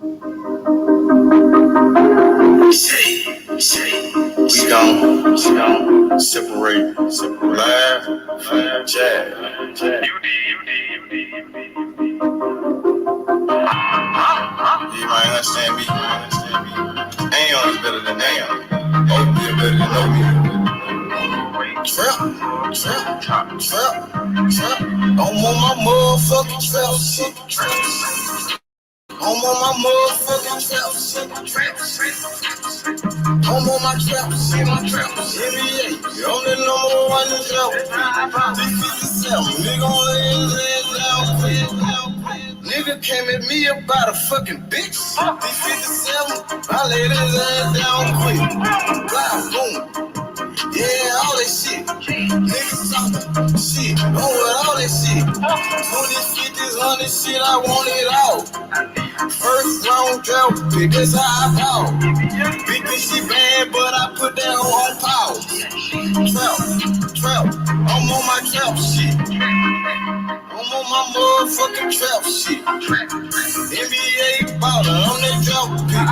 We gon' separate, laugh, jab. You might understand me. Aeon is better than Aeon. OB is better than OB. Trap. I'm on my motherfucking trap shit. I'm on my motherfucking trap shit. I'm on my trap shit. NBA, I'm the number one in trap. 357, nigga on his ass down quick. Nigga came at me about a fucking bitch. 357, I laid his ass down quick. Blah, boom. Yeah, all that shit. Niggas talking shit. Oh, with all that shit. 20s, 50s, 100 shit, I want it all. First round draft pick, that's how I ball. Big bitch, she bad, but I put that hoe on pause. Trap. I'm on my trap shit. I'm on my motherfucking trap shit. NBA baller, I'm that drop pick.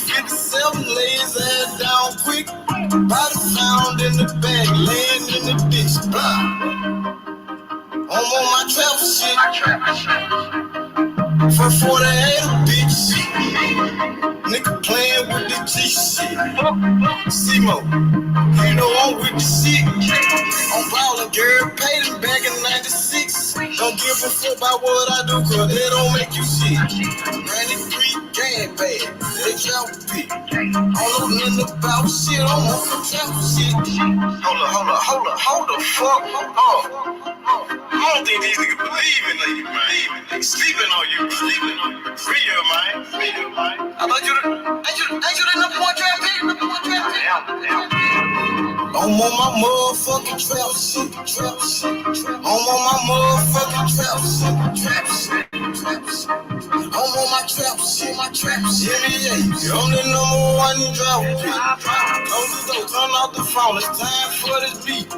357, lay his ass down quick. Body found in the bag, laying in the ditch. I'm on my trap shit. For 48 a bitch. Nigga playing with the G shit. C-Mo, you know I'm with the shit. I'm ballin', girl, paid him back in 96. Don't give a fuck about what I do, cause they don't make you shit. 93 game bad, they drop pick. I don't know nothing about shit, I'm on the trap shit. Hold the fuck up. I don't think these niggas believe in you, man. They sleeping on you, Real, man. I thought ain't you the number one draft pick? I'm on my motherfucking trap shit. I'm on my motherfucking trap shit. I'm on my trap shit. NBA, I'm the number one in draft pick. Close the door, turn off the phone, it's time for this beat.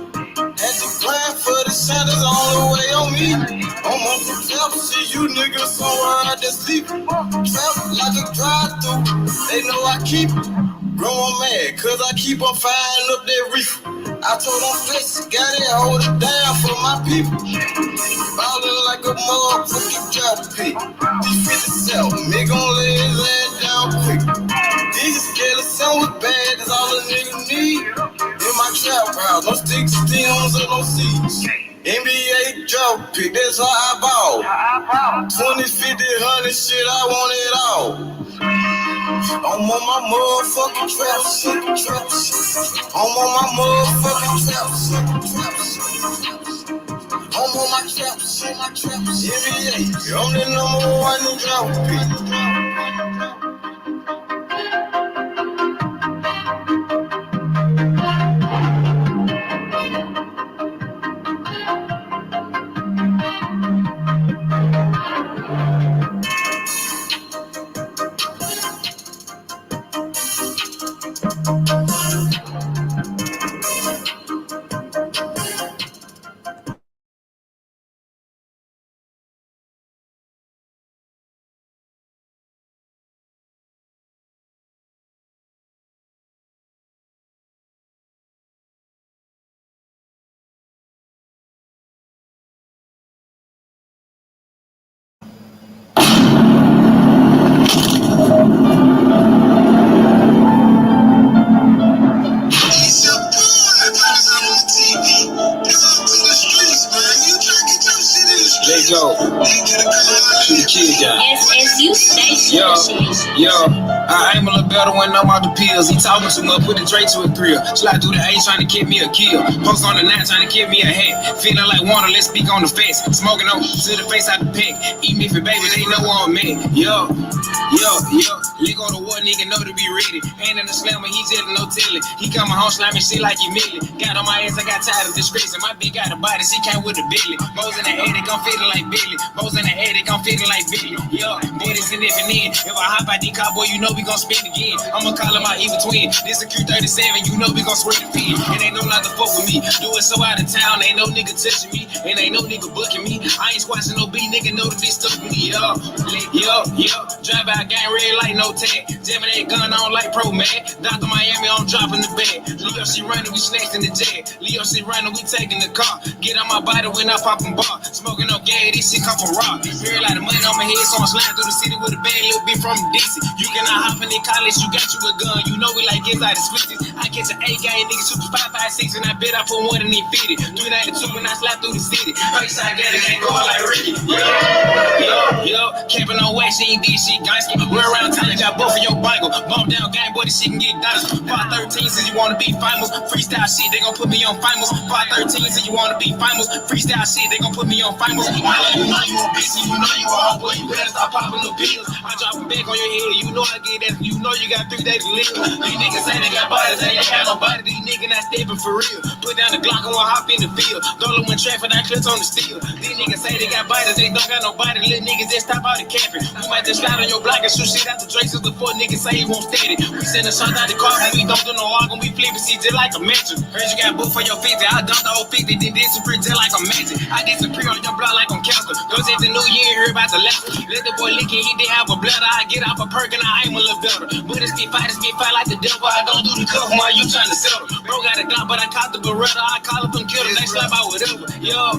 Had to grind for the shadows all the way on me. I'm on some trap shit, you niggas somewhere out there sleeping. Trap like a drive-through, they know I keep it. Bro, I'm mad, cause I keep on firing up that reef. I told them flex, got it, hold it down for my people. Ballin' like a motherfucking drop pick. D57, nigga gon' lay his ass down quick. These scared of sound bad, that's all a nigga need. In my trap house, no sticks, stems, or no seeds. NBA drop pick, that's how I ball. 20, 50, 100 shit, I want it all. I'm on my motherfucking trap shit. I'm on my motherfucking trap shit. I'm on my trap shit. NBA, I'm the number one in drop pick. Let's go. To the kid guy. As you stay. Yo, I aim a little better when I'm out the pills. He talking too much, put the Drake to a grill. Slide through the A trying to get me a kill. Post on the 9 trying to give me a hat. Feeling like water, let's speak on the facts. Smoking on to the face out the pack. Eat me for baby, they know where I'm at. Yo. Let go to war, nigga know to be ready. Hand in the slammer, he jelly, no telling. He come home slamming shit like he millie. Got on my ass, I got tired of disgracing. My bitch got a body, she came with a Billy. Bows in the attic, I'm feeling like Billy. Bows in the attic, I'm feeling like Billy. Yo, boy, this and if and then. If I hop out the car, boy, you know we gon' spin again. I'ma call him my evil twin. This a Q37, you know we gon' swear the pin. And ain't no not to fuck with me. Do it so out of town, ain't no nigga touching me. And ain't no nigga booking me. I ain't squashing no B, nigga know that this stuff with me. Yo, drive out gang red light, no tag. Jamming that gun on like pro man. Dr. Miami, I'm dropping the bag. Leo, she running, we snatching the jag. Leo, she running, we taking the car. Get on my body when I poppin' bar. Smoking no gas, this shit come from rock. Hear a lot of money on my head, so I'm sliding through the city with a bad little bit from Dixie. You cannot hop in college, you got you a gun. You know we like kids out of switches. I catch an A-game, nigga shoot 5.56, and I bet I put one in the 50. 392 when I slide through the city. Backside got it, can't go like Ricky. Yo, camping on wax, she ain't did shit, gangsta. We're around town, got both of your Bible. Bump down game, boy, this shit can get dicey. Part 13 says you wanna be famous. Freestyle shit, they gon' put me on famous. Part 13 says you wanna be famous. Freestyle shit, they gon' put me on famous. You know you a bitch, you know you a hoe, boy, you better stop popping the pills. I drop a bag on your head, you know I get that. You know you got 3 days to live. These niggas say they got bodies, they ain't got no body. These niggas not stepping for real. Put down the Glock and one hop in the field. Dolo when traffic, I clutch on the steel. These niggas say they got bodies, they don't got no body. Little niggas just stop out the camping. We might just slide on your block and shoot shit out the traces before niggas say he won't steady. We send a shot out the car and we don't do no arguing. We flip and see just like a mattress. Heard you got booked for your 50. I dumped the whole 50, then disappear just like a magic. I disappear on your block like I'm counselor. Goes at the new year, hear about the left. Let the boy lick it, he did have a bladder. I get off a perk and I aim a little better. But it's get fight like the devil. I don't do the cuff while you trying to settle. Bro got a gun, but I caught the Beretta. I call up and kill him. They slap out whatever. Yo.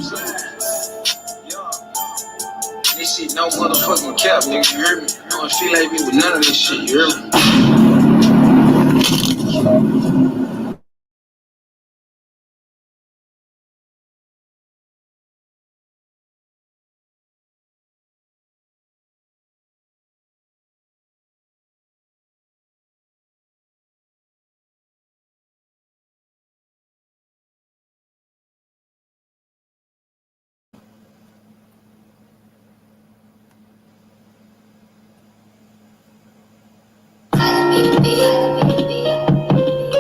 This shit no motherfucking cap, nigga, you hear me? I don't feel like me with none of this shit, you hear me?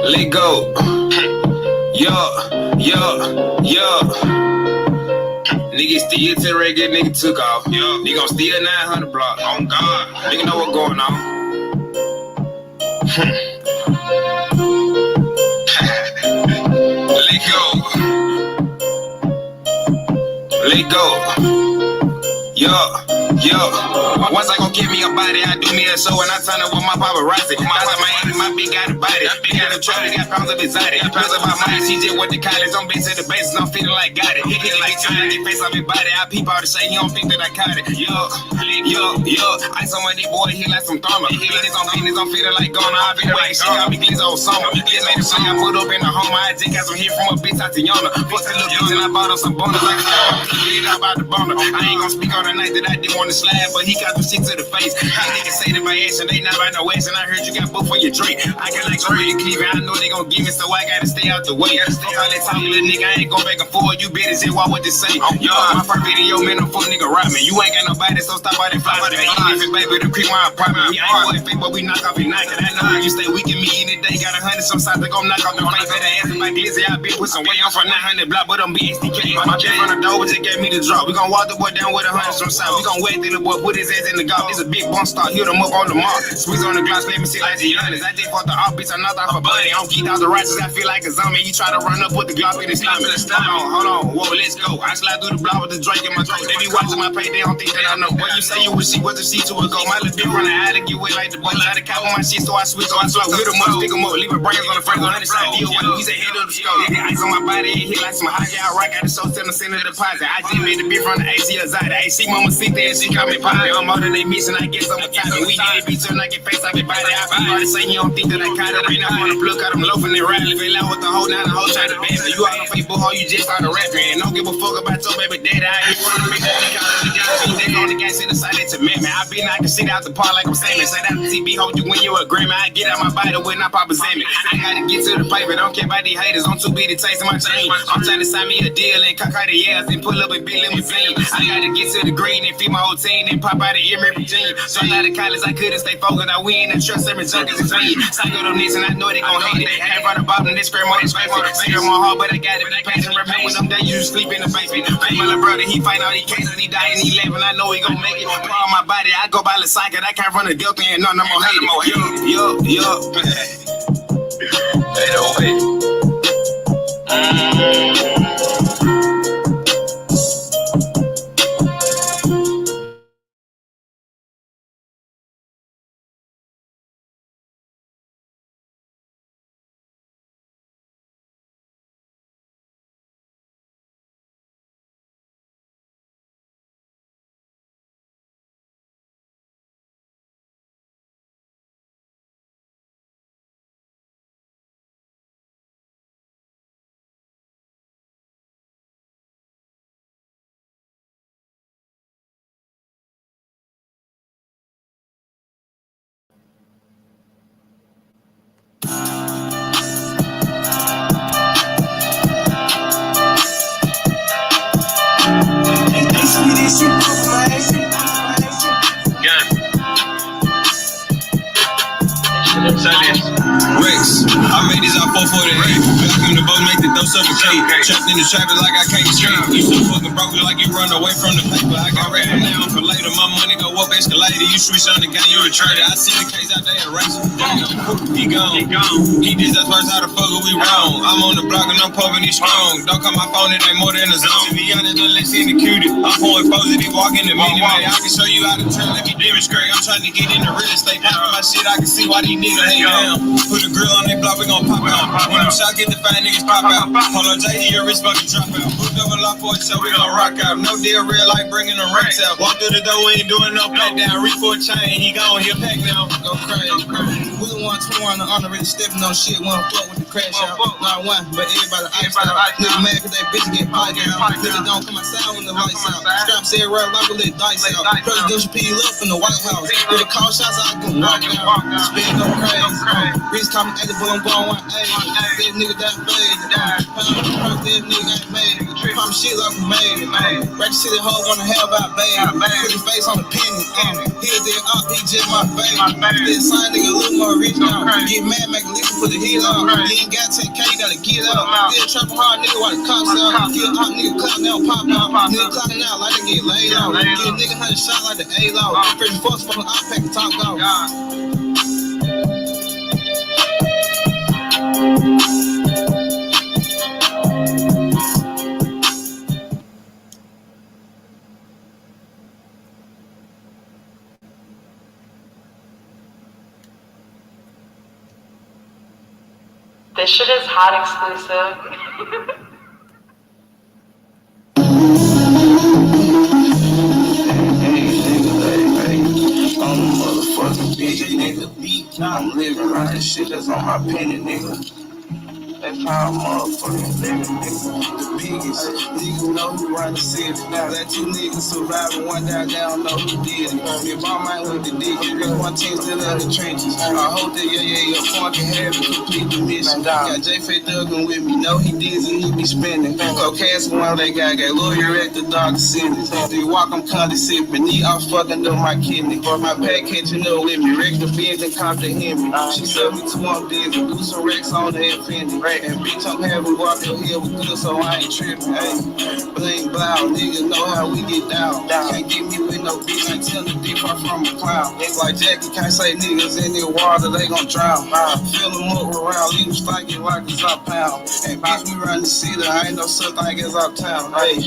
Let go. Yo. Nigga still to regular, nigga took off. Yo. Nigga still 900 block. On God. Nigga know what's going on. Let go. Yo. Once I gon' give me a body, I do me a show and I turn up with my paparazzi. My big got a body. Big got a truck, got pounds of exotic. Pounds of my mind, she just went to college. I'm bitch to the bases, I'm feeling like got it. Hit like time, they face on me body. I peep out the shade, you don't think that I caught it. Yo. Ice on my dick, boy, he like some thermal. Business on business, I'm feeling like Ghana. I been waiting, shit got me glizz on summer. Glizz made a swing, I put up in the home. I just got some hit from a bitch out to Yana. Fuck the little bitch and I bought her some bonus. I can about the boner. I ain't gon' speak on the night that I did want to slide, but he got some shit to the face. These niggas say that my action, they not by no action. I heard you got booked for your drink. I got like Korean Cleveland, I know they gon' give me, so I gotta stay out the way. All that talking, little nigga, I ain't gon' back and forth. You better say what they say. Yo, my first video, man, I'm full nigga rob me. You ain't got nobody, so stop out and fly. Baby, to creep my apartment. We ain't what fit, but we knock off your night. Cause I know how you stay weak and me any day. Got 100 some sides, they gon' knock off the face. Better ask my glizzy, I been put some weight on for 900 block, but I'm BSDK. My kid from the door, just gave me the drop. We gon' walk the boy down with 100 some sides. We gon' wait till the boy put his ass in the golf. This a big bump start, hit him up on the mark. Squeeze on the glass, let me see like the honest. I just fought the off bitch, I knocked off a buddy. I'm geeked out the righteous, I feel like a zombie. He try to run up, put the Glock in his stomach. Hold on, whoa, let's go. I slide through the block with the drink in my throat. They be watching my pay, they don't think that I know. What you say you wish she was a she to a go. My little bitch running out to get wet like the boy. Try to cop on my shit, so I switch, hit him up, pick him up, leave a brains on the front, on the side. He's a head of the scope. Ice on my body, it hit like some hot guy. Right got the show, 7 cent of the deposit. I just made the bitch from the AC Azada. Hey, she mama sit there and she call me poppy. I'm more than they missing, I guess I'm a topic. We hit it, bitch, and I get face off your body. I already say you don't think that I caught it. Right now, I wanna plug out them loafing and rattling. Fell out with the whole, now the whole try to ban me. You out on Facebook, how you just started rapping. And don't give a fuck about your baby daddy. I ain't wanna make that nigga out of the job. They on the gas in the side, it's a man. I been knocking shit out the park like I'm saying. Say that TV, hold you when you a Grammy. I get out my body when I pop a Zimmy. I gotta get to the paper, don't care about these haters. I'm too busy chasing my chain. I'm trying to sign me a deal and cock out the ass and pull up a big limousine. I gotta get to the green and feed my 14 and pop out of Emory, Virginia. Dropped out of college, I couldn't stay focused. I win and trust every junkies is me. Psycho them niggas and I know they gon' hate it. Came from the bottom, this scream on his face. See them on hard, but I gotta be patient. Remember them days you sleep in the basement. Hey, my little brother, he fight all these cases, he died in 11. I know he gon' make it. Pour on my body, I go by the psychic. I can't run the guilty and none of them hate it. Yup. Hey, don't wait. Rex, I made this out 448. Back in the boat, make the dough suffocate. Trapped in the traffic like I can't escape. You so fucking broke like you run away from the paper. I got ready now for later. My money go up escalator. You switch on the guy, you a trader. I see the case out there racing. He gone. He did that first, how the fuck are we wrong? I'm on the block and I'm pumping it strong. Don't call my phone, it ain't more than a zone. If he got it, then let's see the cutie. I'm pouring foes and he walking the minute. Man, I can show you how to turn, let me demonstrate. I'm trying to get into real estate. Popping my shit, I can see why these niggas hate down. Put a grill on their block, we gon' pop out. When them shots get the fine niggas pop out. Hold on, Jay, he a rich fucking drop out. Put double lock for it, so we gon' rock out. No deal, real like bringing them racks out. Walk through the door, we ain't doing no pat down. Reach for a chain, he gone, he a pack now. Go crazy. We the ones who on the already stepping on shit, one fuck with the crash out. Not one, but everybody ice out. Nigga mad cause that bitch get piped down. Nigga don't come outside when the lights out. Strap said right like we let dice out. Presidential peel up in the White House. With the call shots, I can walk out. Spin go crazy. Rich call me Eddie, but I'm going 180. That nigga that faded. That nigga ain't made it. Pop shit like we made it. Ratchet City hoe wanna have about baby. Put his face on the penny. He there up, he just my baby. This same nigga look more rich now. Get mad, make a listen, put the heat on. You ain't got 10K, you gotta get up. Still trapping hard, nigga, while the cops out. Get a hot nigga clock, now pop out. Nigga clocking out like they get laid out. Get a nigga 100 shot like the A-Law. Fresh force from the I pack the top off. This shit is hot exclusive. I'm a motherfucking big nigga. I'm living right, this shit that's on my penny, nigga. That's how I'm motherfucking living, nigga. The biggest niggas know who run the city. Now that two niggas surviving one down, they don't know who did it. Me and my mind with the dick. This one team still in the trenches. I hope that your point can have it, complete the mission. Got J-Fay thugging with me, know he dizzy, he be spinning. Cocaine one they got lawyer at the dog sentence. They walk, I'm condescending, knee off fucking up my kidney. My pack catching up with me, wreck the Benz and comprehend me. She said me to one dizzy, do some wrecks on the Infinity. And bitch, I'm having walk your hill with good, so I ain't tripping. Hey, bling blow, niggas know how we get down. Can't get me with no bitch, I tell the dick I'm from a cloud. It's like Jackie can't say niggas in the water, they gon' drown. Fill them up around, leave them stankin' like it's uptown. And bitch, we run the city, I ain't no such thing as uptown. Hey,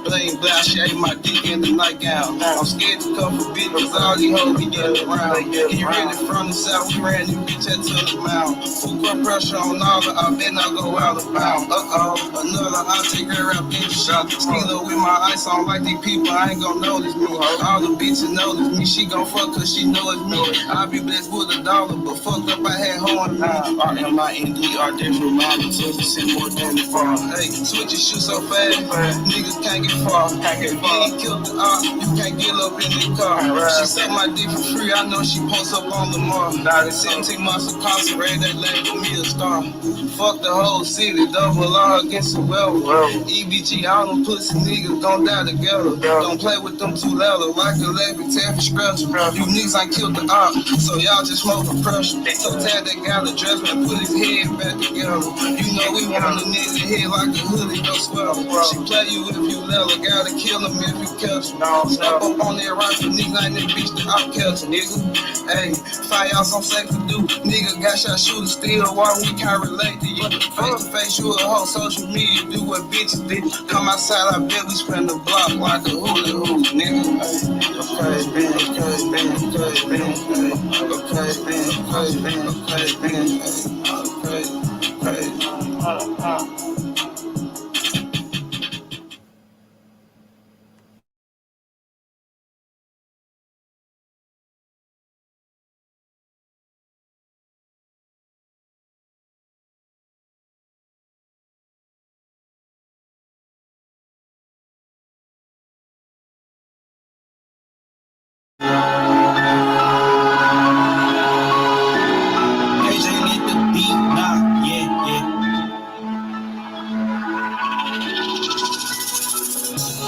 bling blow, she ate my dick in the nightgown. I'm scared to come for bitches, all these hoes be getting around. He really from the south, we ran this bitch at the mouth. Full cut pressure on all the I go out of bounds. Another I take her out in the shop. Skilo with my ice on like these people, I ain't gon' notice me. All the bitches notice me, she gon' fuck cause she know it's me. I be blessed with $1, but fucked up I had horn me. R-M-I-N-D, are different mountains, shit more than the far. Hey, switch your shoes so fast, niggas can't get far. If you ain't killed the op, you can't get up in the car. She suck my dick for free, I know she posts up on the mark. 17 months incarcerated, that lady for me a star. Fuck the whole city. Double R against the weather. EBG, all them pussy niggas gon' die together. Don't play with them too loud, like a levy, taffy scratcher. You niggas ain't killed the op, so y'all just smoke the pressure. So tag that guy the dress and put his head back together. You know we want the nigga head like a hoodie, no sweater. She play you if you let her, gotta kill him if you catch him. Step up on that rifle, nigga ain't that bitch the op catch, nigga. Hey, find y'all some safe to do. Nigga got shot shooter still, why we can't relate to you? Face to face, you a hoe, social media, do what bitches did. Come outside, I bet we spend the block like a hula hoop, nigga.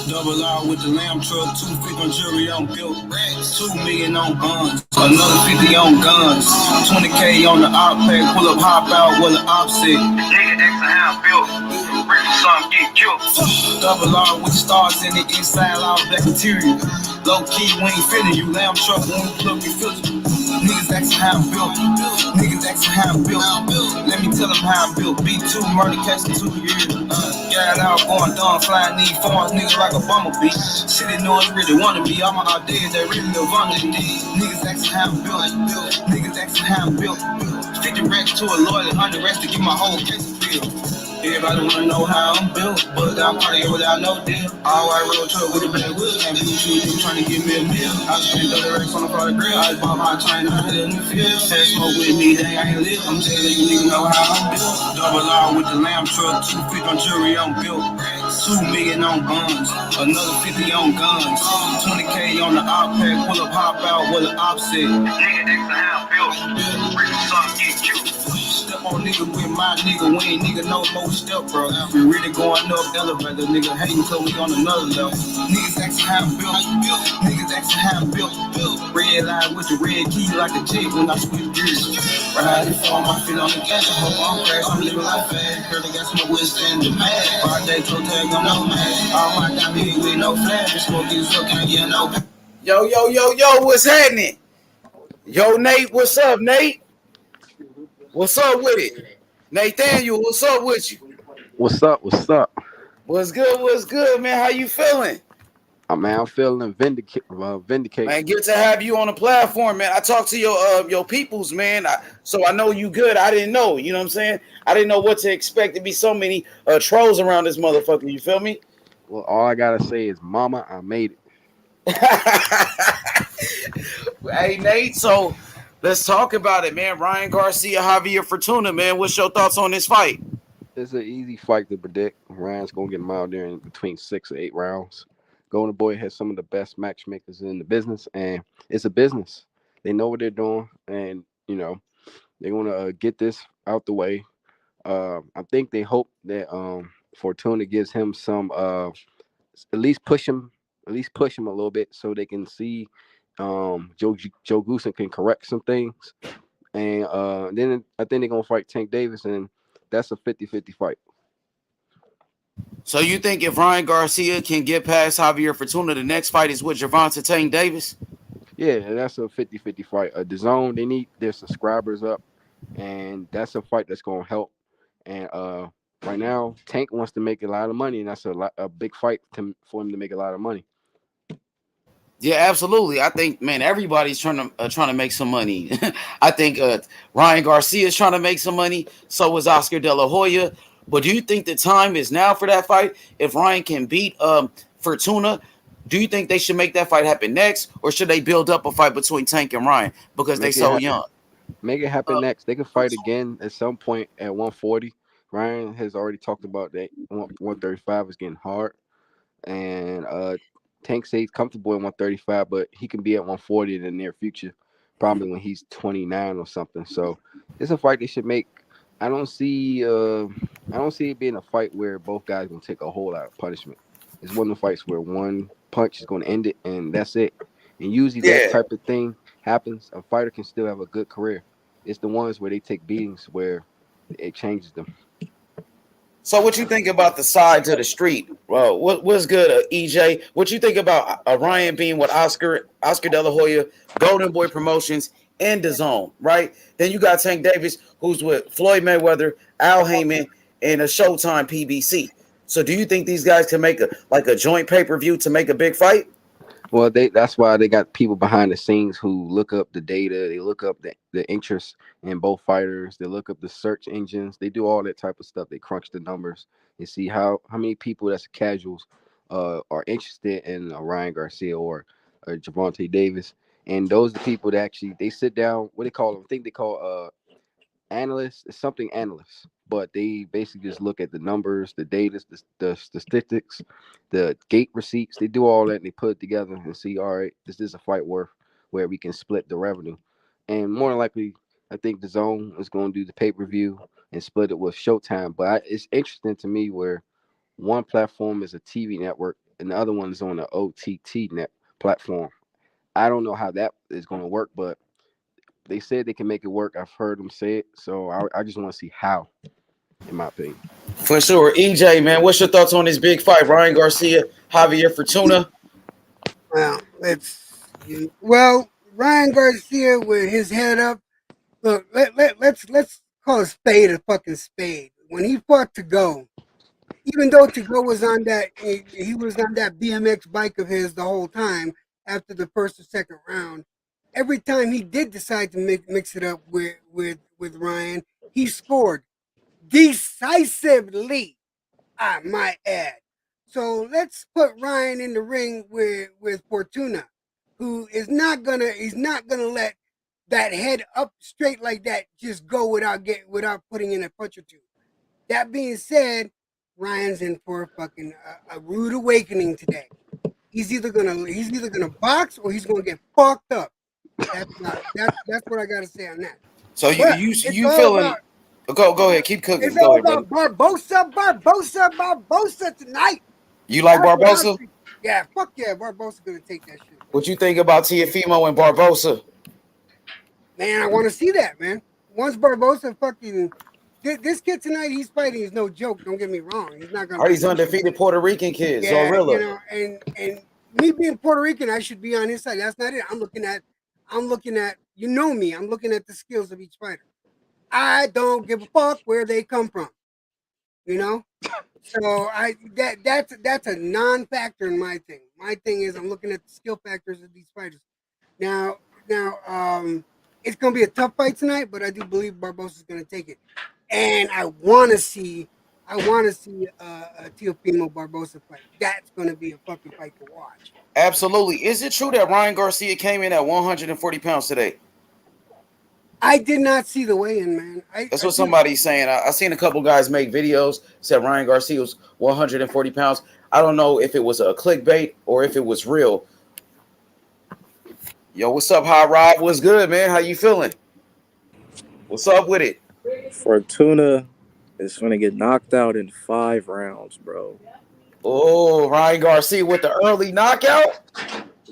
Double R with the lamb truck, 250 on jury on built, 2 million on guns, another 50 on guns, 20K on the op pack, pull up, hop out, with an offset. Nigga X and how built, rich son get killed. Double R with the stars in the inside, all black material. Low key, we ain't feeling you, lamb truck, when we plug, we feel you. Niggas asking how I'm built. Niggas asking how I'm built. Let me tell them how I'm built. B2 murder case in 2 years. Got out going dumb, flying these phones, niggas like a bumblebee. City knows really wanna be. All my ideas, they really live under these. Niggas asking how I'm built. Niggas asking how I'm built. 50 racks to a lawyer, 100 racks to get my whole case filled. Everybody wanna know how I'm built, but I'm cardio without no deal. All white road truck with a black wheel, and blue shoes, you trying to give me a meal. I spent 30 racks on the product grill. I bought my chain, I hit a new field. Had smoke with me, they ain't lit. I'm telling you niggas know how I'm built. Double R with the lamb truck, 250 on jury, I'm built. 2 million on guns, another 50 on guns, 20K on the op pack, pull up, hop out, with an offset. Nigga X and how built, rich son get killed. Step on nigga with my nigga, we ain't nigga no more step, bro. We really going up elevator, nigga hating cause we on another level. Niggas asking how I'm built, niggas asking how I'm built. Red line with the red key like a jet when I switch gears. Riding for my feet on the gas, I hope I'm crash, I'm living life fast. Girl, I got some withstand the mad. Friday, toe tag on no man. All my got me with no flash, the smoke is up, can't get no. Yo, what's happening? Yo, Nate, what's up, Nate? What's up with it? Nathaniel, what's up with you? What's up? What's up? What's good, man? How you feeling? Man, I'm feeling vindicated. Man, good to have you on the platform, man. I talked to your peoples, man. So I know you good. I didn't know, you know what I'm saying? I didn't know what to expect. To be so many trolls around this motherfucker. You feel me? Well, all I gotta say is, Mama, I made it. Hey, Nate. So let's talk about it, man. Ryan Garcia, Javier Fortuna, man. What's your thoughts on this fight? It's an easy fight to predict. Ryan's gonna get him out there in between 6 or 8 rounds. Golden Boy has some of the best matchmakers in the business, and it's a business. They know what they're doing, and they're gonna get this out the way. I think they hope that Fortuna gives him some, at least push him a little bit, so they can see Joe Goosen can correct some things, and then I think they're gonna fight Tank Davis, and that's a 50-50 fight. So you think if Ryan Garcia can get past Javier Fortuna, the next fight is with Gervonta Tank Davis? Yeah, that's a 50-50 fight. The zone, they need their subscribers up, and that's a fight that's gonna help. And right now, Tank wants to make a lot of money, and that's a big fight for him to make a lot of money. Yeah, absolutely. I think, man, everybody's trying to make some money. I think Ryan Garcia is trying to make some money. So is Oscar De La Hoya. But do you think the time is now for that fight? If Ryan can beat Fortuna, do you think they should make that fight happen next, or should they build up a fight between Tank and Ryan because they so young? Make it happen next. They can fight again at some point at 140. Ryan has already talked about that 135 is getting hard, and Tank says he's comfortable at 135, but he can be at 140 in the near future, probably when he's 29 or something. So it's a fight they should make I don't see it being a fight where both guys gonna take a whole lot of punishment. It's one of the fights where one punch is gonna end it and that's it. And usually that Yeah. type of thing happens. A fighter can still have a good career. It's the ones where they take beatings where it changes them. So what you think about the sides of the street? Well, what's good, EJ? What you think about Ryan being with Oscar De La Hoya, Golden Boy Promotions, and the Zone, right? Then you got Tank Davis, who's with Floyd Mayweather, Al Heyman, and a Showtime PBC. So do you think these guys can make a joint pay-per-view to make a big fight? Well, that's why they got people behind the scenes who look up the data, they look up the interest in both fighters, they look up the search engines, they do all that type of stuff. They crunch the numbers and see how many people that's casuals are interested in Ryan Garcia or Javante Davis. And those are the people that actually they sit down. What they call them? I think they call analysts. It's something analysts, but they basically just look at the numbers, the data, the statistics, the gate receipts. They do all that and they put it together and see, all right, this is a fight worth where we can split the revenue. And more than likely, I think the Zone is going to do the pay per view and split it with Showtime. But it's interesting to me where one platform is a TV network and the other one is on the OTT net platform. I don't know how that is going to work, but they said they can make it work. I've heard them say it, so I just want to see how, in my opinion. For sure. EJ, man, what's your thoughts on this big fight? Ryan Garcia, Javier Fortuna. Well, well, Ryan Garcia with his head up. Look, let's call a spade a fucking spade. When he fought to go, even though to go was on that he was on that BMX bike of his the whole time after the first or second round. Every time he did decide to mix it up with Ryan, he scored decisively. I might add. So let's put Ryan in the ring with Fortuna, who is not gonna let that head up straight like that just go without putting in a punch or two. That being said, Ryan's in for a rude awakening today. He's either gonna box or he's gonna get fucked up. That's what I gotta say on that. So But it's you all feeling? about Go ahead, keep cooking. it's Go all ahead, brother. about Barbosa tonight. You like That's what I'm Barbosa? thinking. Yeah, fuck yeah, Barbosa gonna take that shit. What you think about Tiafimo and Barbosa? Man, I want to see that, man. Once Barbosa fucking this kid tonight, he's fighting is no joke. Don't get me wrong. He's not gonna Are be. these undefeated Puerto Rican kids? Yeah, you Zorilla. know, and me being Puerto Rican, I should be on his side. That's not it. I'm looking at you know me. I'm looking at the skills of each fighter. I don't give a fuck where they come from. You know. So that's a non-factor in my thing. My thing is I'm looking at the skill factors of these fighters. Now, it's gonna be a tough fight tonight, but I do believe Barbosa's gonna take it, and I want to see a Teofimo Barbosa fight. That's gonna be a fucking fight to watch. Absolutely. Is it true that Ryan Garcia came in at 140 pounds today? I did not see the weigh-in, man. That's what somebody's saying. I seen a couple guys make videos said Ryan Garcia was 140 pounds. I don't know if it was a clickbait or if it was real. Yo, what's up, Hot Rod? What's good, man? How you feeling? What's up with it? Fortuna is going to get knocked out in 5 rounds, bro. Oh, Ryan Garcia with the early knockout?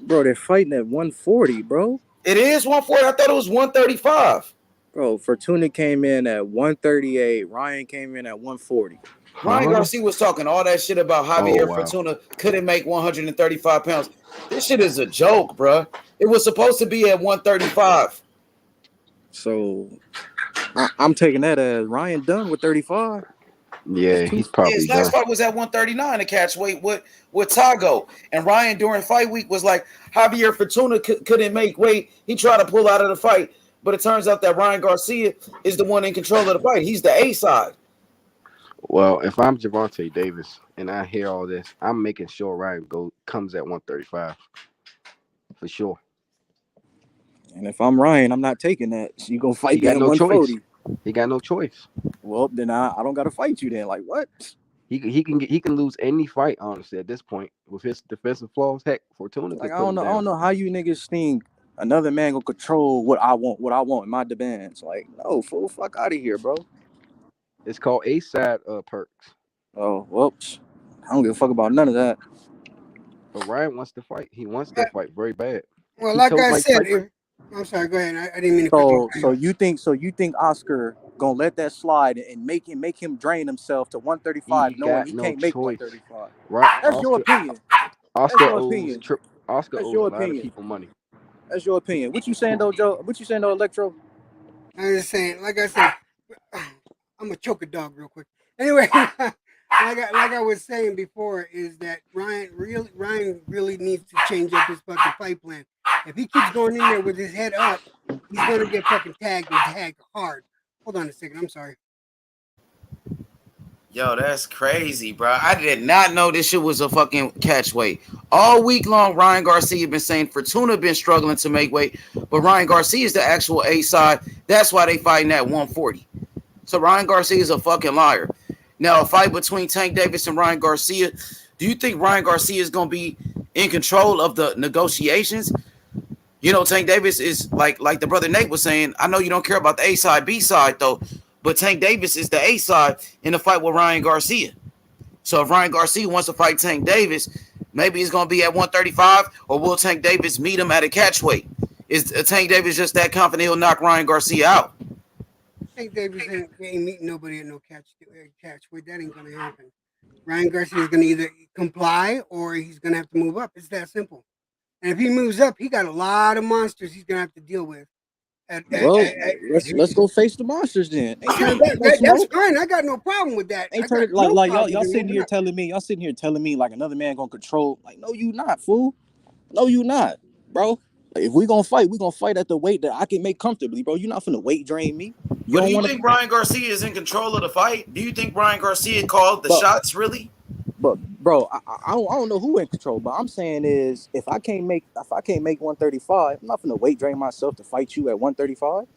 Bro, they're fighting at 140, bro. It is 140. I thought it was 135. Bro, Fortuna came in at 138. Ryan came in at 140. Ryan Garcia was talking all that shit about Javier wow. Fortuna couldn't make 135 pounds. This shit is a joke, bro. It was supposed to be at 135. So I'm taking that as Ryan done with 35. Yeah, he's probably His done. last fight was at 139 to catch weight with Tago. And Ryan during fight week was like, Javier Fortuna couldn't make weight. He tried to pull out of the fight. But it turns out that Ryan Garcia is the one in control of the fight. He's the A side. Well, if I'm Javante Davis and I hear all this, I'm making sure Ryan comes at 135 for sure. And if I'm Ryan, I'm not taking that. So you going to He fight me got at no 140. choice. He got no choice. Well, then I don't got to fight you then. Like, what? He can lose any fight honestly at this point with his defensive flaws. Heck, Fortuna Like, could I put don't him know. I down. don't know how you niggas think another man gonna control what I want in my demands. Like, no, fool, fuck out of here, bro. It's called A-side perks. Oh, whoops. I don't give a fuck about none of that. But Ryan wants to fight. He wants to fight very bad. Well, He like told I Mike said, Tyson. I'm sorry. Go ahead. I didn't mean to cut you off. So you think Oscar gonna let that slide and make him drain himself to 135, He knowing got he no can't make choice. 135? Right? That's your opinion. That's Oscar your owes opinion. trip. Oscar That's owes a your lot of opinion. people money. That's your opinion. What you saying though, Joe? What you saying though, Electro? I'm just saying, like I said, I'm gonna choke a dog real quick. Anyway, like I was saying before, is that Ryan really needs to change up his fucking fight plan. If he keeps going in there with his head up, he's gonna get fucking tagged and tagged hard. Hold on a second. I'm sorry. Yo, that's crazy, bro. I did not know this shit was a fucking catch weight. All week long, Ryan Garcia been saying Fortuna been struggling to make weight, but Ryan Garcia is the actual A side. That's why they fighting at 140. So Ryan Garcia is a fucking liar. Now, a fight between Tank Davis and Ryan Garcia. Do you think Ryan Garcia is gonna be in control of the negotiations? Tank Davis is like the brother Nate was saying. I know you don't care about the A side, B side though, but Tank Davis is the A side in the fight with Ryan Garcia. So if Ryan Garcia wants to fight Tank Davis, maybe he's gonna be at 135, or will Tank Davis meet him at a catch weight? Is Tank Davis just that confident he'll knock Ryan Garcia out? Tank Davis ain't meeting nobody at no catch weight. That ain't gonna happen. Ryan Garcia is gonna either comply or he's gonna have to move up. It's that simple. And if he moves up, he got a lot of monsters he's gonna have to deal with. Well, let's go face the monsters then. Ain't Yeah, turning down no that's smoke. fine. I got no problem with that. I Ain't got turning like no like y'all problem y'all with him sitting moving here up. telling me like another man gonna control. Like, no, you not, fool. No, you not, bro. Like, if we gonna fight at the weight that I can make comfortably, bro. You're not finna weight drain me. You But do don't you want to. think Ryan Garcia is in control of the fight? Do you think Ryan Garcia called the But shots really? but bro, I don't know who in control. But I'm saying is if I can't make 135, I'm not finna weight drain myself to fight you at 135.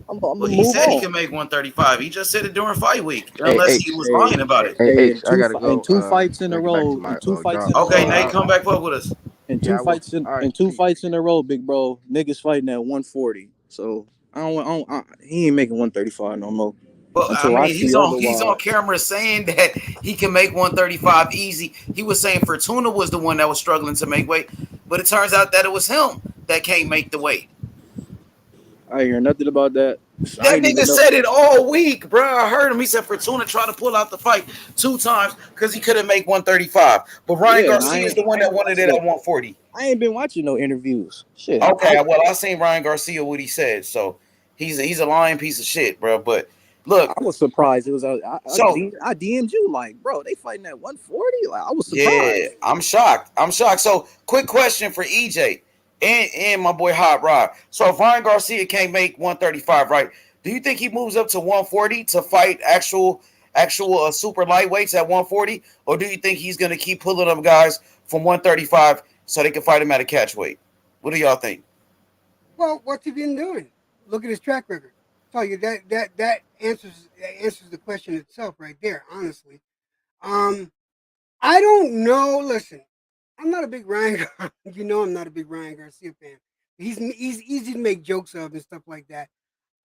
I'm Well, gonna he move said he on. can make 135. He just said it during fight week, Hey unless he H. was Hey, lying about it. Hey hey, H. I gotta in go. two fights in a Gotta get back to row, my in job. a Okay, row, Nate, big. come back up with us. In Yeah, I will. All right. two Peace. fights in a row, big bro. Niggas fighting at 140. So he ain't making 135 no more But I until I mean, see he's on otherwise. camera saying that he can make 135 easy. He was saying Fortuna was the one that was struggling to make weight, but it turns out that it was him that can't make the weight. I hear nothing about that. I That ain't nigga even know. said it all week, bro. I heard him. He said Fortuna tried to pull out the fight 2 times because he couldn't make 135. But Ryan Yeah, and I Garcia is ain't the one I that ain't wanted watching it at no 140. I ain't been watching no interviews. Shit. Okay, well, I seen Ryan Garcia what he said, so he's a lying piece of shit, bro. But look, I was surprised. It was so I DM'd you like, bro, they fighting at 140. Like, I was yeah, surprised. I'm shocked. I'm shocked. So, quick question for EJ and my boy Hot Rod. So, if Ryan Garcia can't make 135, right? Do you think he moves up to 140 to fight actual super lightweights at 140, or do you think he's gonna keep pulling them guys from 135 so they can fight him at a catch weight? What do y'all think? Well, what's he been doing? Look at his track record. Tell you that answers the question itself right there. Honestly, um, I don't know. Listen, I'm not a big Ryan. I'm not a big Ryan Garcia fan. He's easy to make jokes of and stuff like that.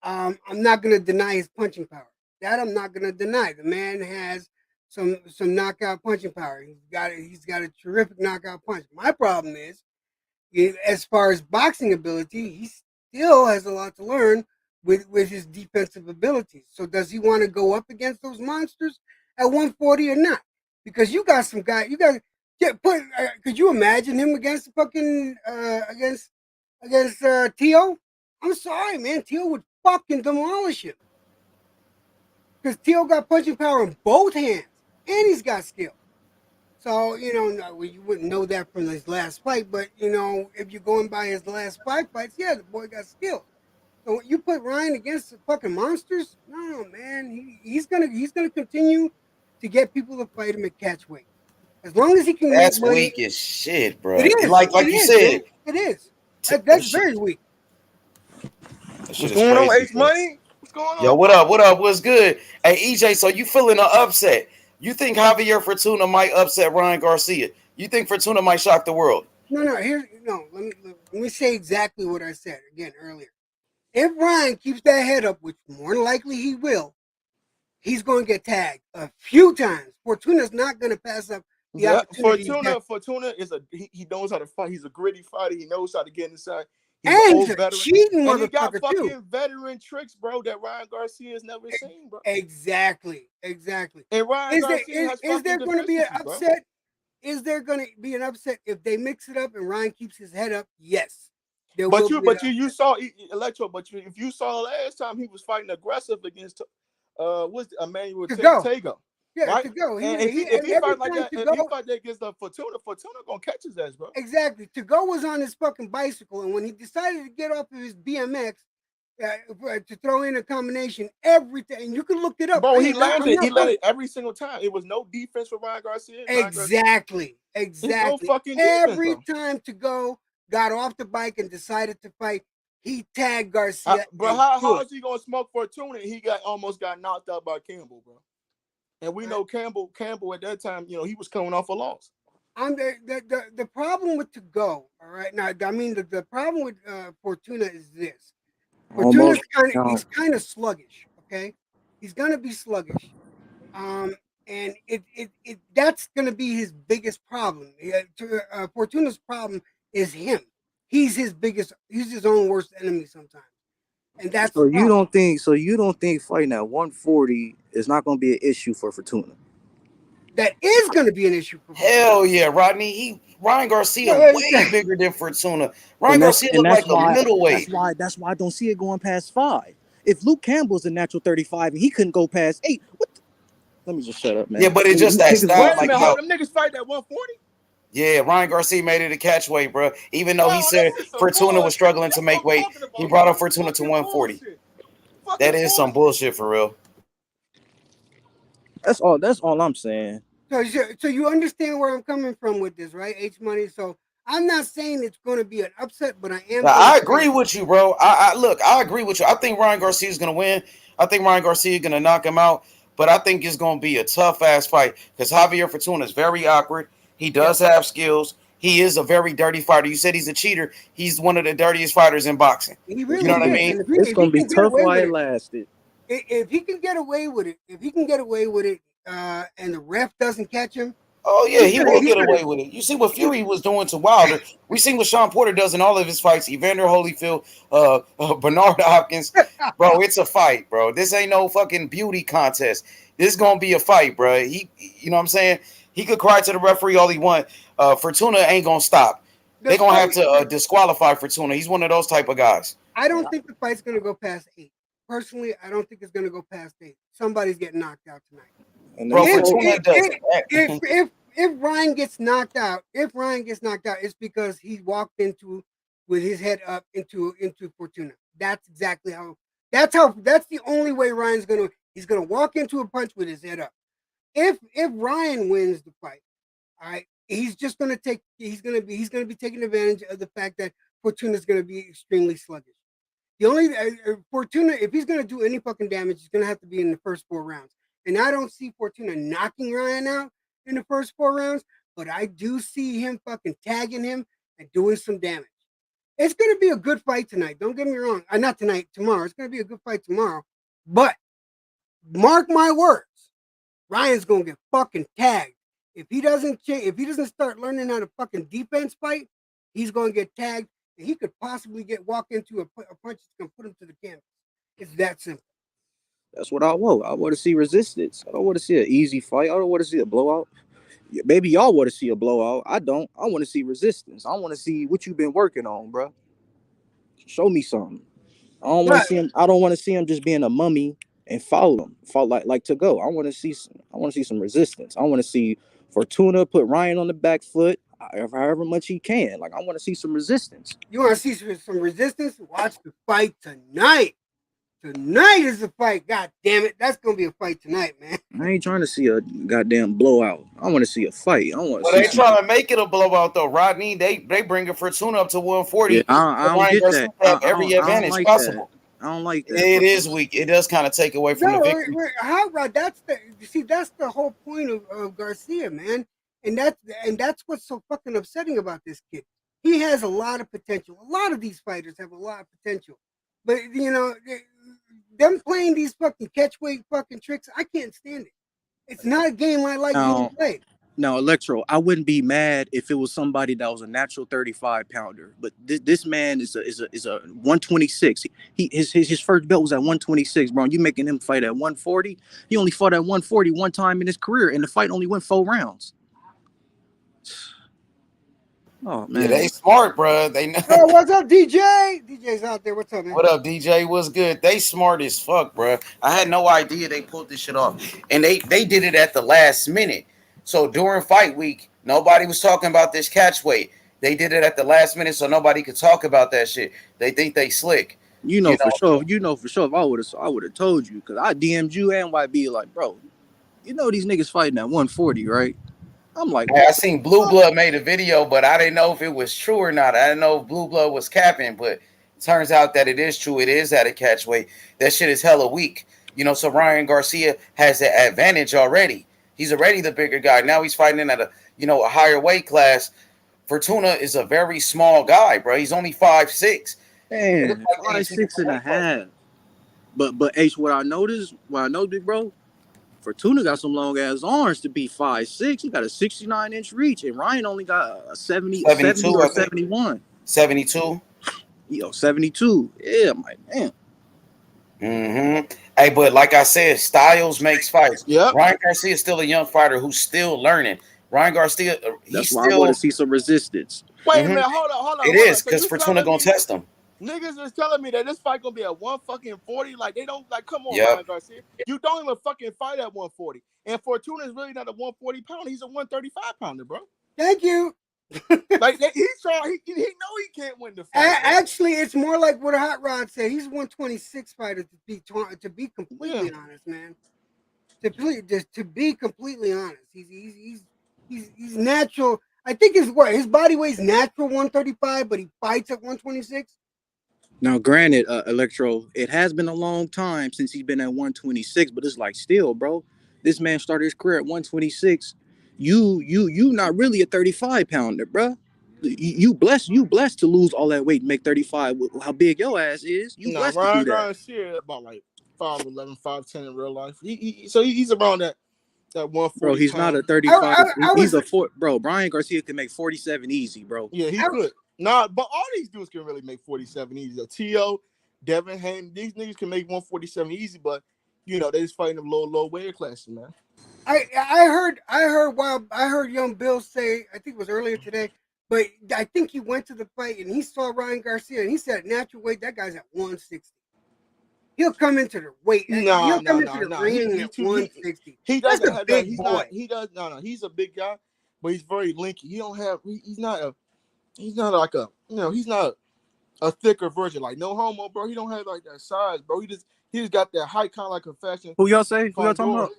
I'm not gonna deny his punching power. That I'm not gonna deny. The man has some knockout punching power. He's got a terrific knockout punch. My problem is, as far as boxing ability, he still has a lot to learn with his defensive abilities. So does he want to go up against those monsters at 140 or not? Because you got some guy, you got put. Could you imagine him against fucking against Tio? I'm sorry, man. Tio would fucking demolish him because Tio got punching power in both hands and he's got skill. So, you wouldn't know that from his last fight, but, if you're going by his last 5 fights, yeah, the boy got skill. So you put Ryan against the fucking monsters? No, man. He's gonna continue to get people to fight him at catch weight. As long as he can make That's money. weak as shit, It bro. is. Like It you is, said, man. It is. that That's shit, very weak. that shit What's is going on, crazy, H bro. Money? What's going Yo, on? what up? What up? What's good? Hey, EJ, so you feeling an upset? You think Javier Fortuna might upset Ryan Garcia? You think Fortuna might shock the world? No. Here, no. Let me say exactly what I said again earlier. If Ryan keeps that head up, which more than likely he will, he's going to get tagged a few times. Fortuna's not going to pass up the opportunity. Fortuna is he knows how to fight. He's a gritty fighter. He knows how to get inside. He's and an old he's a veteran, cheating and he got motherfucker fucking too. veteran tricks, bro, that Ryan Garcia has never seen, bro. Exactly. And Ryan Garcia Is there going to be an bro. upset? Is there going to be an upset if they mix it up and Ryan keeps his head up? Yes. But you saw Electro. But if you saw last time, he was fighting aggressive against what's Emmanuel Tego. Yeah, right? to go. And if he fight like that, if he fight against the Fortuna gonna catch his ass, bro. Exactly. To go was on his fucking bicycle, and when he decided to get off of his BMX to throw in a combination, everything you can look it up. Bro, he landed every single time. It was no defense for Ryan Garcia. Exactly. No fucking defense, every time to go got off the bike and decided to fight, he tagged Garcia. Bro, how is he gonna smoke Fortuna? He almost got knocked out by Campbell, bro. And we know Campbell at that time, he was coming off a loss. The problem with to go, all right. Now, I mean, the problem with Fortuna is this. Fortuna's he's kind of sluggish. Okay, he's gonna be sluggish. And that's gonna be his biggest problem. Fortuna's problem is him. He's his own worst enemy sometimes. And that's so you don't think fighting at 140 is not going to be an issue for Fortuna? That is going to be an issue for Fortuna. Hell yeah, Rodney. Ryan Garcia way bigger than Fortuna. Ryan Garcia look like a middleweight. That's why I don't see it going past 5. If Luke Campbell's a natural 35 and he couldn't go past 8, let me just shut up, man. Yeah, but it's just that style. Like how them niggas fight at 140? Yeah, Ryan Garcia made it a catch weight, bro. Even though he said Fortuna was struggling to make weight, he brought up Fortuna to 140. That is some bullshit for real. That's all I'm saying. So you understand where I'm coming from with this, right? H Money. So I'm not saying it's going to be an upset, but I am. I agree with you, bro. I agree with you. I think Ryan Garcia is going to win. I think Ryan Garcia is going to knock him out, but I think it's going to be a tough ass fight because Javier Fortuna is very awkward. He does have skills. He is a very dirty fighter. You said he's a cheater. He's one of the dirtiest fighters in boxing. He really you know what I mean? It's going to be tough while it lasted. If he can get away with it, and the ref doesn't catch him. Oh, yeah, he will get away with it. You see what Fury was doing to Wilder. We seen what Sean Porter does in all of his fights. Evander Holyfield, Bernard Hopkins. Bro, it's a fight, bro. This ain't no fucking beauty contest. This is going to be a fight, bro. You know what I'm saying? He could cry to the referee all he want. Fortuna ain't going to stop. They're going to have to disqualify Fortuna. He's one of those type of guys. I don't think the fight's going to go past 8. Personally, I don't think it's going to go past 8. Somebody's getting knocked out tonight. And bro, if Ryan gets knocked out, it's because he walked with his head up into Fortuna. That's exactly how. That's the only way he's gonna walk into a punch with his head up. If Ryan wins the fight, all right, he's gonna be taking advantage of the fact that Fortuna's gonna be extremely sluggish. The only Fortuna, if he's gonna do any fucking damage, he's gonna have to be in the first 4 rounds. And I don't see Fortuna knocking Ryan out in the first 4 rounds, but I do see him fucking tagging him and doing some damage. It's going to be a good fight tonight. Don't get me wrong. Not tonight, tomorrow. It's going to be a good fight tomorrow. But mark my words, Ryan's going to get fucking tagged. If he doesn't start learning how to fucking defense fight, he's going to get tagged. And he could possibly walk into a punch that's going to put him to the canvas. It's that simple. That's what I want. I want to see resistance. I don't want to see an easy fight. I don't want to see a blowout. Maybe y'all want to see a blowout. I don't. I want to see resistance. I want to see what you've been working on, bro. Show me something. I don't want to see him. I don't want to see him just being a mummy and follow him. Follow like to go. I want to see some resistance. I want to see Fortuna put Ryan on the back foot, however much he can. Like I want to see some resistance. You want to see some resistance? Watch the fight tonight. Tonight is a fight. God damn it. That's going to be a fight tonight, man. I ain't trying to see a goddamn blowout. I want to see a fight. They trying to make it a blowout, though, Rodney. They bring Fortuna up to 140. Yeah, I don't get that. Have every advantage possible. I don't like that. It is weak. It does kind of take away from the victory. How, Rod? That's the whole point of Garcia, man. And that's what's so fucking upsetting about this kid. He has a lot of potential. A lot of these fighters have a lot of potential. But, them playing these fucking catchweight fucking tricks, I can't stand it. It's not a game I like being played. Now, Electro, I wouldn't be mad if it was somebody that was a natural 35 pounder, but this man is a 126. His first belt was at 126, bro. You making him fight at 140? He only fought at 140 one time in his career, and the fight only went 4 rounds. Oh man, Yeah, they smart, bro. They know. Oh, what's up, DJ? DJ's out there. What's up, man? What up, DJ? What's good? They smart as fuck, bro. I had no idea they pulled this shit off, and they did it at the last minute. So during fight week, nobody was talking about this catch weight. They did it at the last minute, so nobody could talk about that shit. They think they slick. For sure. You know for sure. If I would have told you, because I DM'd you and YB like, bro, you know these niggas fighting at 140, right? I'm like, I seen Blue Blood made a video, but I didn't know if it was true or not. I didn't know if Blue Blood was capping, but it turns out that it is true. It is at a catch weight. That shit is hella weak. So Ryan Garcia has the advantage already. He's already the bigger guy. Now he's fighting at a higher weight class. Fortuna is a very small guy, bro. He's only 5'6". Man, 5'6.5". But H, what I noticed, big bro, Fortuna got some long ass arms to be 5'6". He got a 69-inch reach, and Ryan only got a 70 or 71. 72. 72. Yeah, I'm like, damn. Hey, but like I said, styles makes fights. Yeah. Ryan Garcia is still a young fighter who's still learning. Ryan Garcia, that's why I want to see some resistance. Wait a minute, hold on. It is because Fortuna gonna test him. Niggas is telling me that this fight gonna be at 140. Like they don't come on, Yep. Ryan Garcia. You don't even fucking fight at 140. And Fortuna is really not a 140 pounder. He's a 135 pounder, bro. Thank you. Like he's trying. He know he can't win the fight. Actually, it's more like what Hot Rod said. He's a 126 fighter to be completely honest, man. To be completely honest, he's natural. I think his body weight's natural 135, but he fights at 126. Now, granted, Electro, it has been a long time since he's been at 126, but it's like still, bro. This man started his career at 126. You not really a 35 pounder, bro. You blessed to lose all that weight and make 35. How big your ass is? You blessed Ryan to do that. Garcia about like 5'11", 5'10" in real life. He's around that 140. Bro, he's not a 35. He's a 4. Bro, Brian Garcia can make 47 easy, bro. Yeah, he could. Nah, but all these dudes can really make 47 easy. T.O., Devin Haney, these niggas can make 147 easy, but they just fighting them low weight classes, man. I heard young Bill say, I think it was earlier today, but I think he went to the fight and he saw Ryan Garcia and he said natural weight, that guy's at 160. He'll come into the weight. He'll come into the ring at 160. He doesn't have that. He's a big guy, but he's very linky. He's not a thicker version. Like no homo, bro. He don't have like that size, bro. He just got that height, kind of like a fashion. Who y'all say? Who y'all talking about?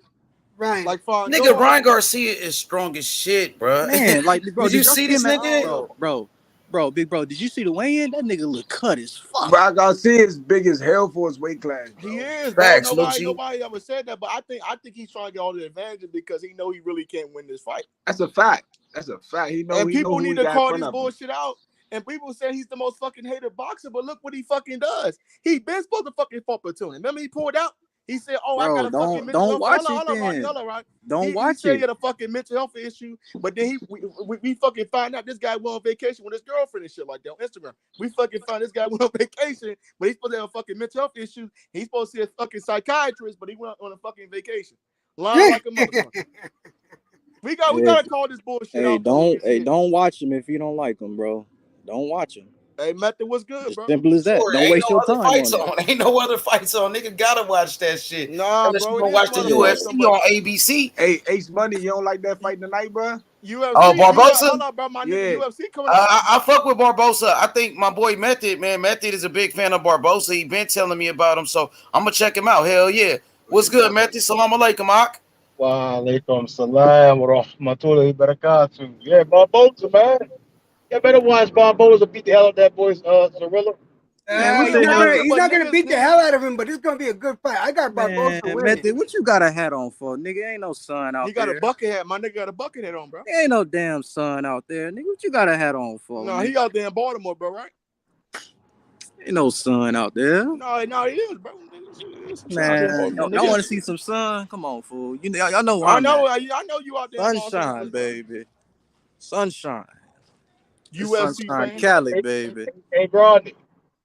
Ryan. Like Fondor. Nigga, Ryan Garcia is strong as shit, bro. Man, like, bro, did you see this nigga? Bro, big bro, did you see the weigh-in? That nigga look cut as fuck. Ryan Garcia is big as hell for his weight class. Bro. He is. Facts, nobody ever said that, but I think he's trying to get all the advantage because he know he really can't win this fight. That's a fact. He knows. And people need to call this bullshit out. And people say he's the most fucking hated boxer, but look what he fucking does. He been supposed to fucking fight Fortuna. Remember he pulled out? He said, "Oh, bro, I got a fucking mental don't watch health." Don't watch he said it. He had a fucking mental health issue, but then we fucking find out this guy went on vacation with his girlfriend and shit like that on Instagram. We fucking find this guy went on vacation, but he's supposed to have a fucking mental health issue. He's supposed to see a fucking psychiatrist, but he went on a fucking vacation. Lying like a motherfucker. We gotta call this bullshit out. Don't watch him if you don't like him, bro. Don't watch him. Hey, Method, what's good, bro? Simple as that. Don't waste your time on it. Ain't no other fights on. Nigga gotta watch that shit. Nah, unless bro. you gonna watch the UFC on ABC. Hey, Ace Money, you don't like that fight tonight, bro? UFC, Barbosa? Hold on, bro. My nigga UFC coming up. I fuck with Barbosa. I think my boy Method is a big fan of Barbosa. He been telling me about him, so I'm gonna check him out. Hell yeah. What's good, Method? Salam alaikum, Ak. Wa alaikum salam wa rahmatullahi barakatuh. Yeah, Barbosa, man. You better watch Barbosa beat the hell out of that boy's Zorilla. He's not gonna beat the hell out of him, but it's gonna be a good fight. I got Barbosa winning. Method, what you got a hat on for, nigga? Ain't no sun out there. He got a bucket hat. My nigga got a bucket hat on, bro. Ain't no damn sun out there, nigga. What you got a hat on for? No, he out there in Baltimore, bro, right? Ain't no sun out there. No, he is, bro. Man, y'all want to see some sun? Come on, fool. You know, y'all know where I I'm know. at. I know you out there. in Los Sunshine, Angeles, baby. Sunshine. It's USC sunshine, fan. Cali, baby. Hey, Rodney.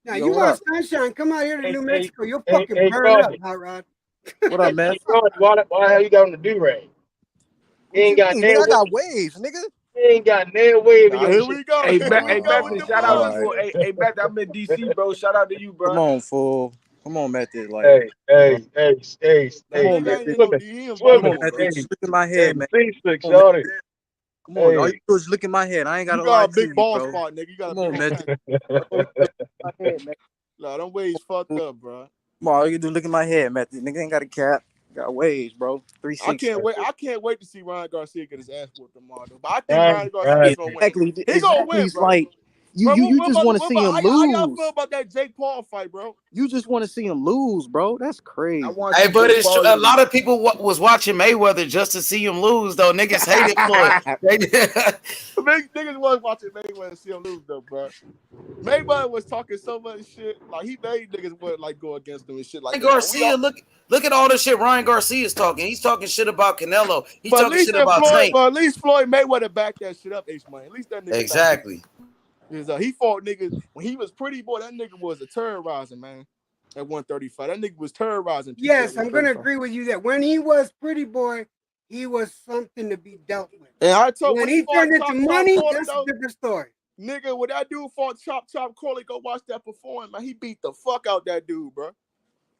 Now Yo, you what want up? sunshine? Come out here to New Mexico. You'll Hey, fucking burn up, Rodney. Hot Rod. What up, man? Hey, Rodney, why the hell you got on the do-rag? What you mean, nigga? I got waves, nigga. You ain't got nail wave in Nah, your here shit. we go. Hey, Here we go with Matthew, the shout out to All you. bullshit. Hey, Matthew, I'm in DC, bro. Shout out to you, bro. Come on, fool. Come on, Matthew. Like, Hey, bro. That on, nigga man. ain't in no DM Come about on, swimming. no, Matthew. bro. Just look at my head, man. C6, Come on, man. shorty. Come on. All Hey. you do is look at my head. I ain't got You to got lie a to big you, ball bro. spot, nigga. You got Come a on, big Matthew. old Look at my head, man. Nah, them waves fucked up, bro. Come on, all you do is look at my head, Matthew. Nigga ain't got a cap. Got waves, bro. I 360. can't wait to see Ryan Garcia get his ass whooped tomorrow. Though. But I think Ryan Garcia's gonna win. Exactly. He gonna win, It's bro. like you just want to see him how y'all lose. feel about that Jake Paul fight, bro? You just want to see him lose, bro. That's crazy. Hey, but it's true. A lot of people was watching Mayweather just to see him lose, though. Niggas hated Floyd. Niggas was watching Mayweather see him lose, though, bro. Mayweather was talking so much shit, like he made niggas would like go against him and shit like Ryan that. Garcia, look at all the shit Ryan Garcia's talking. He's talking shit about Canelo. He's talking shit about Tank. But at least Floyd Mayweather backed that shit up, H-Man. At least that nigga exactly. He fought niggas when he was pretty boy. That nigga was a terrorizing man at 135. That nigga was terrorizing people. Yes, I'm gonna agree with you that when he was pretty boy, he was something to be dealt with. And I told when he turned into money, that's a different story. Nigga, when that dude fought Chop Corley, go watch that perform, man. He beat the fuck out that dude, bro.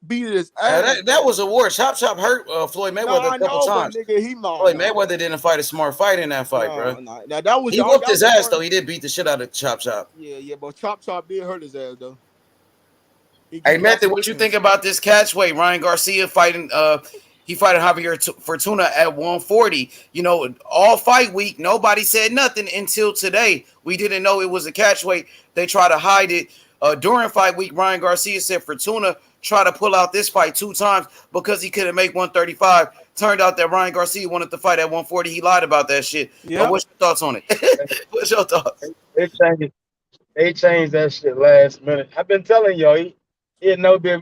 Beat his ass. That was a war. Chop hurt Floyd Mayweather a couple times. But nigga, Floyd Mayweather didn't fight a smart fight in that fight, bro. Now that was he whooped his ass though. He did beat the shit out of Chop. Yeah, but Chop did hurt his ass though. Hey, Method, what you think about this catchweight? Ryan Garcia fighting he fighting Javier Fortuna at 140. You know, all fight week, nobody said nothing until today. We didn't know it was a catchweight. They try to hide it. During fight week, Ryan Garcia said Fortuna tried to pull out this fight 2 times because he couldn't make 135. Turned out that Ryan Garcia wanted to fight at 140. He lied about that shit. Yeah. What's your thoughts on it? What's your thoughts? They changed that shit last minute. I've been telling y'all, he had no been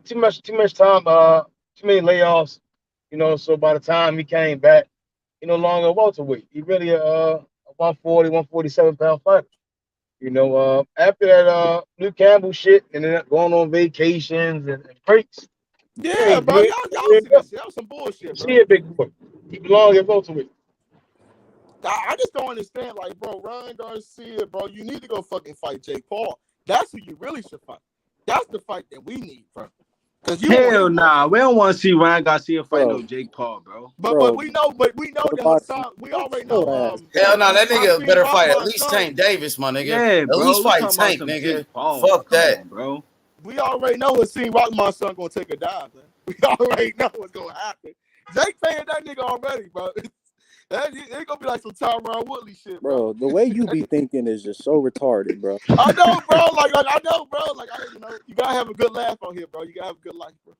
too much time, too many layoffs, you know. So by the time he came back, he no longer a welterweight. He really a 140, 147 pound fighter. You know, after that Luke Campbell shit, and then going on vacations and breaks. Yeah, bro, y'all see that shit. That was some bullshit, bro. He a big boy. He belongs at welterweight. I just don't understand, like, bro, Ryan Garcia, bro, you need to go fucking fight Jake Paul. That's who you really should fight. That's the fight that we need, bro. Hell nah, we don't want to see Ryan Garcia fight no Jake Paul, bro. But we know that Hassan, we already know. Hell no, that nigga better fight at least Tank Davis, my nigga. Yeah, at least fight Tank, nigga. Fuck that, on, bro. We already know Hassan Rockman's son gonna take a dive, man. We already know what's gonna happen. Jake paying that nigga already, bro. It's gonna be like some Tyron Woodley shit, bro. The way you be thinking is just so retarded, bro. I know, bro. I know, bro. You gotta have a good laugh on here, bro. You gotta have a good life, bro.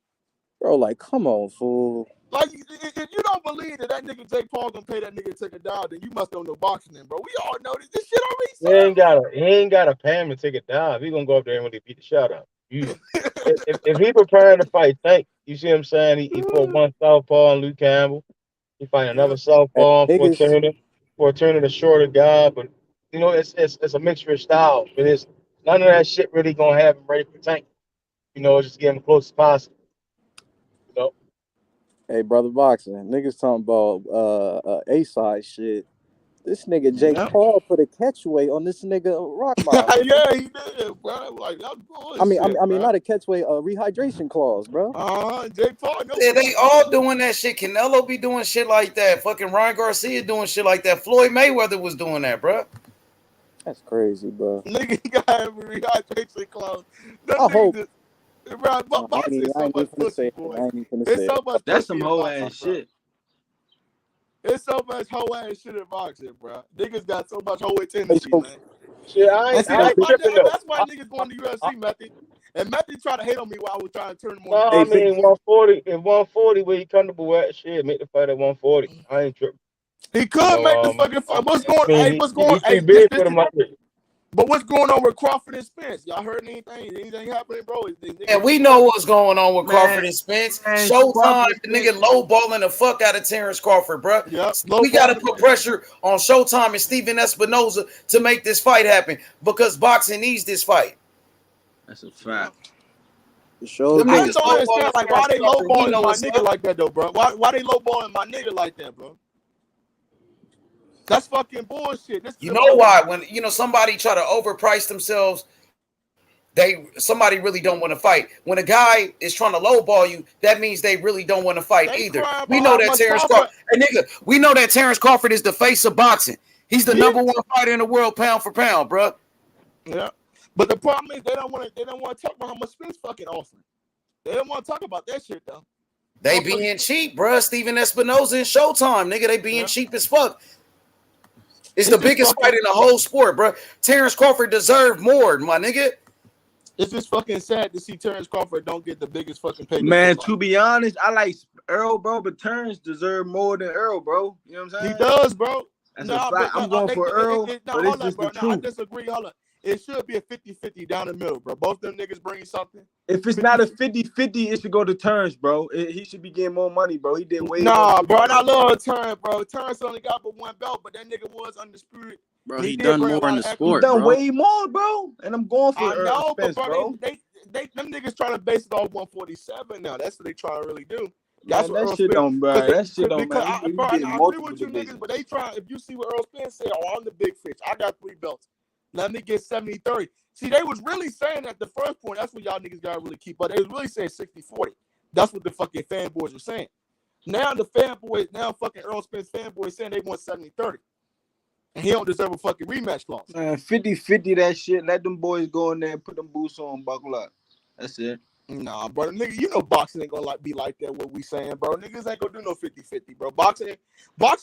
Bro, like, come on, fool. Like, if you don't believe that nigga Jake Paul gonna pay that nigga to take a dive, then you must don't know boxing, then, bro. We all know this shit already. He ain't gotta pay him to take a dive. He gonna go up there and really beat the shot out. If he preparing to fight Tank, you see what I'm saying? He fought one southpaw on Luke Campbell. He fight another southpaw for Turner, the shorter guy. But you know, it's a mixture of styles. But it's none of that shit really gonna have him ready for Tank. You know, just get him close as possible. You know. Hey, brother boxing, niggas talking about A-side shit. This nigga Jake Paul put a catchweight on this nigga Rockman. Yeah, he did, bro. Like, that's bullshit, I mean, not a catchweight, a rehydration clause, bro. Jake Paul. Yeah, they all doing that shit. Canelo be doing shit like that. Fucking Ryan Garcia doing shit like that. Floyd Mayweather was doing that, bro. That's crazy, bro. Nigga, he got a rehydration clause. I hope. Boxing is so much pussy, boy. It's so much. That's some whole ass shit. It's so much whole ass shit in boxing, bro. Niggas got so much whole tendency, man. Shit, that's why niggas going to UFC, Matthew. And Matthew tried to hate on me while I was trying to turn him on. No, I mean 140 where he comfortable at, shit, make the fight at 140. I ain't tripping. He could make the fucking fight. What's going? He big for the market. But what's going on with Crawford and Spence? Y'all heard anything? Anything happening, bro? And we know what's going on with Crawford and Spence. Man, Showtime, Crawford the nigga lowballing the fuck out of Terrence Crawford, bro. Yep. We got to put pressure on Showtime and Steven Espinoza to make this fight happen because boxing needs this fight. That's a fact. Sure. I just don't understand, like, why they lowballing my nigga like that, though, bro? Why they lowballing my nigga like that, bro? That's fucking bullshit. You know why? When somebody try to overprice themselves, somebody really don't want to fight. When a guy is trying to lowball you, that means they really don't want to fight either. We know that Terrence Crawford. Hey nigga, we know that Terrence Crawford is the face of boxing. He's the number one fighter in the world, pound for pound, bro. Yeah, but the problem is they don't want to talk about how much Spence fucking offering. They don't want to talk about that shit though. They being cheap, bro. Steven Espinoza and Showtime, nigga. They being cheap as fuck. It's the biggest fight in the whole sport, bro. Terrence Crawford deserved more, my nigga. It's just fucking sad to see Terrence Crawford don't get the biggest fucking pay. Man, to be honest, I like Earl, bro, but Terrence deserve more than Earl, bro. You know what I'm saying? He does, bro. That's a fact. I'm going for Earl, but it's just the truth. I disagree. Hold up. It should be a 50-50 down the middle, bro. Both them niggas bring something. If it's not a 50-50, it should go to Terrence, bro. He should be getting more money, bro. He did way more. Bro. I love Terrence, bro. Terrence only got but one belt, but that nigga was undisputed. Bro, he done more in the sport, He done way more, bro. And I'm going for Earl Spence, bro. Them niggas trying to base it off 147 now. That's what they trying to really do. That's what that shit don't, bro. That shit don't, man. I agree with you niggas, but they try. If you see what Earl Spence said, I'm the big fish. I got 3 belts. Let me get 70-30. See, they was really saying at the first point, that's what y'all niggas gotta really keep up. They was really saying 60-40. That's what the fucking fanboys were saying. Now fucking Earl Spence fanboys saying they want 70-30. And he don't deserve a fucking rematch clause. Man, 50-50 that shit. Let them boys go in there and put them boots on, buckle up. That's it. Nah, bro, nigga, you know boxing ain't gonna be like that. What we saying, bro? Niggas ain't gonna do no 50-50, bro. Boxing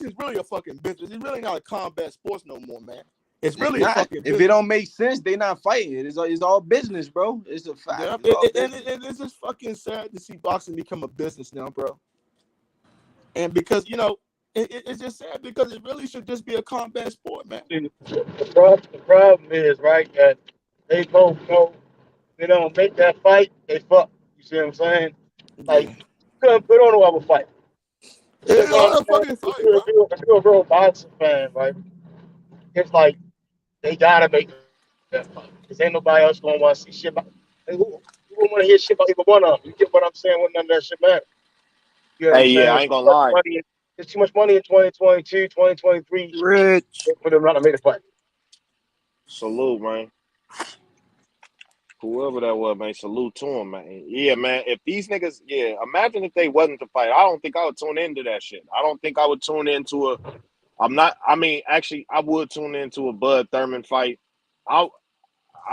is really a fucking business. It's really not a combat sports no more, man. It's really a fucking business. If it don't make sense, they not fighting. It's all business, bro. It's a fact. Yeah, it's just fucking sad to see boxing become a business now, bro. And because it's just sad because it really should just be a combat sport, man. The problem is, right, that they both know they don't make that fight, they fuck. You see what I'm saying? Like, you couldn't put on no other fight. It's not a fucking fight, bro. If you're a real boxing fan, right, it's like they gotta make that fight because ain't nobody else gonna want to see shit about. Who want to hear shit about either one of them? You get what I'm saying? When none of that shit matter. You know I ain't gonna lie. There's too much money in 2022, 2023. Rich. For them not to make a fight. Salute, man. Whoever that was, man, salute to him, man. Yeah, man. If these niggas, imagine if they wasn't to fight. I don't think I would tune into that shit. I don't think I would tune into actually, I would tune into a Bud Thurman fight. I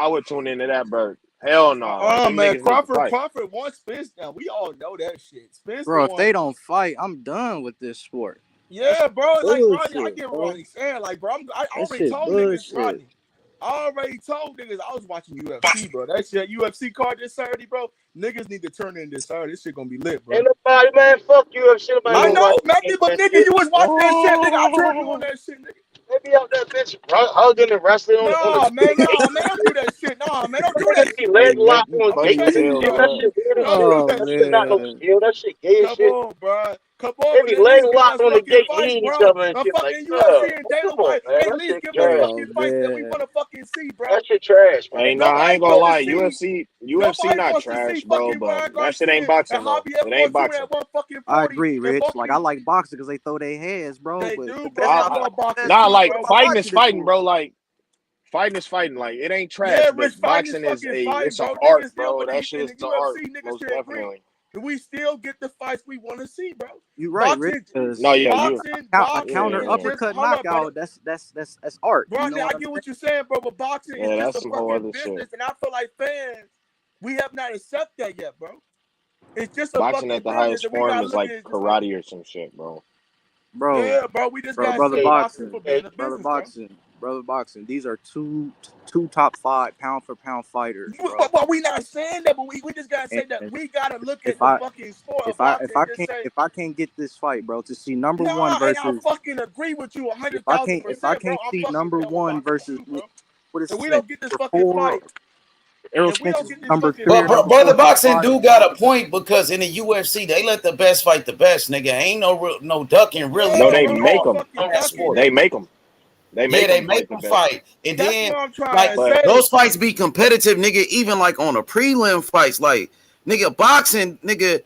would tune into that bird. Hell no. Oh, man, Crawford wants Spence now. We all know that shit. Spence, bro, if they don't fight, I'm done with this sport. Yeah, bro. Like, bro, I get what he's saying. Like, bro, I already told niggas, Rodney. I already told niggas I was watching UFC, bro. That shit, UFC card this Saturday, bro. Niggas need to turn in this Saturday. This shit gonna be lit, bro. Ain't nobody, man. Fuck UFC. I know, nothing, but nigga, you was watching that shit, nigga. I turned you on that shit, nigga. They be out there, bitch, hugging and wrestling on the man, don't do that shit. Nah, man, don't do that shit. Leg lock on that shit gay as shit. Come on, bro. Come on, they be leg locked on the gate, eating each other and shit like UFC and Dana White, at least give us fucking fights that we want to fucking see, bro. That shit trash, man. Hey, I ain't gonna lie. UFC not trash, bro, but that shit ain't boxing, though. It ain't boxing. I agree, Rich. Like, I like boxing because they throw their heads, bro. Nah, like, fighting is fighting, bro. Like, fighting is fighting. Like, it ain't trash, but boxing is it's an art, bro. That shit is the art, most definitely. We still get the fights we want to see, bro. You're right, Rich. No, yeah, a counter uppercut knockout. That's art. Bro, I get what you're saying, bro. But boxing is just a fucking business, and I feel like fans, we have not accepted that yet, bro. It's just a boxing at the highest form is like karate or some shit, bro. Bro, yeah, bro. We just got brother boxing, for being a brother business, boxing. Brother boxing. These are two top 5 pound for pound fighters. But we not saying that, but we just gotta say that we gotta look at the fucking sport. If I can't get this fight, bro, to see number one versus. I fucking agree with you 100,000%. If I can't see number one versus. What is If we it? don't get this fucking fight, Errol if we don't Spence get this number fucking career But number brother 4 boxing 5. do got a point because in the UFC they let the best fight the best, nigga. Ain't no ducking really No, yeah, they going bro, make no on them. in fucking that ducking, sport. They nigga. make them. They Yeah, make they them make fight the them best. fight, and That's then what I'm trying like to say. those fights be competitive, nigga. Even like on a prelim fights, like nigga boxing, nigga,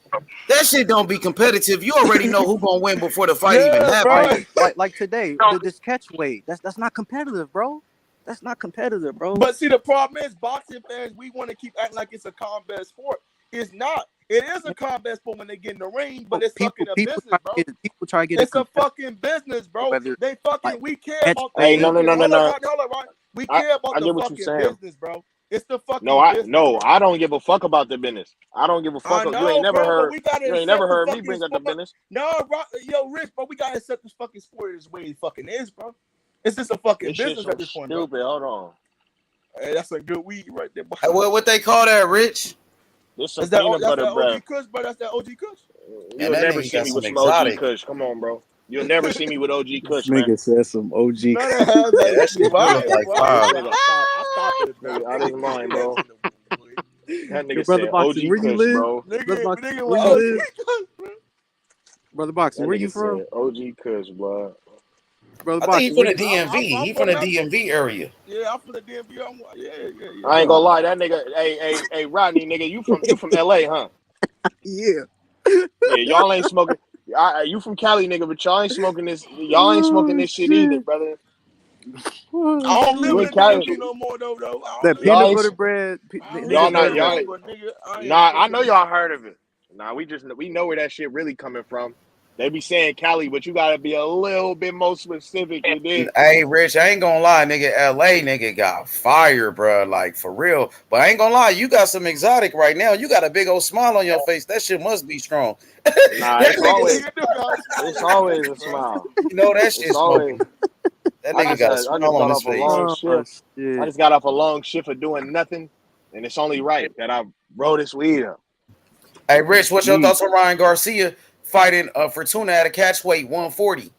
that shit don't be competitive. You already know who gonna win before the fight even Yeah, bro. happens. Like today, this catch weight. That's not competitive, bro. That's not competitive, bro. But see, the problem is, boxing fans, we want to keep acting like it's a combat sport. It's not. It is a combat sport when they get in the ring, but it's fucking a business, bro. People try to get It's a fucking business, bro. whether They fucking, like we care catch about the Hey, weight. no. business. Hold on, right? We care about I the get what you're fucking saying. business, bro. It's the No, fucking business, bro. I don't give a fuck about the business. I don't give a I fuck. You ain't know, never bro, but heard. we gotta You ain't never accept the heard me fucking bring up the sport. business. No, bro, yo, Rich, but we gotta accept this fucking sport is the way it fucking is, bro. It's just a fucking This shit business so at this point, stupid. bro. Hold on. Hey, that's a good weed right there, boy. What they call that, Rich? This some Is that peanut that's butter that bread. OG Kush, bro? That's that OG Kush. And You'll that never nigga see got me some with some OG exotic. Kush. Come on, bro. You'll never see me with OG This Kush, man. nigga said some OG. None of that Yeah, that that shit do look like boy. fire. I stopped it, bro. Nigga, out his mind, bro. That Yo, nigga brother said boxing, OG where you Kush, live? bro. Brother boxing, Nigga, where like you OG live? Kush, bro. Brother boxing, That where you nigga from? said OG Kush, blood. Brother I think he boxing, from where the you? DMV. I'm He from from the that. DMV area. Yeah, I'm from the DMV. Yeah. I ain't gonna lie, that nigga. Hey, Rodney, nigga, you from LA, huh? Yeah. Yeah, y'all ain't smoking. You from Cali, nigga, but y'all ain't smoking this. Y'all ain't smoking Oh this shit either, shit. brother. Oh I don't live You in in the shit. Cali? DMV no more, though. I don't That live in Y'all peanut the butter ain't. bread, I don't live Y'all niggas in the not. heard of that. Y'all. DMV, but nigga, I ain't Nah, I smoking know it. y'all heard of it. Nah, we know where that shit really coming from. They be saying Cali, but you gotta be a little bit more specific. You did. Hey, Rich, I ain't gonna lie, nigga. LA, nigga, got fire, bro. Like for real. But I ain't gonna lie, you got some exotic right now. You got a big old smile on your face. That shit must be strong. Nah, That it's nigga, always. Nigga, do got a smile It's on his always face, a bro. smile. you know that It's shit always. smoking. That nigga got a I smile just on got his off a face. long Oh shift. I shit. just got off a long shift of doing nothing, and it's only right that I roll this weed up. Hey, Rich, what's your Weed. thoughts on Ryan Garcia fighting Fortuna at a catch weight 140?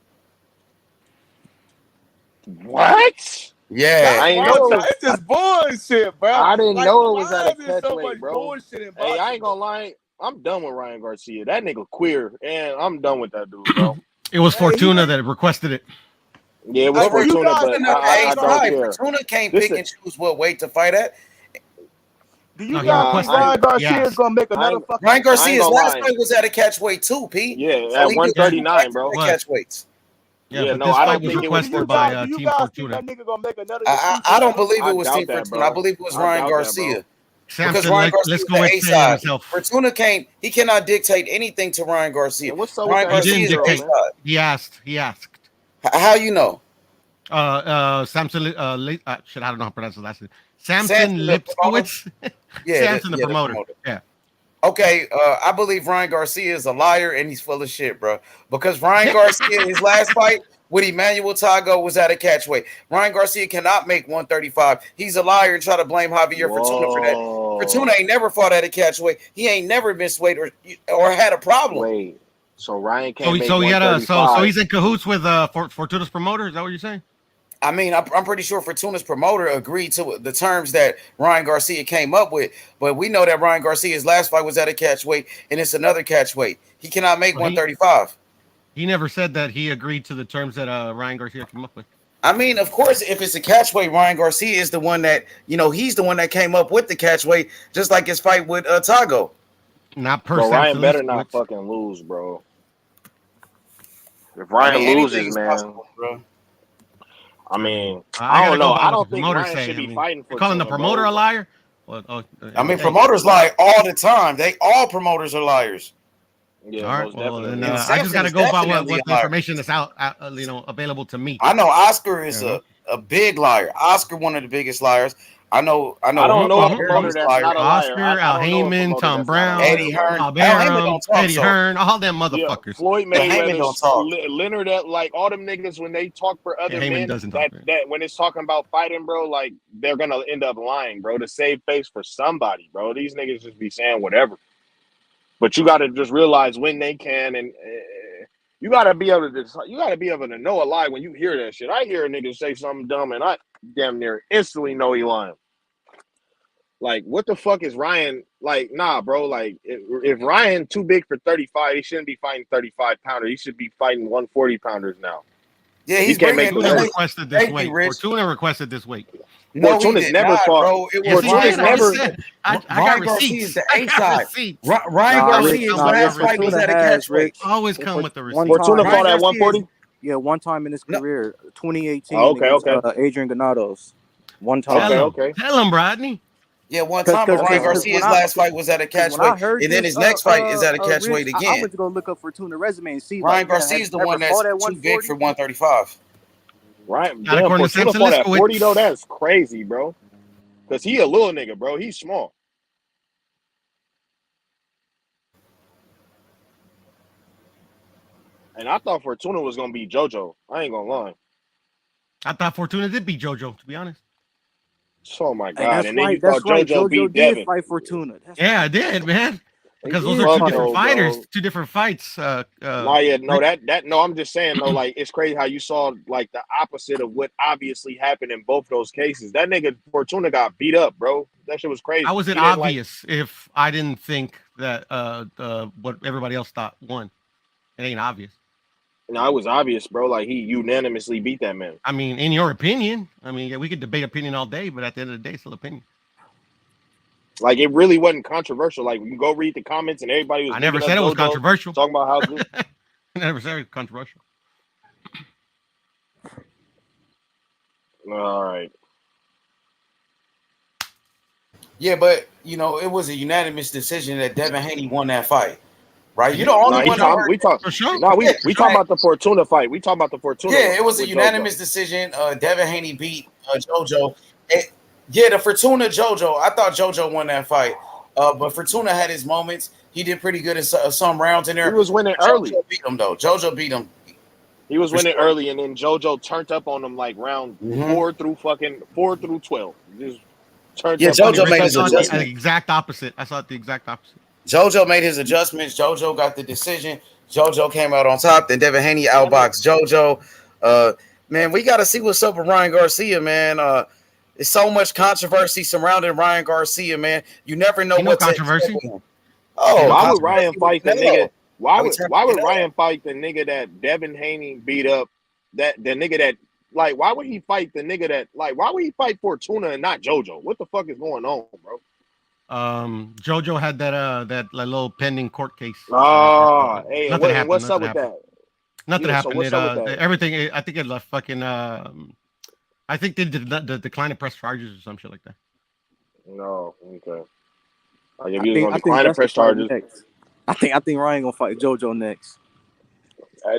What? Yeah. That's I ain't what I'm know. trying. It's just bullshit, bro. I didn't Like, know it was at why a is there so much catchweight, bro. bullshit in Hey, I boxing, ain't bro? gonna lie. I'm done with Ryan Garcia. That nigga queer, and I'm done with that dude, bro. It was Hey, he Fortuna ain't. that requested it. Yeah, it was But Do you Fortuna, guys? but Fortuna, hey, I don't Sly, care. Fortuna can't This pick is and choose what weight to fight at. Do you No, he guys nah. think requested it. Ryan He Garcia is asked. gonna make I another ain't Ryan fucking? I ain't Garcia's gonna last lie. fight was at a catch weight too, Pete. Yeah, So at he do Yeah, he 139, practice bro. the was. catch weights. Yeah, Yeah, but no, this I fight don't was think it was requested Do by Fortuna. you Team guys think Fortuna. that nigga gonna make another excuse I for don't Ryan? believe it I was Team doubt that, Fortuna. I bro. believe it was I Ryan doubt that, bro. Garcia. Because Samson, Ryan Garcia let's is go the with A saying side. himself. Fortuna can't he cannot dictate anything to Ryan Garcia. And what's up with Ryan that He Garcia didn't is the A girl, dictate. man? side. He asked. He asked. How you know? Samson, shit, I don't know how to pronounce his last name. Samson Samson the promoter? Lipskowitz. Samson, the The promoter. promoter. Yeah. Okay, I believe Ryan Garcia is a liar and he's full of shit, bro. Because Ryan Garcia, his last fight with Emmanuel Tago was at a catch weight. Ryan Garcia cannot make 135. He's a liar and try to blame Javier Fortuna for that. Fortuna Whoa. ain't never fought at a catch weight. He ain't never missed weight or had a problem. Wait. So Ryan So, can't make so he had a so 135. he's in cahoots with Fortuna's promoter. Is that what you're saying? I mean, I'm pretty sure Fortuna's promoter agreed to the terms that Ryan Garcia came up with, but we know that Ryan Garcia's last fight was at a catch weight, and it's another catch weight. He cannot make Well, 135. he never said that he agreed to the terms that Ryan Garcia came up with. I mean, of course, if it's a catch weight, Ryan Garcia is the one that, he's the one that came up with the catch weight, just like his fight with Tago. Not per Bro, Ryan Samson better not Lipskowitz. fucking lose, bro. If I Ryan mean, anything loses, is man, possible, bro. I mean, I I gotta don't go know. by I what the don't think promoters Ryan say. should I be mean, fighting you're calling the Fortuna, promoter a bro. liar? Well, I mean, hey, promoters lie all the time. All promoters are liars. Yeah, all right. most Well, then definitely. And I just Samson got to is go by definitely what a the liar. information that's out, available to me. I know Oscar is You know? a big liar. Oscar, one of the biggest liars. I know I don't know a Javier, promoter he's a that's liar. not a liar. Oscar, I Al don't know a Heyman, promoter Tom that's not a Brown, liar, Eddie bro. Hearn. Bob Al Heyman Arum, don't talk, Eddie so Hearn, all them Yeah, motherfuckers. Floyd yeah, Heyman Mayweather, don't talk. Leonard, like all them niggas when they talk for Yeah, other Heyman men, doesn't talk. that when it's talking about fighting, bro, like they're gonna end up lying, bro, to save face for somebody, bro. These niggas just be saying whatever. But you got to just realize when they can, and you got to be able to know a lie when you hear that shit. I hear a nigga say something dumb, and damn near instantly know he lying. Like, what the fuck is Ryan? Like, nah, bro. Like, if Ryan too big for 35, he shouldn't be fighting 35 pounder. He should be fighting 140 pounders now. Yeah, He he's can't bringing. make the Fortuna weight. requested this Thank weight. you, Rich. Fortuna requested this weight. No, he Fortuna's did never not, fought. bro. It Yes, was he Fortuna's did. I Ryan just never. said. I got Ryan Garcia is receipts. the I A got side. receipts. Ryan Nah, Always Rich, Garcia's come nah, with the Rich. last fight was Fortuna at a receipts. has, catchweight. Rich. Always come with the One receipts. Fortuna time. fought Ryan at Garcia 140. is Yeah, one time in his No, career, Oh, 2018 okay, against okay, Adrian Granados. One Tell okay, time. him. okay. Tell him, Rodney. yeah, one Cause, time, cause, but Ryan cause, Uh, cause when Garcia's I, last fight was at a cause when I catchweight, heard and then this, his next fight is at a Rich, catchweight I again. went to go look up Fortuna resume and see, Ryan like, damn, have Garcia's you the ever one that's fought at too big 140? for 135. Ryan, Not damn, according to Fortuna Samson fought at 40 though. Liskowitz. That's crazy, bro. Cause he a little nigga, bro. He's small. And I thought Fortuna was gonna be JoJo. I ain't gonna lie. I thought Fortuna did beat JoJo, to be honest. Oh my Hey, god! that's And then you right. thought That's right. JoJo JoJo beat did Devin. fight Fortuna. That's Yeah, I right. did, man. He Because those are did two Fuck fight different no, Fortuna. fighters, bro. two different fights. Nah, yeah, no, that no. I'm just saying though, like it's crazy how you saw like the opposite of what obviously happened in both those cases. That nigga Fortuna got beat up, bro. That shit was crazy. How was it He didn't like. obvious if I didn't think that what everybody else thought won? It ain't obvious. No, it was obvious, bro. Like he unanimously beat that man. I mean, in your opinion, I mean, yeah, we could debate opinion all day, but at the end of the day, it's still opinion. Like it really wasn't controversial. Like you go read the comments and everybody was I never bigging up said it was JoJo, controversial. talking about how good. I never said it was controversial. All right. Yeah, but you know, it was a unanimous decision that Devin Haney won that fight, right? You're the No, only one that heard. we talk. For sure. No, Yeah, we talking about the Fortuna fight. We talking about the Fortuna. yeah, it was a with unanimous JoJo. decision. Devin Haney beat JoJo. Yeah, the Fortuna JoJo. I thought JoJo won that fight, but Fortuna had his moments. He did pretty good in some rounds in He there. was winning early. JoJo beat him though. JoJo beat him. He was For winning sure. early, and then JoJo turned up on him like round Mhm. 4 through 12. Just turned Yeah, up on Funny, JoJo him. Rich. made I his saw the adjustment. exact opposite. I saw it the exact opposite. JoJo made his adjustments. JoJo got the decision. JoJo came out on top. Then Devin Haney outboxed JoJo. Man, we got to see what's up with Ryan Garcia, man. There's so much controversy surrounding Ryan Garcia, man. You never know Ain't no what to controversy. expect with him. Oh, Why would controversy Ryan with fight the Canelo. nigga? Why Are we would talking why would Canelo? Ryan fight the nigga that Devin Haney beat up? That the nigga that like why would he fight the nigga that like why would he fight Fortuna and not JoJo? What the fuck is going on, bro? JoJo had that little pending court case. Ah, hey, Nothing and happened. what's up Nothing with happened. that? Nothing Yeah, so happened. what's It up with that? everything. I think it left fucking. I think they did the decline to press charges or some shit like that. No, okay. Like if I he was think gonna I think decline the that's the press fight charges, next. I think Ryan gonna fight JoJo next.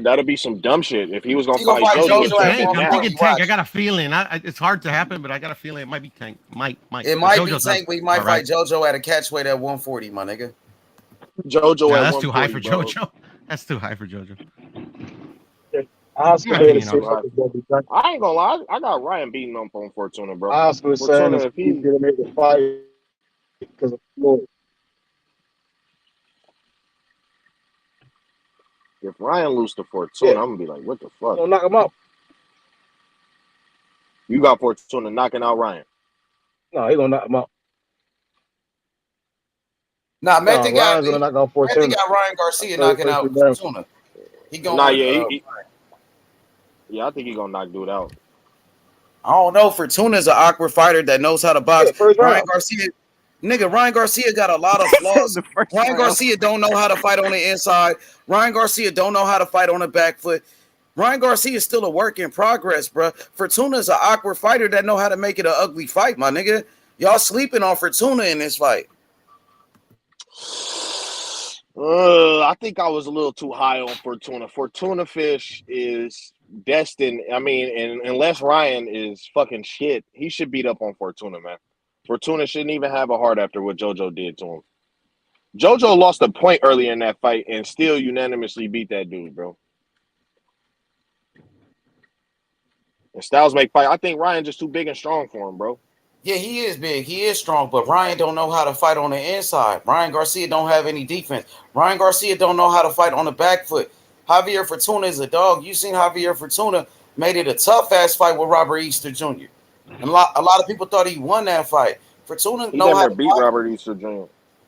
that'd be some dumb shit. If he was gonna He gonna fight fight I'm JoJo, it thinking JoJo should at have been Tank. I'm now. thinking 140. Tank. I Watch. got a feeling. It's hard to happen, but I got a feeling it might be Tank. Might. It But might be JoJo's Tank, up. but he might All right. fight JoJo at a catchweight at 140, my nigga. JoJo No, at that's too high 140, for bro. JoJo. That's too high for JoJo. Oscar My here to opinion, see if obviously. it's gonna be done. I ain't gonna lie, I got Ryan beating up on Fortuna, bro. Oscar was saying Fortuna, if if he's he gonna make the fight because of Floyd. if Ryan lose to Fortuna, Yeah, I'm gonna be like, what the you fuck? know, knock him out. You got Fortuna knocking out Ryan. No, he gonna knock him out. Nah, No, Ryan's gonna knock out Method Fortuna. got Ryan Garcia First, knocking first out round. Fortuna. He Nah, going. yeah, yeah, I think he's gonna knock dude out. I don't know. Fortuna's an awkward fighter that knows how to box. Yeah, first Ryan round. Garcia, nigga, Ryan Garcia got a lot of flaws. The first Ryan round. Garcia don't know how to fight on the inside. Ryan Garcia don't know how to fight on the back foot. Ryan Garcia is still a work in progress, bro. Fortuna's an awkward fighter that know how to make it an ugly fight, my nigga. Y'all sleeping on Fortuna in this fight. I think I was a little too high on Fortuna. Fortuna Fish is destined. I mean, and unless Ryan is fucking shit, he should beat up on Fortuna, man. Fortuna shouldn't even have a heart after what JoJo did to him. JoJo lost a point earlier in that fight and still unanimously beat that dude, bro. And Styles make fight. I think Ryan just too big and strong for him, bro. Yeah, he is big. He is strong, but Ryan don't know how to fight on the inside. Ryan Garcia don't have any defense. Ryan Garcia don't know how to fight on the back foot. Javier Fortuna is a dog. You seen Javier Fortuna made it a tough ass fight with Robert Easter Jr. And a lot of people thought he won that fight. Fortuna He know damn how near to beat box. Robert Easter Jr.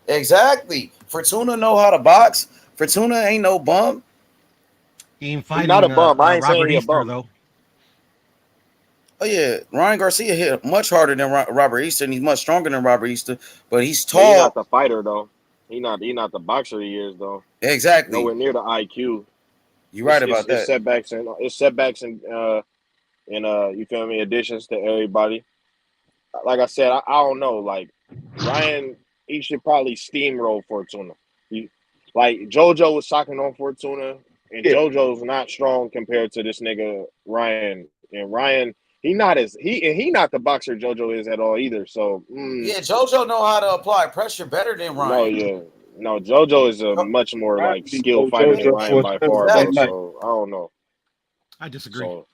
Exactly. Fortuna know how to box. Fortuna ain't no bum. He ain't He not a fighting bum. I ain't saying Robert he a Easter bum. though. Oh yeah, Ryan Garcia hit much harder than Robert Easter, and he's much stronger than Robert Easter. But he's But he not tall. the fighter though. He not the boxer he is though. Exactly. Nowhere near the IQ. You're right about It's that. setbacks and you feel me, additions to everybody. Like I said, I don't know. Like Ryan, he should probably steamroll Fortuna. Like JoJo was socking on Fortuna, and Yeah. JoJo's not strong compared to this nigga Ryan. And Ryan, he not the boxer JoJo is at all either. So Yeah, JoJo know how to apply pressure better than no, Ryan. yeah, no. JoJo is a much more Ryan like beat skilled fighter than JoJo Ryan for by a far, that bro. Exactly. night. So I don't know. I disagree. So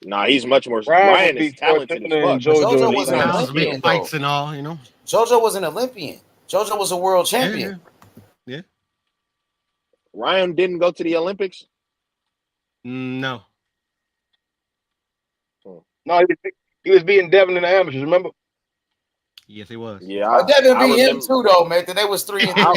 nah, he's much more. Ryan would Ryan is beat talented as Fortuna and fuck, but JoJo JoJo in the was he's an not same Styles, big Olympian skilled. though. fights and all, you know. JoJo was an Olympian. JoJo was a world Yeah, champion. yeah. Ryan didn't go to the Olympics. No. No, he was beating Devin in the amateurs. Remember? Yes, he was. Yeah, Devin I beat him remember. too though, man. They was 3-3. I,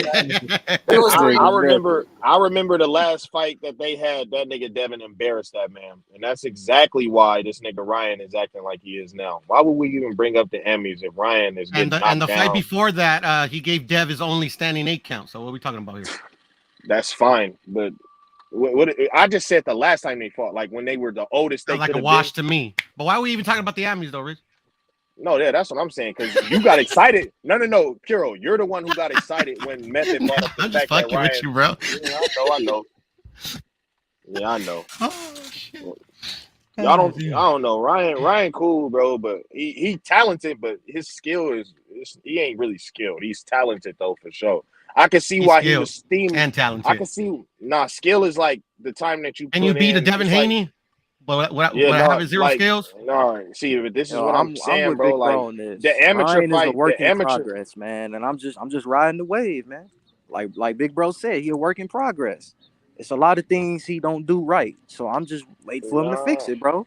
It was This three. I nigga remember messing. I remember the last fight that they had. That nigga Devin embarrassed that man, and that's exactly why this nigga Ryan is acting like he is now. Why would we even bring up the Emmys if Ryan is and getting the knocked fight down? before that, he gave Dev his only standing 8 count. So what are we talking about here? That's fine, but I just said the last time they fought, like when they were the oldest they Sounds like could a have been. wash to me. But why are we even talking about the Emmys though, Rich? No, yeah, that's what I'm saying. Because you got excited. No, Kiro, you're the one who got excited when Method brought up the I'm just fact that fucking with Ryan. you, bro. Yeah, I know. Yeah, I know. Oh shit. I don't know. Ryan cool, bro, but he talented, but his skill he ain't really skilled. He's talented though for sure. I can see He's why he skilled was steamed. and I talented. can see skill is like the time that you And you put beat a in. Devin It's like Haney, but what yeah, I have no, is zero like skills. no. See, but this is Yo, what I'm I'm saying, with bro. Big Like Bro on this. the amateur Ryan is a fight, work the in amateur. progress, man, and I'm just riding the wave, man. Like Big Bro said, he a work in progress. It's a lot of things he don't do right, so I'm just waiting for him to fix it, bro.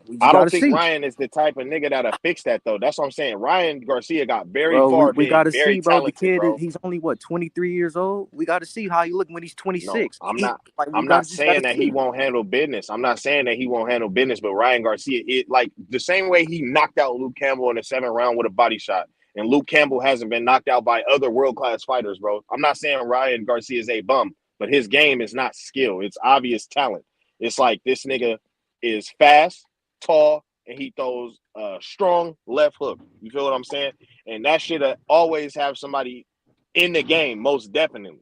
We just I don't gotta think see, Ryan is the type of nigga that'll fix that though. That's what I'm saying. Ryan Garcia got very bro. far We being gotta very see, bro. The talented, kid, bro. he's only what 23 years old. We gotta see how he look when he's No, 26. I'm He not. like we I'm gotta not just gotta saying that he see. won't handle business. I'm not saying that he won't handle business, but Ryan Garcia, it like the same way he knocked out Luke Campbell in the 7th round with a body shot, and Luke Campbell hasn't been knocked out by other world class fighters, bro. I'm not saying Ryan Garcia is a bum, but his game is not skill. It's obvious talent. It's like this nigga is fast, tall, and he throws a strong left hook. You feel what I'm saying? And that should always have somebody in the game, most definitely.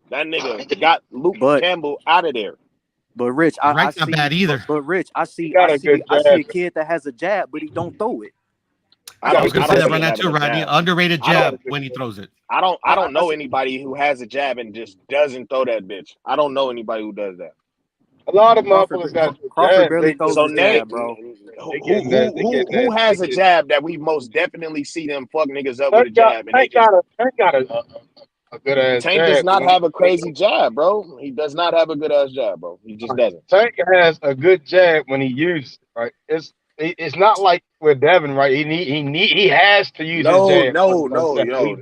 That nigga got Luke But Campbell out of there. Rich, I Rank's not see, bad either. but Rich, He got a good I see jab. a kid that has a jab, but he don't throw it. He I got a was gonna good say that jab. right see him now having too, a Rodney. jab. Underrated I don't. jab when he throws it. I don't I know see. anybody who has a jab and just doesn't throw that bitch. I don't know anybody who does that. A lot of motherfuckers got good Crawford jabs. barely They throws just So his name jab, bro. they get who nasty. has a jab that we most definitely see them fuck niggas up with a Tank got jab and they just a good ass Tank does jab. not have a crazy jab, bro. He does not have a good ass jab, bro. He just doesn't. Tank has a good jab when he uses it, right? It's not like with Devin, right? He has to use his jab.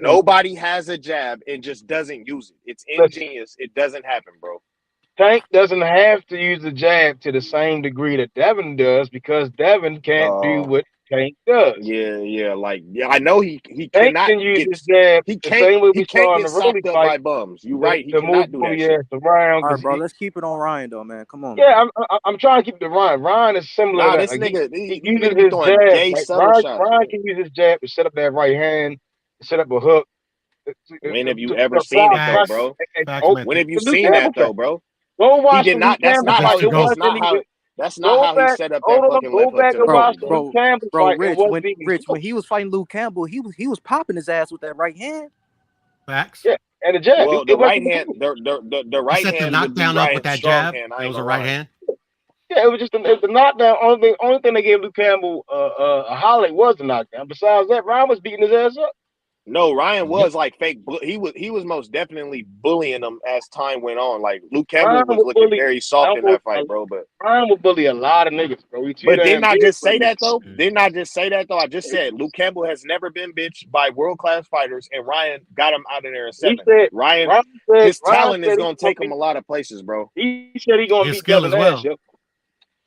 Nobody has a jab and just doesn't use it. It's Listen, ingenious. It doesn't happen, bro. Tank doesn't have to use the jab to the same degree that Devin does because Devin can't do what Tank does. I know he Tank cannot can use get his jab he the same way he we can't saw in get the Rolly socked up fight by bums. You to, right, he to move cannot do that Rolly shit. ass around. All right, Because bro. Let's keep it on Ryan though, man. Come on, man. yeah, I'm trying to keep the Ryan. Ryan is similar to Nah, that. this Like nigga, he these uses niggas be his throwing jab, gay right? subtle shots. Ryan can use his jab to set up that right hand, to set up a hook. When have you To ever seen block, it though, right? Facts. bro? Facts, When method. have you The Luke seen Campbell that fight. though, bro? Go He watch did the Luke not. The Campbell best fight. to It go. wasn't even. That's not Go how he back. set up that Hold on. fucking Go left hook back to the and Bro, watch body, the bro. Luke Campbell fight. It Rich, wasn't even close. when he was fighting Luke Campbell, he was popping his ass with that right hand. Facts. Yeah, and the jab. Well, It the wasn't right even hand, close. the He right set the hand would be knockdown up with Ryan's that strong jab. hand. I It ain't was a gonna right lie. hand. Yeah, it was just the knockdown. Only thing they gave Luke Campbell a highlight was the knockdown. Besides that, Ryan was beating his ass up. No, Ryan was like fake. He was most definitely bullying them as time went on. Like Luke Campbell Ryan was would looking bully. very soft in that fight, bro. Ryan would bully a lot of niggas, bro. He too But didn't damn I big just for say him. that though? Didn't I just say that though? I just said Luke Campbell has never been bitched by world class fighters, and Ryan got him out of there in He 7. said. Ryan, Ryan said. his Ryan talent is said he gonna gonna take him beat. a lot of places, bro. He said he gonna His beat skill Devin as well. Nash, yo.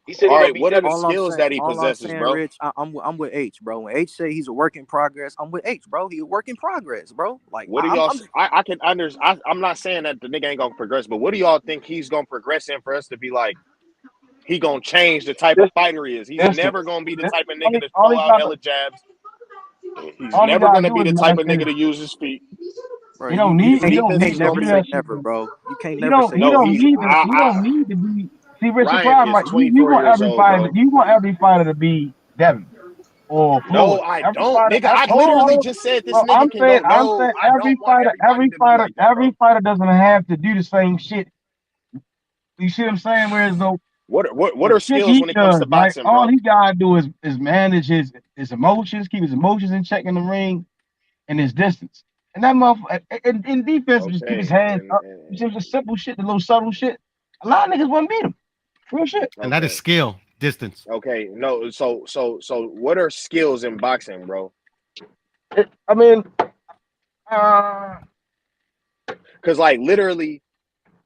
He said All he gonna right, beat what are Devin. the skills that he All I'm possesses, saying, bro? Rich, I'm with H, bro. When H say he's a work in progress, I'm with H, bro. He a work in progress, bro. Like What do y'all? I can understand. I'm not saying that the nigga ain't gonna progress, but what do y'all think he's gonna progress in for us to be like? He gonna change the type of fighter he is. He's never gonna be the type of nigga to throw out hella jabs. He's never gonna be the type of nigga to use his feet. bro, He don't His need. He don't defense need is to gonna never do be. say that shit. never, bro. You can't He never don't. say He No, never. don't he's. need to. He don't need to be. See, Richard Ryan problem. is Like you 24 want years every old, fighter. bro. You want every fighter to be Devin or No, Floyd. I Every don't, fighter. nigga. I Hold on, literally hold on. just said this Well, nigga can go. I'm No, saying I don't want everybody to be like that, bro. every fighter doesn't have to do the same shit. You see what I'm saying? Whereas though What the are shit skills he when it comes does, to right? boxing, All bro? he gotta do is manage his emotions, keep his emotions in check in the ring, and his distance. And that motherfucker in defense, just keep his Okay, hands up. You see, just simple shit, the little subtle shit. A lot of niggas wouldn't beat him. Real shit. And that is okay, skill, distance. okay. No, so what are skills in boxing, bro? I mean, uh, Because like literally,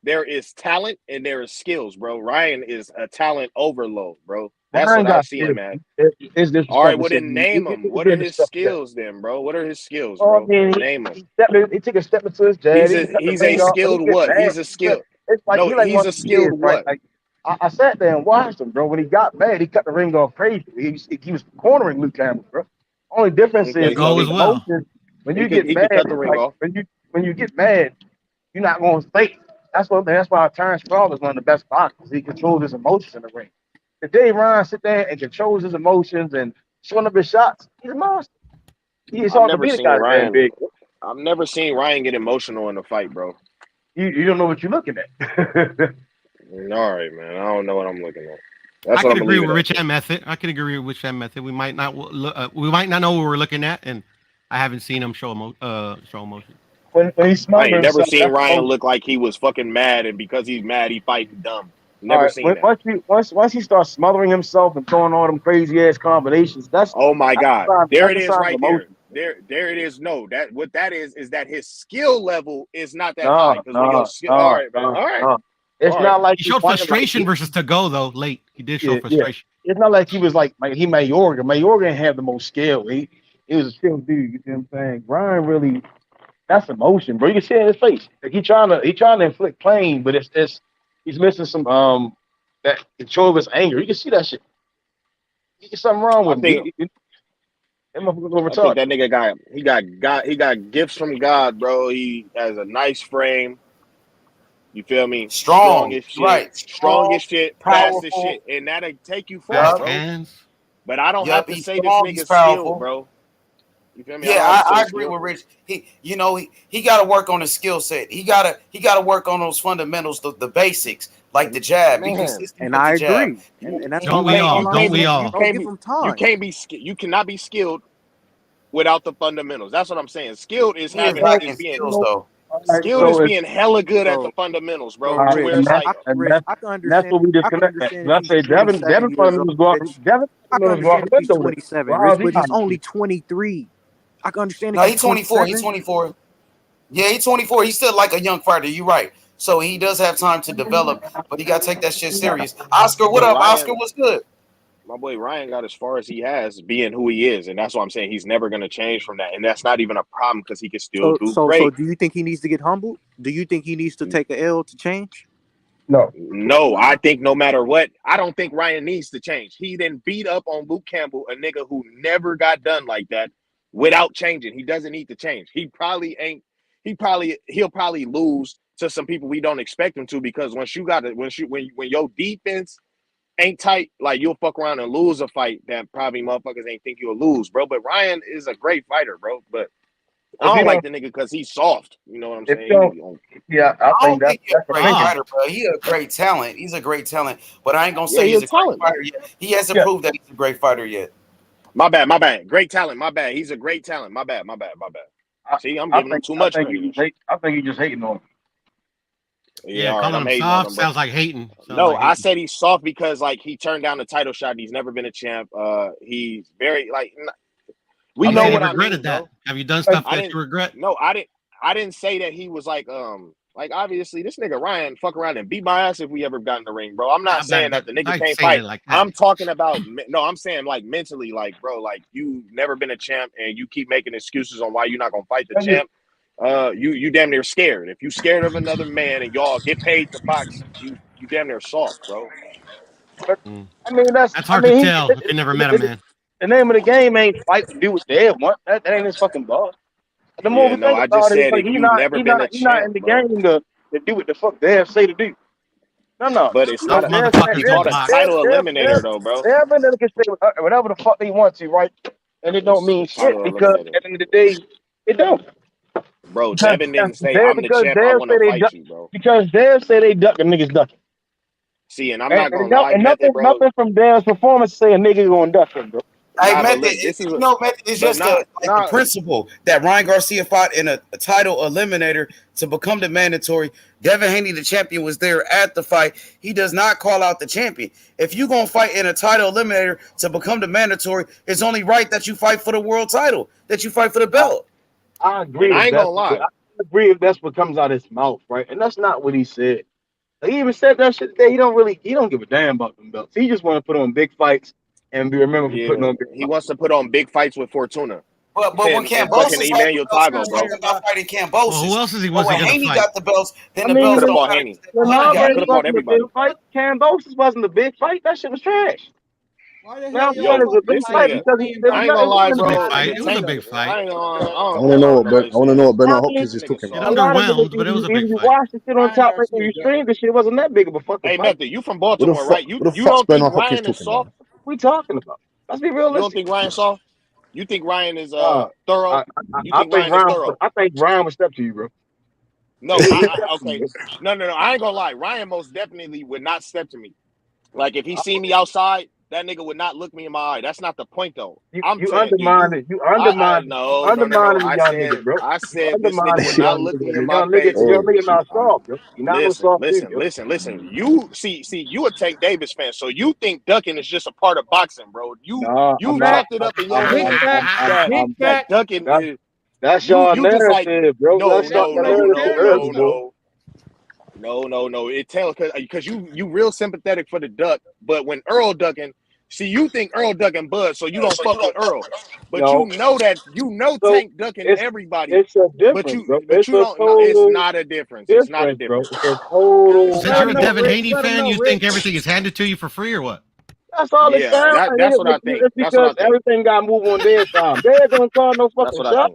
there is talent and there is skills, bro. Ryan is a talent overload, bro. That's Ryan what I got see skills. him at. It's All right, disrespectful well shit. then name them. It's What are being his disrespectful shit. skills then, bro? What are his skills, Oh, I bro? mean, Name them. he took a step into his jab. He cut the He's a ring off, but he skilled get what? mad. He's a skilled. It's like No, he like he's one a of the skilled kids, right? what? Like I sat there and watched him, bro. When he got mad, he cut the ring off crazy. He was cornering Luke Campbell, bro. Only difference Okay, is To when you go so as get well. emotions, when he you could get he mad, could cut the it's ring like off. when you get mad, you're not going to think. That's why Terrence Crawford is one of the best boxers. He controls his emotions in the ring. If Dave Ryan sit there and controls his emotions and showing up his shots, he's a monster. It's I've hard to never beat a seen guy that damn Ryan. big. I've never seen Ryan get emotional in a fight, bro. You don't know what you're looking at. All right, man. I don't know what I'm looking at. That's I what can I'm gonna agree leave with it at. Rich and Method. I can agree with Rich and Method. We might not know what we're looking at, and I haven't seen him show emotion. When he I smothered ain't never himself, seen that's Ryan emotion. look like he was fucking mad, and because he's mad, he fighting dumb. All Never right. seen that. Once he starts smothering himself and throwing all them crazy ass combinations, Oh my God, there that's it a is, sign of right there. emotion. There it is. No, that what that is that his skill level is not that high. No, Because when your no, skill, all no, right, man, no, all right, no. It's all right. not like He he's showed fighting like frustration versus to go though late. He did show yeah. frustration. It's not like he was like he Mayorga. Mayorga didn't have the most skill. He was a skilled dude. You see what I'm saying? Brian really that's emotion, bro. You can see it in his face. Like he trying to inflict pain, but it's he's missing some that control of his anger. You can see that shit. There's something wrong I with him. think That motherfucker go I think retarded. that nigga he got gifts from God, bro. He has a nice frame. You feel me? Strong Strong. as shit. Right. Strong Strong, as shit. Fast as powerful. shit. And that'll take you far, Fast Yup. bro. hands. But I don't have Yup. to He's say this strong. He's nigga's skilled, powerful. bro. You feel me? I Yeah, don't have to say I he's agree skilled. with Rich. He got to work on his skill set. He gotta work on those fundamentals, the basics, like the jab. Be Man. consistent And with I the jab. agree. And that's Don't all. we That's all? all I'm Don't we saying. all? Bro, give him time. You cannot be skilled without the fundamentals. That's what I'm saying. Skilled is He is is lacking being skills though. All right, skilled is so if being hella good at the So, fundamentals, so bro. To Rich, where it's like, Rich, I can that's understand. what we I can disconnect that. understand if I he's say Devin 27 years old, fundamentals go out. Rich. Devin I can fundamentals go out understand the if he's window then. 27, Well, how's Rich, he but he's got only shit? 23. I can understand if No, he's he's 24. He's 27. 24. Yeah, he's 24. He's still like a young fighter. You're right. So he does have time to develop, but he got to take that shit serious. Oscar, what but up? Oscar, what's good? My boy Ryan got as far as he has being who he is, and that's why I'm saying he's never gonna change from that. And that's not even a problem because he can still do So great. do you think he needs to get humbled? Do you think he needs to take a L to change? No. No, I think no matter what, I don't think Ryan needs to change. He then beat up on Luke Campbell, a nigga who never got done like that without changing. He doesn't need to change. He probably ain't. He'll probably lose to some people we don't expect him to because once you got it, when your defense ain't tight, like you'll fuck around and lose a fight that probably motherfuckers ain't think you'll lose, bro. But Ryan is a great fighter, bro. But I If you don't like don't, the nigga because he's soft. You know what I'm if you don't, saying? yeah, I I think don't think he's that's a the great thinking. fighter, bro. He's a great talent. He's a great talent, but I ain't gonna Yeah, say he's he's a a great talent. fighter yet. He hasn't Yeah, proved that he's a great fighter yet. My bad. Great talent. My bad. He's a great talent. My bad. See, I'm giving him too much credit. I think he just hating on him. Yeah, all right, calling I'm him hating on soft him. sounds like hating. No, I said he's soft because like he turned down the title shot. And he's never been a champ. He's very like. We know what I mean, bro. Have you done stuff that you regret? No, I didn't say that he was like obviously this nigga Ryan fuck around and beat my ass if we ever got in the ring, bro. I'm not saying that the nigga can't fight. Like I'm talking about I'm saying like mentally, like bro, like you never been a champ and you keep making excuses on why you're not gonna fight the champ. You damn near scared. If you scared of another man and y'all get paid to box, you damn near soft, bro. But I mean that's hard to tell if you never met a man. The name of the game ain't fight to do what they want. That ain't his fucking boss. The more we think I about just it, said it's like if you never been a he's not in champ, the bro. game to do what the fuck they have say to do. No. But it's not motherfuckers called a title eliminator though, bro. Everybody can say whatever the fuck they want to, right? And it don't mean shit because at the end of the day, it don't. Bro, Devin didn't say I'm the champ. I want to fight you, bro. Because Dev say they ducking niggas ducking. See, and I'm not gonna lie, Method, bro. Nothing from Dev's performance say a nigga gonna duck him, bro. Hey, Method, it's just a principle that Ryan Garcia fought in a title eliminator to become the mandatory. Devin Haney, the champion, was there at the fight. He does not call out the champion. If you're going to fight in a title eliminator to become the mandatory, it's only right that you fight for the world title, that you fight for the belt. I agree. I ain't going to lie. I agree if that's what comes out of his mouth, right? And that's not what he said. He even said that shit today. He don't give a damn about them belts. He just want to put on big fights and be remembered for putting on big fights. He wants to put on big fights with Fortuna. But when Cambosis Emmanuel Tago, bro. About fighting Cambosis. Well, who else is he when Haney got the belts, then the belts could have fought Haney. Could have fought everybody. Cambosis wasn't a big fight. That shit was trash. Why the hell y'all was a big fight because he I ain't gonna lie, bro. It was a big fight. I want to know what Bernard Hopkins is talking about. It underwhelmed, but it was a big fight. You watch the shit on top right when you stream, the shit wasn't that big of a fucking fight. Hey, Method, you from Baltimore, right? You don't think Ryan is soft? What we talking about? Let's be realistic. You don't think Ryan soft? You think Ryan is thorough? I think Ryan would step to you, bro. No, okay. No. I ain't gonna lie. Ryan most definitely would not step to me. Like if he see me outside, that nigga would not look me in my eye. That's not the point, though. You undermine it. You undermine it. No. I said this nigga would not look me in my face. You're not soft, bro. You're not no soft. Listen. You see, you a Tank Davis fan, so you think ducking is just a part of boxing, bro. You wrapped it up in your head that ducking is. That's your narrative, bro. No. It tells because you real sympathetic for the duck, but when Earl ducking, see you think Earl ducking Bud, so you don't fuck with Earl. But you know Tank ducking everybody. It's a difference, bro. It's not a difference. It's not a difference. It's a total. Since you're a Devin Haney fan, you think everything is handed to you for free or what? That's all it sounds. That's what I think. It's because everything got moved on their time. They ain't gonna call no fucking shot.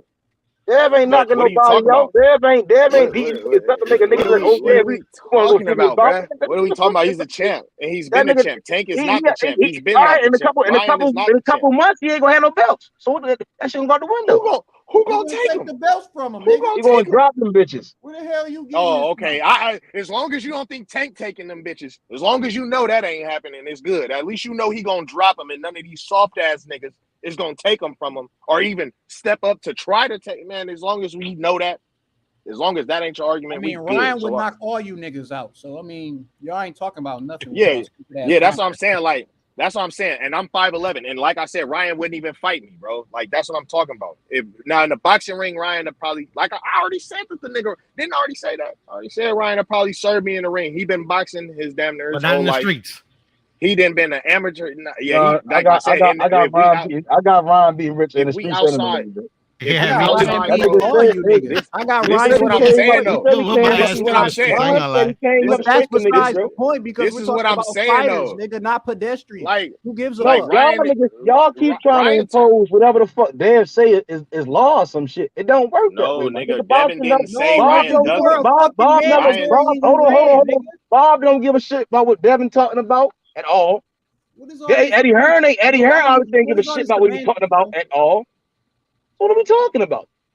Dev ain't knocking nobody out. Dev ain't beating niggas up to make a nigga like, oh yeah, we talking about, bro. What are we talking about? He's a champ, and he's been a champ. Tank is not the champ. He's been not the champ. In a couple months, he ain't gonna have no belts. So that shit gonna go out the window. Who gonna take the belts from him? He gonna drop them bitches. Where the hell you getting? Oh, okay. As long as you don't think Tank taking them bitches, as long as you know that ain't happening, it's good. At least you know he gonna drop them, and none of these soft ass niggas is gonna take them from him, or even step up to try to take. Man, as long as we know that, as long as that ain't your argument, I mean, Ryan would knock all you niggas out. So I mean, y'all ain't talking about nothing. Yeah, that's what I'm saying. Like that's what I'm saying. And I'm 5'11", and like I said, Ryan wouldn't even fight me, bro. Like that's what I'm talking about. If now in the boxing ring, Ryan would probably, like I already said that the nigga didn't already say that. I already said Ryan would probably serve me in the ring. He been boxing his damn near his whole life. Streets. He didn't been an amateur. Yeah, I got Ryan being rich in the streets. Outside. Yeah, I got Ryan. This is what I'm saying, though. This is what I'm saying. But that's besides the point because this is what I'm saying, though. Nigga, not pedestrian. Like, who gives a fuck? Y'all keep trying to impose whatever the fuck they say is law or some shit. It don't work that way. Nigga, Devin didn't say Ryan ducking. Hold on. Bob don't give a shit about what Devin talking about at all. Eddie Hearn, I would think give a shit about what he's talking about at all. What are we talking about?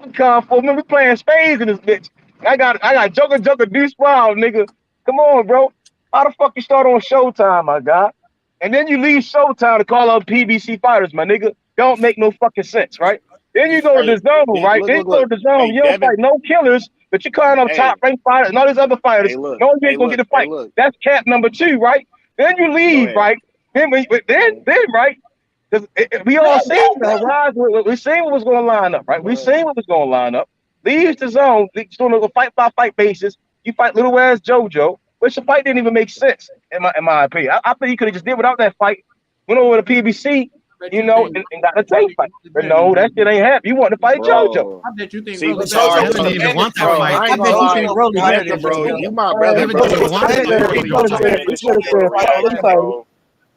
Donkey Kong for me. We playing spades in this bitch. I got Joker, Deuce Wild, nigga. Come on, bro. How the fuck you start on Showtime, my guy? And then you leave Showtime to call up PBC fighters, my nigga. Don't make no fucking sense, right? Then you go to the zone, right? Then you go to the zone. Hey, You don't Devin. fight no killers, but you calling up top ranked fighters and all these other fighters. Hey, look. No, you ain't Hey, gonna look. get the fight. Hey, look. That's cap number 2, right? Then you Go leave, ahead. right? Then right? 'Cause we all seen the horizon. We seen what was going to line up, right? We seen what was going to line up. Leaves the zone. He's doing a fight by fight basis. You fight little ass JoJo, which the fight didn't even make sense in my opinion. I think he could have just did without that fight. Went over to PBC, you know, and got a tank fight. But no, that shit ain't happen. You want to fight JoJo. I bet you think See, Broly sorry, better than Devin didn't want that bro, fight. I ain't I gonna bet you lie. think Broly better Devin, than bro, JoJo. you my brother, Devin bro. didn't want that Let fight. me talk, man. This shit getting wild, bro.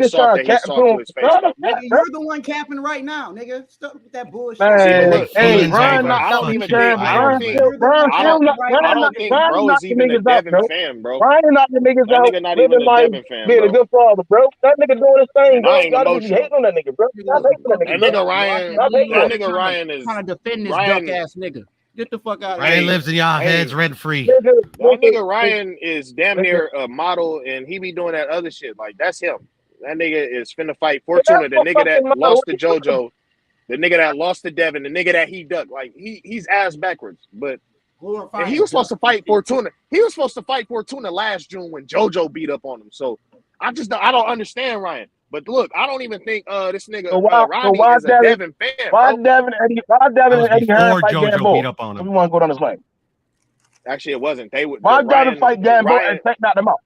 niggas soft trying that to he's cap to talked to him. his face, No, bro. Nigga, you're the one capping right now, nigga. Stop with that bullshit. See, but Man, look, hey, but look, Ryan but knocked I out don't these even champ. think, You're the one capping right I now. don't think Ryan bro is knocked the even a niggas out, Devin bro. fan, bro. Ryan knocked the niggas That out, nigga not even living a like Devin fan, being a bro. good father, bro. That nigga doing his thing, And I bro. ain't Y'all niggas be hating emotional. on that nigga, bro. Nigga, Stop what the hating on fuck that you nigga, That bro. nigga talking about? I Ryan, can't Stop believe you hating that on out him. here nigga Ryan trying is to defend this duck Ryan. ass nigga. Get the fuck out of Ryan here. Hey, lives in y'all heads hey, rent free. Nigga, that nigga, nigga Ryan is damn nigga. near a model, and he be doing that other shit. Like that's him. That nigga is finna fight But that's Fortuna, the no nigga that fucking matter. lost What to you talking about? JoJo, the nigga that lost to Devin, the nigga that he ducked. Like he's ass backwards. And he Glorifying was supposed duck to and fight shit. Fortuna. He was supposed to fight Fortuna last June when JoJo beat up on him. So I don't understand Ryan. But look, I don't even think this nigga So Ronnie is a Devin fan, bro. Why That Devin was and Eddie Hearn before fight JoJo beat Gamboa? up on If him. you want to go down this lane. Actually, it wasn't. They would Why Devin Ryan fight Gamboa and take out them out?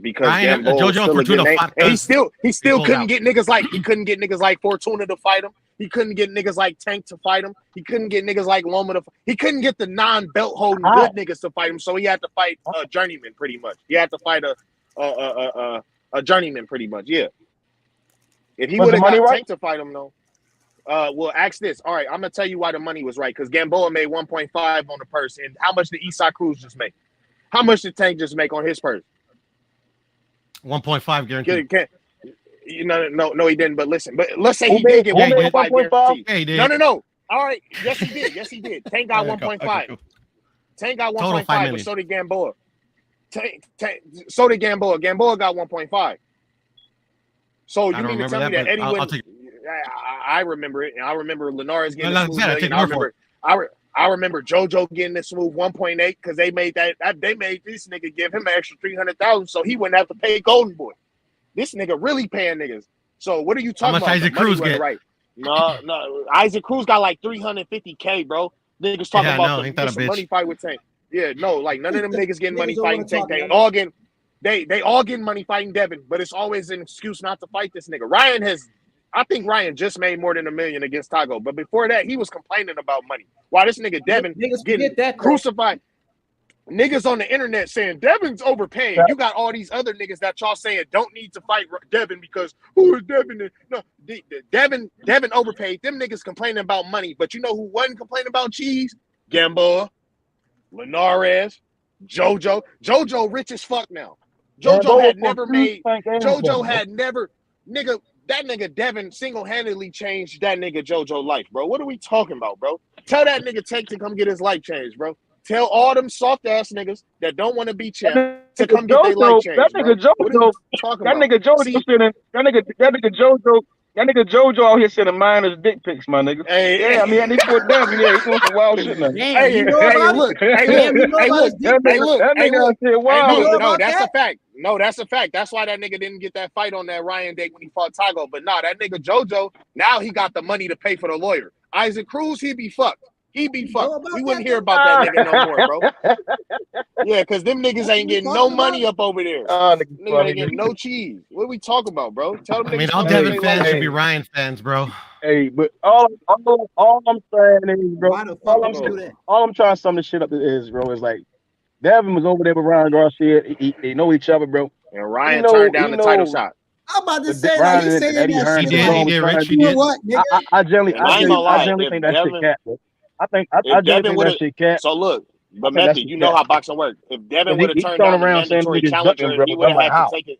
because Ryan, Gamboa was JoJo and still a good Fortuna name, fought and because he they still pulled couldn't out. get niggas like Fortuna to fight him. He couldn't get niggas like Tank to fight him. He couldn't get niggas like Loma to. He couldn't get the non-belt holding How? good niggas to fight him. So he had to fight a journeyman, pretty much. He had to fight a journeyman, pretty much. Yeah. If he Was would the have money got right? Tank to fight him, though. Well, ask this. All right, I'm gonna tell you why the money was right. Because Gamboa made 1.5 on the purse, and how much did Eastside Cruz just make? How much did Tank just make on his purse? 1.5 guaranteed. No, he didn't. But listen, but let's say Who he made did get Yeah, he did. 1.5 1.5? guaranteed. Yeah, he did. No. All right, yes he did. Tank got Okay, 1.5. cool. Tank got Total 1.5, 5 but million. so did Gamboa. So did Gamboa. Gamboa got 1.5. So I you don't mean to remember tell me that, that but Eddie I'll wouldn't? take. I remember it, and I remember Linares No, getting a like I smooth said, I million. take the word for it. I remember JoJo getting this move 1.8 because they made they made this nigga give him an extra 300,000 so he wouldn't have to pay Golden Boy. This nigga really paying niggas. So what are you How talking much about? Isaac The money Cruz running get? right. No. Isaac Cruz got like 350K, bro. Niggas talking Yeah, I about know. Ain't that a this money bitch? fight with Tank. Yeah, no, like none of them niggas getting money Niggas don't wanna fighting Tank. talk They about all getting they all getting money fighting Devin, but it's always an excuse not to fight this nigga. I think Ryan just made more than $1 million against Tago, but before that, he was complaining about money. While this nigga Devin Niggas getting forget that, though. crucified. Niggas on the internet saying Devin's overpaid. You got all these other niggas that y'all saying don't need to fight Devin because who is Devin? No, Devin overpaid. Them niggas complaining about money, but you know who wasn't complaining about cheese? Gamboa, Linares, JoJo. JoJo rich as fuck now. JoJo had never made. JoJo had never, nigga. That nigga Devin single-handedly changed that nigga JoJo life, bro. What are we talking about, bro? Tell that nigga Tank to come get his life changed, bro. Tell all them soft ass niggas that don't want to be champ to come get their life changed, bro. What are you talking about? See, That nigga JoJo out here sending minors dick pics, my nigga. Hey, yeah, I mean, they put Devin. Yeah, he doing some wild shit now. Damn, you know about it? Damn, you know about his dick pic? That nigga out here wild. No, that's a fact. No, that's a fact. That's why that nigga didn't get that fight on that Ryan date when he fought Tago. But nah, that nigga JoJo, now he got the money to pay for the lawyer. Isaac Cruz, he be fucked. He be fucked. We wouldn't hear about that nigga no more, bro. Yeah, because them niggas ain't getting no money up over there. Nigga ain't getting no cheese. What are we talking about, bro? Tell them I mean, niggas all come Devin pay fans life. should be Ryan fans, bro. Hey, but all I'm saying is, bro, Why the fuck would you do that? all I'm trying to sum this shit up is, bro, is like Devin was over there with Ryan Garcia. They know each other, bro. And Ryan turned down the title shot. I'm about to say, like, Ryan you and saying Eddie that Hearn shit. He Like, did, Rich. He you know did. what, nigga? I generally If think that Devin, shit cat, bro. I if generally Devin think would that have, shit cat. so look, but I think that Method, shit you know cat. how boxing works. If Devin would have He turned thrown down the around saying mandatory niggas challenger, ducking, bro. he would I'm have like, had how? to take it.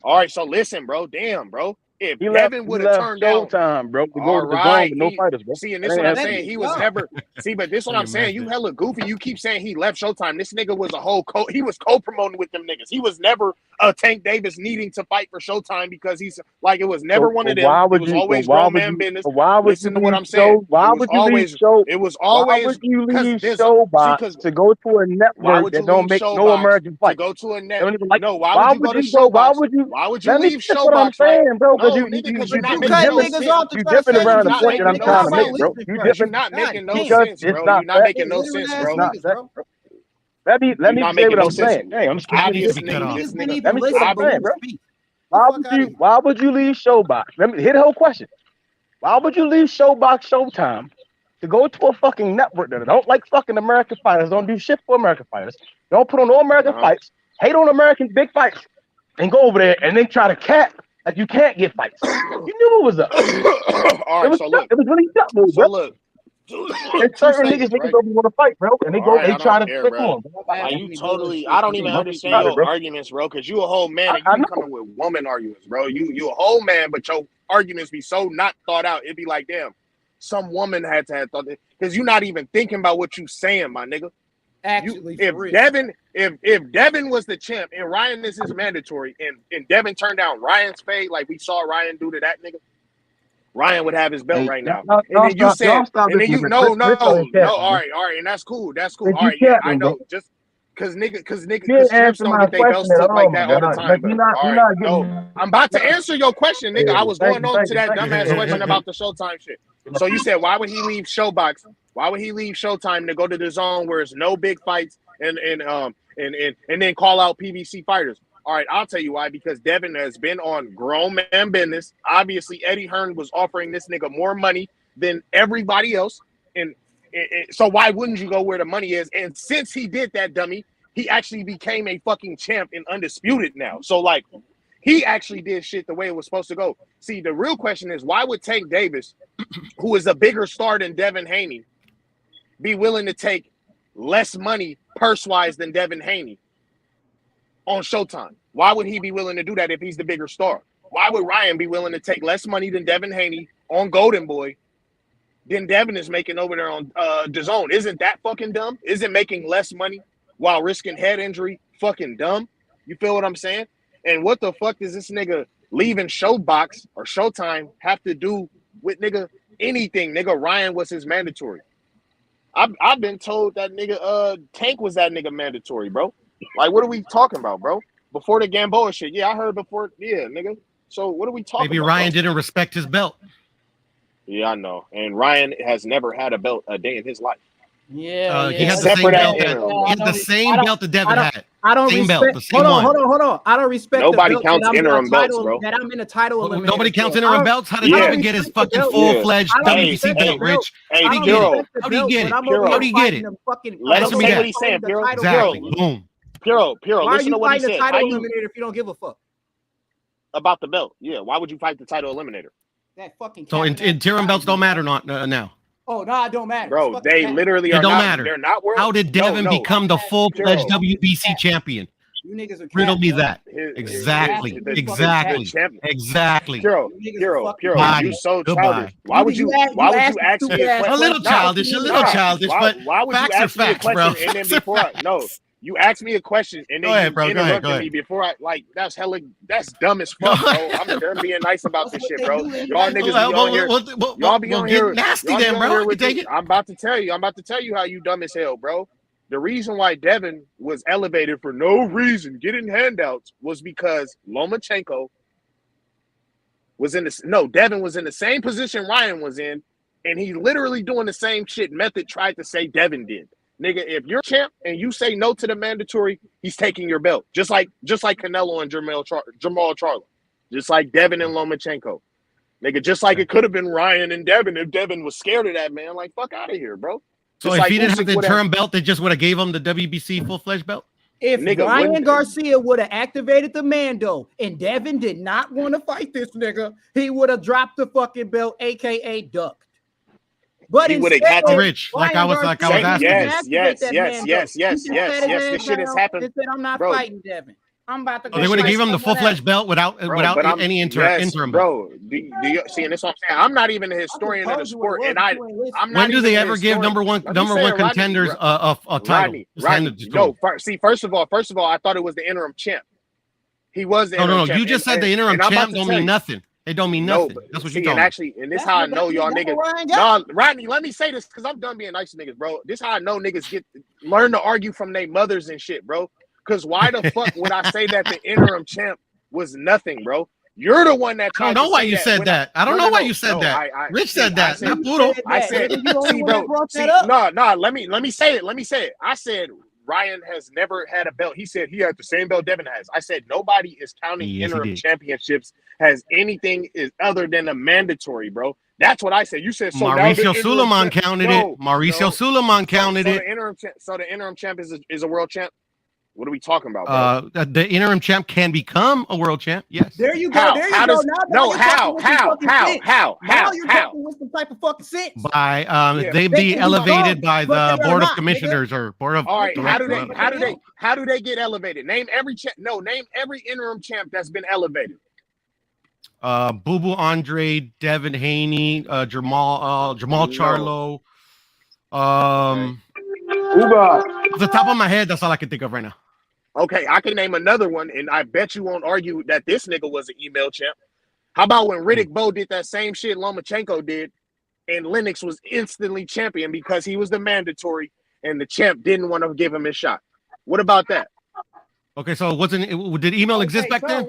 All right, so listen, bro. Damn, bro. If He Devin would have left turned down, Showtime, bro, to go all to the zone right. with no fighters, bro. See, and That this ain't what I'm that saying. shit. He was never. See, but this what I'm saying. You hella goofy. You keep saying he left Showtime. This nigga was a whole he was co-promoting with them niggas. He was never Tank Davis needing to fight for Showtime because he's like it was never one of them. It was always grown man business. Listen to what I'm saying. Why would you leave Showbox to go to a why network would that you don't leave make no Showbox American to fights? go to a net? They don't even like. No, why Why would you would go to you go? Why Showbox? would you? Why would you Let me. leave That's what I'm Showbox? Like, saying, bro. no, Because nigga, because But you're not you making cutting no niggas sense. off to you try to dipping save around the you, not point that making I'm no trying to sense. make, bro. You But you're dipping not making no because sense, it's bro. not You're not that. making no Ignorant sense, ass bro. Not niggas, that. bro. Let me You're not say making what no I'm sense. saying. Hey, I'm just keeping Obvious it. nigga, this Niggas didn't nigga. even Let me say what listen, I'm but we saying, bro. speak. Fuck out of here. Why would you leave Showbox? Let me hit the whole question. Why would you leave Showbox Showtime to go to a fucking network that don't like fucking American fighters, don't do shit for American fighters, don't put on no American fights, hate on American big fights, and go over there and then try to cap like you can't get fights? You knew it was up. All right, so look. It was really tough, bro. So look. There's Two certain statements, niggas right? don't want to fight, bro, and All right, they I try don't to care, click bro. on. Like you totally, I don't even understand your arguments, bro. Because you a whole man and you be coming with woman arguments, bro. You a whole man, but your arguments be so not thought out. It'd be like, damn, some woman had to have thought that because you're not even thinking about what you saying, my nigga. Actually, if Devin was the champ and Ryan is his mandatory, and Devin turned down Ryan's fade, like we saw Ryan do to that nigga, Ryan would have his belt right now. And then you said, and then you no, all right, and that's cool. All right, yeah, I know. Just because champs don't get their belts took like that all the time. But all right, no, I'm about to answer your question, nigga. I was going on to that dumbass question about the Showtime shit. So you said, why would he leave Showbox? Why would he leave Showtime to go to the zone where it's no big fights and then call out PBC fighters? All right, I'll tell you why. Because Devin has been on grown man business. Obviously, Eddie Hearn was offering this nigga more money than everybody else. And so why wouldn't you go where the money is? And since he did that, dummy, he actually became a fucking champ and undisputed now. So, like, he actually did shit the way it was supposed to go. See, the real question is, why would Tank Davis, who is a bigger star than Devin Haney, be willing to take less money purse-wise than Devin Haney on Showtime? Why would he be willing to do that if he's the bigger star? Why would Ryan be willing to take less money than Devin Haney on Golden Boy than Devin is making over there on DAZN? Isn't that fucking dumb? Isn't making less money while risking head injury fucking dumb? You feel what I'm saying? And what the fuck does this nigga leaving Showbox or Showtime have to do with nigga anything? Nigga, Ryan was his mandatory. I've been told that nigga Tank was that nigga mandatory, bro. Like, what are we talking about, bro? Before the Gamboa shit, yeah, I heard before, yeah, nigga. So what are we talking Maybe about? Ryan bro? didn't respect his belt. Yeah, I know. And Ryan has never had a belt a day in his life. Yeah, He had the Except same for that belt. interim, He though. had the same belt that Devin had. I don't Same respect. belt, the same one. Hold on. I don't respect Nobody the belt counts that I'm in a interim belts, title bro. that I'm in a title eliminator. Nobody counts for. interim belts. How did Yeah. Devin get his respect the fucking belt. full-fledged I don't WBC respect belt, the Rich? Hey, How'd he get Puro. it? How'd he get it? Puro. How'd he get it? Let him Answer me say that. what he's saying, Puro. Exactly. Puro. Boom. Puro. Why are Listen you to what he fighting the said. title How you eliminator if you don't give a fuck? about the belt? Yeah. Why would you fight the title eliminator? That fucking. So interim belts don't matter now. Oh no, it don't matter. Bro, they literally It are don't not. matter. They're not world. How did Devin become the full-fledged Puro. WBC champion? You niggas are Riddle me bro. that. Exactly. Puro. Body. You so Goodbye. childish. Why would you ask me a question? A little childish, but why would facts you are ask me a facts, question bro. and then before you asked me a question and then you interrupted me before that's dumb as fuck, bro. I'm done being nice about this shit, bro. Y'all niggas be on here. Y'all be on here nasty then, bro. with this. I'm about to tell you how you dumb as hell, bro. The reason why Devin was elevated for no reason, getting handouts, was because Lomachenko Devin was in the same position Ryan was in, and he's literally doing the same shit Method tried to say Devin did. Nigga, if you're champ and you say no to the mandatory, he's taking your belt. Just like Canelo and Jamal Charlo. Just like Devin and Lomachenko. Nigga, just like it could have been Ryan and Devin if Devin was scared of that, man. Like, fuck out of here, bro. So Just if like he didn't Usyk have the would've- interim belt, they just would have gave him the WBC full-fledged belt? If Nigga, Ryan Garcia would have activated the Mando and Devin did not want to fight this nigga, he would have dropped the fucking belt, aka ducked. But he would have instead, had to Rich, like I was asking. Yes. This shit has happened. Said, I'm not Bro. fighting Devin. I'm about to go. They would have gave him the someone full-fledged else. belt without any interim belt. Bro, do you see? And that's what I'm saying. I'm not even a historian of the sport, and I'm not. When do even they a ever give historian. number one Let me say it, Rodney. contenders a title? Rodney. No, first of all, I thought it was the interim champ. He was the interim champ. You just said the interim champ don't mean nothing. It don't mean nothing. That's what you're talking and this how I know y'all niggas. No, Rodney, let me say this because I'm done being nice to niggas, bro. This how I know niggas learn to argue from their mothers and shit, bro. Because why the fuck would I say that the interim champ was nothing, bro? You're the one that I don't know why you said that. I don't know why you said that. Rich said that. Not Poodle. I said, see, bro. No. Let me say it. I said Ryan has never had a belt. He said he had the same belt Devin has. I said nobody is counting interim championships as anything other than a mandatory, bro. That's what I said. You said so. Mauricio Suleiman counted it. Mauricio Suleiman counted it. So the interim champ is a world champ. What are we talking about, bro? The interim champ can become a world champ. Yes. There you go. There you go. How? Now you're talking with some type of fucking sense. By they be elevated by the board of commissioners or board of. All right. How do they get elevated? Name every interim champ that's been elevated. Boo Boo Andre, Devin Haney, Jamal Charlo. Off the top of my head, that's all I can think of right now. Okay, I can name another one, and I bet you won't argue that this nigga was an email champ. How about when Riddick Bowe did that same shit Lomachenko did, and Lennox was instantly champion because he was the mandatory, and the champ didn't want to give him his shot. What about that? Okay, so did email exist back then?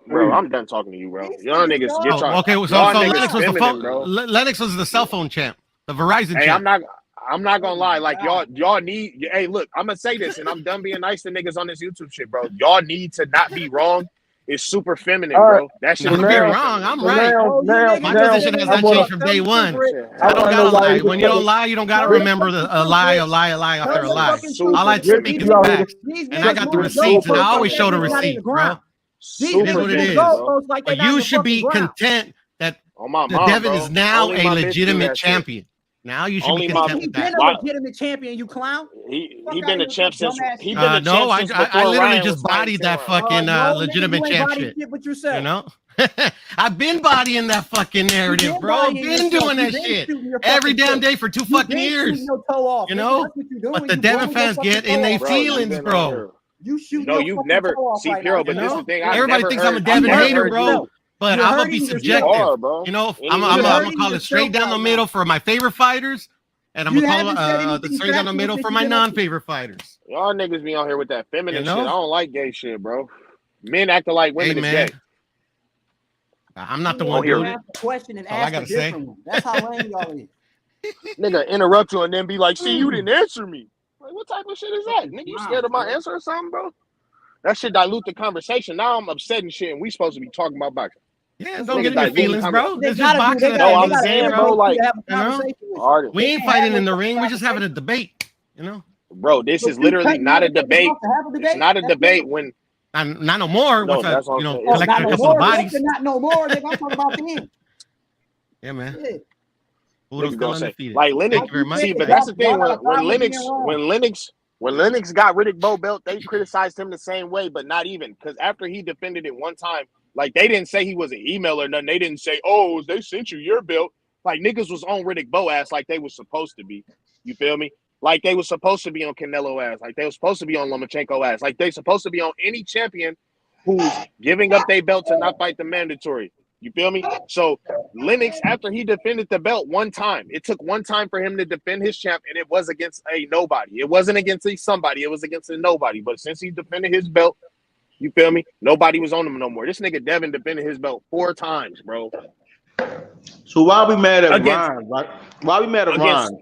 Bro, I'm done talking to you, bro. Y'all niggas get y'all. Okay, so Lennox was the cell phone champ, the Verizon champ. I'm not gonna lie. Like y'all need. Hey, look, I'm gonna say this, and I'm done being nice to niggas on this YouTube shit, bro. Y'all need to not be wrong. It's super feminine, bro. That shit. I'm wrong. I'm right. My position has not changed from day one. I don't gotta lie. When you don't lie, you don't gotta remember a lie after a lie. All I speak is facts, and I got the receipts, and I always show the receipts, bro. It is what it is. But you should be content that Devin is now a legitimate champion. Now you should be content with that. He's been a legitimate champion, you clown. He been a champ since. I literally just bodied that fucking legitimate champ shit. You know, I've been bodying that fucking narrative, bro. Been doing that shit every damn day for 2 fucking years. You know, but the Devin fans get in their feelings, bro. You shoot. No, you've never see Piro, but this is the thing. Everybody thinks I'm a Devin hater, bro. But I'm gonna be subjective. You know, I'm gonna call it straight down the middle for my favorite fighters. And I'm gonna call the strings down the middle for my non-favorite fighters. Y'all niggas be out here with that feminine You know? shit. I don't like gay shit, bro. Men acting like women is gay. I'm not the one here. doing it. Ask a question and That's all I ask a gotta say. different one. That's how lame y'all is. Nigga interrupt you and then be like, see, you didn't answer me. Like, what type of shit is that? Nigga, you scared of my answer or something, bro? That shit dilute the conversation. Now I'm upset and shit, and we supposed to be talking about boxing. Yeah, don't get in your feelings, bro. They It's just gotta do. boxing. They at gotta. the No, end I'm of the day, saying, bro. bro, like, have a You know? conversation with you. We ain't fighting in the ring. We're just having a debate. You know? bro, this is literally not a debate. It's not a debate when. Not no more. No, Once that's what I'm saying. collect Not a no couple more. of bodies. Not no more. Nigga, I'm talking about then. Yeah, man. Yeah. Bulldogs still undefeated. Like Lennox. Thank you very much. See, but that's the thing. When Lennox got Riddick Bowe belt, they criticized him the same way, but not even because after he defended it one time, like they didn't say he was an email or nothing. They didn't say, "Oh, they sent you your belt." Like niggas was on Riddick Bowe ass like they was supposed to be. You feel me? Like they was supposed to be on Canelo ass. Like they was supposed to be on Lomachenko ass. Like they supposed to be on any champion who's giving up their belt to not fight the mandatory. You feel me? So Lennox, after he defended the belt one time, it took one time for him to defend his champ, and it was against a nobody. It wasn't against a somebody. It was against a nobody. But since he defended his belt, you feel me? Nobody was on him no more. This nigga Devin defended his belt 4 times, bro. So why we mad at Ron? Right? Why we mad at Ron?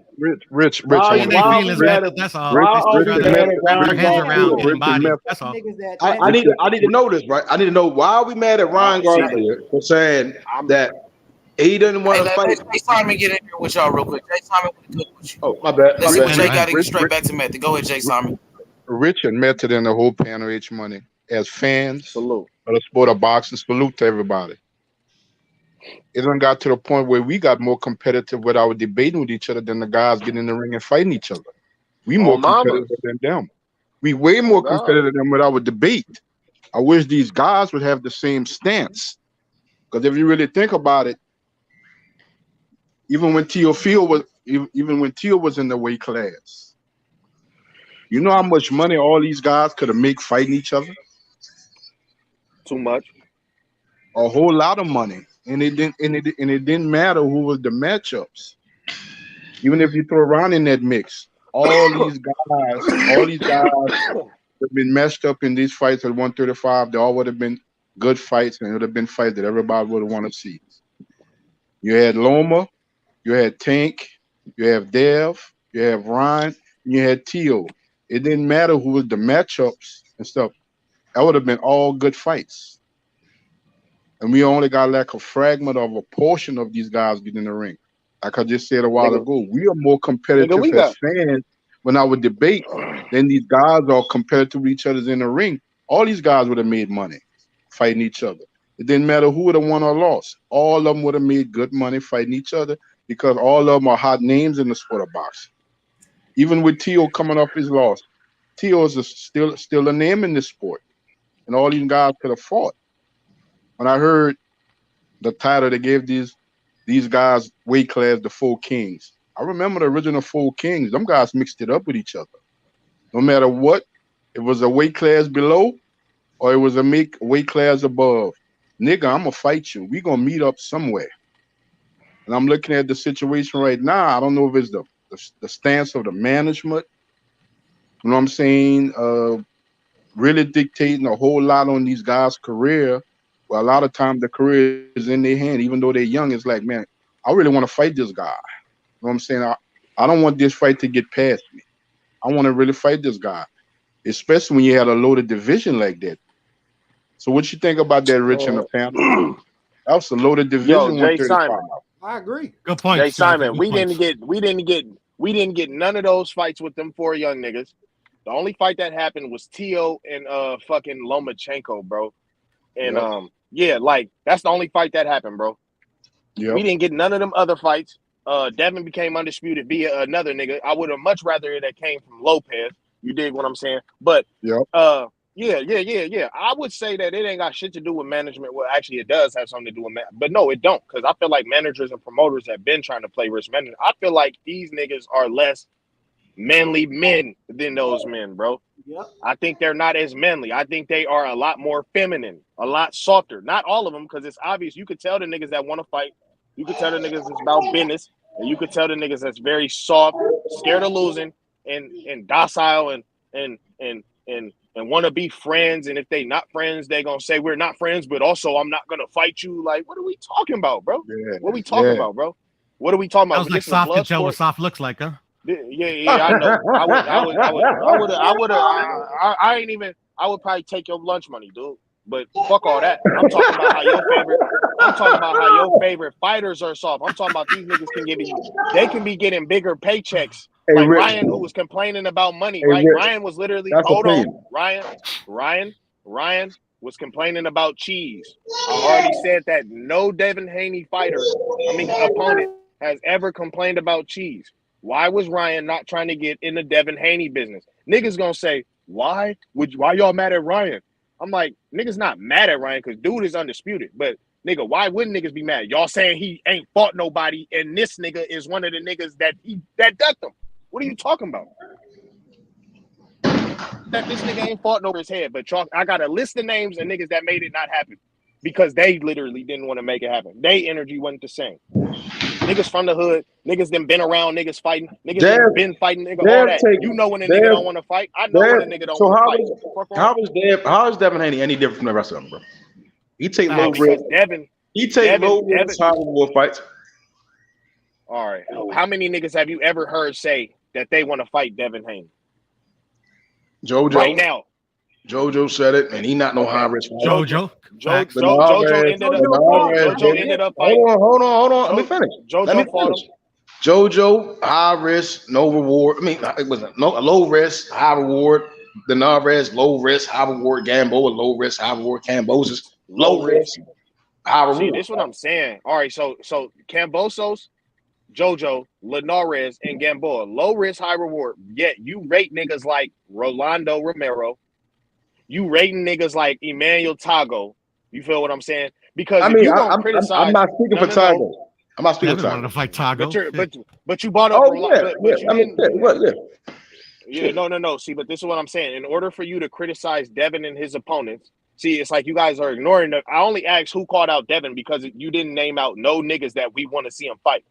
Rich. Why In their feelings, man. That's all. Why They are still we trying mad to at wrap Ron? their heads around getting bodies. That's all. I need to know this, right? I need to know why we mad at Ron Garcia for saying that he doesn't want to fight. Let Jay Simon get in here with y'all real quick. Jay Simon with you. Oh, my bad. Let's see what Jay got to get straight back to Method. Go ahead, Jay Simon. Rich and Method and the whole panel H Money. As fans salute of the sport of boxing, salute to everybody. It done got to the point where we got more competitive with our debating with each other than the guys getting in the ring and fighting each other. We more competitive than them. We way more competitive than with our debate. I wish these guys would have the same stance. Because if you really think about it, even when Tio was in the weight class, you know how much money all these guys could have made fighting each other? Too much. A whole lot of money. And it didn't matter who was the matchups. Even if you throw around in that mix, all these guys have been messed up in these fights at 135. They all would have been good fights, and it would have been fights that everybody would have wanted to see. You had Loma, you had Tank, you have Dev, you have Ryan, and you had Tio. It didn't matter who was the matchups and stuff. That would have been all good fights. And we only got like a fragment of a portion of these guys getting in the ring. Like I just said a while ago, we are more competitive as fans when I would debate than these guys are competitive with each other in the ring. All these guys would have made money fighting each other. It didn't matter who would have won or lost. All of them would have made good money fighting each other because all of them are hot names in the sport of boxing. Even with Tio coming off his loss, Tio is still a name in this sport. And all these guys could have fought. When I heard the title they gave these guys weight class, the Four Kings, I remember the original Four Kings. Them guys mixed it up with each other. No matter what, it was a weight class below or it was a weight class above. Nigga, I'm going to fight you. We going to meet up somewhere. And I'm looking at the situation right now. I don't know if it's the stance of the management. You know what I'm saying? Really dictating a whole lot on these guys' career. Well, a lot of times the career is in their hand, even though they're young. It's like, man, I really want to fight this guy. You know what I'm saying? I don't want this fight to get past me. I want to really fight this guy, especially when you had a loaded division like that. So what you think about that, Rich, in the panel? That was a loaded division. Yo, Jay Simon. I agree. Good point. Jay Simon, we didn't get none of those fights with them 4 young niggas. The only fight that happened was Tio and fucking Lomachenko, bro. And yeah, like that's the only fight that happened, bro. Yep. We didn't get none of them other fights. Devin became undisputed via another nigga. I would have much rather that came from Lopez. You dig what I'm saying? But yeah. I would say that it ain't got shit to do with management. Well, actually, it does have something to do with but no, it don't. Because I feel like managers and promoters have been trying to play risk management. I feel like these niggas are less manly men than those men, bro. Yep. I think they're not as manly. I think they are a lot more feminine, a lot softer. Not all of them, because it's obvious. You could tell the niggas that want to fight. You could tell the niggas it's about business. And you could tell the niggas that's very soft, scared of losing, and docile and want to be friends. And if they not friends, they gonna say we're not friends, but also I'm not gonna fight you. Like, what are we talking about, bro? Yeah. What are we talking about, bro? What are we talking That about? was like This is a soft to blood tell what sport. soft looks like, huh? Yeah, I know. I ain't even. I would probably take your lunch money, dude. But fuck all that. I'm talking about how your favorite fighters are soft. I'm talking about these niggas they can be getting bigger paychecks. Hey, like Rich. Ryan, who was complaining about money, Hey, right? Rich. Ryan was literally Ryan was complaining about cheese. I already said that no Devin Haney opponent has ever complained about cheese. Why was Ryan not trying to get in the Devin Haney business? Niggas gonna say, why y'all mad at Ryan? I'm like, niggas not mad at Ryan because dude is undisputed. But nigga, why wouldn't niggas be mad? Y'all saying he ain't fought nobody, and this nigga is one of the niggas that ducked him. What are you talking about? That this nigga ain't fought over his head, but I got a list of names of niggas that made it not happen because they literally didn't want to make it happen. They energy wasn't the same. Niggas from the hood, niggas them been around niggas fighting, niggas them been fighting, nigga, all that. You know when a nigga don't want to fight. I know when a nigga don't want to fight. How is Devin Haney any different from the rest of them, bro? He take low risk. He take low risk high reward fights. All right. How many niggas have you ever heard say that they want to fight Devin Haney? JoJo. Right now. JoJo said it, and he not no high risk. JoJo ended up fighting. Hold on. Let me finish. JoJo, high risk, no reward. I mean, it was a low risk, high reward. The Narvaez, low risk, high reward. Gamboa, low risk, high reward. Cambosos, low risk, high reward. See, this is what I'm saying. All right, so Cambosos, JoJo, Linares, and Gamboa, low risk, high reward. Yet you rate niggas like Rolando Romero. You rating niggas like Emmanuel Tago. You feel what I'm saying? Because I'm not speaking for Tago. I'm not speaking for Tago. To fight Tago. But you bought up. No. See, but this is what I'm saying. In order for you to criticize Devin and his opponents, see, it's like you guys are ignoring them. I only asked who called out Devin because you didn't name out no niggas that we want to see him fight.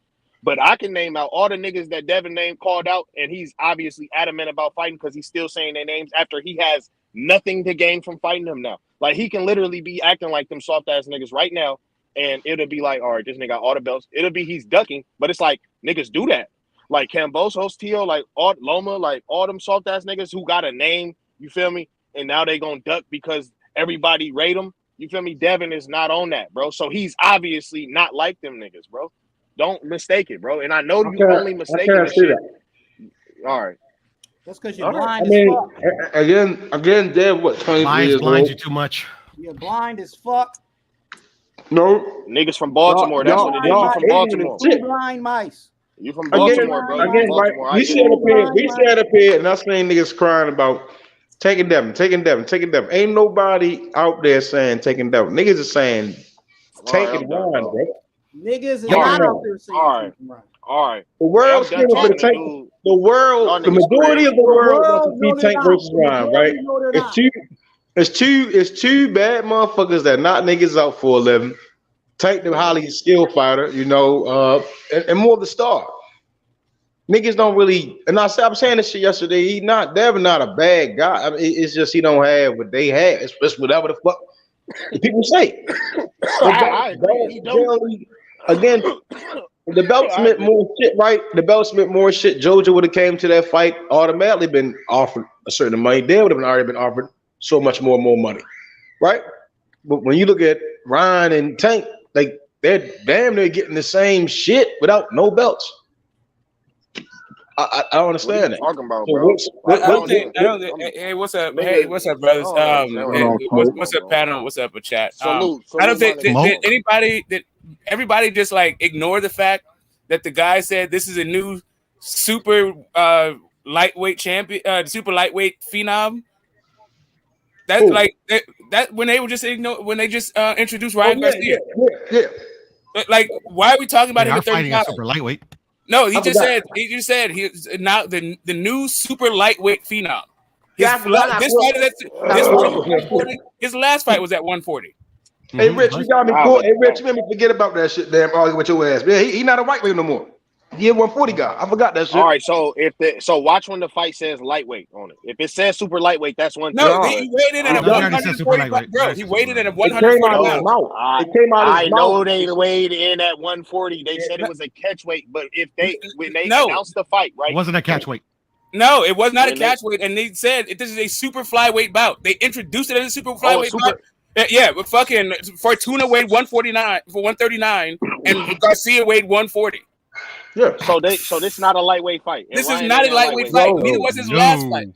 But I can name out all the niggas that Devin name called out, and he's obviously adamant about fighting because he's still saying their names after he has nothing to gain from fighting them now. Like, he can literally be acting like them soft-ass niggas right now, and it'll be like, all right, this nigga got all the belts. It'll be he's ducking, but it's like, niggas do that. Like Cambosos, Tio, like Loma, like all them soft-ass niggas who got a name, you feel me? And now they gonna duck because everybody rate them. You feel me? Devin is not on that, bro. So he's obviously not like them niggas, bro. Don't mistake it, bro. And I know you only mistaken this shit. All right. That's because you're blind as fuck. Again, Dev, what, 20 years blinds old? you too much. You're blind as fuck. No. Niggas from Baltimore, that's what it is. You from Baltimore. Two blind mice. You from Baltimore, bro. Right. We sat up here and I seen niggas crying about taking Devin. Ain't nobody out there saying taking Devin. Niggas are saying taking Ryan, bro. Niggas is not out there saying all right. The world's the majority of the world wants to see Tank versus Ryan, right? It's two bad motherfuckers that knock niggas out for 11. Tank the highly skilled fighter, you know, and more of the star. Niggas don't really, and I'm saying this shit yesterday. Devin not a bad guy. I mean, it's just he don't have what they have. It's whatever the fuck people say. I agree. Again, the belts meant more shit, right? The belts meant more shit. JoJo would have came to that fight, automatically been offered a certain money. They would have already been offered so much more money, right? But when you look at Ryan and Tank, like they're damn near getting the same shit without no belts. I don't understand that. Talking about, bro. Hey, what's up? Hey, what's up, brothers? What's up, panel? What's up, chat? Salute. I don't think that everybody just like ignore the fact that the guy said this is a new super lightweight champion, super lightweight phenom. That's like that when they were just introduced Ryan Garcia. Yeah. Like, why are we talking about him at 35? Super lightweight. No, he just said he's now the new super lightweight phenom. His last fight was at 140. Hey, Rich, you got me cool. Hey, Rich, you made me forget about that shit. Damn, arguing with your ass. Man, he not a lightweight no more. Yeah, 140 guy. I forgot that shit. All right, so watch when the fight says lightweight on it. If it says super lightweight, that's one thing. No, he waited in a 140 pound. Bro, he waited in a 140 pounds. It came out of I his know mouth. they weighed in at 140. They said it was a catch weight, but when they announced the fight, right? It wasn't a catch weight. No, it was not a catch weight, and they said this is a super flyweight bout. They introduced it as a super flyweight bout. Yeah, but fucking Fortuna weighed 139, and Garcia weighed 140. Yeah. So this is not a lightweight fight. This is not a lightweight fight. Neither was his last fight.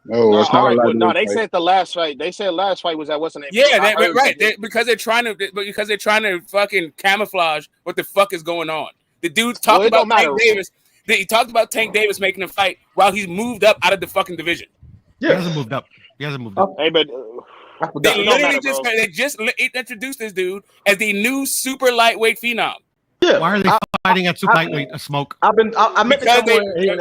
No, it's not a lightweight no, they fight. said the last fight. They said last fight was that wasn't it? Yeah, right. Because they're trying to fucking camouflage what the fuck is going on. The dude talked about Tank Davis. He talked about Tank Davis making a fight while he's moved up out of the fucking division. Yeah, he hasn't moved up. Hey, but they literally just introduced this dude as the new super lightweight phenom. Yeah. Why are they fighting at super lightweight? A smoke. I meant because what do you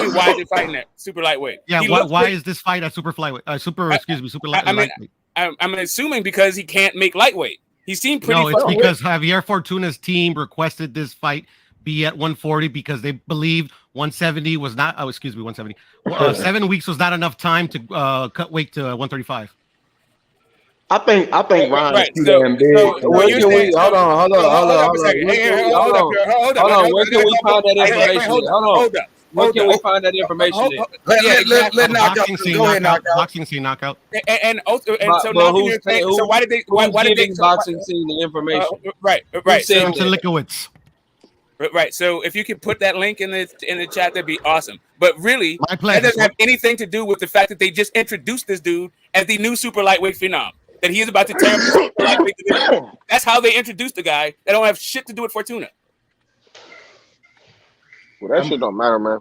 mean? Why are they fighting at super lightweight? Yeah. Why is this fight at super flyweight? Super lightweight. I'm assuming because he can't make lightweight. He seemed pretty. No, it's because Javier Fortuna's team requested this fight be at 140 because they believed 170 was not. 170. 7 weeks was not enough time to cut weight to 135. I think Ryan's too damn big. Hold on. Where can we find that information? Hold on. Where can we find that information? Let knockout. Go ahead, knockout. Boxing scene knockout. And so why did they boxing scene the information? Right. Sam Likowitz. Right. So if you could put that link in the chat, that'd be awesome. But really, that doesn't have anything to do with the fact that they just introduced this dude as the new super lightweight phenom. That he is about to tear up the super lightweight division. That's how they introduced the guy. That don't have shit to do with Fortuna. Well, that shit don't matter, man.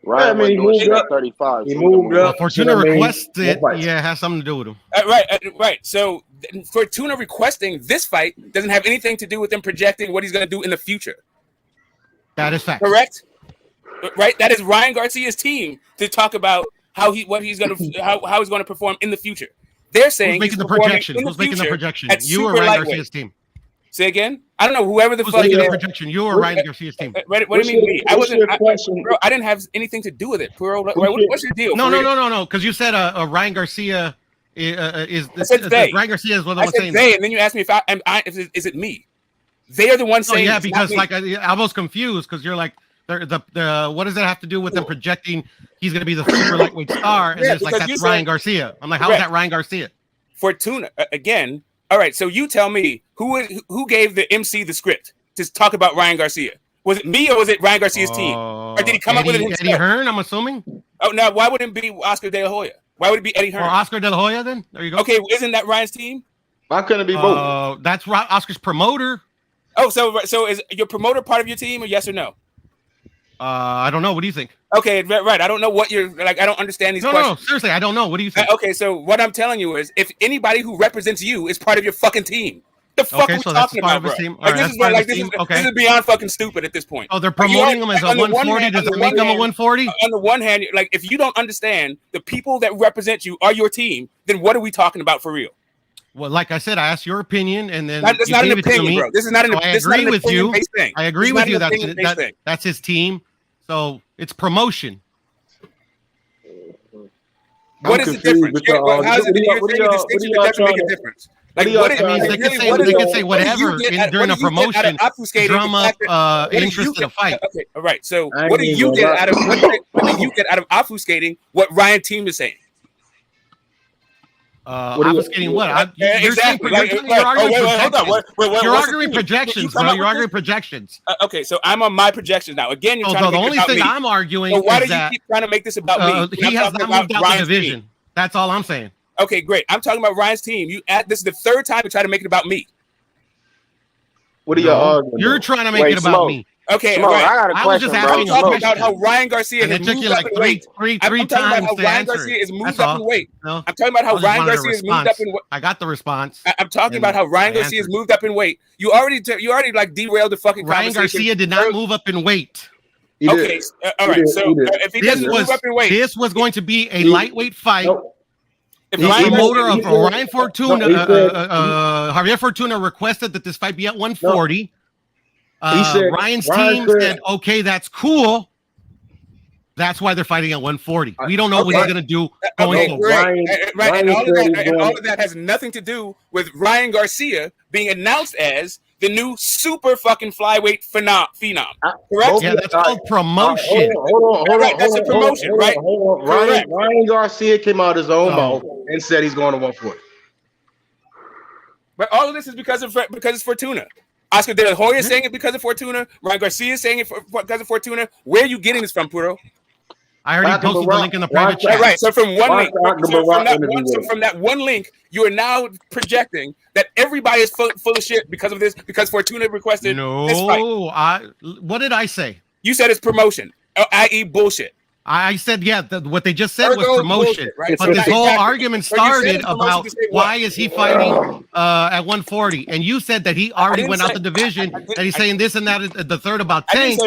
Ryan he moved up. 35. He moved up. Fortuna requested. Yeah, it has something to do with him. Right. So Fortuna requesting this fight doesn't have anything to do with them projecting what he's going to do in the future. That is fact. Correct. Right. That is Ryan Garcia's team to talk about how he's going to perform in the future. They're saying who's making the projection? Who's making the projection? You or Ryan Garcia's team? Say again. I don't know. Whoever the who's fuck making the projection? You or Ryan Garcia's team? What do you mean me? I wasn't. Bro, I didn't have anything to do with it. Bro, what's your deal? No. Because you said Ryan Garcia is. Ryan Garcia is what I I'm saying. They, and then you asked me is it me? They are the ones saying. Yeah, because I was confused because you're like. The what does that have to do with them projecting he's going to be the super lightweight star? And it's like that's Ryan Garcia. I'm like, how is that Ryan Garcia? Fortuna again. All right, so you tell me who gave the MC the script to talk about Ryan Garcia? Was it me or was it Ryan Garcia's team? Or did he come up with it himself? Eddie Hearn, I'm assuming. Oh no, why wouldn't it be Oscar De La Hoya? Why would it be Eddie Hearn? Or Oscar De La Hoya? Then there you go. Okay, isn't that Ryan's team? Why couldn't it be both? That's Oscar's promoter. Oh, so is your promoter part of your team, or yes or no? I don't know. What do you think? Okay, right. I don't know what you're like. I don't understand these questions. No, seriously, I don't know. What do you think? Okay, so what I'm telling you is, if anybody who represents you is part of your fucking team, the fuck are we talking about, bro? This is beyond fucking stupid at this point. Oh, they're promoting him as a 140. Does that make them a 140? On the one hand, like if you don't understand the people that represent you are your team, then what are we talking about for real? Well, like I said, I asked your opinion, and then that's not an opinion, bro. This is not an. I agree with you. I agree with you. That's his team. So it's promotion. What is the difference? How is it that doesn't make a difference? Like, they can say whatever during a promotion, drum up interest in a fight. Okay, all right. So what do you get out of obfuscating what Ryan's team is saying? Obfuscating what? You're arguing projections, bro. You're arguing projections. Okay, so I'm on my projections now. Again, you're trying to make it about me. The only thing I'm arguing is why do you keep trying to make this about me? He has not moved out the division. That's all I'm saying. Okay, great. I'm talking about Ryan's team. This is the third time you try to make it about me. What are y'all arguing? You're trying to make it about me. Okay, right. I got a question, I'm talking about how Ryan Garcia has moved up in weight. Three times to answer. I'm talking about how Ryan Garcia has moved up in weight. I got the response. I'm talking about how Ryan Garcia has moved up in weight. You already like derailed the fucking conversation. Ryan Garcia did not move up in weight. Okay, all right. So if he doesn't move up in weight, this was going to be a lightweight fight. The promoter of Ryan Fortuna, Javier Fortuna requested that this fight be at 140. Ryan's team said, okay, that's cool. That's why they're fighting at 140. We don't know what he's going to do going forward. Right. And all of that has nothing to do with Ryan Garcia being announced as the new super fucking flyweight phenom. Correct? Yeah, that's called promotion. Hold on. That's a promotion, right? Ryan Garcia came out his own mouth and said he's going to 140. But all of this is because it's Fortuna. Oscar De La Hoya is saying it because of Fortuna. Ryan Garcia is saying it because of Fortuna. Where are you getting this from, Puro? I already posted the link in the private chat. Right. So from one link, from that one link, you are now projecting that everybody is full of shit because of this, because Fortuna requested this fight. What did I say? You said it's promotion, i.e. bullshit. I said, what they just said was promotion. Bullshit, right? But this whole argument started about why is he fighting at 140? And you said that he already went out the division, that he's saying this and that, the third about Tank,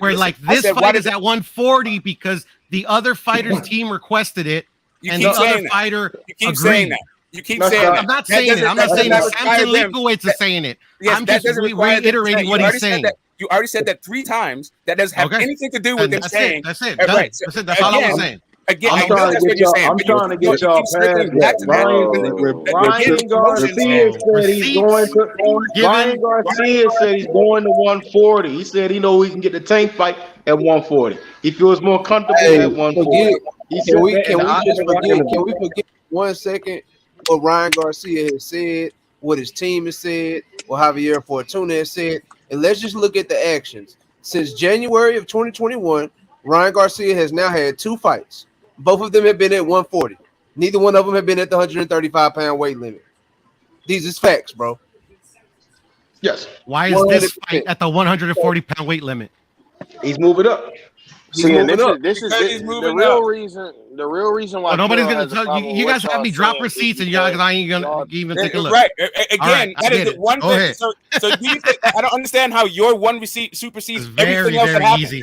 where like this fight is at 140 because the other fighter's team requested it, and the other fighter agreed. You keep saying that. I'm not saying it. I'm not saying that. Samson Leibowitz is saying it. I'm just reiterating what he's saying. You already said that 3 times. That doesn't have anything to do with them saying. That's it. Right. That's all I was saying. Again, I know that's what you're saying. I'm trying to get y'all past that. Ryan Garcia said he's going to. Ryan Garcia said he's going to 140. He said he knows he can get the Tank fight at 140. He feels more comfortable at 140. Can we forget 1 second what Ryan Garcia has said, what his team has said, what Javier Fortuna has said, and let's just look at the actions. Since January of 2021, Ryan Garcia has now had 2 fights. Both of them have been at 140. Neither one of them have been at the 135-pound weight limit. These is facts, bro. Yes. Why is this fight at the 140-pound weight limit? He's moving up. See, and this is the real reason. The real reason why nobody's gonna tell you. You guys have me drop receipts, and y'all, I ain't gonna even take a look. Right. Again, that is the one thing. So do you think? I don't understand how your one receipt supersedes everything else that happens. Easy.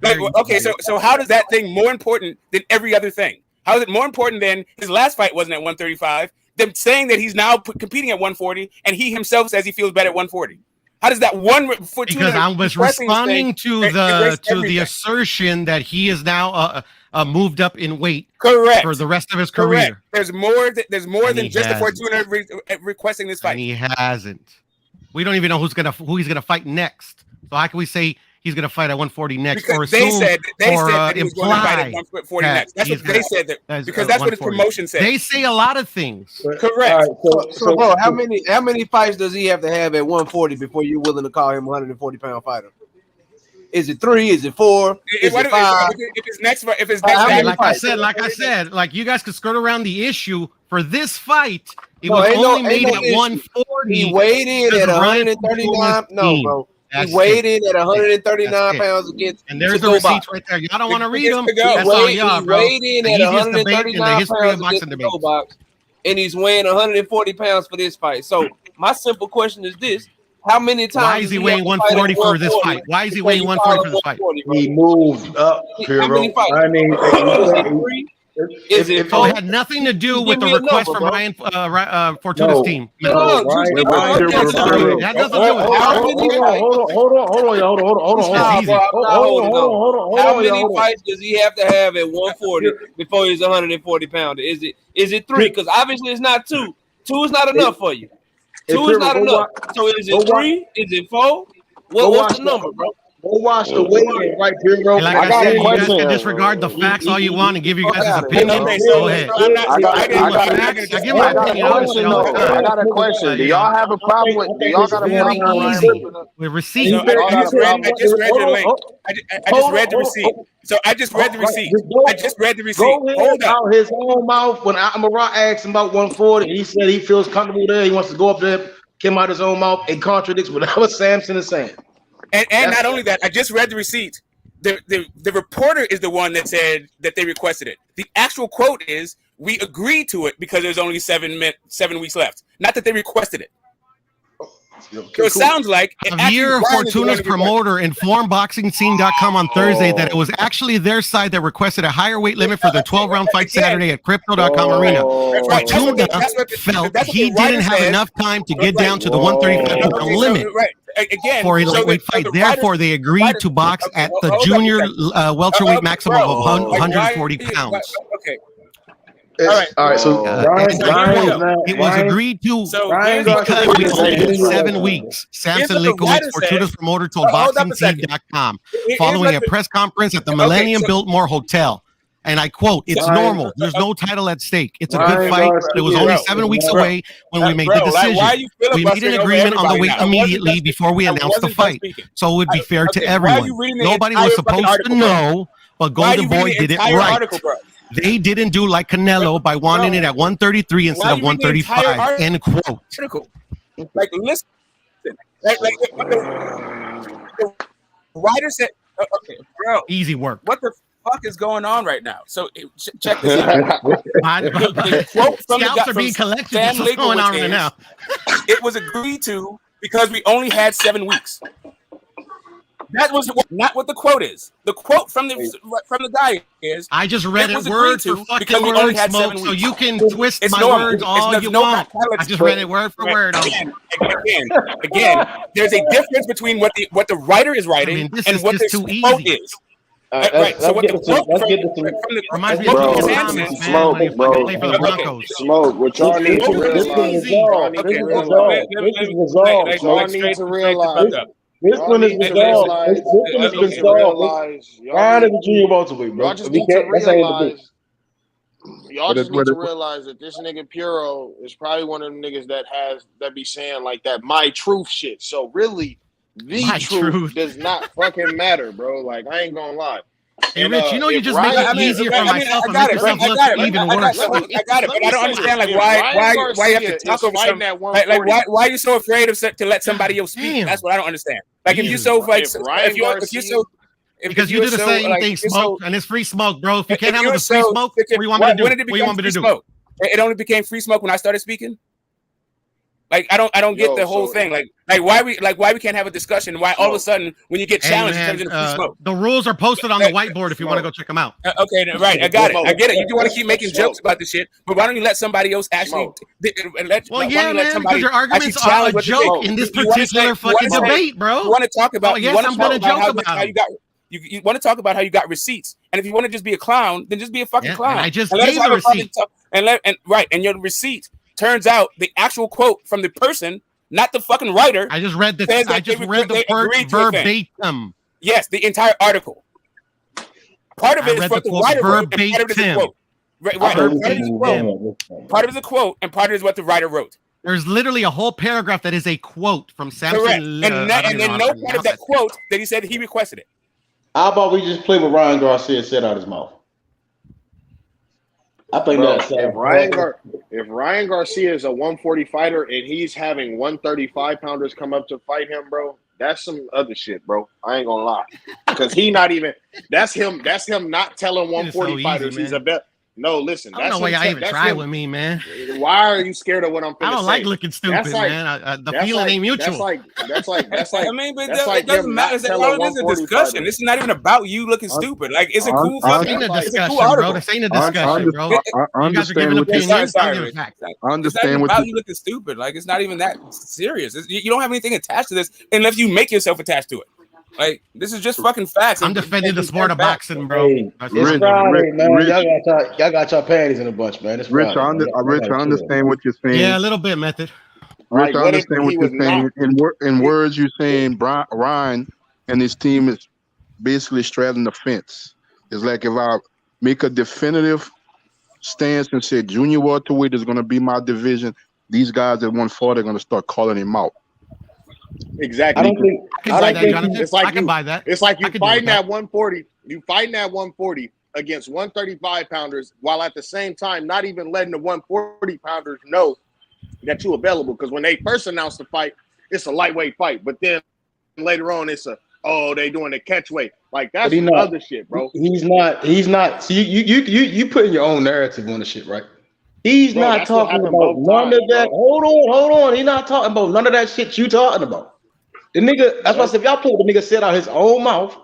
Like, okay, so how does that thing more important than every other thing? How is it more important than his last fight wasn't at 135? Them saying that he's now competing at 140, and he himself says he feels better at 140. How does that one? Because I was responding to the assertion that he is now moved up in weight. Correct. For the rest of his career. There's more than just the Fortuna requesting this fight. And he hasn't. We don't even know who he's gonna fight next. So how can we say he's going to fight at 140 next? Because or they said that he was going to fight at 140 next. That's what they said. Because that's what his promotion said. They say a lot of things. Correct. So bro, how many fights does he have to have at 140 before you're willing to call him a 140-pound fighter? Is it 3? Is it 4? Is it 5? If it's next, like I said, like you guys could skirt around the issue for this fight. It was only made at 140. He weighed in at 139. No, bro. He weighed in at 139 pounds against. And there's the receipts right there. Y'all don't want to read them. That's all y'all, bro. He weighed in at 139 pounds against the Go Box, and he's weighing 140 pounds for this fight. So my simple question is this: how many times? Why is he weighing 140 for this fight? Why is he weighing 140 for this fight? He moved up. How many fights? I mean, it had nothing to do with the request from Ryan Fortuna's team. Hold on. How many fights does he have to have at 140 before he's 140 pounder? Is it 3? Because obviously it's not 2. 2 is not enough for you. 2 is not enough. So is it 3? Is it 4? What's the number, bro? Go watch the weigh-in right here, bro. Like I said, you guys can disregard the facts all you want and give you guys his opinion. Go ahead. I got a question. Do y'all have a problem with? Do y'all got a problem with receipts? I just read your link. I just read the receipt. So I just read the receipt. Hold out his own mouth when Amara asked him about 140. He said he feels comfortable there. He wants to go up there. Came out his own mouth and contradicts whatever Samson is saying. And not only that, I just read the receipt. The reporter is the one that said that they requested it. The actual quote is, "We agreed to it because there's only 7 weeks left." Not that they requested it. So it sounds like Javier Fortuna's promoter informed BoxingScene.com on Thursday that it was actually their side that requested a higher weight limit for the 12-round fight Saturday at Crypto.com Arena. Fortuna felt he didn't have enough time to get down to the 135-pound limit. again for a so lightweight the fight. writers- Therefore, they agreed to box at the hold up a junior second. welterweight maximum Bro, of like, 140 why- pounds. Okay. All right, so Ryan And is quote, not it was Ryan. agreed to So Ryan here's what Garcia because we is only a had junior 7 welterweight. weeks. Here's Samson what the Lekowicz, writer Fortuna's said. promoter, told Hold up a second. BoxingTeam.com Here's following what a press conference at the Millennium Biltmore Hotel. And I quote, it's Ryan- normal. There's no title at stake. It's a Ryan good fight. Garcia It was only is 7 weeks not- away when we made the Bro, like, decision. why are you We made filibustering an over agreement on the everybody weight now? I wasn't immediately done before we I announced the wasn't done fight. speaking. So it would be fair to Okay, why are everyone. you reading the Nobody entire was fucking supposed article, to bro? know, but Why are Golden you Boy reading the did it entire right. article, bro? They didn't do like Canelo by wanting it at 133 instead Why of you reading the entire 135. End quote. article? Like, listen. Like the writer said, okay, bro. Easy work. What the fuck is going on right now? So check this out. The quote from the Scouts guy, are from being collected. Sam That's what's going on Leibowitz right now. It was agreed to because we only had 7 weeks. That was not what the quote is. The quote from the guy is. I just read it was word agreed for to fucking because we only word, had Smoke, 7 so weeks. you can twist It's my normal. words all It's you no want. I just read it word for word. Again, there's a difference between what the writer is writing and what the quote is. Right. So what the quote reminds me bro, of Thomas, man, Smoke, when he bro. played for the Broncos. Smoke. What y'all need to realize. Y'all need to realize. Y'all need to realize. This one is resolved. This one has been solved. Ryan is a junior welterweight, bro. Y'all just need to realize. Y'all But just it- need but to it- realize that this nigga Puro is probably one of them niggas that be saying like that my truth shit. So really, the My truth truth. does not fucking matter, bro. Like I ain't gonna lie. Hey, And, Rich, you know you if just make Ryan- it easier for myself and got make it, yourself I look got it, even I got worse. it, but I don't understand like if why Ryan you have to Garcia talk over is fighting some at like 140. why are you so afraid to let somebody else speak? Damn. That's what I don't understand. Like if you Jesus. so like If Ryan if you're Garcia- so Because you do the same thing, Smoke, and it's free smoke, bro. If you can't handle the free smoke, what do you want me to do? When did it What do you become want me free to do? smoke? It only became free smoke when I started speaking. Like I don't get Yo, the whole so- thing. Like why we can't have a discussion? Why all of a sudden when you get Hey, challenged it man, turns into free smoke? the rules are posted on the whiteboard if you want to go check them out. Okay, right. I got it. I get it. You do want to keep making Smoke. jokes about this shit, but why don't you let somebody else actually? Well, yeah, man, because your arguments are a joke in this particular fucking debate, bro. You want to talk about? So yes, I'm going gonna joke about how you got. You want to talk about how you got receipts, and if you want to just be a clown, then just be a fucking Yeah, clown. and I just let us gave have the a fucking receipt. talk- and your receipt turns out the actual quote from the person, not the fucking writer. I just read the says that I just they- read the they word agreed to a thing. verbatim. Yes, the entire article. Part of I it is read what the the quote writer wrote, and part of it is a verbatim. quote. Right. I Part of heard it is a quote. Part of it is a quote, and part of it is what the writer wrote. There's literally a whole paragraph that is a quote from Samson. Correct. And then no part of that quote that he said he requested it. How about we just play what Ryan Garcia said out his mouth? I think Bro, that's if Ryan Garcia is a 140 fighter and he's having 135 pounders come up to fight him, bro, that's some other shit, bro. I ain't gonna lie, because he not even. That's him not telling 140 so easy, fighters he's man. a bet. No, listen. I don't know why y'all even try with me, man. Why are you scared of what I'm? I don't say? like looking stupid, That's like- man. The that's feeling like- ain't mutual. That's like. I mean, but that's it doesn't him matter. not It's telling all it is a 140 discussion. fighters. This is not even about you looking stupid. Like it's a cool I- fucking. Ain't a It's a discussion, cool bro. article. This ain't a discussion, bro. I You guys are understand giving what you opinions. Sorry, I'm giving Rich. facts. I It's not understand even what about you. you looking stupid. Like it's not even that serious. You don't have anything attached to this unless you make yourself attached to it. Like this is just fucking facts. I'm defending the sport of boxing, bro. Hey, That's it's what I'm Friday, doing. man. Rich. Y'all got your panties in a bunch, man. It's Rich, Friday, man. Rich, I understand what you're saying. Yeah, a little bit, Method. Like, Rich, I what if understand what he you're was saying. not- In words, you're saying Ryan and his team is basically straddling the fence. It's like if I make a definitive stance and say junior welterweight is going to be my division, these guys at 140 are going to start calling him out. Exactly. I don't think. I can buy that, Jonathan. It's like I can you- buy that. It's like you I can deal fighting with that. at 140. You fighting at 140 against 135 pounders, while at the same time not even letting the 140 pounders know that you're available. Because when they first announced the fight, it's a lightweight fight, but then later on it's they doing a catch weight. Like that's But he some not. other shit, bro. He's not. See, you putting your own narrative on the shit, right? He's Bro, not that's what talking happened about both none times, of that. bro. Hold on. He's not talking about none of that shit you talking about. The nigga, that's why I said if y'all play what the nigga said out his own mouth,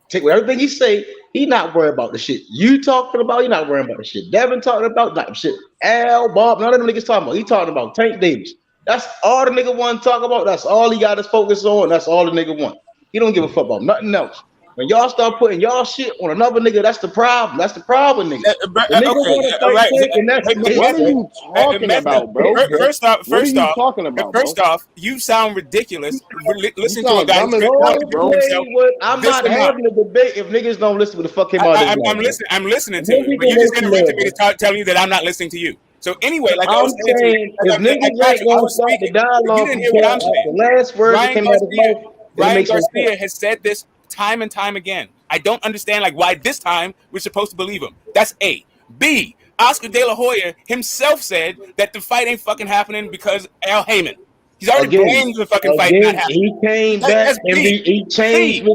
take everything he say, he not worried about the shit you talking about. He not worried about the shit Devin talking about, like shit Al, Bob, none of them niggas talking about. He talking about Tank Davis. That's all the nigga want to talk about. That's all he got his focus on. That's all the nigga want. He don't give a fuck about nothing else. When y'all start putting y'all shit on another nigga, that's the problem. That's the problem, nigga. The nigga want to fight Tank, and that's what are you talking about, bro? First off, What are you talking about, first bro? off, you sound ridiculous. Listen to a sound guy dumb who's as fuck, bro. I'm not having a debate if niggas don't listen to what the fuck came out of this mouth. I'm listening to you, but you just interrupted me to tell you that I'm not listening to you. So anyway, like I I'm was saying, saying, if niggas ain't gonna start the dialogue, you didn't hear what I'm saying. The last words that came out of his mouth, Ryan Garcia has said this time and time again. I don't understand like why this time we're supposed to believe him. That's A. B. Oscar De La Hoya himself said that the fight ain't fucking happening because Al Heyman. He's already blamed the fucking fight not happening. He came back and he changed.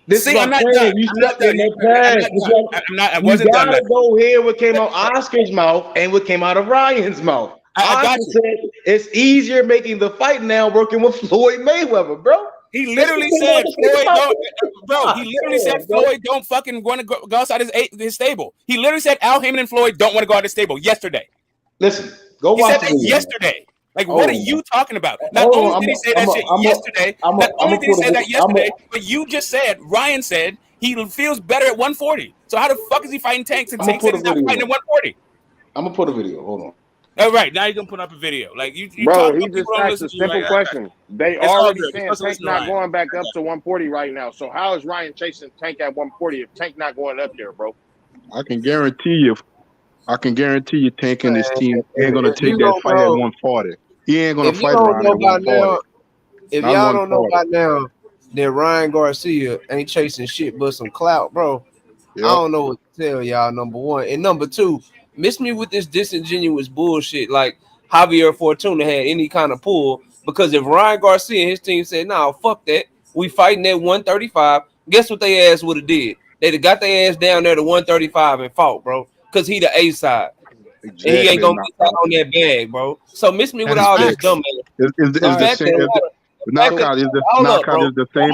This is what I'm saying. You stepped in that path. I'm not. I wasn't done. You gotta go hear what came out Oscar's mouth and what came out of Ryan's mouth. Oscar said it's easier making the fight now working with Floyd Mayweather, bro. He literally said Floyd don't, bro. He literally said Floyd don't fucking want to go outside his stable. He literally said Al Heyman and Floyd don't want to go out his stable yesterday. Listen, go he watch said that yesterday. Like, what are you talking about? Not only did he say that shit yesterday, not only did he say that yesterday, but you just said, Ryan said he feels better at 140. So how the fuck is he fighting Tank since Tank said he's not fighting at 140? I'm gonna put a video. Hold on. All right, now you're gonna put up a video. Like you bro, he just asked a simple question. They already saying Tank not going back up to 140 right now. So how is Ryan chasing Tank at 140 if Tank not going up there, bro? I can guarantee you, Tank and his team ain't gonna take that fight at 140. He ain't gonna fight around at 140. If y'all don't know by now that Ryan Garcia ain't chasing shit but some clout, bro. Yep. I don't know what to tell y'all, number one. And number two, miss me with this disingenuous bullshit like Javier Fortuna had any kind of pull, because if Ryan Garcia and his team said, nah, fuck that, we fighting at 135, guess what they ass would have did? They'd have got their ass down there to 135 and fought, bro, because he the A side. Exactly. And he ain't gonna get that on that bag, bro. So miss me with all this dumb man. The knockout is the same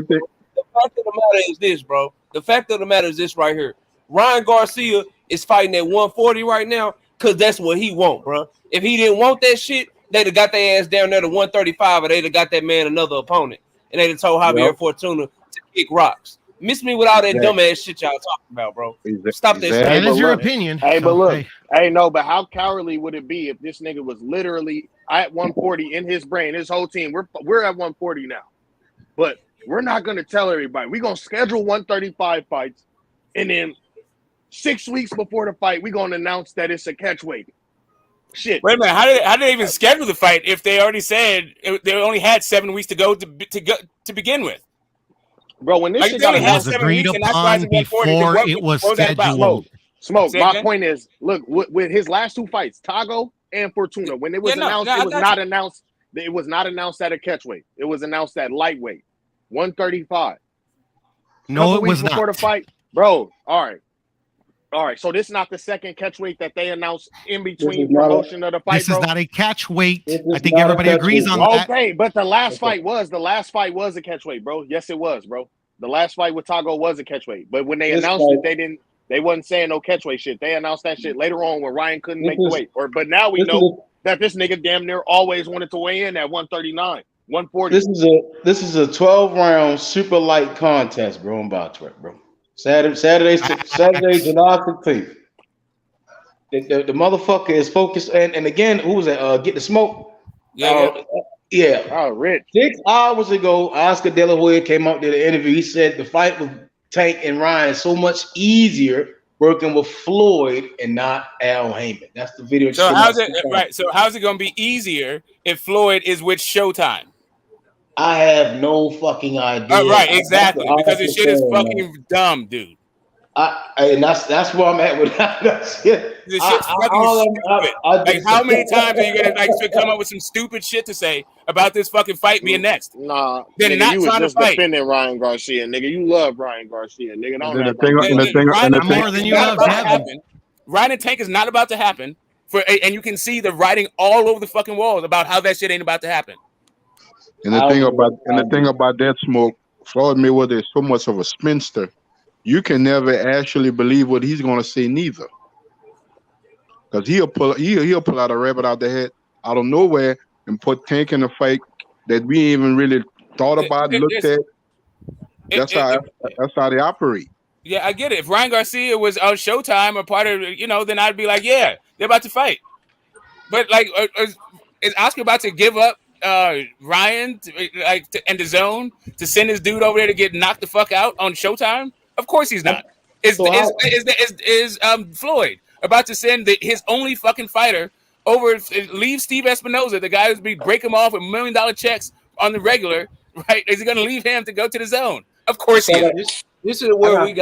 thing. The fact of the matter is this, bro. The fact of the matter is this right here. Ryan Garcia is fighting at 140 right now because that's what he want, bro. If he didn't want that shit, they'd have got their ass down there to 135, or they'd have got that man another opponent, and they'd have told Javier Fortuna to kick rocks. Miss me with all that dumb ass shit y'all talking about, bro. Stop that shit. That is your opinion. Hey, but look, no, but how cowardly would it be if this nigga was literally at 140 in his brain, his whole team? We're at 140 now, but we're not gonna tell everybody. We're gonna schedule 135 fights, and then 6 weeks before the fight, we're gonna announce that it's a catch weight. Shit. Wait a minute. How did they even schedule the fight if they already said they only had 7 weeks to go to begin with? Bro, when this shit got was agreed upon before it was scheduled. Smoke. My point is, look, with his last two fights, Tago and Fortuna, when it was announced, it was not announced. It was not announced at a catchweight. It was announced at lightweight, 135. No, it was not. Before the fight, bro. All right. So this is not the second catchweight that they announced in between promotion of the fight. This is not a catchweight. I think everybody agrees on that. Okay, but the last fight was a catchweight, bro. Yes, it was, bro. The last fight with Tago was a catchweight, but when they announced it, they wasn't saying no catchweight shit. They announced that shit later on when Ryan couldn't make the weight. But now we know that this nigga damn near always wanted to weigh in at 139, 140. This is a 12-round super light contest, bro, in Boxrec, bro. Saturday, July 15th. The motherfucker is focused, and again, who was that? Get the Smoke. Yeah. Oh, Rich. 6 hours ago, Oscar De La Hoya came out to the interview. He said the fight with Tank and Ryan is so much easier working with Floyd and not Al Heyman. That's the video. So how's it right? So how's it gonna be easier if Floyd is with Showtime? I have no fucking idea. Right, exactly. Because this shit is fucking dumb, dude. And that's where I'm at with that. This shit's fucking stupid. Like, how many times are you gonna come up with some stupid shit to say about this fucking fight being next? Nah, then nigga, not you was trying just to fight. defending Ryan Garcia, nigga. You love Ryan Garcia, nigga. More than you love Devin. Ryan and Tank is not about to happen. And you can see the writing all over the fucking walls about how that shit ain't about to happen. And the thing about that, Smoke, Floyd Mayweather is so much of a spinster. You can never actually believe what he's gonna say neither, because he'll pull out a rabbit out of nowhere and put Tank in a fight that we ain't even really thought about, looked at. That's how they operate. Yeah, I get it. If Ryan Garcia was on Showtime or part of, then I'd be like, yeah, they're about to fight. But like, is Oscar about to give up Ryan and the zone to send his dude over there to get knocked the fuck out on Showtime? Of course he's not. Is Floyd about to send his only fucking fighter over? Leave Steve Espinoza, the guy who's be breaking him off with $1 million checks on the regular, right? Is he going to leave him to go to the zone? Of course he is. This is where we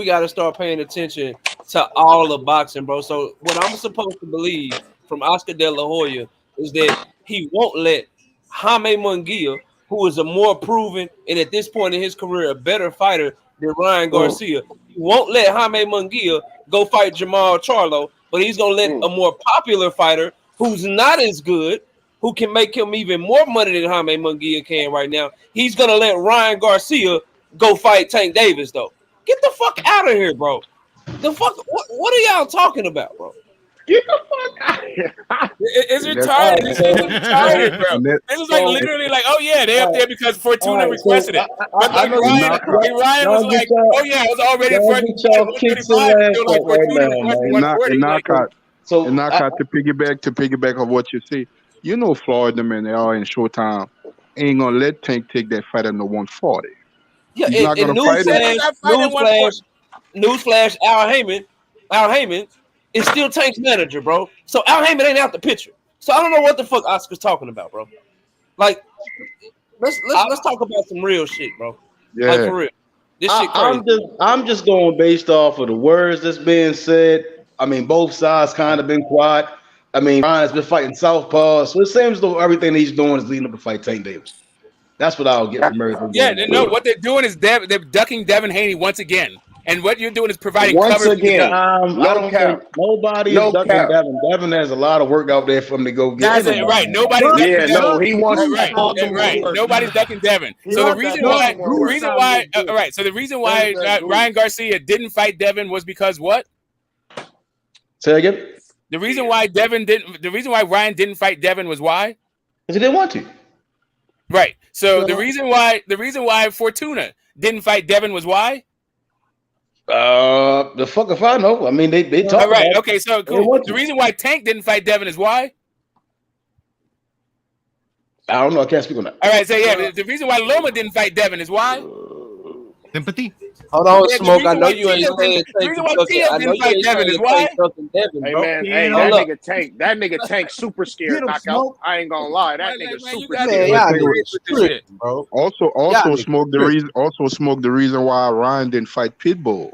gotta start paying attention to all of boxing, bro. So what I'm supposed to believe from Oscar De La Hoya is that he won't let Jaime Munguia, who is a more proven and at this point in his career a better fighter than Ryan Garcia, he won't let Jaime Munguia go fight Jamal Charlo, but he's gonna let a more popular fighter who's not as good, who can make him even more money than Jaime Munguia can right now. He's gonna let Ryan Garcia go fight Tank Davis, though. Get the fuck out of here, bro. The fuck? What are y'all talking about, bro? Get the fuck out of here. It's retarded. It's retarded, bro. This is like literally like, oh yeah, they up there because Fortuna requested it. But like Ryan was like, oh yeah, it was already to piggyback of what you say, Floyd them and they are in Showtime ain't gonna let Tank take that fight under 140. Yeah, he's not gonna fight him. Newsflash, Al Heyman is still Tank's manager, bro. So Al Heyman ain't out the picture. So I don't know what the fuck Oscar's talking about, bro. Like, let's talk about some real shit, bro. Yeah, like for real. This shit crazy. I'm just going based off of the words that's being said. I mean, both sides kind of been quiet. I mean, Ryan's been fighting southpaw, so it seems though everything he's doing is leading up to fight Tank Davis. That's what I'll get from everything. Yeah, no, what they're doing is they're ducking Devin Haney once again. And what you're doing is providing cover again. I don't think nobody is ducking Devin. Devin has a lot of work out there for him to go get. That's it, right. Nobody's ducking Devin. He wants right. Nobody's ducking Devin. So the reason why Ryan Garcia didn't fight Devin was because what? Say again. The reason why Ryan didn't fight Devin was why? Because he didn't want to. Right. So the reason why Fortuna didn't fight Devin was why? The fuck if I know. I mean, they talk. All right. Okay. So cool. The reason why Tank didn't fight Devin is why? I don't know. I can't speak on that. All right. So yeah, the reason why Loma didn't fight Devin is why? Sympathy. Hold on, Smoke. I know you ain't saying the reason why Tia didn't fight Devin is why? Hey man, that nigga Tank super scared knockout. I ain't gonna lie, that nigga super scared. Also Smoke the reason why Ryan didn't fight Pitbull.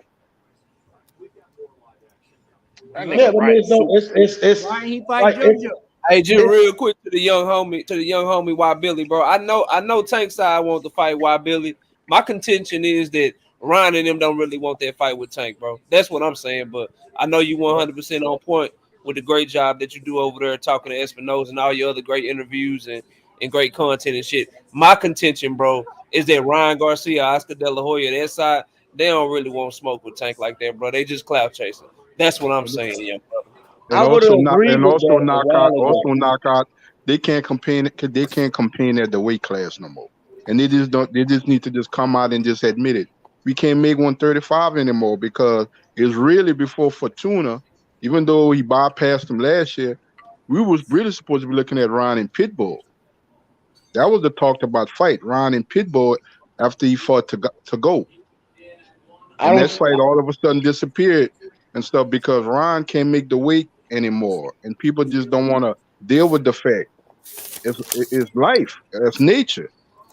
Yeah, it's why he fight JoJo? Hey, just real quick to the young homie, Why Billy, bro. I know Tank side want to fight Why Billy. My contention is that Ryan and them don't really want that fight with Tank, bro. That's what I'm saying. But I know you 100% on point with the great job that you do over there talking to Espinoza and all your other great interviews and great content and shit. My contention, bro, is that Ryan Garcia, Oscar De La Hoya, that side, they don't really want smoke with Tank like that, bro. They just clout chasing. That's what I'm saying, young brother. And also knockout. They can't campaign at the weight class no more. And they just need to just come out and just admit it. We can't make 135 anymore because it's really before Fortuna, even though he bypassed him last year, we was really supposed to be looking at Ryan and Pitbull. That was the talked about fight, Ryan and Pitbull, after he fought to go. And that fight all of a sudden disappeared and stuff because Ryan can't make the weight anymore. And people just don't want to deal with the fact. It's life. It's nature.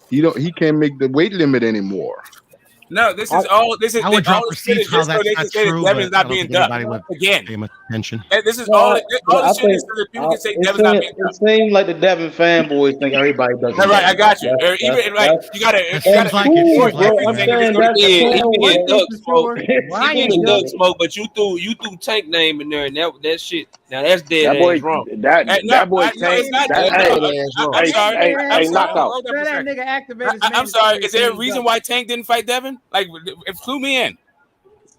He can't make the weight limit anymore. No, this is all. I would drop receipts how that's not true, but Devin's not being ducked again. Pay much attention. This is all the shit is so that people can say Devin's not being ducked. It seems like the Devin fanboys think everybody does. Right, I got you. Even like you got to. I'm saying that's he didn't duck Smoke, but you threw Tank name in there, and that shit. Now that's dead ass wrong. That boy Tank. I'm sorry. Is there a reason why Tank didn't fight Devin? Like, clue me in.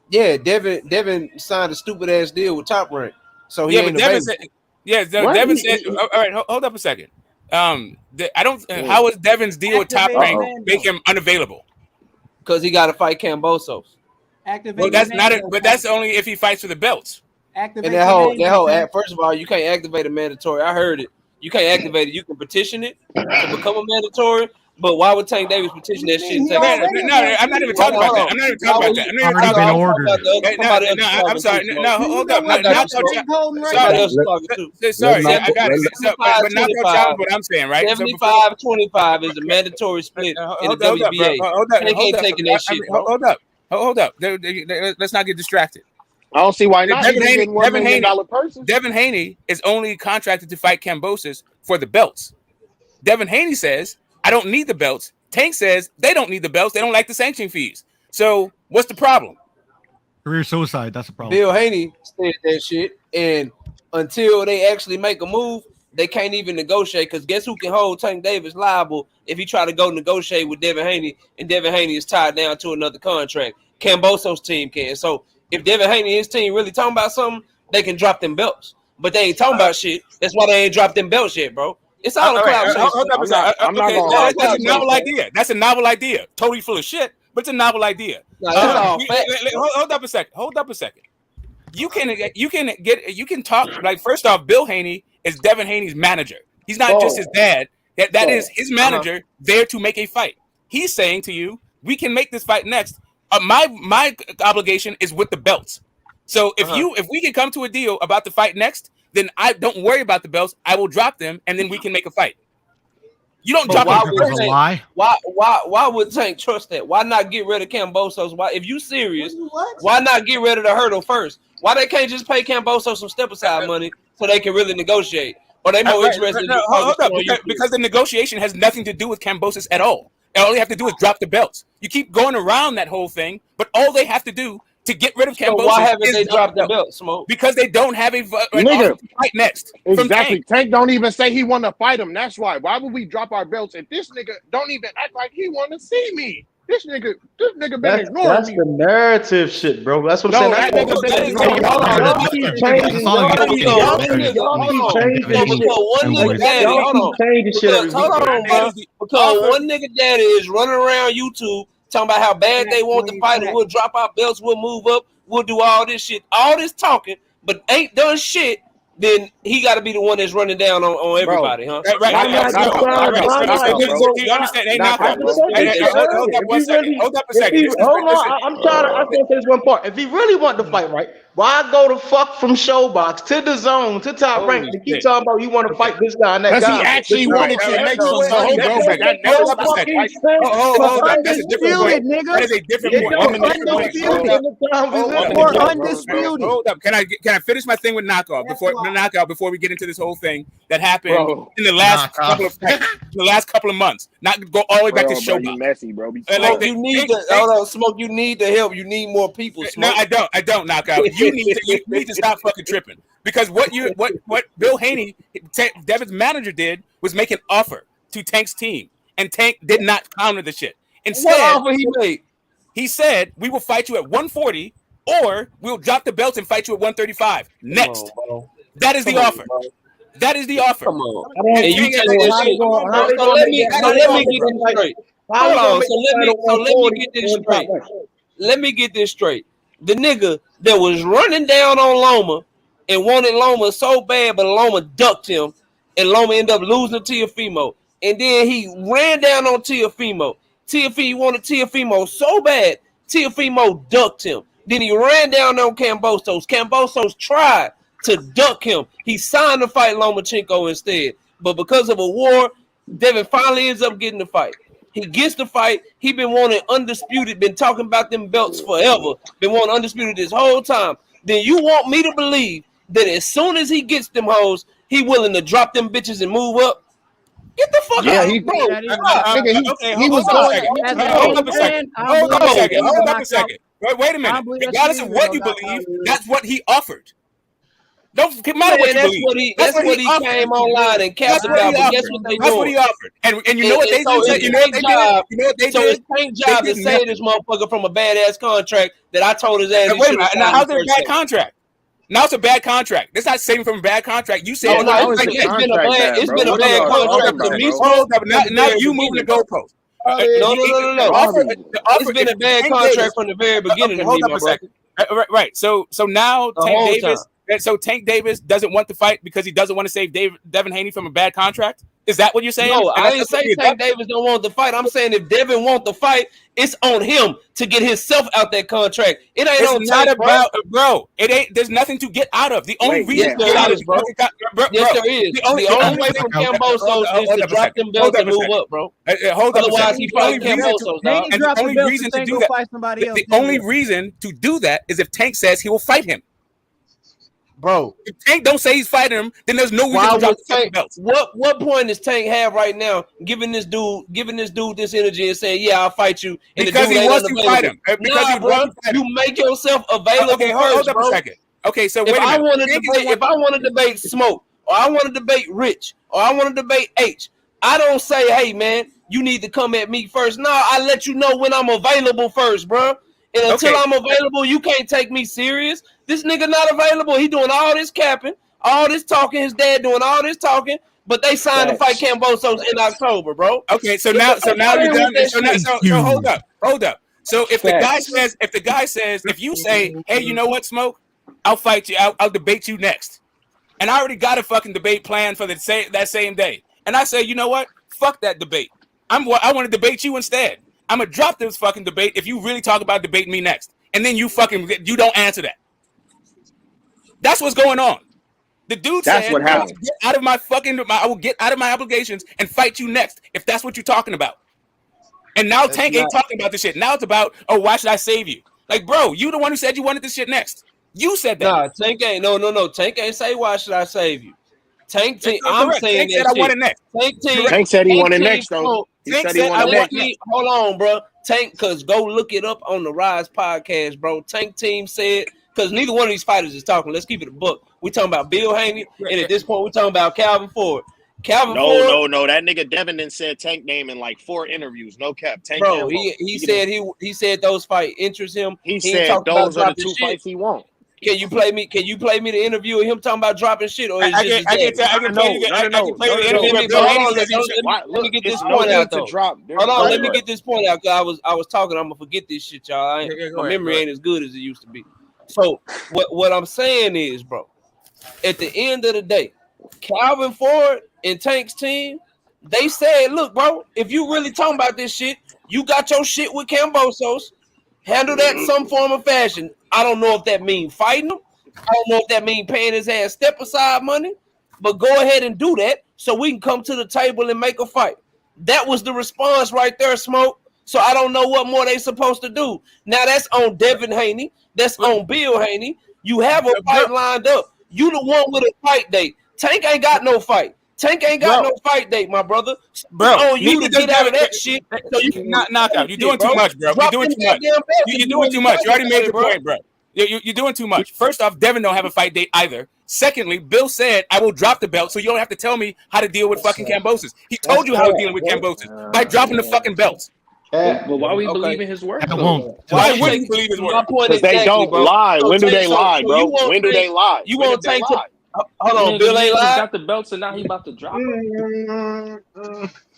Yeah, Devin signed a stupid ass deal with Top Rank, so he ain't Devin said. Yeah, Devin said. All right, hold up a second. I don't. How is Devin's deal with Top Rank make him unavailable? Because he got to fight Kambosos. Well, that's not it. But that's only if he fights for the belts. And that whole first of all, you can't activate a mandatory. I heard it. You can't activate it. You can petition it to become a mandatory. But why would Tank Davis petition that shit? No, I'm not even talking about that. I'm not even talking about that. I'm sorry. No, hold up. Sorry, I got it. But knockout challenge, what I'm saying, right? 75-25 is a mandatory split in the WBA. Hold up. Let's not get distracted. I don't see why not. Devin Haney is only contracted to fight Kambosos for the belts. Devin Haney says, I don't need the belts. Tank says they don't need the belts. They don't like the sanction fees. So what's the problem? Career suicide. That's a problem. Bill Haney said that shit. And until they actually make a move, they can't even negotiate. Because guess who can hold Tank Davis liable if he try to go negotiate with Devin Haney and Devin Haney is tied down to another contract? Kambosos' team can. So if Devin Haney and his team really talking about something, they can drop them belts. But they ain't talking about shit. That's why they ain't dropped them belts yet, bro. It's all a cloud chase. That's a novel idea. That's a novel idea. Totally full of shit, but it's a novel idea. Hold up a second. You can talk like first off, Bill Haney is Devin Haney's manager. He's not just his dad. That is his manager there to make a fight. He's saying to you, we can make this fight next. My obligation is with the belts. So if we can come to a deal about the fight next, then I don't worry about the belts. I will drop them, and then we can make a fight. You don't drop them. Why would Tank trust that? Why not get rid of Kambosos? Why, if you serious, why not get rid of the hurdle first? Why they can't just pay Kambosos some step aside money so they can really negotiate? Or they more interested because the negotiation has nothing to do with Kambosos at all. All they have to do is drop the belts. You keep going around that whole thing, but all they have to do to get rid of Kambosos why haven't they dropped the belt, Smoke? Because they don't have a fight next. Exactly. Tank don't even say he want to fight him. That's why. Why would we drop our belts if this nigga don't even act like he want to see me? This nigga been ignoring me. That's the narrative shit, bro. That's what I'm saying. Because one nigga daddy is running around YouTube talking about how bad they want to fight and we'll drop our belts, we'll move up, we'll do all this shit, all this talking, but ain't done shit, then he got to be the one that's running down on everybody, huh? Right. You understand? Hold up a second. Hold on. I'm trying to say this one part. If he really want to fight, right? Why go the fuck from Showbox to the zone to Top Rank to keep talking about you want to fight this guy and that guy? He actually wanted to make some That's a different point. Undisputed. Hold up. Can I finish my thing with knockout before we get into this whole thing that happened in the last couple of months? Not go all the way back to Showbox. Messy, bro. You need to Smoke. You need the help. You need more people. No, I don't knockout. You need to stop fucking tripping because what Bill Haney, Devin's manager, did was make an offer to Tank's team, and Tank did not counter the shit. Instead, what offer he made? He said, "We will fight you at 140, or we'll drop the belts and fight you at 135 next." That is the offer. That is the offer. Come on. And you tell me that shit. So let me get this straight. Hold on. So let me get this straight. Let me get this straight. The nigga that was running down on Loma and wanted Loma so bad, but Loma ducked him, and Loma ended up losing to Teofimo. And then he ran down on Teofimo. He wanted Teofimo so bad, Teofimo ducked him. Then he ran down on Kambosos. Kambosos tried to duck him. He signed to fight Lomachenko instead. But because of a war, Devin finally ends up getting the fight. He gets the fight. He been wanting undisputed, been talking about them belts forever. Been wanting undisputed this whole time. Then you want me to believe that as soon as he gets them hoes, he willing to drop them bitches and move up? Get the fuck out, bro. He was going. Hold up a second. Wait a minute. Regardless of what you believe, that's what he offered. Don't matter what you believe. That's what he came online and capped about. But guess what they doing? That's what he offered. And you know what they did? You know what they did? You know what they did? So it's Tank's job to save this motherfucker from a badass contract that I told his ass. Wait a minute. Now, how's it a bad contract? Now it's a bad contract. That's not saving from a bad contract. You said it's been a bad contract to me. Hold up. Now you moving the goalpost. No. It's been a bad contract from the very beginning. Hold up a second. Right. So now Tank Davis doesn't want to fight because he doesn't want to save Devin Haney from a bad contract. Is that what you're saying? No, I ain't saying Tank Davis don't want to fight. I'm saying if Devin want to fight, it's on him to get himself out that contract. It ain't it's on not Tank, about bro. It ain't. There's nothing to get out of. The only reason there is, bro. Yes, there is. The only way for Kambosos is to drop them belts and move up, bro. Hold up. Otherwise, he fight Kambosos. And the only reason to do that, the only reason to do that is if Tank says he will fight him. Bro, if Tank don't say he's fighting him, then there's no reason to drop the belts. What point does Tank have right now giving this dude this energy and saying, "Yeah, I'll fight you"? And because the dude he wants to fight him. Because he wants to fight him. You make yourself available hold up bro. a second. Okay, so if wait a minute. if I want to debate Smoke, or I want to debate Rich, or I want to debate H, I don't say, "Hey man, you need to come at me first." No, I let you know when I'm available first, bro. And until I'm available, you can't take me serious. This nigga not available. He doing all this capping, all this talking. His dad doing all this talking, but they signed to fight Kambosos in October, bro. Okay, so now you're done. So hold up. So if the guy says, if you say, "Hey, you know what, Smoke? I'll fight you. I'll debate you next," and I already got a fucking debate planned for that same day, and I say, you know what? Fuck that debate. I want to debate you instead. I'm gonna drop this fucking debate if you really talk about debating me next, and then you don't answer that. That's what's going on. The dude said, what happened. I will get out of my obligations and fight you next if that's what you're talking about. And now Tank ain't talking about this shit. Now it's about, oh, why should I save you? Like, bro, you the one who said you wanted this shit next. You said that. Nah, Tank ain't. No. Tank ain't say why should I save you. Tank team. I'm saying Tank said I want it next. Tank said he wanted next though. He said he wanted next. Hold on, bro. Tank, cause go look it up on the Rise podcast, bro. Tank team said, cause neither one of these fighters is talking. Let's keep it a book. We talking about Bill Haney, and at this point, we talking about Calvin Ford. No. That nigga Devin done said Tank name in like 4 interviews. No cap. Tank. Bro, he said those fight interest him. He said those are the 2 fights he wants. Can you play me the interview of him talking about dropping shit? Or is I can play the Let me get this point out though. Hold on, let me get this point out. Cause I was talking. I'm gonna forget this shit, y'all. My memory ain't as good as it used to be. So what I'm saying is, bro, at the end of the day, Calvin Ford and Tank's team, they said, look, bro, if you really talking about this shit, you got your shit with Kambosos. Handle that in some form of fashion. I don't know if that means fighting him. I don't know if that means paying his ass step aside money, but go ahead and do that so we can come to the table and make a fight. That was the response right there, Smoke. So I don't know what more they supposed to do. Now that's on Devin Haney. That's on Bill Haney. You have a fight lined up. You the one with a fight date. Tank ain't got no fight. Tank ain't got no fight date, my brother. Bro, on you to get out of that shit. So you can knock out. You're doing too much, bro. You're doing too much. You're doing too much. You already made your point, bro. You're doing too much. First off, Devin don't have a fight date either. Secondly, Bill said, I will drop the belt so you don't have to tell me how to deal with fucking Kambosos. He told you how to deal with Kambosos by dropping the fucking belts. Well, why we believe in his word? Why wouldn't you believe his word? Because they don't lie. When do they lie, bro? When do they lie? You won't take to... Hold on, Bill ain't lied. Got the belts and now he about to drop them.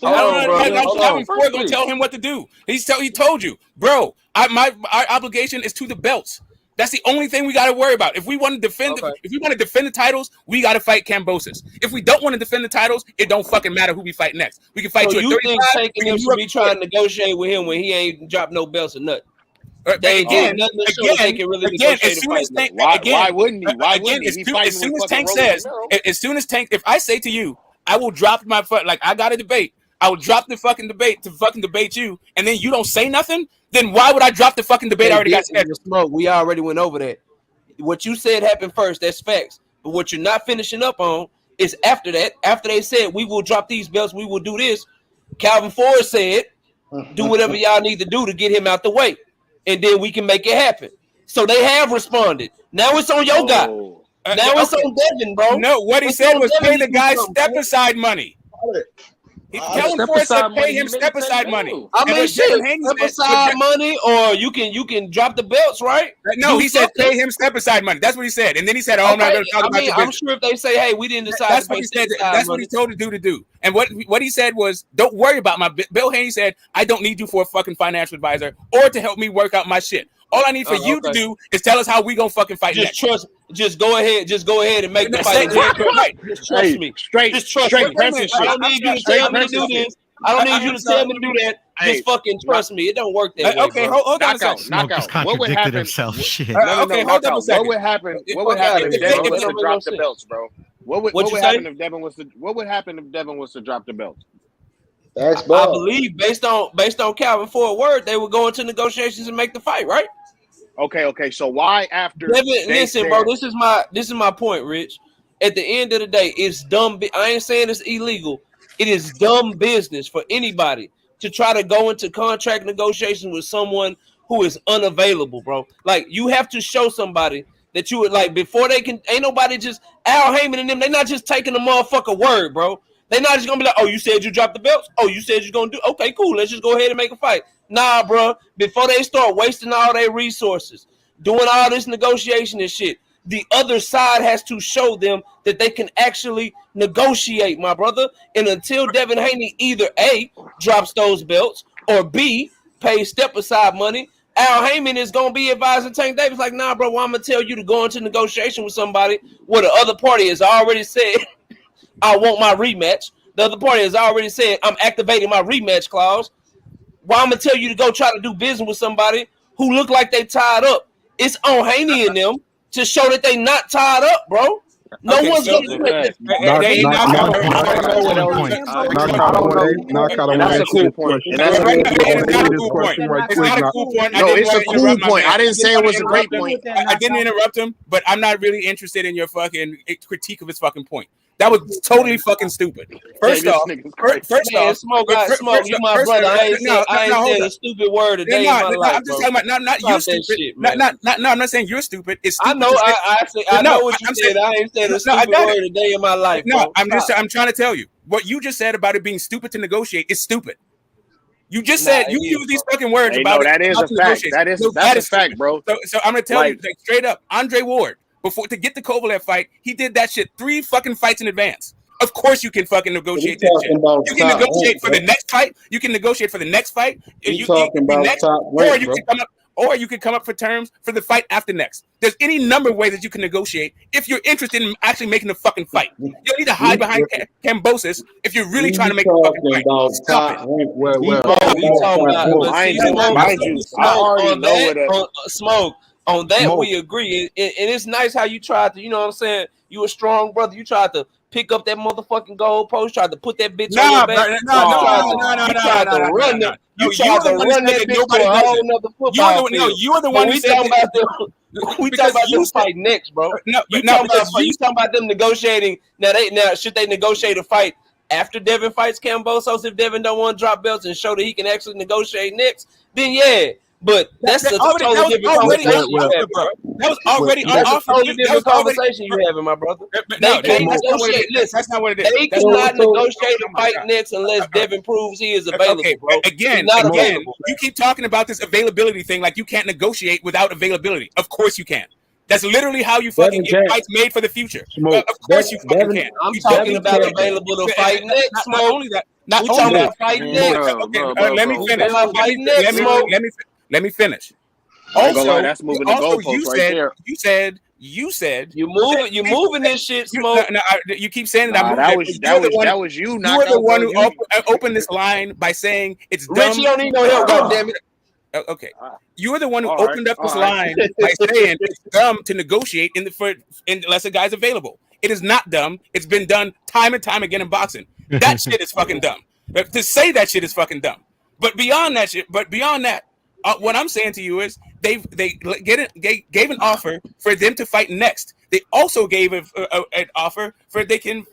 Calvin Ford gonna tell him what to do. He told you, bro. Our obligation is to the belts. That's the only thing we got to worry about. If we want to defend, if we want to defend the titles, we got to fight Kambosos. If we don't want to defend the titles, it don't fucking matter who we fight next. We can fight you at 35. You think taking him should be trying to negotiate with him when he ain't dropped no belts or nothing? Again, as soon as Tank, why wouldn't he? Why wouldn't he? As soon as Tank says, if I say to you, I will drop my foot. Like I got a debate, I will drop the fucking debate to fucking debate you, and then you don't say nothing. Then why would I drop the fucking debate? I already got scheduled. Smoke. We already went over that. What you said happened first. That's facts. But what you're not finishing up on is after that. After they said we will drop these belts, we will do this. Calvin Ford said, "Do whatever y'all need to do to get him out the way, and then we can make it happen." So they have responded. Now it's on your guy. Now it's on Devin, bro. No, what he said was pay the guy step aside money. Kellen Ford said pay him step aside money. I mean, shit, step aside money, or you can drop the belts, right? No, he said pay him step aside money. That's what he said, and then he said, "Oh, I'm not going to talk about your business." I'm sure if they say, "Hey, we didn't decide," that's what he said. That's what he told the dude to do. And what he said was, "Don't worry about my." Bill Haney said, "I don't need you for a fucking financial advisor or to help me work out my shit. All I need for you to do is tell us how we gonna fucking fight." Just go ahead and make the fight. Just trust me. Just trust me. I don't need you to tell me to do this. I don't need you to tell me to do that. Just fucking trust me. It don't work that way. Okay, hold on a second. Smoke just contradicted himself. Shit. Okay, hold on a second. What would happen? What would happen if Devin was to drop the belts, bro? What would happen if Devin was to? What would happen if Devin was to drop the belts? I believe based on Calvin Ford's word, they would go into negotiations and make the fight, right? Okay. So why after? Devin, listen, bro. This is my point, Rich. At the end of the day, it's dumb. I ain't saying it's illegal. It is dumb business for anybody to try to go into contract negotiations with someone who is unavailable, bro. Like, you have to show somebody that you would like before they can. Ain't nobody just Al Heyman and them. They're not just taking the motherfucker word, bro. They're not just gonna be like, "Oh, you said you dropped the belts. Oh, you said you're gonna do. Okay, cool. Let's just go ahead and make a fight." Nah, bro. Before they start wasting all their resources, doing all this negotiation and shit, the other side has to show them that they can actually negotiate, my brother. And until Devin Haney either A, drops those belts, or B, pays step aside money, Al Heyman is going to be advising Tank Davis like, "Nah, bro, well, I'm going to tell you to go into negotiation with somebody where the other party has already said, I want my rematch. The other party has already said, I'm activating my rematch clause. Well, I'm going to tell you to go try to do business with somebody who look like they tied up. It's on Haney and them to show that they not tied up, bro. No one's going to do it. That's a cool point. It's not a cool point. No, it's a cool point. I didn't say it was a great point. I didn't interrupt him, but I'm not really interested in your fucking critique of his fucking point. That was totally fucking stupid. First off, Smoke, you my brother. I ain't said a stupid word a day in my life. I'm just talking about not you stupid. I'm not saying you're stupid. It's stupid. I know what you said. I ain't said a stupid word a day in my life. No, I'm trying to tell you what you just said about it being stupid to negotiate is stupid. You just said you use these fucking words about it. That is a fact. That's a fact, bro. So I'm gonna tell you straight up, Andre Ward. To get the Kovalev fight, he did that shit 3 fucking fights in advance. Of course, you can fucking negotiate that shit. You can negotiate for the next fight. You can negotiate for the next fight. You can come up for terms for the fight after next. There's any number of ways that you can negotiate if you're interested in actually making the fucking fight. You don't need to hide behind Cambosis if you're really trying to make the fucking fight. Stop it. Smoke. On that, we agree. And it's nice how you tried to, you know what I'm saying? You a strong brother. You tried to pick up that motherfucking goalpost, tried to put that bitch on your back. You tried to run that bitch to a whole nother football field. You were the one who said we talking about them fight next, bro. You talking about them negotiating. Now, should they negotiate a fight after Devin fights Kambosos if Devin don't want to drop belts and show that he can actually negotiate next? Then yeah. But that's a totally different conversation you have, bro. That was already That's a totally different conversation you having, my brother. They can't negotiate. Listen, that's not what it is. They cannot negotiate a fight next unless Devin proves he is available, bro. Again, you keep talking about this availability thing like you can't negotiate without availability. Of course you can. That's literally how you fucking get fights made for the future. Of course you fucking can. I'm talking about available to fight next. Not only that. Not talking about fighting next. Let me finish. Let me finish. Also, that's moving the goalpost right there. You said you're moving this shit, Smoke. You keep saying that. That was you. You were the one who opened this line by saying it's dumb. Richie don't need no help, goddammit. Okay, you were the one who opened up this line by saying it's dumb to negotiate unless a guy's available. It is not dumb. It's been done time and time again in boxing. That shit is fucking dumb. To say that shit is fucking dumb. But beyond that. What I'm saying to you is they gave an offer for them to fight next. They also gave an offer for they can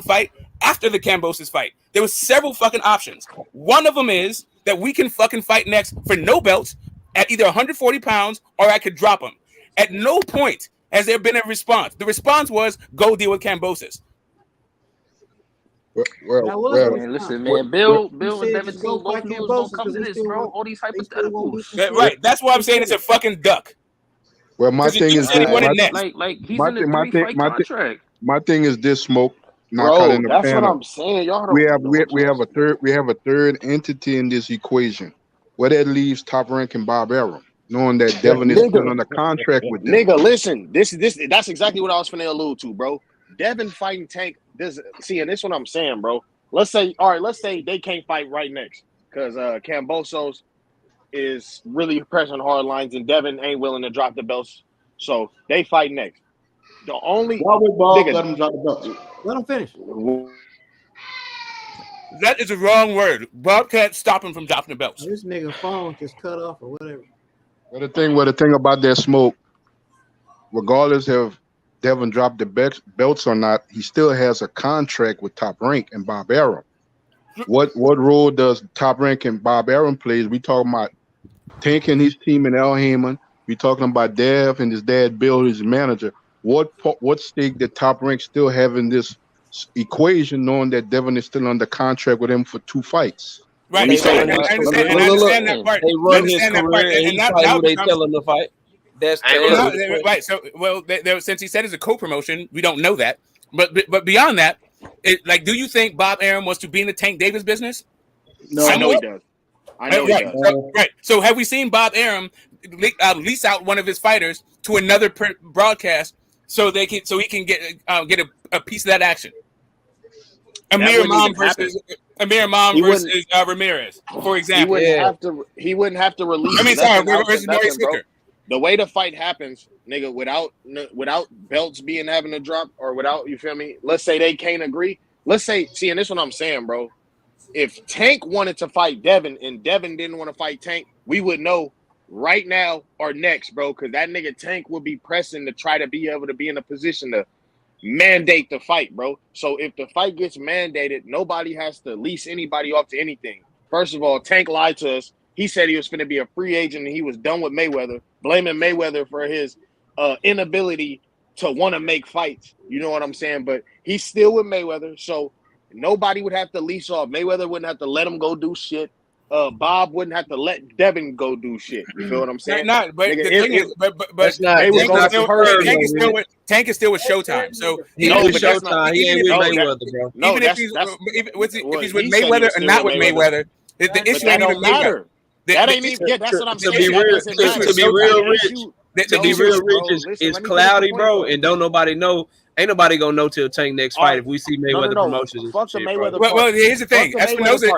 fight after the Kambosos fight. There was several fucking options. One of them is that we can fucking fight next for no belts at either 140 pounds or I could drop them. At no point has there been a response. The response was go deal with Kambosos. Man, listen, man. Bill and Devin team both knew it was gonna come to this, bro. All these hypotheticals. Right. That's why I'm saying it's a fucking duck. Well, my thing is Like he's my in a thing, 3-fight contract. my thing is this, Smoke. Not Bro, calling the that's what panel. I'm saying. Y'all We have a third entity in this equation. Where that leaves Top Rank and Bob Arum, knowing that Devin is still under contract with them. Nigga, listen, that's exactly what I was finna allude to, bro. Devin fighting Tank. And this is what I'm saying, bro. Let's say they can't fight right next because Kambosos is really pressing hard lines and Devin ain't willing to drop the belts, so they fight next. The only why would Bob let him drop the belts? Let him finish. That is a wrong word. Bob can't stop him from dropping the belts. This nigga phone just cut off or whatever. Well, the thing about that, Smoke, regardless of Devin dropped the belts or not, he still has a contract with Top Rank and Bob Arum. What role does Top Rank and Bob Arum play? We talking about Tank and his team and Al Heyman. We talking about Dev and his dad Bill, his manager. What stake did Top Rank still have in this equation, knowing that Devin is still under contract with him for 2 fights? Right. I understand that part. They run his career and he fight who they tell him to fight. That's right. So, since he said it's a co-promotion, we don't know that. But beyond that, do you think Bob Arum wants to be in the Tank Davis business? No, I know he does. Right. So have we seen Bob Arum lease out one of his fighters to another broadcast so he can get a piece of that action? Amir Imam versus Ramirez, for example. He wouldn't have to release. Versus Maurice Hooker. The way the fight happens, nigga, without belts having to drop or without, you feel me? Let's say they can't agree. Let's say, and this is what I'm saying, bro. If Tank wanted to fight Devin and Devin didn't want to fight Tank, we would know right now or next, bro, because that nigga Tank would be pressing to try to be able to be in a position to mandate the fight, bro. So if the fight gets mandated, nobody has to lease anybody off to anything. First of all, Tank lied to us. He said he was going to be a free agent and he was done with Mayweather, blaming Mayweather for his inability to want to make fights. You know what I'm saying? But he's still with Mayweather, so nobody would have to lease off. Mayweather wouldn't have to let him go do shit. Bob wouldn't have to let Devin go do shit. You feel what I'm saying? Tank is still with Showtime. So he's with Showtime. He ain't with Mayweather, bro. Even if he's with Mayweather or not with Mayweather, the issue ain't even Mayweather. That ain't even. Yeah, that's what I'm saying. To be real rich is cloudy, bro, and don't nobody know. Ain't nobody gonna know till Tank next fight if we see Mayweather promotions. Fuck the Mayweather. Well, here's the thing. Espinosa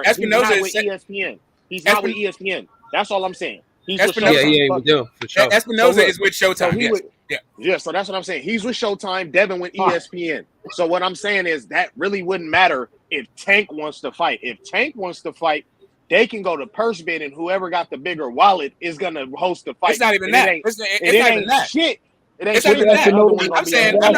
with ESPN. He's not with ESPN. That's all I'm saying. He's with Showtime. Yeah, he ain't with them for sure. Espinosa is with Showtime. Yeah. So that's what I'm saying. He's with Showtime. Devin with ESPN. So what I'm saying is that really wouldn't matter if Tank wants to fight. If Tank wants to fight, they can go to purse bid, and whoever got the bigger wallet is gonna host the fight. It's not even that. It's not even that. Shit. It's not even that. I'm saying that. What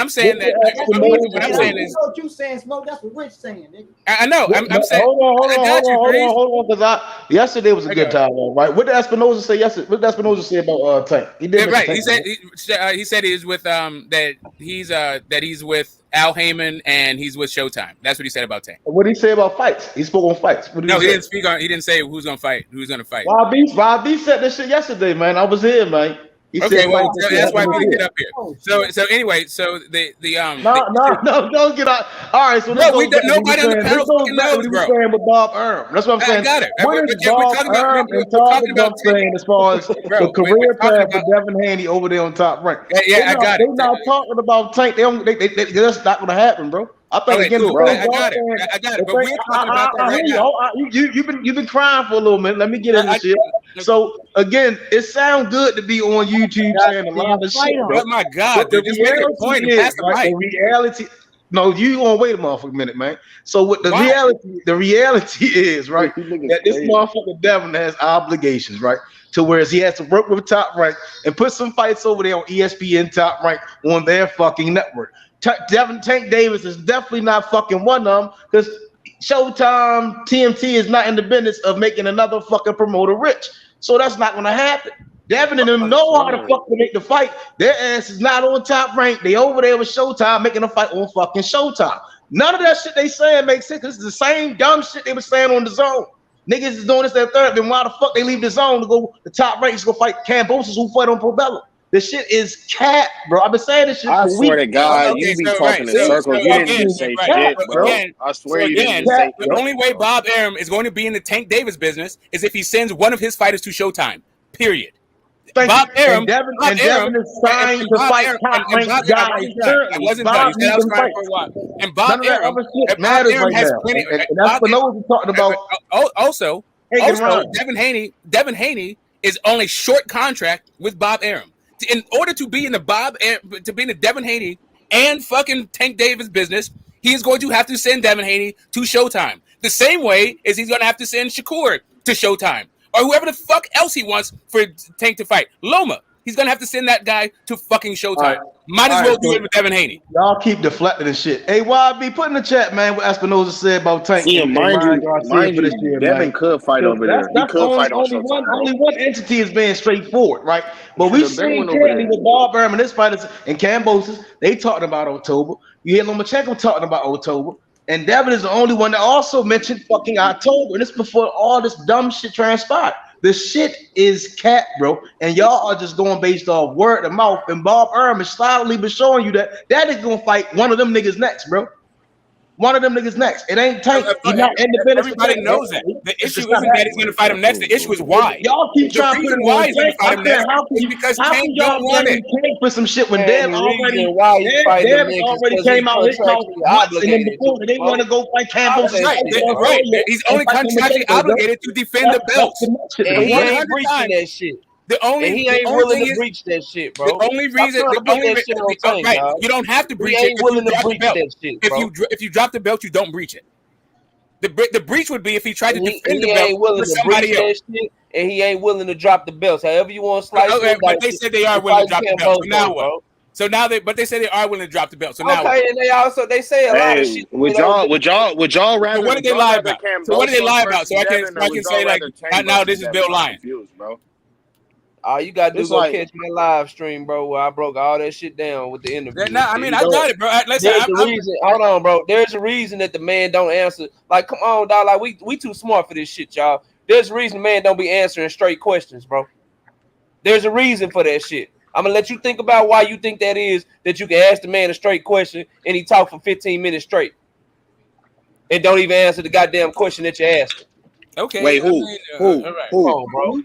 I'm saying is. What you saying, Smoke? That's what Rich saying, nigga. I know. I'm saying. Hold on, because yesterday was a good time, right? What did Espinosa say yesterday? What did Espinosa say about Tank? He did right. He said he's with that he's with Al Heyman and he's with Showtime. That's what he said about Tank. What did he say about fights? He spoke on fights. He didn't speak on. He didn't say who's gonna fight. Who's gonna fight? Rob B said this shit yesterday, man. I was here, man. Okay, well, that's why we didn't get up here. So anyway, so the No, don't get out. All right, so nobody on the panel fucking knows, bro. Saying with Bob Arum. That's what I'm saying. I got it. What is Bob Arum and Todd saying as far as the career path for Devin Haney over there on Top Rank? I got it. They're not talking about Tank. That's not going to happen, bro. I thought again, bro, I got it. But we're talking about that right now. You've been crying for a little minute. Let me get into shit. So again, it sounds good to be on YouTube saying a lot of shit, bro. Oh my God, dude, just make a point and pass the mic. The reality. No, you gonna wait a motherfucking minute, man. So what the reality is, right? That this motherfucker Devin has obligations, right? To whereas he has to work with Top Rank and put some fights over there on ESPN Top Rank on their fucking network. Tank Davis is definitely not fucking one of them because Showtime, TMT is not in the business of making another fucking promoter rich. So that's not gonna happen. Devin and them know how to fucking make the fight. Their ass is not on Top Rank. They over there with Showtime making a fight on fucking Showtime. None of that shit they saying makes sense. This is the same dumb shit they were saying on the zone. Niggas is doing this, that, third. Then why the fuck they leave the zone to go the top rankings go fight Cambosis who fight on Probella? This shit is cat, bro. I've been saying this shit I for swear weeks. to God, you be talking in circles. You didn't even say shit, bro. I swear you didn't even say shit. The only way Bob Arum is going to be in the Tank Davis business is if he sends one of his fighters to Showtime. Period. Bob Arum, Devin is signed to fight top-ranked guys. I wasn't done. You said I was crying for a while. And Bob Arum has plenty. And that's what Noah's talking about. Also, Devin Haney is on a short contract with Bob Arum. In order to be in the Devin Haney and fucking Tank Davis business, he is going to have to send Devin Haney to Showtime. The same way as he's going to have to send Shakur to Showtime. Or whoever the fuck else he wants for Tank to fight. Loma. He's going to have to send that guy to fucking Showtime. Might as well do it with Devin Haney. Y'all keep deflecting this shit. Hey, YB, put in the chat, man, what Espinoza said about Tank. Mind you, Devin could fight over there. He could fight on Showtime. Only one entity is being straightforward, right? But we seen clearly with Bob Arum and his fighters and Cambosis, they talking about October. You hear Lomachenko talking about October. And Devin is the only one that also mentioned fucking October. And this before all this dumb shit transpired. The shit is cat, bro. And y'all are just going based off word of mouth. And Bob Arum is silently been showing you that is going to fight one of them niggas next, bro. One of them niggas next. It ain't Tank. He's not independent. Everybody knows that. The issue isn't that he's going to fight him next. The issue is why. Y'all keep trying to put him why he's going to fight him next. Because Tank don't want it. Tank for some shit when Dev already came out his mouth once, and then before they want to go fight Campos. Right. He's only contractually obligated to defend the belts. And he ain't breaching that shit. He ain't willing to breach that shit, bro. The only reason, right? You don't have to breach it. Ain't willing to breach that shit, bro. If you drop the belt, you don't breach it. The breach would be if he tried to defend the belt ain't willing for somebody else. And he ain't willing to drop the belts. However you want to slice it. But they said they are willing to drop the belt. So now what? So now but they say they are willing to drop the belt. So now okay, and they say a lot of shit. Would y'all rather? So what did they lie about? So what did they lie about? So I can say like now this is Bill lying, bro. All you gotta do is catch my live stream, bro, where I broke all that shit down with the interview. Nah, I mean, I got it, bro. Hold on, bro. There's a reason that the man don't answer. Like, come on, dog. Like, we too smart for this shit, y'all. There's a reason the man don't be answering straight questions, bro. There's a reason for that shit. I'm gonna let you think about why you think that is, that you can ask the man a straight question and he talk for 15 minutes straight and don't even answer the goddamn question that you asked. Okay. Wait, who? All right. Come on, bro.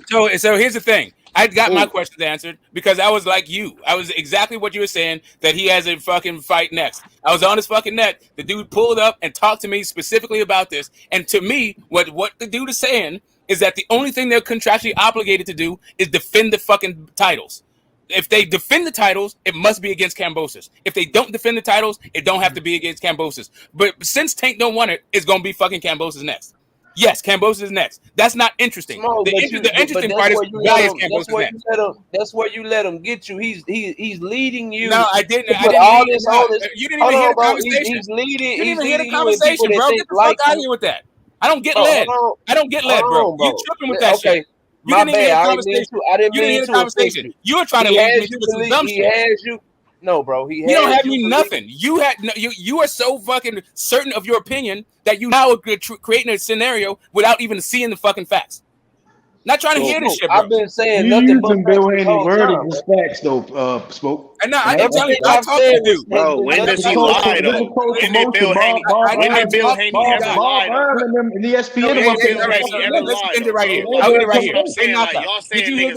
So here's the thing. I got my questions answered because I was like you. I was exactly what you were saying, that he has a fucking fight next. I was on his fucking neck. The dude pulled up and talked to me specifically about this. And to me, what the dude is saying is that the only thing they're contractually obligated to do is defend the fucking titles. If they defend the titles, it must be against Cambosis. If they don't defend the titles, it don't have to be against Cambosis. But since Tank don't want it, it's going to be fucking Cambosis next. Yes, Cambosis is next. That's not interesting. The interesting part is why is Cambosis next? That's where you let him get you. He's leading you. No, I didn't. You didn't even hear the conversation. He's leading. You didn't even hear the conversation, bro. Get the fuck out of here with that. I don't get led. I don't get led, bro. You tripping with that shit. You didn't even hear the conversation. You didn't hear the conversation. You were trying to lead me to some dumb shit. He has you. No, bro. You don't have me nothing. You are so fucking certain of your opinion that you now are creating a scenario without even seeing the fucking facts. Not trying to hear this shit, bro. I've been saying nothing but Bill Haney word against facts, though. Spoke. And now I can tell you, I talked to you, bro. When does he lie, though? When did Bill Haney? When did Bill Haney ever lie? Let's end it right here. I'll end it right here. Did you hear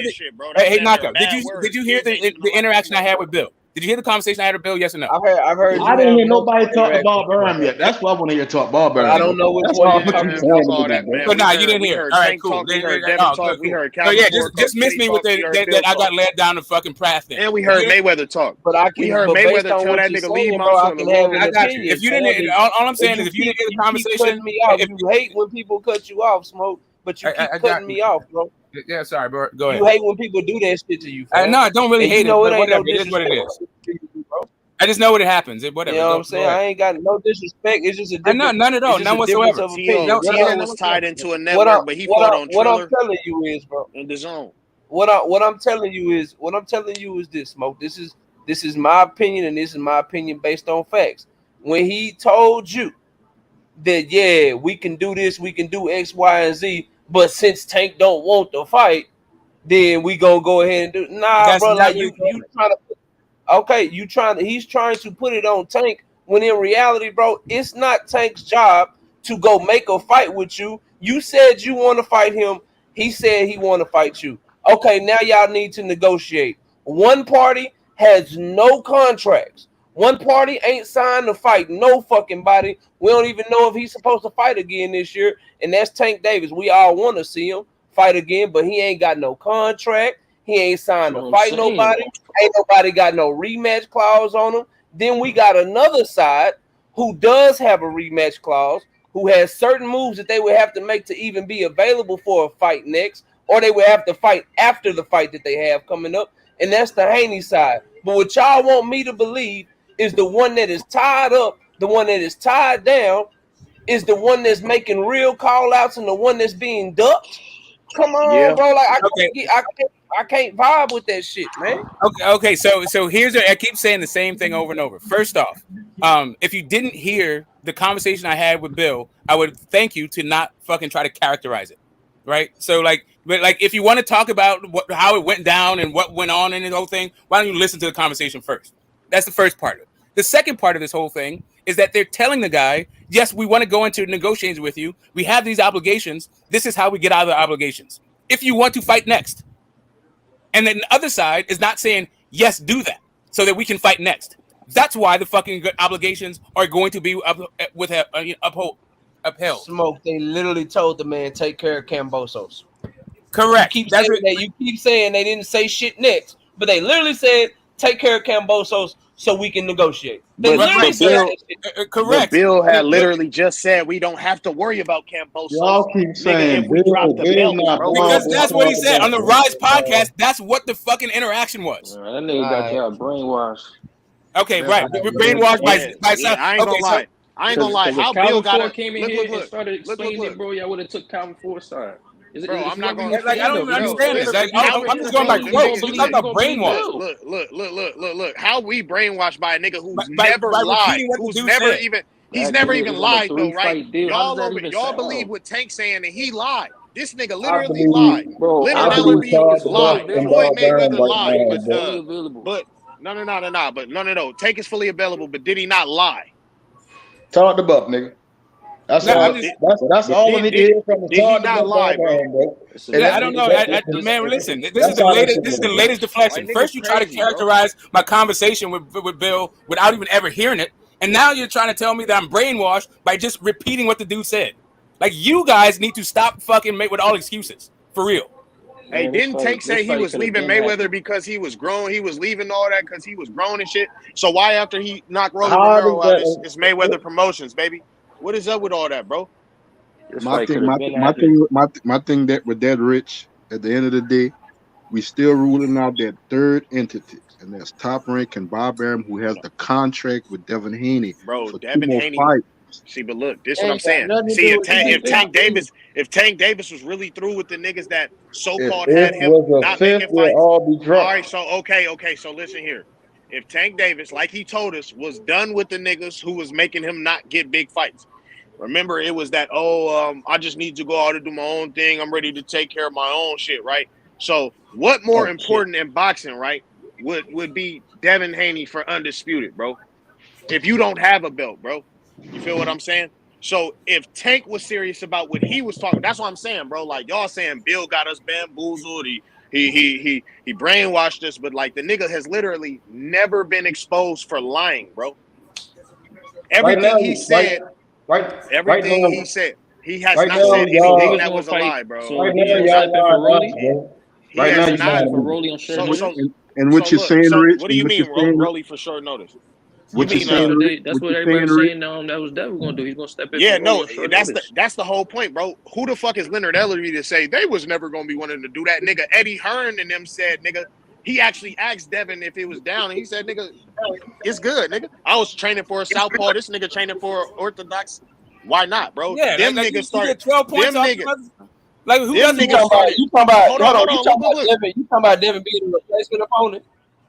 the shit, bro? Hey, Knockout. Did you hear the interaction I had with Bill? Did you hear the conversation I had with Bill? Yes or no? I've heard. I didn't hear nobody talk about Bob Arum yet. That's why I want to hear talk Bob Arum. I don't know which one you're talking about. But nah, you didn't hear. All right, cool. We heard Devin talk. We heard Calvin. Just miss me with that I got led down the fucking path thing. And we heard Mayweather talk. But we heard Mayweather tell that nigga leave Monster alone. I got you. If you didn't, all I'm saying is if you didn't hear the conversation, if you hate when people cut you off, Smoke, but you keep cutting me off, bro. Yeah, sorry, bro. Go ahead. You hate when people do that shit to you. No, I don't really hate it. Whatever. It is what it is. I just know what it happens. Whatever. You know what I'm saying? I ain't got no disrespect. It's just a difference. None at all. None whatsoever. T.O. was tied into a network, but he fought on Triller. What I'm telling you is, bro. In the zone. What I'm telling you is this, Smoke. This is This is my opinion, and this is my opinion based on facts. When he told you that, yeah, we can do this, we can do X, Y, and Z, but since Tank don't want to fight, then we gonna go ahead and do. Nah, That's bro, not like what you he told me. trying to. Okay, he's trying to put it on Tank when in reality, bro, it's not Tank's job to go make a fight with you. You said you want to fight him. He said he want to fight you. Okay, now y'all need to negotiate. One party has no contracts. One party ain't signed to fight no fucking body. We don't even know if he's supposed to fight again this year, and that's Tank Davis. We all want to see him fight again, but he ain't got no contract. He ain't signed to fight nobody. Ain't nobody got no rematch clause on him. Then we got another side who does have a rematch clause, who has certain moves that they would have to make to even be available for a fight next, or they would have to fight after the fight that they have coming up, and that's the Haney side. But what y'all want me to believe is the one that is tied up, the one that is tied down, is the one that's making real call outs and the one that's being ducked. Come on, bro. Like I can't vibe with that shit, man. Okay. So here's I keep saying the same thing over and over. First off, if you didn't hear the conversation I had with Bill, I would thank you to not fucking try to characterize it, right? So like if you want to talk about how it went down and what went on in the whole thing, why don't you listen to the conversation first? That's the first part of it. The second part of this whole thing is that they're telling the guy, yes, we want to go into negotiations with you. We have these obligations. This is how we get out of the obligations. If you want to fight next. And then the other side is not saying, yes, do that so that we can fight next. That's why the fucking obligations are going to be upheld. Smoke, they literally told the man, take care of Cambosos. Correct. You keep saying they didn't say shit next, but they literally said, take care of Cambosos so we can negotiate. They literally said that shit. Correct. But Bill had literally just said we don't have to worry about Cambosos. Y'all keep saying if we drop the belts, bro. Because that's what he said on the Rise podcast. That's what the fucking interaction was. That nigga got y'all brainwashed. Okay, right. We're brainwashed by yeah, I ain't gonna lie. I ain't gonna lie. How Bill got it? Came in here and started explaining it, bro. Y'all would have took Calvin Ford's side. Bro, I'm not gonna. I don't even understand this. I'm just going by quotes. You talking about brainwash? Look. How we brainwashed by a nigga who's never lied, who's never even. He's never even lied though, right? Y'all believe what Tank's saying, and he lied. This nigga literally lied. Literally was lied. Floyd Mayweather lied, but no. But no. Tank is fully available, but did he not lie? Talk the buck, nigga. That's all we did from the did he not lie, bro? Yeah, I don't know. Man, listen. This is the latest deflection. First, you try to characterize my conversation with Bill without even ever hearing it, and now you're trying to tell me that I'm brainwashed by just repeating what the dude said. Like, you guys need to stop fucking with all excuses for real. Hey, didn't Tank say he was leaving Mayweather because he was grown? He was leaving all that because he was grown and shit. So why after he knocked Rolly Romero out, it's Mayweather Promotions, baby? What is up with all that, bro? My thing that with that Rich, at the end of the day, we still ruling out that third entity, and that's Top Rank and Bob Arum, who has the contract with Devin Haney. Bro, Devin Haney. See, but look, this is what I'm saying. See, if Tank Davis was really through with the niggas that so-called had him not making fights, all right. So okay. So listen here. If Tank Davis, like he told us, was done with the niggas who was making him not get big fights. Remember, it was that, I just need to go out and do my own thing. I'm ready to take care of my own shit, right? So what more important in boxing, right, would be Devin Haney for undisputed, bro? If you don't have a belt, bro. You feel what I'm saying? So if Tank was serious about what he was talking, that's what I'm saying, bro. Like, y'all saying Bill got us bamboozled. He brainwashed us, but like the nigga has literally never been exposed for lying, bro. Everything he said, he said, he has not said anything that was a lie, bro. And what you're saying, Rich? What do you mean, Rolly for short notice? What you saying? That's what everybody's saying now. That was Devin gonna do. He's gonna step in. Yeah, no, that's the whole point, bro. Who the fuck is Leonard Ellery to say they was never gonna be wanting to do that, nigga? Eddie Hearn and them said, nigga. He actually asked Devin if it was down, and he said, nigga, it's good, nigga. I was training for a southpaw. This nigga training for orthodox. Why not, bro? Yeah, them like niggas started. 12 points them off niggas. Like who them doesn't niggas started. You talking about Devin being a replacement opponent?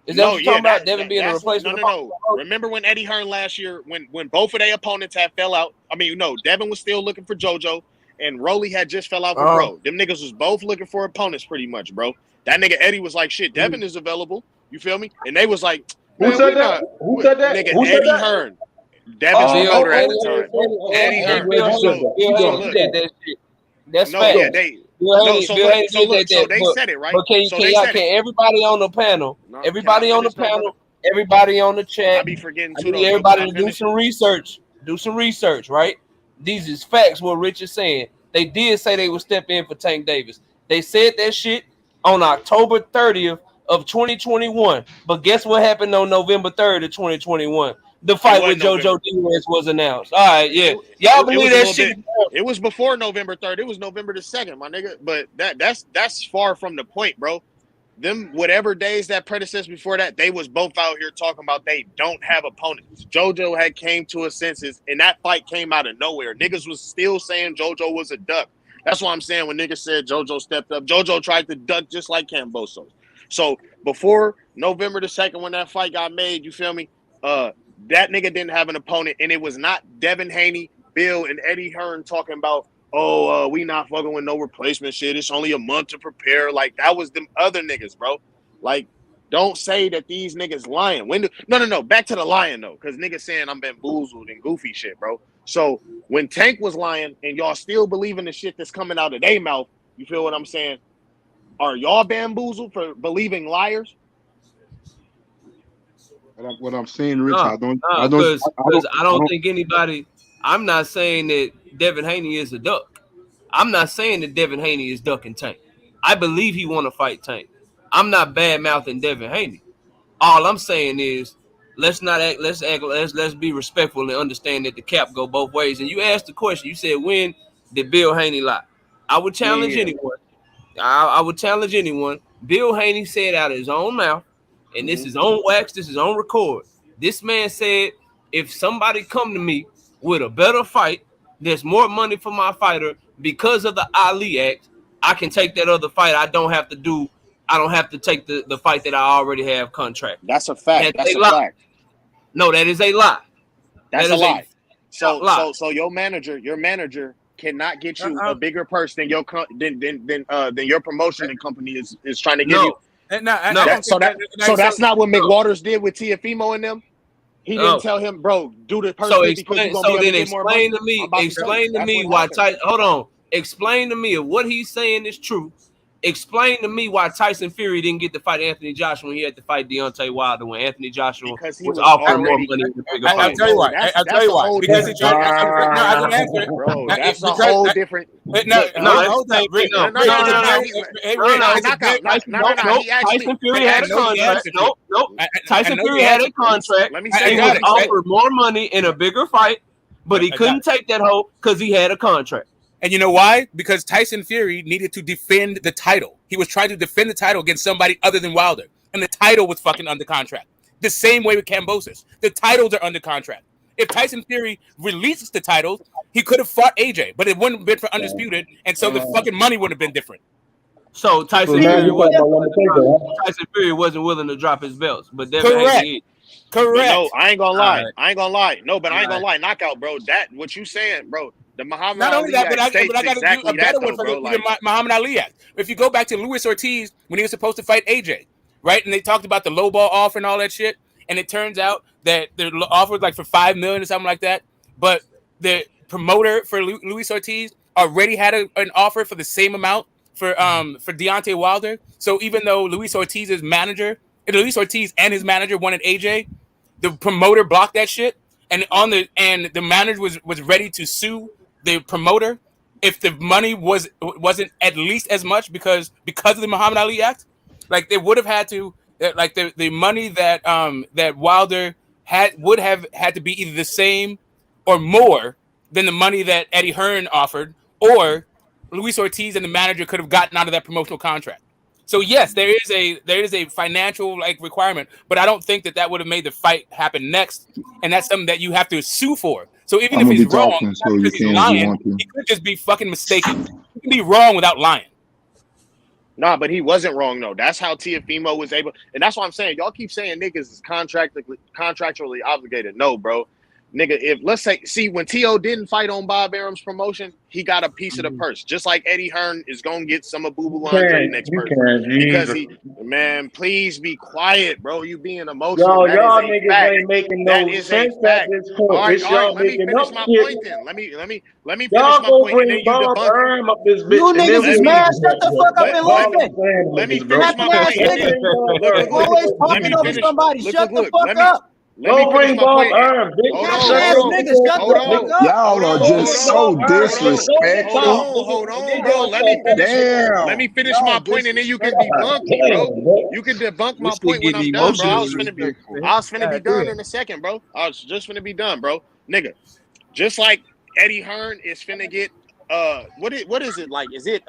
Is that what you're talking about? Devin being a that's replacement? No. Remember when Eddie Hearn last year, when both of their opponents had fell out? I mean, Devin was still looking for JoJo, and Rolly had just fell out for Bro. Them niggas was both looking for opponents, pretty much, bro. That nigga Eddie was like, shit, Devin is available. You feel me? And they was like, who said that? Who said that? Nigga, Who said Eddie that? Hearn. Devin's promoter at the time. Eddie Hearn. Bill said that shit. That's no, fact. yeah, they. Bill No, Haney, so Bill look, Haney so said look, that, so they said it, right? But can So they said can everybody on the panel, everybody on the panel, everybody on the chat, I be forgetting I too. need everybody to do some research. Do some research, right? These is facts. What Rich is saying. They did say they would step in for Tank Davis. They said that shit on October 30th of 2021. But guess what happened on November 3rd of 2021? The fight with JoJo Diaz was announced. All right, yeah. Y'all believe that shit? It was before November 3rd. It was November the 2nd, my nigga. But that's far from the point, bro. Them whatever days that predecessor before that, they was both out here talking about they don't have opponents. JoJo had came to his senses, and that fight came out of nowhere. Niggas was still saying JoJo was a duck. That's what I'm saying when niggas said JoJo stepped up. JoJo tried to duck just like Camboso. So before November the 2nd, when that fight got made, you feel me? That nigga didn't have an opponent, and it was not Devin Haney, Bill, and Eddie Hearn talking about, we not fucking with no replacement shit. It's only a month to prepare. Like, that was them other niggas, bro. Like, don't say that these niggas lying. No. Back to the lying, though, because niggas saying I'm bamboozled and goofy shit, bro. So when Tank was lying and y'all still believe in the shit that's coming out of their mouth, you feel what I'm saying? Are y'all bamboozled for believing liars? What I'm saying, Rich, I don't think anybody. I'm not saying that Devin Haney is a duck. I'm not saying that Devin Haney is ducking Tank. I believe he want to fight Tank. I'm not bad mouthing Devin Haney. All I'm saying is let's be respectful and understand that the cap go both ways. And you asked the question. You said, when did Bill Haney lie? I would challenge anyone. I would challenge anyone. Bill Haney said out of his own mouth, and this is on wax, this is on record. This man said, if somebody come to me with a better fight, there's more money for my fighter because of the Ali Act, I can take that other fight. I don't have to take the fight that I already have contract. That's a fact. That's a fact. No, that is a lie. That's a lie. So your manager cannot get you a bigger purse than your promotion company is trying to give you. So that's not what McWaters did with Tiafimo and them. He didn't tell him, bro, do the purse. So explain to me why Tyson. Hold on. Explain to me if what he's saying is true. Explain to me why Tyson Fury didn't get to fight Anthony Joshua when he had to fight Deontay Wilder when Anthony Joshua was offering more money. I'll tell you why. Because he tried. I can answer it, bro. That's a whole different. Tyson Fury had a contract. Nope. Tyson Fury had a contract. He was offered more money in a bigger fight, but he couldn't take that hoe because he had a contract. And you know why? Because Tyson Fury needed to defend the title. He was trying to defend the title against somebody other than Wilder. And the title was fucking under contract. The same way with Kambosos. The titles are under contract. If Tyson Fury releases the titles, he could have fought AJ, but it wouldn't have been for undisputed, and so the fucking money would have been different. So Tyson Fury wasn't willing to drop his belts, but correct. No, I ain't gonna lie. I ain't gonna lie. No, but I ain't gonna lie. Knockout, bro. That what you saying, bro? The Muhammad Not Ali only that, but I got to do a better one for the Muhammad Ali Act. If you go back to Luis Ortiz when he was supposed to fight AJ, right? And they talked about the low ball offer and all that shit. And it turns out that the offer was like for $5 million or something like that. But the promoter for Luis Ortiz already had an offer for the same amount for Deontay Wilder. So even though Luis Ortiz and his manager wanted AJ, the promoter blocked that shit. And the manager was ready to sue the promoter if the money wasn't at least as much because of the Muhammad Ali Act. Like they would have had to, like the money that Wilder would have had to be either the same or more than the money that Eddie Hearn offered, or Luis Ortiz and the manager could have gotten out of that promotional contract. So yes, there is a financial requirement, but I don't think that would have made the fight happen next, and that's something that you have to sue for. So even if he's wrong, because he's lying, he could just be fucking mistaken. He can be wrong without lying. Nah, but he wasn't wrong though. That's how Teofimo was able, and that's why I'm saying y'all keep saying niggas is contractually obligated. No, bro. Nigga, if let's say, when T.O. didn't fight on Bob Arum's promotion, he got a piece of the purse. Just like Eddie Hearn is gonna get some of Boo Boo Andre next purse. Because man, please be quiet, bro. You being emotional. Y'all niggas ain't making no sense at this point. All right, let me finish my point then. Let me finish my point, and then you debunk up this bitch. You niggas is mad. Shut the fuck up and listen. Let me finish my point. Niggas always talking over somebody. Shut the fuck up. Let me finish my point. Y'all are just so disrespectful. Hold on, bro. Let me finish my point, and then you can debunk me, bro. You can debunk my point when I'm done, bro. I was finna be done in a second, bro. I was just finna be done, bro. Nigga, just like Eddie Hearn is finna get what is it like? Is it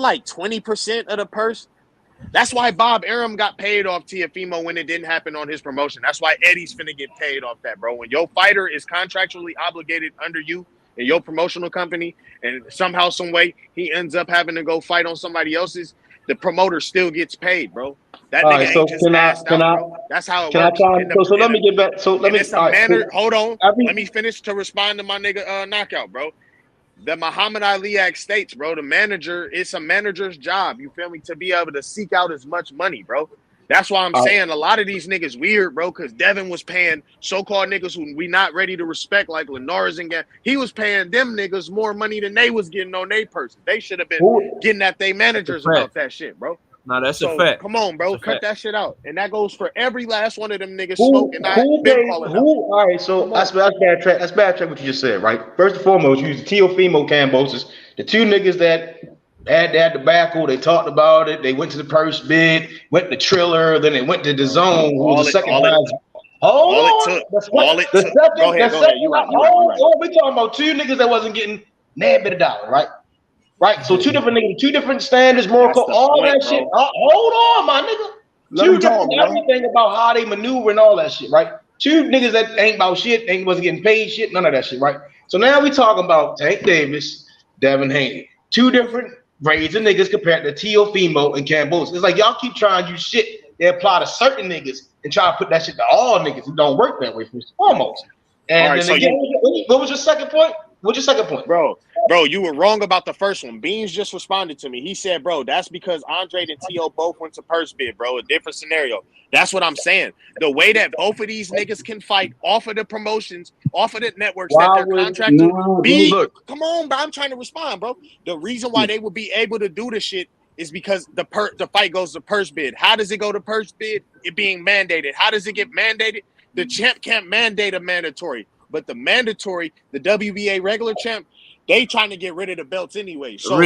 like 20% of the purse? That's why Bob Arum got paid off Teofimo when it didn't happen on his promotion. That's why Eddie's finna get paid off that, bro. When your fighter is contractually obligated under you in your promotional company, and somehow, some way, he ends up having to go fight on somebody else's, the promoter still gets paid, bro. That nigga ain't just passed out, bro. That's how it works. So let me get back. Hold on. Let me finish to respond to my nigga knockout, bro. The Muhammad Ali Act states, bro, the manager, it's a manager's job, you feel me, to be able to seek out as much money, bro. That's why I'm saying a lot of these niggas weird, bro, because Devin was paying so-called niggas who we not ready to respect, like Linares and he was paying them niggas more money than they was getting on their person. They should have been getting at their managers about that shit, bro. No, that's a fact. Come on, bro. Cut that shit out. And that goes for every last one of them niggas smoking. All right, so that's backtrack. That's backtrack what you just said, right? First and foremost, you used Teofimo Cambosis, the two niggas that had that tobacco. They talked about it. They went to the purse bid, went to Triller, then they went to the Zone. Who was the second prize? Hold on. Go ahead. You're right. We talking about two niggas that wasn't getting that bit of dollar, right? Right, so two different niggas, two different standards, more all that shit. Hold on, my nigga. Two different everything about how they maneuver and all that shit, right? Two niggas that ain't about shit, wasn't getting paid shit, none of that shit, right? So now we talking about Tank Davis, Devin Haney. Two different grades of niggas compared to Teofimo and Cambosis. It's like y'all keep trying to use shit they apply to certain niggas and try to put that shit to all niggas. It don't work that way, first and foremost. And then again, what was your second point? What's your second point? Bro, you were wrong about the first one. Beans just responded to me. He said, bro, that's because Andre and T.O. both went to purse bid, bro. A different scenario. That's what I'm saying. The way that both of these niggas can fight off of the promotions, off of the networks that they're contracted. Come on, bro. I'm trying to respond, bro. The reason why they would be able to do this shit is because the fight goes to purse bid. How does it go to purse bid? It being mandated. How does it get mandated? The champ can't mandate a mandatory. But the mandatory, the WBA regular champ, they trying to get rid of the belts anyway. So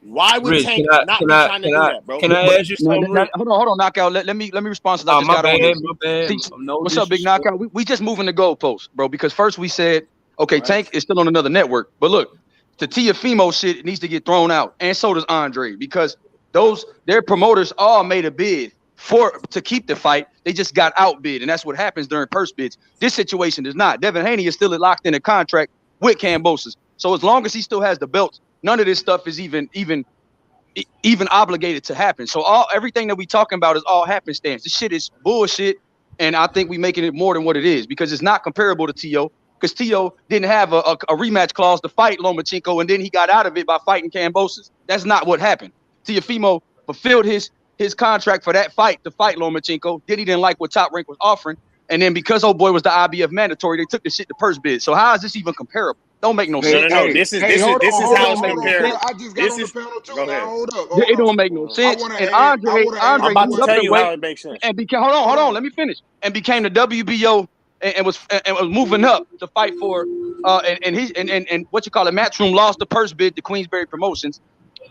why would Tank not be trying to do that, bro? Can I ask you something? Hold on, knockout. Let me respond to that. My bad. What's up, big knockout? We just moving the goalposts, bro. Because first we said, okay, Tank is still on another network, but look, the Teofimo shit needs to get thrown out, and so does Andre, because their promoters all made a bid to keep the fight. They just got outbid, and that's what happens during purse bids. This situation is not. Devin Haney is still locked in a contract with Cambosis. So as long as he still has the belts, none of this stuff is even obligated to happen. So everything that we talking about is all happenstance. This shit is bullshit, and I think we making it more than what it is, because it's not comparable to T.O., because T.O. didn't have a rematch clause to fight Lomachenko, and then he got out of it by fighting Cambosis. That's not what happened. Teofimo fulfilled his contract for that fight to fight Lomachenko. Then he didn't like what Top Rank was offering. And then because old boy was the IBF mandatory, they took the shit to purse bid. So how is this even comparable? Don't make no sense. No. This is how it's compared. I just got on the panel too. Now hold up. It don't make no sense. And Andre, I'm about to tell you how it makes sense. And hold on, let me finish. And became the WBO and was moving up to fight for and what you call it, Matchroom lost the purse bid to Queensberry Promotions,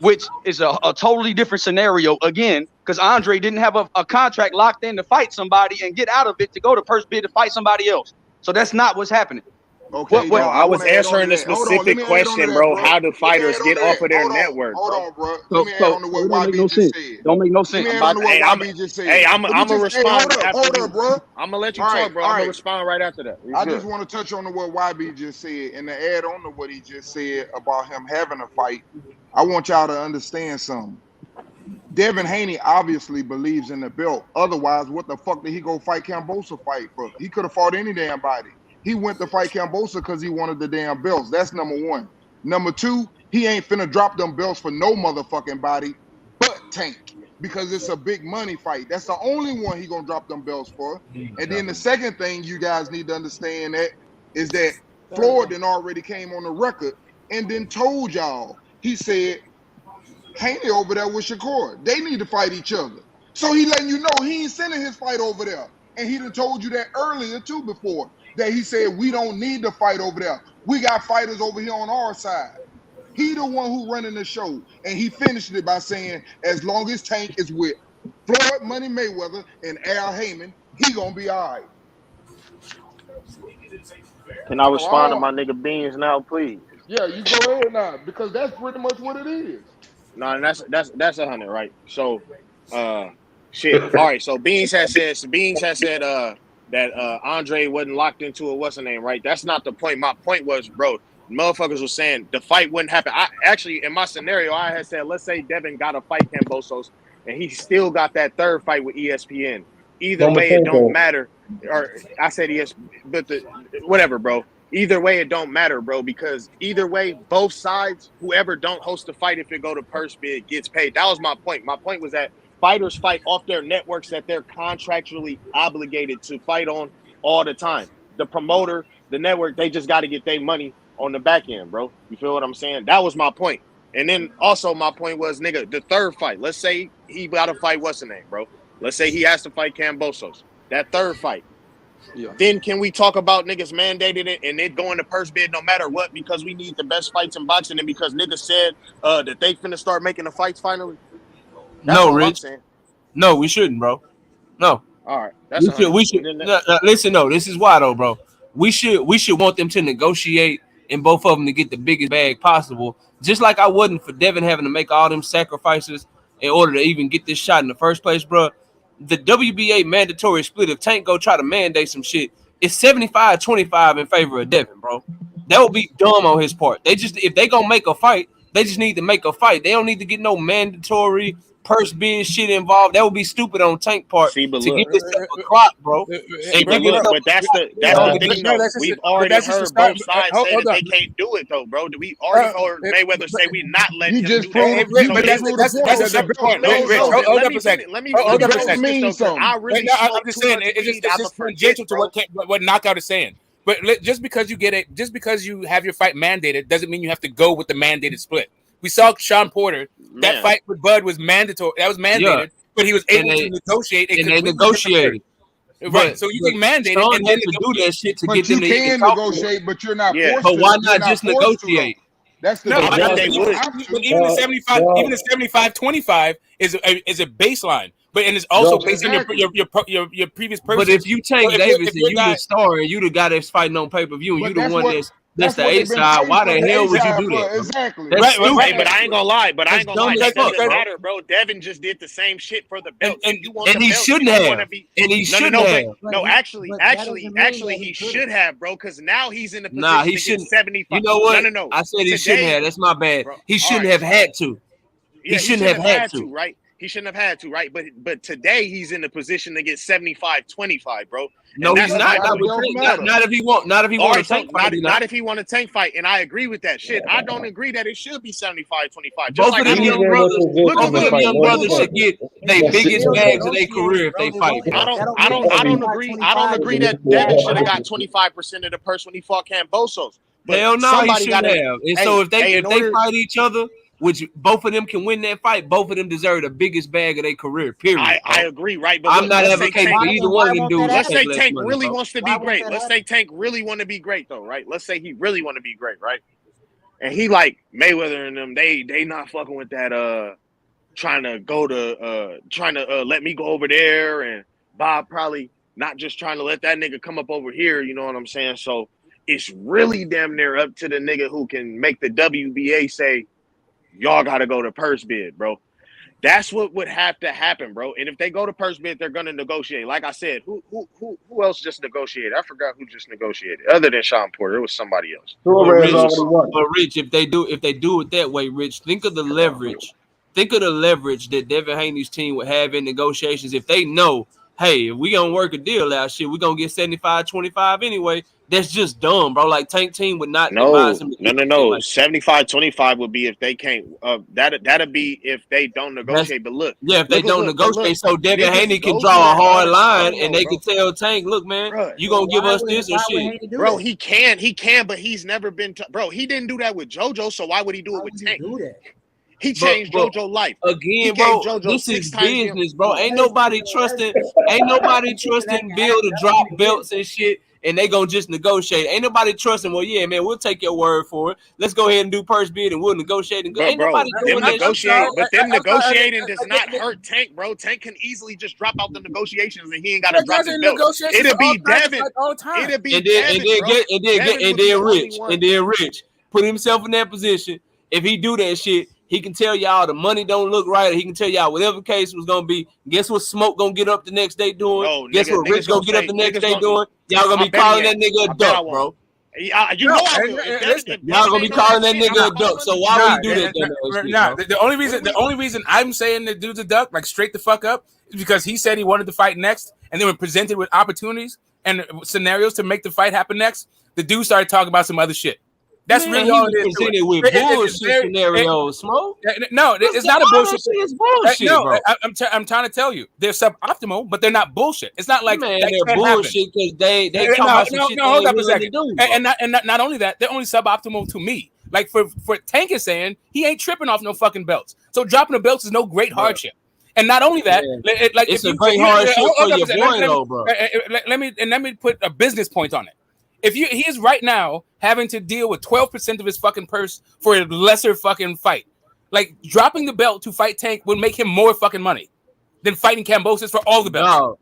which is a totally different scenario again, because Andre didn't have a contract locked in to fight somebody and get out of it to go to purse bid to fight somebody else. So that's not what's happening. Okay, bro, I was answering the specific question, bro. How do fighters get off of their network? Hold on, bro. Let me add on to what YB just said. Don't make no sense. Let me add on to what YB just said. Hey, I'm gonna respond. Hold up, bro. I'm gonna let you talk, bro. I'm gonna respond right after that. I just want to touch on to what YB just said, and to add on to what he just said about him having a fight. I want y'all to understand something. Devin Haney obviously believes in the belt. Otherwise, what the fuck did he go fight Kambosos fight for? He could have fought any damn body. He went to fight Kambosos because he wanted the damn belts. That's number one. Number two, he ain't finna drop them belts for no motherfucking body but Tank because it's a big money fight. That's the only one he gonna drop them belts for. And then the second thing you guys need to understand is that Floyd then already came on the record and then told y'all, he said, Haney over there with Shakur. They need to fight each other. So he letting you know he ain't sending his fight over there. And he done told you that earlier too before. That he said we don't need to fight over there. We got fighters over here on our side. He the one who running the show. And he finished it by saying, as long as Tank is with Floyd Money Mayweather and Al Heyman, he gonna be all right. Can I respond to my nigga Beans now, please? Yeah, you go ahead now, because that's pretty much what it is. No, and that's 100, right? So, shit. All right. So Beans has said that Andre wasn't locked into a what's the name, right? That's not the point. My point was, bro, motherfuckers was saying the fight wouldn't happen. I actually, in my scenario, I had said, let's say Devin got to fight Kambosos, and he still got that third fight with ESPN. Either way, it don't matter. Or I said but whatever, bro. Either way, it don't matter, bro, because either way, both sides, whoever don't host the fight, if it go to purse bid, gets paid. That was my point. My point was that fighters fight off their networks that they're contractually obligated to fight on all the time. The promoter, the network, they just got to get their money on the back end, bro. You feel what I'm saying? That was my point. And then also my point was, nigga, the third fight. Let's say he got to fight what's the name, bro? Let's say he has to fight Kambosos. That third fight. Yeah. Then can we talk about niggas mandated it and it going to purse bid no matter what because we need the best fights in boxing and because niggas said that they finna start making the fights finally? That's no, all Rich. I'm saying. No, we shouldn't, bro. No. All right. That's we should. Listen, no, this is why though, bro. We should want them to negotiate and both of them to get the biggest bag possible. Just like I wasn't for Devin having to make all them sacrifices in order to even get this shot in the first place, bro. The WBA mandatory split, if Tank go try to mandate some shit, it's 75-25 in favor of Devin, bro. That would be dumb on his part. If they gonna make a fight, they just need to make a fight. They don't need to get no mandatory purse bid shit involved. That would be stupid on Tank part to get this a clock, bro. But that's the thing, though. We've already heard both sides say that they can't do it, though, bro. We already heard Mayweather say we not letting him do that. That's a separate point. Hold up a second. Hold up a second. I'm just saying, it's just tangential to what Knockout is saying. But just because you have your fight mandated doesn't mean you have to go with the mandated split. We saw Sean Porter. That fight with Bud was mandatory. That was mandated, but he was able to negotiate. And they negotiated. Right. So you can mandate it and then to do that shit to get you them to can negotiate, but you're not forced But why to. not just negotiate? That's the even the 75-25 is a baseline. But and it's also based on your previous person. But if you Tank Davis and you the star and you the guy that's fighting on pay-per-view and you the one that's the A side, why the hell would you do that? Exactly. That's stupid. Hey, but I ain't gonna lie. That doesn't matter, bro. Devin just did the same shit for the belt. And he shouldn't have. And he shouldn't have. No, actually, he should have, bro. Because now he's in the position. Nah, he shouldn't. 75. You know what? No. I said he shouldn't have. That's my bad. He shouldn't have had to. He shouldn't have had to, right? He shouldn't have had to, right? But today he's in the position to get 75-25, bro. No, he's not. Not if he want. Not if he want to tank fight. Not if he want to tank fight. And I agree with that shit. I don't agree that it should be 75-25. Both of them young brothers should get their biggest bags of their career if they fight. I don't agree. I don't agree that Devin should have got 25% of the purse when he fought Kambosos. Hell no, he should have. And so if they fight each other, which both of them can win that fight, both of them deserve the biggest bag of their career, period. I agree, right? But I'm not advocating for either one of them dudes. Let's say Tank really wants to be great. Let's say Tank really want to be great, though, right? Let's say he really want to be great, right? And he like Mayweather and them, they not fucking with that trying to let me go over there, and Bob probably not just trying to let that nigga come up over here, you know what I'm saying? So it's really damn near up to the nigga who can make the WBA say, y'all got to go to purse bid, bro. That's what would have to happen, bro. And if they go to purse bid, they're going to negotiate. Like I said, who else just negotiated? I forgot who just negotiated. Other than Sean Porter, it was somebody else. But Rich, if they do it that way, Rich, think of the leverage think of the leverage that Devin Haney's team would have in negotiations if they know, hey, if we gonna work a deal out, shit, we gonna get 75-25 anyway. That's just dumb, bro. Like Tank team would not advise him to do shit No. like 75-25 would be if they can't. That'd be if they don't negotiate. But look, if they don't negotiate, look, so Devin niggas Haney can go draw through a that all hard the line, time, and they bro. can tell Tank, look, man, you gonna give us this and shit. Bro, he can, but he's never been. Bro, he didn't do that with JoJo, so why would he do it with Tank? He changed JoJo life again, bro. This is business, bro. Ain't nobody trusting Bill to drop belts and shit, and they gonna just negotiate. Ain't nobody trusting. Well, yeah, man, we'll take your word for it. Let's go ahead and do purse bid, and we'll negotiate. And ain't nobody doing that shit. But them negotiating does not hurt Tank, bro. Tank can easily just drop out the negotiations, and he ain't got to drop his belt. It'll be Devin. It'll be And then Rich put himself in that position. If he do that shit, he can tell y'all the money don't look right. Or he can tell y'all whatever case was gonna be. Guess what Smoke gonna get up the next day doing? Guess what Rich gonna get up the next day doing? Y'all gonna be calling that nigga a duck, bro. You know I will. Y'all gonna be calling that nigga a duck. So why would he do that? Nah, the only reason I'm saying the dude's a duck, like straight the fuck up, is because he said he wanted to fight next, and then when presented with opportunities and scenarios to make the fight happen next, the dude started talking about some other shit. That's really all it is. Presented with bullshit scenarios, Smoke. No, it's not a bullshit. It's bullshit, bro. I'm trying to tell you, they're suboptimal, but they're not bullshit. It's not like they're bullshit because they talk about some shit. Hold up a second. And not only that, they're only suboptimal to me. Like for Tank is saying, he ain't tripping off no fucking belts. So dropping the belts is no great hardship. And not only that, like it's a great hardship for your boy, though, bro. Let me put a business point on it. If he is right now having to deal with 12% of his fucking purse for a lesser fucking fight, like dropping the belt to fight Tank would make him more fucking money than fighting Kambosos for all the belts. No,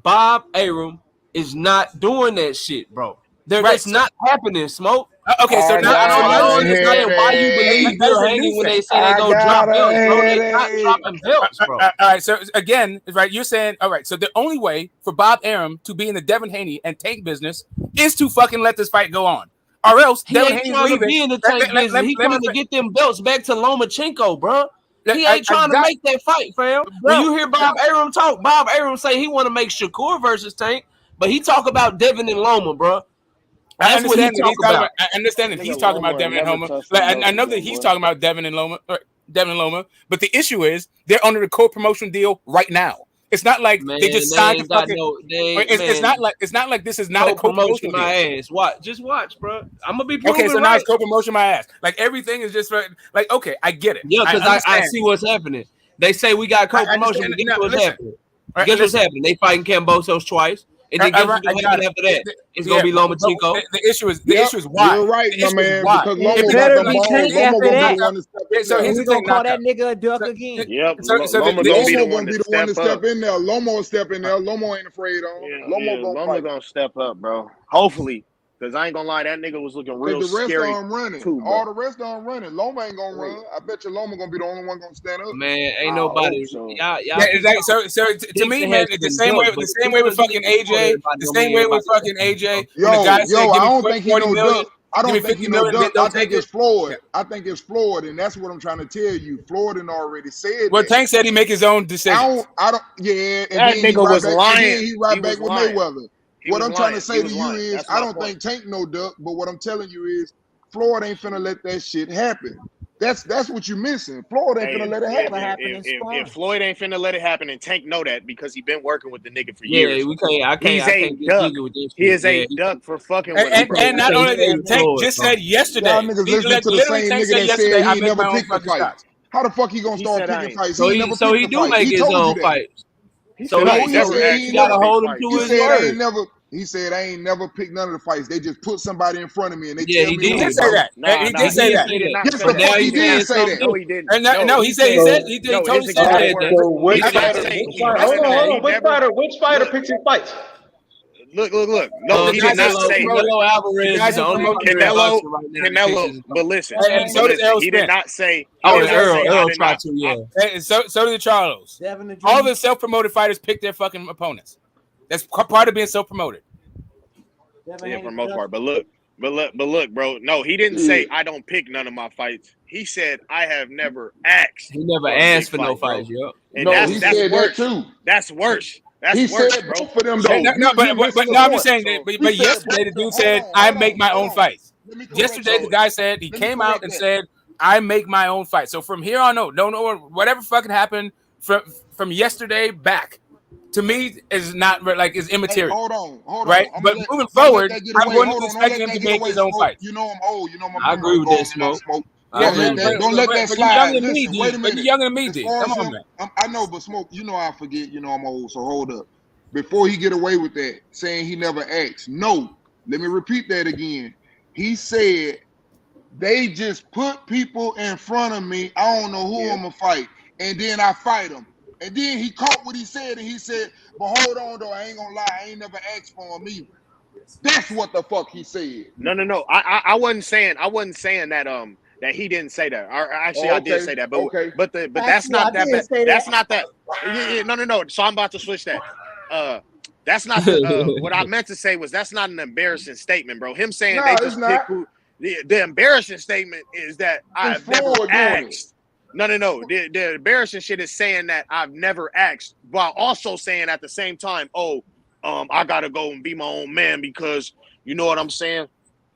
Bob Arum is not doing that shit, bro. That's not happening, Smoke. Okay, so now I don't understand why you believe Bill Haney when they say they go drop belts, bro. They not dropping belts, bro. All right, so again, right, you're saying, all right, so the only way for Bob Arum to be in the Devin Haney and Tank business is to fucking let this fight go on. Or else he ain't trying to be in the Tank business. He trying to get them belts back to Lomachenko, bro. He ain't trying to make that fight, fam. When you hear Bob Arum talk, Bob Arum say he want to make Shakur versus Tank, but he talk about Devin and Loma, bro. That's what he talk about. I understand that he's talking about Devin and Loma. Like, I know that he's talking about Devin and Loma, but the issue is they're under the co-promotion deal right now. It's not like they just signed the fucking. It's not like this is not a co-promotion deal. My ass. Just watch, bro. I'm gonna be okay. So now it's co-promotion my ass. Like everything is just like okay, I get it. Yeah, because I see what's happening. They say we got co-promotion. But guess what's happening? Guess what's happening? They fighting Kambosos twice. And then guess what's going to happen after that? It's going to be Lomachenko. The issue is why. You're right, my man. Because Lomo got the ball. Lomo going to be the one to step in there. So he's going to call that nigga a duck again. Yep. Lomo going to be the one to step in there. Lomo will step in there. Lomo ain't afraid of him. Lomo going to step up, bro. Hopefully. Because I ain't gonna lie, that nigga was looking real scary. The rest of them running. All the rest of them running. Loma ain't gonna run. I bet you Loma gonna be the only one gonna stand up. Man, ain't nobody. So. So to me, man, the same way with fucking AJ, the same way with fucking AJ. Yo, I don't think he no duck. I don't think he no duck. I think it's Floyd. I think it's Floyd, and that's what I'm trying to tell you. Floyd already said. Well, Tank said he make his own decisions. I don't. Yeah, and that nigga was lying. He right back with Mayweather. What I'm trying to say to you is, I don't think Tank no duck, but what I'm telling you is, Floyd ain't finna let that shit happen. That's what you missing. Floyd ain't finna let it happen. If Floyd ain't finna let it happen, and Tank know that because he been working with the nigga for years. Yeah, I can't He's a duck. He is a duck for fucking with him. And not only that, Tank just said yesterday. Y'all niggas listening to the same nigga that said he ain't never picked a fight. How the fuck he gonna start picking fights? So he do make his own fights. So he gotta hold him to his word. He said, I ain't never picked none of the fights. They just put somebody in front of me and they tell me. He did say that. He did say that. Yes, the fuck he did say that. No, he didn't. No, he totally said that. So hold on. Which fighter picks his fights? Look. No, he did not say. Canelo Alvarez is the only Canelo, but listen. He did not say. Earl tried to, yeah. So did Charles. All the self-promoted fighters pick their fucking opponents. That's part of being self-promoted. Yeah, for the most part. But look, bro. No, he didn't say I don't pick none of my fights. He said, "I have never asked." He never asked for no fights, yo. And that's said worse. that too. That's worse. That's He worse, said bro. both of them though. But no, I'm just saying that. But yesterday, the dude said, "I make my own fights." Yesterday, the guy said he came out and said, "I make my own fight." So from here on out, don't know whatever fucking happened from yesterday back. To me, is not like is immaterial. Hey, hold on. Right, but moving forward, I'm going to expect him to make his own fight. You know I'm old. You know my I agree with that, Smoke. Don't let that slide. Listen, wait a minute. You're younger than me, D. Come on, man. I know, but Smoke, you know I forget. You know I'm old, so hold up. Before he get away with that, saying he never asked. No, let me repeat that again. He said they just put people in front of me. I don't know who I'm gonna fight, and then I fight them. And then he caught what he said, and he said, "But hold on, though, I ain't gonna lie, I ain't never asked for him either." That's what the fuck he said. No. I wasn't saying that that he didn't say that. Actually, I did say that, but that's not that. That's not that. No. So I'm about to switch that. That's not what I meant to say was that's not an embarrassing statement, bro. Him saying they just pick who. The embarrassing statement is that I've never asked. No. The embarrassing shit is saying that I've never asked, while also saying at the same time, I gotta go and be my own man because you know what I'm saying.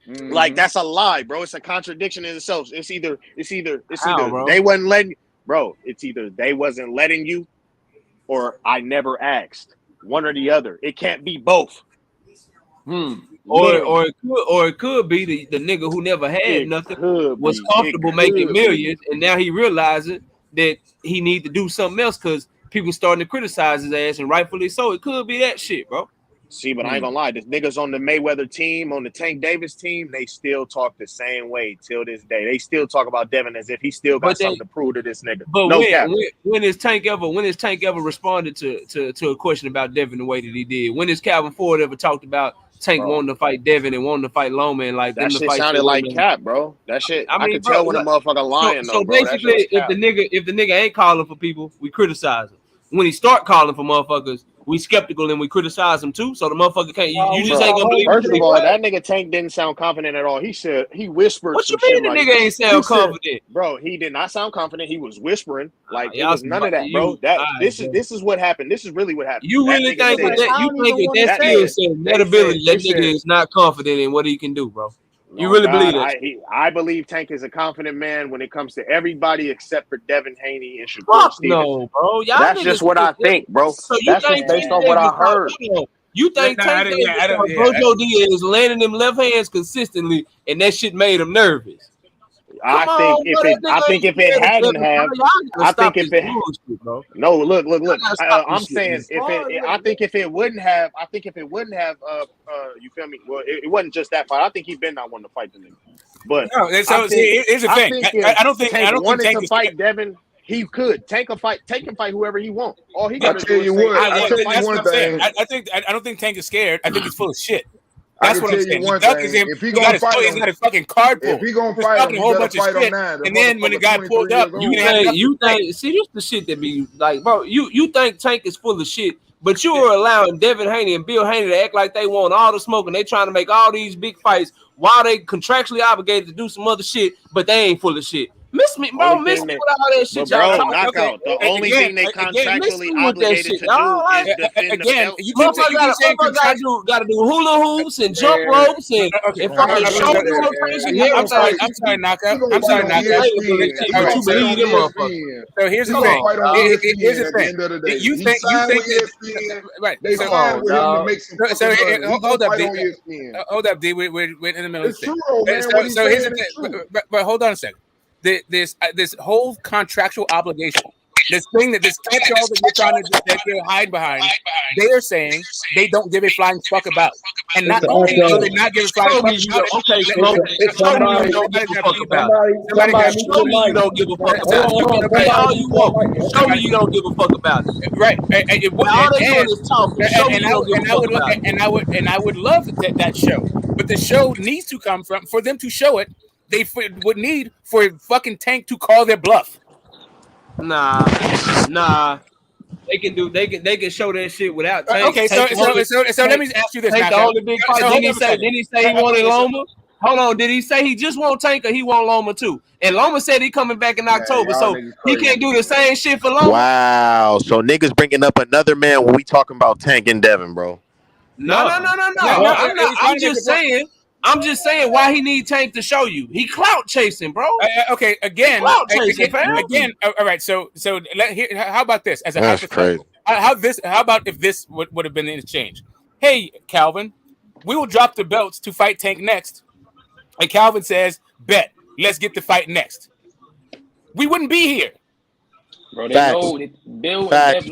Mm-hmm. Like that's a lie, bro. It's a contradiction in itself. It's either they wasn't letting, bro. It's either they wasn't letting you, or I never asked. One or the other. It can't be both. Or it could be the nigga who never had nothing was comfortable making millions, and now he realizing that he need to do something else because people starting to criticize his ass, and rightfully so. It could be that shit, bro. See, but I ain't gonna lie. The niggas on the Mayweather team, on the Tank Davis team, they still talk the same way till this day. They still talk about Devin as if he still got something to prove to this nigga. But when has Tank ever responded to a question about Devin the way that he did? When has Calvin Ford ever talked about Tank wanting to fight Devin and wanting to fight Loma and like that shit sounded like cap, bro. That shit I could tell when a motherfucker lying. So basically, if the nigga ain't calling for people, we criticize him. When he start calling for motherfuckers, we skeptical and we criticize him too. So the motherfucker can't. You just ain't gonna believe. First of all, that nigga Tank didn't sound confident at all. He said he whispered. What you mean the nigga ain't sound confident, bro? He did not sound confident. He was whispering like it was none of that, bro. This is what happened. This is really what happened. You really think that skill set, that ability, that nigga is not confident in what he can do, bro? You really believe that? I believe Tank is a confident man when it comes to everybody except for Devin Haney and Shakur Stevens. No, bro. That's just what I think, bro. That's just based on what I heard. You think Tank Bojo Diaz is landing them left hands consistently, and that shit made him nervous? I think if it hadn't have, I think if it no look. I'm saying I think if it wouldn't have, you feel me? Well, it wasn't just that fight. I think he's been not wanting to fight the nigga. But here's the thing. I don't think Tank to fight Devin. He could Tank can fight whoever he wants. All he got to do is say, I don't think Tank is scared. I think he's full of shit. That's what I'm saying. If he gonna fight him, he's got a fucking card pull. If he gonna fight him, a whole bunch of shit. And then when the guy pulled up, you think see this the shit that be like, bro. You think Tank is full of shit, but you are allowing Devin Haney and Bill Haney to act like they want all the smoke and they trying to make all these big fights while they contractually obligated to do some other shit, but they ain't full of shit. Miss me with all that shit, y'all. Knockout. The only thing they contractually obligated to do is defend again. You keep saying got to do hula hoops and jump ropes and fucking shoulder rotation. I'm sorry, knockout. But you believe them motherfuckers. So here's the thing. Here's the thing. You think right? So hold up, D. We're in the middle of the thing. So here's the thing. But hold on a second. This whole contractual obligation, this thing that this catch-all that you're hide behind, they are saying they don't give a flying fuck about. And not only do they not give a flying fuck about, okay, show me you don't give a fuck about it. Show me you don't give a fuck about it. You can say all you want. Show me you don't give a fuck about it. Right. All they doing is talking. Show me you don't give a fuck about it. And I would love that show. But the show needs to come from, for them to show it, they would need for a fucking Tank to call their bluff. Nah. They can show that shit without Tank. Okay, so let me ask you this. Tank the only big fight. Didn't he say he wanted Loma? Hold on. Did he say he just won't Tank or he want Loma too? And Loma said he coming back in October, so he can't do the same shit for Loma. Wow. So niggas bringing up another man when we talking about Tank and Devin, bro. No. I'm just saying why he need Tank to show you. He clout chasing, bro. Okay, again. Clout chasing, fam. Again. All right. So how about this as a That's hypothetical? How about if this would have been in exchange? Hey, Calvin, we will drop the belts to fight Tank next. And Calvin says, bet, let's get the fight next. We wouldn't be here. Bro, they know that Bill and Dev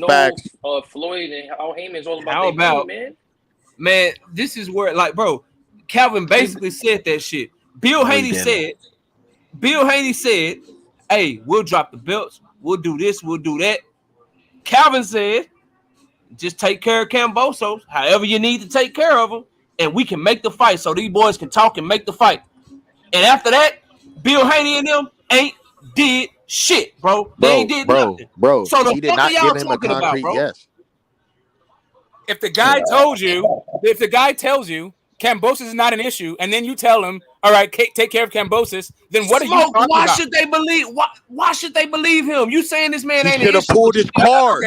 know Floyd and Al Heyman's all about their money, man. Man, this is where, like, bro, Calvin basically said that shit. Bill Haney said, hey, we'll drop the belts. We'll do this. We'll do that. Calvin said, just take care of Cambosos, however you need to take care of them, and we can make the fight so these boys can talk and make the fight. And after that, Bill Haney and them ain't did shit, bro. They ain't did nothing. Bro, so the he did not y'all give him a talking about, concrete bro? yes. If the guy tells you Cambosis is not an issue, and then you tell him, all right, take care of Cambosis, then what are you talking about? Why should they believe? Why should they believe him? You saying this man ain't an issue? He should have pulled his card.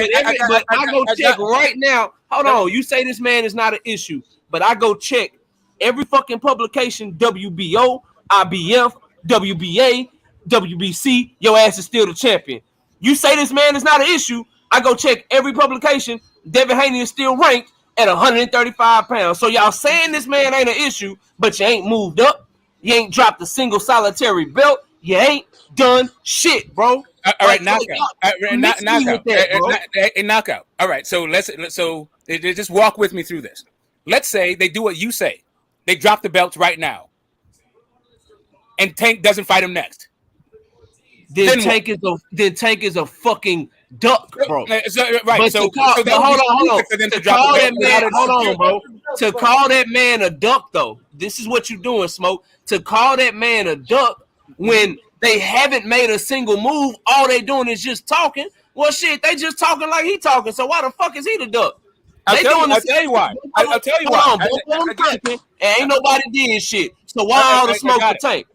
But I go check right now. Hold on. You say this man is not an issue, but I go check every fucking publication, WBO, IBF, WBA, WBC, your ass is still the champion. You say this man is not an issue, I go check every publication, Devin Haney is still ranked at 135 pounds. So y'all saying this man ain't an issue, but you ain't moved up, you ain't dropped a single solitary belt, you ain't done shit, bro. All right, knockout. All right, so just walk with me through this. Let's say they do what you say. They drop the belts right now. And Tank doesn't fight him next. Then Tank is a fucking duck, bro. Right. But hold on. To call that man, hold on, bro. To call that man a duck, though, this is what you're doing, Smoke. To call that man a duck when they haven't made a single move, all they doing is just talking. Well, shit, they just talking like he talking. So why the fuck is he the duck? I'll tell you why. And ain't nobody did shit. So why all the smoke for Tank?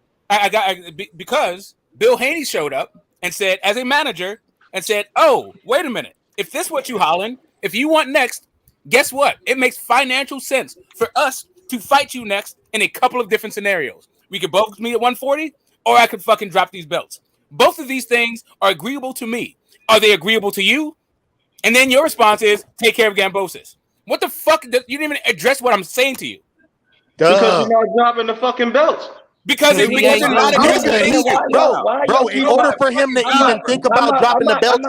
Because Bill Haney showed up and said, as a manager, and said, oh, wait a minute. If this what you hollering, if you want next, guess what? It makes financial sense for us to fight you next in a couple of different scenarios. We could both meet at 140, or I could fucking drop these belts. Both of these things are agreeable to me. Are they agreeable to you? And then your response is, take care of Gambosis. What the fuck? You didn't even address what I'm saying to you. Because you're not dropping the fucking belts. Because you're not addressing it. Bro, in order for him to even think about dropping the belts,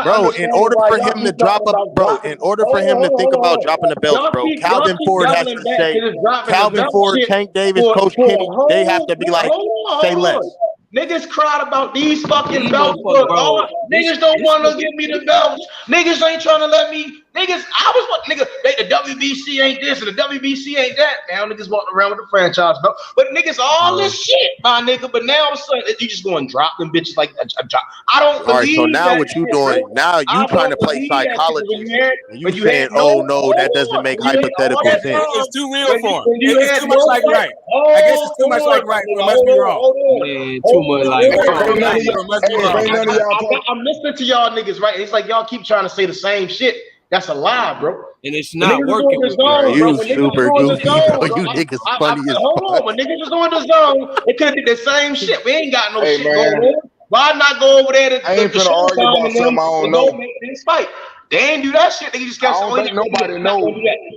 bro, in order for him to drop a, bro, in order for him to think about dropping the belts, bro, Calvin Ford has to say, Calvin Ford, Tank Davis, Coach Kenny, they have to be like, say less. Niggas cried about these fucking belts. Niggas don't want to give me the belts. Niggas ain't trying to let me. Niggas, the WBC ain't this and the WBC ain't that. Now niggas walking around with the franchise belt. But niggas, all this shit, my nigga. But now all of a sudden, you just going to drop them bitches like a drop. I don't believe. All right, so now what you doing? Now you trying to play psychologist. And you saying, oh no, that doesn't make hypothetical sense. It's too real for him. It's too much like right. I guess it's too much like right. It must be wrong. Too much like I'm listening to y'all niggas, right? It's like y'all keep trying to say the same shit. That's a lie, bro. And it's not working. You super goofy, bro. You niggas funny as fuck. Hold on, when niggas was on the zone, it could have did the same shit. We ain't got no shit going on. Why not go over there to I ain't finna argue about something I don't know. This fight. They ain't do that shit. They just got I don't think nobody knows.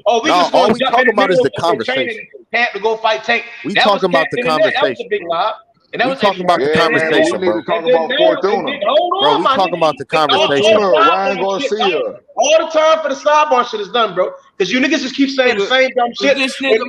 Oh, we just all we talking about is the conversation. Tank to go fight Tank. We talking about the conversation. That was a big lie. And that we talking about the conversation, bro. Talking about Fortuna. Bro, we talking about the conversation. Ryan Garcia. All the time for the sidebar shit is done, bro. Because you niggas just keep saying the same dumb shit. If this nigga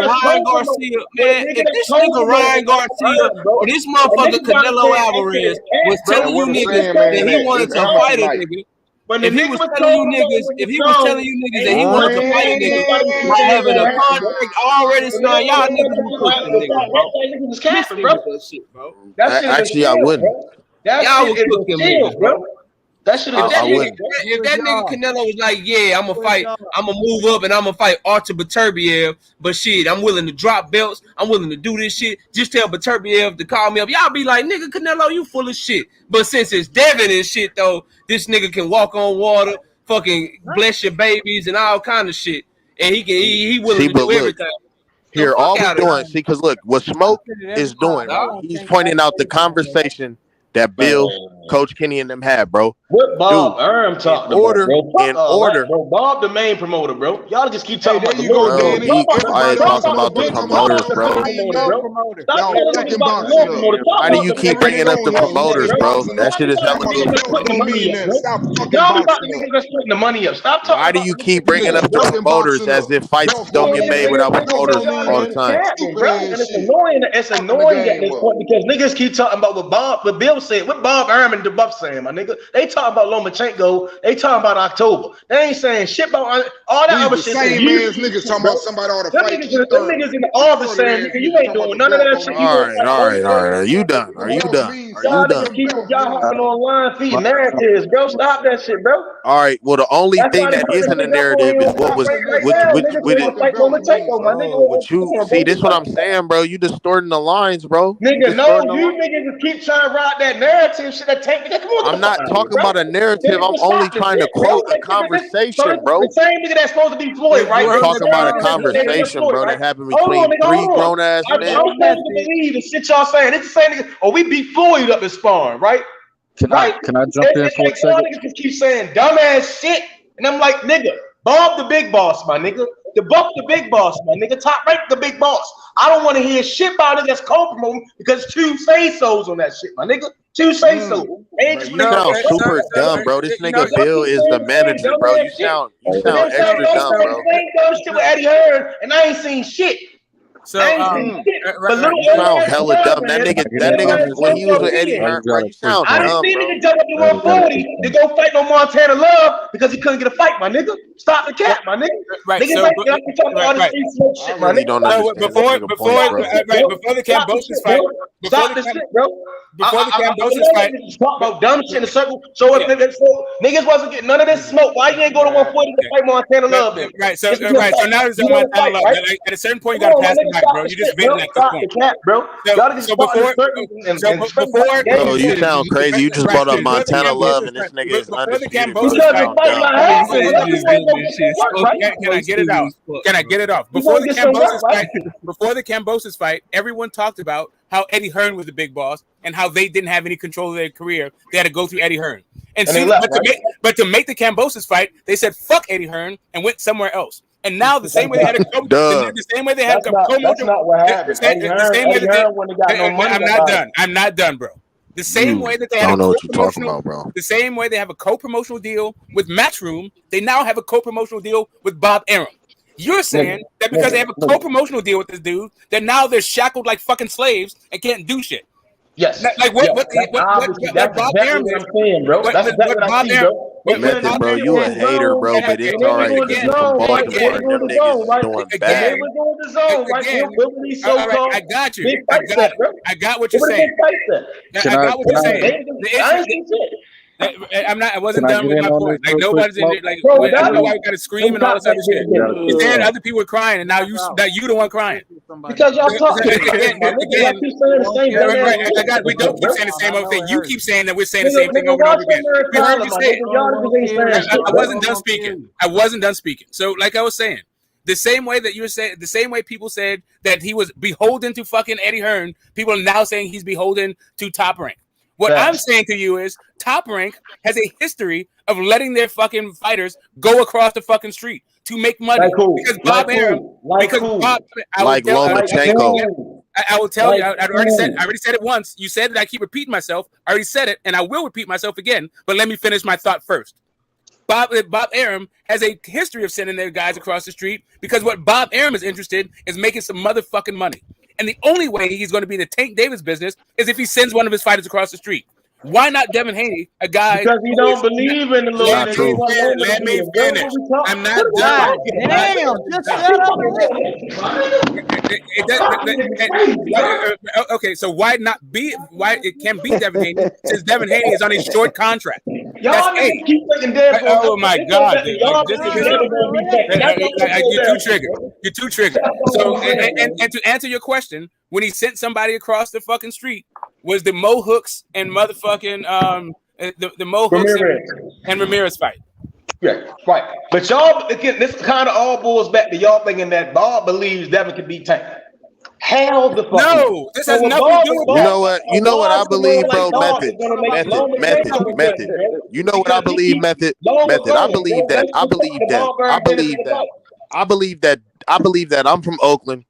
Ryan Garcia, man, if this nigga Ryan Garcia or this motherfucker Canelo Alvarez was telling you niggas that he wanted to fight a nigga. If he was telling you niggas that he wanted to fight a nigga by having a contract already signed, y'all niggas would cook the nigga, bro. Actually, I wouldn't. Y'all would cook him, niggas, bro. That shit. If that nigga Canelo was like, yeah, I'm gonna fight, I'm gonna move up and I'm gonna fight Artur Beterbiev, but shit, I'm willing to drop belts, I'm willing to do this shit. Just tell Beterbiev to call me up. Y'all be like, nigga, Canelo, you full of shit. But since it's Devin and shit though, this nigga can walk on water, fucking bless your babies and all kind of shit, and he willing to do everything. Here, all we doing, see, because look, what Smoke is doing, bro, he's pointing out the conversation that Bill, Coach Kenny, and them had, bro. What Bob Arum talked about, order, bro. in order. Bro, Bob the main promoter, bro. Y'all just keep talking about the Bro, he quiet talking about the promoters, bro. Why do you keep bringing up the promoters, bro? That shit is hella good. The money up. Stop talking. Why do you keep bringing up the promoters as if fights don't get made without promoters all the time? And it's annoying. It's annoying at this point because niggas keep talking about what Bill said, what Bob Arum and DeBuff saying, my nigga. They talking about Lomachenko. They talking about October. They ain't saying shit about all that other shit. Same ass niggas talking about somebody ought to fight. Them niggas in the office saying, nigga, you ain't doing none of that shit. All right. Are you done? Y'all hopping on line feet narratives, bro. Stop that shit, bro. All right. Well, the only thing that isn't a narrative is what you see. This is what I'm saying, bro. You distorting the lines, bro. Nigga, no, you niggas just keep trying to ride that narrative shit. That take. I'm not talking about a narrative. I'm only trying to quote a conversation, bro. The same nigga that's supposed to be Floyd, right? I'm talking about a conversation, bro, that happened between three grown ass men. I'm supposed to believe the shit y'all saying. It's the same nigga. Oh, we beat Floyd up in sparring, right? Can I jump in for a second? Y'all niggas just keep saying dumbass shit, and I'm like, nigga, Bob the big boss, my nigga. DeBuff the big boss, my nigga. Top rank the big boss. I don't want to hear shit about it that's co-promoting because two say-sos on that shit, my nigga. Two say-sos. You sound super dumb, bro. This nigga Bill is the manager, bro. You sound extra dumb, bro. Dumb shit with Eddie Hearn, and I ain't seen shit. So, you sound hella dumb. That nigga, when he was with Eddie Hearn, bro, you sound dumb, bro. I didn't see nigga jump up to 140 to go fight no Montana Love because he couldn't get a fight, my nigga. Stop the cap, my nigga. Right. Niggas So, ain't talking all this free smoke shit, my nigga. Before the Cambosis fight, stop this shit, bro. Before the Cambosis fight, talk about dumb shit in a circle. So if niggas wasn't getting none of this smoke, why you ain't go to 140 to fight Montana Love then? Right. So now it's Montana Love. At a certain point, you gotta pass the mic, bro. You just venting at this point. Bro, you sound crazy. You just brought up Montana Love, and this nigga is undisputed, bro. Can I get it out? Can I get it off? Before the Cambosis fight, everyone talked about how Eddie Hearn was the big boss and how they didn't have any control of their career. They had to go through Eddie Hearn. But to make the Cambosis fight, they said fuck Eddie Hearn and went somewhere else. And now the same way they had a the same way they had that's not what happened. I'm not done, bro. The same way that they had I don't know what you're talking about, bro. The same way they have a co-promotional deal with Matchroom, they now have a co-promotional deal with Bob Arum. You're saying that because they have a co-promotional deal with this dude, that now they're shackled like fucking slaves and can't do shit. Yes. Like what Bob Arum is saying, bro. That's exactly what I see, bro. Method, bro, you a hater, bro, but it's all right. Again, from Baltimore, them niggas doing bad. I got you. I got what you're saying. I got what you're saying. I wasn't done with my point. Like nobody's in it. Like I don't know why we gotta scream and all this other shit. You said other people were crying, and now you the one crying. Because y'all talking. We don't keep saying the same old thing. You keep saying that we're saying the same thing over and over again. We heard you say it. I wasn't done speaking. I wasn't done speaking. So, like I was saying, the same way that you were saying, the same way people said that he was beholden to fucking Eddie Hearn, people are now saying he's beholden to Top Rank. What I'm saying to you is Top Rank has a history of letting their fucking fighters go across the fucking street to make money. Because Bob Arum, like Lomachenko. I will tell you, I already said it once. You said that I keep repeating myself. I already said it, and I will repeat myself again, but let me finish my thought first. Bob Arum has a history of sending their guys across the street because what Bob Arum is interested in is making some motherfucking money. And the only way he's going to be in the Tank Davis business is if he sends one of his fighters across the street. Why not Devin Haney, a guy? Because he don't believe in the little. Let me finish. I'm not done. Damn, just shut up. Okay, so why not be? Why it can be Devin Haney since Devin Haney is on a short contract? Y'all niggas keep thinking Dev. Oh my God! You're too triggered. You're too triggered. So, and to answer your question, when he sent somebody across the fucking street, was the Mo Hooks and motherfucking the Mo Hooks and Ramirez fight. Yeah, right. But y'all, again, this kind of all boils back to y'all thinking that Bob believes Devin could beat Tank. Hell the fuck no. This has nothing to do with you know what? You know what I believe, bro. Method. You know what I believe, method. I believe that. I believe that I'm from Oakland,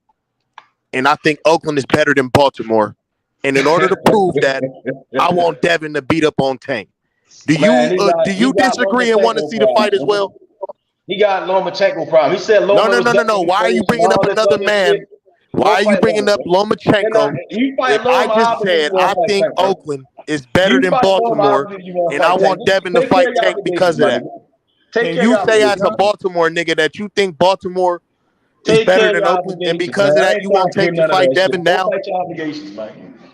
and I think Oakland is better than Baltimore. And in order to prove that, I want Devin to beat up on Tank. Do you disagree and want to see the fight as well? He got Lomachenko problem. He said Loma No. Why are you bringing up another man? Why are you bringing up Lomachenko? I just said I think Oakland is better than Baltimore, and I want Devin to fight Tank because of that. Can you say as a Baltimore nigga that you think Baltimore is better than Oakland, and because of that you want Tank to fight Devin now?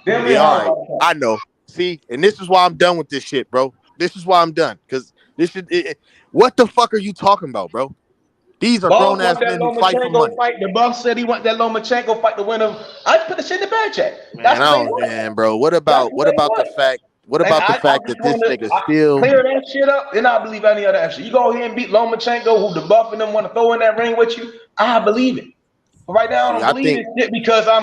Yeah, all right. I know. See, and this is why I'm done with this shit, bro. This is why I'm done, because this should. What the fuck are you talking about, bro? These are grown ass men who fight for money. The boss said he want that Lomachenko fight to win him. I just put the shit in the back check. Man, bro. What about the fact? What about the fact that this nigga still clear that shit up? Then I believe any other action. You go ahead and beat Lomachenko, who the buff and them want to throw in that ring with you. I believe it. But right now, I don't believe this shit because I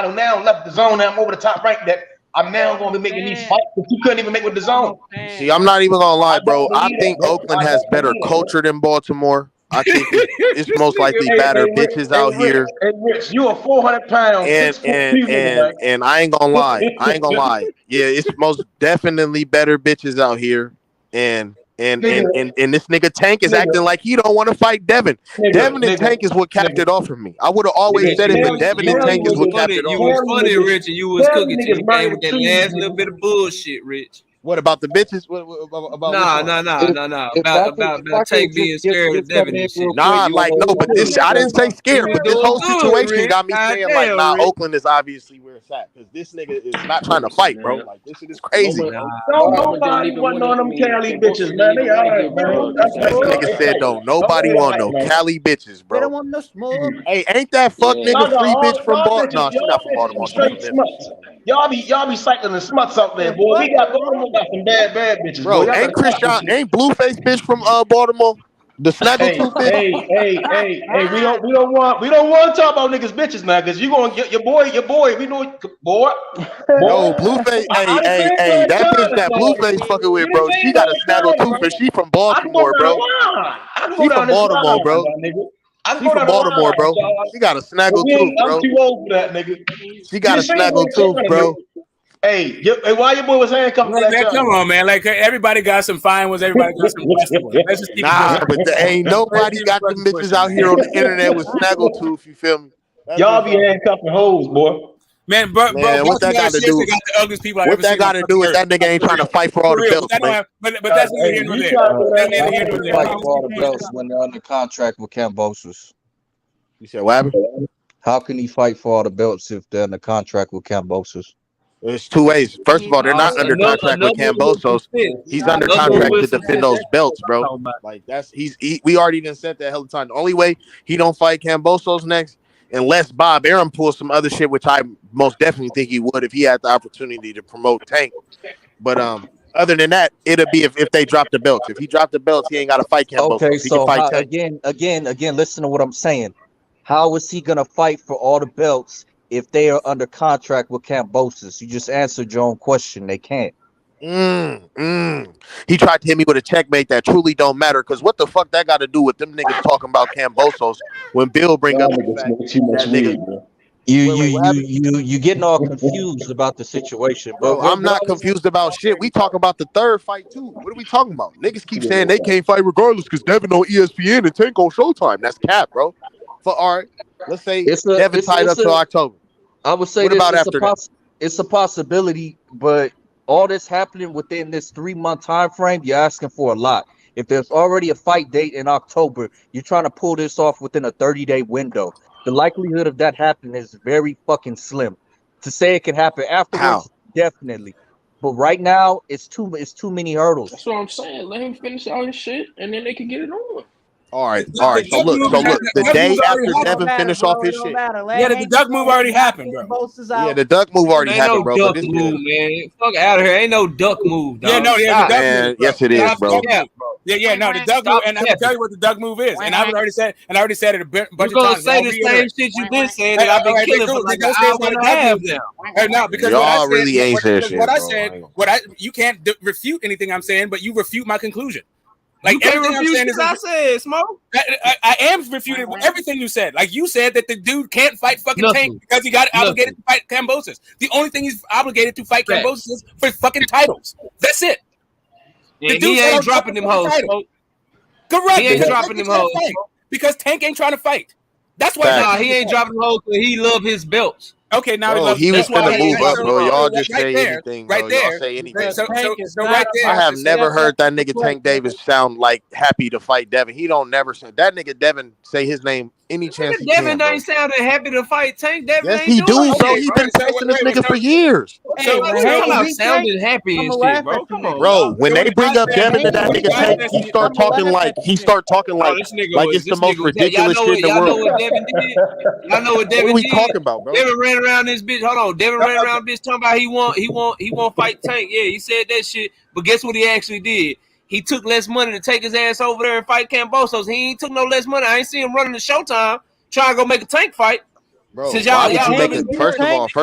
don't now left the zone. And I'm over the top rank that. I'm now going to be making these fights that you couldn't even make with the zone. See, I'm not even gonna lie, bro. I think Oakland has better culture than Baltimore. I think it's most likely better bitches out here. Hey, Rich, you are 400 pounds. And I ain't gonna lie. Yeah, it's most definitely better bitches out here. And this nigga Tank is acting like he don't want to fight Devin. Devin and Tank is what capped it off for me. I would have always said it, but Devin and Tank is what capped it off. You was funny, Rich, and you was cooking till you came with that last little bit of bullshit, Rich. What about the bitches? What about nah. About Tank being scared of Devin and shit. Nah, like no, but this I didn't say scared, but this whole situation got me saying like, nah, Oakland is obviously where it's at because this nigga is not trying to fight, bro. Like this shit is crazy. Nobody want on them Cali bitches, man. They all right, bro. This nigga said don't nobody want no Cali bitches, bro. They don't want no small. Hey, ain't that fuck nigga free bitch from Baltimore? No, she's not from Baltimore. Y'all be cycling the smuts out there, boy. We got some bad bitches, bro. Boy. Ain't Blueface bitch from Baltimore? The Snaggletooth bitch. Hey, we don't want to talk about niggas bitches now, cause you gonna get your boy. We know boy. No, Blueface. Hey, that bitch that Blueface fucking with, bro. She got a Snaggletooth, and she from Baltimore, bro. She from Baltimore, bro. She from Baltimore, bro. She got a Snaggletooth, bro. I'm too old for that, nigga. She got a Snaggletooth, bro. Hey, why your boy was handcuffed? Come on, man. Like everybody got some fine ones. Everybody got some busted ones. Let's just keep but ain't nobody got them bitches out here on the internet with Snaggletooth. You feel me? Y'all be handcuffing hoes, boy. Man, bro, what that got to do? Got the ugliest people what that got to do with that nigga ain't trying to fight for all the belts, man? But that's neither here nor there. Fight for all the belts when they're under contract with Kambosos. You said what happened? How can he fight for all the belts if they're under contract with Kambosos? There's two ways. First of all, they're not under contract with Kambosos. He's under contract to defend those belts, bro. Like we already done said that hell of the time. The only way he don't fight Kambosos next, unless Bob Arum pulls some other shit, which I most definitely think he would if he had the opportunity to promote Tank. But other than that, it'll be if they drop the belts. If he dropped the belts, he ain't got to fight Kambosos. Okay, so again, listen to what I'm saying. How is he gonna fight for all the belts if they are under contract with Kambosos? You just answered your own question. They can't. He tried to hit me with a checkmate that truly don't matter, because what the fuck that got to do with them niggas talking about Kambosos when Bill bring up the fact that nigga. You getting all confused about the situation, bro. I'm not confused about shit. We talk about the third fight too. What are we talking about? Niggas keep saying they can't fight regardless because Devin on ESPN and Tank on Showtime. That's cap, bro. For all right, let's say Devin tied up till October. I would say what about after that? It's a possibility, but all this happening within this 3-month time frame, you're asking for a lot. If there's already a fight date in October, you're trying to pull this off within a 30-day window. The likelihood of that happening is very fucking slim. To say it can happen afterwards, definitely. But right now, it's too many hurdles. That's what I'm saying. Let him finish all his shit, and then they can get it on. All right. So look. The day after Devin finished off his shit. Yeah, the duck move already happened, bro. Yeah, the duck move already Ain't happened, no bro. duck But it's move, good. man. Fuck out of here. Ain't no duck move, dog. Yeah, no, yeah, the duck move. Bro. Yes, it is, bro. Yeah, no, the duck move, and I'm gonna tell you what the duck move is. And I've already said, it a bunch You're of gonna times. say the same shit you been saying that I've been killing for like an hour and a half now. No, because y'all really ain't saying shit. What I said, you can't refute anything I'm saying, but you refute my conclusion. Like You can't everything I'm refute saying shit I said, Smoke. I am refuting everything you said. Like you said that the dude can't fight fucking Tank because he got obligated to fight Kambosos. The only thing he's obligated to fight Kambosos is for fucking titles. That's it. Yeah, he ain't dropping them hoes. Correct. He ain't dropping them hoes because Tank ain't trying to fight. That's why. Nah, he ain't dropping them hoes because he love his belts. Okay, now bro, he was finna move up, bro. Y'all just right say there, anything, right bro. there. Y'all say anything. So right there. I have never heard that nigga Tank Davis sound like happy to fight Devin. He don't never say that nigga Devin say his name any chance he Devin can. ain't sounding happy to fight Tank. Devin Yes, ain't he doing do, bro. He been texting this nigga for years. So what you talking about sounding happy and shit, bro? Come on, bro. When they bring up Devin to that nigga Tank, he start talking like this nigga like was, it's the most y'all ridiculous know shit in the y'all know world. what Devin did? Y'all know what Devin What are we did? talking about, bro? Devin ran around this bitch. Hold on, Devin ran around this talking about he won't fight Tank. Yeah, he said that shit. But guess what he actually did? He took less money to take his ass over there and fight Kambosos. He ain't took no less money. I ain't see him running the Showtime trying to go make a Tank fight. Bro, why would you make it? First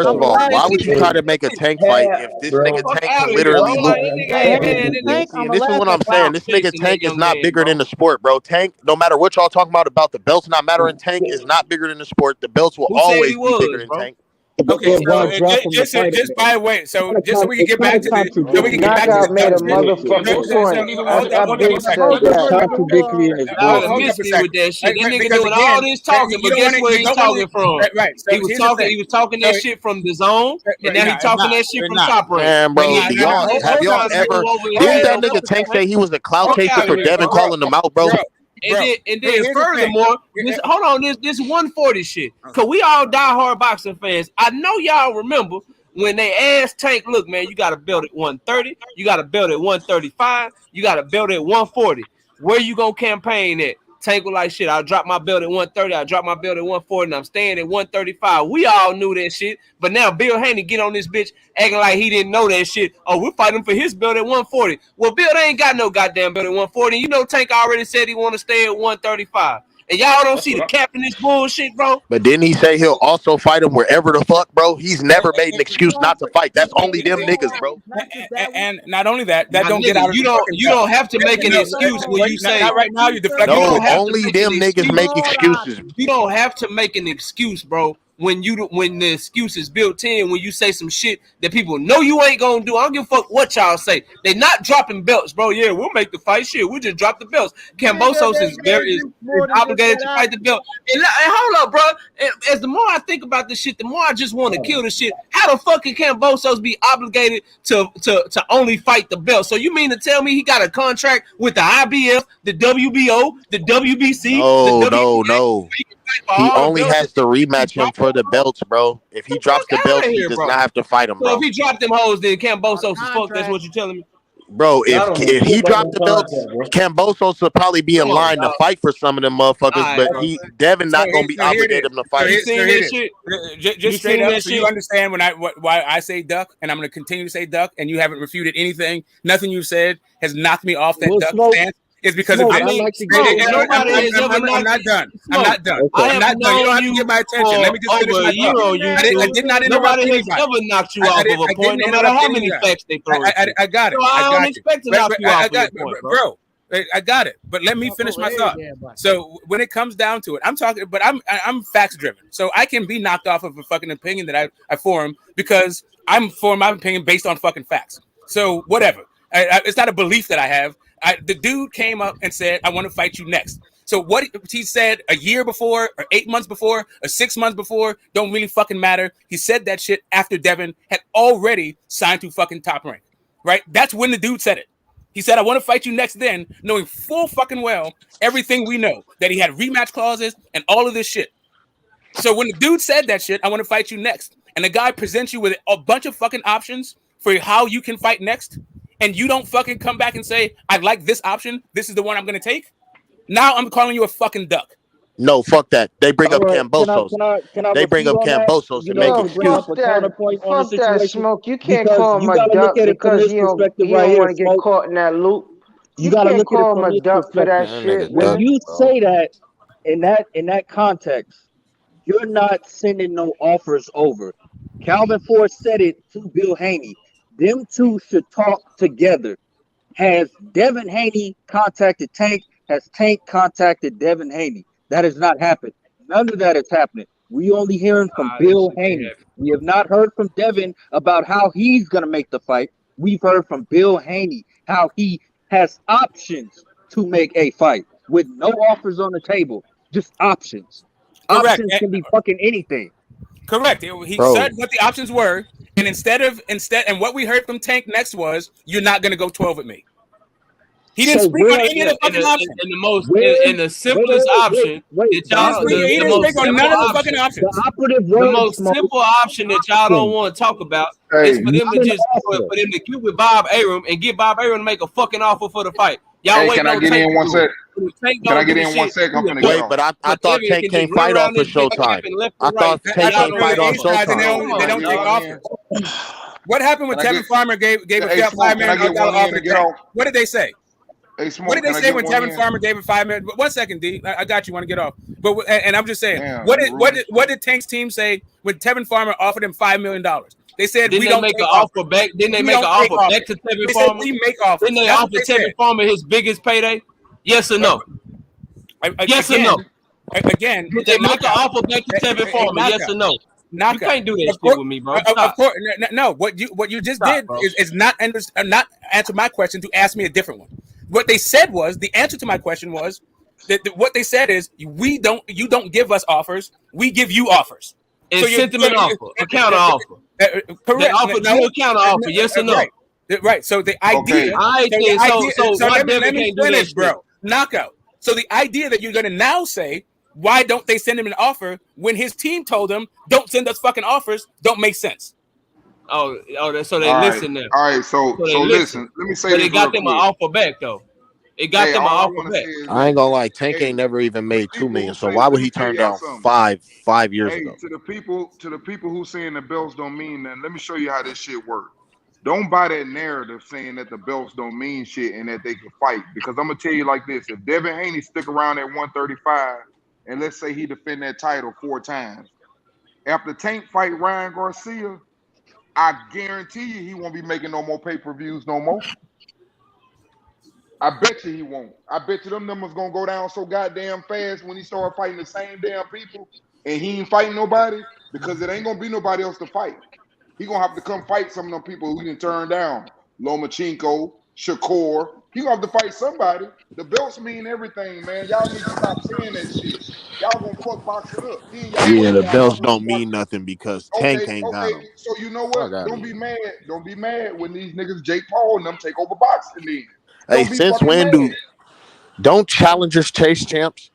of all, why would you try to make a Tank fight if this nigga Tank can literally look? See, and this is what I'm saying. This nigga Tank is not bigger than the sport, bro. Tank, no matter what y'all talking about the belts not mattering, Tank is not bigger than the sport. The belts will always be bigger than Tank. Okay, so just by the way, so just so we can get back to the Knockout made a motherfucking point. I've been said that. Contradictory in his Y'all missed me with that shit. That nigga doing all this talking, but guess where he talking from? He was talking that shit from the zone, and now he talking that shit from Top Rank. Man, bro, have y'all ever? Didn't that nigga Tank say he was a clout chaser for Devin calling him out, bro? And then furthermore, hold on, this 140 shit. Cause we all diehard boxing fans. I know y'all remember when they asked Tank, look, man, you got a belt at 130, you got a belt at 135, you got a belt at 140. Where you gonna campaign at? Tank was like, shit, I'll drop my belt at 130, I'll drop my belt at 140, and I'm staying at 135. We all knew that shit, but now Bill Haney get on this bitch acting like he didn't know that shit. Oh, we're fighting for his belt at 140. Well, Bill, they ain't got no goddamn belt at 140. You know Tank already said he want to stay at 135. And y'all don't see the cap in this bullshit, bro. But didn't he say he'll also fight him wherever the fuck, bro? He's never made an excuse not to fight. That's only them niggas, bro. And not only that don't get out of you don't have to make an excuse when you say not right now. You deflect. No, only them niggas make excuses. You don't have to make an excuse, bro. When the excuse is built in, when you say some shit that people know you ain't gonna do. I don't give a fuck what y'all say. They not dropping belts, bro. Yeah, we'll make the fight. Shit, we'll just drop the belts. Kambosos is obligated to fight the belt. And hold up, bro. As the more I think about this shit, the more I just want to kill this shit. How the fuck can Kambosos be obligated to only fight the belt? So you mean to tell me he got a contract with the IBF, the WBO, the WBC? No. He only has to rematch him for the belts, bro. If he drops the belts, he does not have to fight him, So bro. if he dropped them hoes, then Kambosos is fucked. That's what you're telling me? Bro, if he dropped the belts, Kambosos would probably be in line to fight for some of them motherfuckers, but Devin not gonna be obligated to fight. Just straight up, so you understand why I say duck, and I'm gonna continue to say duck, and you haven't refuted anything. Nothing you said has knocked me off that duck stance. It's because of this. I'm not done. I'm not done. You don't have to get my attention. Let me just finish my thought. I did not interrupt anybody. Nobody has ever knocked you off of a point, no matter how many facts they throw. I got it. So I don't expect to knock you off of a point, bro. I got it, but let me finish my thought. So when it comes down to it, I'm facts driven. So I can be knocked off of a fucking opinion that I form because I'm forming my opinion based on fucking facts. So whatever. It's not a belief that I have. The dude came up and said, I want to fight you next. So what he said a year before or 8 months before or 6 months before don't really fucking matter. He said that shit after Devin had already signed to fucking Top Rank, right? That's when the dude said it. He said, I want to fight you next then, knowing full fucking well everything we know, that he had rematch clauses and all of this shit. So when the dude said that shit, I want to fight you next, and the guy presents you with a bunch of fucking options for how you can fight next, and you don't fucking come back and say, I like this option, this is the one I'm gonna take, now I'm calling you a fucking duck. No, fuck that. They bring up Right. Cambosos. Can I They bring refute up on that? Cambosos and You know, make to bring excuses. up a counterpoint on the Fuck that, situation, Smoke. You can't because call him you a gotta look duck at it from because this perspective you right don't here, want to get Smoke. caught in that loop. You You gotta can't look at it call him from a this duck for that perspective. shit, When man. you say that in that context, you're not sending no offers over. Calvin Ford said it to Bill Haney. Them two should talk together. Has Devin Haney contacted Tank? Has Tank contacted Devin Haney? That has not happened. None of that is happening. We only hearing from Bill Haney. We have not heard from Devin about how he's gonna make the fight. We've heard from Bill Haney how he has options to make a fight with no offers on the table, just options. Correct. Options can be fucking anything. Correct. He said what the options were, and and what we heard from Tank next was, you're not gonna go 12 with me. He didn't speak on any of the fucking options. And the simplest option that y'all, the most simple option, the most simple option that y'all don't want to talk about is for them to just for them to get with Bob Arum and get Bob Arum to make a fucking offer for the fight. Y'all Hey, wait can I on get Tank in one sec? Can I get in 1 sec? I'm finna get Wait, off. but I thought Tank can't fight off of Showtime. I thought Tank can't fight on Showtime. They don't take offers. What happened when Tevin Farmer gave a $5 million offer to Tank? What did they say? Hey, Smoke, what did they say when Tevin Farmer gave it $5 million? 1 second, D. I got you. Want to get off? But and I'm just saying, Damn, what did Tank's team say when Tevin Farmer offered him $5 million? They said Didn't we they don't make take an offers. offer back? Didn't they We make an don't take offer back offers. to Tevin They said Farmer? we make offers. Didn't they That's offer what they Tevin said. Farmer his biggest payday? Yes or no? Yes or no? Again, did they make an offer back to Tevin Farmer? Yes or no? You can't do that shit with me, bro. Of course, no. What you just did is not answer my question to ask me a different one. What they said was the answer to my question was that what they said is you don't give us offers, we give you offers. And So sent them an offer, a counter offer. Correct. They offered you a counter offer, yes or no? Right. So the idea. All right, then. So why let Devin me can't do that finish, shit? bro. Knockout. So the idea that you're gonna now say, why don't they send him an offer when his team told him don't send us fucking offers, don't make sense. So they All right. listen now. All right, so they listen. Let me say but this it got real them quick. an offer back though. It got them an all I offer wanna back. say is I ain't gonna lie, Tank ain't never even made $2 million. So why would he turn down five years ago? To the people who saying the belts don't mean nothing, let me show you how this shit works. Don't buy that narrative saying that the belts don't mean shit and that they can fight. Because I'm gonna tell you like this: if Devin Haney stick around at 135, and let's say he defend that title 4 times, after Tank fight Ryan Garcia, I guarantee you he won't be making no more pay-per-views no more. I bet you he won't. I bet you them numbers gonna go down so goddamn fast when he start fighting the same damn people and he ain't fighting nobody because it ain't gonna be nobody else to fight. He gonna have to come fight some of them people who he didn't turn down. Lomachenko, Shakur. He gonna have to fight somebody. The belts mean everything, man. Y'all need to stop saying that shit. Y'all gonna fuck boxing up. Then y'all Yeah, the y'all belts gonna don't mean nothing because Tank ain't got them. So you know what? Don't be mad. Don't be mad when these niggas Jake Paul and them take over boxing then. Hey, since when don't challengers chase champs?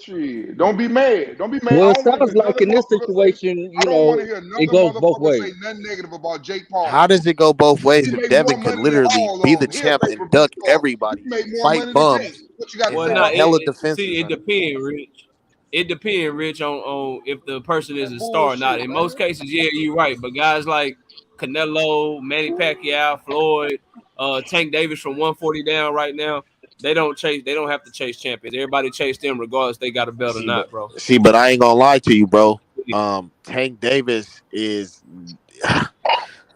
Shit, don't be mad. Don't be mad. Well, I it don't want to sounds hear like in this situation, I don't want to hear another it goes both motherfucker ways. say nothing negative about Jake Paul. How does it go both ways He if make Devin more could money literally than all be of the them. He a champ and pay-per-view duck star. everybody, He make more fight money than bums, Jake. What you got to Well, say no, about hella that? defenses? it depends, Rich. It depends, Rich, on if the person is a star or not. In most cases, yeah, you're right. But guys like Canelo, Manny Pacquiao, Floyd, Tank Davis from 140 down right now, they don't have to chase champions. Everybody chase them regardless they got a belt or not, bro. See, but I ain't gonna lie to you, bro. Tank Davis is.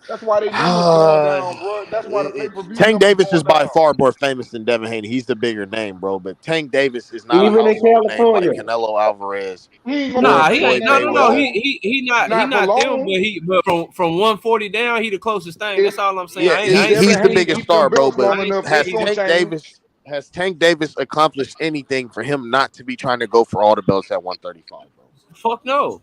That's why they numbers going down, bro. That's why the pay-per-view Tank numbers Davis is going by down. far more famous than Devin Haney. He's the bigger name, bro. But Tank Davis is not a Even in household name like California. Canelo Alvarez. He ain't Nah, gonna he be ain't. famous No. for He not for them. long. But from 140 down, he the closest thing. That's all I'm saying. Yeah, I ain't he's the Devin Haney biggest keep them star, bro. belts But long enough. has It's gonna Tank change. Davis accomplished anything for him not to be trying to go for all the belts at 135, bro? Fuck no.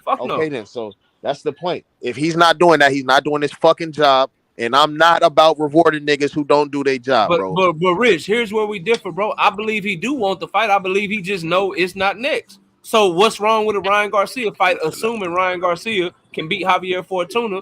Fuck no. Okay, then. So that's the point. If he's not doing that, he's not doing his fucking job. And I'm not about rewarding niggas who don't do their job, bro. But Rich, here's where we differ, bro. I believe he do want the fight. I believe he just know it's not next. So what's wrong with a Ryan Garcia fight? Assuming Ryan Garcia can beat Javier Fortuna,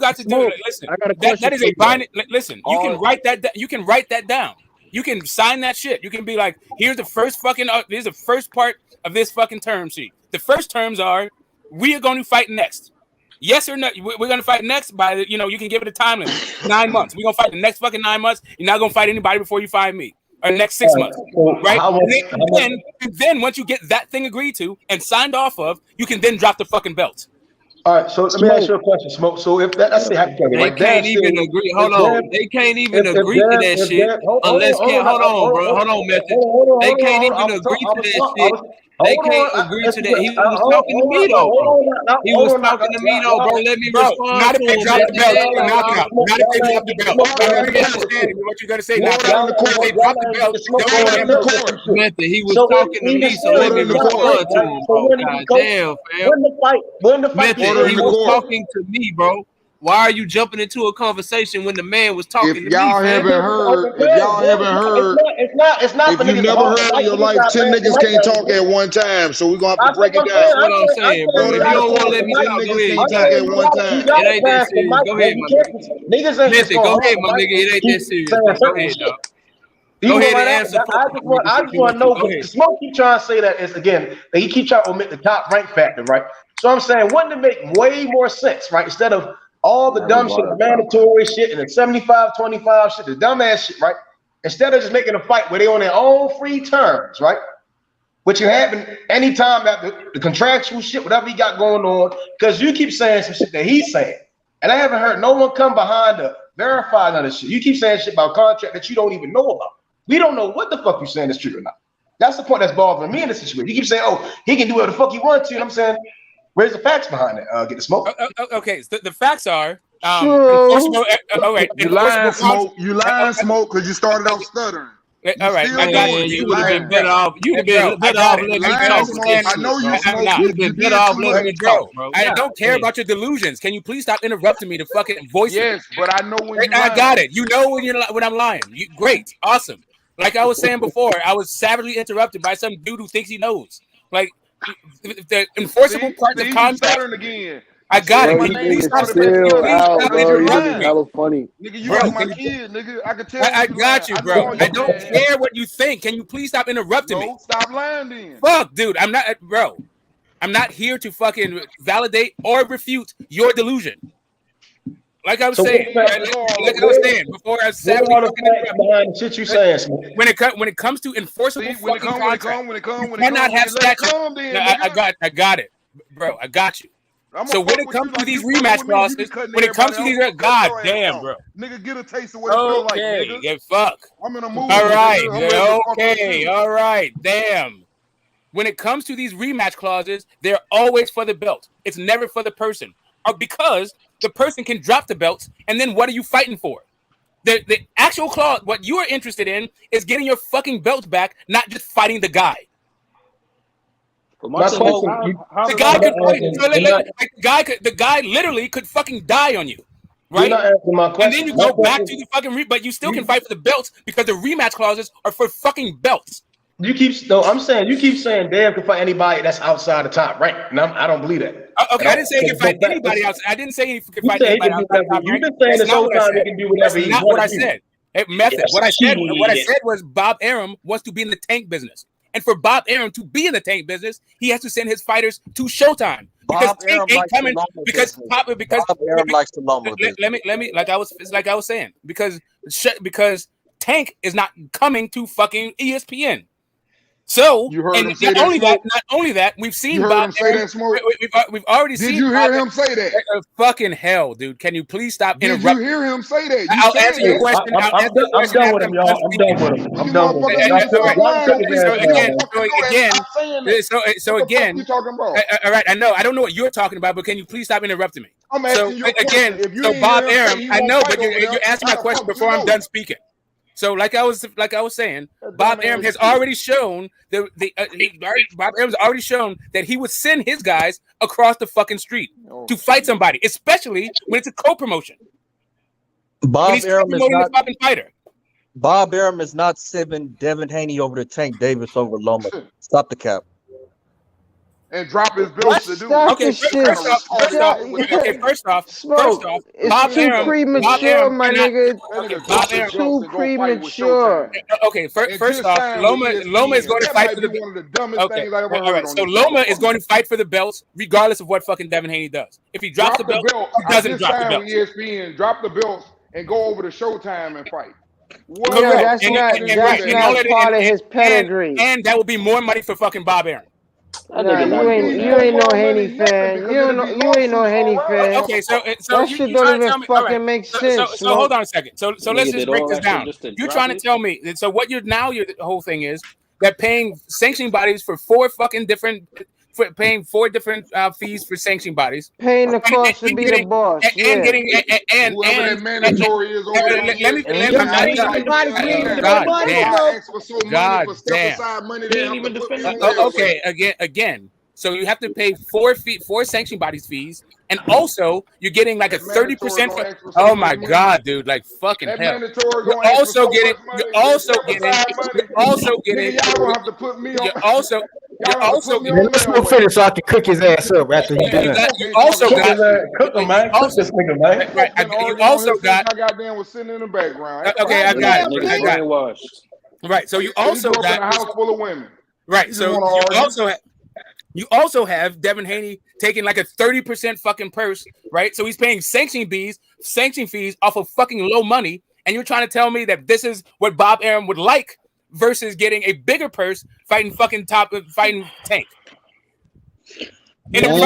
got to do. Listen, that is a binding. Listen, you can write that. You can write that down. You can sign that shit. You can be like, here's the first fucking. Here's the first part of this fucking term sheet. The first terms are, we are going to fight next. Yes or no? We're going to fight next by you can give it a time limit. 9 months. We're going to fight the next fucking 9 months. You're not going to fight anybody before you fight me. or next 6 months, right? And then once you get that thing agreed to and signed off of, you can then drop the fucking belt. All right, so let me ask you a question, Smoke. So if let's say hypothetically, they can't even agree. Hold on, they can't even agree to that shit unless hold on, Method. They can't even agree to that shit. They can't agree to that. He was talking to me though, bro. He was talking to me though, bro. Let me respond. Not if to they him. drop the belt. Knock it out. Not if they drop the belt. I understand what you're gonna say. Knock it out. If they drop the belt, don't. Method. He was talking to me, so let me respond to him, bro. God damn, fam. When the fight, Method, he was talking to me, bro. Why are you jumping into a conversation when the man was talking to me? If y'all haven't heard, it's not. If you never heard in your life, 10 niggas can't talk at one time, so we're gonna have to break it down. That's what I'm saying, bro. If you don't want to let me talk, go ahead. Can't talk at one time. It ain't that serious. Go ahead, my nigga. Method, go ahead, my nigga. It ain't that serious. Go ahead, dog. Go ahead and answer. I just want to know. Smoke keep trying to say that is again. He keep trying to omit the top rank factor, right? So I'm saying, wouldn't it make way more sense, right? Instead of all the dumb shit, the mandatory shit, and the 75-25 shit, the dumbass shit, right? Instead of just making a fight where they on their own free terms, right? Which you happen anytime that the contractual shit, whatever he got going on, because you keep saying some shit that he's saying, and I haven't heard no one come behind to verify none of this shit. You keep saying shit about contract that you don't even know about. We don't know what the fuck you saying is true or not. That's the point that's bothering me in this situation. You keep saying, "Oh, he can do whatever the fuck he wants to," and I'm saying, where's the facts behind it? Get the smoke. Okay, so the facts are. You lying, Smoke. You lying, Smoke, because you started out stuttering. All right, I got you. You would have been better off. You'd have been better off letting me talk. I know you smoke. You'd have been better off letting me talk, bro. I don't care about your delusions. Can you please stop interrupting me to fucking voice it? Yes, but I know when you. I got it. You know when I'm lying. Great, awesome. Like I was saying before, I was savagely interrupted by some dude who thinks he knows. Like the enforceable parts of contract. Again. I got it. Please stop interrupting. Hella funny. Nigga, you like my kid, nigga. I can tell. I got you, bro. I don't care what you think. Can you please stop interrupting me? Stop lying, then. Fuck, dude. I'm not, bro. I'm not here to fucking validate or refute your delusion. Like I was saying, before I said behind the shit you saying. When it comes to enforceable fucking contract, you cannot have statute. I got it, bro. I got you. So when it comes to these rematch clauses, when it comes to these, god damn, bro. Nigga, get a taste of what it feels like, nigga. Yeah, fuck. I'm in a mood. All right, okay, all right, damn. When it comes to these rematch clauses, they're always for the belt. It's never for the person, because the person can drop the belts, and then what are you fighting for? The actual clause, what you are interested in, is getting your fucking belt back, not just fighting the guy. The guy literally could fucking die on you, right? And then you go back to the fucking but you still can fight for the belts because the rematch clauses are for fucking belts. You keep saying Dave can fight anybody that's outside the top rank. And I don't believe that. Okay, I didn't say he can fight anybody else. I didn't say he could fight anybody outside the top rank. You've been saying this whole time he can do whatever he wants. That's not what I said. Method. What I said was Bob Arum wants to be in the tank business. And for Bob Arum to be in the tank business, he has to send his fighters to Showtime because Tank ain't coming because Bob Arum likes to lumber. Let me like I was saying because Tank is not coming to fucking ESPN. So and not only that, we've seen Bob Arum. We've already seen. Did you hear him say that? Fucking hell, dude! Can you please stop interrupting? Did you hear him say that? I'll answer your question. I'm done with him, y'all. I'm done with him. I'm done with him. So again, all right. I know. I don't know what you're talking about, but can you please stop interrupting me? I'm asking you again. So Bob Arum, I know, but you're asking my question before I'm done speaking. So, like I was saying, Bob Arum has already shown Bob Arum's already shown that he would send his guys across the fucking street to fight somebody, especially when it's a co-promotion. Bob Arum is not fucking fighter. Bob Arum is not sending Devin Haney over to Tank Davis over Loma. Stop the cap. And drop his bills to do. Okay, first off, it's too premature, my nigga. It's too premature. Okay, first off, Loma is going to fight for the one of the dumbest things I've ever heard. So Loma is going to fight for the belts, regardless of what fucking Devin Haney does. If he drops the belt, he doesn't drop the belt. ESPN, drop the belts and go over to Showtime and fight. Yeah, that's not part of his pedigree. And that would be more money for fucking Bob Arum. Nah, you ain't no Haney fan. You ain't no Haney fan. Okay, so that you shit trying don't to tell even me, all fucking right. make sense. So hold on a second. So let's just break this down. You're trying to tell me. So what you're now? The whole thing is that paying sanctioning bodies for four different fees for sanctioning bodies. Paying the cost to be the boss. And getting and whoever that mandatory is over there. God damn. Okay, again. So you have to pay four sanctioning bodies fees, and also you're getting like a 30%. Oh my God, dude! Like fucking hell. You're also getting. You're also getting. Man, let's go finish so I can cook his ass up after he done. You also got. Cook him, man. Cook this nigga, man. Right. You also got. I goddamn was sitting in the background. Okay, I got it. Right. So you also got a house full of women. Right. So you also have Devin Haney taking like a 30% fucking purse, right? So he's paying sanction fees off of fucking low money, and you're trying to tell me that this is what Bob Arum would like versus getting a bigger purse fighting Tank. You don't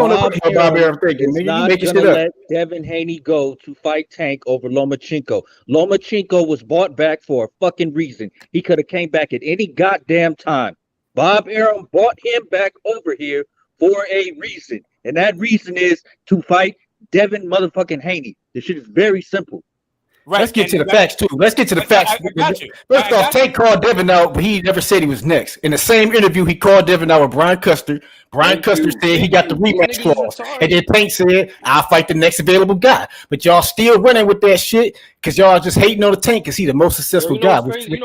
know what Bob Arum thinking. Is You not making gonna shit up. let Devin Haney go to fight Tank over Lomachenko. Lomachenko was bought back for a fucking reason. He could have came back at any goddamn time. Bob Arum brought him back over here for a reason, and that reason is to fight Devin motherfucking Haney. This shit is very simple. Right. Let's get to the facts too. Let's get to the facts. First off, Tank called Devin out, but he never said he was next. In the same interview, he called Devin out with Brian Custer. Brian Custer said he got the rematch clause, and then Tank said, "I'll fight the next available guy." But y'all still running with that shit because y'all just hating on the Tank because he's the most successful guy. That's what you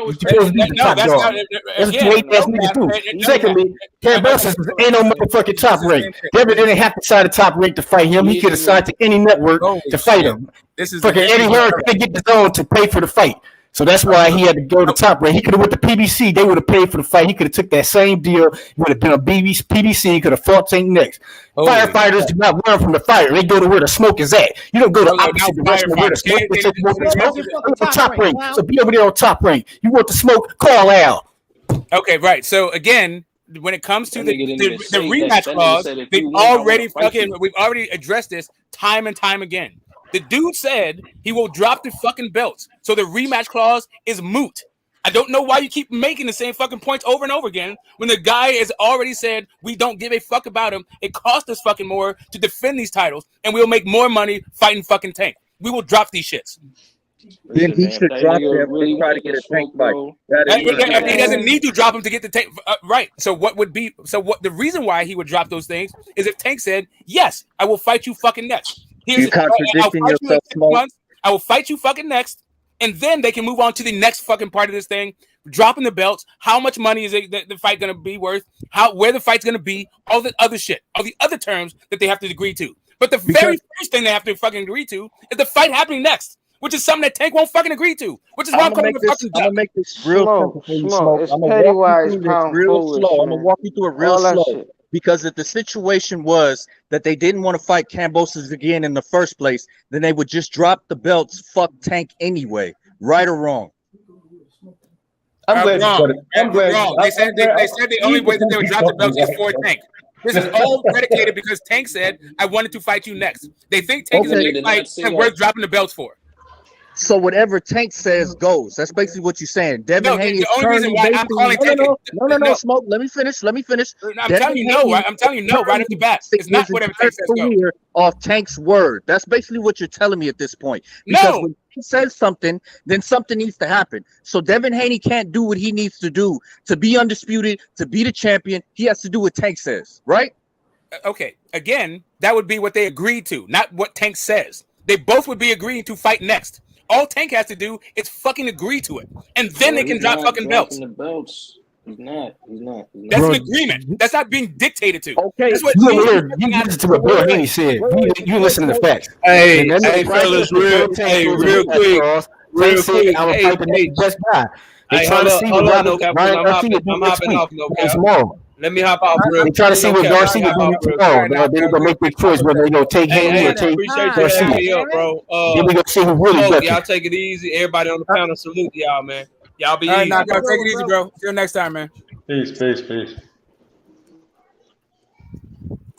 hate ass niggas do. Secondly, Cambosis ain't no motherfucking top rank. Devin didn't have to sign the top rank to fight him. He could have signed to any network to fight him. Fucking Eddie Hearn couldn't get the zone to pay for the fight. So that's why he had to go to top rank. He could have went to PBC. They would have paid for the fight. He could have took that same deal. He would have been on PBC. He could have fought Tank next. Firefighters do not run from the fire. They go to where the smoke is at. You don't go to opposite direction where the smoke is. On top rank. So be over there on top rank. You want the smoke? Call out. Okay, right. So again, when it comes to the rematch clause, we've already addressed this time and time again. The dude said he will drop the fucking belts. So the rematch clause is moot. I don't know why you keep making the same fucking points over and over again when the guy has already said we don't give a fuck about him. It costs us fucking more to defend these titles, and we'll make more money fighting fucking Tank. We will drop these shits. Then he should drop them and try to get a Tank fight. He doesn't need to drop him to get the Tank right. So what the reason why he would drop those things is if Tank said, "Yes, I will fight you fucking next." You're contradicting yourself, Smoke. I will fight you fucking next, and then they can move on to the next fucking part of this thing, dropping the belts. How much money is the fight going to be worth? Where the fight's going to be? All the other shit, all the other terms that they have to agree to. But the very first thing they have to fucking agree to is the fight happening next, which is something that Tank won't fucking agree to. Which is why I'm calling the fucking. I'm gonna make this real slow. I'm gonna walk you through this real slow. I'm gonna walk you through it real slow. Because if the situation was that they didn't want to fight Cambosis again in the first place, then they would just drop the belts, fuck Tank anyway, right or wrong. I'm glad. They said the only way that they would drop the belts is for Tank. This is all predicated because Tank said, "I wanted to fight you next." They think Tank is a big fight and we're dropping the belts for. So whatever Tank says goes. That's basically what you're saying. Devin Haney is reason why I'm calling Tank. No, Smoke. Let me finish. I'm telling you no. I'm telling you no right off the bat. It's not whatever Tank says go. Off Tank's word. That's basically what you're telling me at this point. Because when he says something, then something needs to happen. So Devin Haney can't do what he needs to do to be undisputed, to be the champion. He has to do what Tank says, right? Okay. Again, that would be what they agreed to, not what Tank says. They both would be agreeing to fight next. All Tank has to do is fucking agree to it, and then they can drop fucking belts. The belts. He's not. That's an agreement. That's not being dictated to. Okay. That's what you listen to what Bill Haney said. You listen to the facts. Hey, fellas, real quick. I will fight the next best guy. Hey, hold on, no, Captain. I'm hopping off, no, Captain. Let me hop out, bro. They trying to see what Garcia will do tomorrow. They're gonna make their choice whether they're gonna take Haney or take Garcia. Me up, bro. Then we gonna see who really ducking. Y'all take it easy. Everybody on the panel, salute y'all, man. Y'all be easy. Nah, bro, take it easy, bro. See you next time, man. Peace.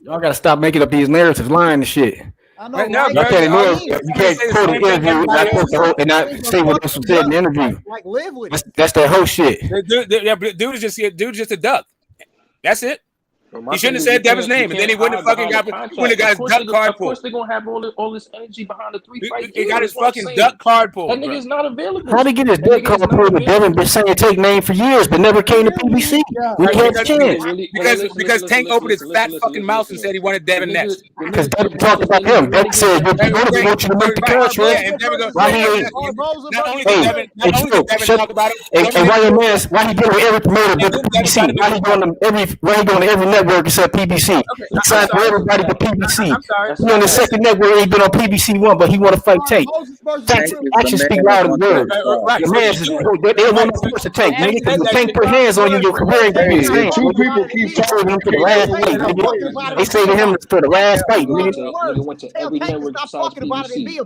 Y'all gotta stop making up these narratives, lying and shit. I know. Y'all can't ignore. You can't quote an interview and not say what else was said in the interview. Like live with it. That's that whole shit. Dude is just a duck. That's it. He shouldn't have said Devin's name, and then he wouldn't have fucking got his duck card Of course, they're gonna have all this energy behind the 3 fights. He got his fucking duck card pulled. That nigga's not available. How did he get his duck card pulled? But Devin been saying take name for years, but never came to PBC. We had a chance. Because Tank opened his fat fucking mouth and said he wanted Devin next. Because Devin talked about him. Devin said, "If you want you to make the contract." Why he ain't? Hey, why your man? Why he going to every promoter but PBC? Why he going to every network except PBC? He signed for everybody but PBC. He on the second network. He been on PBC one, but he want to fight Tank. Tank's actions speak louder than words. Your man's they want to force a Tank. Nigga, because the Tank put hands on you, your career ain't gonna be the same. Two people keep talking to the last fight. They say to him for the last fight. Nigga went to every network besides PBC.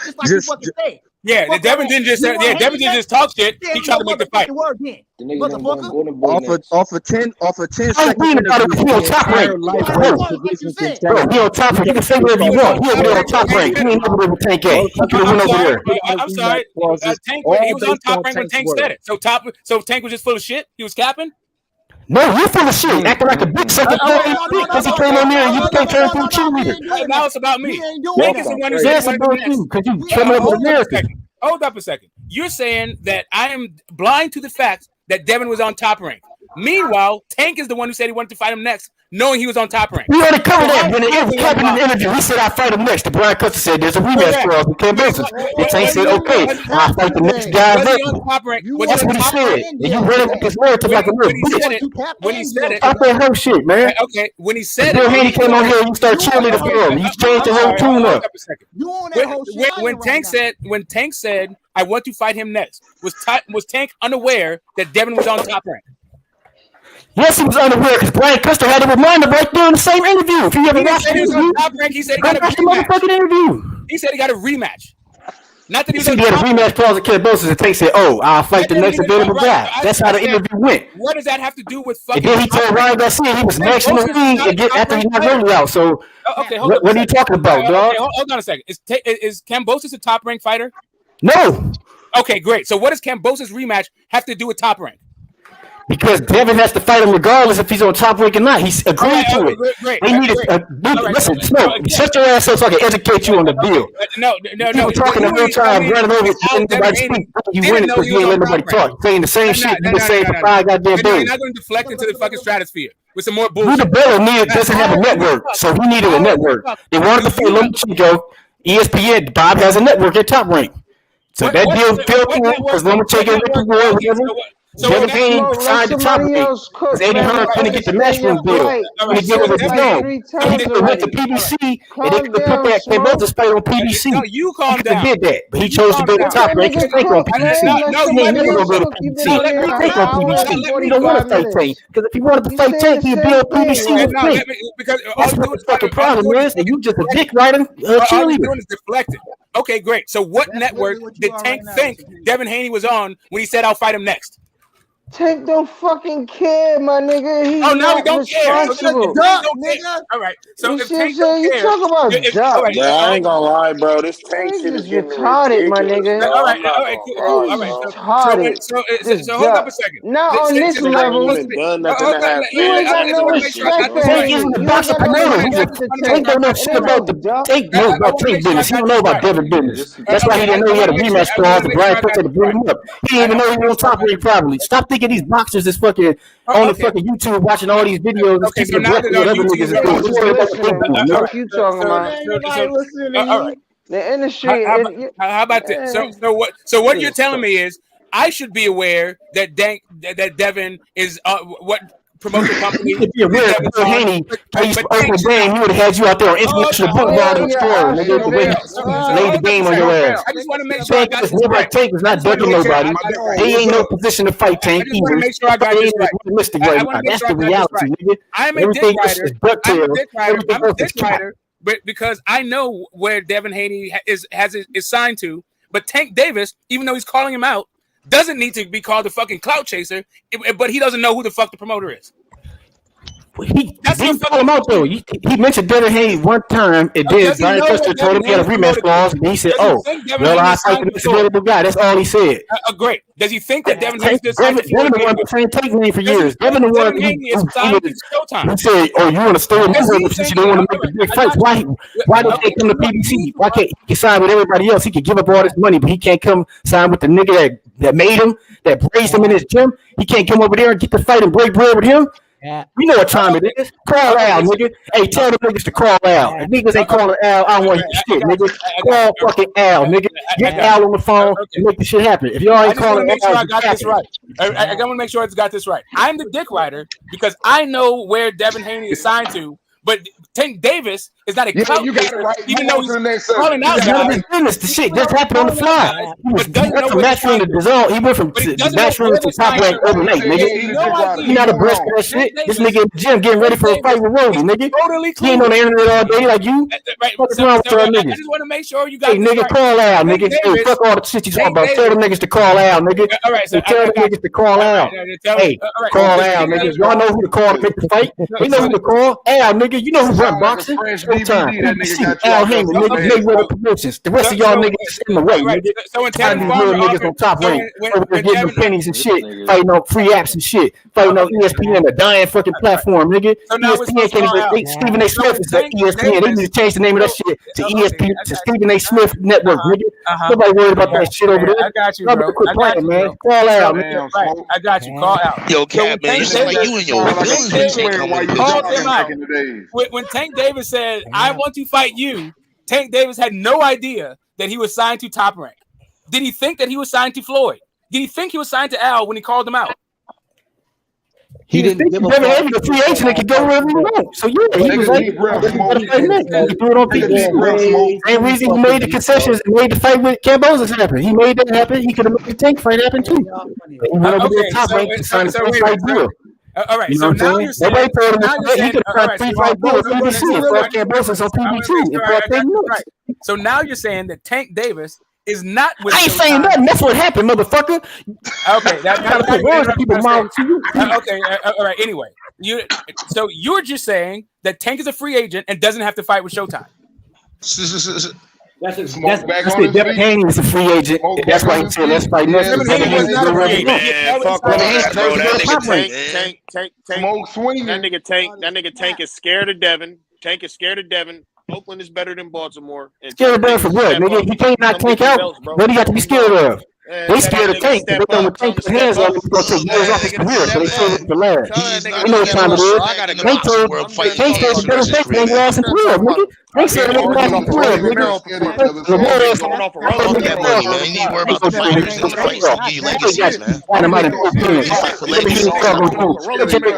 Just like you fucking say. Yeah, Devin didn't just talk shit. He tried to make the fight. Off of 10 I ain't about it. He on top rank. Bro, he on top rank. You can say whatever you want. He over there on top rank. He ain't over Tank A. He could have went over there. I'm sorry. Tank, he was on top rank when Tank said it. So Tank was just full of shit. He was capping. No, you're full of shit. Acting like a big sucker because he came on there and you can't turn into a cheerleader. Now it's about me. Tank is the one who said That's about you because you coming up with a narrative. Hold up a second. You're saying that I am blind to the fact that Devin was on top rank. Meanwhile, Tank is the one who said he wanted to fight him next, knowing he was on top rank. We already covered that when it happened in the interview. He said, "I'll fight him next." The Brian Custer said, "There's a rematch for us with Ken Benson." And Tank said, "Okay, I'll fight the next guy." That's what he said. And you read it with this narrative like a little bitch. When he said it, stop that whole shit, man. Okay, when he said Bill Haney came on here and you start cheerleading for him. You changed the whole tune up. When Tank said, "I want to fight him next," was Tank unaware that Devin was on top rank? Yes, he was unaware because Brian Custer had to remind him right there in the same interview. If you ever watched the interview, he said he got a rematch. He said he got a rematch. Not that he had a rematch clause at Kid and Tank said, "Oh, I'll fight the next available guy." That's how the interview went. What does that have to do with fucking? And then he told Ryan Garcia he was next in the ring after he knocked Early out. So, what are you talking about, dog? Hold on a second. Is Kambosos a top rank fighter? No. Okay, great. So, what does Kambosos rematch have to do with top rank? Because Devin has to fight him regardless if he's on top rank or not. He's agreed to it. They need listen, Smoke, shut your ass up so I can educate you on the deal. No. You're talking the real time, running over everybody speak. You win it because you ain't let nobody talk. Saying the same shit you've been saying for 5 goddamn days. You're not going to deflect into the fucking stratosphere with some more bullshit. Rudy Bello doesn't have a network, so he needed a network. They wanted to fight Lomachenko. ESPN, Bob has a network at top rank. So that deal fell through because Lomachenko went to war, whatever. Devin Haney signed the top rank because Eddie Hearn couldn't get the matchroom deal. He did what he done. He could have went to PBC and they could have put that Kambosos fight on PBC. No, you calm down. He did that, but he chose to go to top rank and Tank on PBC. He ain't never gonna go to PBC. Tank on PBC. He don't want to fight Tank because if he wanted to fight Tank, he'd be on PBC with Tank. That's what the fucking problem is, and you just a dick riding cheerleader. All you're doing is deflecting. Okay, great. So what network did Tank think Devin Haney was on when he said, "I'll fight him next"? Tank don't fucking care, my nigga. He's no, he don't care. Nigga. All right. So if Tank don't you care, talk about duck. Bro, I ain't gonna lie, bro. This Tank shit is retarded, my nigga. All right, cool. All right. So hold up a second. Not on this level. You ain't got no respect for him. Tank isn't a boxer promoter. Tank don't know shit about the Tank knows about Tank business. He don't know about Devin business. That's why he didn't know he had a rematch clause. And Brian Custer to bring him up. He didn't even know he was on top rank probably. Stop thinking these boxers is fucking on the fucking YouTube watching all these videos. Okay, so now that other niggas is doing. What you talking about? All right. The industry. How about this? So what you're telling me is I should be aware that Devin is what promotion company. If you're aware of Bill Haney, he would have had you out there on international boulevard in the store, nigga. The way he laid the game on your ass. I just want to make sure I got this right. Tank is not ducking nobody. He ain't no position to fight Tank. I just want to make sure I got this right. That's the reality, nigga. I'm a dick rider, but because I know where Devin Haney is signed to, but Tank Davis, even though he's calling him out, doesn't need to be called a fucking clout chaser, but he doesn't know who the fuck the promoter is. He didn't call him out though. He mentioned Devin Haney one time, and then Brian Custer told him he had a rematch clause, and he said, "Oh, well, I fight the next available guy." That's all he said. Great. Does he think that Devin Haney is Devin the one saying Tank name for years? Devin the one he said, "Oh, you want to stay with me since you don't want to make the big fights? Why don't they come to PBC? Why can't he sign with everybody else? He could give up all this money, but he can't come sign with the nigga that made him, that raised him in his gym. He can't come over there and get the fight and break bread with him." Yeah. We know what time it is. Call Al, nigga. Hey, tell the niggas to call Al. If niggas ain't calling Al, I don't want your shit, nigga. Call fucking Al, nigga. Get Al on the phone and make the shit happen. If y'all ain't calling Al, I got this right. I want to make sure I got this right. I'm the dick rider because I know where Devin Haney is signed to, but Tank Davis is not a clout chaser, right. even though he's calling out none of his business. The shit just happened on the fly. He went from match room to dissolve. He went from match room to top rank overnight, nigga. He not abreast of that shit. This nigga in the gym getting ready for a fight with Rody, nigga. He ain't on the internet all day like you. What's wrong with y'all niggas? I just want to make sure you got. Hey, nigga, call Al, nigga. Hey, fuck all the shit you talking about. Tell the niggas to call Al, nigga. All right, so tell the niggas to call Al. Hey, call Al, nigga. Y'all know who to call to make the fight. We know who to call. Al, nigga. You know who run boxing. Showtime. Al Heyman, nigga, Mayweather Promotions. The rest of y'all niggas is in the way, nigga. So when these little niggas on top rank, over there getting them pennies and shit, fighting on free apps and shit, fighting on ESPN, a dying fucking platform, nigga. ESPN can't even. Stephen A. Smith is at ESPN. They need to change the name of that shit to ESPN, to Stephen A. Smith Network, nigga. Nobody worried about that shit over there. I got you, bro. Quit playing, man. Call out, man. I got you. Call out. Yo, Cap, man, you sound like you in your when Tank Davis said, "I want to fight you," Tank Davis had no idea that he was signed to Top Rank. Did he think that he was signed to Floyd? Did he think he was signed to Al when he called him out? He didn't give a fuck. He was a free agent and could go wherever he wants. So yeah, he was like, he do it on PBC. Same reason he made the concessions and made the fight with Cambosos happen. He made that happen. He could have made the Tank fight happen too. He went over to Top Rank to sign a fight deal. All right, so now you're saying nobody told him he could have signed 3-5 deal with PBC and fought Cambosos on PBC. So now you're saying that Tank Davis is not with. I ain't saying nothing. That's what happened, motherfucker. Okay, that kind of put words in people's mouths to you. Okay, all right. Anyway, so you're just saying that Tank is a free agent and doesn't have to fight with Showtime. That's it. Devin Haney is a free agent. That's why he said let's fight next. Fuck that nigga Tank is scared of Devin. Tank is scared of Devin. Oakland is better than Baltimore. Scared of Devin for what, nigga? He can't knock Tank out. What do you got to be scared of? They scared of Tank. They know when Tank put his hands on him, he's going to take years off his career. So they feel it for last. We know what time it is. Tank told the Devin Tank ain't last in 12, nigga. Tank said it ain't last in 12, nigga. You need to worry about the fighters and the fights to give you legacies, man.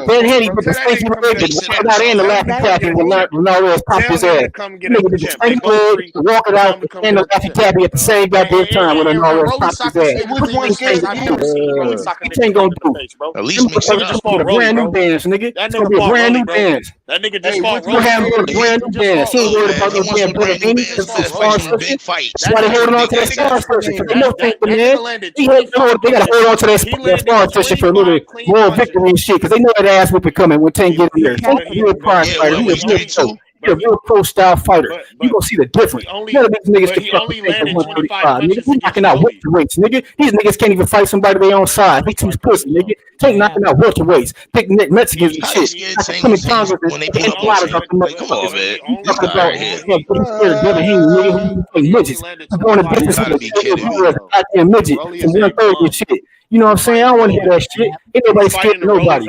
Ben Haney put the stinky religion out in the Laffy Taffy and Renaldo popped his ass. Nigga did the stinky leg, walk it out, and the Laffy Taffy at the same goddamn time when Renaldo popped his ass. What you ain't gonna do? At least make sure it's a brand new dance, nigga. It's gonna be a brand new dance. That nigga just fought We're having a brand new dance. He ain't worried about no damn Ben Haney. That's why they holding on to that star session. They know Tank, man. They gotta hold on to that star session for a little more victory and shit, because they know that ass whooping coming when Tank get in there. Tank is a real prime fighter. He's a real pro style fighter. You gonna see the difference. None of these niggas can fucking Tank at 135. Nigga, we knocking out welterweights, nigga. These niggas can't even fight somebody their own size. They too pussy, nigga. Tank knocking out welterweights, big Mexicans and shit. Come in Congress and fighters up the motherfuckers. Talking about Devin Haney, nigga, who play midgets. He's going to business with a goddamn midget from 130 and shit. You know what I'm saying? I don't want to hear that shit. Ain't nobody scared of nobody.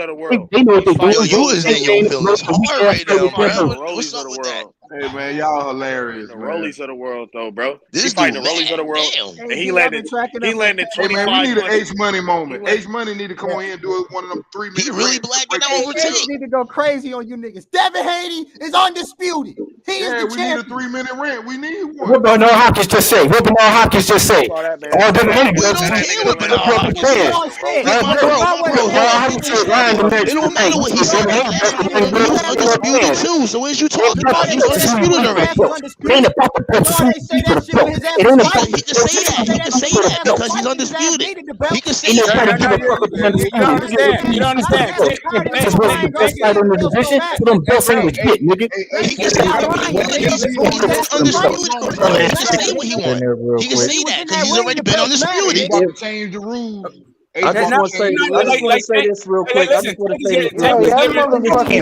They know what they doing. Yo, you is in your feelings hard right now, bro. What's up with that? Hey man, y'all hilarious, the man. Rollies of the world, though, bro. This He fighting dude, the Rollies of the world, damn. and he landed 25. Hey man, we need an H Money moment. H Money need to come on here and do one of them 3 minutes. He really blacking out over tape. Need to go crazy on you niggas. Devin Haney is undisputed. He is the we champion. need a 3-minute rant. We need one. What Bernard Hopkins just say? What Bernard Hopkins just say? All Devin Haney We don't care what Bernard Hopkins said. It don't matter what he said. He was undisputed too. So what is you talking about? He was undisputed already. It ain't about the belt. It ain't about He can say that. He can say that because he's undisputed. He can say that. You don't understand. This is what the best fight in the division. So them belts ain't legit, nigga. He can say he's undisputed. He can say what he wants. He can say that because he's already been undisputed. He about to change the rules. I just want to say this real quick. I just want to say this real quick.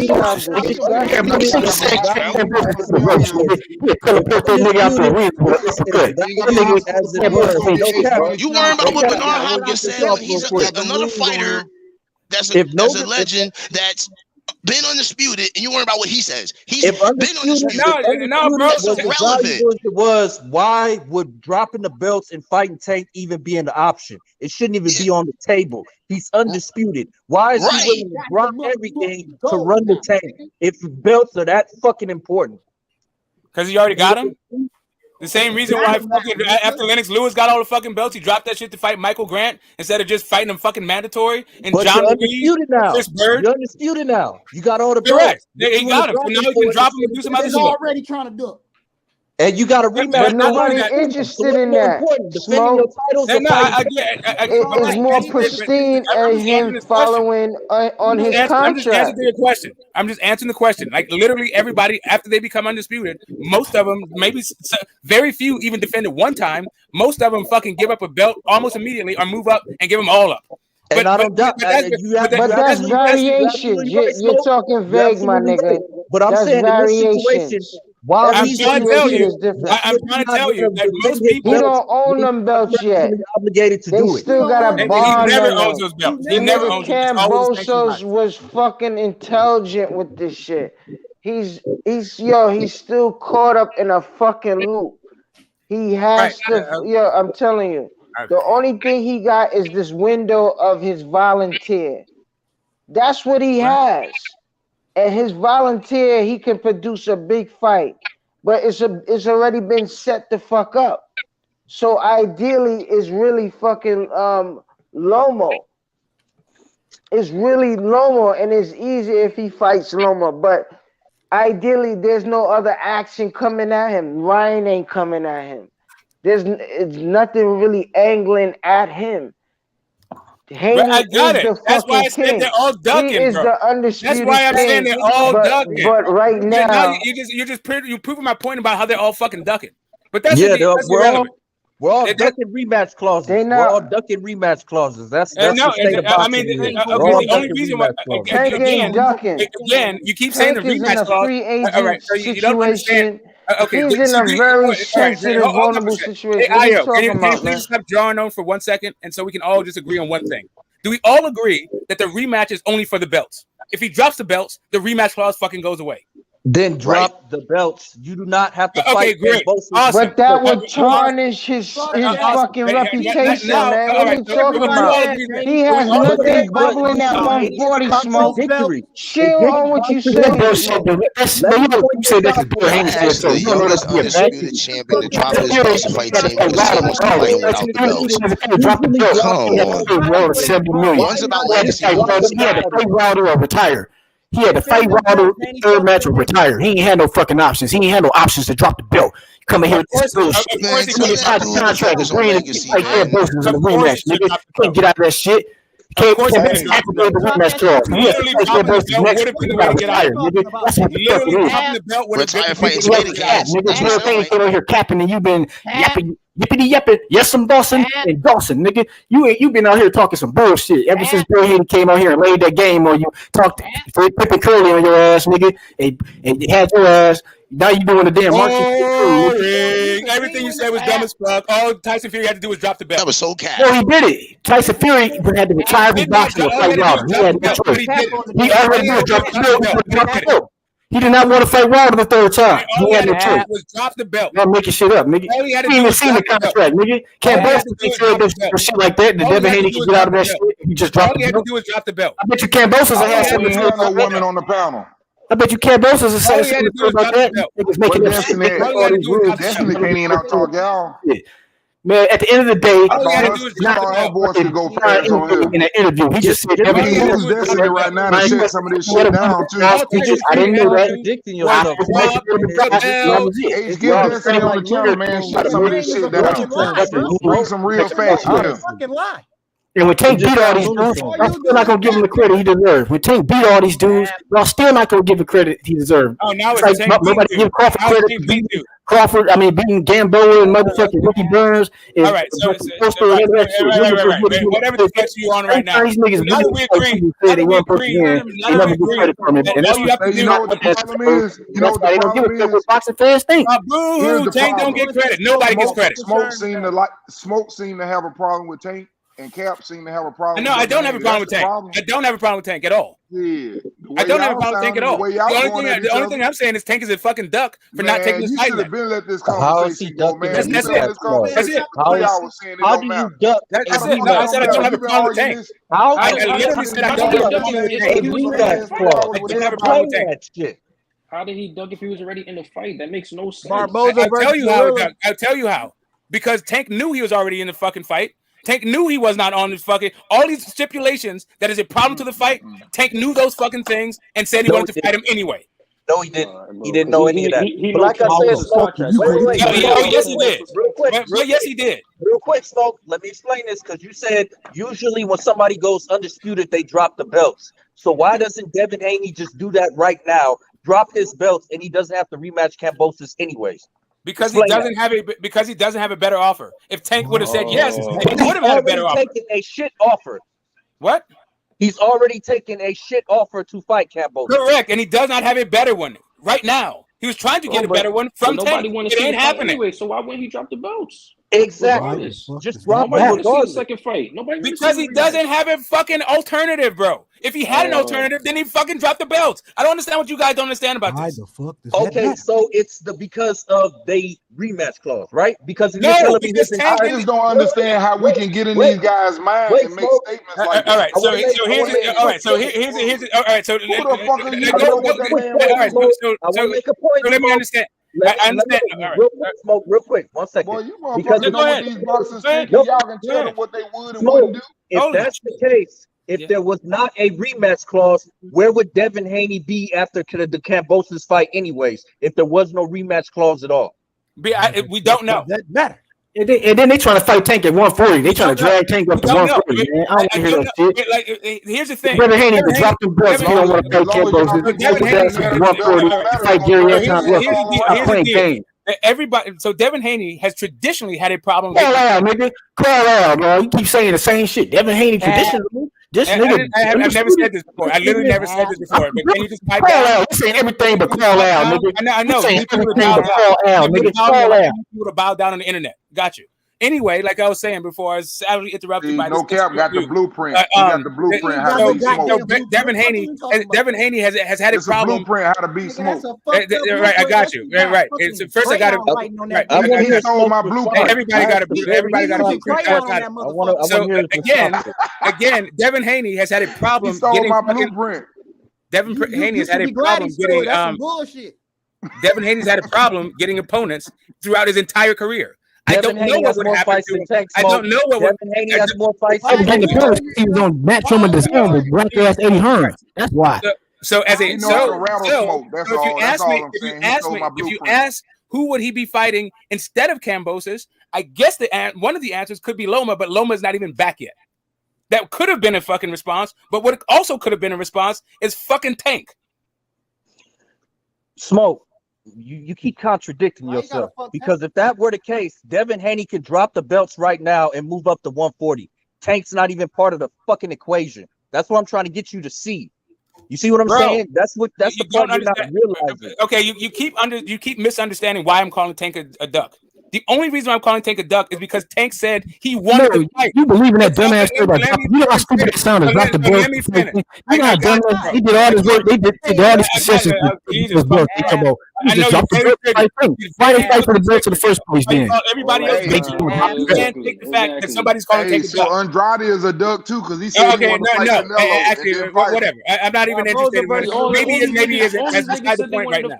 You worry about what Bernard Hopkins said. He's another fighter that's a legend that's been undisputed, and you worry about what he says. He's been undisputed. Why would dropping the belts and fighting Tank even be an option? It shouldn't even be on the table. He's undisputed. Why is he willing to drop everything to run the Tank if belts are that fucking important? Because he already got him. The same reason why after Lennox Lewis got all the fucking belts, he dropped that shit to fight Michael Grant instead of just fighting him fucking mandatory. And but John you're undisputed now. Chris Bird. You're undisputed now. You got all the belts. He got him. So now you can drop him and do some other He's shit. already trying to do it. And you got a rematch. But nobody's interested in that. Smoke. It's more pristine as him following on his contract. I'm just answering the question. Like literally everybody, after they become undisputed, most of them, maybe very few even defend it one time. Most of them fucking give up a belt almost immediately or move up and give them all up. And I don't doubt. But that's variation. You're talking vague, my nigga. But I'm saying in this situation. While I'm trying to tell you that most people he don't own them belts yet. Obligated to do it. Still got a bond. He never owns those belts. He never owns them. Kambosos was fucking intelligent with this shit. He's still caught up in a fucking loop. He has to. I'm telling you. The only thing he got is this window of his volunteer. That's what he has. And his volunteer, he can produce a big fight, but it's already been set the fuck up. So ideally, it's really fucking Lomo. It's really Lomo, and it's easy if he fights Lomo. But ideally, there's no other action coming at him. Ryan ain't coming at him. It's nothing really angling at him. I got it. That's why I said they're all ducking, he is bro. The undisputed That's why I'm saying they're all ducking. But right now, you're proving my point about how they're all fucking ducking. But that's we're all ducking rematch clauses. We're all ducking rematch clauses. That's the state of boxing. The only reason why again, you keep saying the rematch clause. All right, so you don't understand. Okay, he's in a very sensitive, vulnerable situation. Hey, Ayo, can you please stop drawing on for 1 second, and so we can all just agree on one thing? Do we all agree that the rematch is only for the belts? If he drops the belts, the rematch clause fucking goes away. Then drop the belts. You do not have to fight. Great. Awesome. But that would tarnish his fucking reputation, man. What are you talking about? He has nothing bubbling at 140 smoke. Chill on what you say. You said that the undisputed champion to drop his belts to fight Tank because he wants to fight him without the belts. Come on. One's about legacy. He had to fight Wilder or retire. He had to fight Wilder, third match or retire. He ain't had no fucking options. He ain't had no options to drop the belt. Come in here with this bullshit. Man, contract is bringing it like Ed Bose's in the rematch, nigga. You can't get out of that shit. Can't activate the rematch clause. Retire fighting Spider Cats. Nigga, you here capping and you've been yapping. Yippity yes, some Dawson and Dawson, nigga. You been out here talking some bullshit ever since Bill Hayden came out here and laid that game on you. Talked Pippin Curly on your ass, nigga, and had your ass Now you doing the damn market. Everything you said was dumb as fuck. All Tyson Fury had to do was drop the belt. That was so cat. No, he did it. Tyson Fury had to retire his boxing to fight Wilder. He had no choice. He already did drop the belt. He did not want to fight Wilder the third time. He had no choice. Was drop the belt. Not making shit up, nigga. All he had to You do even was seen the drop the contract, nigga. Can't Boston take care of this shit like that. The Devin Haney can get out of that shit. He just dropped the All he had to belt. do was drop the belt. I bet you Can't Boston has something to say no about woman that. on the panel. I bet you Can't Boston has All he something had to to say do was about drop that. the belt. Niggas making up shit. Destiny can't even out talk y'all. Man, at the end of the day, I thought her voice could go fast on here. in an interview. He just said everything. He use Destiny right now to shut some of this shit down too. I didn't know that. Contradicting yourself. H, give Destiny on the channel, man. Shut some of this shit down. Bring some real facts with him. Fucking lie. And when Tank beat all these dudes, y'all still not gonna give him the credit he deserves. When Tank beat all these dudes, y'all still not gonna give the credit he deserves. Oh, now it's like Tank nobody give Crawford Now it's credit. Tank beat you. Crawford, I mean, beating Gamboa and motherfucking Ricky Burns. And All right, so whatever the flex you on right now. These niggas Now that we agree, all you have to do. You know what the problem is? You know what the problem is? Boxing fans think. Boo-hoo, Tank don't get credit. Nobody gets credit. Smoke seemed to have a problem with Tank, and Cap seemed to have a problem. No, I don't have a problem with Tank. I don't have a problem with Tank at all. Yeah, I don't have a problem with Tank at all. The only thing I'm saying is Tank is a fucking duck for not taking his fight. You should have been let this conversation go, man. That's it. That's it. How do you duck? That's it. No, I said I don't have a problem with Tank. I literally said I don't have a problem with Tank. I don't have a problem with Tank. How did he duck if he was already in the fight? That makes no sense. I'll tell you how. Because Tank knew he was already in the fucking fight. Tank knew he was not on the fucking all these stipulations that is a problem to the fight. Tank knew those fucking things and said he wanted to fight him anyway. No, he didn't. He didn't know any of that. But like I said, Smoke, yes, he did. Real quick, yes, he did. Real quick, Smoke. Let me explain this because you said usually when somebody goes undisputed, they drop the belts. So why doesn't Devin Haney just do that right now? Drop his belts, and he doesn't have to rematch Kambosos anyways. Because he doesn't have a better offer. If Tank would have said yes, he would have had a better offer. Taken a shit offer. What? He's already taken a shit offer to fight Kambosos. Correct, and he does not have a better one right now. He was trying to get a better one from Tank. It ain't happening anyway. So why wouldn't he drop the belts? Exactly. Just drop the second fight. Because he doesn't have a fucking alternative, bro. If he had an alternative, then he fucking dropped the belts. I don't understand what you guys don't understand about this. Okay, so it's because of the rematch clause, right? Because I just don't understand how we can get in these guys' minds and make statements like that. All right, so here's all right. So who the fuck are you? All right, so make a point. Let me understand. I understand. Real quick, 1 second. Boy, you motherfuckers know what these boxers think. Y'all can tell them what they would and wouldn't do. If that's the case, if there was not a rematch clause, where would Devin Haney be after the Kambosos fight anyways, if there was no rematch clause at all? We don't know. That matter. And then they trying to fight Tank at 140. They trying to drag Tank up to 140, man. I don't want to hear that shit. Like, here's the thing. Devin Haney can drop them belts if he don't want to fight Kambosos. Devin Haney 140. Fight Gary Anton. Playing game. Everybody, so Devin Haney has traditionally had a problem. Call out, nigga. Call out, bro. You keep saying the same shit. Devin Haney traditionally. This nigga. I've never said this before. I literally never said this before. But can you just pipe call down? out? You saying everything but call out, nigga. I know. You saying People everything but call out, nigga. Call out. People to bow down on the internet. Got you. Anyway, like I was saying before, I was sadly interrupted by this. No Cap got the blueprint. He got the blueprint how to beat Smoke. Devin Haney has had a problem. Blueprint how to beat Smoke. Right, I got you. Right. First, I got to. He stole my blueprint. Everybody got a blueprint. So again, Devin Haney has had a problem getting my blueprint. Devin Haney has had a problem getting Devin Haney's had a problem getting opponents throughout his entire career. I don't know what would happen to him. I don't know what would. Devin Haney has more fights. He was on Matchroom and Design with black ass Eddie Hearn. That's why. So if you ask who would he be fighting instead of Kambosos, I guess one of the answers could be Loma, but Loma is not even back yet. That could have been a fucking response, but what also could have been a response is fucking Tank. Smoke. You keep contradicting yourself because if that were the case, Devin Haney could drop the belts right now and move up to 140. Tank's not even part of the fucking equation. That's what I'm trying to get you to see. You see what I'm saying? That's the part you're not realizing. Okay, you keep misunderstanding why I'm calling Tank a duck. The only reason I'm calling Tank a duck is because Tank said he wanted to fight. You believe in that dumbass story about dropping? You know how stupid it sounded. Drop the belt. Let me finish. You know how dumbass. He did all this work. They did all these concessions. I know drop the belt. Why they fight for the belt in the first place? Then everybody else you can't take the fact that somebody's calling Tank a duck. So Andrade is a duck too because he said he wanted to fight Canelo. Actually, whatever. I'm not even interested. Maybe he is. That's beside the point right now.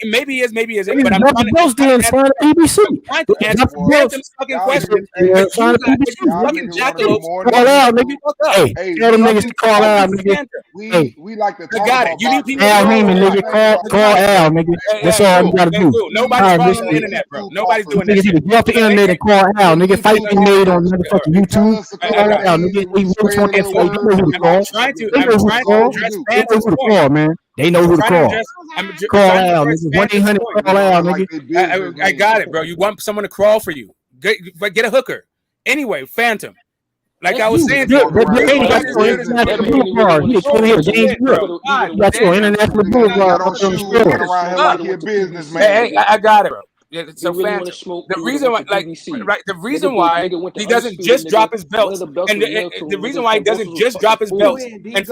Maybe he is. Maybe he isn't. But I'm trying to BBC. Answer Phantom's fucking question. Fucking jackalope. Call out, nigga. Hey, tell them niggas to call out, nigga. We like to talk I got it. You need people. Al Heyman, nigga. Call Al, nigga. That's all you gotta do. Nobody's on the internet, bro. Nobody's doing that. Niggas need to get off the internet and call Al, nigga. Fight be made on motherfucking YouTube. Call Al, nigga. We really want that fight. You know who to call. They know who to call. They know who to call, man. They know who to call. Call Al, nigga. 1-800 call Al, nigga. I got it, bro. You want someone to crawl for you. Get a hooker. Anyway, Phantom. Like I was saying, got your international boulevard. You come here, James Brook. You got your international boulevard. Hey, I got it, bro. Yeah, so Phantom, the reason why, the reason why he doesn't just drop his belts, and the reason why he doesn't just drop his belts, and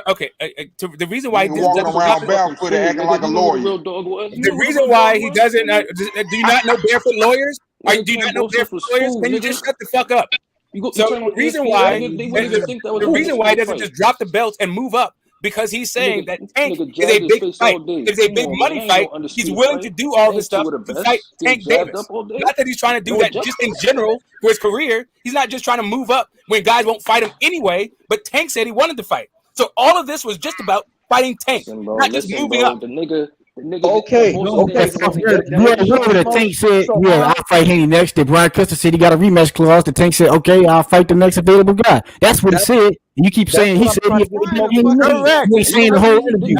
okay, the reason why he doesn't drop his belts, acting like a lawyer. The reason why he doesn't, do you not know barefoot lawyers? Do you not know barefoot lawyers? Then you just shut the fuck up. So the reason why he doesn't just drop the belts and move up, because he's saying that Tank is a big fight. It's a big money fight. He's willing to do all this stuff to fight Tank Davis. Not that he's trying to do that just in general for his career. He's not just trying to move up when guys won't fight him anyway. But Tank said he wanted to fight. So all of this was just about fighting Tank, not just moving up. Okay. Whoever the Tank said, yeah, I'll fight Haney next. Then Brian Custer said he got a rematch clause. The Tank said, okay, I'll fight the next available guy. That's what he said. And you keep saying he said he ain't saying the whole interview.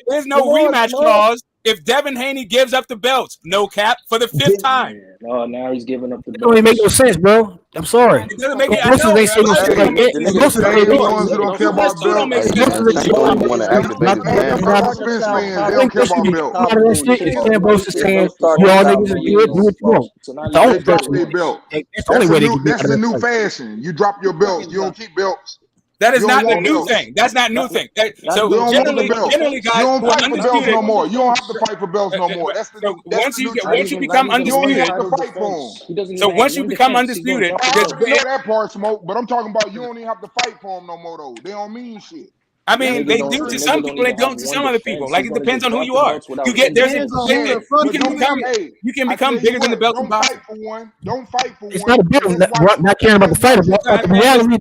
There's no rematch clause if Devin Haney gives up the belts. No cap for the 5th time. No, now he's giving up the belts. It don't even make no sense, bro. I'm sorry. It doesn't make most of they say no shit like that. Most of they ones who don't care about belts. They don't care about belts. You all niggas are good. Do what you want. That's the new fashion. You drop your belts. You don't keep belts. That is not the new thing. That's not new thing. So generally, guys, you don't fight for belts no more. You don't have to fight for belts no more. That's the once you become undisputed. You don't have to fight for them. So once you become undisputed, I know that part, Smoke. But I'm talking about you don't even have to fight for them no more though. They don't mean shit. I mean, they do to some people, they don't to some other people. Like, it depends on who you are. You can become bigger than the belt. Don't fight for one. Don't fight for one. It's not a belt. Not caring about the fighter. The reality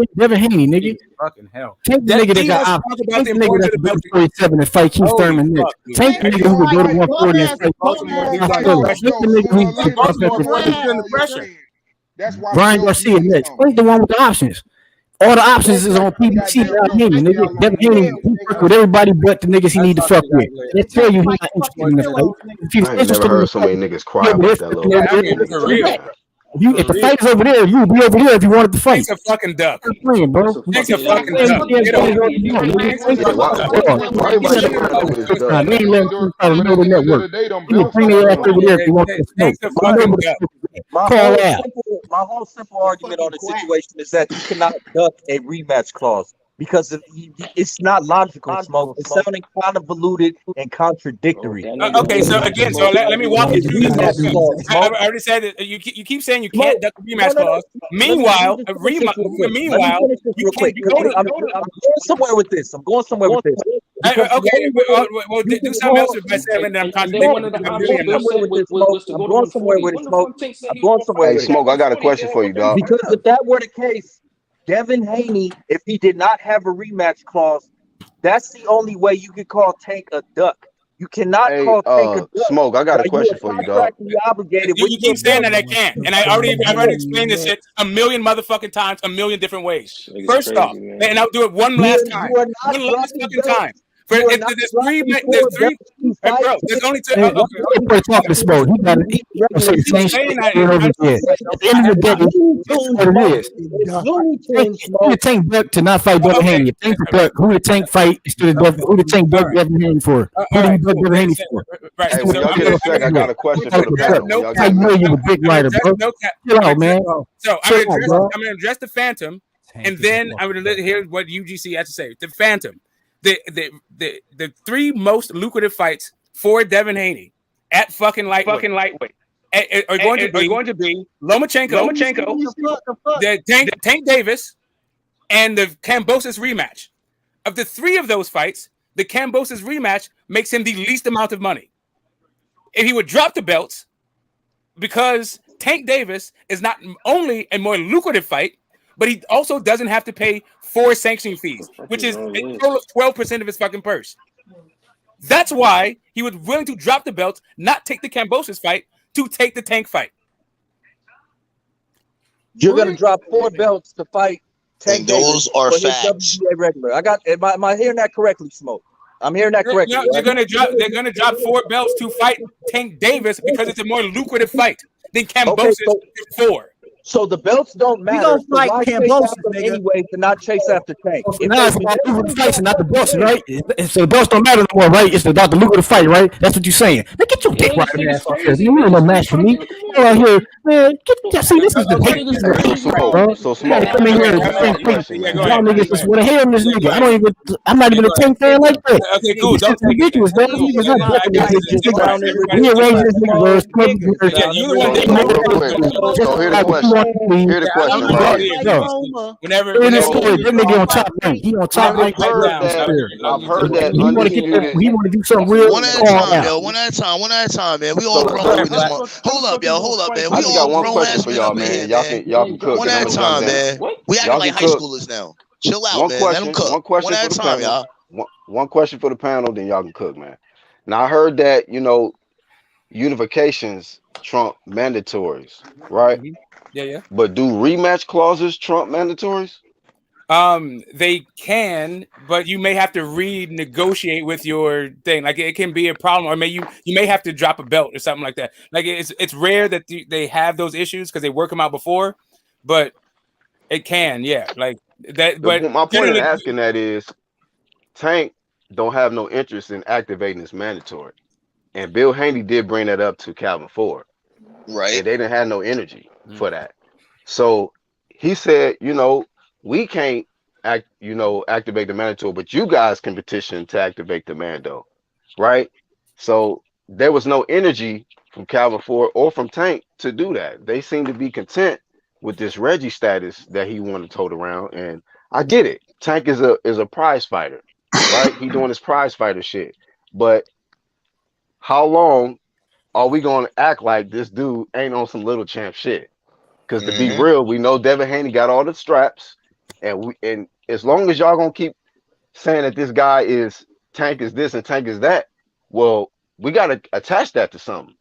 is Devin Haney, nigga. Fucking hell. Take the nigga that got take the nigga that's about 47 and fight Keith Thurman next. Take the nigga who would go to 140 and fight. Take the nigga who's Brian Garcia next. Where's the one with the options? All the options is on PBC. Nigga. Devin Haney work with everybody but the niggas he need to fuck with. They tell you he's not interested in the fight. If he's interested in so many niggas cry about that little. If the fight is over there, you would be over there if you wanted to fight. He's a fucking duck. Stop playing, bro. He's a fucking duck. Get over My whole simple argument on the situation is that you cannot duck a rematch clause because it's not logical, Smoke. It's sounding convoluted and contradictory. Okay, so again, let me walk you through this. I already said that you keep saying you can't duck the rematch clause. Meanwhile, you can't go to. I'm going somewhere with this. Okay, well, do something else with myself, and then I'm contradicting. I'm going somewhere with it, Smoke. I'm going somewhere. Hey, Smoke, I got a question for you, dog. Because if that were the case, Devin Haney, if he did not have a rematch clause, that's the only way you could call Tank a duck. You cannot call Tank a duck. Smoke, I got a question for you, dog. You keep saying that I can't, and I've already explained this shit a million motherfucking times, a million different ways. First off, and I'll do it one last time. One last fucking time. For if there's three, bro. There's only two. Hey, put talking smoke. He got it. He gonna say the same shit over again. At the end of the day, that's what it is. Who the Tank Buck to not fight Devin Haney? If Tank Buck, who the Tank fight instead of Devin? Who the Tank Buck Devin Haney for? Who do you buck Devin Haney for? Right. Hey, when y'all get a sec, I got a question for the panel. I know you a big writer, bro. Chill out, man. So I'm gonna address the Phantom, and then I'm gonna hear what UGC has to say. The Phantom, the three most lucrative fights for Devin Haney at fucking lightweight are going to be Lomachenko, the Tank Davis, and the Kambosos rematch. Of the three of those fights, the Kambosos rematch makes him the least amount of money. If he would drop the belts, because Tank Davis is not only a more lucrative fight, but he also doesn't have to pay 4 sanctioning fees, which is a total of 12% of his fucking purse. That's why he was willing to drop the belts, not take the Kambosos fight, to take the Tank fight. You're gonna drop 4 belts to fight Tank Davis. Those are facts. Regular. Am I hearing that correctly, Smoke? I'm hearing that correctly. No, they're gonna drop 4 belts to fight Tank Davis because it's a more lucrative fight than Kambosos before. So the belts don't matter. We gonna fight Kambosos anyway to not chase after Tank. Now it's about lucrative fights and not the belts, right? So the belts don't matter no more, right? It's about the lucrative fight, right? That's what you're saying. Man, get your dick right ass off here. You ain't no match for me. You out here, man. See, this is the hate. So Smoke. Come in here and defend Tank. Y'all niggas just want to hate on this nigga. I'm not even a Tank fan like that. Okay, cool. It's ridiculous, man. Niggas not bucking this shit. We arrange this nigga, bro. So here's the question. Here's the question. Whenever that nigga on top rank. He on top rank. I've heard that. He want to do something real. One at a time, yo. One at a time, man. We all grown with this one. Hold up, man. We I just got one question for y'all, man. Y'all can cook. One at a time, man. We acting like high schoolers now. Chill out, man. Let them cook. One at a time, y'all. One question for the panel, then y'all can cook, man. Now I heard that unifications trump mandatories, right? Yeah. But do rematch clauses trump mandatories? They can, but you may have to renegotiate with your thing. Like it can be a problem, or you may have to drop a belt or something like that. Like it's rare that they have those issues because they work them out before, but it can, yeah. Like that. But my point in asking that is, Tank don't have no interest in activating this mandatory, and Bill Haney did bring that up to Calvin Ford, right? And they didn't have no energy for that. So he said, we can't activate the mandatory, but you guys can petition to activate the mando, right? So there was no energy from Calvin Ford or from Tank to do that. They seem to be content with this Reggie status that he wanted to tote around, and I get it. Tank is a prize fighter, right? He doing his prize fighter shit. But how long are we going to act like this dude ain't on some little champ shit? Because to be real, we know Devin Haney got all the straps, and as long as y'all gonna keep saying that this guy is Tank is this and Tank is that, well, we gotta attach that to something.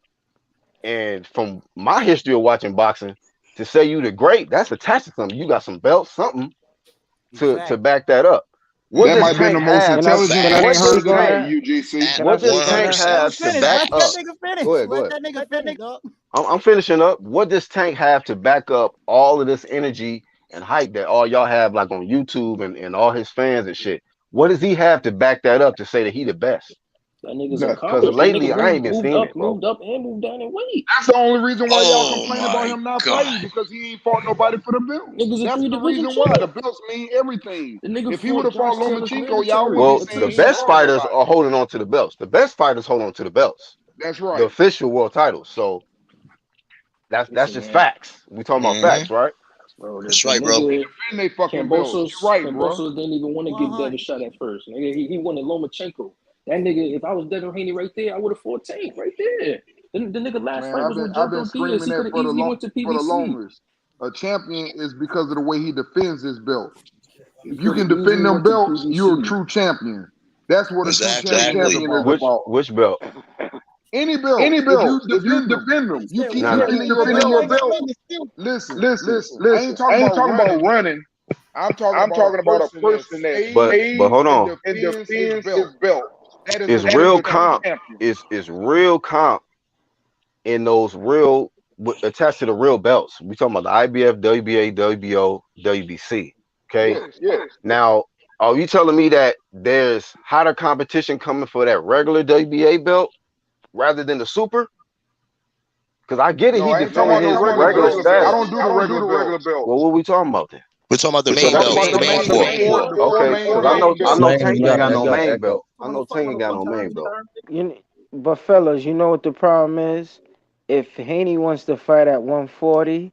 And from my history of watching boxing, to say you the great, that's attached to something. You got some belts, something to back that up. That might be the most intelligent I ain't heard that, UGC. What does Tank have to back up? Go ahead. I'm finishing up. What does Tank have to back up all of this energy and hype that all y'all have like on YouTube and all his fans and shit? What does he have to back that up to say that he the best? Because lately I ain't been seeing it, bro. Moved up and moved down in weight. That's the only reason why y'all complain about him not fighting, because he ain't fought nobody for the belt. That's the reason why. The belts mean everything. If he would have fought Lomachenko, y'all would be saying the best fighters are holding on to the belts. The best fighters hold on to the belts. That's right. The official world titles. So that's just facts. We talking about facts, right? Bro, that's right, bro. They fucking belts. Right, bro. Kambosos didn't even want to give Devin a shot at first. Nigga, he wanted Lomachenko. That nigga, if I was Devin Haney right there, I would have fought Tank right there. The nigga last fight was with Joe Diaz. He could have easily went to PBC. For the longest. A champion is because of the way he defends his belt. If you can defend them belts, you're a true champion. That's what a true champion is about. Which belt? Any belt. If you defend them, you keep defending your belt. Listen. I ain't talking about running. I'm talking about a person that stays but hold on. and defends his belt. That is It's real comp. It's real comp in those real attached to the real belts. We talking about the IBF, WBA, WBO, WBC. Okay. Yes. Now, are you telling me that there's hotter competition coming for that regular WBA belt rather than the super? Because I get it, he defending his regular status. I don't do the regular belt. Well, what are we talking about then? We're talking about the main belts, the main four. Okay, because I know Tank ain't got no main belt. I know Tank ain't got no main belt. But fellas, you know what the problem is? If Haney wants to fight at 140,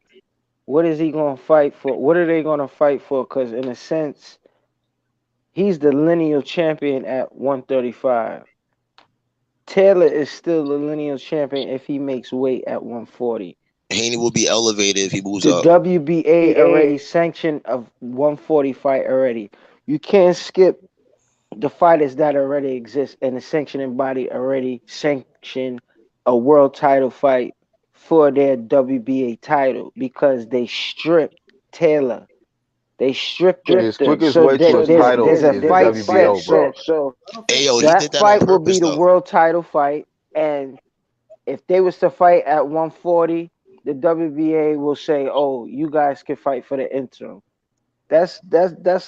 what is he going to fight for? What are they going to fight for? Because in a sense, he's the lineal champion at 135. Taylor is still the lineal champion if he makes weight at 140. Haney will be elevated if he moves The up. WBA already sanctioned a 140 fight already. You can't skip the fighters that already exist, and the sanctioning body already sanctioned a world title fight for their WBA title because they stripped Taylor. They stripped him. His quickest way to his title is the WBO, bro. So Ayo, he that did that fight on will be purpose, the though. world title fight, and if they was to fight at 140, the WBA will say, "Oh, you guys can fight for the interim." That's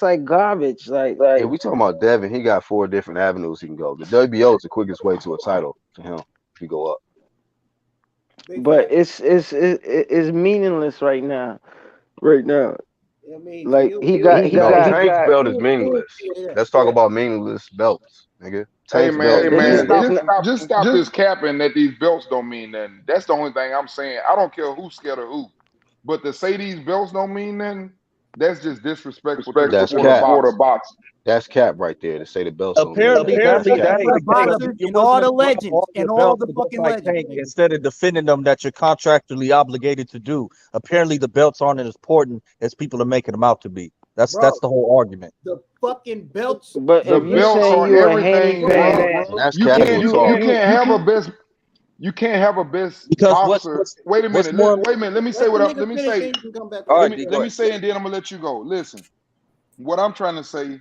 like garbage. Like If we talking about Devin, he got 4 different avenues he can go. The WBO is the quickest way to a title for him if you go up. But it's meaningless right now. Right now. I mean, Like he got Tank's belt is meaningless. Let's talk about meaningless belts, nigga. Hey Tank's belt. man, just stop this capping that these belts don't mean nothing. That's the only thing I'm saying. I don't care who's scared of who, but to say these belts don't mean nothing, that's just disrespectful to the sport of boxing. That's cap right there to say the belts. Apparently, and all the legends and all the fucking legends. Instead of defending them that you're contractually obligated to do, apparently the belts aren't as important as people are making them out to be. That's the whole argument. The fucking belts. But the if you belts say are you everything, a Haney fan, that's you can't have a best. You can't have a best boxer. Wait a minute. Let me say let me say. Let me say, and then I'm gonna let you go. Listen, what I'm trying to say.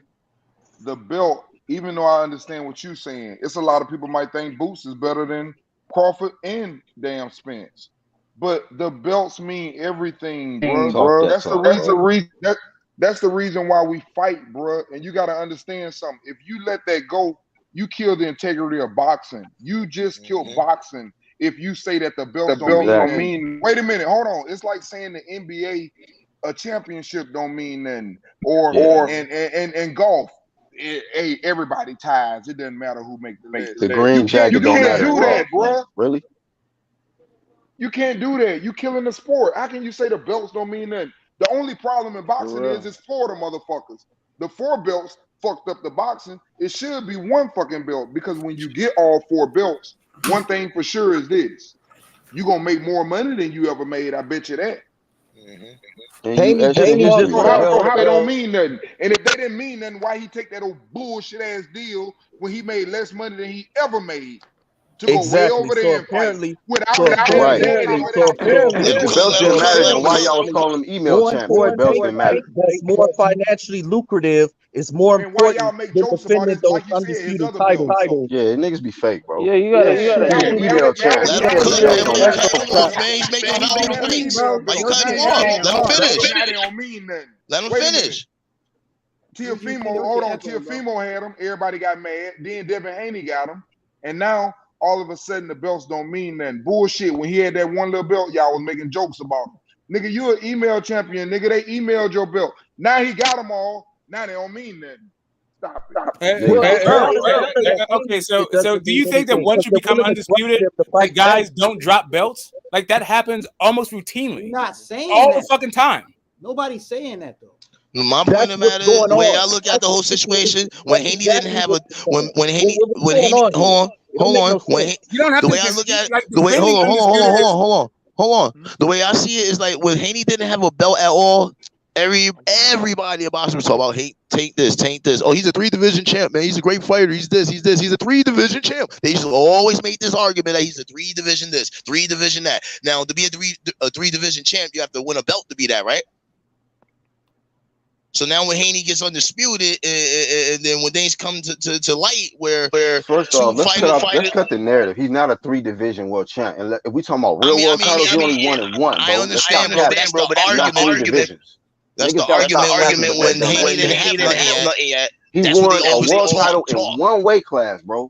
The belt, even though I understand what you're saying, it's a lot of people might think Boots is better than Crawford and damn Spence. But the belts mean everything, bro. That's the reason why we fight, bro. And you got to understand something. If you let that go, you kill the integrity of boxing. You just kill boxing if you say that the belts don't mean. Wait a minute, hold on. It's like saying the NBA a championship don't mean nothing, or and golf. Hey, everybody ties. It doesn't matter who makes the list. The green jacket don't matter. You can't do that, bro. Really? You can't do that. You killing the sport. How can you say the belts don't mean nothing? The only problem in boxing is it's 4 of them motherfuckers. The 4 belts fucked up the boxing. It should be 1 fucking belt because when you get all 4 belts, one thing for sure is this: you gonna make more money than you ever made. I bet you that. They don't mean nothing. And if they didn't mean nothing, why he take that old bullshit ass deal when he made less money than he ever made to go way over there and fight without right. If the belts didn't matter, then why y'all was calling him email champ? The belts didn't matter. That's more financially lucrative. It's more important than defending those undisputed titles. Yeah, niggas be fake, bro. Yeah, you gotta email champ. Let him cook, man. Why you cut him off, man? He's making valid points. Why you cut him off? Let him finish. Don't mean nothing. Let him finish. Teofimo had him. Everybody got mad. Then Devin Haney got him. And now, all of a sudden, the belts don't mean nothing. Bullshit. When he had that one little belt, y'all was making jokes about him. Nigga, you an email champion. Nigga, they emailed your belt. Now he got them all. Now they don't mean nothing. Stop it. Okay, so do you think that once you become undisputed, that guys don't drop belts? Like that happens almost routinely. You're not saying all that. the fucking time. Nobody's saying that though. My point of matter is the way I look at the whole situation. When Haney didn't have a when Haney hold on when you don't have the to way I look at like, the way hold on. The way I see it is like when Haney didn't have a belt at all. Everybody in boxing was talking about, hey, take this. Oh, he's a 3-division champ, man. He's a great fighter. He's this. He's a 3-division champ. They used to always make this argument that he's a 3-division this, 3-division that. Now, to be a 3-division champ, you have to win a belt to be that, right? So now when Haney gets undisputed, and then when things come to light, where first off, let's cut the narrative. He's not a 3-division world champ. And if we talking about real world titles, he only won in one. I understand, bro, but that's the argument. That's the argument when Haney didn't have nothing yet. He won a world title in one weight class, bro.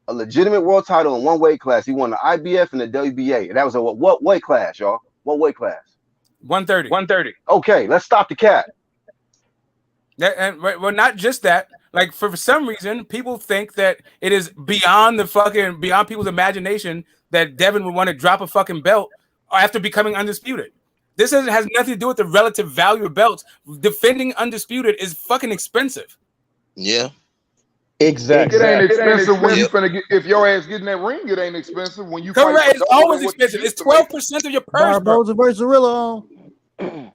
A legitimate world title in one weight class. He won the IBF and the WBA. And that was a what weight class, y'all? What weight class? 130. 130. Okay, let's stop the cat. And well, not just that. Like for some reason, people think that it is beyond people's imagination that Devin would want to drop a fucking belt after becoming undisputed. This has nothing to do with the relative value of belts. Defending undisputed is fucking expensive. Yeah. Exactly. It ain't expensive when you finna get. If your ass get in that ring, it ain't expensive when you. Correct. It's always expensive. It's 12% of your purse, bro. Barboza versus Zorilla.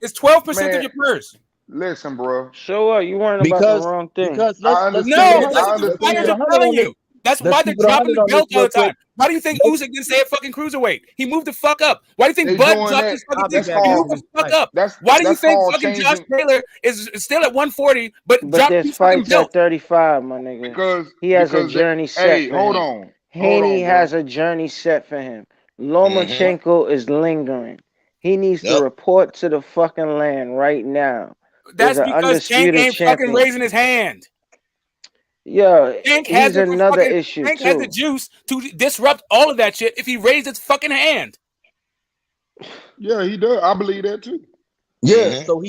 It's 12% of your purse. Listen, bro. Show up. You weren't about the wrong thing. That's what the fighters are telling you. That's why they're dropping the belt all the time. Why do you think Usyk didn't stay at fucking cruiserweight? He moved the fuck up. Why do you think Bud dropped his fucking thing? He moved the fuck up. Why do you think fucking Josh Taylor is still at 140 but dropped his fucking belt? At 35, my nigga. Because he has a journey set. Hey, for hold him. on. Haney has a journey set for him. Lomachenko is lingering. He needs to report to the fucking land right now. That's because Tank ain't fucking raising his hand. Yeah, Tank has another issue. Tank has the juice to disrupt all of that shit if he raised his fucking hand. Yeah, he does. I believe that too. Yeah, so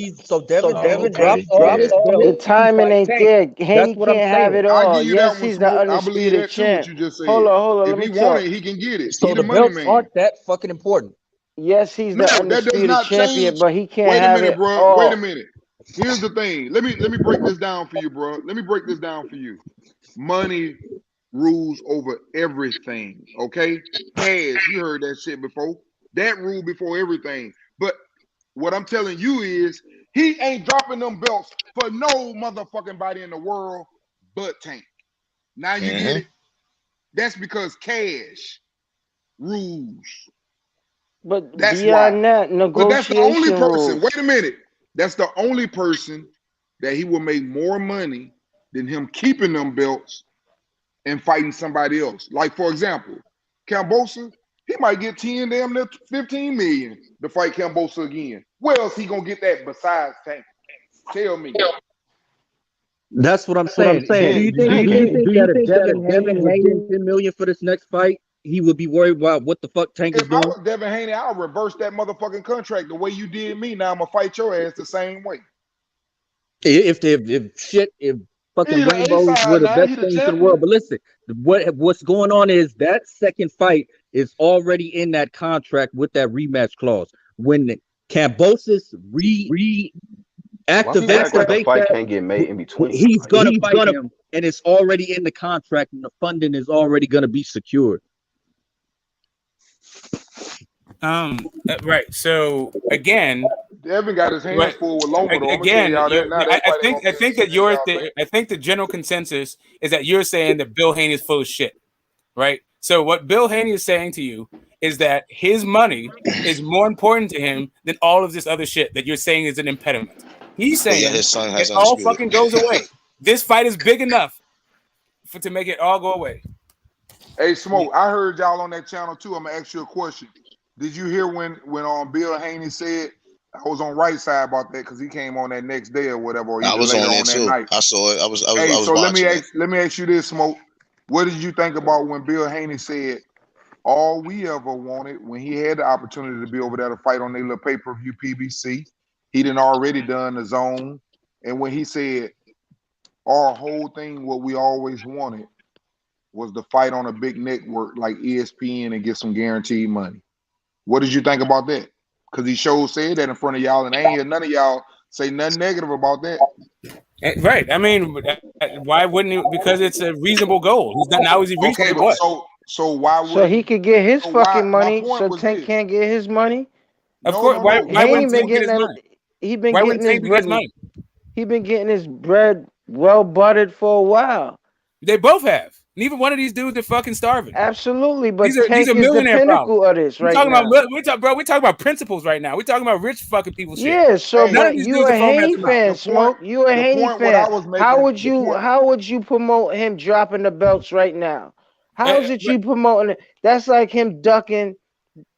Devin dropped the timing ain't there. Haney can't have it all. Yes, he's the undisputed champ. Hold on. If he want it, he can get it. So the belts aren't that fucking important. Yes, he's the undisputed champion, but he can't have it bro. all. Wait a minute. Here's the thing. Let me break this down for you, bro. Let me break this down for you. Money rules over everything. Okay, cash. You heard that shit before. That rule before everything. But what I'm telling you is, he ain't dropping them belts for no motherfucking body in the world but Tank. Now you get it. That's because cash rules. But that's beyond that, negotiation but that's the only person. rules. Wait a minute. That's the only person that he will make more money than him keeping them belts and fighting somebody else. Like, for example, Kambosa, he might get 10, damn near 15 million to fight Kambosa again. Where else he gonna get that besides Tank? Tell me. That's what I'm saying. Do you think that if Devin Haney would get $10 million for this next fight, he would be worried about what the fuck Tank is doing? If I was Devin Haney, I'll reverse that motherfucking contract the way you did me. Now I'm gonna fight your ass the same way. If fucking Rainbows were the best things in the world. But listen, what's going on is that second fight is already in that contract with that rematch clause. When Kambosos activates the fight can't get made in between. He's gonna fight him, and it's already in the contract, and the funding is already gonna be secured. Right. So again, Devin got his hands full with Loma. Again, I think the general consensus is that you're saying that Bill Haney is full of shit, right? So what Bill Haney is saying to you is that his money is more important to him than all of this other shit that you're saying is an impediment. He's saying his son has it all fucking goes away. This fight is big enough to make it all go away. Hey, Smoke, I heard y'all on that channel too. I'm gonna ask you a question. Did you hear when Bill Haney said, I was on right side about that because he came on that next day or whatever? Or I was on there too. Night. I saw it. I was let me ask you this, Smoke. What did you think about when Bill Haney said all we ever wanted when he had the opportunity to be over there to fight on their little pay-per-view PBC? He done already done the zone. And when he said our whole thing, what we always wanted was to fight on a big network like ESPN and get some guaranteed money. What did you think about that? Because he said that in front of y'all, and I ain't hear none of y'all say nothing negative about that. Right. I mean, why wouldn't he? Because it's a reasonable goal. He's not now. Is he reasonable? Okay, so why would? So he could get his fucking money. So Tank can't get his money. Of course. Why wouldn't Tank get his money? He been getting his bread. He been getting his bread well buttered for a while. They both have. Neither one of these dudes are fucking starving. Absolutely, but these are is the pinnacle of this right now. We're talking about principles right now. We're talking about rich fucking people shit. Yeah, so None of but these you dudes a are foaming at Haney the mouth. fan, Smoke. You a Haney fan. How would you promote him dropping the belts right now? How is it you promoting it? That's like him ducking.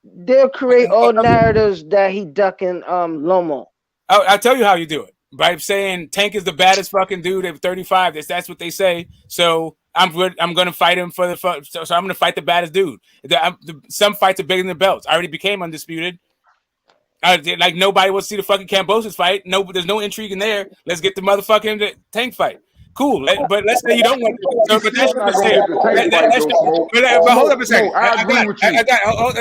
They'll create all narratives that he ducking Lomo. I'll tell you how you do it. By saying Tank is the baddest fucking dude at 35. That's what they say. So I'm going to fight him for the so I'm going to fight the baddest dude. Some fights are bigger than the belts. I already became undisputed. Like nobody wants to see the fucking Kambosos fight. No, there's no intrigue in there. Let's get the motherfucking Tank fight. Cool, but let's say you don't want to. So, but that's what I'm saying. But hold up a second. I agree with you.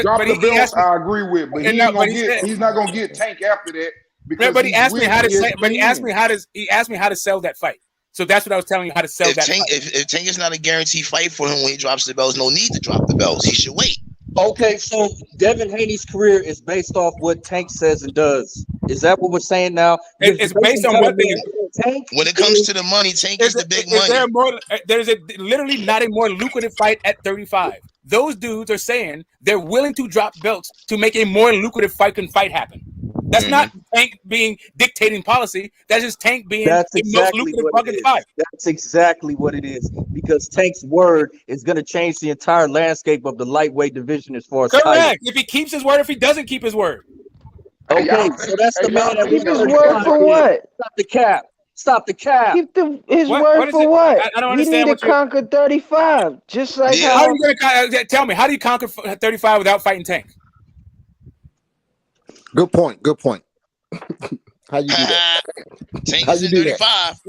Drop the belts, I agree with, but he's not gonna get Tank after that. But he asked me how to say. But he asked me how to sell that fight. So that's what I was telling you how to sell that fight. If Tank is not a guaranteed fight for him when he drops the belts, no need to drop the belts. He should wait. Okay, so Devin Haney's career is based off what Tank says and does. Is that what we're saying now? It's based on what Tank. When it comes to the money, Tank is the big money. There's literally not a more lucrative fight at 35. Those dudes are saying they're willing to drop belts to make a more lucrative fight happen. That's not Tank being dictating policy. That's just Tank being the most lucrative fucking fight. That's exactly what it is. Because Tank's word is going to change the entire landscape of the lightweight division as far as correct. Title. If he keeps his word, if he doesn't keep his word. Okay, so that's the man that keep his word for what? Stop the cap. Stop the cap. Keep his word for what? I don't he understand. Need to conquer 35, just like how are you gonna tell me? How do you conquer 35 without fighting Tank? Good point. How you do that? Tank is in 35.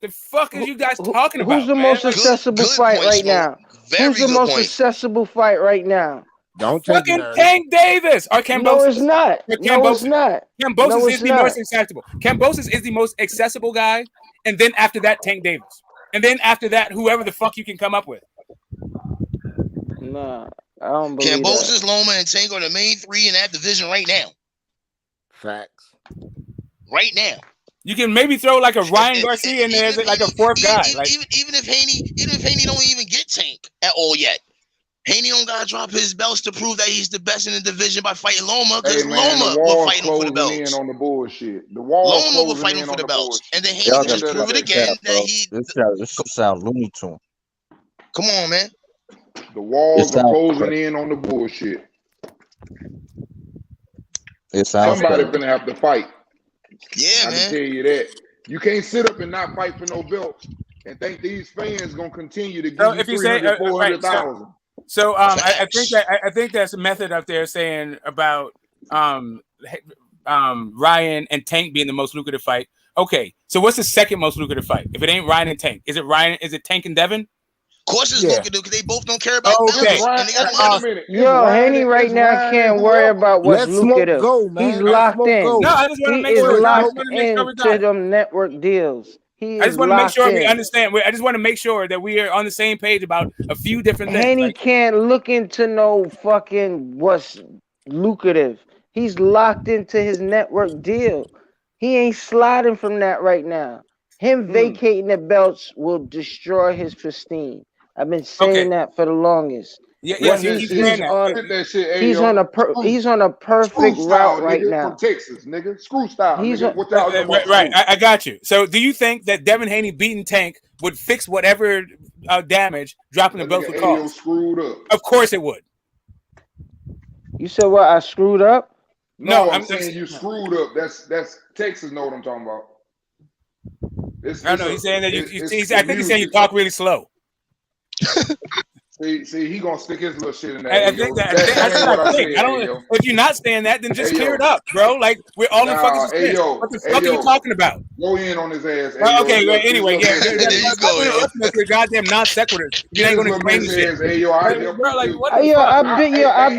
The fuck is you guys talking about? Who's the most accessible fight right now? Who's the most accessible fight right now? Don't fucking Tank Davis or Kambosos. No, it's not. No, it's not. Kambosos is the most accessible. Kambosos is the most accessible guy, and then after that, Tank Davis, and then after that, whoever the fuck you can come up with. Nah, I don't believe Kambosos, Loma, and Tank are the main three in that division right now. Facts. Right now. You can maybe throw like a Ryan Garcia in there as like a fourth guy. Even if Haney don't even get Tank at all yet. Haney don't gotta drop his belts to prove that he's the best in the division by fighting Loma, because Loma will fight him for the belts. On the bullshit. The Loma will fight him for the belts, and then Haney will just prove it again that he. This sound Looney Tune. Come on, man. The walls are closing in on the bullshit. It sounds somebody gonna have to fight. Yeah, I can tell you that. You can't sit up and not fight for no belts and think these fans gonna continue to give you 300,000, 400,000. So I think that's a method up there saying about Ryan and Tank being the most lucrative fight. Okay, so what's the second most lucrative fight? If it ain't Ryan and Tank, is it Tank and Devin? Of course it's lucrative because they both don't care about belts. And they got money. Yo, Haney right now can't worry about what's lucrative. He's locked in. No, I just want to make sure. He's locked into them network deals. I just want to make sure we understand. I just want to make sure that we are on the same page about a few different things. Haney can't look into no fucking what's lucrative. He's locked into his network deal. He ain't sliding from that right now. Him vacating the belts will destroy his pristine. I've been saying that for the longest. He's on a perfect route right now. From Texas, nigga. Screw style. Right. I got you. So, do you think that Devin Haney beating Tank would fix whatever damage dropping the belt would cause? Screwed up. Of course, it would. You said what? I screwed up? No, I'm saying you screwed up. That's Texas. Know what I'm talking about? He's saying that I think he's saying you talk really slow. See, he gonna stick his little shit in that. I think if you're not saying that, then just clear it up, bro. Like we're all in fucking suspense. What the fuck are you talking about? Go in on his ass. Okay, anyway, there you go. Goddamn non sequiturs. You ain't gonna explain this shit. I've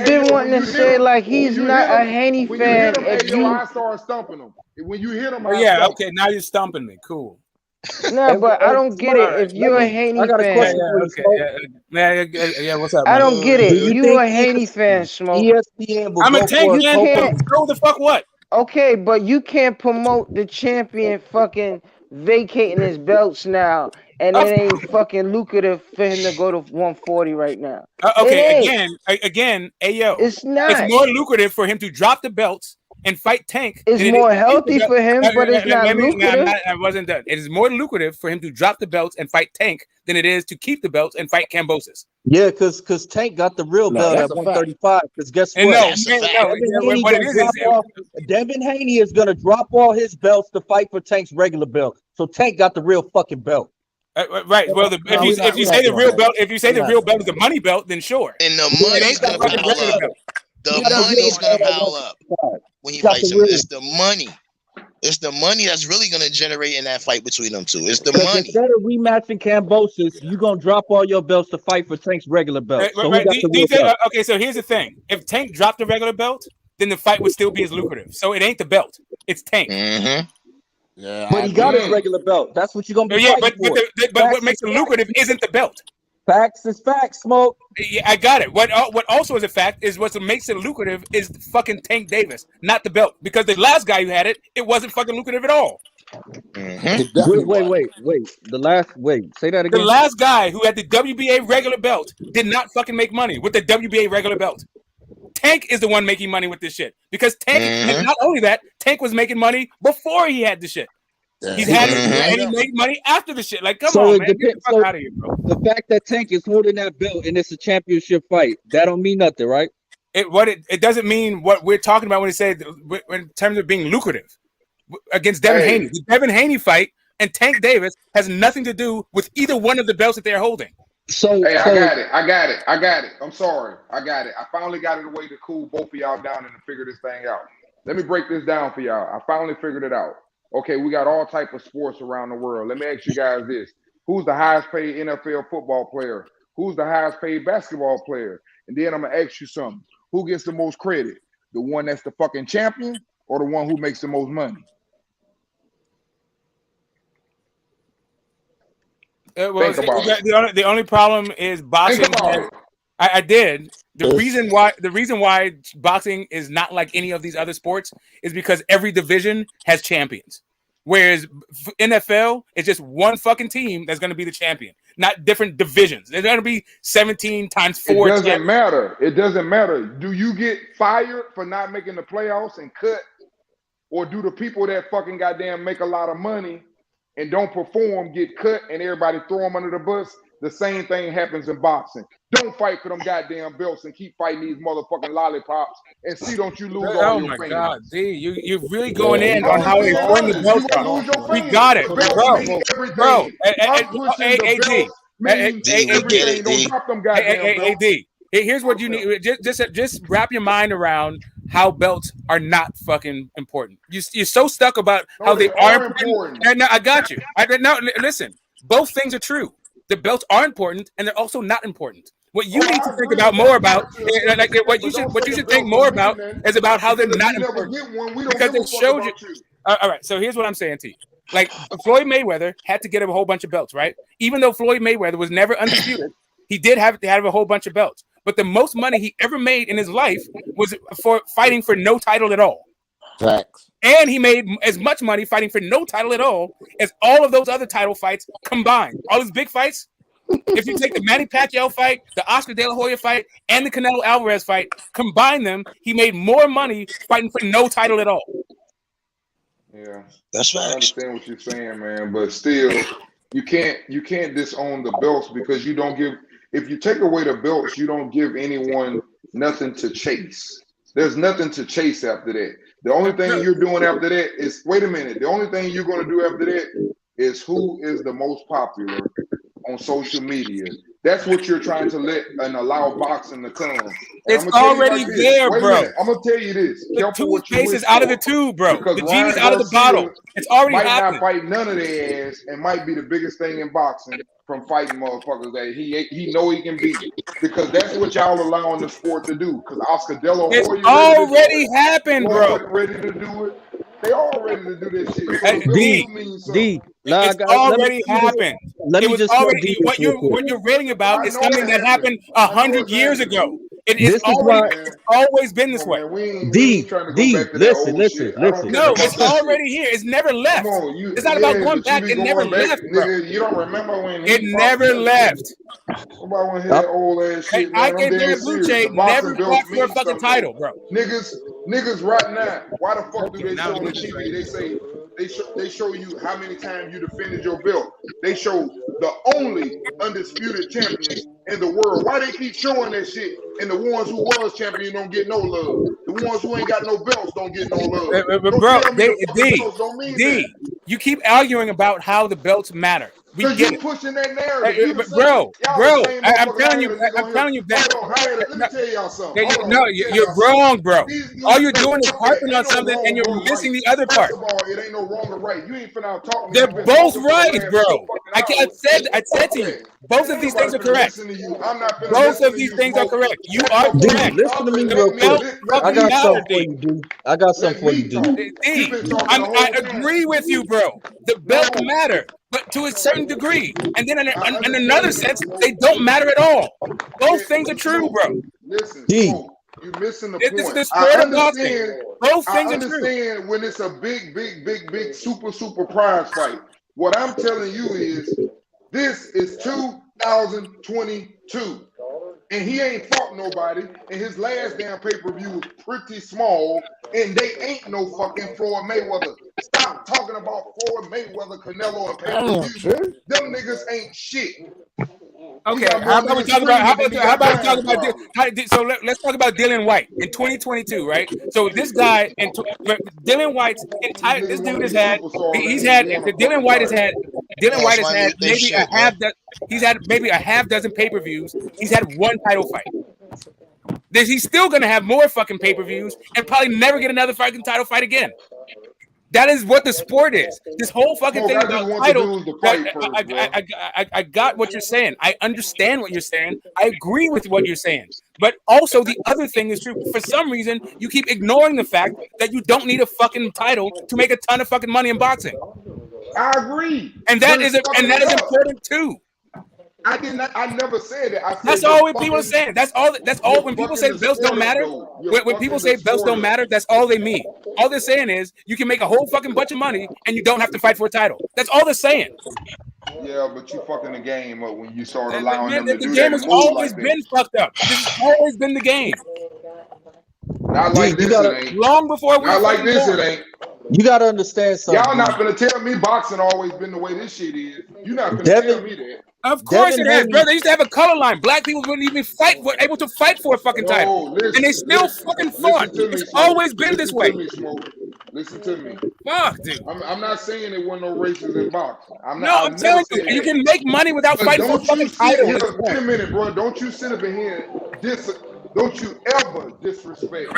been wanting to say like he's not a Haney fan. I start stumping him. When you hit him, okay, now you're stumping me. Cool. No, but I don't get it. If you're a Haney fan, what's up? I don't get it. You a Haney fan, Smoke? I'm a Tank fan. Go the fuck what? Okay, but you can't promote the champion fucking vacating his belts now and it ain't fucking lucrative for him to go to 140 right now. Okay, again, ayo. It's not. It's more lucrative for him to drop the belts and fight Tank. It's more healthy for him, but it's not lucrative. I wasn't done. It is more lucrative for him to drop the belts and fight Tank than it is to keep the belts and fight Kambosos. Yeah, because Tank got the real belt at 135. Because guess what? Devin Haney is gonna drop all his belts to fight for Tank's regular belt. So Tank got the real fucking belt. Right. Well, if you say the real belt is the money belt, then sure. And the money's gonna pile up. The money's gonna pile up when he fights him. It's the money. It's the money that's really gonna generate in that fight between them two. It's the money. Instead of rematching Kambosos, you're gonna drop all your belts to fight for Tank's regular belt. Okay, so here's the thing: if Tank dropped the regular belt, then the fight would still be as lucrative. So it ain't the belt; it's Tank. Mm-hmm. Yeah, but he got his regular belt. That's what you're gonna be fighting for. But what makes it lucrative isn't the belt. Facts is facts, Smoke. Yeah, I got it. What also is a fact is what makes it lucrative is fucking Tank Davis, not the belt. Because the last guy who had it, it wasn't fucking lucrative at all. Mm-hmm. Wait. Say that again. The last guy who had the WBA regular belt did not fucking make money with the WBA regular belt. Tank is the one making money with this shit. Because Tank, and not only that, Tank was making money before he had the shit. He's had it and he made money after the shit. Like, come on, man. Get the fuck out of here, bro. The fact that Tank is holding that belt and it's a championship fight, that don't mean nothing, right? It doesn't mean what we're talking about when we say in terms of being lucrative against Devin Haney. The Devin Haney fight and Tank Davis has nothing to do with either one of the belts that they're holding. I got it. I'm sorry. I got it. I finally got it a way to cool both of y'all down and to figure this thing out. Let me break this down for y'all. I finally figured it out. Okay, we got all type of sports around the world. Let me ask you guys this. Who's the highest paid NFL football player? Who's the highest paid basketball player? And then I'm going to ask you something. Who gets the most credit? The one that's the fucking champion or the one who makes the most money? The only problem is boxing. I did. The reason why boxing is not like any of these other sports is because every division has champions. Whereas NFL is just one fucking team that's going to be the champion, not different divisions. There's going to be 17 times 4. It doesn't matter. It doesn't matter. Do you get fired for not making the playoffs and cut? Or do the people that fucking goddamn make a lot of money and don't perform get cut and everybody throw them under the bus? The same thing happens in boxing. Don't fight for them goddamn belts and keep fighting these motherfucking lollipops and see don't you lose all your fingers. God, D, you're really going in on how they bring the belts up. We got it, bro. AD. Here's what you need. Just wrap your mind around how belts are not fucking important. You're so stuck about how they are important. And I got you. Listen. Both things are true. The belts are important, and they're also not important. What you need to think about more about, what you should think more about, is about how they're not important because they showed you. All right, so here's what I'm saying to you: like Floyd Mayweather had to get a whole bunch of belts, right? Even though Floyd Mayweather was never undisputed, he did have to have a whole bunch of belts. But the most money he ever made in his life was for fighting for no title at all. Facts. And he made as much money fighting for no title at all as all of those other title fights combined. All his big fights, if you take the Manny Pacquiao fight, the Oscar De La Hoya fight, and the Canelo Alvarez fight, combine them, he made more money fighting for no title at all. Yeah, that's right. I understand what you're saying, man, but still, you can't disown the belts because you don't give. If you take away the belts, you don't give anyone nothing to chase. There's nothing to chase after that. The only thing you're doing after that is, wait a minute, the only thing you're going to do after that is who is the most popular on social media. That's what you're trying to let and allow boxing to come. It's already there, bro. I'm going to tell you this. The toothpaste is out of the tube, bro. The genie's out of the bottle. It's already happening. Might not fight none of their ass and might be the biggest thing in boxing from fighting motherfuckers that he know he can beat, because that's what y'all allowing the sport to do. Because Oscar De La Hoya, it's already happened, bro. Ready to do it. They all ready to do this shit. It's already happened. It was already what you're reading about is something that happened 100 years ago. It's always been this way. Listen. No, it's already here. It's never left. It's not about going back. It never left, bro. You don't remember when it never left. What about when he had old ass shit? I can't bring a blue chain. Never fought for a fucking title, bro. Niggas right now. Why the fuck do they show on the TV? They say they show you how many times you defended your belt. They show the only undisputed champions in the world. Why they keep showing that shit? And the ones who was champion don't get no love. The ones who ain't got no belts don't get no love. Bro, you keep arguing about how the belts matter. We get you pushing that narrative, bro. I'm telling you that. Let me tell y'all something. No, you're wrong, bro. All you're doing is harping on something, and you're missing the other part. First of all, it ain't no wrong or right. You ain't finna talk. They're both right, bro. I said to you, both of these things are correct. Both of these things are correct. You are correct. Listen to me real quick. I got something for you, dude. I agree with you, bro. The belt matter, but to a certain degree, and then in another sense, they don't matter at all. Both things are true, bro. Listen, you're missing the point. This is the sport of boxing. Both things are true. I understand when it's a big, super prize fight. What I'm telling you is, this is 2022. And he ain't fought nobody, and his last damn pay-per-view was pretty small, and they ain't no fucking Floyd Mayweather. Stop talking about Floyd Mayweather, Canelo, and pay-per-view. Them niggas ain't shit. Okay, how about we talk about so let's talk about Dylan White in 2022, right? So this guy and Dylan White's entire Dylan White has had maybe a half dozen pay-per-views. He's had one title fight. He's still gonna have more fucking pay-per-views and probably never get another fucking title fight again. That is what the sport is. This whole fucking thing about title. I got what you're saying. I understand what you're saying. I agree with what you're saying. But also the other thing is true. For some reason, you keep ignoring the fact that you don't need a fucking title to make a ton of fucking money in boxing. I agree. And that is important too. I never said that. That's all people are saying. That's all. When people say belts don't matter, when people say belts don't matter, that's all they mean. All they're saying is you can make a whole fucking bunch of money and you don't have to fight for a title. That's all they're saying. Yeah, but you fucking the game up when you start allowing them to do that. The game has always been fucked up. This has always been the game. Not like this, it ain't. Long before we. Not like this, it ain't. You gotta understand something. Y'all not gonna tell me boxing always been the way this shit is. You're not gonna tell me that. Of course it has, bro. They used to have a color line. Black people wouldn't even were able to fight for a fucking title. And they still fucking fought. It's always been this way. Listen to me. Fuck, dude. I'm not saying there weren't no races in boxing. I'm telling you, you can make money without fighting for a fucking title. Wait a minute, bro. Don't you sit up in here don't you ever disrespect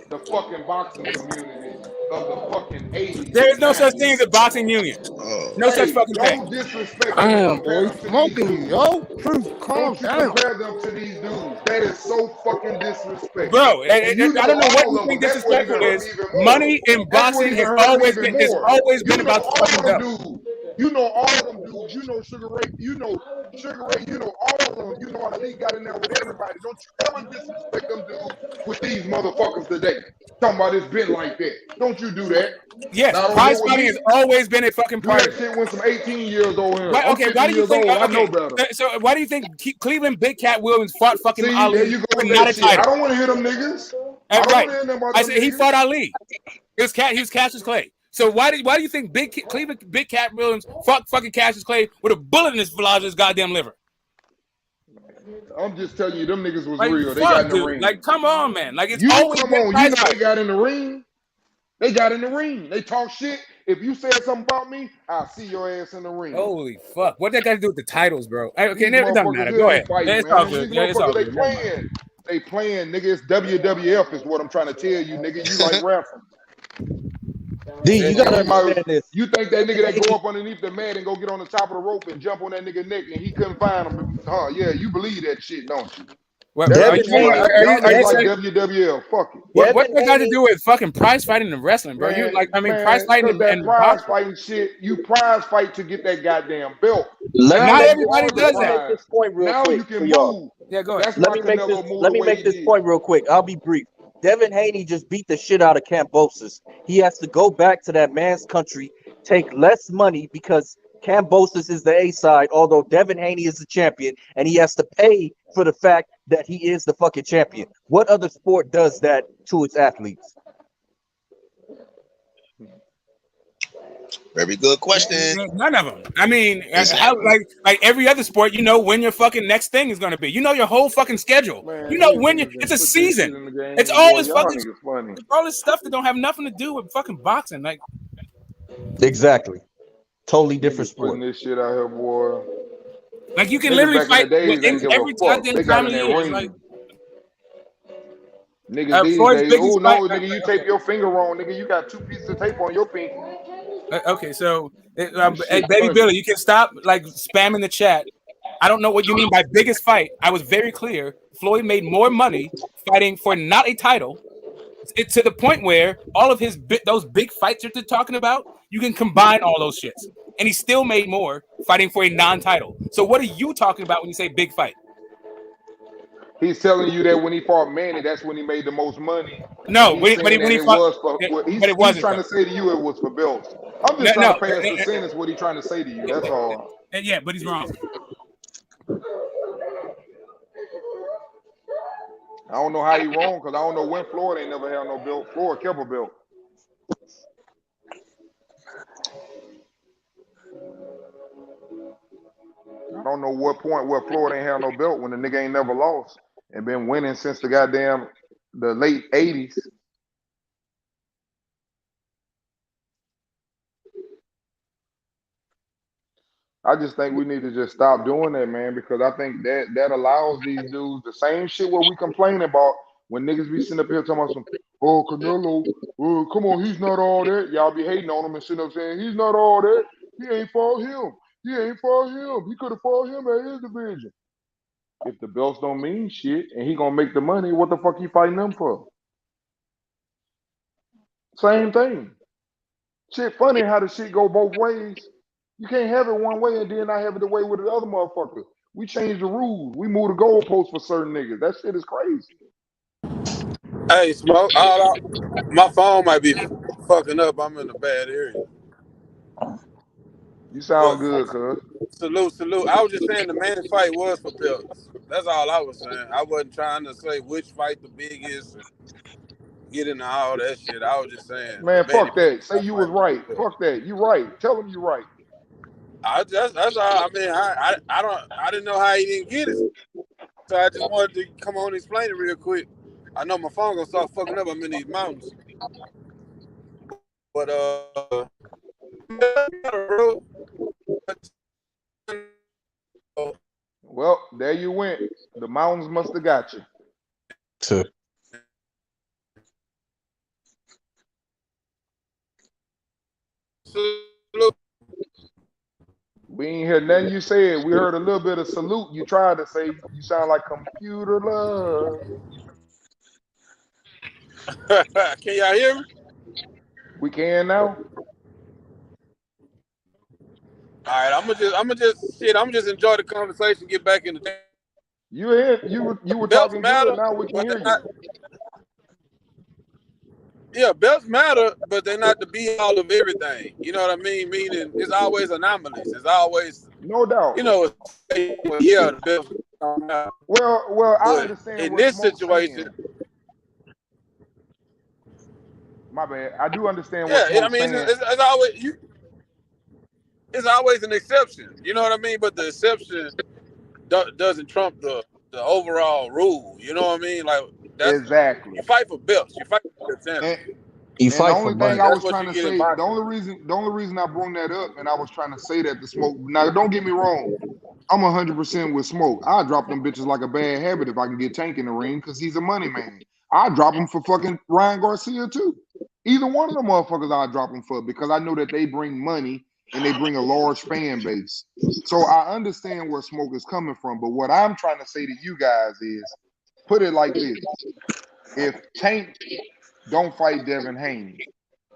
the fucking boxing community of the fucking 80s. There is no such thing as a boxing union. No such fucking thing. Don't disrespect them. Boy, smoking you, yo. Calm down. Compare them to these dudes. That is so fucking disrespectful. Bro, I don't know what you think disrespectful is. Money in boxing has always been about the fucking dude. You know all of them dudes. You know Sugar Ray. You know all of them. You know how they got in there with everybody. Don't you ever disrespect them dudes with these motherfuckers today. Talking about it's been like that. Don't you do that. Yes, prize fighting has always been a fucking part. That shit when some 18 years old here. Okay, why do you think? I know better. So why do you think Cleveland Big Cat Williams fought fucking Ali? There you go with that shit. I don't want to hear them niggas. Right. I said he fought Ali. He was Cassius Clay. So why do you think Cleveland Big Cat Williams fought fucking Cassius Clay with a bullet in his goddamn liver? I'm just telling you, them niggas was real. They got in the ring. Like, come on, man. Like, it's always come on. You know they got in the ring. They got in the ring. They talk shit. If you said something about me, I'll see your ass in the ring. Holy fuck! What that got to do with the titles, bro? Okay, it doesn't matter. Go ahead. It's all good. They playing. They playing, nigga. It's WWF is what I'm trying to tell you, nigga. You like rapping. You gotta understand this. You think that nigga that go up underneath the mat and go get on the top of the rope and jump on that nigga neck and he couldn't find him? Oh yeah, you believe that shit, don't you? What like WWF? Fuck it. What that got to do with fucking prize fighting and wrestling, bro? You prize fighting and prize fighting shit. You prize fight to get that goddamn belt. Not everybody does that. Make this point real Now quick you for can y'all. move. Yeah, go ahead. That's why Canelo moved the way he did. Point real quick. I'll be brief. Devin Haney just beat the shit out of Kambosos. He has to go back to that man's country, take less money because Kambosos is the A side, although Devin Haney is the champion, and he has to pay for the fact that he is the fucking champion. What other sport does that to its athletes? Very good question. None of them. I mean, Exactly. like every other sport, you know when your fucking next thing is going to be. You know your whole fucking schedule. Man, you know when it's a season. It's all this fucking all this stuff that don't have nothing to do with fucking boxing. Like exactly, totally different sport. Putting this shit out here, boy. Like you can literally fight every goddamn time of the year. Like, niggas these days, oh no, nigga, you tape your finger wrong, nigga. You got 2 pieces of tape on your pinky. Okay, so Baby Billy, you can stop like spamming the chat. I don't know what you mean by biggest fight. I was very clear. Floyd made more money fighting for not a title. It's to the point where all of those big fights that they're talking about, you can combine all those shits, and he still made more fighting for a non-title. So what are you talking about when you say big fight? He's telling you that when he fought Manny, that's when he made the most money. No, he's when he fought, he's trying to say to you it was for belts. I'm just trying to pass the sentence. What he's trying to say to you. That's all. Yeah, but he's wrong. I don't know how he wrong because I don't know when Floyd ain't never had no belt. Floyd kept a belt. I don't know what point where Floyd ain't had no belt when the nigga ain't never lost and been winning since the late 80s. I just think we need to just stop doing that, man, because I think that allows these dudes the same shit what we complain about when niggas be sitting up here talking about some, oh, Canelo, come on, he's not all that. Y'all be hating on him and sitting up saying, he's not all that. He ain't fought him. He ain't fought him. He could have fought him at his division. If the belts don't mean shit and he gonna make the money, what the fuck he fighting them for? Same thing. Shit funny how the shit go both ways. You can't have it one way and then not have it the way with the other motherfucker. We changed the rules. We moved the goalposts for certain niggas. That shit is crazy. Hey, Smoke. My phone might be fucking up. I'm in a bad area. You sound good, cuz. Salute. I was just saying the main fight was for belts. That's all I was saying. I wasn't trying to say which fight the biggest and get into all that shit. I was just saying. Man, fuck that. Say you was right. Fuck that. You right. Tell him you right. That's all. I mean, I didn't know how he didn't get it, so I just wanted to come on and explain it real quick. I know my phone gonna start fucking up. I'm in these mountains, but well, there you went. The mountains must have got you. We ain't heard nothing you said. We heard a little bit of salute. You tried to say you sound like computer love. Can y'all hear me? We can now. All right, I'm gonna just enjoy the conversation. Get back in the. You were talking good. Now we can hear you. Yeah, belts matter, but they're not the be all of everything. You know what I mean? Meaning, it's always anomalies. It's always no doubt. You know, yeah, the belts don't matter. Well, I understand. In this situation, my bad. I do understand what. Yeah, I mean, it's always It's always an exception. You know what I mean? But the exception doesn't trump the overall rule. You know what I mean? Like that's exactly. You fight for belts. You fight for the champion. The only thing I was trying to say, the only reason I brought that up, and I was trying to say that to Smoke. Now, don't get me wrong, I'm 100% with Smoke. I drop them bitches like a bad habit if I can get Tank in the ring because he's a money man. I drop him for fucking Ryan Garcia too. Either one of them motherfuckers I drop them for because I know that they bring money and they bring a large fan base. So I understand where Smoke is coming from, but what I'm trying to say to you guys is, put it like this: if Tank don't fight Devin Haney,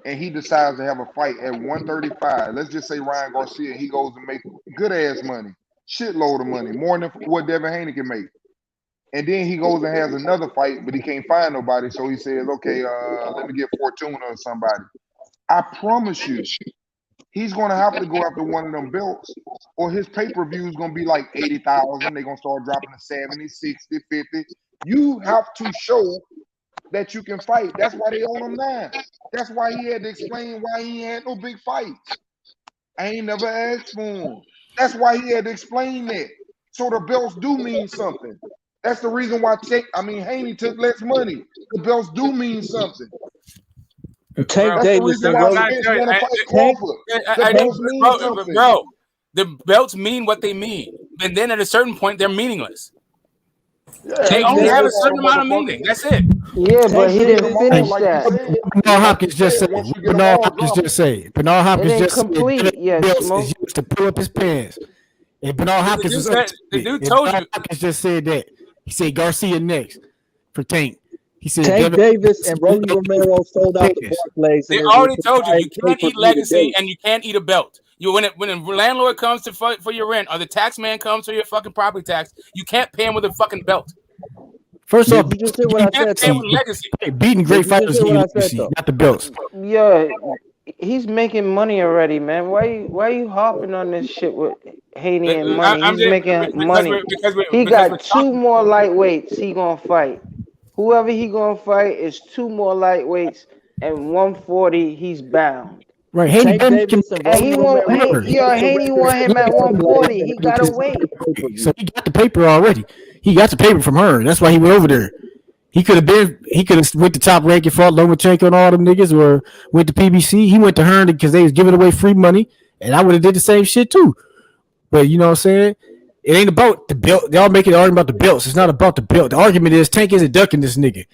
and he decides to have a fight at 135, let's just say Ryan Garcia, he goes and make good ass money, shitload of money, more than what Devin Haney can make. And then he goes and has another fight, but he can't find nobody. So he says, okay, let me get Fortuna or somebody. I promise you, he's going to have to go after one of them belts, or his pay-per-view is going to be like 80,000. They're going to start dropping to 70, 60, 50. You have to show that you can fight. That's why they own him now. That's why he had to explain why he had no big fights. I ain't never asked for him. That's why he had to explain that. So the belts do mean something. That's the reason why Haney took less money. The belts do mean something. Tank Davis and bro, the belts mean what they mean, and then at a certain point they're meaningless. Yeah, they only have a certain amount of meaning. That's it. Yeah, but he didn't finish that. Bernard Hopkins just said. Bernard Hopkins just said. Bernard Hopkins just complete. Yes, belts is used to pull up his pants. And Bernard Hopkins was the dude told you. Hopkins just said that. He said Garcia next for Tank. He said Tank Davis and Rolly Romero sold out the Barclays. They already told you can't eat legacy and you can't eat a belt. When a landlord comes to fight for your rent or the tax man comes for your fucking property tax, you can't pay him with a fucking belt. First off, you just said what I said. Legacy. Beating great fighters need legacy, not the belts. Yeah, he's making money already, man. Why you harping on this shit with Haney and money? He's making money. He got two more lightweights he gonna fight. Whoever he gonna fight is two more lightweights, and 140 he's bound. Right, Haney want him at 140. He gotta wait. So he got the paper already. He got the paper from her. That's why he went over there. He could have went to Top Rank and fought Lomachenko and all them niggas, or went to PBC. He went to Hearn because they was giving away free money, and I would have did the same shit too. But you know what I'm saying? It ain't about the belt. They all making an argument about the belts. It's not about the belt. The argument is Tank isn't ducking this nigga.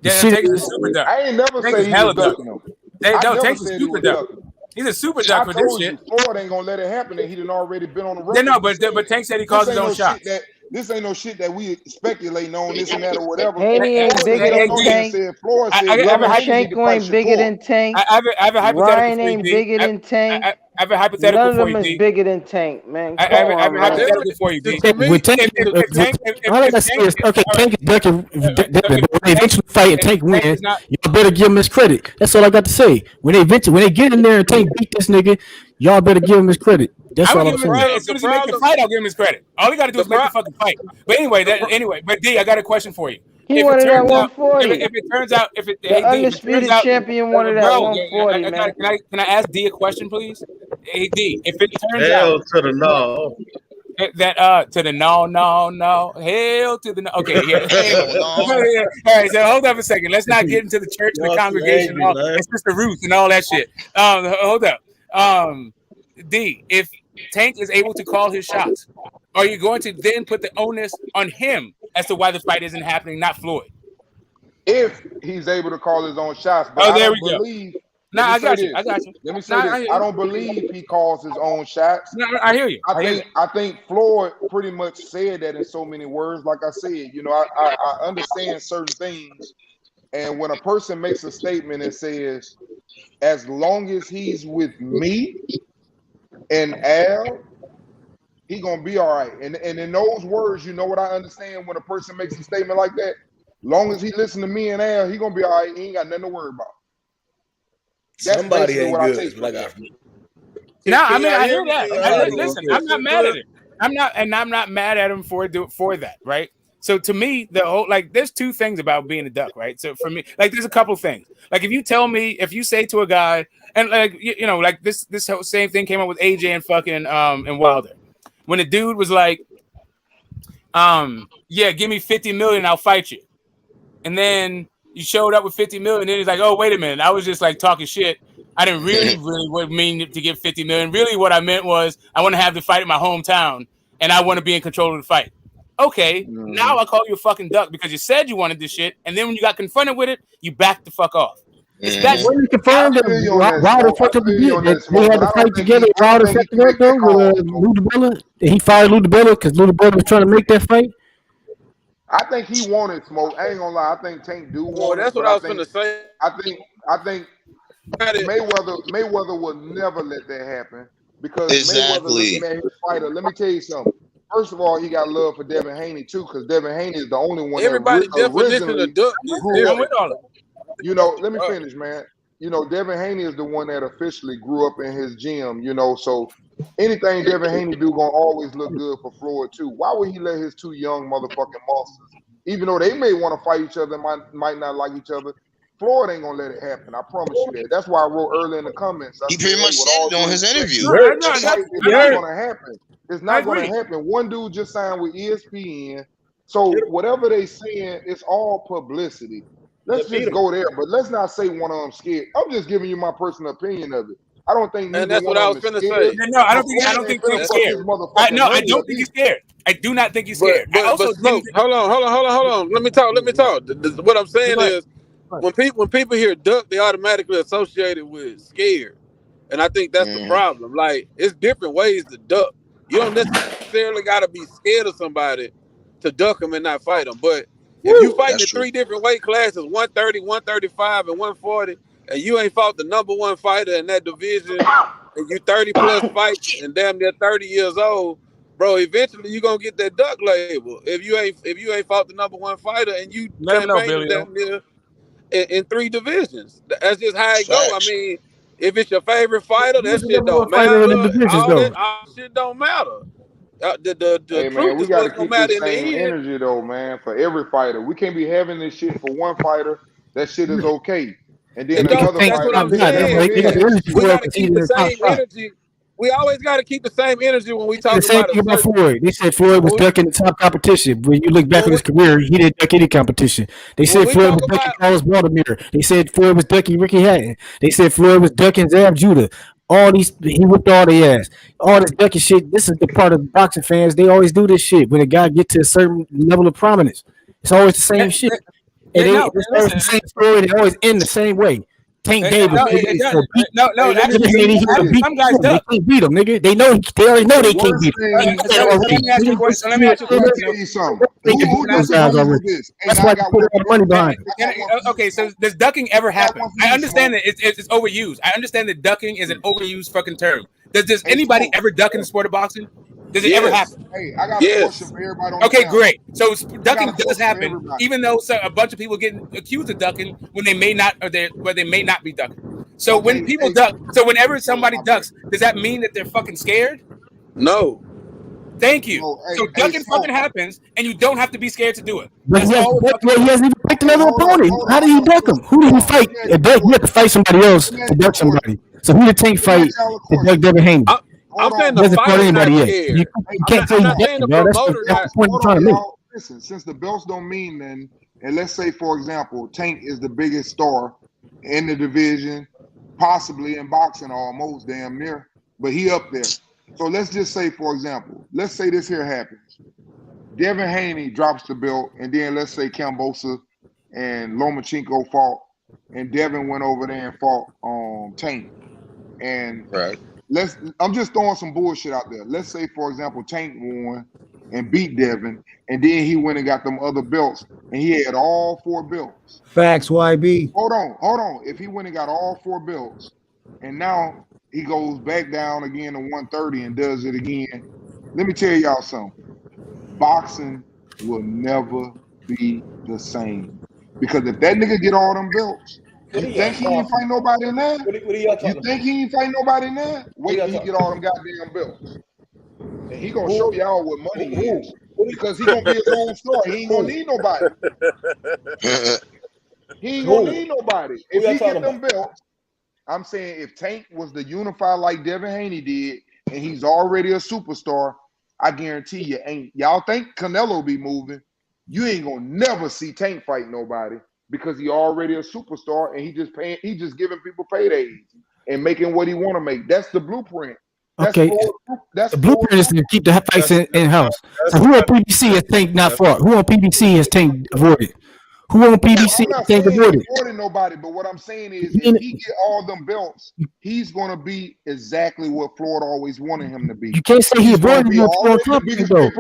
Tank is a super duck. I ain't never say he was ducking him. Tank's a super duck. He's a super duck for this shit. Floyd ain't gonna let it happen, and he done already been on the record. Yeah, no, but Tank said he calls his own shots. This ain't no shit that we speculating on, this and that or whatever. Haney ain't bigger than Tank. Lomachenko ain't bigger than Tank. I have a hypothetical. Ryan ain't bigger than Tank. I have a hypothetical for you. None of them is bigger than Tank, man. I have a hypothetical for you, D. Tank is ducking. When they eventually fight and Tank wins, y'all better give him his credit. That's all I got to say. When they get in there and Tank beat this nigga, y'all better give him his credit. That's all I'm saying. As soon as he make the fight, I'll give him his credit. All he got to do is make the fucking fight. But anyway, but D, I got a question for you. He wanted that 140. If it turns out, the undisputed champion wanted that 140, man. Can I ask D a question, please? Hey, D, if it turns hell out to the no. To the no, hell to the no. Okay, yeah. All right, so hold up a second. Let's not get into the church, the congregation, and Sister Ruth and all that shit. Hold up. D, if Tank is able to call his shots, are you going to then put the onus on him as to why the fight isn't happening, not Floyd? If he's able to call his own shots, but I don't believe. I got you. Let me say this. I don't believe he calls his own shots. No, I hear you. I think Floyd pretty much said that in so many words. Like I said, I understand certain things, and when a person makes a statement and says, "As long as he's with me and Al, he gonna be all right." And in those words, you know what I understand when a person makes a statement like that. Long as he listen to me and Al, he gonna be all right. He ain't got nothing to worry about. That's somebody ain't what good. I take from that. No, I mean I hear that. Listen, I'm not mad at it. I'm not mad at him for that, right? So to me, the whole there's two things about being a duck, right? So for me, there's a couple things. If you say to a guy, and this whole same thing came up with AJ and fucking and Wilder, when the dude was like, yeah, give me 50 million, I'll fight you, and then you showed up with 50 million, and then he's like, oh, wait a minute, I was just talking shit. I didn't really mean to give 50 million. Really, what I meant was I want to have the fight in my hometown, and I want to be in control of the fight. Okay, now I call you a fucking duck because you said you wanted this shit, and then when you got confronted with it, you backed the fuck off. It's that shit. Confirmed that Wilder fucked up again. They had to fight together. Wilder fucked up though with Lou DiBella. He fired Lou DiBella because Lou DiBella was trying to make that fight. I think he wanted smoke. I ain't gonna lie. I think Tank do want. That's what I was gonna say. I think Mayweather will never let that happen because Mayweather looking at his fighter. Let me tell you something. First of all, he got love for Devin Haney too, because Devin Haney is the only one Everybody that definition originally of duck is grew up. different. You know, let me finish, man. You know, Devin Haney is the one that officially grew up in his gym. You know, so anything Devin Haney do gonna always look good for Floyd too. Why would he let his two young motherfucking monsters, even though they may want to fight each other, might not like each other? Floyd ain't gonna let it happen. I promise you that. That's why I wrote early in the comments. He pretty much said it on his interview. It's not gonna happen. It's not gonna happen. One dude just signed with ESPN, so whatever they saying, it's all publicity. Let's just go there, but let's not say one of them scared. I'm just giving you my personal opinion of it. I don't think neither that's one what I of was them is finna scared. say. No, I don't think he's scared. No, I don't think he's scared. I do not think he's scared. But Smoke, hold on. Let me talk. What I'm saying is, when people hear duck, they automatically associate it with scared, and I think that's the problem. Like, it's different ways to duck. You don't necessarily got to be scared of somebody to duck them and not fight them. But if you fighting in 3 different weight classes, 130, 135, and 140, and you ain't fought the number 1 fighter in that division, and you 30 plus fights and damn near 30 years old, bro, eventually you gonna get that duck label. If you ain't fought the number 1 fighter and you campaigned damn near in 3 divisions. That's just how it go. I mean, if it's your favorite fighter, that shit don't matter. All that shit don't matter. The Hey man, truth we is got to what's gonna keep matter this in the same end. energy though, man, for every fighter. We can't be having this shit for one fighter. That shit is okay, and then another That's what fighter. I'm saying. We got to keep the same energy. We always got to keep the same energy when we talk The same about thing about Floyd. They said Floyd was ducking the top competition. When you look back at his career, he didn't duck any competition. They said Floyd was ducking Carlos Baltimore. They said Floyd was ducking Ricky Hatton. They said Floyd was ducking Zab Judah. All these, he whipped all their ass. All this ducking shit. This is the part of boxing fans. They always do this shit when a guy get to a certain level of prominence. It's always the same shit. And it's always the same story. They always end the same way. Tank Davis. No. Some guys duck. They can't beat him, nigga. They already know they can't beat him. Let me ask you a question. Let me tell you something. Who disagrees with this? That's why I put all the money behind it. Okay, so does ducking ever happen? I understand that it's overused. I understand that ducking is an overused fucking term. Does anybody ever duck in the sport of boxing? Does it ever happen? Hey, I got a question for everybody on the Okay, panel. great. So ducking does happen, even though a bunch of people get accused of ducking when they may not, where they may not be ducking. So when people duck, so whenever somebody ducks, does that mean that they're fucking scared? No. Thank you. So ducking fucking happens, and you don't have to be scared to do it. But he hasn't even picked another opponent. How did he duck him? Who did he fight? He had to fight somebody else to duck somebody. So who did Tank fight to duck Devin Haney? I'm saying the fighter's not scared. You can't say he's ducking, bro. That's the point you're trying to make. Listen, since the belts don't mean nothing, and let's say, for example, Tank is the biggest star in the division, possibly in boxing, almost damn near, but he up there. So let's just say, for example, let's say this here happens. Devin Haney drops the belt, and then let's say Kambosos and Lomachenko fought, and Devin went over there and fought Tank. And I'm just throwing some bullshit out there. Let's say, for example, Tank won and beat Devin, and then he went and got them other belts, and he had all 4 belts. Facts, YB. Hold on. If he went and got all 4 belts, and now he goes back down again to 130 and does it again, let me tell y'all something. Boxing will never be the same. Because if that nigga get all them belts, you think he ain't fight nobody in there? You think he ain't fight nobody in there? Wait till he get all them goddamn belts. And he gonna show y'all what money is. Because he gonna be his own star. He ain't gonna need nobody. He ain't gonna need nobody. If he get them belts, I'm saying if Tank was the unified like Devin Haney did, and he's already a superstar, I guarantee you y'all think Canelo be moving. You ain't gonna never see Tank fight nobody because he already a superstar and he just giving people paydays and making what he want to make. That's the blueprint. The blueprint is to keep the fights in house. So who on PBC has Tank not fought? Who on PBC has Tank avoided? Who on PBC has Tank avoided? Nobody, but what I'm saying is if he get all them belts, he's gonna be exactly what Floyd always wanted him to be. You can't say he avoided you on top though.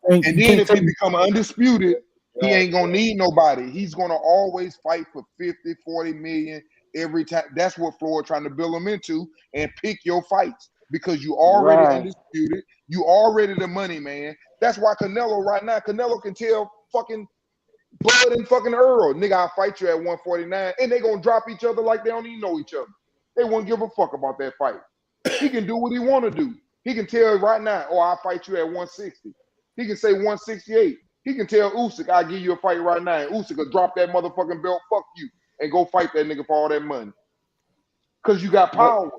And then if he become undisputed, he ain't gonna need nobody. He's gonna always fight for 50, 40 million. every time. That's what Floyd trying to build him into, and pick your fights because you already undisputed. You already the money man. That's why Canelo right now. Canelo can tell fucking Bud and fucking Earl, nigga, I'll fight you at 149, and they gonna drop each other like they don't even know each other. They won't give a fuck about that fight. He can do what he want to do. He can tell right now, oh, I'll fight you at 160. He can say 168. He can tell Usyk, I'll give you a fight right now, and Usyk will drop that motherfucking belt, fuck you, and go fight that nigga for all that money. Because you got power.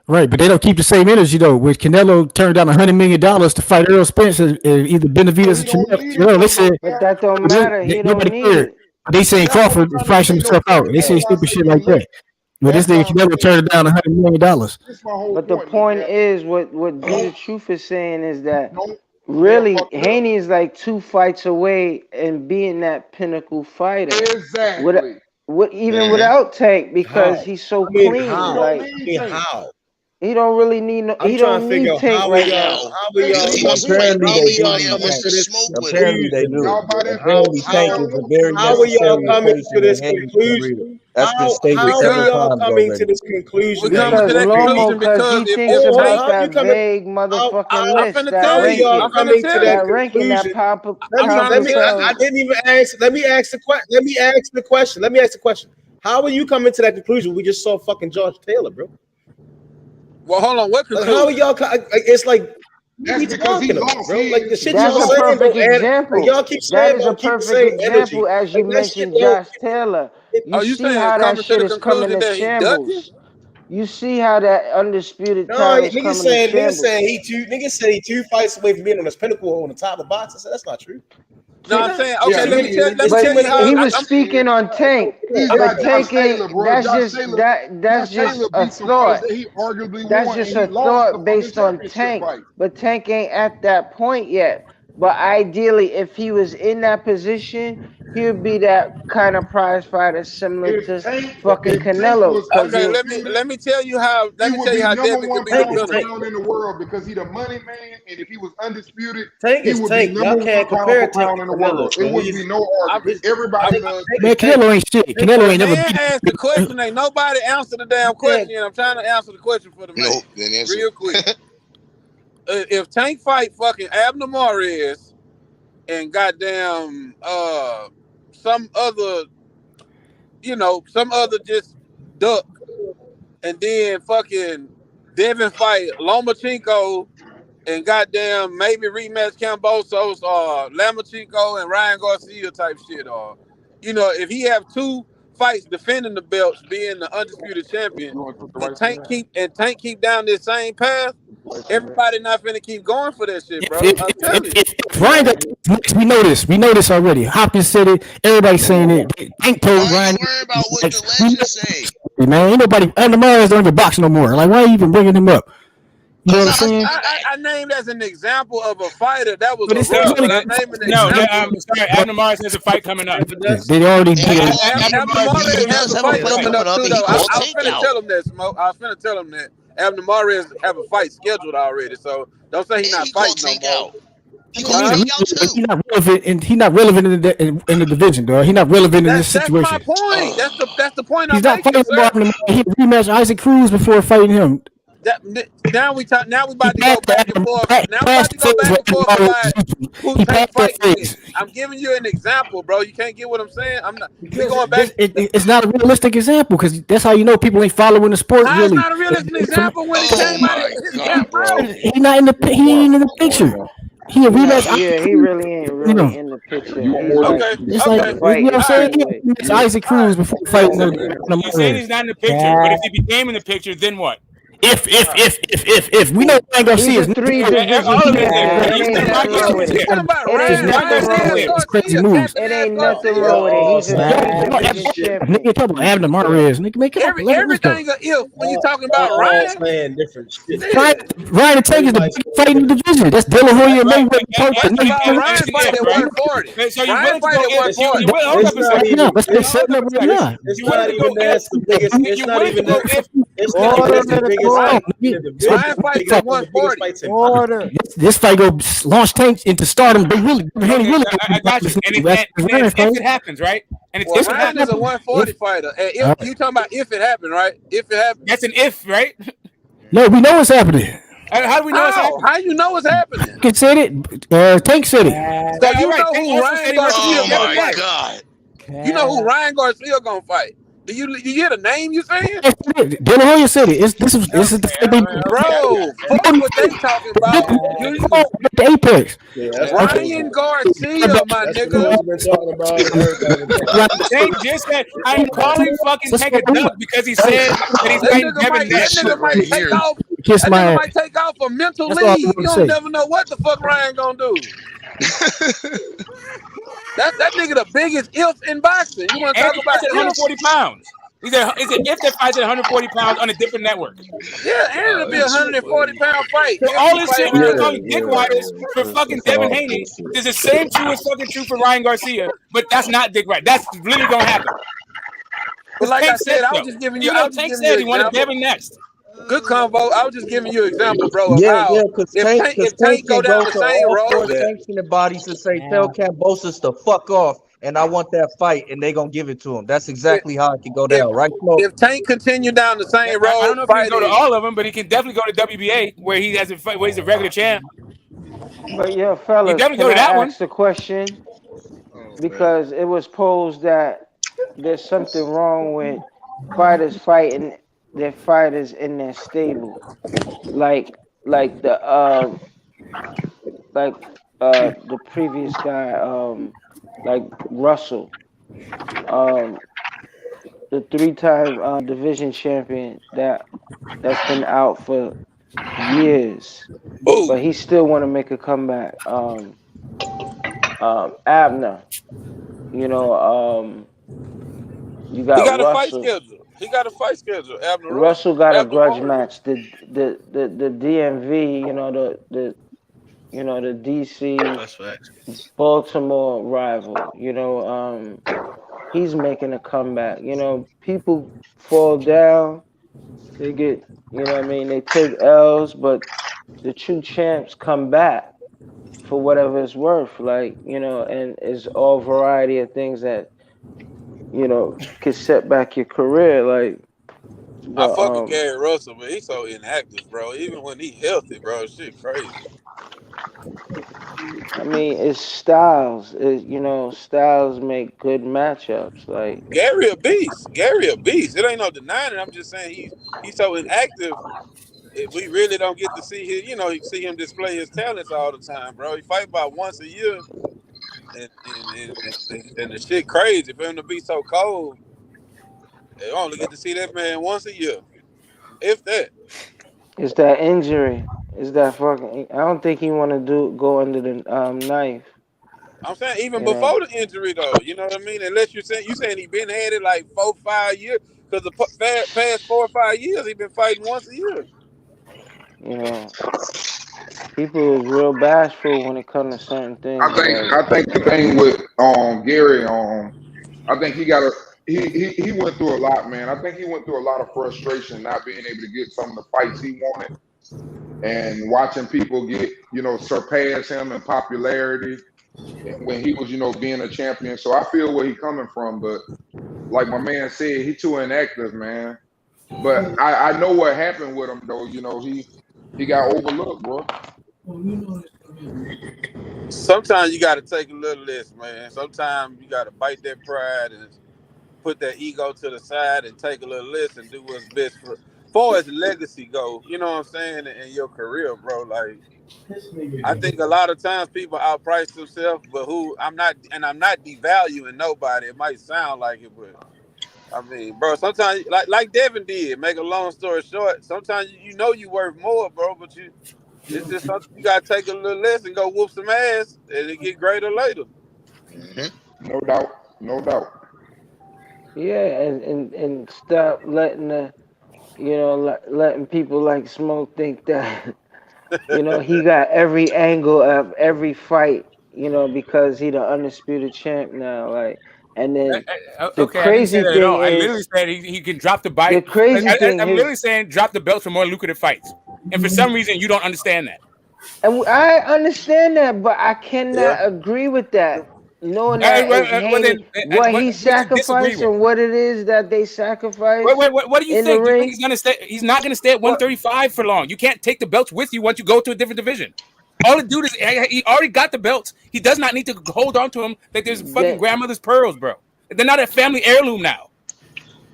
Right, but they don't keep the same energy though. With Canelo turned down $100 million to fight Errol Spence, either Benavidez or Canelo, they said, but that don't matter. He don't need it. They saying Crawford is pricing himself out. They say stupid shit like that. But this nigga Canelo turned down $100 million. But the point is, what Be the Truth is saying is that really Haney is like 2 fights away and being that pinnacle fighter. Exactly. Even without Tank, because he's so clean. Like how? He don't really need no. He don't need Tank right now. Apparently they do. Apparently Tank is a very necessary replacement. That's been stated several times already. This conclusion? Because Lomo, because he thinks about that vague motherfucking list, that ranking, that pop. I didn't even ask. Let me ask the question. How are you coming to that conclusion? We just saw fucking George Taylor, bro. Well, hold on. What conclusion? How are y'all? It's like that's because he lost, bro. Like the shit that's y'all a perfect saying, example. Y'all keep saying that is a perfect example, as you mentioned, Josh Taylor. You see how that shit is coming to shambles. You see how that undisputed title is coming to shambles. Niggas say he 2 fights away from being on the pinnacle on the top of the box. I said that's not true. No, I'm saying, okay, let me tell you how he was speaking on Tank, but Tank ain't. That's just a thought. That's just a thought based on Tank, but Tank ain't at that point yet. But ideally, if he was in that position, he would be that kind of prize fighter similar to fucking Canelo. Okay, let me tell you how. Let me tell you how Devin could be the in the world because he's the money man, and if he was undisputed, Tank he would be number 1 pound in the world. It wouldn't be no argument. Everybody knows. Man, Canelo ain't shit. Canelo ain't never been. Asked the question. Ain't nobody answered the damn question. I'm trying to answer the question for the man. Real quick. If Tank fight fucking Abner Mares and goddamn some other just duck, and then fucking Devin fight Lomachenko and goddamn maybe rematch Kambosos or Lomachenko and Ryan Garcia type shit, or if he have 2 fights defending the belts, being the undisputed champion, and Tank keep down this same path, everybody not finna keep going for that shit, bro. Ryan, we know this already. Hopkins said it. Everybody's saying it. Tank told Ryan. Worry about what the legends say. Man, ain't nobody. Abner Mares don't even box no more. Like, why are you even bringing him up? You know what I'm saying? I named as an example of a fighter that was Abner Mares has a fight coming up. They already did. Abner Mares has a fight coming up too, though. I was finna tell him that, Smoke. I was finna tell him that Abner Mares have a fight scheduled already. So don't say he's not fighting no more. He's not relevant, and he's not relevant in the division, dog. He's not relevant in this situation. That's my point. That's the point. He's not fighting Abner. He rematched Isaac Cruz before fighting him. Now we about to go back and forth. Now we about to go back and forth about who Tank fights. I'm giving you an example, bro. You can't get what I'm saying. I'm not. We going back. It's not a realistic example because that's how you know people ain't following the sport. How really. It's not a realistic example when he came out. He not in the. He ain't in the picture. He a rematch. Yeah, he really ain't in the picture. It's like you know what I'm saying. It's Isaac Cruz before fighting. He's saying he's not in the picture, but if he became in the picture, then what? If we know Ryan Garcia is crazy moves. It ain't nothing wrong with it. He's a nigga talking about Abner Mares. Nigga, make everything a if when you talking about Ryan. Man, different shit. Ryan and Tank is the biggest fight in the division. That's De La Hoya and Mayweather. Ryan fight at 140. So you willing to go? Let's be setting up right now. It's not even that's the biggest. It's not even that. It's Order to the the biggest court. fight. Ryan fights at 140. Order. This fight go launch Tank into stardom. They really, really. I got you. And if it happens, right? And it's Well, if it Ryan is a happens. 140 fighter. And if you talking about if it happened, right? If it happened. That's an if, right? No, we know what's happening. How do we know it's happening? How you know what's happening? Tank said it. Tank said it. So you know who Ryan Garcia Oh gonna my fight? God. You know who Ryan Garcia gonna fight? Do you hear the name you saying? De La Hoya said it. This is the Bro, fuck what they talking about. the Apex. Ryan Garcia, my nigga. Tank just said I'm calling fucking Tank a duck because he said that he's fighting Devin Nash. That nigga might take off. Kiss That my nigga ass. might take off for mental That's all I leave. wanna You don't say. never know what the fuck Ryan gonna do. That nigga the biggest if in boxing. You want to talk about at 140 pounds? He said if they fight at 140 pounds on a different network. Yeah, and it'll be a 140-pound fight. So all this shit we were calling dick riders for fucking Devin Haney is the same true as fucking true for Ryan Garcia, but that's not dick ride. That's literally gonna happen. But like I said, I was just giving you. Tank said he wanted Devin next. Good combo. I was just giving you an example, bro. Of Yeah, how yeah, because if Tank go down the same all road, four sanctioning bodies and say, tell Kambosos to fuck off, and I want that fight, and they gonna give it to him. That's exactly how it can go down, right? if Tank continue down the same road, I don't know if he can go to all of them, but he can definitely go to WBA where he has where he's a regular champ. But yeah, fellas, You definitely can go to I that one. ask the question? Because it was posed that there's something wrong with fighters fighting their fighters in their stable, like the previous guy, like Russell, the three-time division champion that's been out for years, but he still want to make a comeback. Abner, you know, you got he got Russell. a fight schedule. He got a fight schedule. Abner Russell got a grudge Warren. match. The DMV, the DC Baltimore rival. He's making a comeback. People fall down. They get, they take L's, but the true champs come back for whatever it's worth. And it's all variety of things that, could set back your career. I fuck with Gary Russell, but he's so inactive, bro. Even when he healthy, bro, shit crazy. I mean, it's styles. Styles make good matchups. Gary a beast. It ain't no denying it. I'm just saying he's so inactive. We really don't get to see him. See him display his talents all the time, bro. He fight about once a year, and the shit crazy for him to be so cold. They only get to see that man once a year, if that. It's that injury. It's that fucking. I don't think he want to go under the knife. I'm saying even before the injury, though. You know what I mean? Unless you saying he been had it like 4-5 years, because the past 4 or 5 years he been fighting once a year. People is real bashful when it comes to certain things. I think the thing with Gary, I think he went through a lot, man. I think he went through a lot of frustration not being able to get some of the fights he wanted, and watching people get surpass him in popularity when he was being a champion. So I feel where he coming from, but like my man said, he too inactive, man. But I know what happened with him though. He got overlooked, bro. Sometimes you got to take a little less, man. Sometimes you got to bite that pride and put that ego to the side and take a little less and do what's best for far as legacy go. You know what I'm saying? In your career, bro. I think a lot of times people outprice themselves, but I'm not devaluing nobody. It might sound like it, but I mean, bro, sometimes like Devin did, make a long story short, sometimes you worth more, bro, but it's just something you gotta take a little less and go whoop some ass and it get greater later. Mm-hmm. No doubt. Yeah, and stop letting letting people like Smoke think that he got every angle of every fight, because he the undisputed champ now. And then the Okay, I didn't say crazy that at thing all. I literally is said he can drop the bite. the crazy thing I'm is, literally saying drop the belts for more lucrative fights. And for some reason, you don't understand that. and I understand that, but I cannot Yeah. agree with that. Knowing that Well, if well, Haney, then, what what he you disagree sacrificed with? and what it is that they sacrifice What do you in the think? Do you think ring, he's gonna stay? He's not gonna stay at 135 for long. You can't take the belts with you once you go to a different division. All the dude is he already got the belts. He does not need to hold on to them like there's fucking grandmother's pearls, bro. They're not a family heirloom now.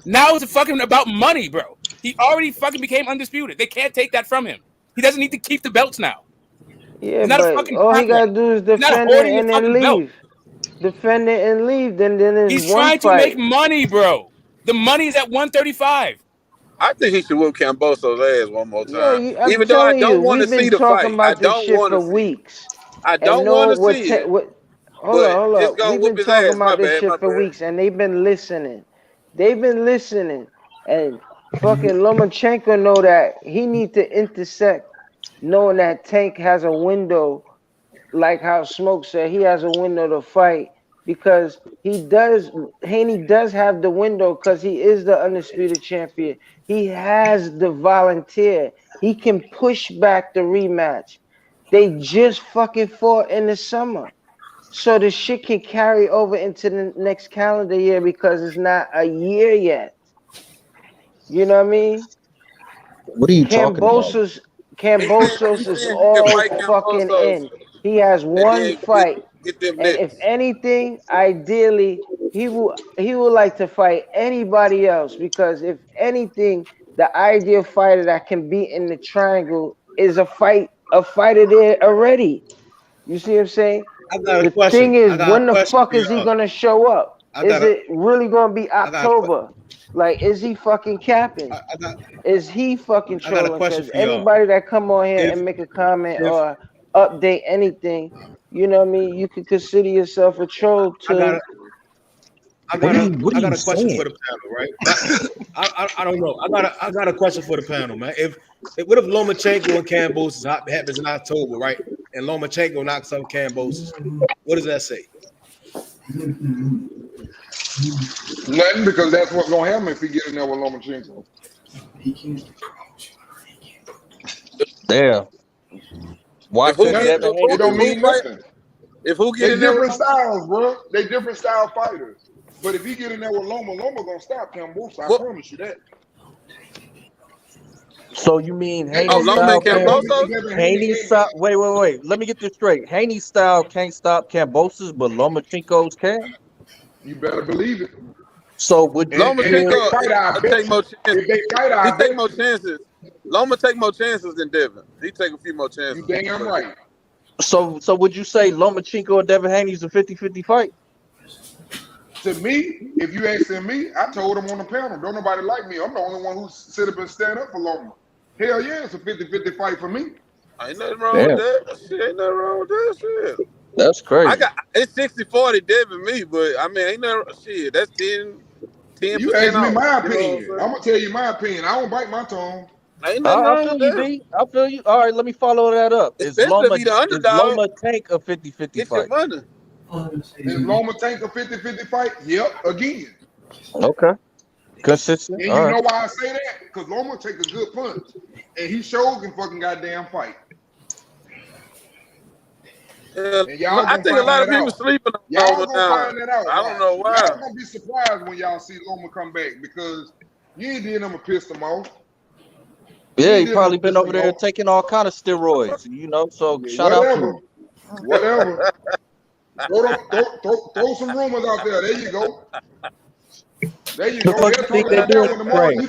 Now it's fucking about money, bro. He already fucking became undisputed. They can't take that from him. He doesn't need to keep the belts now. yeah, He's not a but fucking all he contract. gotta do is He's not defend it hoarding your and then fucking belt. leave. Defend it and leave. Then there's He's one trying to make fight. money, bro. The money's at 135. I think he should whoop Camboso's ass one more Yo, time. I'm Even though I telling you, don't want to we've see been the talking fight. I about this don't shit want for to see it. weeks. I And don't want to see it. hold But it's on. gonna We've whoop been his talking ass. My about this bad. shit for weeks, and they've been listening. And fucking Lomachenko know that he need to intersect, knowing that Tank has a window, like how Smoke said, he has a window to fight because Haney does have the window because he is the undisputed champion. He has the volunteer. He can push back the rematch. They just fucking fought in the summer. So the shit can carry over into the next calendar year because it's not a year yet. You know what I mean? What are you talking about? Cambosos is You can all fight fucking Cambosos in. He has and one then fight. get them And if next. anything, ideally, he would like to fight anybody else because if anything, the ideal fighter that can be in the triangle is a fighter there already. You see what I'm saying? I got a The question. thing is, I got a when the question fuck for is he y'all. gonna show up? I Is got a, it really gonna be I got, a, October? Like, is he fucking capping? Is he fucking I got a trolling? question Because for y'all. anybody that come on here If, and make a comment if or update anything, you know what I mean? You could consider yourself a troll I got to. a, I got a question for the panel, right? I don't know. I got a question for the panel, man. If what if Lomachenko and Kambosos happens in October, right? And Lomachenko knocks out Kambosos. What does that say? Nothing, because that's what's gonna happen if he get in there with Lomachenko. Damn. Why couldn't Devin Haney? It don't mean nothing. If who get They in there different with styles, bro. They different style fighters. But if he get in there with Loma gonna stop Cambosos. I promise you that. So you mean Haney Loma and style? Cambosos? Haney style. Wait. Let me get this straight. Haney style can't stop Kambosos, but Lomachenko's can. You better believe it. So would you? Lomachenko take more chances. He take more chances. Loma take more chances than Devin. He take a few more chances. You damn right. So would you say Lomachenko and Devin Haney's a 50-50 fight? To me, if you asking me, I told him on the panel, don't nobody like me. I'm the only one who sit up and stand up for Loma. Hell yeah, it's a 50-50 fight for me. Ain't nothing wrong with that. Shit, ain't nothing wrong with that shit. That's crazy. It's 60-40 Devin me, but I mean, ain't no shit. That's 10%. You ask me my off, opinion. You know I'm gonna tell you my opinion. I don't bite my tongue. Ain't nothing I wrong feel with you, that. B. I feel you. All right, let me follow that up. Is Especially Loma if he the underdog. Tank a 50-50 fight? Money. Is Loma Tank a 50-50 fight? Yep, again. Okay. Consistent. And All you right. know why I say that? Because Loma take a good punch. And he sure can fucking goddamn fight. And y'all I think a lot of people sleeping on y'all Loma gonna now. find that out. I don't know why. Y'all gonna be surprised when y'all see Loma come back because you ain't did him a piss him off. Yeah, he probably been over there taking all kind of steroids, you know. So shout out to him. Whatever. Throw some rumors out there. There you go. There you go. What They'll you think talk they about doing, that one tomorrow. Frank?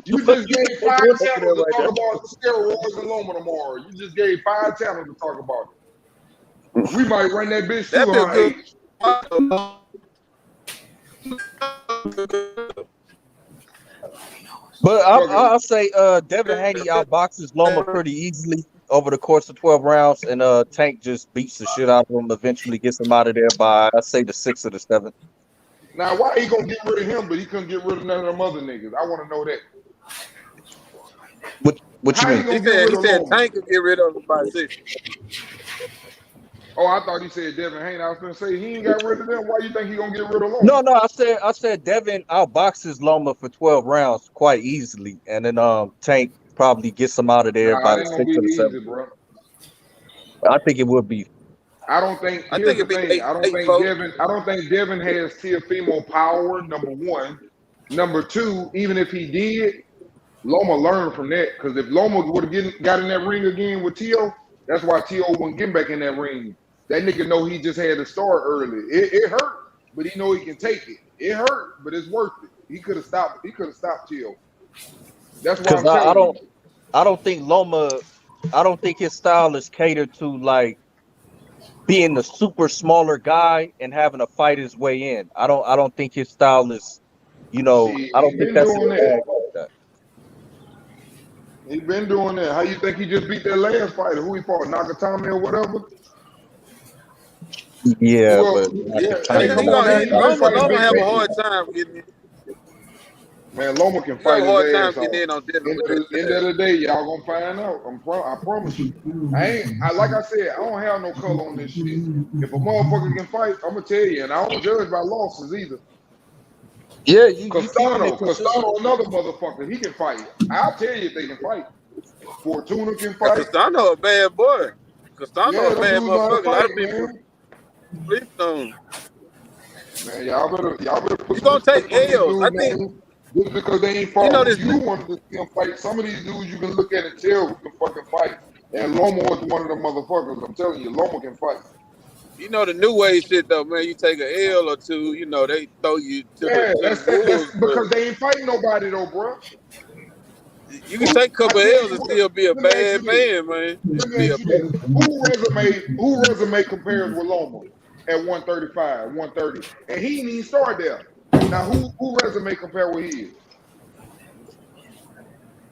You just gave 5 doing channels over there to right talk about steroids and Loma tomorrow. You just gave 5 channels to talk about it. We might run that bitch That'd through be a our good. But I'll say Devin Haney outboxes Loma pretty easily over the course of 12 rounds, and Tank just beats the shit out of him, eventually gets him out of there by, I'd say, the 6th or the 7th. Now, why he gonna get rid of him, but he couldn't get rid of none of them other niggas? I want to know that. What you mean? He said Tank could get rid of him by 6. Oh, I thought he said Devin Haney. I was gonna say he ain't got rid of them. Why you think he gonna get rid of Loma? No, I said Devin outboxes Loma for 12 rounds quite easily, and then Tank probably gets him out of there by the 6th or the 7th. Bro. I think it would be. I don't think. Here's the thing. I don't think Devin has Teofimo power. Number one. Number two. Even if he did, Loma learned from that. Because if Loma would have got in that ring again with Tio, that's why Tio wouldn't get back in that ring. That nigga know he just had to start early. It hurt, but he know he can take it. It hurt, but it's worth it. He could have stopped. He could have stopped Tio. That's why I'm telling you. I don't think Loma. I don't think his style is catered to like being the super smaller guy and having to fight his way in. I don't think his style is, I don't think that's his bag like that. He been doing that. How you think he just beat that last fighter? Who he fought? Nakatami or whatever? Yeah, but Loma have a hard time getting in. Man, Loma can fight his ass off. End of the day, y'all gonna find out. I promise you. Like I said, I don't have no color on this shit. If a motherfucker can fight, I'm gonna tell you, and I don't judge by losses either. Yeah, Castano, another motherfucker, he can fight. I'll tell you if they can fight. Fortuna can fight. Castano a bad boy. Castano a bad motherfucker. A lot of people sleep on. Man, y'all better put. You gonna take L's? I think. Just because they ain't fought, you wanted to see them fight. Some of these dudes you can look at and tell who can fucking fight. And Loma was one of them motherfuckers. I'm telling you, Loma can fight. You know the new way shit though, man. You take an L or two, they throw you to that's because they ain't fighting nobody though, bro. You can take a couple L's and still be a bad man, man. Who resume compares with Loma at 135, 130, and he ain't even started there. Now, who resume compare with his?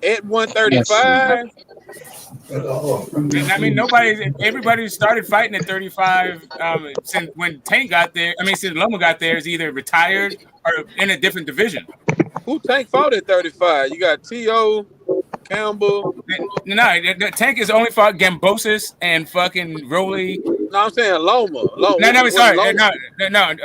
At 135? I mean, everybody started fighting at 35 since when Tank got there. I mean, since Loma got there, is either retired or in a different division. Who Tank fought at 35? You got T.O., Campbell. No, Tank has only fought Gambosis and fucking Rolly. No, I'm saying Loma. No, sorry. No,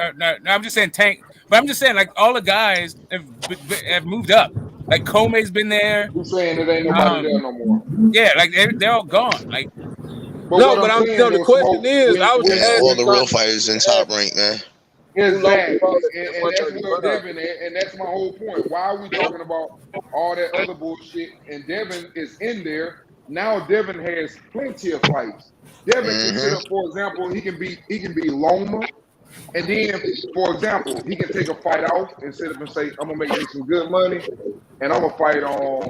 I'm just saying Tank. But I'm just saying, like, all the guys have moved up. Like, Come's been there. You're saying it ain't nobody there no more. Yeah, like, they're all gone. Like, the question is, I was just asking all the real fighters in Top Rank, man. Exactly. And that's what Devin, and that's my whole point. Why are we talking about all that other bullshit? And Devin is in there. Now Devin has plenty of fights. Devin can sit up, for example, he can be Loma. And then, for example, he can take a fight out and sit up and say, I'm gonna make me some good money, and I'm gonna fight on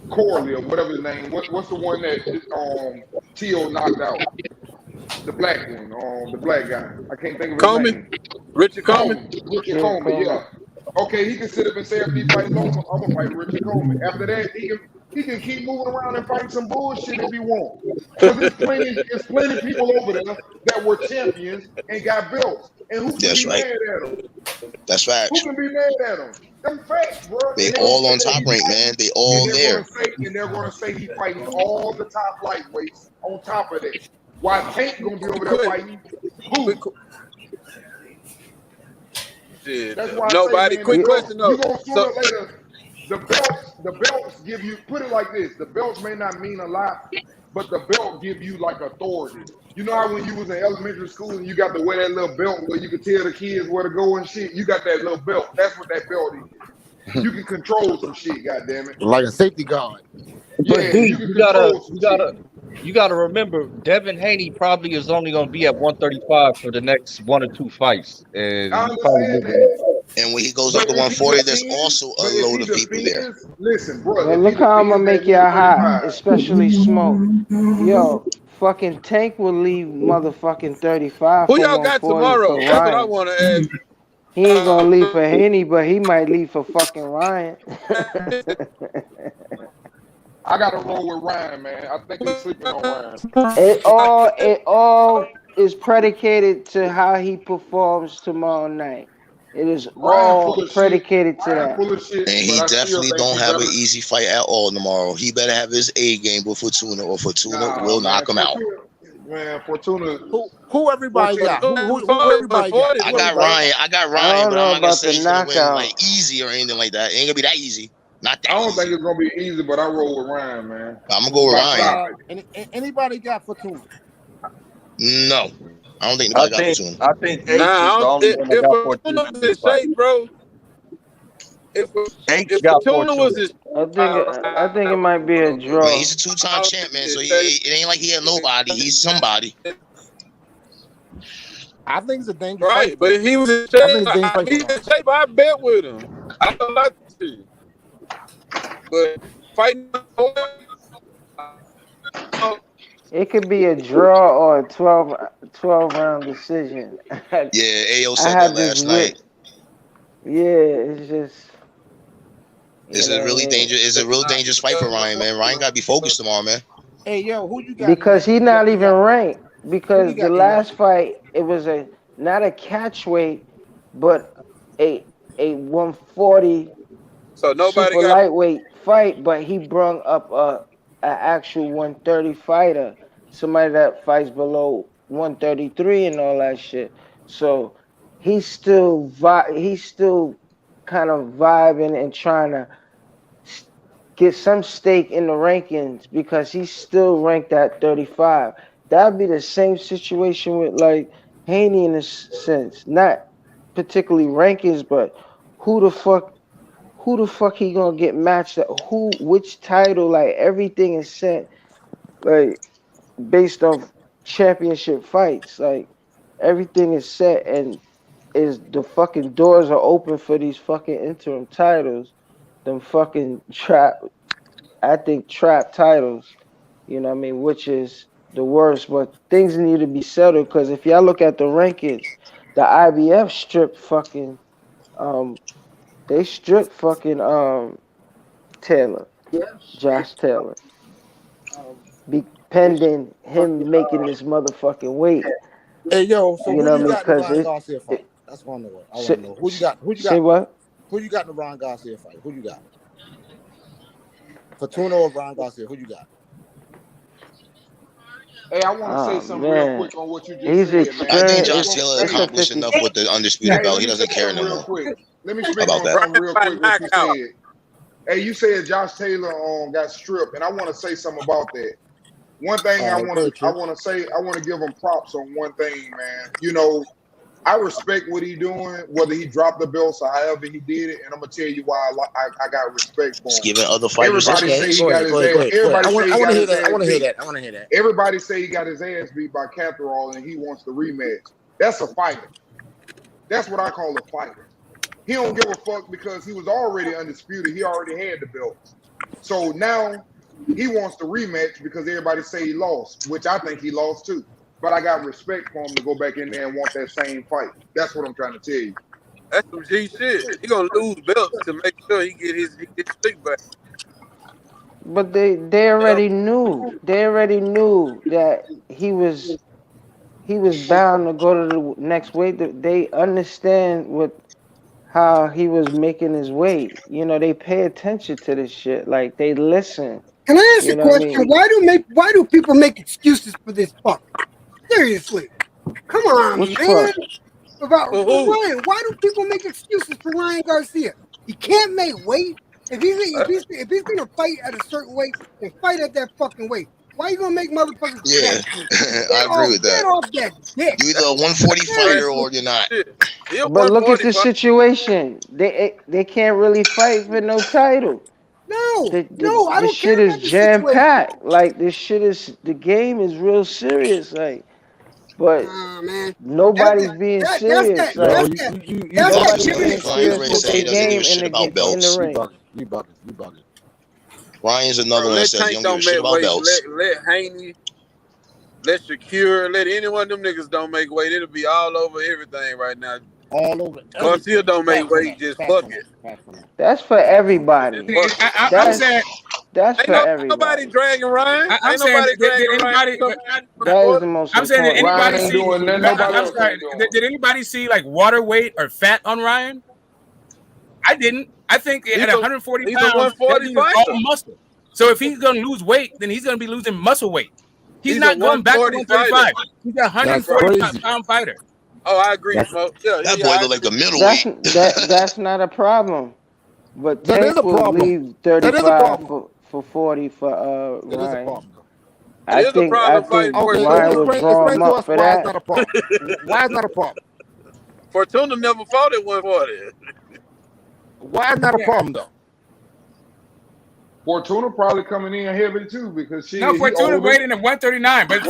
Corley or whatever his name. What's the one that Tio knocked out? The black one, the black guy. I can't think of his name. Richard Coleman. Richard Coleman, yeah. Okay, he can sit up and say, if he fight Loma, I'm gonna fight Richard Coleman. After that, he can keep moving around and fight some bullshit if he wants. Because there's plenty people over there that were champions and got belts. And who can be mad at them? That's right. Who can be mad at them? Them facts, bro. They all on Top Rank, man. They all there. And they're gonna say he's fighting all the top lightweights on top of that. Why Tank gonna be over there fighting who? That's why nobody. Quick question though. You gonna sooner or later. The belts give you, put it like this, the belts may not mean a lot, but the belt give you like authority. You know how when you was in elementary school and you got to wear that little belt where you could tell the kids where to go and shit? You got that little belt. That's what that belt is. You can control some shit, goddammit. Like a safety guard. But you gotta remember, Devin Haney probably is only gonna be at 135 for the next 1 or 2 fights. And when he goes up to 140, there's also a load of people there. Listen, bro. Look how I'm gonna make y'all hot, especially Smoke. Yo, fucking Tank will leave motherfucking 35. Who y'all got tomorrow? That's what I want to ask. He ain't gonna leave for Haney, but he might leave for fucking Ryan. I gotta roll with Ryan, man. I think he's sleeping on Ryan. It all is predicated to how he performs tomorrow night. It is all predicated to that. And he definitely don't have an easy fight at all tomorrow. He better have his A game with Fortuna, or Fortuna will knock him out. Man, Fortuna. Who everybody got? Who everybody got? I got Ryan. I got Ryan, but I'm not gonna say he's gonna win knockout. like easy or anything like that. It ain't gonna be that easy. Not that. I don't think it's gonna be easy, but I roll with Ryan, man. I'm gonna go with Ryan. Anybody got Fortuna? No, I don't think nobody got Fortuna. I think H is the only one that got Fortuna. If shape, bro. If Fortuna was his, I think it might be a draw. Man, he's a two-time champ, man. So it ain't like he had nobody. He's somebody. I think it's a dangerous right, fight. but if he was in shape, I bet with him. I don't like to. But fighting, it could be a draw or a 12 round decision. Yeah, AO said that last night. Yeah, it's just. It's a really dangerous. It's a real dangerous fight for Ryan, man. Ryan got to be focused tomorrow, man. Hey, yo, who you got? Because he's not even ranked. Because the last fight, it was not a catch weight, but a 140 so nobody super lightweight fight. But he brung up an actual 130 fighter, somebody that fights below 133 and all that shit. So he's still kind of vibing and trying to get some stake in the rankings because he's still ranked at 35. That'd be the same situation with like Haney in a sense. Not particularly rankings, but who the fuck he gonna get matched at? Which title? Like everything is set like based off championship fights. Like everything is set and the fucking doors are open for these fucking interim titles. Them fucking trap titles. You know what I mean? Which is the worst, but things need to be settled because if y'all look at the rankings, the IBF stripped fucking Taylor, Josh Taylor, pending him making this motherfucking weight. Hey yo, so you know who you got in the Ryan Garcia fight? That's what I want to know. Who you got? Say what? Who you got in the Ryan Garcia fight? Who you got? Fortuna or Ryan Garcia? Who you got? Hey, I want to say something real quick on what you just said, man. I think Josh Taylor accomplished enough with the undisputed belt. He doesn't care no more. Quick. Let me speak on something real quick. What you said. Hey, you said Josh Taylor got stripped, and I want to say something about that. One thing I want to give him props on one thing, man. You know, I respect what he's doing, whether he dropped the belts or however he did it, and I'm gonna tell you why I got respect for him. Just giving other fighters. Everybody say he got his ass. Everybody say he got his ass. I want to hear that. I want to hear that. Everybody say he got his ass beat by Catherall and he wants the rematch. That's a fighter. That's what I call a fighter. He don't give a fuck because he was already undisputed. He already had the belts. So now he wants the rematch because everybody say he lost, which I think he lost too. But I got respect for him to go back in there and want that same fight. That's what I'm trying to tell you. That's some G shit. He gonna lose belts to make sure he get his stick back. But they already knew. They already knew that he was bound to go to the next weight. They understand how he was making his way. You know, they pay attention to this shit. Like they listen. Can I ask a question? Why do people make excuses for this fuck? Seriously, come on, Which man. fuck? About Ryan, why do people make excuses for Ryan Garcia? He can't make weight. If he's gonna fight at a certain weight, then fight at that fucking weight. Why you gonna make motherfuckers? Yeah, I agree with that. Get off that dick. You either a 140 fighter or you're not. But look at the situation. They can't really fight for no title. No, I this don't shit care is about the jam situation. packed. Like the game is real serious. Like, but man, nobody's being serious. Nobody's being serious with the game in the ring. You bugging. Ryan's another one that says you don't give a shit about belts. Let Haney, let Shakira, let any one of them niggas don't make weight. It'll be all over everything right now. All over. Garcia don't make weight, just fuck it. That's for everybody. I'm saying that's for everybody. Nobody dragging Ryan. I'm saying, did anybody? That is the most. I'm saying, did anybody see? I'm sorry. Did anybody see like water weight or fat on Ryan? I didn't. I think at 140 pounds, he's all muscle. So if he's gonna lose weight, then he's gonna be losing muscle weight. He's not going back to 135. He's a 140-pound fighter. Oh, I agree, Smoke. Yeah, that boy look like a middleweight. That's not a problem. But That is Tank a will problem. leave That is a 35 problem. for 40 for That is a Ryan. problem. It is a problem fighting Okay, Ryan would draw him explain to up us for why that. it's not a problem. Why it's not a problem? Fortuna never fought at 140. Why it's not a problem though? Fortuna probably coming in heavy too because Fortuna weighed in at 139, but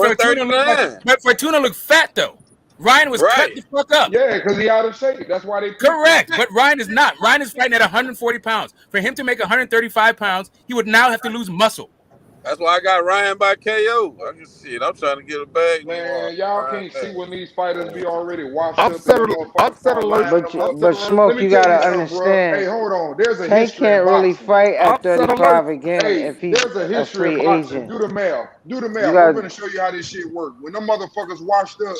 Fortuna looked fat though. Ryan was cut the fuck up. Yeah, because he out of shape. That's why they correct. But Ryan is not. Ryan is fighting at 140 pounds. For him to make 135 pounds, he would now have to lose muscle. That's why I got Ryan by KO. I'm trying to get a bag. Man, y'all can't see when these fighters be already washed upset up. But Smoke, you gotta understand. Hey, hold on. There's a Tank history can't really fight at 35 again hey, if he's there's a history free of boxing. agent. Do the math. You I'm gotta- gonna show you how this shit works. When them motherfuckers washed up,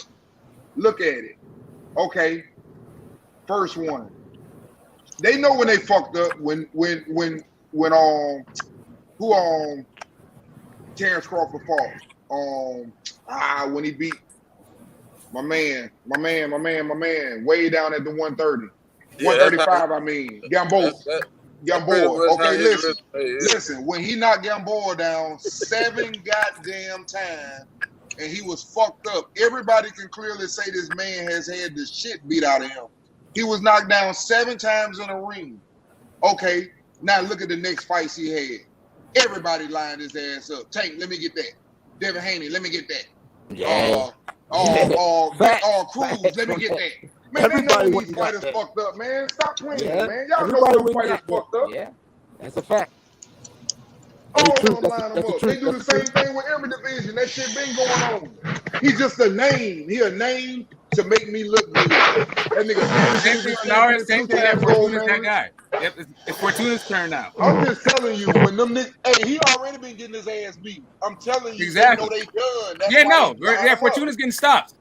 look at it. Okay. First one. They know when they fucked up when Terrence Crawford fought. When he beat my man, way down at the 130. 135, I mean. Gamboa. Okay, listen. When he knocked Gamboa down 7 goddamn times and he was fucked up, everybody can clearly say this man has had the shit beat out of him. He was knocked down 7 times in a ring. Okay, now look at the next fights he had. Everybody lined his ass up. Tank, let me get that. Devin Haney, let me get that. Yeah. Cruz, let me get that. Man, they know when these fighters fucked up, man. Stop playing, man. Y'all know when them fighters fucked up. Yeah, that's a fact. All of them line them up. They do the same thing with every division. That shit been going on. He's just a name. He a name to make me look good. That nigga. Same thing. Fortuna's that guy. It's Fortuna's turn now. I'm just telling you, when them niggas, hey, he already been getting his ass beat. I'm telling you, exactly. They know they done. That's Fortuna's getting stopped.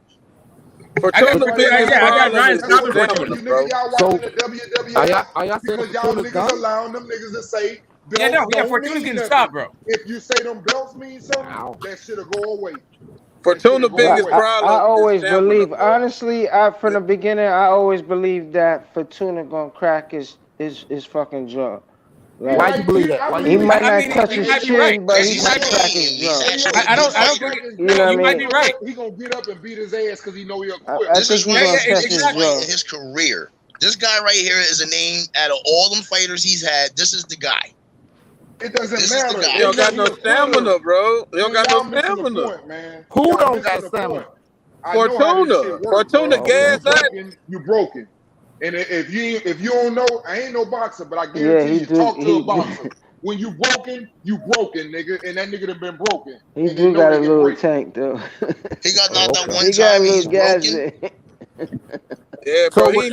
I got Ryan stopping Fortuna. So, y'all because y'all niggas allowing them niggas to say, Fortuna's getting stopped, bro. If you say them belts mean something, that shit'll go away. Fortuna biggest problem. I always believe, honestly, from the beginning, I always believed that Fortuna gonna crack his fucking jaw. Like, why you believe that? He might not touch his chin, but he might crack his jaw. I don't think you know what I mean? might be right. He gonna get up and beat his ass because he know he'll quit. This is his career. This guy right here is a name out of all them fighters he's had. This is the guy. It doesn't matter. He don't got no stamina, bro. He don't got no stamina. Man. Who don't got stamina? Fortuna gas out. You broken. And if you don't know, I ain't no boxer, but I guarantee you talk to a boxer. When you broken, nigga, and that nigga done been broken. He do got a little tank though. He got knocked out one he got time. a He's little gas. Yeah, bro. He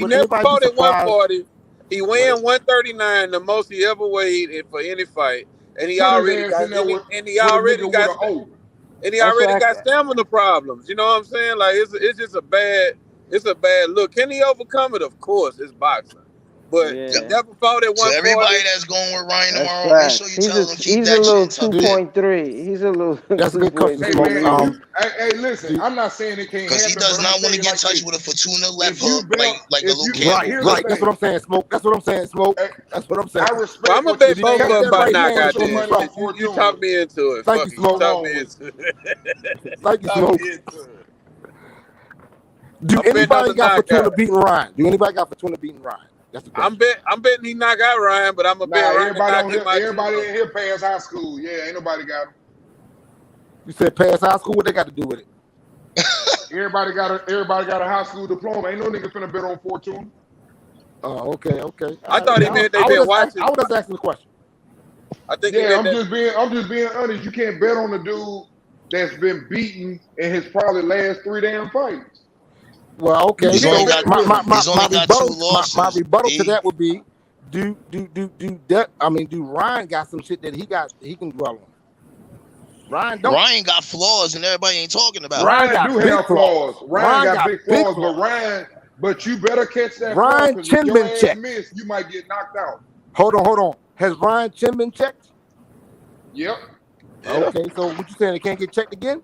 never fought at 140. He weighing 139, the most he ever weighed for any fight, and he already got stamina problems. You know what I'm saying? Like it's just a bad look. Can he overcome it? Of course, it's boxing. But never fought at 140. So everybody that's going with Ryan tomorrow, make sure you tell them keep that shit. He's a little 2.3. He's a little. That's a good question. Hey, listen, I'm not saying it can't happen. Because he does not want to get touched with a Fortuna left hook like a Luke Campbell. Right. That's what I'm saying, Smoke. That's what I'm saying, Smoke. That's what I'm saying. I respect. I'm a bet both of them by knockout. You talk me into it. Thank you, Smoke. Thank you, Smoke. Do anybody got Fortuna beating Ryan? Do anybody got Fortuna beating Ryan? I'm betting he knock out Ryan, but I'm a bet Ryan. Everybody in here past high school. Yeah, ain't nobody got him. You said past high school. What they got to do with it? Everybody got a high school diploma. Ain't no nigga finna bet on Fortuna. Oh, okay. I thought he meant they been watching. I was just asking the question. I think. Yeah, I'm just being honest. You can't bet on the dude that's been beaten in his probably last 3 damn fights. Well, okay. He's only got 2 losses. My rebuttal to that would be, do Ryan got some shit that he can dwell on? Ryan got flaws and everybody ain't talking about. Ryan do have flaws. Ryan got big flaws, but you better catch that. Ryan chin been checked. Miss, you might get knocked out. Hold on. Has Ryan chin been checked? Yep. Okay, so what you saying? It can't get checked again?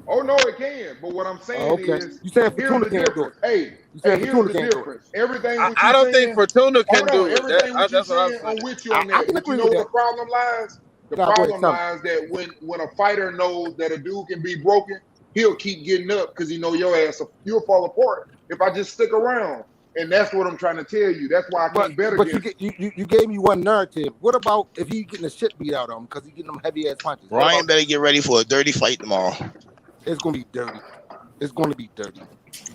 Oh no, it can. But what I'm saying is, you saying here's Fortuna the can't do it? difference. Hey, You saying here's Fortuna the can't do it? difference. Everything what I you don't saying. think Fortuna can Hold on. do it. Everything what you That's what I'm saying, saying. I'm with you on I that. can But you agree know with what the that. problem lies? The Nah, go ahead, problem tell me. lies that when a fighter knows that a dude can be broken, he'll keep getting up because he know your ass you'll fall apart if I just stick around. And that's what I'm trying to tell you. That's why I can't bet against. But you gave me one narrative. What about if he getting the shit beat out of him because he getting them heavy ass punches? Ryan better get ready for a dirty fight tomorrow. It's gonna be dirty. It's gonna be dirty.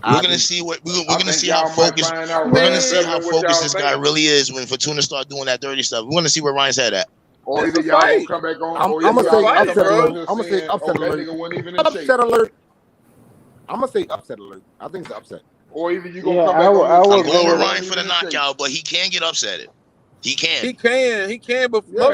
We're gonna see what we're gonna see how focused. We're gonna see how focused this guy really is when Fortuna start doing that dirty stuff. We're gonna see where Ryan's head at. Or either y'all gonna come back on. I'm gonna say upset alert. I'm gonna say upset alert. Nigga wasn't even in shape. Upset alert. I'm gonna say upset alert. I think it's upset. Or even you gonna come back on. I'm going with Ryan for the knockout, but he can get upset. He can. He can, but Yeah,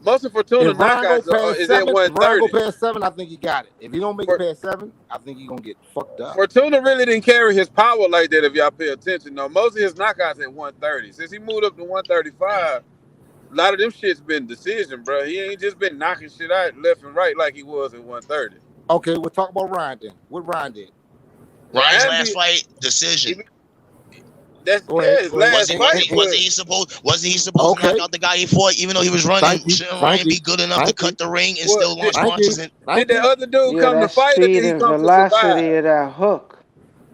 most of Fortuna If Ryan go knockouts past is 7, at if Ryan go 130. past 7, I think he got it. If he don't make it past 7, I think he gonna get fucked up. Fortuna really didn't carry his power like that. If y'all pay attention, though, most of his knockouts at 130. Since he moved up to 135, a lot of them shits been decision, bro. He ain't just been knocking shit out left and right like he was at 130. Okay, we'll talk about Ryan then. What Ryan did? Ryan's last fight decision. That's his last fight. Wasn't he supposed to knock out the guy he fought, even though he was running? Shouldn't Ryan be good enough to cut the ring and still launch punches? Did that other dude come to fight, or did he come to velocity survive? of that hook.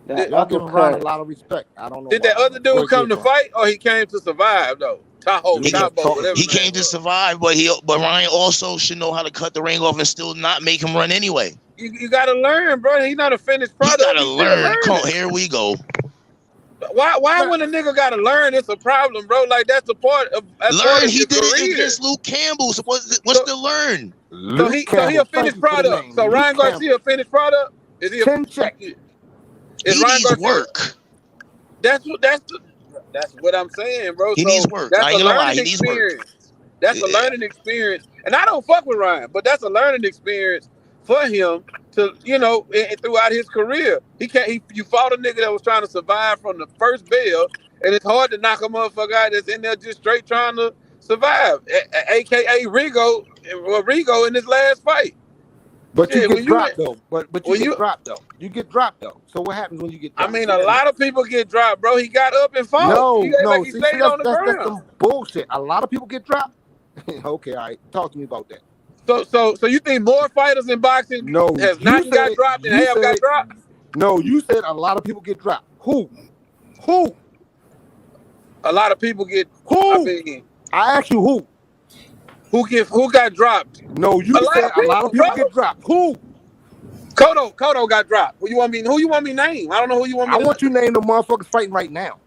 That Y'all give Ryan a uppercut. lot of respect. I don't know. Did that other dude come to fight, or he came to survive though? Tahoe, Cabo, whatever. He came to survive, but Ryan also should know how to cut the ring off and still not make him run anyway. You gotta learn, bro. He's not a finished product. You gotta learn. Come on, here we go. Why when a nigga gotta learn, it's a problem, bro? Like that's the part of learn. He did it against Luke Campbell. So what's the learn? So he a finished product. So Ryan Garcia a finished product? Is he a 10 check? Is Ryan Garcia work? That's what I'm saying, bro. He needs work. That's I ain't a gonna lie. learning He needs work. experience. That's a learning experience, and I don't fuck with Ryan, but that's a learning experience for him to, throughout his career. You fought a nigga that was trying to survive from the first bell, and it's hard to knock a motherfucker out that's in there just straight trying to survive, aka Rigo in his last fight. But you get dropped though. But you get dropped though. You get dropped though. So what happens when you get dropped? I mean, a lot of people get dropped, bro. He got up and fought. No. He stayed on the ground. That's some bullshit. A lot of people get dropped. Okay, all right. Talk to me about that. So you think more fighters in boxing have not got dropped and have got dropped? No, you said a lot of people get dropped. Who? A lot of people get. Who? I asked you who. Who got dropped? No, you said a lot of people get dropped. Who? Cotto got dropped. Who you want me to name? I don't know who you want me to name. I want you to name the motherfuckers fighting right now.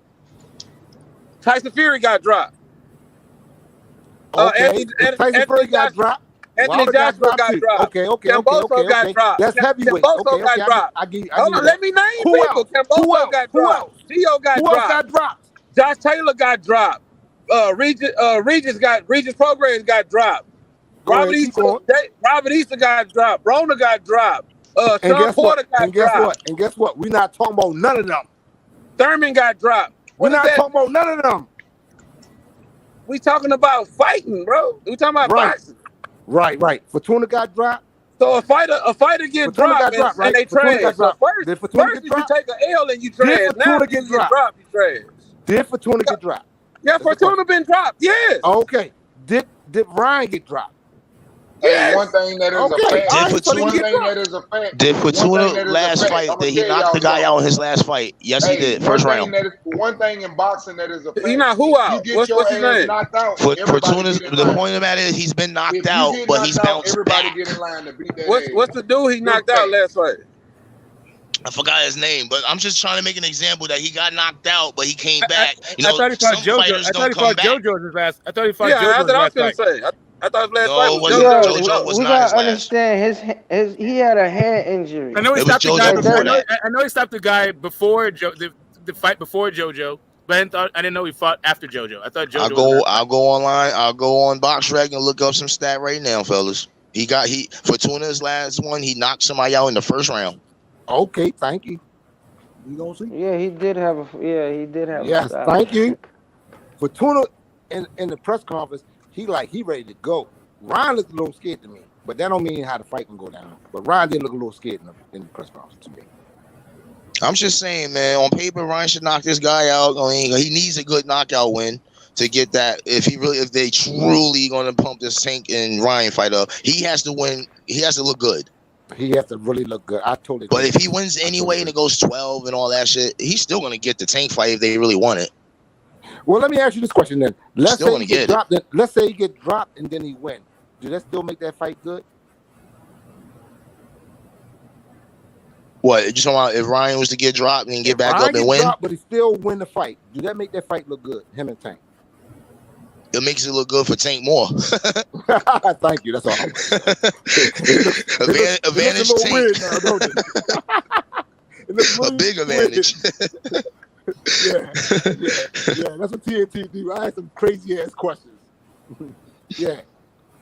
Tyson Fury got dropped. Okay. Tyson Fury got dropped. Anthony Joshua got dropped. Okay. Camboso got dropped. That's heavyweight. Camboso got dropped. Hold on, let me name people. Camboso got dropped. Tio got dropped. Who else got dropped? Josh Taylor got dropped. Regis Prograis got dropped. Robert Easter got dropped. Broner got dropped. Sean Porter got dropped. And guess what? We're not talking about none of them. Thurman got dropped. We're not talking about none of them. We talking about fighting, bro. We talking about boxing. Right. Fortuna got dropped. So a fighter get dropped, and they trash. So first you take an L and you trash. Now you get dropped, you trash. Did Fortuna get dropped? Yeah, Fortuna been dropped. Yes. Okay. Did Ryan get dropped? Hey, one thing that is a fact. Did Fortuna last fight? Did he knock the guy out in his last fight? Yes, he did. First round. One thing in boxing that is a fact. He not who out? What's his name? Fortuna's. The point of that is he's been knocked out, but he's bounced back. What's the dude he knocked out last fight? I forgot his name, but I'm just trying to make an example that he got knocked out, but he came back. I thought he fought JoJo. I thought he fought JoJo's last. I thought he fought JoJo's last fight. Yeah, that's what I was gonna say. I thought his last fight was JoJo was we not his gotta last. understand he had a hand injury. I know he stopped the guy before that. I know he stopped the guy before the fight before JoJo, but I didn't know he fought after JoJo. I thought JoJo. I'll go online. I'll go on BoxRec and look up some stat right now, fellas. Fortuna's last one. He knocked somebody out in the first round. Okay, thank you. You gonna see? Yeah, he did have a. Yes, thank you. Fortuna in the press conference, he ready to go. Ryan looked a little scared to me, but that don't mean how the fight can go down. But Ryan did look a little scared in the press conference to me. I'm just saying, man. On paper, Ryan should knock this guy out. I mean, he needs a good knockout win to get that. If they truly gonna pump this Tank and Ryan fight up, he has to win. He has to look good. He has to really look good. I totally. But if he wins anyway and it goes 12 and all that shit, he's still gonna get the Tank fight if they really want it. Well, let me ask you this question then. Let's say he get dropped. Let's say he get dropped and then he wins. Do that still make that fight good? What? You talking about if Ryan was to get dropped and get back up and win? Dropped, but he still win the fight. Do that make that fight look good? Him and Tank. It makes it look good for Tank more. Thank you. That's all. Advantage Tank. Weird now, don't it? A big advantage. Yeah. That's what TNT do. I had some crazy ass questions. Yeah.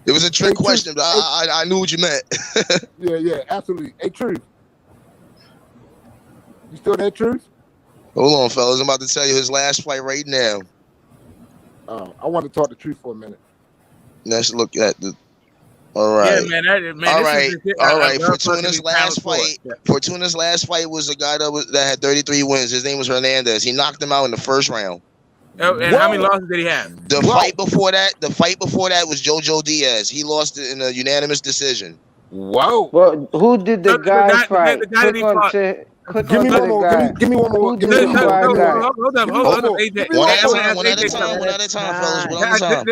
It was a trick question, but I knew what you meant. Yeah, absolutely. Hey, Truth. You still there, Truth? Hold on, fellas. I'm about to tell you his last fight right now. I want to talk the Truth for a minute. Let's look at the. All right. Yeah, man. All right. Fortuna's last fight. Fortuna's last fight was a guy that had 33 wins. His name was Hernandez. He knocked him out in the first round. Oh, and how many losses did he have? The fight before that was Jojo Diaz. He lost it in a unanimous decision. Whoa. Well, who did the guy fight? The guy that he fought. Give me one more. Give me one more. Hold up, AJ. One at a time, fellas. One at a time.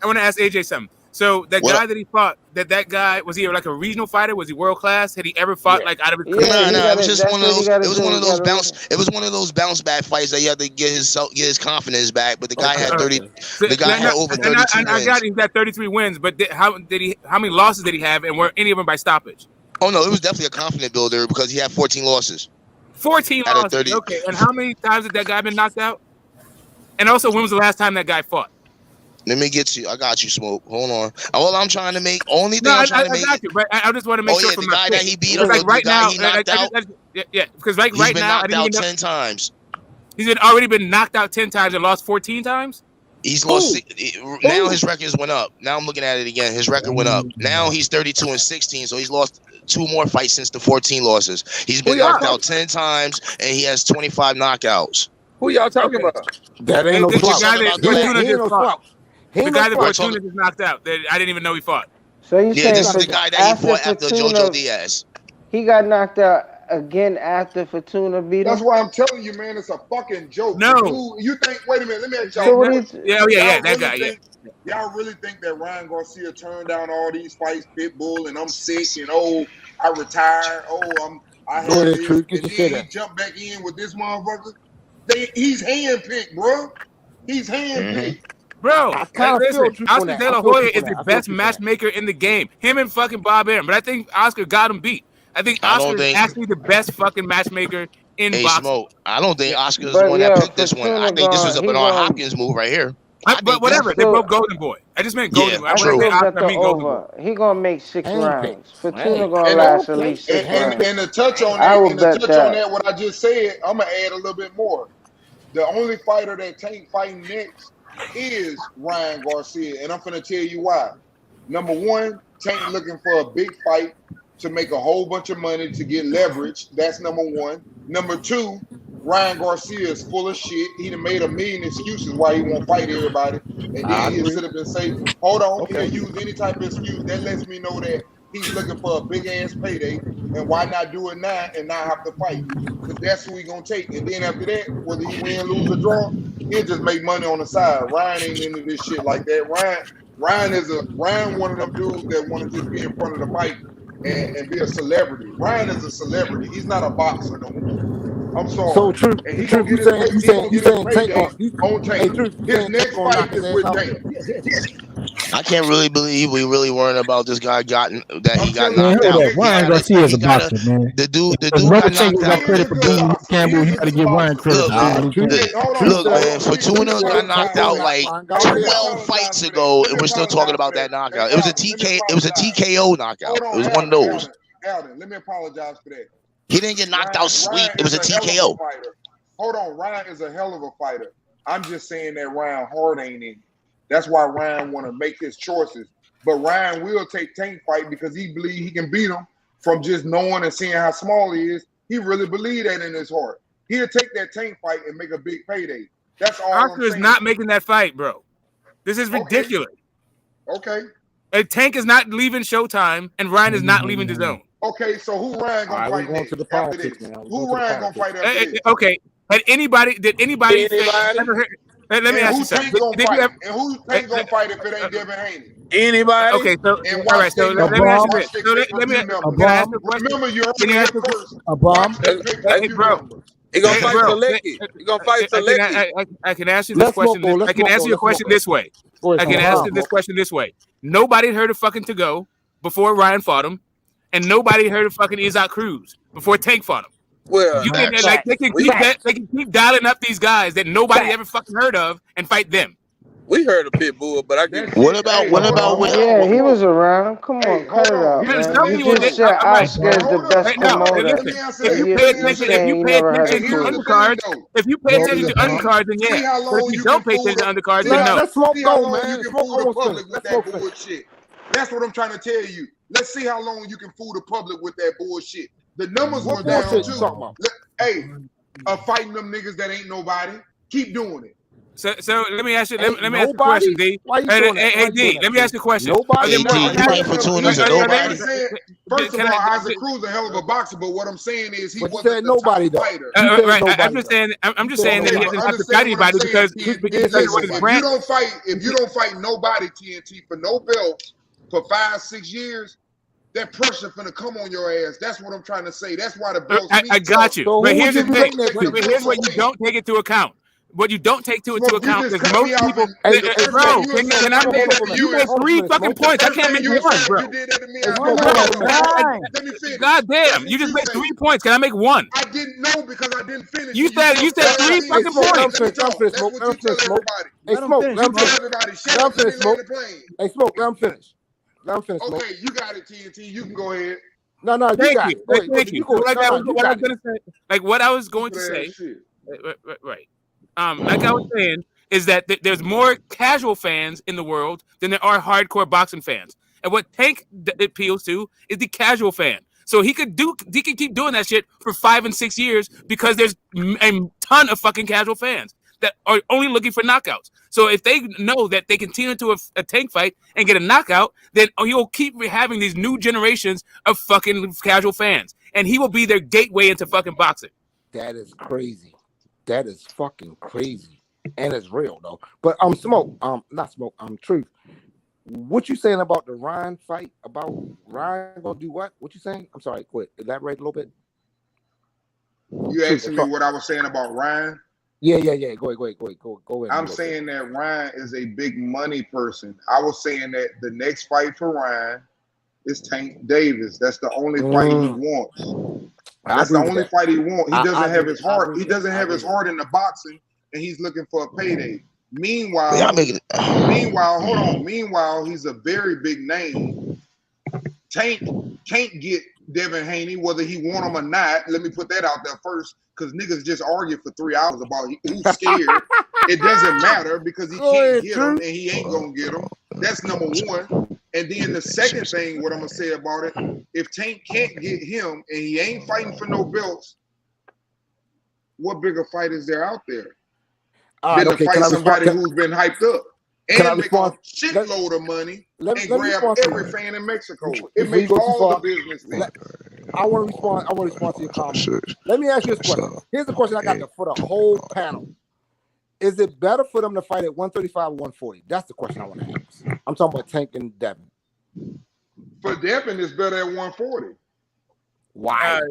I want to ask AJ something. So that guy that he fought, that guy, was he like a regional fighter? Was he world class? Had he ever fought like out of his career? No. It was just one of those. It was one of those bounce. It was one of those bounce back fights that you had to get his confidence back. But the guy had 30. The guy had over 32 wins. I got he's got 33 wins. But how many losses did he have, and were any of them by stoppage? Oh no, it was definitely a confident builder because he had 14 losses. 14 losses. Okay, and how many times did that guy been knocked out? And also, when was the last time that guy fought? Let me get you. I got you, Smoke. Hold on. All I'm trying to make. I'm trying to make. I got you, but I just want to make sure. The guy that he beat up, like right now, he knocked out. Yeah, because right now, he's been knocked out 10 times. He's already been knocked out 10 times and lost 14 times. He's lost. Now his records went up. Now I'm looking at it again. His record went up. Now he's 32-16, so he's lost 2 more fights since the 14 losses. He's been knocked out 10 times, and he has 25 knockouts. Who y'all talking about? That ain't no slouch. The guy that Fortuna just knocked out. That I didn't even know he fought. So you saying this is the guy that he fought after Jojo Diaz. He got knocked out again after Fortuna beat him? That's why I'm telling you, man, it's a fucking joke. No. Dude, you think, wait a minute, let me ask y'all. That guy, Y'all really think that Ryan Garcia turned down all these fights, Pitbull, and I'm sick, and I retired, I had this, and then he jumped back in with this motherfucker? He's handpicked, bro. He's handpicked. Bro, listen, Oscar De La Hoya is the best matchmaker in the game. Him and fucking Bob Arum. But I think Oscar got him beat. I think Oscar is actually the best fucking matchmaker in boxing. Smoke. I don't think Oscar is the one that picked this one. I think this was a Bernard Hopkins move right here. But whatever, they broke Golden Boy. I just meant Golden Boy. I mean Golden Boy. He gonna make 6 rounds. Fortuna gonna last at least 6 rounds. And to touch on that, what I just said, I'm gonna add a little bit more. The only fighter that Tank fighting next is Ryan Garcia, and I'm gonna tell you why. Number one, Tank looking for a big fight to make a whole bunch of money to get leverage. That's number one. Number two, Ryan Garcia is full of shit. He done made a million excuses why he won't fight everybody, and then he'll sit up and say, "Hold on," he'll use any type of excuse that lets me know that he's looking for a big ass payday, and why not do it now and not have to fight? Because that's who he gonna take. And then after that, whether he win, lose, or draw, he'll just make money on the side. Ryan ain't into this shit like that. Ryan one of them dudes that want to just be in front of the mic and be a celebrity. Ryan is a celebrity. He's not a boxer no more. I'm sorry. So true. And True. You saying Tank on Tank. His next fight is with Tank. I can't really believe we really weren't about this guy he got knocked out. Ryan Garcia is a boxer, man. The dude got knocked out. Credit for being Campbell. You got to give Ryan credit. Look, man, Fortuna got knocked out like 12 fights ago, and we're still talking about that knockout. It was a TKO knockout. It was one of those. Alden, let me apologize for that. He didn't get knocked out sweet. It was a TKO. Hold on, Ryan is a hell of a fighter. I'm just saying that Ryan Hart ain't in. That's why Ryan want to make his choices. But Ryan will take Tank fight because he believes he can beat him from just knowing and seeing how small he is. He really believes that in his heart. He'll take that Tank fight and make a big payday. That's all Oscar I'm saying. is not making that fight, bro. This is ridiculous. Okay. And Tank is not leaving Showtime, and Ryan is not leaving the zone. Okay, so who Ryan gonna fight next after this? Who Ryan gonna fight after this? Okay. Did anybody ever heard? Let me ask you something. And who Tank gonna fight if it ain't Devin Haney? Anybody? Okay, so all right. So let me ask you this. So let me ask you a question. Remember, you're only first. A bomb. Hey, bro. He gonna fight Selecki. He gonna fight Selecki. I can ask you this question. I can answer your question this way. I can answer this question this way. Nobody heard of fucking To Go before Ryan fought him, and nobody heard of fucking Isaac Cruz before Tank fought him. Well, they can keep dialing up these guys that nobody ever fucking heard of and fight them. We heard of Pitbull, but I get what about when? Yeah, he was around. Come on, cut it out, man. You just said Oscar is the best promoter. If you pay attention to undercards, then yeah. But if you don't pay attention to undercards, then no. Let's smoke go, man. You can fool the public with that bullshit. That's what I'm trying to tell you. Let's see how long you can fool the public with that bullshit. The numbers were down too. Hey, fighting them niggas that ain't nobody. Keep doing it. So let me ask you. Let me ask you a question, D. Hey, D. Let me ask you a question. Nobody. Fortuna's a nobody. First of all, Isaac Cruz is a hell of a boxer, but what I'm saying is he wasn't nobody the top fighter. Right. I'm just saying that he doesn't have to fight anybody because if you don't fight nobody, TNT, for no belts for 5-6 years, that pressure finna come on your ass. That's what I'm trying to say. That's why the belts. I got you. But here's the thing. But here's what you don't take into account. What you don't take into account is most people. Bro, can I make? You made 3 fucking points. I can't make 1, bro. God damn! You just made 3 points. Can I make 1? I didn't know because I didn't finish. You said 3 fucking points. Hey, Smoke. Let him finish, Smoke. Hey, Smoke. Let him finish. Okay, you got it, TNT. You can go ahead. No, you got it. Thank you. What I was going to say. Right. Like I was saying, is that there's more casual fans in the world than there are hardcore boxing fans. And what Tank appeals to is the casual fan. So he could keep doing that shit for 5 and 6 years because there's a ton of fucking casual fans that are only looking for knockouts. So if they know that they can tune into a Tank fight and get a knockout, then he'll keep having these new generations of fucking casual fans. And he will be their gateway into fucking boxing. That is crazy. That is fucking crazy, and it's real though. But Smoke, not Smoke, Truth. What you saying about the Ryan fight? About Ryan gonna do what? What you saying? I'm sorry, quit. Elaborate a little bit. You asking me what I was saying about Ryan? Yeah. Go ahead. I'm saying that Ryan is a big money person. I was saying that the next fight for Ryan is Tank Davis. That's the only fight he wants. That's the only fight he wants. He doesn't have his heart. He doesn't have his heart in the boxing, and he's looking for a payday. Meanwhile, hold on. Meanwhile, he's a very big name. Tank can't get Devin Haney, whether he want him or not. Let me put that out there first, because niggas just argue for 3 hours about who's scared. It doesn't matter because he can't get him, and he ain't gonna get him. That's number one. And then the second thing, what I'm gonna say about it, if Tank can't get him and he ain't fighting for no belts, what bigger fight is there out there than to fight somebody who's been hyped up and make a shitload of money and grab every fan in Mexico? It makes all the business things. I want to respond to your comment. Let me ask you this question. Here's the question I got for the whole panel. Is it better for them to fight at 135 or 140? That's the question I want to ask. I'm talking about Tank and Devin. For Devin, it's better at 140. Why?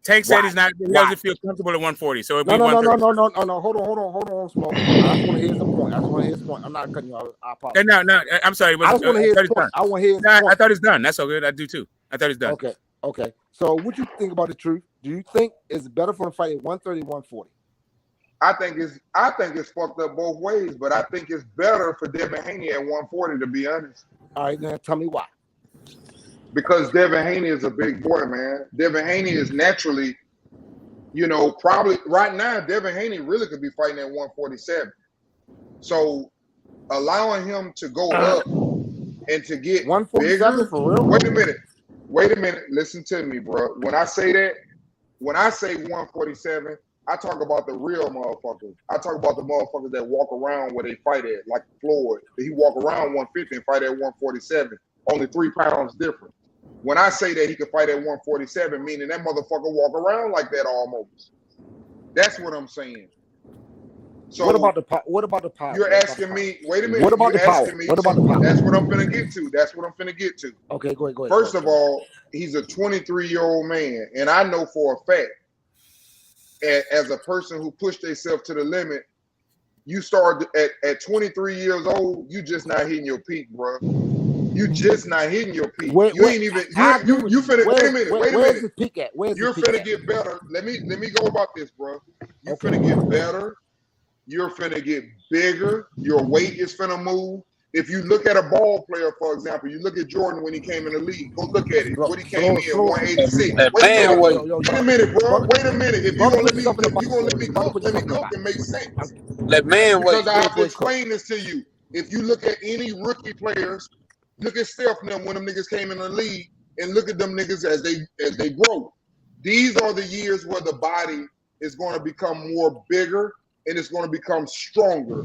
Tank said he doesn't feel comfortable at 140. So it'd be 130. No. Hold on, Smoke. I just want to hear his point. I'm not cutting you off. I apologize. No. I'm sorry. I just want to hear his point. I want to hear his point. I thought it's done. That's all good. I do too. I thought it's done. Okay. So what you think about the Truth? Do you think it's better for him to fight at 130 or 140? I think it's fucked up both ways, but I think it's better for Devin Haney at 140, to be honest. All right, now tell me why. Because Devin Haney is a big boy, man. Devin Haney is naturally, probably right now, Devin Haney really could be fighting at 147. So allowing him to go up And to get 147 bigger, for real? Wait a minute. Listen to me, bro. When I say 147, I talk about the real motherfuckers. I talk about the motherfuckers that walk around where they fight at, like Floyd. He walk around 150 and fight at 147, only 3 pounds different. When I say that he can fight at 147, meaning that motherfucker walk around like that almost. That's what I'm saying. So what about the power? You're asking me. Wait a minute. What about the power? What about the power? That's what I'm finna get to. Okay, go ahead. First of all, he's a 23-year-old man, and I know for a fact, as a person who pushed themselves to the limit, you start at 23 years old. You just not hitting your peak, bro. You just not hitting your peak. You ain't even. You finna. Wait a minute. Where's the peak at? You're finna get better. Let me go about this, bro. You're finna get better. You're finna get bigger. Your weight is finna move. If you look at a ball player, for example, you look at Jordan when he came in the league. Go look at it. When he came in 186. Wait a minute, bro. Wait a minute. If you're gonna let me cook, let me cook and make sense. Because I have to explain this to you. If you look at any rookie players, look at Steph and them when them niggas came in the league, and look at them niggas as they grow. These are the years where the body is going to become more bigger and it's going to become stronger.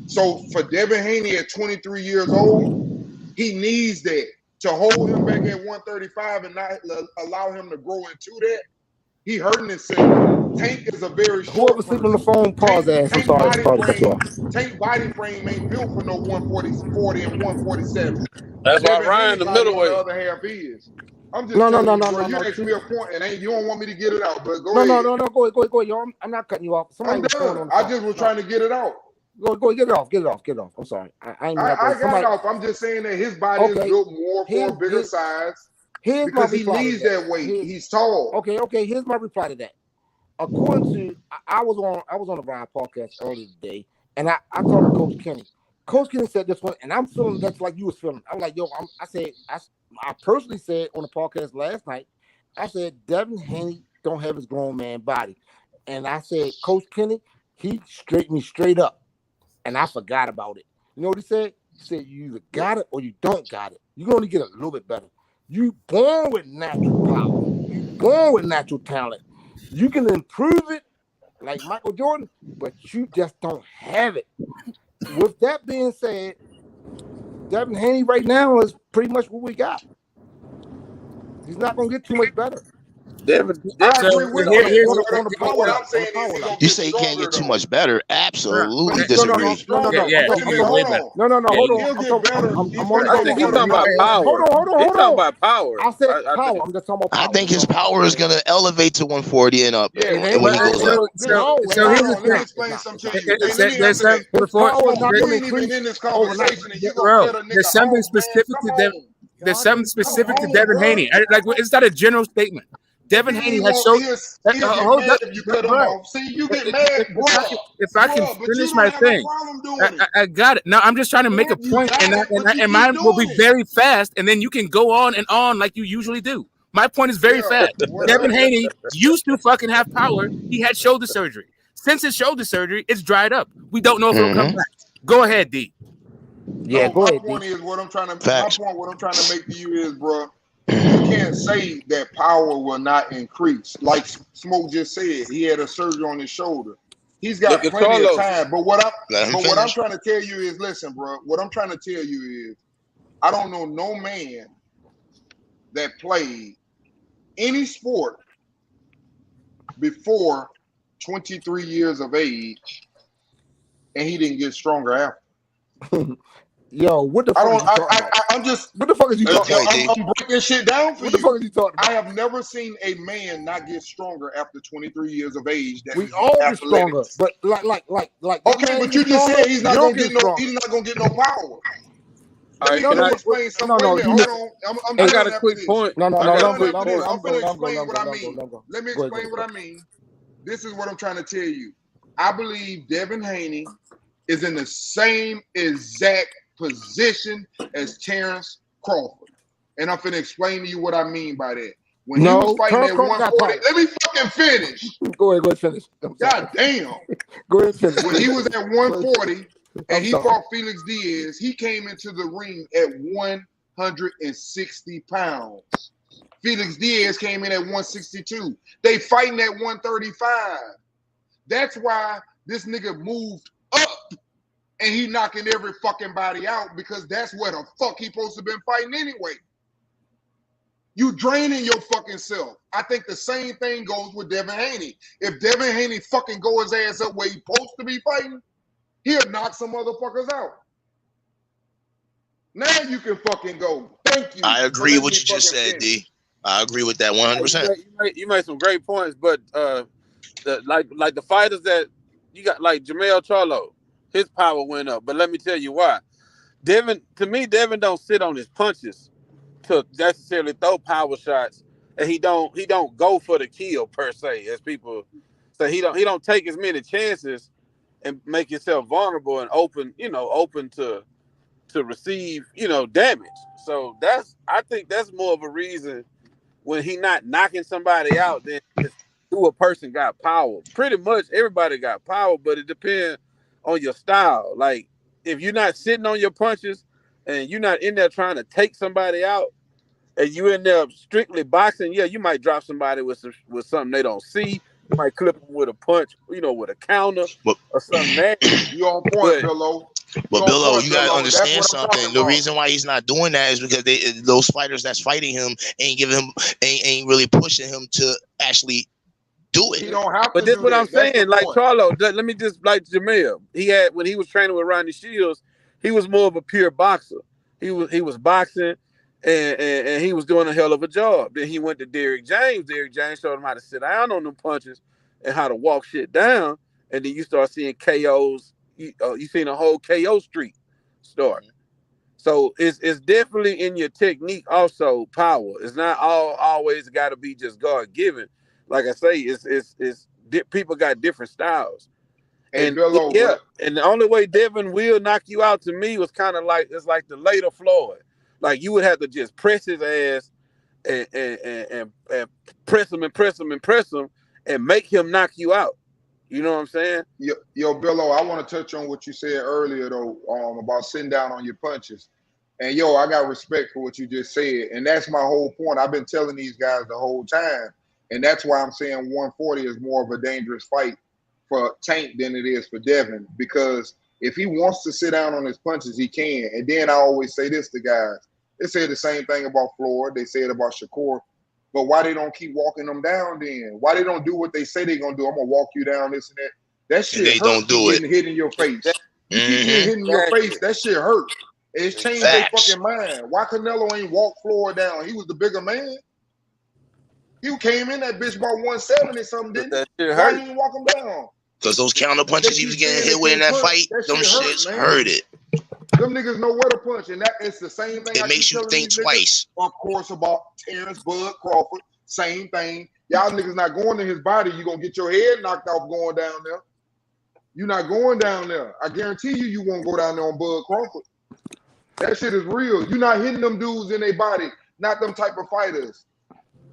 So for Devin Haney at 23 years old, he needs that to hold him back at 135 and not allow him to grow into that. He hurting himself. Tank is a very short. Whoever sleeping on the phone, pause ass. I'm sorry. Tank body frame ain't built for no 40 and 147. That's why Ryan the middleweight. The other half is. I'm just no. You asked me a point, and you don't want me to get it out, but go ahead. No. Go ahead. Yo, I'm not cutting you off. I'm done. I just was trying to get it out. Go get it off. I'm sorry. I got it off. I'm just saying that his body is built more for a bigger size. Because he needs that weight. He's tall. Okay. Here's my reply to that. According to, I was on a Ryan podcast earlier today, and I talked to Coach Kenny. Coach Kenny said this one, and I'm feeling that's like you was feeling. I was like, yo, I personally said on the podcast last night, I said Devin Haney don't have his grown man body, and I said Coach Kenny, he straightened me straight up, and I forgot about it. You know what he said? He said you either got it or you don't got it. You can only get a little bit better. You born with natural power. You born with natural talent. You can improve it like Michael Jordan, but you just don't have it. With that being said, Devin Haney right now is pretty much what we got. He's not going to get too much better. You say he can't get too much better? Absolutely disagree. No. Hold on. I think he's talking about power. Hold on. He's talking about power. I said power. I'm just talking about power. I think his power is going to elevate to 140 and up when he goes up. So here's the thing. Let me explain something to you. There's something specific to Devin. There's something specific to Devin Haney. Like, it's not a general statement. Devin Haney has shown. If I can finish my thing, I got it. No, I'm just trying to make a point, and mine will be very fast, and then you can go on and on like you usually do. My point is very fast. Devin Haney used to fucking have power. He had shoulder surgery. Since his shoulder surgery, it's dried up. We don't know if it'll come back. Go ahead, D. Yeah, go ahead. My point, what I'm trying to make to you is, bro, you can't say that power will not increase. Like Smoke just said, he had a surgery on his shoulder. He's got plenty of time. But what I'm trying to tell you is, listen, bro. What I'm trying to tell you is, I don't know no man that played any sport before 23 years of age, and he didn't get stronger after. Yo, what the fuck? What the fuck is you talking about? I'm breaking shit down for you. What the fuck is you talking about? I have never seen a man not get stronger after 23 years of age. We all get stronger, but like. Okay, but you just said he's not gonna get no power. All right, Let me explain something. Hold on. I got a quick point. I'm gonna explain what I mean. Let me explain what I mean. This is what I'm trying to tell you. I believe Devin Haney is in the same exact position as Terrence Crawford. And I'm finna explain to you what I mean by that. When he was fighting at 140, let me fucking finish. Go ahead, finish. God damn. Go ahead, finish. When he was at 140, and he fought Felix Diaz. He came into the ring at 160 pounds. Felix Diaz came in at 162. They fighting at 135. That's why this nigga moved up and he knocking every fucking body out, because that's where the fuck he supposed to been fighting anyway. You draining your fucking self. I think the same thing goes with Devin Haney. If Devin Haney fucking go his ass up where he supposed to be fighting, he'll knock some motherfuckers out. Now you can fucking go. Thank you. I agree with what you just said, D. I agree with that 100%. You made some great points, but like the fighters that you got, like Jermell Charlo, his power went up. But let me tell you why. Devin don't sit on his punches to necessarily throw power shots, and he don't go for the kill per se, as people say. He don't take as many chances and make himself vulnerable and open to receive, damage. So I think that's more of a reason when he not knocking somebody out than who a person got power. Pretty much everybody got power, but it depends on your style. Like, if you're not sitting on your punches and you're not in there trying to take somebody out, and you in there strictly boxing, yeah, you might drop somebody with something they don't see. You might clip them with a punch, with a counter or something nasty. You on point, Billo. But Billo, you gotta understand something. The reason why he's not doing that is because those fighters that's fighting him ain't really pushing him to actually do it. He don't have but to. This what I'm saying. Like Charlo, let me just like Jermell. When he was training with Ronnie Shields, he was more of a pure boxer. He was boxing. And he was doing a hell of a job. Then he went to Derrick James. Derrick James showed him how to sit down on them punches and how to walk shit down. And then you start seeing KOs. You seen a whole KO streak start. So it's definitely in your technique also power. It's not always got to be just God given. Like I say, it's people got different styles. And and the only way Devin will knock you out to me was kind of like it's like the later Floyd. Like, you would have to just press his ass and press him and make him knock you out. You know what I'm saying? Yo, Billo, I want to touch on what you said earlier though, about sitting down on your punches. And yo, I got respect for what you just said, and that's my whole point. I've been telling these guys the whole time, and that's why I'm saying 140 is more of a dangerous fight for Tank than it is for Devin, because if he wants to sit down on his punches, he can. And then I always say this to guys. They say the same thing about Floyd. They say it about Shakur. But why they don't keep walking them down then? Why they don't do what they say they're going to do? I'm going to walk you down, this and that. That shit hurts. They don't do it. Getting hit in your face. You keep getting hit in your face, that shit hurt. It's changed their fucking mind. Why Canelo ain't walk Floyd down? He was the bigger man. He came in that bitch about 170 something, didn't he? Why you didn't walk him down? Because those counter punches he was getting hit with in that fight, them shits hurt it. Them niggas know where to punch, and it's the same thing. It makes you think twice. Of course, about Terrence Bud Crawford, same thing. Y'all niggas not going in his body. You gonna get your head knocked off going down there. You're not going down there. I guarantee you won't go down there on Bud Crawford. That shit is real. You're not hitting them dudes in their body. Not them type of fighters.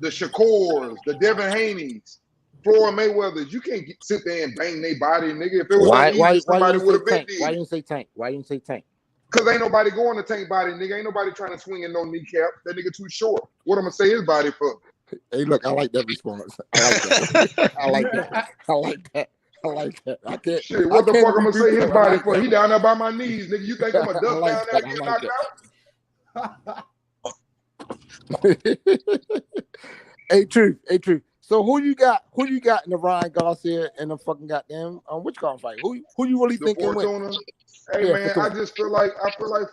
The Shakurs, the Devin Haneys, Floyd Mayweathers. You can't sit there and bang their body, nigga. If it was easy, somebody would have been dead. Why didn't you say Tank? Why didn't you say Tank? Because ain't nobody going to Tank body, nigga. Ain't nobody trying to swing in no kneecap. That nigga too short. What I'm going to say his body for? Hey, look, I like that response. I like that. I like that. I like that. I like that. I can't. Shit, what the fuck I'm going to say his body for? He down there by my knees, nigga. You think I'm a duck down there and get knocked out? Hey, truth. So who you got in the Ryan Garcia and the fucking goddamn which card fight? Who you really thinking win? Hey man, Fortuna. I just feel like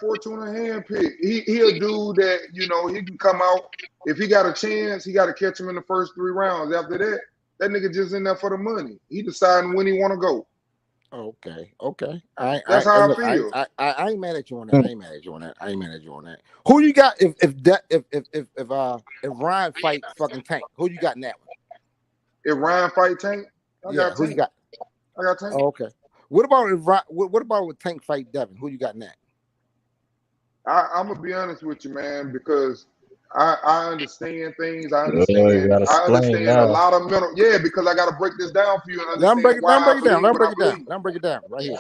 Fortuna handpicked. He a dude that, he can come out. If he got a chance, he got to catch him in the first 3 rounds. After that nigga just in there for the money. He deciding when he want to go. Okay. That's how I feel. I ain't mad at you on that. I ain't mad at you on that. Who you got if Ryan fight fucking Tank? Who you got in that one? If Ryan fight Tank, I got who Tank. You got? I got Tank. Oh, okay. What about with Tank fight Devin? Who you got in that? I'm gonna be honest with you, man, because I understand things. I You gotta understand explain a now. lot of mental. Yeah, because I got to break this down for you and Let him break understand it down. why I Let him break believe it what I down. believe. Let him break it down right here.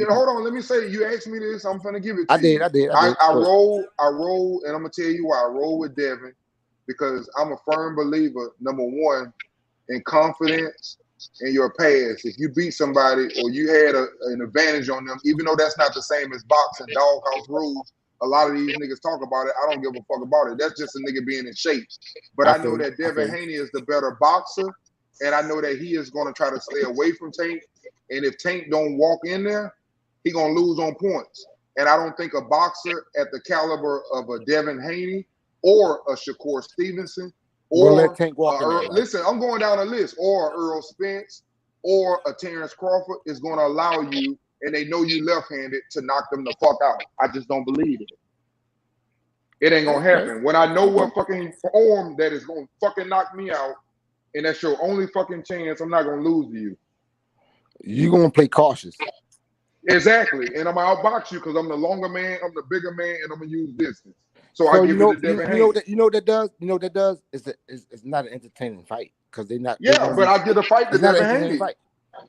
Hold on, let me say. You asked me this. I'm gonna give it to I did. I roll, and I'm gonna tell you why I roll with Devin because I'm a firm believer. Number one, in confidence in your past. If you beat somebody or you had an advantage on them, even though that's not the same as boxing, doghouse rules. A lot of these niggas talk about it. I don't give a fuck about it. That's just a nigga being in shape. But I know that Devin Haney is the better boxer, and I know that he is going to try to stay away from Tank. And if Tank don't walk in there, he gonna lose on points. And I don't think a boxer at the caliber of a Devin Haney or a Shakur Stevenson or let Tank walk in there, right? Listen, I'm going down a list, or Earl Spence or a Terrence Crawford is going to allow you, and they know you left-handed, to knock them the fuck out. I just don't believe it. It ain't gonna happen. When I know what fucking form that is gonna fucking knock me out, and that's your only fucking chance, I'm not gonna lose to you. You gonna play cautious. Exactly, and I'm gonna outbox you because I'm the longer man, I'm the bigger man, and I'm gonna use distance. So I give it to Devin Haney. You know what that does? It's not an entertaining fight because they're not. Yeah, but I get a fight to Devin Haney.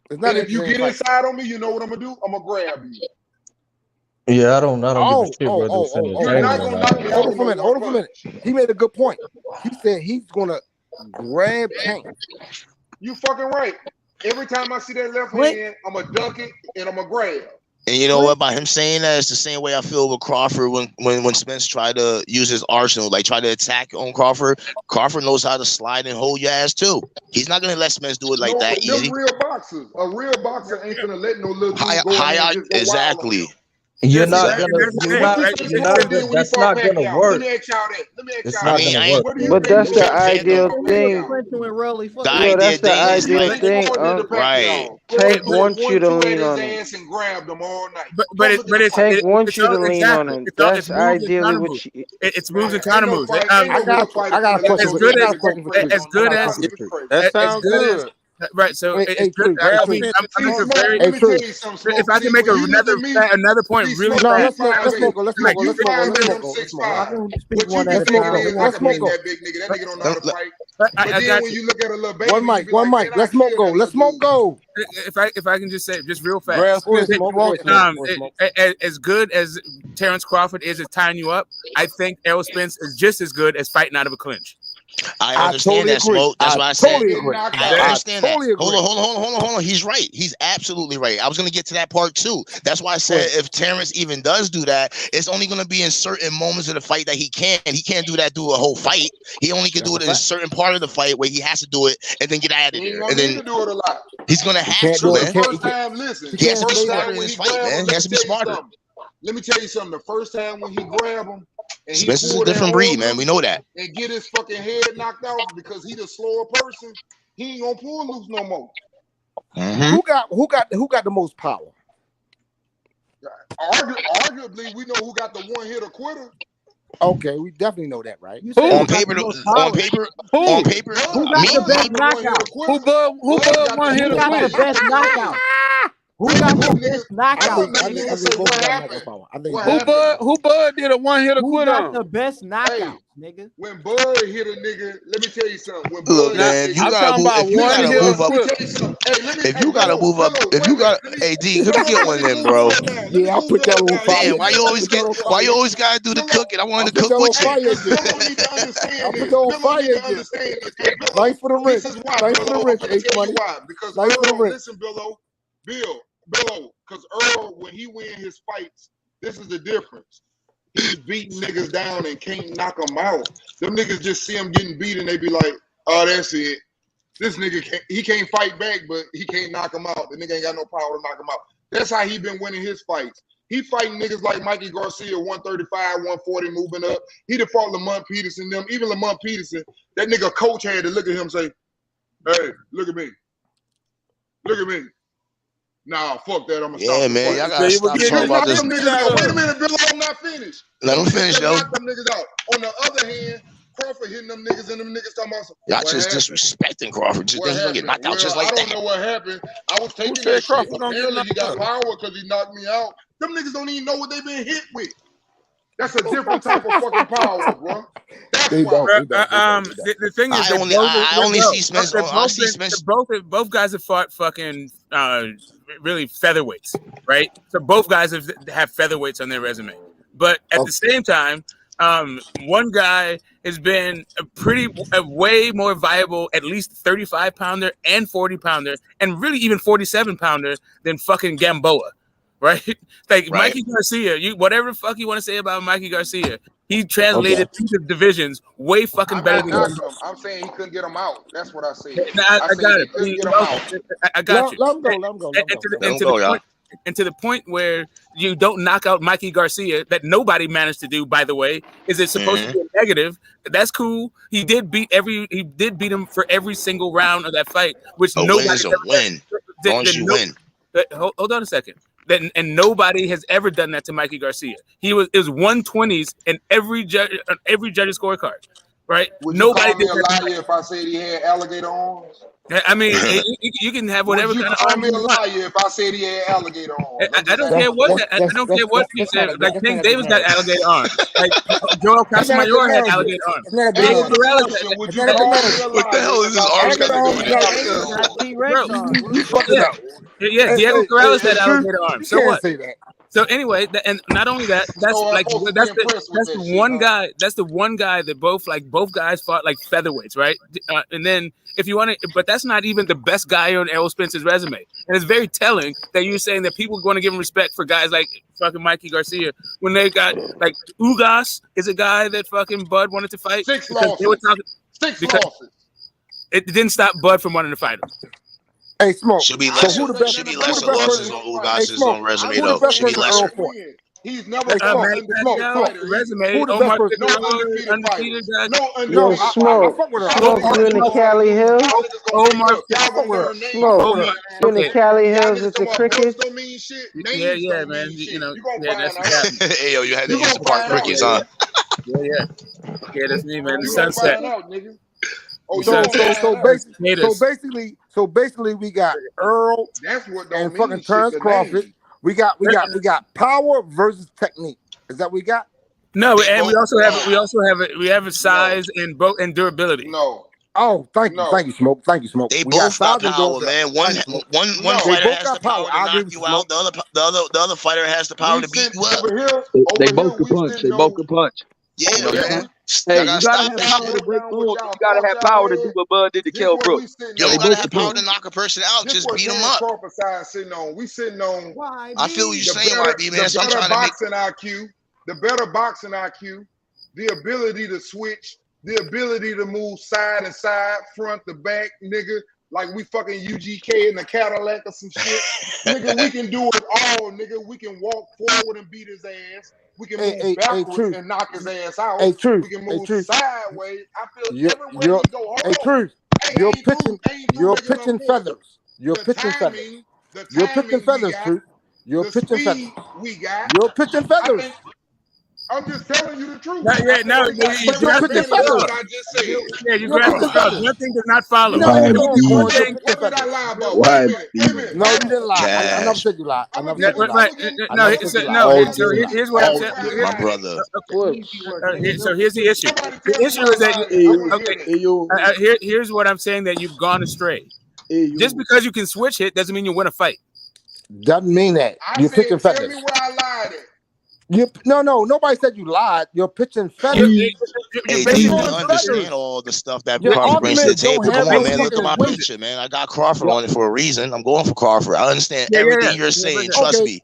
It's not and if you get inside on me, you know what I'm gonna do? I'm gonna grab you. Yeah, I don't give a shit whether it's You're not gonna knock me out. Hold on for a minute. He made a good point. He said he's gonna grab Tank. You fucking right. Every time I see that left hand, I'm gonna duck it and I'm gonna grab. And you know what about him saying that? It's the same way I feel with Crawford when Spence tried to use his arsenal, like try to attack on Crawford. Crawford knows how to slide and hold your ass too. He's not gonna let Spence do it like that easy. Real boxers. A real boxer ain't gonna let no little dude go high in out, and just go exactly. You're not gonna. That's not gonna work. It's not gonna work. But that's the ideal thing. The Yo, that's the thing is ideal like, thing. right. Tank wants you to lean on him. and grab them all night. Tank wants you to lean on him. That's ideally what you. It's moves and counter moves. I got a question. As good as that sounds good. Right, so hey, it's good. let me tell you something. If I can make another point really fast. Let's smoke. Let's smoke. That nigga don't know how to fight. But then when you look at a little baby, one mic. Let's smoke go. Let's smoke go. If I can just say just real fast. As good as Terrence Crawford is at tying you up, I think Errol Spence is just as good as fighting out of a clinch. I understand that, Smoke. That's why I said I understand that. Hold on. He's right. He's absolutely right. I was going to get to that part too. That's why I said if Terrence even does do that, it's only going to be in certain moments of the fight that he can. He can't do that through a whole fight. He only can do it in a certain part of the fight where he has to do it and then get out of there. And then do it a lot. He's going to have to, man. He has to be smarter in his fight, man. He has to be smarter. Let me tell you something. The first time when he grabbed him, and Spence is a different breed, man. We know that. And get his fucking head knocked out because he's a slower person. He ain't gonna pull loose no more. Mm-hmm. Who got the most power? Arguably, we know who got the one hitter quitter. Okay, we definitely know that, right? On paper, who got the best knockout? Who Bud one hitter quitter? The best knockout. Who got the best knockout? Who Bud did a one hitter quitter? Who got the best knockout, nigga? When Bud hit a nigga, let me tell you something. When Look, man, you gotta move up. If you gotta move up, hey D, could we get one of them, bro? Yeah, I'll put that on fire. Damn, why you always gotta do the cooking? I wanted to cook with you. I'll put that on fire again. Nice for the wrist. Nice for the wrist, H-Money. Because nice for the wrist. Listen, Billo, because Earl, when he win his fights, this is the difference. He's beating niggas down and can't knock them out. Them niggas just see him getting beat and they be like, oh, that's it. This nigga can't fight back, but he can't knock him out. The nigga ain't got no power to knock him out. That's how he been winning his fights. He fighting niggas like Mikey Garcia, 135, 140, moving up. He done fought Lamont Peterson, them. Even Lamont Peterson, that nigga coach had to look at him and say, hey, look at me. Look at me. Nah, fuck that. I'm gonna stop. Yeah, man, y'all gotta stop talking about this. Wait a minute, Bill, I'm not finished. Let him finish, yo. Knock them niggas out. On the other hand, Crawford hitting them niggas and them niggas talking about y'all just disrespecting Crawford. Just think he's gonna get knocked out just like that. I don't know what happened. I was taking that shit. Apparently he got power because he knocked me out. Them niggas don't even know what they been hit with. That's a different type of fucking power, bro. The thing is, I only see Spence. I see Spence. Both guys have fought fucking really featherweights, right? So both guys have featherweights on their resume. But at the same time, one guy has been a way more viable, at least 35-pounder and 40-pounder, and really even 47-pounder than fucking Gamboa, right? Like Mikey Garcia, whatever the fuck you want to say about Mikey Garcia, he translated these divisions way fucking better than him. I'm saying he couldn't get him out. That's what I said. I got it. I got you. Let him go. And to the point where you don't knock out Mikey Garcia, that nobody managed to do, by the way, is it supposed to be a negative? That's cool. He did beat him for every single round of that fight, which nobody win is a win. As long as you win. Hold on a second. And nobody has ever done that to Mikey Garcia. It was 120s in every judge's scorecard, right? Would nobody you call me a liar if I said he had alligator arms? I mean, you can have whatever kind of arm you want. Would you call me a liar if I said he had alligator arms? I don't care what I don't care what you said. Like King Davis got alligator arms. Like Joel Casamayor had alligator arms. What the hell is this arms got to do with it? Yeah, Diego Corrales had alligator arms. So what? Say that. So anyway, and not only that, that's the one guy. That's the one guy that both guys fought like featherweights, right? And then if you want to, but that's not even the best guy on Errol Spence's resume. And it's very telling that you're saying that people are going to give him respect for guys like fucking Mikey Garcia when they got like Ugas is a guy that fucking Bud wanted to fight. Six losses. It didn't stop Bud from wanting to fight him. Hey, Smoke. Should be lesser losses on Ugas's on resume though. Should be lesser. He's never resume. Undefeated guy. Yo, Smoke. You in the Cali Hills? Smoke. You in the Cali Hills with the crickets? Yeah, man. That's hey, yo, you had to use the park crickets, huh? Yeah, that's me, man. The sunset. So basically, we got Earl and fucking Terrence Crawford. We got power versus technique. Is that what we got? No, and we also have a size and durability. No. Oh, thank you, Smoke. Thank you, Smoke. They both got power, man. One fighter has the power to knock you out. The other fighter has the power to beat you up. They both can punch. They both can punch. Yeah, man. Hey, you gotta have power to break through. You gotta have power to do what Bud did to Kell Brooks. You don't gotta have power to knock a person out. Just beat them up. We sitting on. I feel what you're saying, YB, man. So I'm trying to make the better boxing IQ, the ability to switch, the ability to move side to side, front to back, nigga. Like we fucking UGK in the Cadillac or some shit. Nigga, we can do it all, nigga. We can walk forward and beat his ass. We can move backwards and knock his ass out. We can move sideways. I feel every way we go hard. You're pitching feathers. You're pitching feathers. You're pitching feathers, Truth. You're pitching feathers. You're pitching feathers. I'm just telling you the truth. You grasped the feathers. Yeah, you grasped the feathers. Nothing does not follow. What did I lie about? No, you didn't lie. I never said you lied. I never said you lied. No. So here's what I'm saying. My brother. So here's the issue. The issue is that here's what I'm saying, that you've gone astray. Just because you can switch it doesn't mean you win a fight. Doesn't mean that. You're pitching feathers. Tell me where I lied at. No, nobody said you lied. You're pitching feathers. Hey, do you understand all the stuff that Crawford brings to the table? Come on, man. Look at my picture, man. I got Crawford on it for a reason. I'm going for Crawford. I understand everything you're saying. Trust me.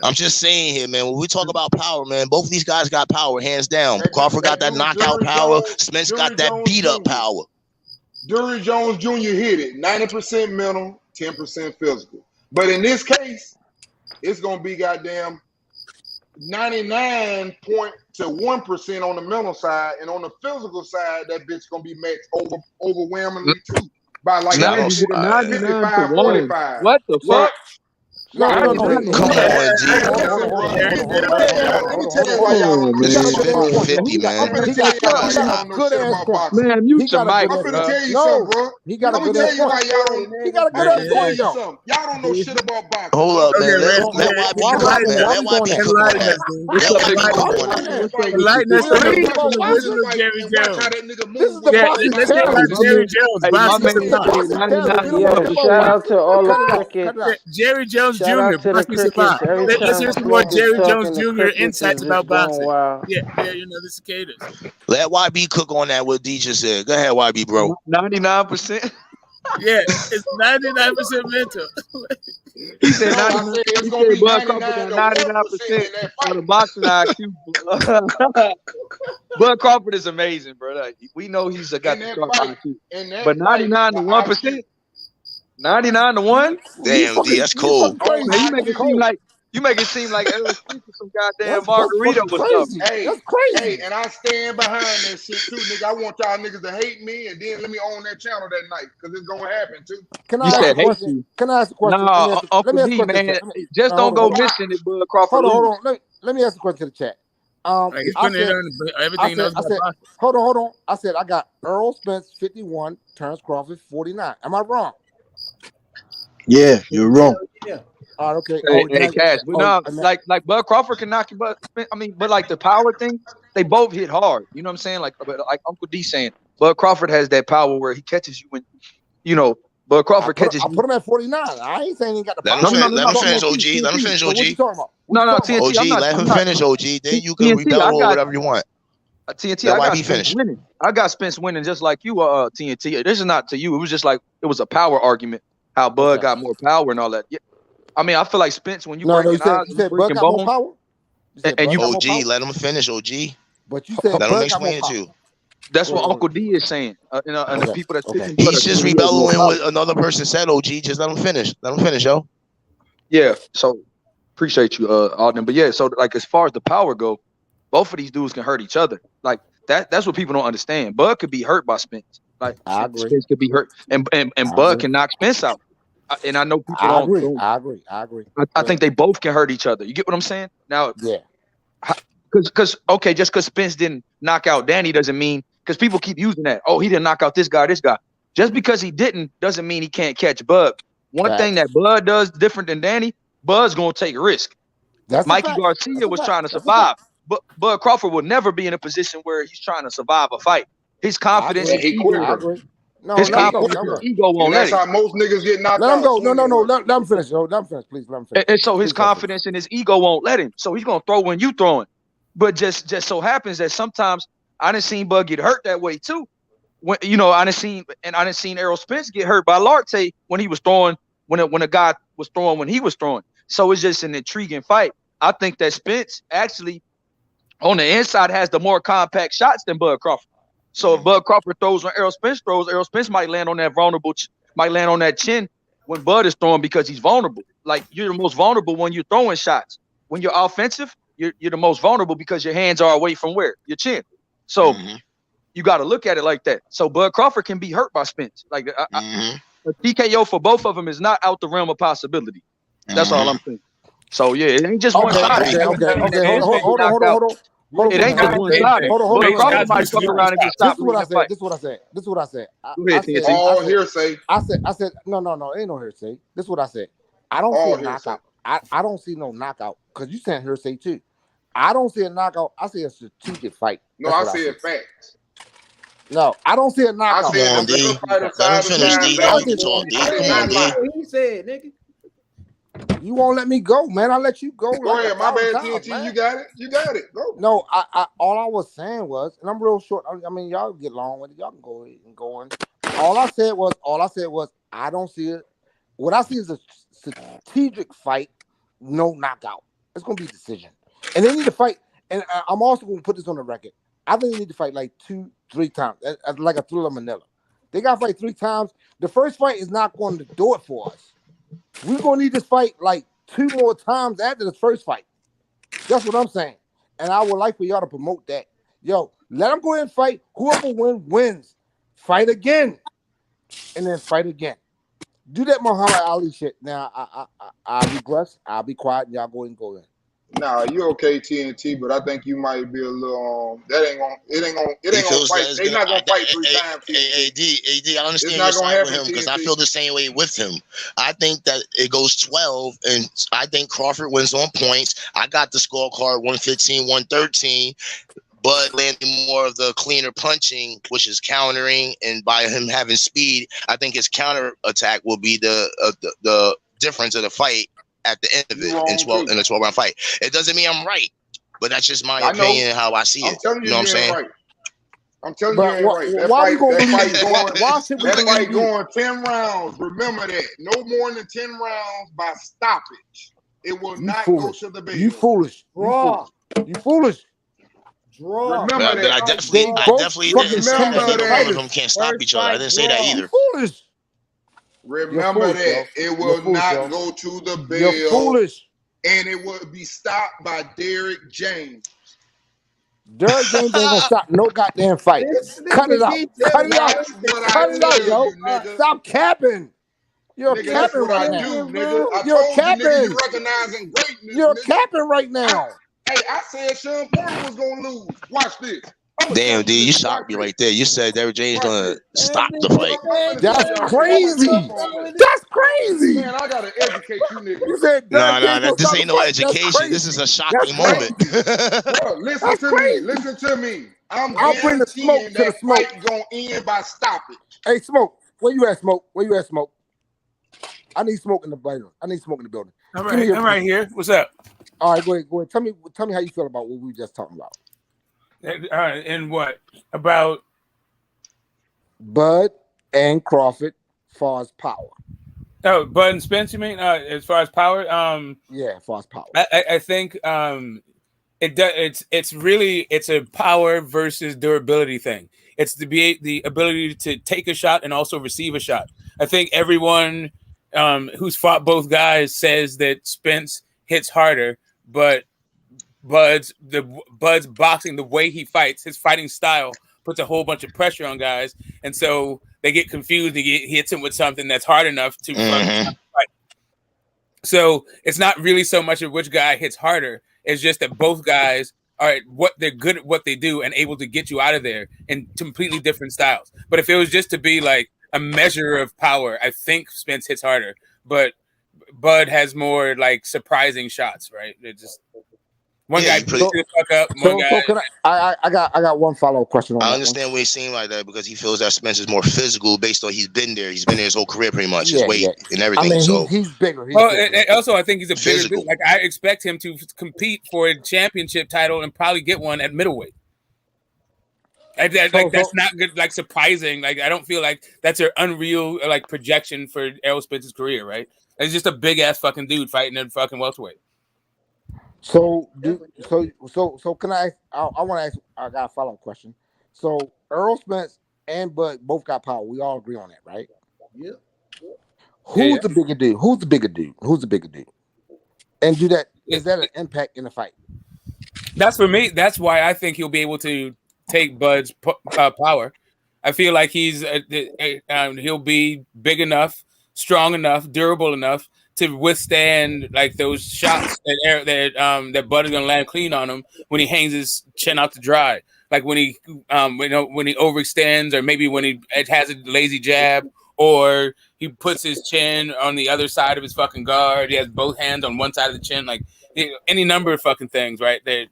I'm just saying here, man, when we talk about power, man, both of these guys got power, hands down. Crawford got that knockout power. Spence got that beat-up power. Derrick Jones Jr. hit it. 90% mental, 10% physical. But in this case, it's going to be goddamn 99.1% on the mental side, and on the physical side, that bitch gonna be matched overwhelmingly too by like 55-45. What the fuck? No. Come on, G. Let me tell you why y'all don't know This shit is about boxing. 50-50, man. I'm finna tell you why y'all don't know shit about boxing. Man, mute your mic, I'm finna bro. tell you something, bro. He got a I'm gonna good tell you why point. y'all don't. He got a good Let me tell point, you though. something. Y'all don't know shit about boxing. Hold up, man. Let Why YB cook, man. Let YB cook on that. Let YB cook on that. Enlighten us from the wisdom of Jerry Jones. This is the boxing Let's hear about challenge. Jerry Jones. Hey, my Boxing man, Savant. We don't care about Shout boxing. out to all the Cut it out. crickets. Jerry Jones Shout Jr. out to the Boxing crickets. Savant. Every Let's time hear some more Smoke is Jerry Jones talking, the Jr. crickets insights is about just going boxing. wild. Yeah, the cicadas. Let YB cook on that. What D just said. Go ahead, YB, bro. 99%. Yeah, it's 99% mental. He said No, I 99. said it's He gonna said be Bud Crawford 99 got to 1% 99% in that for fight. the boxing IQ. Bud Crawford is amazing, bro. Like, we know he's got In the that sharp fight, IQ. But 99 to the 1%, 99 to 1. Damn, D, that's cold. Crazy. Man, you make it seem like Errol Spence is some goddamn margarita fucking or crazy. something. Hey, That's crazy. hey, and I stand behind that shit too, nigga. I want y'all niggas to hate me and then let me own that channel that night, because it's gonna happen too. Can You I ask said a hate question? you. Can I ask a question? Nah, Let Uncle me ask a D, question. man, just don't go missing it, Bud Crawford. Hold on. Let me ask a question to the chat. He's I putting it said, on everything he knows about boxing. hold on. I said I got Earl Spence 51, Terrence Crawford 49. Am I wrong? Yeah, you're wrong. Yeah. All right, okay. Hey, Cash, but no, like Bud Crawford can knock you, but like the power thing, they both hit hard. You know what I'm saying? Like Uncle D saying, Bud Crawford has that power where he catches you when, Bud Crawford catches you. I put him at 49. I ain't saying he got the Let power. him finish, OG. Let him finish, So OG. what you talking about? TNT. OG, let him finish, OG. Then you can rebel or whatever you want. TNT, Let I got YB Spence finish. winning. I got Spence winning just like you, TNT. This is not to you. It was just like it was a power argument. How Bud got more power and all that. Yeah. I mean, I feel like Spence when you breaking eyes, you said Bud breaking got more bones, power. and you OG, let him finish, OG. But you said Let him Bud got more explain it power. to you. That's what Uncle D is saying. And the people that's picking He's just rebelling what another person said, OG. Just let him finish. Let him finish, yo. Yeah. So appreciate you, Alden. But yeah, so like as far as the power go, both of these dudes can hurt each other. Like that's what people don't understand. Bud could be hurt by Spence. Like Spence could be hurt, and Bud can knock Spence out. And I know people I don't. agree. I think they both can hurt each other. You get what I'm saying? Now, yeah. Because just because Spence didn't knock out Danny doesn't mean, because people keep using that. Oh, he didn't knock out this guy. Just because he didn't doesn't mean he can't catch Bud. One thing that Bud does different than Danny, Bud's gonna take risk. Mikey Garcia was trying to survive, but Bud Crawford will never be in a position where he's trying to survive a fight. His confidence, his ego, his ego won't let That's him. how most niggas get knocked Let him out. go. No. Let him finish. Let him finish, please. Let him finish. And so his confidence and his ego won't let him. So he's gonna throw when you throwing. But just so happens that sometimes I done seen Bud get hurt that way too. When I done seen Errol Spence get hurt by Larte when he was throwing when a guy was throwing when he was throwing. So it's just an intriguing fight. I think that Spence actually on the inside has the more compact shots than Bud Crawford. So if Bud Crawford throws when Errol Spence throws, Errol Spence might land on that might land on that chin when Bud is throwing because he's vulnerable. Like you're the most vulnerable when you're throwing shots. When you're offensive, you're the most vulnerable because your hands are away from where? Your chin. So you got to look at it like that. So Bud Crawford can be hurt by Spence. Like a TKO for both of them is not out the realm of possibility. That's all I'm saying. So yeah, it ain't just one shot. Okay. Hold on. It ain't just one shot. Bud Crawford might fuck around and get stopped. This is what I said. Go ahead, all hearsay. I said no, ain't no hearsay. This is what I said. I don't see a knockout. I don't see no knockout because you saying hearsay too. I don't see a knockout. I see a strategic fight. No, I see it facts. No, I don't see a knockout. Come on, D. Let him finish, D. Then we can talk, D. Come on, D. He said, nigga. You won't let me go, man. I let you go. Go ahead, my bad, TNT. You got it. Go. No, I all I was saying was, and I'm real short. I mean, y'all get along with it. Y'all can go ahead and go on. All I said was, I don't see it. What I see is a strategic fight, no knockout. It's gonna be a decision, and they need to fight. And I'm also gonna put this on the record. I think they need to fight like 2-3 times, like a Thriller Manila. They gotta fight 3 times. The first fight is not going to do it for us. We're gonna need this fight like 2 more times after the first fight. That's what I'm saying. And I would like for y'all to promote that. Yo, let them go ahead and fight. Whoever wins. Fight again. And then fight again. Do that Muhammad Ali shit. Now I regress. I'll be quiet and y'all go and go in. Nah, you okay, TNT, but I think you might be a little that ain't gonna fight. They not gonna fight 3 times. AD, I understand your side with him because I feel the same way with him. I think that it goes 12, and I think Crawford wins on points. I got the scorecard 115, 113. Bud landing more of the cleaner punching, which is countering, and by him having speed, I think his counter attack will be the difference of the fight at the end of it in a 12-round fight. It doesn't mean I'm right, but that's just my opinion and how I see it. You know what I'm saying? Right. I'm telling you, you ain't right. That fight going 10 rounds. Remember that. No more than 10 rounds by stoppage. It will not go to the bell. You foolish. You foolish. Remember but that. I definitely didn't say that one of them can't stop each other. I didn't say that either. Foolish. Remember that. It will not go to the bell. You're foolish. And it will be stopped by Derrick James. Derrick James ain't gonna stop no goddamn fight. Cut it out. Cut it out. Cut it out, yo. Stop capping. You're capping right now. You're capping. Recognizing greatness. You're capping right now. Hey, I said Sean Porter was gonna lose. Watch this. Damn, D, you shocked me right there. You said Derrick James gonna stop the fight. That's crazy. That's crazy. Man, I gotta educate you niggas. You said this ain't no education. This is a shocking moment. Bro, listen to me. Listen to me. I'll bring the smoke to the smoke. Fight gonna end by stoppage. Hey, Smoke. Where you at, Smoke? Where you at, Smoke? I need smoke in the building. I'm right here. What's up? All right, go ahead. Tell me how you feel about what we were just talking about. And what about Bud and Crawford as far as power? Oh, Bud and Spence, you mean? As far as power? Yeah, as far as power. I think it's a power versus durability thing. It's the ability to take a shot and also receive a shot. I think everyone who's fought both guys says that Spence hits harder, but Bud's boxing, the way he fights, his fighting style puts a whole bunch of pressure on guys, and so they get confused. He hits him with something that's hard enough to fight. So it's not really so much of which guy hits harder. It's just that both guys are they're good at what they do and able to get you out of there in completely different styles. But if it was just to be like a measure of power, I think Spence hits harder, but Bud has more like surprising shots, right? It just one guy picks the fuck up. One guy. Can I got one follow-up question on that. I understand why he seemed like that because he feels that Spence is more physical based on he's been there. He's been there his whole career pretty much, his weight and everything. I mean, so he's bigger. And also, I think he's a bigger dude. Like I expect him to compete for a championship title and probably get one at middleweight. That's not good. Like surprising. Like I don't feel like that's an unreal like projection for Errol Spence's career. Right? He's just a big ass fucking dude fighting in fucking welterweight. So can I want to ask, I got a follow-up question. So Errol Spence and Bud both got power. We all agree on that, right? Yeah. Who's the bigger dude? And is that an impact in the fight? That's for me. That's why I think he'll be able to take Bud's power. I feel like he'll be big enough, strong enough, durable enough to withstand like those shots that Bud is gonna land clean on him when he hangs his chin out to dry, like when he when he overextends, or maybe when he has a lazy jab, or he puts his chin on the other side of his fucking guard. He has both hands on one side of the chin, like any number of fucking things, right? That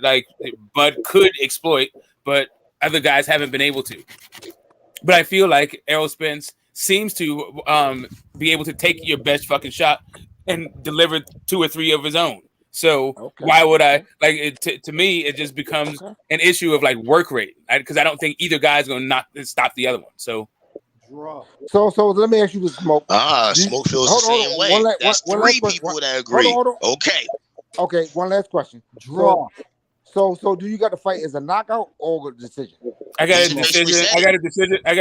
like Bud could exploit, but other guys haven't been able to. But I feel like Errol Spence seems to be able to take your best fucking shot and deliver 2 or 3 of his own. So why would I like it? To me, it just becomes an issue of like work rate, because I don't think either guy's going to stop the other one. So let me ask you this, Smoke. Smoke feels the same way. That's 3 people that agree. Hold on. Okay. One last question. Draw. So do you got to fight as a knockout or a decision? I got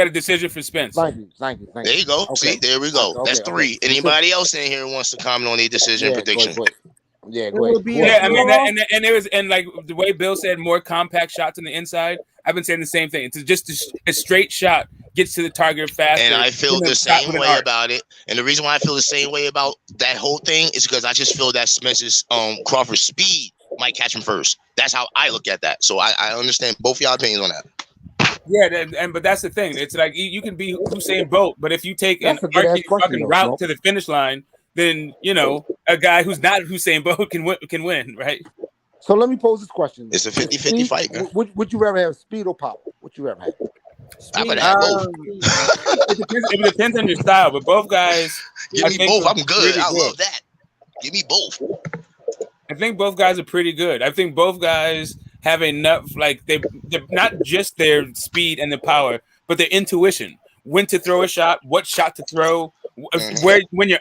a decision for Spence. Thank you. There you go. Okay. See, there we go. Okay. That's 3. Anybody else in here wants to comment on their decision prediction? Go ahead. I mean, and there was, and like the way Bill said, more compact shots on the inside. I've been saying the same thing. It's just a straight shot gets to the target faster. And I feel the same way about it. And the reason why I feel the same way about that whole thing is because I just feel that Smith's Crawford's speed might catch him first. That's how I look at that. So I understand both y'all opinions on that. Yeah, but that's the thing. It's like you can be Usain Bolt, but if you take an arcade fucking route to the finish line, then a guy who's not Usain Bolt can win, right? So let me pose this question. It's a 50-50 fight. Would you rather have speed or power? Would you rather have? I would have both. It depends on your style, but both guys. Give me both. I'm good. I love that. Give me both. I think both guys are pretty good. I think both guys have enough, like they're not just their speed and the power, but their intuition. When to throw a shot, what shot to throw, when your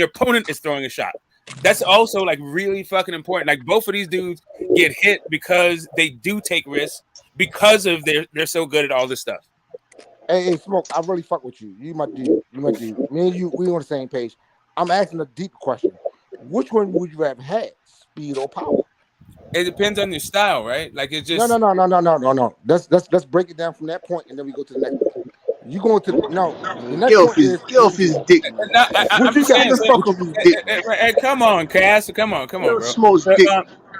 opponent is throwing a shot. That's also like really fucking important. Like both of these dudes get hit because they do take risks because of they're so good at all this stuff. Hey, Smoke, I really fuck with you. You my dude. Me and you, we on the same page. I'm asking a deep question. Which one would you have had, speed or power? It depends on your style, right? Like it's just no. Let's break it down from that point, and then we go to the next one. You going to the next point is get off his dick. I'm just saying. Hey, come on, Cass. Come on, bro. Smoke's dick.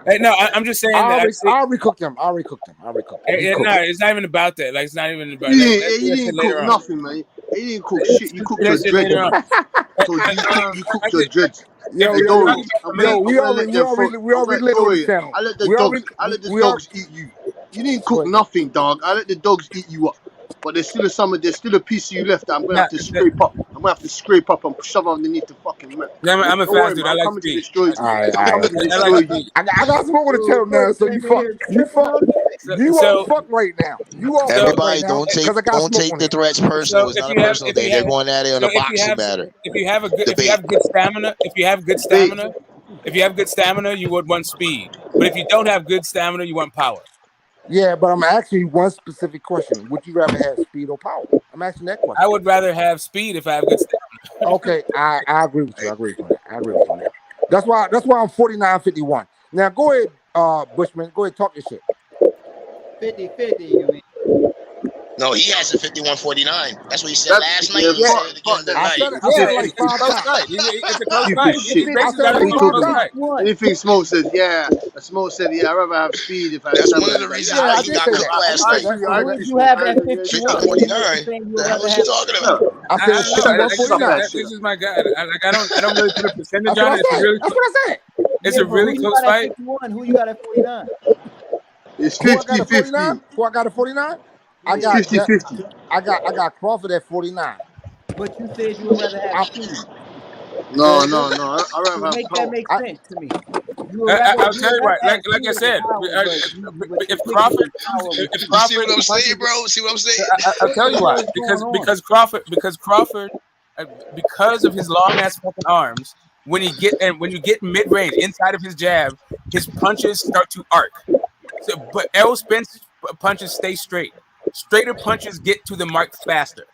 Hey, no, I'm just saying I that. already cooked them. No, it's not even about that. Like, it's not even about that. You didn't cook nothing, man. You didn't cook shit. You cooked your dread. So you cooked your dread. We already lit on the channel. I let the dogs eat you. You didn't cook nothing, dog. I let the dogs eat you up. But there's still a piece of you left that I'm gonna have to scrape up. I'm gonna have to scrape up and shove underneath the fucking man. Yeah, I'm a fast dude. I like to destroy you. I got smoke with the channel now, so you fuck. You all fuck right now. Everybody don't take the threats personal. It's not a personal thing. They're going at it on a boxing matter. If you have good stamina, you would want speed. But if you don't have good stamina, you want power. Yeah, but I'm asking you one specific question. Would you rather have speed or power? I'm asking that question. I would rather have speed if I have good stamina. Okay, I agree with you. I agree with you. That's why I'm 49-51. Now go ahead, Bushman. Go ahead, talk your shit. 50-50, you mean? No, he has a 51-49. That's what he said last night. He said it again tonight. I said it like 5 times. It's a close fight. Anything Smoke says, Smoke said, I'd rather have speed if I. That's one of the reasons why he got cooked last night. You have that 50-49. What are you talking about? I said 51-49. This is my guy. I don't really put a percentage on it. That's what I said. It's a really close fight. Who you got at 49? It's 50-50. Who I got at 49? I got 50-50. I got Crawford at 49. But you said you would rather have speed. No. I rather have make that make sense to me. I'll tell you what. Like I said, if Crawford, see what I'm saying, bro? See what I'm saying? I'll tell you why. Because Crawford, because of his long ass fucking arms, when you get mid range inside of his jab, his punches start to arc. So, but Errol Spence punches stay straight. Straighter punches get to the mark faster.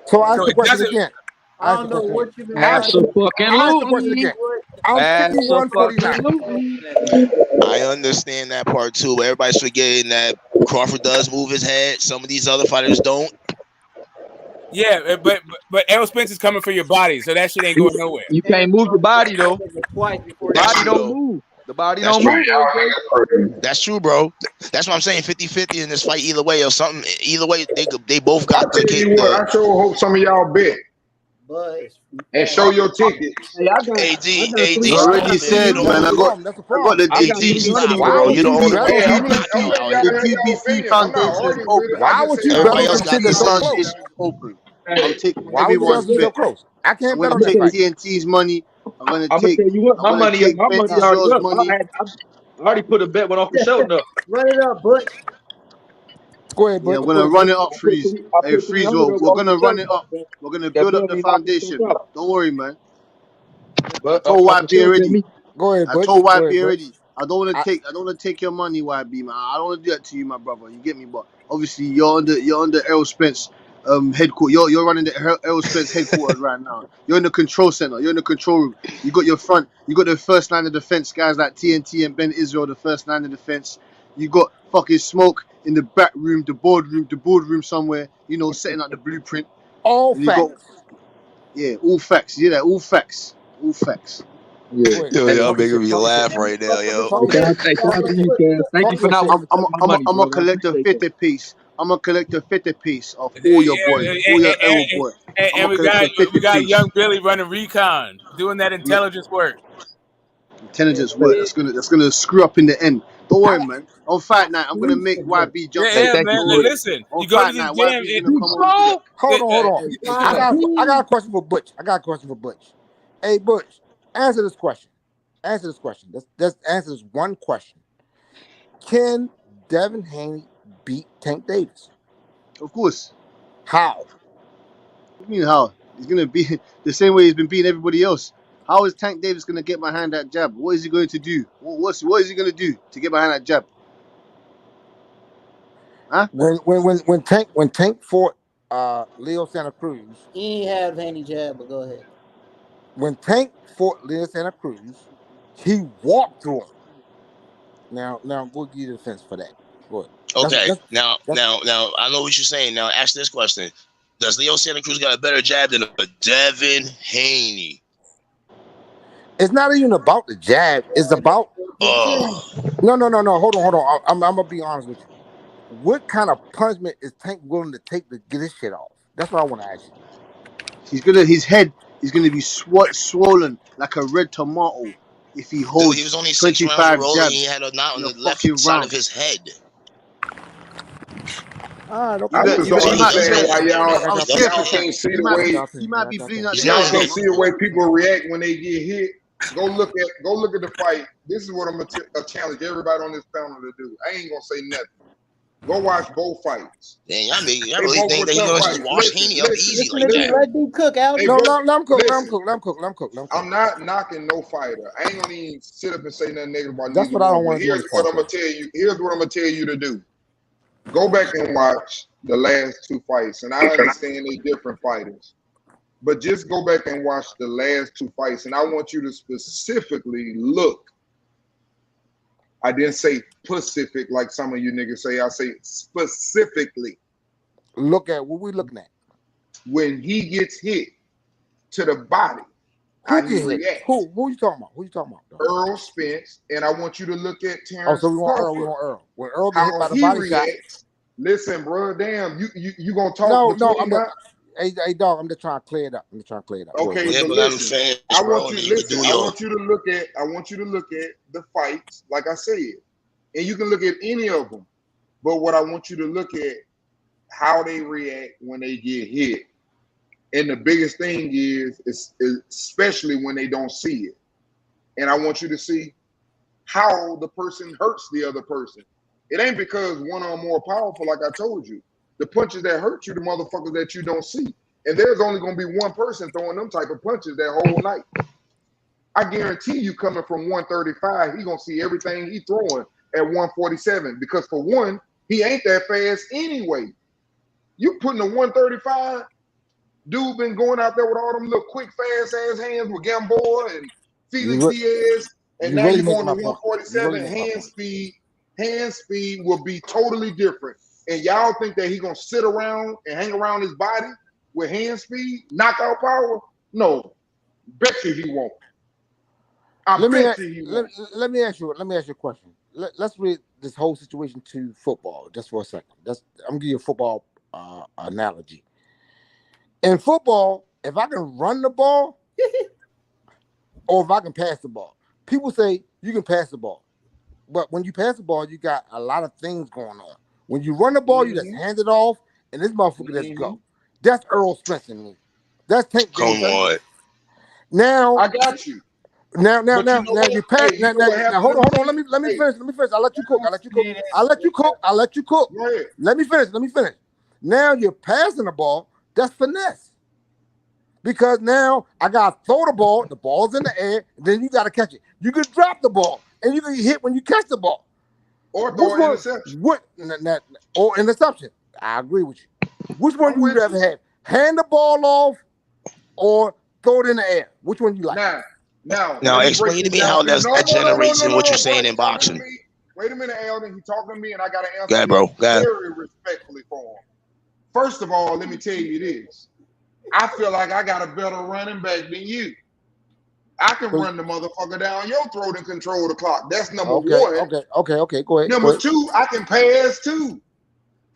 So I ask the question again. I don't know what you've been Absolutely. I'm 51-49. I understand that part too. Everybody's forgetting that Crawford does move his head. Some of these other fighters don't. Yeah, but Errol Spence is coming for your body, so that shit ain't going nowhere. You can't move your body though. Body don't move. The body don't move. That's true, bro. That's what I'm saying. 50-50 in this fight, either way or something. Either way, they both got the kick. I sure hope some of y'all bet. And show your ticket. AD. Already said, man. I got the TBC. Wow, you don't The TBC Foundation is open. Why would you Everybody else got this is open. I'm taking everyone's bet. I can't I'm going to take TNT's money. I'm going to take my money already up. I already put a bet went off the shelf now. Run it up, Butch. Go ahead, Butch. Yeah, we're going to run it up, Freeze. Hey, Freeze, we're going to run it up. We're going to build up the foundation. Don't worry, man. I told YB already. Go ahead, Butch. I told YB already. I don't want to take your money, YB, man. I don't want to do that to you, my brother. You get me? But obviously, you're under Errol Spence headquarters. You're running the Errol Spence headquarters right now. You're in the control center. You're in the control room. You got your front. You got the first line of defense guys like TNT and Ben Israel. The first line of defense. You got fucking Smoke in the back room, the boardroom somewhere, you know, setting up the blueprint. All facts. All facts. Yeah, all facts. All facts. Yeah. Yo, y'all making me laugh right now, yo. Thank you for not wanting to take my money, I'm gonna brother. collect a 50 piece. I'm gonna collect a 50 piece of all your boys, all your Errol boys. And we got young Billy running recon, doing that intelligence work. Intelligence work. That's gonna screw up in the end. Don't worry, man. On fight night, I'm gonna make YB jump. Yeah, man. Listen, on you go to fight this night, gym. YB's gonna come on. Hold on. I got a question for Butch. Hey, Butch, answer this question. Let's answer this one question. Can Devin Haney beat Tank Davis? Of course. How? What do you mean how? He's gonna be the same way he's been beating everybody else. How is Tank Davis gonna get behind that jab? What is he going to do? What is he gonna do to get behind that jab? Huh? When Tank fought Leo Santa Cruz, he ain't have any jab, but go ahead. When Tank fought Leo Santa Cruz, he walked through him. Now we'll give you the defense for that. Go ahead. Okay, now I know what you're saying. Now ask this question: does Leo Santa Cruz got a better jab than Devin Haney? It's not even about the jab. It's about no. Hold on. I'm gonna be honest with you. What kind of punishment is Tank willing to take to get his shit off? That's what I want to ask you. His head is gonna be swollen like a red tomato if he holds. Dude, he was only 6 rounds of rolling. He had a knot on the left side of his head. I just don't understand why y'all can't see the way he might be bleeding out. Y'all can't see the way people react when they get hit. Go look at the fight. This is what I'm gonna challenge everybody on this panel to do. I ain't gonna say nothing. Go watch both fights. Damn, y'all really think that he's gonna just wash Haney up easy like that? Let dude cook, Alex. I'm cook. I'm not knocking no fighter. I ain't gonna even sit up and say nothing negative about. That's what I don't want to do. Here's what I'm gonna tell you. Here's what I'm gonna tell you to do. Go back and watch the last 2 fights, and I understand they're different fighters, but just go back and watch the last 2 fights, and I want you to specifically look. I didn't say Pacific like some of you niggas say. I say specifically. Look at what we looking at. When he gets hit to the body, how he reacts. Who you talking about? Earl Spence, and I want you to look at Terrence. So we want Earl. When Earl get hit by the body shot. Listen, bro, damn, you gonna talk? Hey, dog, I'm just trying to clear it up. Okay, yeah, but listen, I want you to look at the fights, like I said, and you can look at any of them. But what I want you to look at how they react when they get hit, and the biggest thing is especially when they don't see it. And I want you to see how the person hurts the other person. It ain't because one of them more powerful, like I told you. The punches that hurt you, the motherfuckers that you don't see. And there's only going to be one person throwing them type of punches that whole night. I guarantee you coming from 135, he going to see everything he throwing at 147. Because for one, he ain't that fast anyway. You putting a 135, dude been going out there with all them little quick, fast-ass hands with Gamboa and Felix Diaz. And now you're going to 147. Hand speed will be totally different. And y'all think that he gonna sit around and hang around his body with hand speed, knockout power? No, bet you he won't. Let me ask you a question. Let's read this whole situation to football just for a second. I'm gonna give you a football analogy. In football, if I can run the ball or if I can pass the ball, people say you can pass the ball, but when you pass the ball, you got a lot of things going on. When you run the ball, you just hand it off, and this motherfucker just go. That's Earl Spence in me. That's Tank Davis. Come on. Now I got you. Now you pass. Now hold on. Let me finish. I'll let you cook. Let me finish. Now you're passing the ball. That's finesse. Because now I gotta throw the ball's in the air, and then you gotta catch it. You can drop the ball, and you can hit when you catch the ball. Or throw an interception. Or interception. I agree with you. Which one would you rather have? Hand the ball off or throw it in the air? Which one you like? Now explain to me how that generates in what you're saying in boxing. Wait a minute, Elden. He talking to me, and I got to answer Go ahead, bro. Go ahead. very respectfully for him. First of all, let me tell you this. I feel like I got a better running back than you. I can run the motherfucker down your throat and control the clock. That's number one. Okay. Go ahead. Number two, I can pass too.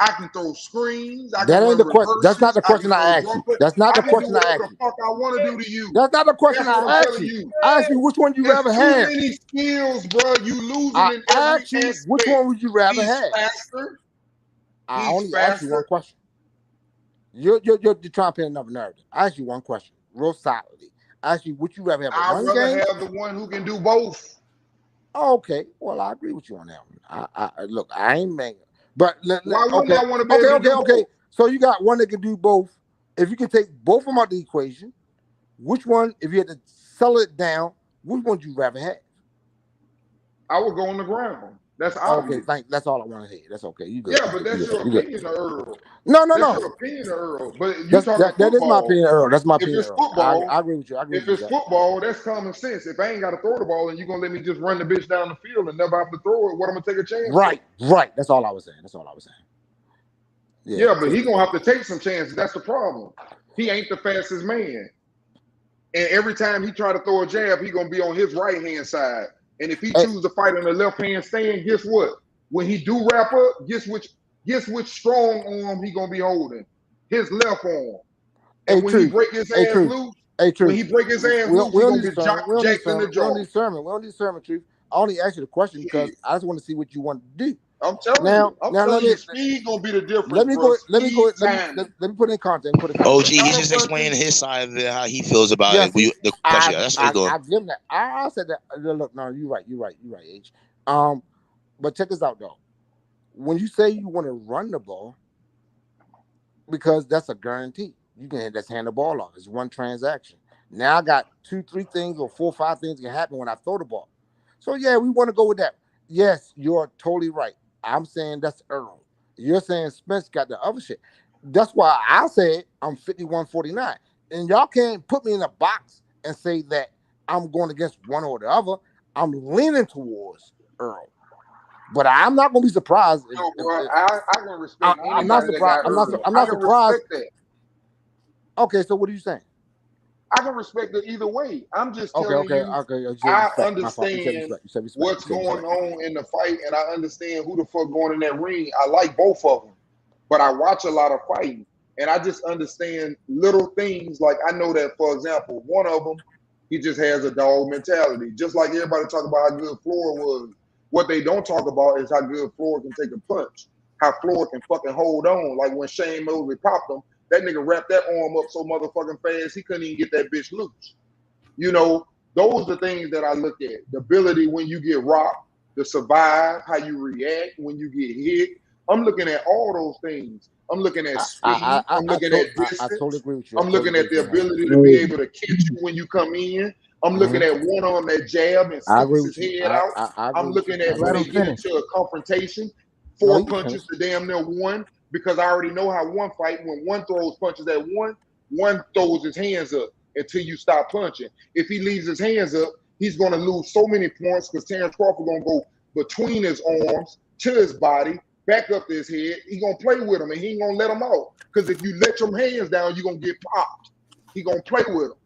I can throw screens. That ain't the question. That's not the question I asked you. That's not the question I asked you. Fuck, I want to do to you. That's not the question I asked you. I asked you which one you rather have. Too many skills, bro. You losing in every aspect. Which one would you rather have? Faster. I only asked you one question. You're trying to paint another narrative. I asked you one question, real solidly. I asked you, would you rather have a run game? I'd rather have the one who can do both. Okay, well, I agree with you on that one. I look, I ain't mad. But why wouldn't I want to be able to do both? So you got one that can do both. If you can take both of them out of the equation, which one, if you had to sell it down, which one would you rather have? I would go on the ground. That's obvious. Okay, that's all I want to hear. That's okay. You good. Yeah, but that's your opinion, Earl. No. That's your opinion, Earl. But you talking football. That is my opinion, Earl. That's my opinion. If it's football, I agree with you. If it's football, that's common sense. If I ain't got to throw the ball and you're going to let me just run the bitch down the field and never have to throw it, what am I going to take a chance Right. That's all I was saying. Yeah, but he going to have to take some chances. That's the problem. He ain't the fastest man. And every time he try to throw a jab, he going to be on his right-hand side. And if he chooses to fight on the left-hand stand, guess what? When he do wrap up, guess which strong arm he going to be holding? His left arm. And when he break his ass loose, when he break his ass loose, he going to be jacked in the jaw. We don't need sermon, Truth. I only asked you the question because I just want to see what you want to do. I'm telling you, speed gonna be the difference. Let me put it in context. OG, he's just explaining his side of it, how he feels about it. The question. That's what he's doing. I give him that. I said that. Look, no, you're right, H. But check this out though. When you say you want to run the ball, because that's a guarantee, you can just hand the ball off. It's one transaction. Now I got 2, 3 things or 4, 5 things can happen when I throw the ball. So yeah, we want to go with that. Yes, you're totally right. I'm saying that's Earl. You're saying Spence got the other shit. That's why I said I'm 51-49. And y'all can't put me in a box and say that I'm going against one or the other. I'm leaning towards Earl. But I'm not going to be surprised. I can respect. I'm not surprised. I'm not surprised. Okay, so what are you saying? I can respect it either way. I'm just telling you. I understand what's going on in the fight, and I understand who the fuck going in that ring. I like both of them, but I watch a lot of fighting, and I just understand little things. Like I know that, for example, one of them, he just has a dog mentality. Just like everybody talk about how good Floyd was. What they don't talk about is how good Floyd can take a punch. How Floyd can fucking hold on. Like when Shane Mosley popped him. That nigga wrapped that arm up so motherfucking fast, he couldn't even get that bitch loose. You know, those are things that I look at. The ability when you get rocked, to survive, how you react when you get hit. I'm looking at all those things. I'm looking at speed. I'm looking at distance. I totally agree with you. I'm looking at the ability to be able to catch you when you come in. I'm looking at one arm that jab and sticks his head out. I'm looking at when they get into a confrontation, 4 punches to damn near 1. Because I already know how one fight, when one throws punches at one throws his hands up until you stop punching. If he leaves his hands up, he's going to lose so many points because Terrence Crawford going to go between his arms to his body, back up to his head. He's going to play with him, and he ain't going to let him out. Because if you let your hands down, you're going to get popped. He going to play with him.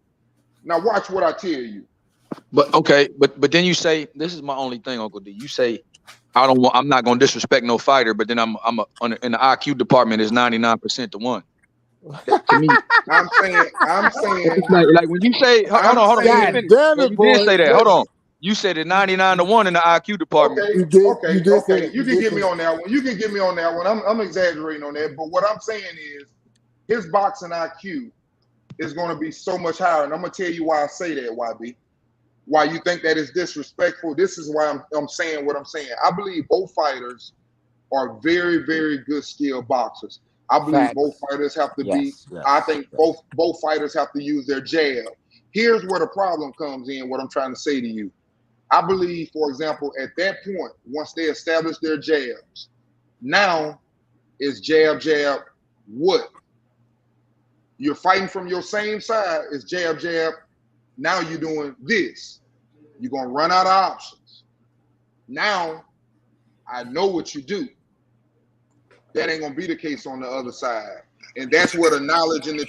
Now watch what I tell you. But okay, but then you say, this is my only thing, Uncle D. You say, I'm not gonna disrespect no fighter, but then in the IQ department is 99% to 1. To me, I'm saying like when you say, hold on, you did say that. Hold on, you said it 99 to 1 in the IQ department. Okay. You can get me on that one. I'm exaggerating on that, but what I'm saying is his boxing IQ is going to be so much higher, and I'm gonna tell you why I say that, YB. Why you think that is disrespectful? This is why I'm saying what I'm saying. I believe both fighters are very, very good skilled boxers. I believe both fighters have to be. I think both fighters have to use their jab. Here's where the problem comes in. What I'm trying to say to you, I believe, for example, at that point, once they establish their jabs, now is jab. What? You're fighting from your same side. It's jab. Now you're doing this. You're going to run out of options. Now I know what you do. That ain't gonna be the case on the other side, and that's where the knowledge in the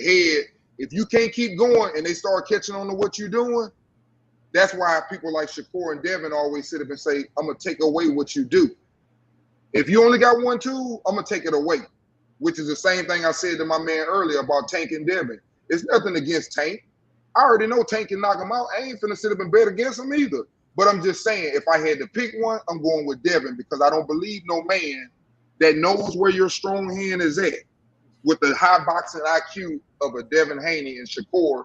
head. If you can't keep going and they start catching on to what you're doing, that's why people like Shakur and Devin always sit up and say, "I'm gonna take away what you do." If you only got one tool, I'm gonna take it away, which is the same thing I said to my man earlier about Tank and Devin. It's nothing against Tank. I already know Tank can knock him out. I ain't finna sit up and bet against him either. But I'm just saying, if I had to pick one, I'm going with Devin because I don't believe no man that knows where your strong hand is at with the high boxing IQ of a Devin Haney and Shakur.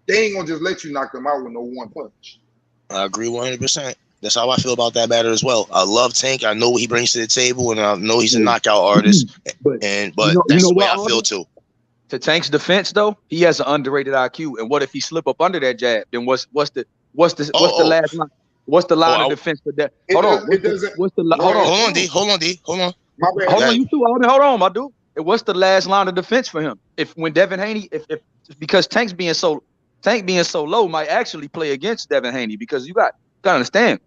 They ain't gonna just let you knock them out with no one punch. I agree 100%. That's how I feel about that matter as well. I love Tank. I know what he brings to the table, and I know he's a knockout artist. But that's the way I feel too. To Tank's defense, though, he has an underrated IQ. And what if he slip up under that jab? Then what's the last line? What's the line of defense for that? Hold on, D. Hold on. Hold on, my dude. What's the last line of defense for him? When Devin Haney, because Tank being so low might actually play against Devin Haney because you got to understand.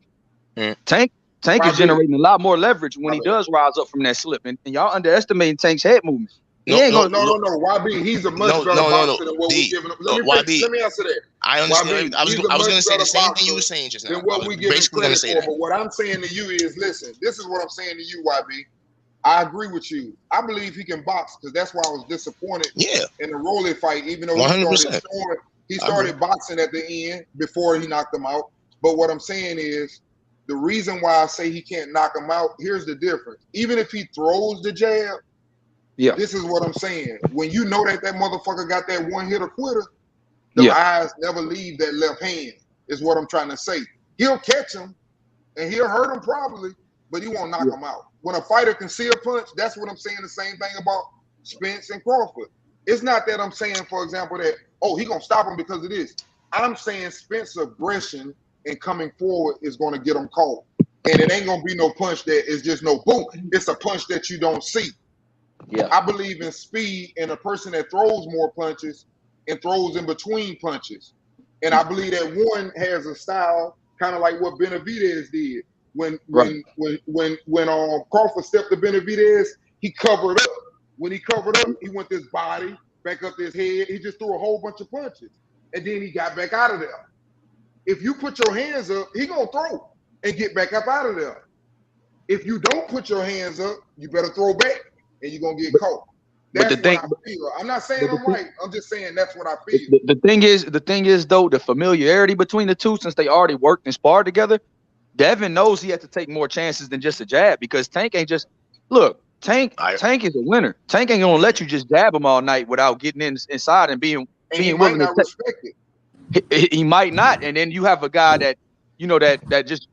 Tank is generating a lot more leverage when he does rise up from that slip, and y'all underestimating Tank's head movement. No. YB, he's a much better boxer than what we're giving him. Let me answer that. I understand. I was going to say the same thing you were saying just now. What we give him credit for, but what I'm saying to you is, listen, this is what I'm saying to you, YB. I agree with you. I believe he can box because that's why I was disappointed in the Rolly fight, even though he started boxing at the end before he knocked him out. But what I'm saying is, the reason why I say he can't knock him out, here's the difference. Even if he throws the jab, this is what I'm saying. When you know that motherfucker got that one hitter quitter, the eyes never leave that left hand, is what I'm trying to say. He'll catch him and he'll hurt him probably, but he won't knock him out. When a fighter can see a punch, that's what I'm saying. The same thing about Spence and Crawford. It's not that I'm saying, for example, that, he gonna stop him because of this. I'm saying Spence's aggression and coming forward is gonna get him caught. And it ain't gonna be no punch that is just no boom. It's a punch that you don't see. I believe in speed and a person that throws more punches and throws in between punches. And I believe that one has a style kind of like what Benavidez did. When Crawford stepped to Benavidez, he covered up. When he covered up, he went this body, back up his head. He just threw a whole bunch of punches. And then he got back out of there. If you put your hands up, he gonna throw and get back up out of there. If you don't put your hands up, you better throw back and you're gonna get caught. That's what I feel. I'm not saying I'm right. I'm just saying that's what I feel. The thing is though, the familiarity between the two, since they already worked and sparred together, Devin knows he has to take more chances than just a jab because Tank ain't just Tank is a winner. Tank ain't gonna let you just jab him all night without getting inside and being willing to respect it. He might not, and then you have a guy that that just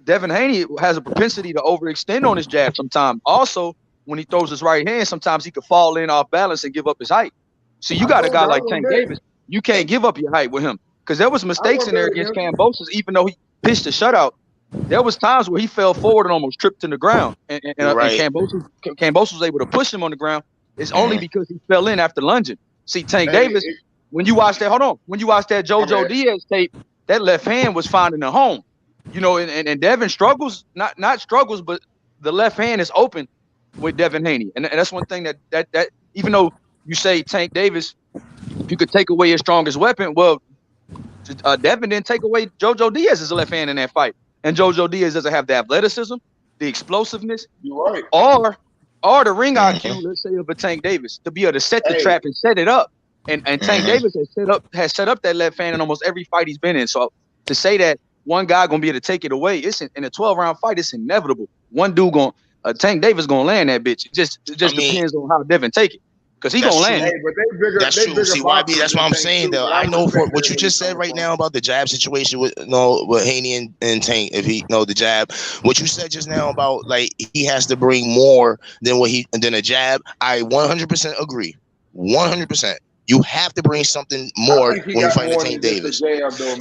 Devin Haney has a propensity to overextend on his jab sometimes. Also, when he throws his right hand, sometimes he could fall in off balance and give up his height. So you got a guy like Tank Davis, you can't give up your height with him because there was mistakes in there against Kambosos, even though he pitched a shutout. There was times where he fell forward and almost tripped to the ground, and Kambosos was able to push him on the ground. It's only because he fell in after lunging. See, Tank Davis, when you watch that JoJo Diaz tape, that left hand was finding a home. And Devin struggles, not struggles, but the left hand is open with Devin Haney. And that's one thing that even though you say Tank Davis, you could take away his strongest weapon, well, Devin didn't take away JoJo Diaz's left hand in that fight. And JoJo Diaz doesn't have the athleticism, the explosiveness, or the ring IQ, let's say, of a Tank Davis to be able to set the trap and set it up. And Tank Davis has set up that left hand in almost every fight he's been in. So to say that one guy gonna be able to take it away, it's in a 12-round fight, it's inevitable. One dude Tank Davis gonna land that bitch. It just depends on how Devin take it. Because he gonna land. That's true. See, YB, that's what I'm saying though. I know for what you just said right now about the jab situation with Haney and Tank. If he the jab, what you said just now about like he has to bring more than a jab. I 100% agree. 100%. You have to bring something more when you fight Tank Davis.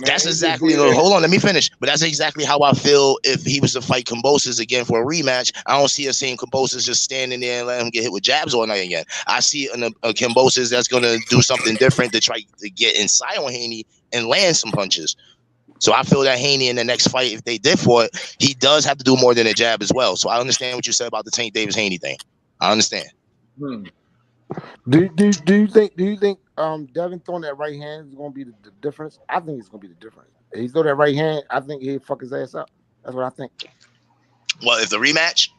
That's exactly. Hold on, let me finish. But that's exactly how I feel if he was to fight Kambosos again for a rematch. I don't see a same Kambosos just standing there and let him get hit with jabs all night again. I see a Kambosos that's gonna do something different to try to get inside on Haney and land some punches. So I feel that Haney in the next fight, if they did for it, he does have to do more than a jab as well. So I understand what you said about the Tank Davis Haney thing. I understand. Do you think Devin throwing that right hand is gonna be the difference? I think it's gonna be the difference. If he throw that right hand, I think he'll fuck his ass up. That's what I think. Well, if the rematch?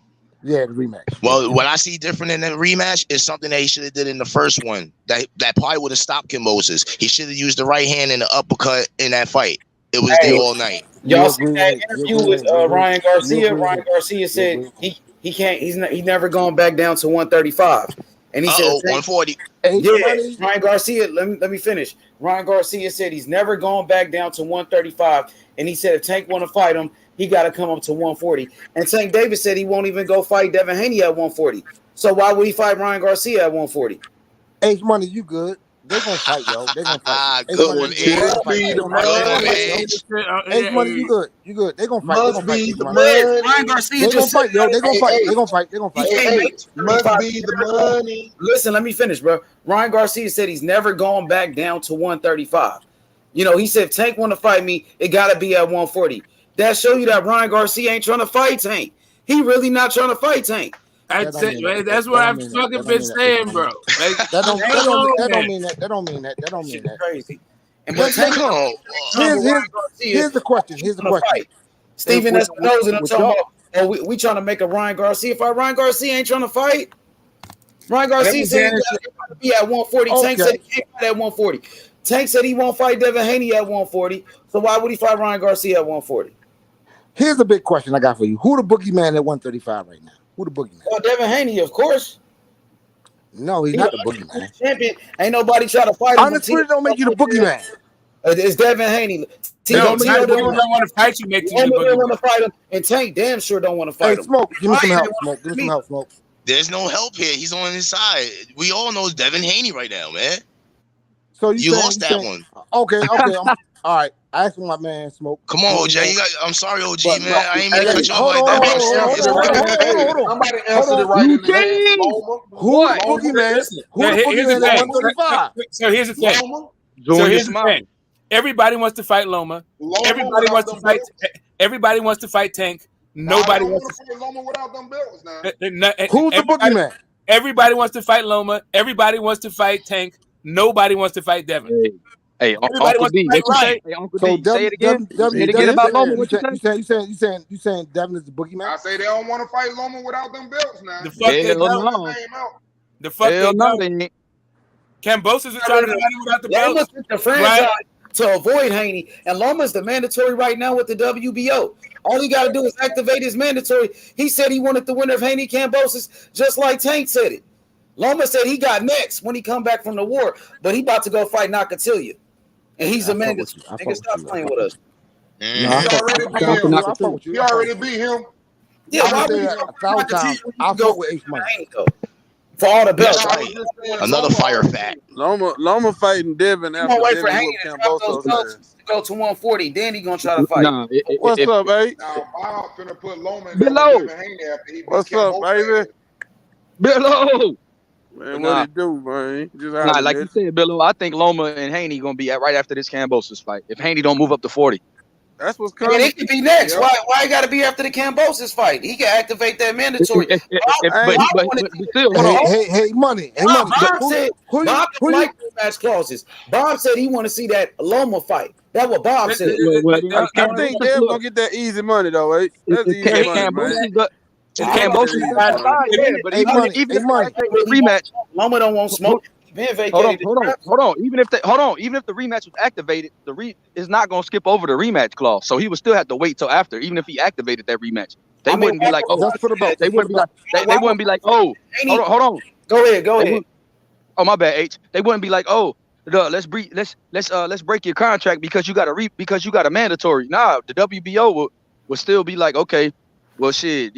Yeah, the rematch. Well, what I see different in the rematch is something that he should have did in the first one. That probably would have stopped Kimbosis. He should have used the right hand and the uppercut in that fight. It was there all night. Y'all seen that interview with Ryan Garcia? Ryan Garcia said he can't. He's never going back down to 135. And he said 140. Yeah, Ryan Garcia. Let me finish. Ryan Garcia said he's never going back down to 135. And he said if Tank want to fight him, he got to come up to 140. And Tank Davis said he won't even go fight Devin Haney at 140. So why would he fight Ryan Garcia at 140? H Money, you good? They gonna fight, yo. They gonna fight. Good one, H Money, you good? You good? They gonna fight. They gonna fight. Ryan Garcia they just gonna fight, yo. They gonna fight. Hey, They gonna fight. They gonna fight. Must be the money. Listen, let me finish, bro. Ryan Garcia said he's never going back down to 135. You know, he said if Tank want to fight me, it gotta be at 140. That show you that Ryan Garcia ain't trying to fight Tank. He really not trying to fight Tank. That's what I've fucking been saying, bro. That don't mean that. That don't mean that. That don't mean that. Crazy. And here's the question. Here's the question. Stephen Espinosa, I'm talking about. We trying to make a Ryan Garcia fight. Ryan Garcia ain't trying to fight. Ryan Garcia said he got to be at 140. Okay. Tank said he can't fight at 140. Tank said he won't fight Devin Haney at 140. So why would he fight Ryan Garcia at 140? Here's the big question I got for you. Who the boogeyman at 135 right now? Who the boogeyman? Well, Devin Haney, of course. No, he's not the boogeyman. Champion. Ain't nobody trying to fight him. Honestly, don't make you the boogeyman. It's Devin Haney. Don't want to fight you, make you the boogeyman. Want to fight him, and Tank damn sure don't want to fight him. Smoke, give me some help. Smoke, give me some help. Smoke. There's no help here. He's on his side. We all know it's Devin Haney right now, man. So you lost that one. Okay. All right. I asked my man Smoke. Come on, OJ. I'm sorry, OG, man. I ain't mean to cut you off like that. Somebody answered it right in the name. Who the boogeyman? Who the boogeyman at 135? So here's the thing. Everybody wants to fight Loma. Everybody wants to fight. Everybody wants to fight Tank. Nobody wants to fight Loma without them belts now. Who's the boogeyman? Everybody wants to fight Loma. Everybody wants to fight Tank. Nobody wants to fight Devin. Hey, Uncle D, what you say? Hey, Uncle D, say it again. Say it again about Loma. What you say? You saying Devin is the boogeyman? I say they don't want to fight Loma without them belts now. The fuck they don't. The fuck they don't. Cambosis is trying to fight him without the belts. The franchise to avoid Haney, and Loma's the mandatory right now with the WBO. All he got to do is activate his mandatory. He said he wanted the winner of Haney Cambosis, just like Tank said it. Loma said he got next when he come back from the war, but he about to go fight Nakatilia. And he's a mandatory. Nigga, stop playing with us. He already beat him. Yeah, I'll go with H Money. For all the belts. Another fire fact. Loma fighting Devin after wait for Haney to drop those belts to go to 140. Then he gonna try to fight. What's up, babe? Now Bob finna put Loma in Below. What's up, baby? Below. Man, what he do, man? Like you said, Billo, I think Loma and Haney gonna be right after this Cambosis fight. If Haney don't move up to 40. That's what's coming. He could be next. Yeah. Why he got to be after the Cambosis fight? He can activate that mandatory. But still, hey, money. Bob said Bob didn't like rematch clauses. Bob said he want to see that Loma fight. That's what Bob said. I think they're gonna get that easy money though, right? That's easy money, man. Cambosis but even rematch, Loma don't want smoke. Hold on. Even if the rematch was activated, is not gonna skip over the rematch clause. So he would still have to wait till after, even if he activated that rematch. They wouldn't be like, oh, they wouldn't be like, oh, hold on. Go ahead. Oh, my bad, H. They wouldn't be like, oh, let's break your contract because you got a mandatory. Nah, the WBO would still be like, okay, well, shit,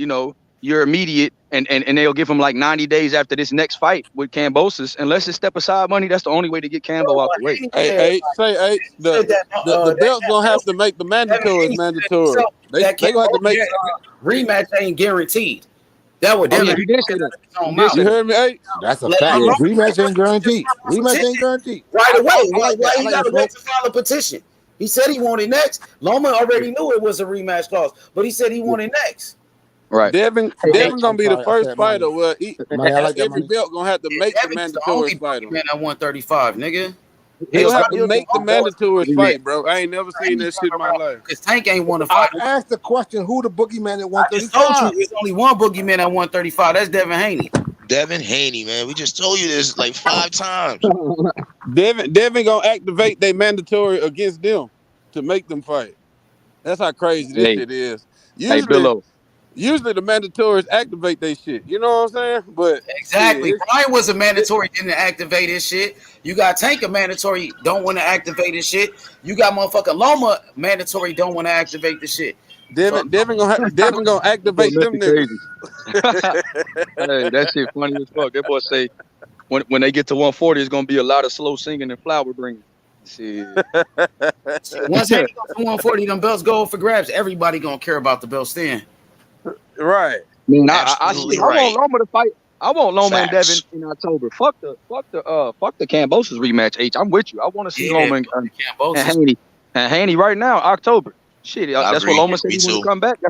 you're immediate, and they'll give him like 90 days after this next fight with Cambosis. Unless it's step aside money, that's the only way to get Cambo out the way. The belt's gonna have to make the mandatory mandatory. They gonna have to make rematch ain't guaranteed. That would you did say that. You heard me, hey? That's a fact. Rematch ain't guaranteed. Right away. Why you gotta wait to file a petition? He said he wanted next. Loma already knew it was a rematch clause, but he said he wanted next. Right. Devin gonna be the first fighter. Well, every belt gonna have to make the mandatory fighter. Man, at 135, nigga. He'll have to make the mandatory fight, bro. I ain't never seen that shit in my life. Because Tank ain't want to fight. I asked the question, who the boogeyman at 135? I just told you there's only one boogeyman at 135. That's Devin Haney. Devin Haney, man. We just told you this like 5 times. Devin gonna activate their mandatory against them to make them fight. That's how crazy this shit is. Usually the mandatories activate their shit. You know what I'm saying? But exactly. Brian was a mandatory, didn't activate his shit. You got Tank a mandatory, don't want to activate his shit. You got motherfucking Loma mandatory, don't want to activate the shit. Devin gonna activate them niggas. Hey, that shit funny as fuck. That boy say when they get to 140, it's gonna be a lot of slow singing and flower bringing. Shit. Once they go to 140, them belts go for grabs. Everybody gonna care about the belts then. Right. Man, I want Loma to fight. I want Loma and Devin in October. Fuck the Kambosos rematch. H. I'm with you. I want to see Loma and Haney right now. October. Shit, that's what Loma said he want to come back.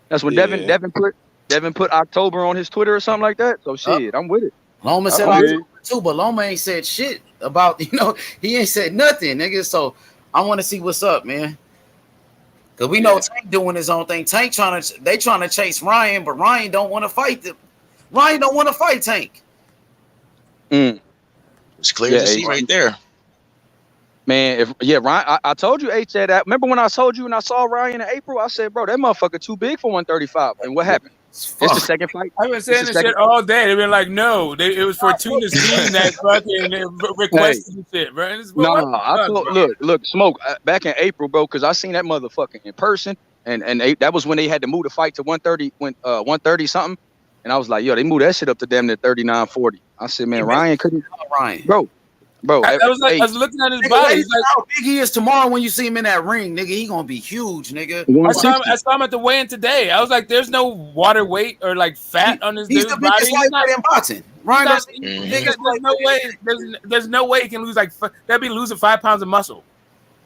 That's what Devin put October on his Twitter or something like that. So shit, I'm with it. Loma said October too, but Loma ain't said shit about he ain't said nothing, nigga. So I want to see what's up, man. Cause we know Tank doing his own thing. Tank trying to chase Ryan, but Ryan don't want to fight them. Ryan don't want to fight Tank. It's clear to see right there. Man, Ryan, I told you H said that. Remember when I told you and I saw Ryan in April? I said, bro, that motherfucker too big for 135. And what happened? It's the second fight. I've been saying this shit all day. They've been like, no, it was Fortuna's team that fucking requested shit, bro. No, I told, look, Smoke, back in April, bro, because I seen that motherfucker in person, and that was when they had to move the fight to 130, 130 something, and I was like, yo, they moved that shit up to damn near 39-40. I said, man, Ryan couldn't, bro. I was looking at his body. He's like, how big he is tomorrow when you see him in that ring, nigga. He gonna be huge, nigga. I saw him at the weigh-in today. I was like, there's no water weight or like fat on his dude's body. He's the biggest lightweight in boxing. Ryan, there's no way he can lose that'd be losing 5 pounds of muscle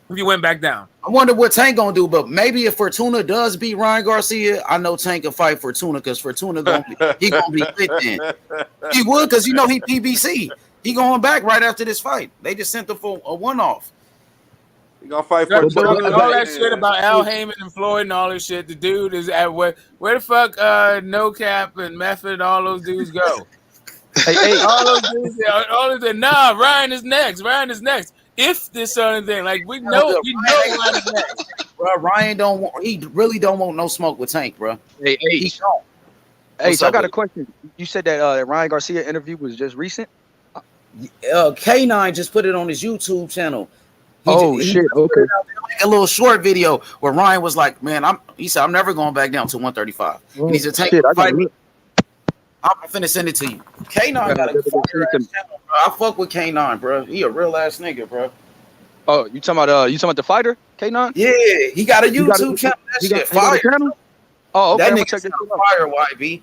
if you went back down. I wonder what Tank gonna do, but maybe if Fortuna does beat Ryan Garcia, I know Tank can fight Fortuna because Fortuna gonna be lit then. He would because he PBC. He going back right after this fight. They just sent him for a one-off. He gonna fight for all that shit about Al Heyman and Floyd and all this shit. The dude is at where the fuck No Cap and Method and all those dudes go? All those dudes, nah, Ryan is next. Ryan is next. If this sort of thing, like we know Ryan is next. Bro, Ryan he really don't want no smoke with Tank, bro. He don't. Hey, so I got a question. You said that Ryan Garcia interview was just recent. K9 just put it on his YouTube channel. Shit! Okay, a little short video where Ryan was like, "Man, he said I'm never going back down to 135." And he said, "Tank, fight me." I'm finna send it to you. K9 got a channel, bro. I fuck with K9, bro. He a real ass nigga, bro. Oh, you talking about the fighter K9? Yeah, he got a YouTube channel. That shit fire. Oh, okay. That nigga fire, YB.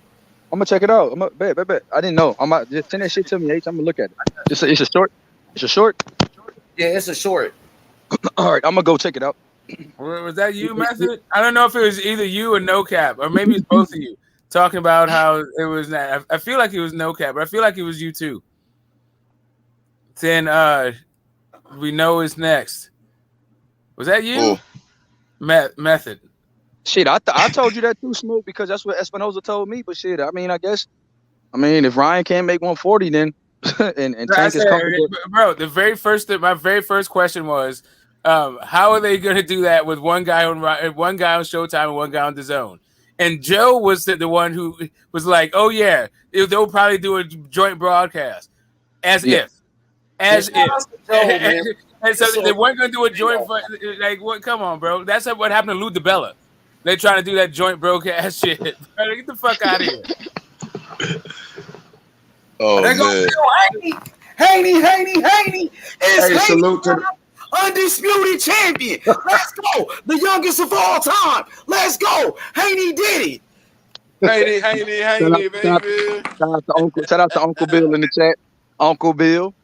I'm gonna check it out. Bet. I didn't know. I'm gonna just send that shit to me, H. I'm gonna look at it. It's a short. It's a short. Yeah, it's a short. All right, I'm gonna go check it out. Was that you, Method? I don't know if it was either you or No Cap, or maybe it's both of you talking about how it was. I feel like it was No Cap, but I feel like it was you too. Then we know it's next. Was that you? Method. Shit, I told you that too, Smoke, because that's what Espinoza told me. But shit, I mean, if Ryan can't make 140, then and Tank is comfortable. Bro, my very first question was, how are they going to do that with one guy on Showtime and one guy on DAZN? And Joe was the one who was like, oh yeah, they'll probably do a joint broadcast, as if. And so they weren't going to do a joint. Like, what? Come on, bro. That's what happened to Lou DiBella. They trying to do that joint broadcast shit. Get the fuck out of here. Oh, man. Haney. It's salute to the undisputed champion. Let's go. The youngest of all time. Let's go. Haney did it. Haney, baby. Shout out to Uncle Bill in the chat. Uncle Bill.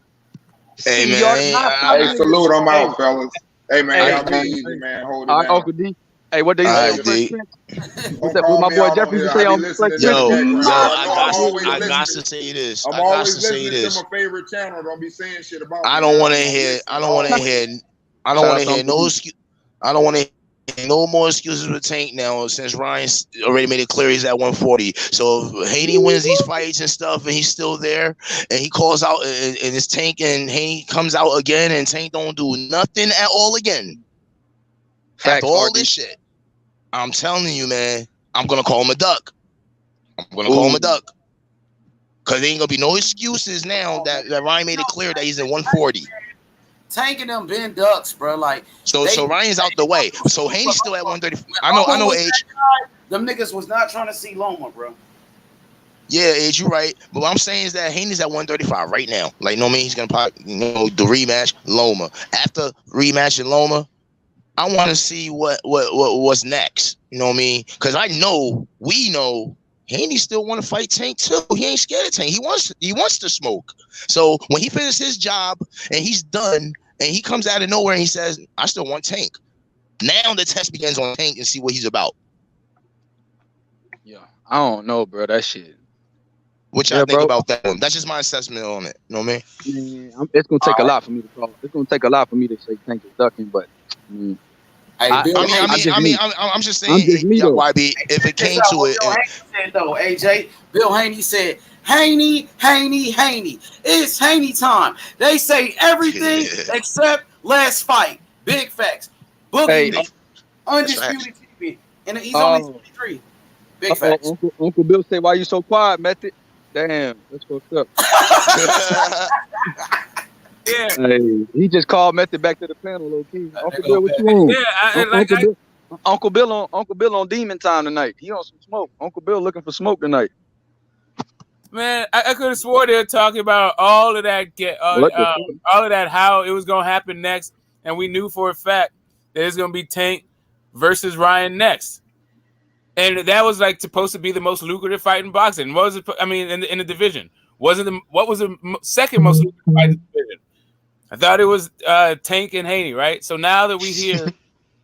Hey, man. Hey, salute. I'm out, fellas. Hey man, Hey, y'all be easy, man. Hold it all right, down. Uncle D. Hey, what they All say right, on Fresh D. Prince? Don't What call my me boy out on Jeffrey here. say I be on Fresh listening to Prince? the Yo, background. I Y'all know I'm always got to listening. say this. I'm I got always to say listening to this. my favorite channel. Don't be saying shit about I me, don't man. want to I'm hear. listening I don't want to always. hear. I don't Shout want out to to hear Uncle no D. excuse. I don't want to hear no more excuses with Tank now since Ryan already made it clear he's at 140. So if Haney wins these fights and stuff, and he's still there, and he calls out, and it's Tank, and Haney comes out again, and Tank don't do nothing at all again. After Facts, all RD. this shit, I'm telling you, man, I'm gonna call him a duck. I'm gonna call him a duck. Cause there ain't gonna be no excuses now that Ryan made it clear that he's in 140. Tank and them been ducks, bro. Like So Ryan's out the way. So Haney's still at 130. I know, H. Them niggas was not trying to see Loma, bro. Yeah, H, you right. But what I'm saying is that Haney's at 135 right now. Like, no, he's gonna probably, the rematch Loma. After rematch in Loma, I want to see what's next. You know what I mean? Because we know Haney still want to fight Tank too. He ain't scared of Tank. He wants to smoke. So when he finishes his job and he's done, and he comes out of nowhere and he says, "I still want Tank." Now the test begins on Tank and see what he's about. Yeah, I don't know, bro. That shit. What y'all think about that one? That's just my assessment on it. You know what I mean? It's gonna take a lot for me to call. It's gonna take a lot for me to say Tank is ducking, but I'm just saying, YB, if it came to it, Bill Haney said though, AJ. Bill Haney said, Haney, it's Haney time. They say everything except last fight. Big facts. Boogie, undisputed TV, and he's only 23. Big facts. Uncle Bill say, "Why you so quiet, Method?" Damn, that's fucked up. Yeah. Hey, he just called Method back to the panel, low key. Uncle Bill, what you on? Yeah, Uncle Bill on demon time tonight. He on some smoke. Uncle Bill looking for smoke tonight. Man, I could have swore they were talking about all of that, all of that, how it was gonna happen next, and we knew for a fact that it's gonna be Tank versus Ryan next, and that was like supposed to be the most lucrative fight in boxing. What was it? I mean, in the division, what was the second most lucrative fight in the division? I thought it was Tank and Haney, right? So now that we hear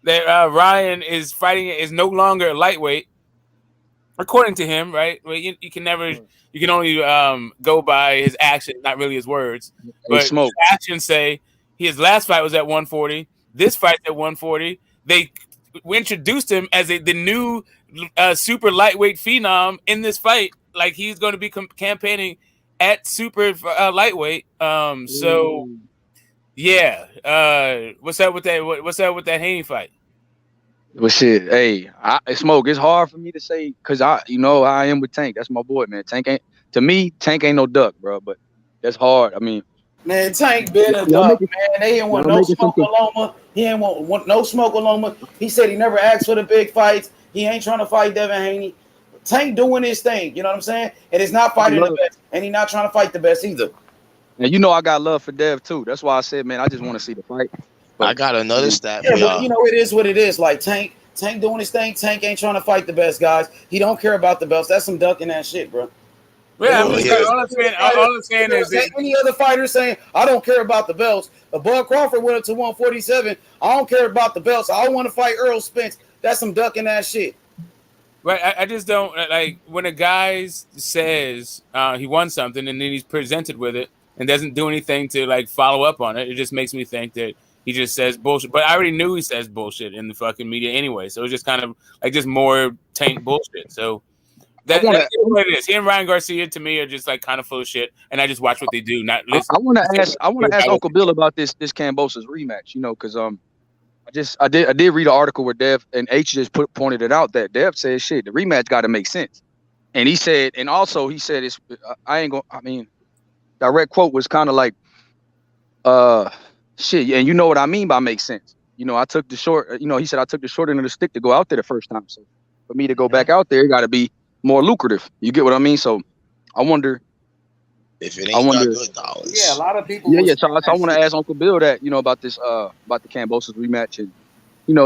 that Ryan is fighting, is no longer a lightweight, according to him, right? Well, you can never, you can only go by his actions, not really his words. But his actions say his last fight was at 140. This fight's at 140. They introduced him as the new super lightweight phenom in this fight. Like he's going to be campaigning at super lightweight. So yeah, what's up with that? What's up with that Haney fight? Well, shit, hey, Smoke. It's hard for me to say because I am with Tank. That's my boy, man. Tank ain't no duck, bro. But that's hard. I mean, man, Tank been a duck, man. They ain't want no smoke with Loma. He ain't want no smoke with Loma. He said he never asked for the big fights. He ain't trying to fight Devin Haney. Tank doing his thing, you know what I'm saying? And it's not fighting the best, and he not trying to fight the best either. And I got love for Dev too. That's why I said, man, I just want to see the fight. But I got another stat for y'all. But it is what it is. Like Tank doing his thing. Tank ain't trying to fight the best guys. He don't care about the belts. That's some ducking that shit, bro. Yeah, all I'm saying is that any other fighter saying, I don't care about the belts. Bud Crawford went up to 147. I don't care about the belts. I want to fight Earl Spence. That's some ducking ass shit. Right, I just don't like when a guy says he won something and then he's presented with it and doesn't do anything to like follow up on it. It just makes me think that he just says bullshit. But I already knew he says bullshit in the fucking media anyway, so it's just kind of like just more Tank bullshit. So that's what it is. He and Ryan Garcia to me are just like kind of full of shit, and I just watch what they do, not listen. I want to ask Uncle Bill about this Kambosos rematch. Because I did read an article where Dev and H just pointed it out that Dev said shit. The rematch got to make sense, and he said it's I ain't gonna. I mean, direct quote was kind of like, shit, and you know what I mean by make sense. I took the short. He said I took the short end of the stick to go out there the first time. So for me to go back out there, it got to be more lucrative. You get what I mean? So I wonder. If it ain't got good dollars. Yeah, a lot of people. Yeah. So I want to ask Uncle Bill that about this about the Kambosos rematch and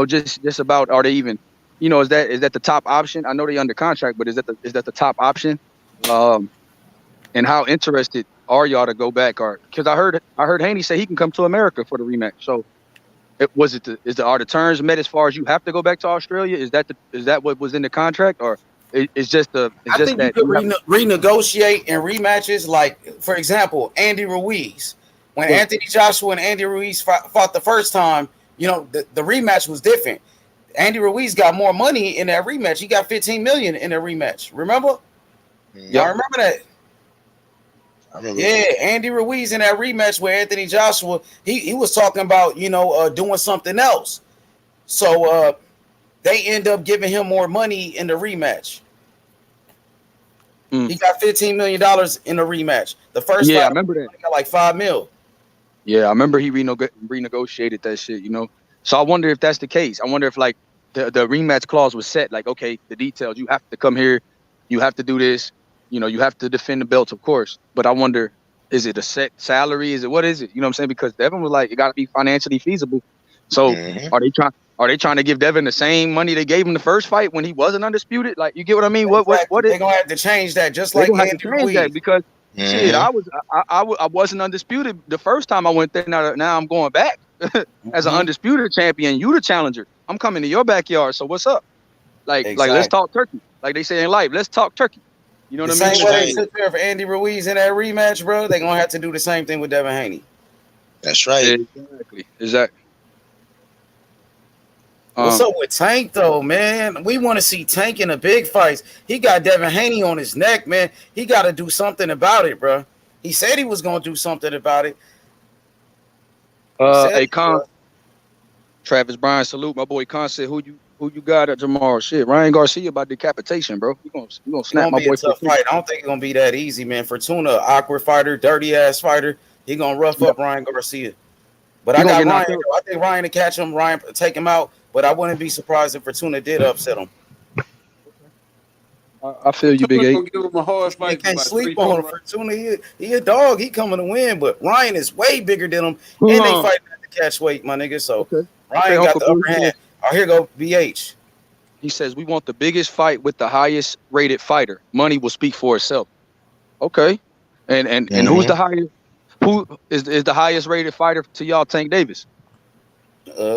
just about are they even is that the top option? I know they under contract, but is that the top option? And how interested are y'all to go back? Or because I heard Haney say he can come to America for the rematch. So Are the terms met as far as you have to go back to Australia? Is that what was in the contract, or it's just the? I think you could renegotiate and rematches. Like, for example, Andy Ruiz. When Anthony Joshua and Andy Ruiz fought the first time, the rematch was different. Andy Ruiz got more money in that rematch. He got $15 million in that rematch. Remember? Y'all remember that? Yeah, Andy Ruiz in that rematch with Anthony Joshua, he was talking about, doing something else. So they end up giving him more money in the rematch. He got $15 million in the rematch. The first fight, I remember that. He got like $5 million. Yeah, I remember he renegotiated that shit, So I wonder if that's the case. I wonder if like the rematch clause was set, like, okay, the details, you have to come here, you have to do this, you have to defend the belts, of course. But I wonder, is it a set salary? What is it? You know what I'm saying? Because Devin was like, it gotta be financially feasible. So are they trying to give Devin the same money they gave him the first fight when he wasn't undisputed? Like, you get what I mean? What they're gonna have to change that, just they like gonna have Andy to change Ruiz. that because shit, I wasn't undisputed the first time I went there. Now I'm going back as an undisputed champion. You the challenger. I'm coming to your backyard. So what's up? Like let's talk turkey. Like they say in life, let's talk turkey. You know what I mean? Same way they took care of Andy Ruiz in that rematch, bro. They're gonna have to do the same thing with Devin Haney. That's right. Exactly. What's up with Tank though, man? We want to see Tank in the big fights. He got Devin Haney on his neck, man. He got to do something about it, bro. He said he was gonna do something about it. Hey Con, Travis Bryan, salute my boy. Con said, who you got at tomorrow? Shit, Ryan Garcia about decapitation, bro. You gonna snap my boy? It's gonna be a tough fight. I don't think it's gonna be that easy, man. Fortuna, awkward fighter, dirty ass fighter. He gonna rough up Ryan Garcia. But I got Ryan. I think Ryan to catch him. Ryan take him out. But I wouldn't be surprised if Fortuna did upset him. I feel you, Big A. Give him a hard fight. Can't sleep on him. Fortuna, he a dog. He coming to win. But Ryan is way bigger than him, and they fighting at the catch weight, my nigga. So Ryan got the upper hand. Oh, here go BH. He says we want the biggest fight with the highest rated fighter. Money will speak for itself. Okay, and who's the highest? Who is the highest rated fighter to y'all? Tank Davis.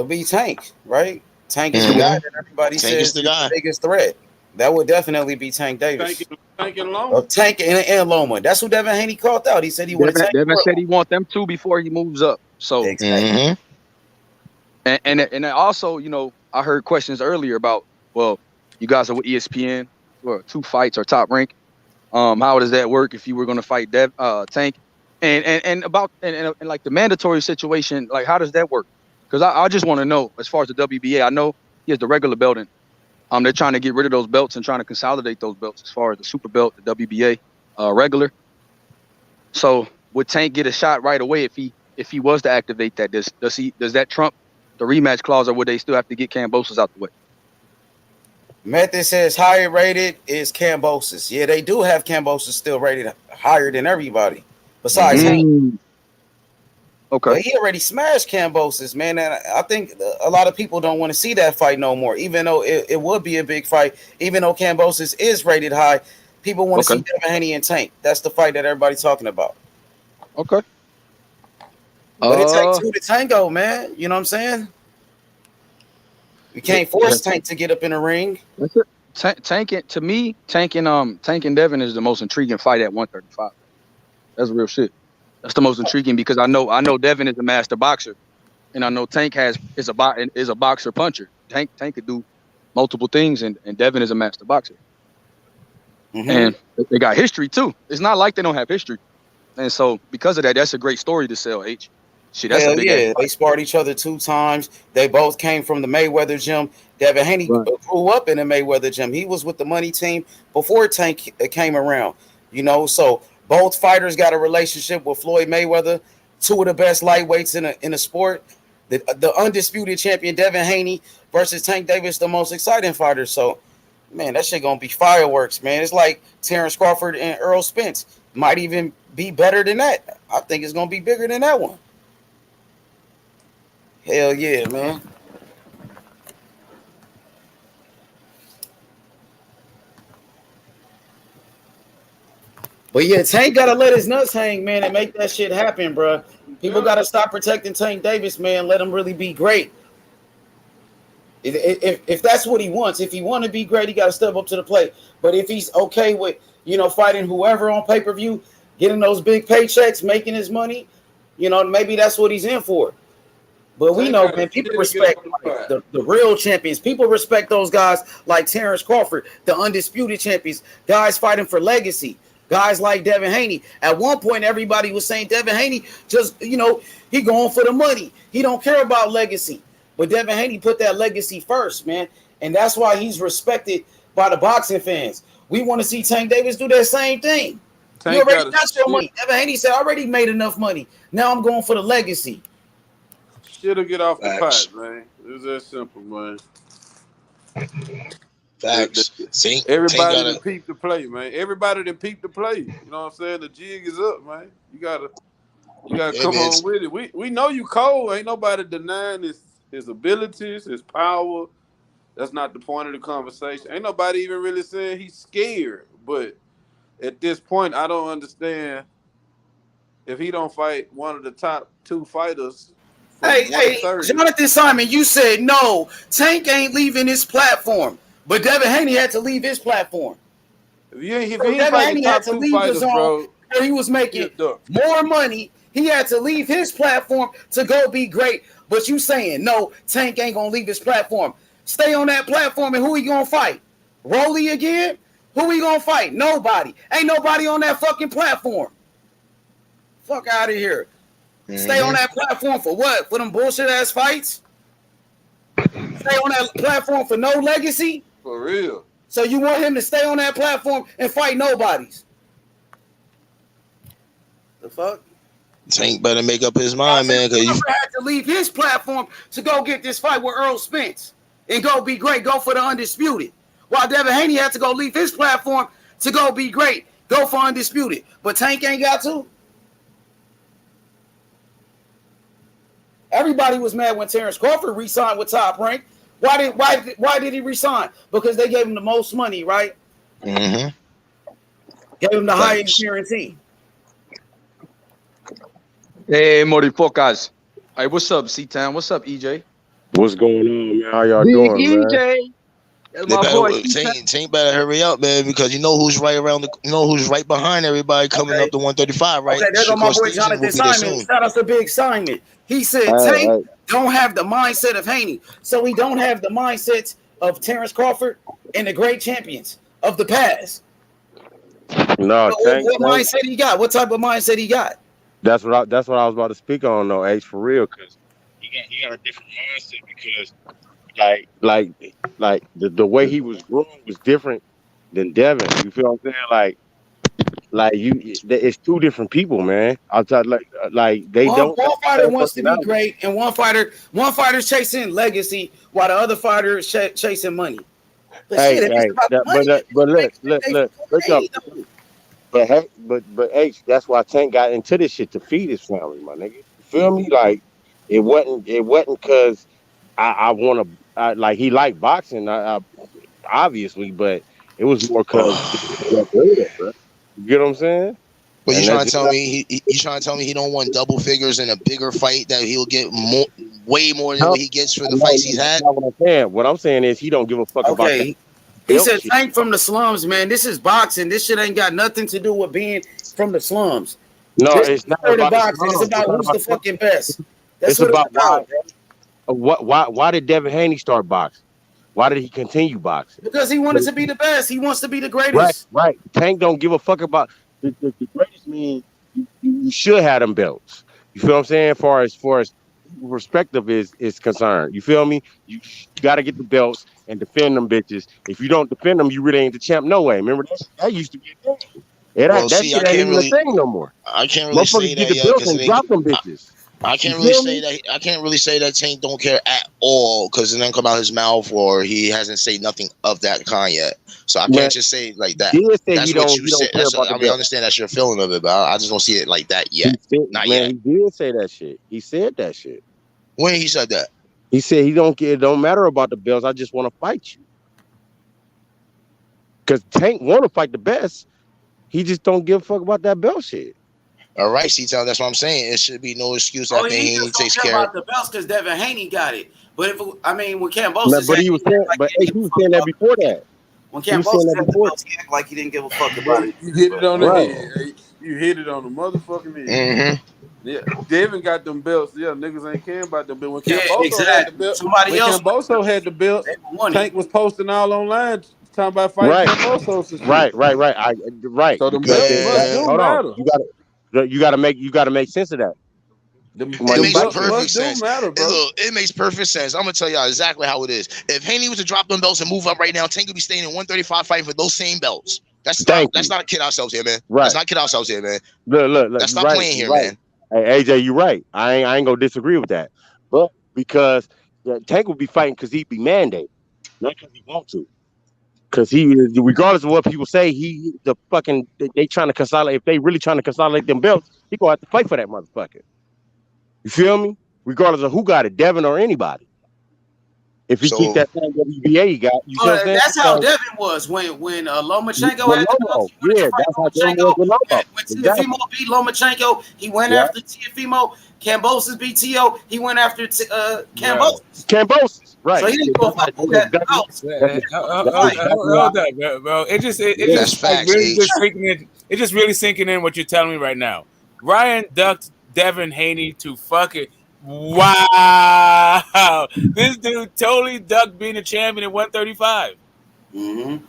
Be Tank, right? Tank is the guy that everybody says is the biggest threat. That would definitely be Tank Davis. Tank and Loma. Tank and Loma. That's who Devin Haney called out. He said he wanted Tank. Devin said he want them two before he moves up. So, and also, I heard questions earlier about, well, you guys are with ESPN, or 2 fights or Top Rank. How does that work if you were going to fight Tank? And about like the mandatory situation, like how does that work? Because I just want to know, as far as the WBA, I know he has the regular belt, and they're trying to get rid of those belts and trying to consolidate those belts as far as the super belt, the WBA regular. So would Tank get a shot right away if he was to activate that? Does that trump the rematch clause, or would they still have to get Kambosos out the way? Method says higher rated is Kambosos. Yeah, they do have Kambosos still rated higher than everybody besides Haney. Okay. But he already smashed Kambosos, man. And I think a lot of people don't want to see that fight no more, even though it would be a big fight. Even though Kambosos is rated high, people want to see Devin Haney and Tank. That's the fight that everybody's talking about. Okay. But it takes 2 to tango, man. You know what I'm saying? We can't force Tank to get up in the ring. That's it. Tank and Devin is the most intriguing fight at 135. That's real shit. That's the most intriguing because I know Devin is a master boxer, and I know Tank is a boxer puncher. Tank could do multiple things, and Devin is a master boxer. And they got history too. It's not like they don't have history, and so because of that, that's a great story to sell. Shit, that's a big ass. They sparred each other 2 times. They both came from the Mayweather gym. Devin Haney grew up in the Mayweather gym. He was with the money team before Tank came around. So both fighters got a relationship with Floyd Mayweather, 2 of the best lightweights in the sport. The undisputed champion Devin Haney versus Tank Davis, the most exciting fighter. So, man, that shit gonna be fireworks, man. It's like Terrence Crawford and Earl Spence. Might even be better than that. I think it's gonna be bigger than that one. Hell yeah, man. But yeah, Tank gotta let his nuts hang, man, and make that shit happen, bro. People got to stop protecting Tank Davis, man. Let him really be great. If that's what he wants, if he want to be great, he got to step up to the plate. But if he's okay with, fighting whoever on pay-per-view, getting those big paychecks, making his money, maybe that's what he's in for. But we know, man, people respect the real champions. People respect those guys like Terrence Crawford, the undisputed champions, guys fighting for legacy, guys like Devin Haney. At one point, everybody was saying Devin Haney just, he going for the money. He don't care about legacy. But Devin Haney put that legacy first, man. And that's why he's respected by the boxing fans. We want to see Tank Davis do that same thing. You already got your money. Devin Haney said, I already made enough money. Now I'm going for the legacy. Shit'll get off the pot, man. It's that simple, man. Facts. Everybody that peep the play, man. Everybody that peep the play. You know what I'm saying? The jig is up, man. You gotta come on with it. We know you cold. Ain't nobody denying his abilities, his power. That's not the point of the conversation. Ain't nobody even really saying he's scared. But at this point, I don't understand if he don't fight one of the top 2 fighters. Hey, Jonathan Simon, you said no. Tank ain't leaving his platform, but Devin Haney had to leave his platform. If Devin Haney had to leave the zone where he was making more money. He had to leave his platform to go be great. But you saying no, Tank ain't gonna leave his platform. Stay on that platform, and who he gonna fight? Rolly again? Who he gonna fight? Nobody. Ain't nobody on that fucking platform. Fuck out of here. Stay on that platform for what? For them bullshit ass fights? Stay on that platform for no legacy? For real. So you want him to stay on that platform and fight nobodies? The fuck? Tank better make up his mind, man. Because you had to leave his platform to go get this fight with Earl Spence and go be great, go for the undisputed. While Devin Haney had to go leave his platform to go be great, go for undisputed. But Tank ain't got to. Everybody was mad when Terrence Crawford re-signed with Top Rank. Why did he resign? Because they gave him the most money, right? Mm-hmm. Gave him the highest guarantee. Hey, motherfuckers. Hey, what's up, C-Town? What's up, EJ? What's going on, man? How y'all doing, EJ. man? That's my boy. Tank better hurry up, man, because you know who's who's right behind everybody coming up to 135, right? Okay, there go my boy Jonathan Simon. Shout out to Big Simon. He said Tank don't have the mindset of Haney, so he don't have the mindset of Terrence Crawford and the great champions of the past. No, what mindset he got? What type of mindset he got? That's what I was about to speak on, though, H, for real, because he got a different mindset because like the way he was groomed was different than Devin. You feel what I'm saying? It's 2 different people, man. Outside, they don't. One fighter wants to be great, and one fighter's chasing legacy, while the other fighter is chasing money. But But H, that's why Tank got into this shit to feed his family, my nigga. You feel me? Like it wasn't because I want to like he liked boxing, obviously, but it was more because you get what I'm saying? But you trying to tell me you trying to tell me he don't want double figures in a bigger fight that he'll get way more than what he gets for the fights he's had? That's what I'm saying. What I'm saying is he don't give a fuck about that. He said Tank from the slums, man. This is boxing. This shit ain't got nothing to do with being from the slums. No, it's not about boxing. It's about who's the fucking best. That's it's about why did Devin Haney start boxing? Why did he continue boxing? Because he wanted to be the best. He wants to be the greatest. Right. Tank don't give a fuck about the greatest. Mean you should have them belts. You feel what I'm saying? As far as perspective is concerned. You feel me? You got to get the belts and defend them bitches. If you don't defend them, you really ain't the champ. No way. Remember that used to be a thing. That shit ain't even a thing no more. I can't really say that. Get the belts and drop them bitches. I can't really say that Tank don't care at all because it didn't come out his mouth or he hasn't said nothing of that kind yet. So I can't just say it like that. That's what you said. I understand that's your feeling of it, but I just don't see it like that yet. Not yet. He did say that shit. He said that shit. When he said that? He said he don't care. It don't matter about the belts. I just want to fight you. Because Tank want to fight the best. He just don't give a fuck about that belt shit. All right, C-Town, that's what I'm saying. It should be no excuse after Haney takes care about the belts because Devin Haney got it. But if when Cambosis, No, but he was saying, but he was saying that before that. When He was saying Cambosis that had the before. belts, he acted like he didn't give a fuck about Bro, it. you hit it on the Right. head. You hit it on the motherfucking head. Mm-hmm. Yeah, Devin got them belts. Yeah, niggas ain't caring about them. But when Camboso exactly. had the belt, Somebody else Camboso had the belt, Tank was posting all online talking about fighting Right. Camboso and shit. Right. Right. So them Because belts must do hold matter. on, you gotta make sense of that. Them It makes belts perfect must do sense. matter, bro. Look, it makes perfect sense. I'm gonna tell y'all exactly how it is. If Haney was to drop them belts and move up right now, Tank would be staying in 135 fighting for those same belts. Let's not kid ourselves here, man. Right. Let's not kid ourselves here, man. Look. Let's stop playing here, man. Hey, AJ, you're right. I ain't gonna disagree with that. But because Tank would be fighting because he'd be mandated, not because he want to. Because regardless of what people say, they trying to consolidate. If they really trying to consolidate them belts, he gonna have to fight for that motherfucker. You feel me? Regardless of who got it, Devin or anybody. If he keep that same WBA he got, you see what I'm saying? That's how Devin was when Lomachenko had the belts. Yeah, that's how Devin was with Lomo. When Teofimo beat Lomachenko, he went after Teofimo. Cambosis beat Tio, he went after Cambosis. Cambosis, right? So he didn't go fuck who had the belts. Hold up, bro. It just really sinking in what you're telling me right now. Ryan ducked Devin Haney to fucking wow. This dude totally ducked being a champion at 135. Bill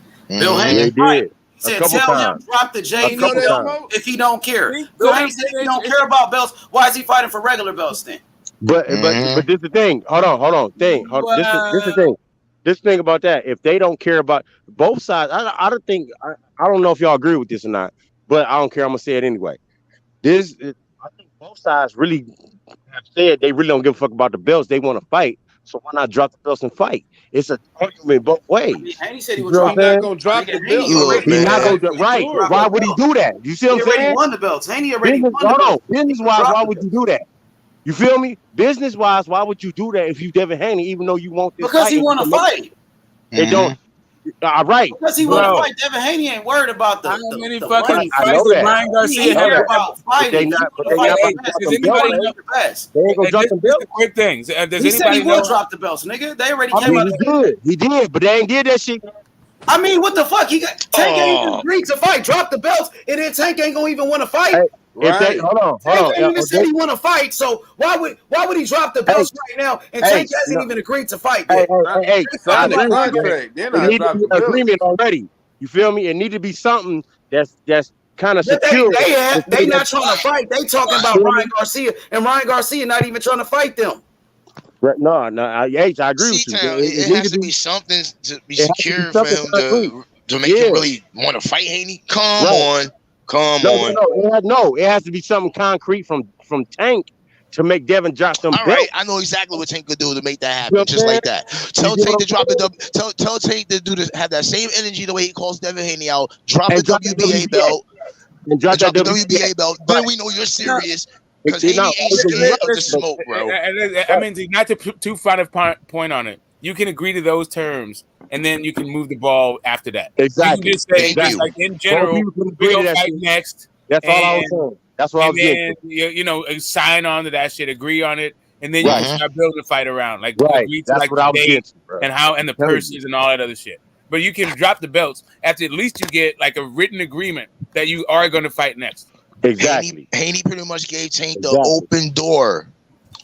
Haney did. He said, tell him drop the J belt if he don't care. Bill Haney said if he don't care about belts, why is he fighting for regular belts then? But this is the thing. Hold on. This is the thing. This thing about that. If they don't care about both sides, I don't think I don't know if y'all agree with this or not, but I don't care. I'm gonna say it anyway. I think both sides really have said they really don't give a fuck about the belts. They want to fight. So why not drop the belts and fight? It's an argument both ways. Haney said he was not gonna drop the belts. He's not gonna right. Why would he do that? You see what I'm saying? He already won the belts. Haney already won the Hold on. belts. Business wise, why would you do that? You feel me? Business wise, why would you do that if you Devin Haney, even though you want this because fight? He want to fight. They don't. All right. Because he want to fight. Devin Haney ain't worried about the. How many fucking fights did Ryan Garcia have about fighting? Does anybody know? They ain't gonna drop the belts. Quick things. Does He said anybody he know? will drop the belts, nigga. They already came out. He did, but they ain't did that shit. I mean, what the fuck? Tank ain't even agreed to fight. Drop the belts, and then Tank ain't gonna even want to fight. Hold on. Tank ain't even said he want to fight. So why would he drop the belts right now? And Tank hasn't even agreed to fight yet. Sign the contract. It need to be an agreement already. You feel me? It need to be something that's kind of secure. They not trying to fight. They talking about Ryan Garcia, and Ryan Garcia not even trying to fight them. No, I agree with you. It has to be something to be secure for him to make him really want to fight Haney. Come on. No, it has to be something concrete from Tank to make Devin drop them. All right, I know exactly what Tank could do to make that happen, just like that. Tell Tank to drop the tell Tank to have that same energy the way he calls Devin Haney out. Drop the WBA belt. And drop the WBA belt. Then we know you're serious. Because Haney ain't scared of the smoke, bro. I mean, not to put too fine a point on it. You can agree to those terms, and then you can move the ball after that. Exactly. You can just say, like in general, we go fight next. That's all I was saying. That's what I was getting. You sign on to that shit, agree on it, and then you can start building a fight around. Like agree to like the date and the purses and all that other shit. But you can drop the belts after at least you get like a written agreement that you are going to fight next. Exactly. Haney pretty much gave Tank the open door.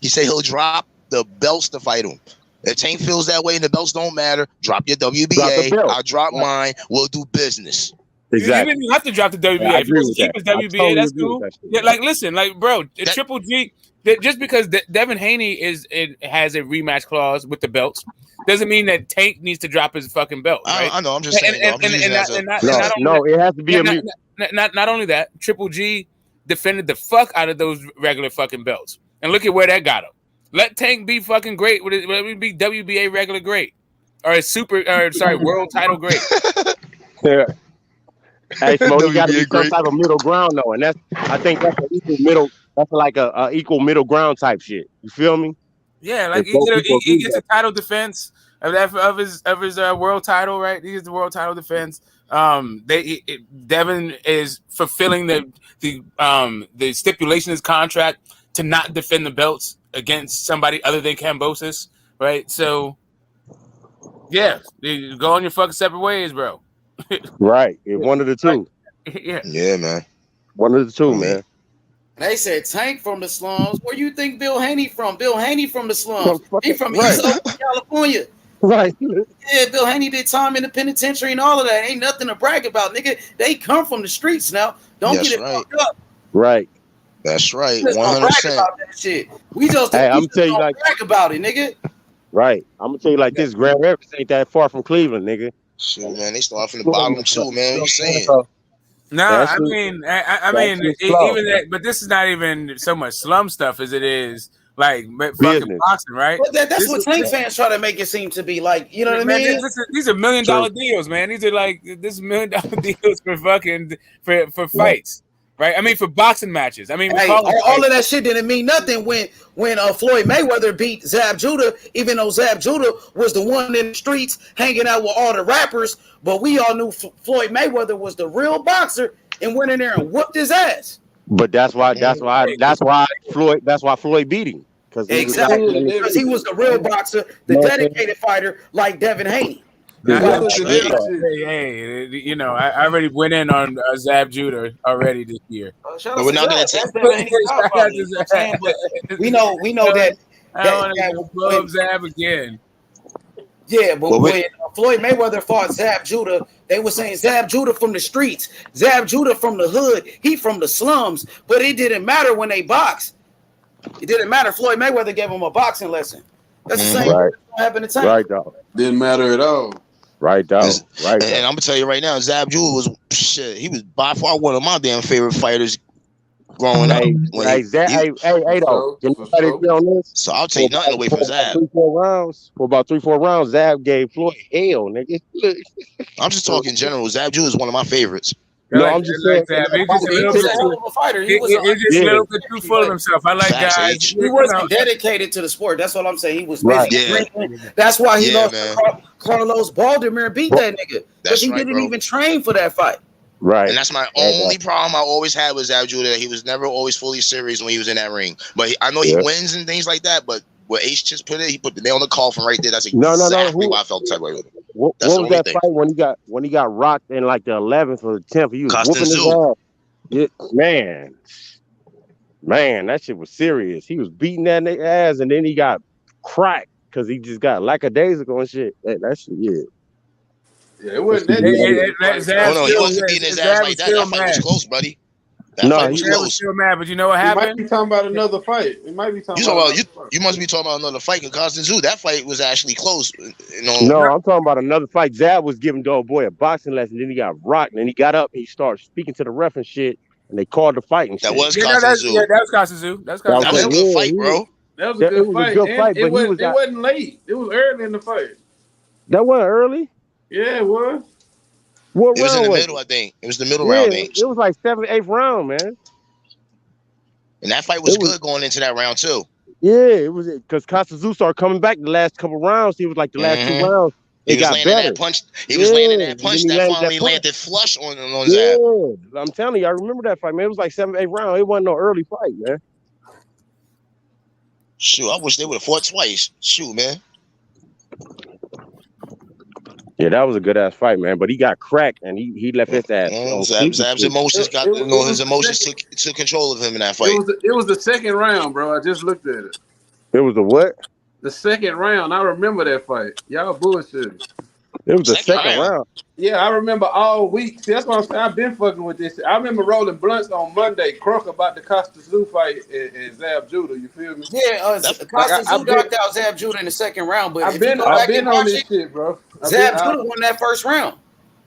He said he'll drop the belts to fight him. If Tank feels that way and the belts don't matter, drop your WBA. I'll drop mine. We'll do business. Exactly. You didn't have to drop the WBA. Yeah, if you want to keep his WBA, that's cool. Yeah, like listen, like bro, Triple G. Just because Devin Haney has a rematch clause with the belts doesn't mean that Tank needs to drop his fucking belt. Right? I know. I'm just saying. No, it has to be not only that. Triple G defended the fuck out of those regular fucking belts, and look at where that got him. Let Tank be fucking great. Let it be WBA regular great, or a world title great. Yeah. Hey, Smo, you got to be some type of middle ground though, and I think that's an equal middle. That's like a equal middle ground type shit. You feel me? Yeah, like he gets a title defense of his world title, right? He gets the world title defense. Devin is fulfilling the stipulation in his contract to not defend the belts against somebody other than Kambosos, right? So, yeah, you go on your fucking separate ways, bro. Right, one of the two. Yeah, man. One of the two, man. They said Tank from the slums. Where you think Bill Haney from? Bill Haney from the slums. He from East Oakland, California. Right. Yeah, Bill Haney did time in the penitentiary and all of that. Ain't nothing to brag about, nigga. They come from the streets now. Don't get it fucked up. Right. That's right. Just don't brag about that shit. We just I'm tell you like brag about it, nigga. Right. I'm gonna tell you like this. Grand Rapids ain't that far from Cleveland, nigga. Shit, man. They start from the bottom too, man. What you saying? No, I mean, even that, but this is not even so much slum stuff as it is like fucking boxing, right? But that's what Tank fans try to make it seem to be like. You know what I mean? These are $1 million deals, man. These are like $1 million deals for fucking for fights, right? I mean, for boxing matches. I mean, all of that shit didn't mean nothing when Floyd Mayweather beat Zab Judah, even though Zab Judah was the one in the streets hanging out with all the rappers. But we all knew Floyd Mayweather was the real boxer and went in there and whooped his ass. But that's why Floyd beat him. Exactly, because he was the real boxer, the dedicated fighter like Devin Haney. Hey, you know, I already went in on Zab Judah already this year. But we're not gonna take. We know that. I don't want to blow up Zab again. Yeah, but when Floyd Mayweather fought Zab Judah, they were saying Zab Judah from the streets, Zab Judah from the hood, he from the slums. But it didn't matter when they boxed. It didn't matter. Floyd Mayweather gave him a boxing lesson. That's the same thing that happened to Tank. Right, dog. Didn't matter at all. Right, dog. Right. And I'm gonna tell you right now, Zab Judah was shit. He was by far one of my damn favorite fighters growing up. So I'll take nothing away from Zab. For about 3-4 rounds, Zab gave Floyd hell, nigga. I'm just talking general. Zab Judah is one of my favorites. No, I'm just saying. He's a hell of a fighter. He was just a little bit too full of himself. I like guys. He wasn't dedicated to the sport. That's what I'm saying. He was busy drinking. That's why he lost to Carlos Baldomir and beat that nigga. Because he didn't even train for that fight. Right. And that's my only problem I always had with Zab Judah. He was never always fully serious when he was in that ring. But I know he wins and things like that. But where H just put it, he put the nail on the coffin right there. That's exactly why I felt that way with him. What was that fight when he got rocked in like the 11th or the 10th? He was whooping his ass. Man, that shit was serious. He was beating that nigga ass, and then he got cracked because he just got lackadaisical and shit. That shit, Yeah, it wasn't that. He wasn't beating his ass like that. That fight was close, buddy. That fight was close. Still mad, but you know what happened? You might be talking about another fight. It might be talking you must be talking about another fight. Because Constant Zoo, that fight was actually close. No, I'm talking about another fight. Zab was giving the old boy a boxing lesson. Then he got rocked, and then he got up and he started speaking to the ref and shit. And they called the fight and shit. That was Constant Zoo. Yeah, that was Constant Zoo. That was a good fight, bro. That was a good fight. It wasn't late. It was early in the fight. That wasn't early? Yeah, it was. What it was in the middle, I think. It was the middle round. It was like 7th, 8th round, man. And that fight was good going into that round too. Yeah, it was because Costa started coming back the last couple rounds. He was like the last 2 rounds. He was landing that punch. He was landing that punch that finally landed flush on Zab. Yeah, I'm telling you, I remember that fight, man. It was like 7th, 8th round. It wasn't no early fight, man. Shoot, I wish they would have fought twice. Shoot, man. Yeah, that was a good ass fight, man. But he got cracked and he left his ass. Zab's emotions his emotions took control of him in that fight. It was the second round, bro. I just looked at it. It was the what? The second round. I remember that fight. Y'all bullshit. It was the second round. Yeah, I remember all week. See, that's what I'm saying. I've been fucking with this. I remember rolling blunts on Monday, crunk about the Costa Zoo fight and Zab Judah. You feel me? Yeah, Costa Zoo knocked out Zab Judah in the second round. But I've been on this shit, bro. Zab Judah won that first round.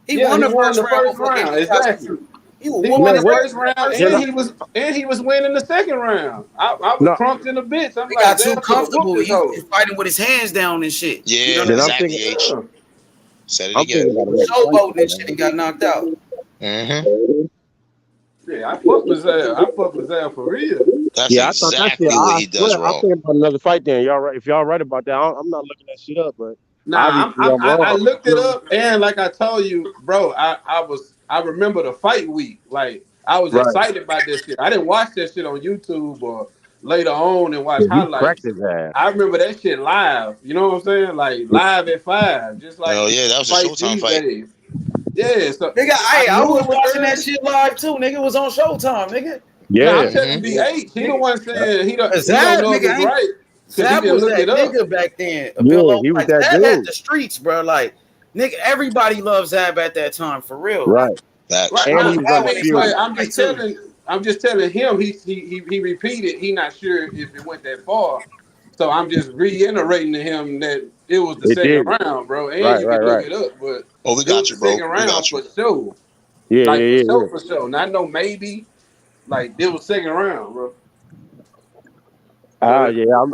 He won the first round. Exactly. He won the first round, and he was winning the second round. I was crunked in the bitch. I'm he got too comfortable. He was fighting with his hands down and shit. Yeah, you know exactly. Said it again. Showboating and shit and got knocked out. Yeah, I fuck with Zab. I fuck with Zab for real. That's exactly what he does wrong. I'm thinking about another fight then. Y'all right? If y'all right about that, I'm not looking that shit up, but Nah, Obviously, I'm I wrong. looked it up, and like I told you, bro, I remember the fight week. Like I was Right. excited about this shit. I didn't watch that shit on YouTube or later on and watch He cracked highlights. his ass. I remember that shit live. You know what I'm saying? Like live at 5, just like Oh yeah, that was a fights Showtime these fight. days. Yeah, so Nigga, I I knew was it was watching that early. shit live too. Nigga, it was on Showtime, nigga. No, I'm Yeah. telling BH. He the one saying he don't Zab, know if nigga, it's right because he Zab didn't was look that it up. nigga back then. Yeah, he was Like, that Zab had dude. the streets, bro. Like, nigga, everybody loved Zab at that time, for real. Right. Facts. Right And I he was was mad when he but undisputed. started to fight too. I'm just telling him he repeated. He not sure if it went that far. So I'm just reiterating to him that it was the It second did. round, bro. And Right, you right, can look right. it up, but Oh, we it was got the you, bro. second We round got for you. sure. Yeah, Like yeah, yeah, for sure. Not no maybe. Like it was second round, bro. yeah. But Yeah,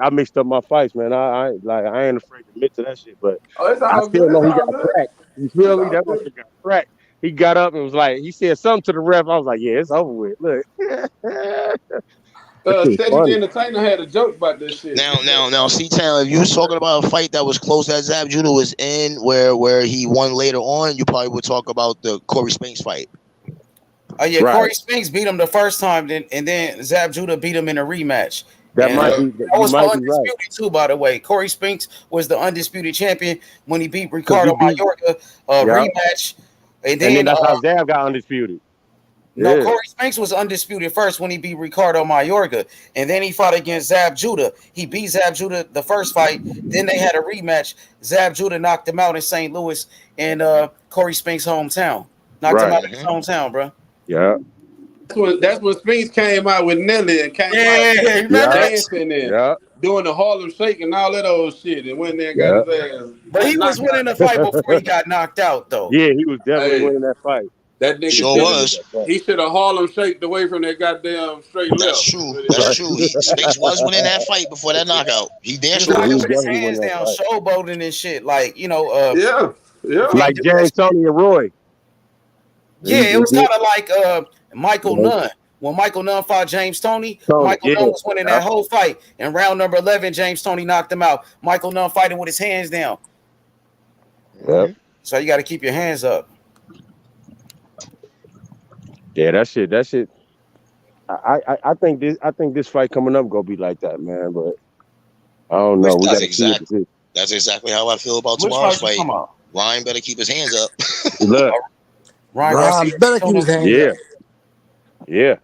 I mixed up my fights, man. I ain't afraid to admit to that shit, but oh, it's I all still good. It's know he got all good. cracked. You feel It's me? all That good. motherfucker got cracked. He got up and was like, he said something to the ref. I was like, yeah, it's over with. Look. That shit was Cedric the funny. Entertainer had a joke about this shit. Now, C-Town, if you was talking about a fight that was close that Zab Judah was in, where he won later on, you probably would talk about the Corey Spinks fight. Oh yeah, Right. Corey Spinks beat him the first time, and then Zab Judah beat him in a rematch. That And might be, that you was for might be right. undisputed too, by the way. Corey Spinks was the undisputed champion when he beat Because he Ricardo beat, Mayorga, yeah. rematch. And And then then that's how Zab got undisputed. no, Yeah. Corey Spinks was undisputed first when he beat Ricardo Mayorga, and then he fought against Zab Judah. He beat Zab Judah the first fight. Then they had a rematch. Zab Judah knocked him out in St. Louis in Corey Spinks' hometown. Knocked him Right. out in his hometown, bro. Yeah. That's when Spinks came out with Nelly and came Yeah, out remember Yeah. that? dancing and Yeah. doing the Harlem Shake and all that old shit, and went there and got Yeah. his ass But he was knocked winning the out. fight before he got knocked out, though. Yeah, he was definitely Hey, winning that fight. that He nigga was Sure should definitely winning was. that fight. he should have Harlem Shaked away from that goddamn straight That's left. true. But That's Right. true. Spinks was winning that fight before that knockout. He damn He was sure Yeah, he fighting was with was. his definitely hands winning that down, fight. showboating and shit. Like, yeah, you yeah. can't Like do that James, shit. Tony, and Roy. Yeah, it He was did. kind of like Michael Yeah. Nunn. When Michael Nunn fought James Toney, Tony, Michael yeah. Nunn was winning Yeah. that whole fight. In round number 11, James Toney knocked him out. Michael Nunn fighting with his hands down. Yeah. So you got to keep your hands up. Yeah, that shit. I think this fight coming up gonna be like that, man. But I don't know. Which We That's fight? got to see what this is. That's exactly how I feel about Which tomorrow's fight you fight. talking about? Ryan better keep his hands up. Look, Ryan Ron Garcia. better keep his hands yeah, up. yeah.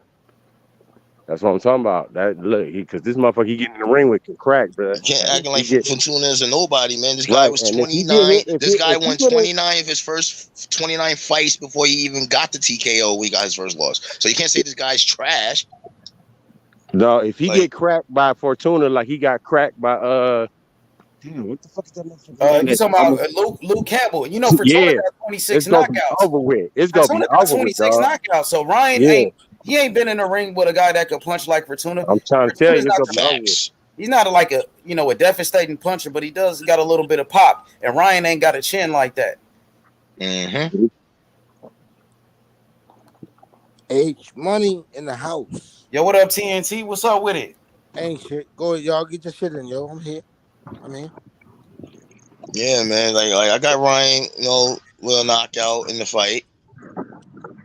That's what I'm talking about. That look, because this motherfucker he getting in the ring with can crack, bro. You can't And acting if like he get Fortuna is a nobody, man. This guy right, was and if he 29. get hit, This guy if he won get it, 29 of his first 29 fights before he even got the TKO. We got his first loss. So you can't say this guy's trash. no, if he Like, get cracked by Fortuna, like he got cracked by damn, what the fuck is that motherfucker? You talking about Luke Campbell? You know, Fortuna Yeah, got 26 it's gonna be knockouts. over with. It's gonna be Fortuna got over with, 26 dog. knockouts. So Ryan Yeah, ain't been in the ring with a guy that could punch like Fortuna. I'm trying to tell Fortuna's you, it's not gonna be over with. facts. he's not like a devastating puncher, but he does got a little bit of pop. And Ryan ain't got a chin like that. Mm-hmm. H Money in the house. Yo, what up, TNT? What's up with it? Ain't shit. Go ahead, y'all. Get your shit in, yo. I'm here. Yeah, man. Like I got Ryan, with a knockout in the fight.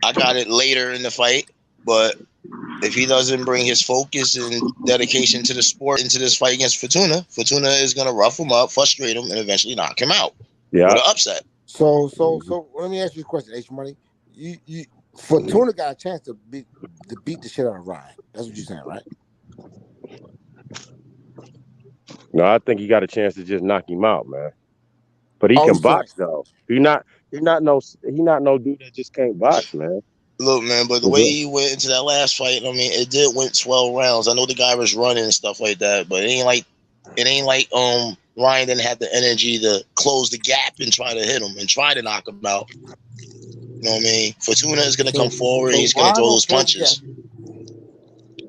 I got it later in the fight, but if he doesn't bring his focus and dedication to the sport into this fight against Fortuna is gonna rough him up, frustrate him, and eventually knock him out. Yeah. With an upset. So let me ask you a question, H Money. You Fortuna got a chance to beat the shit out of Ryan. That's what you're saying, right? No, I think he got a chance to just knock him out, man. But he can box though. He not no dude that just can't box, man. Look, man, but the way he went into that last fight, I mean, it did went 12 rounds. I know the guy was running and stuff like that, but it ain't like Ryan didn't have the energy to close the gap and try to hit him and try to knock him out. You know what I mean? Fortuna is gonna come forward. He's gonna throw those punches.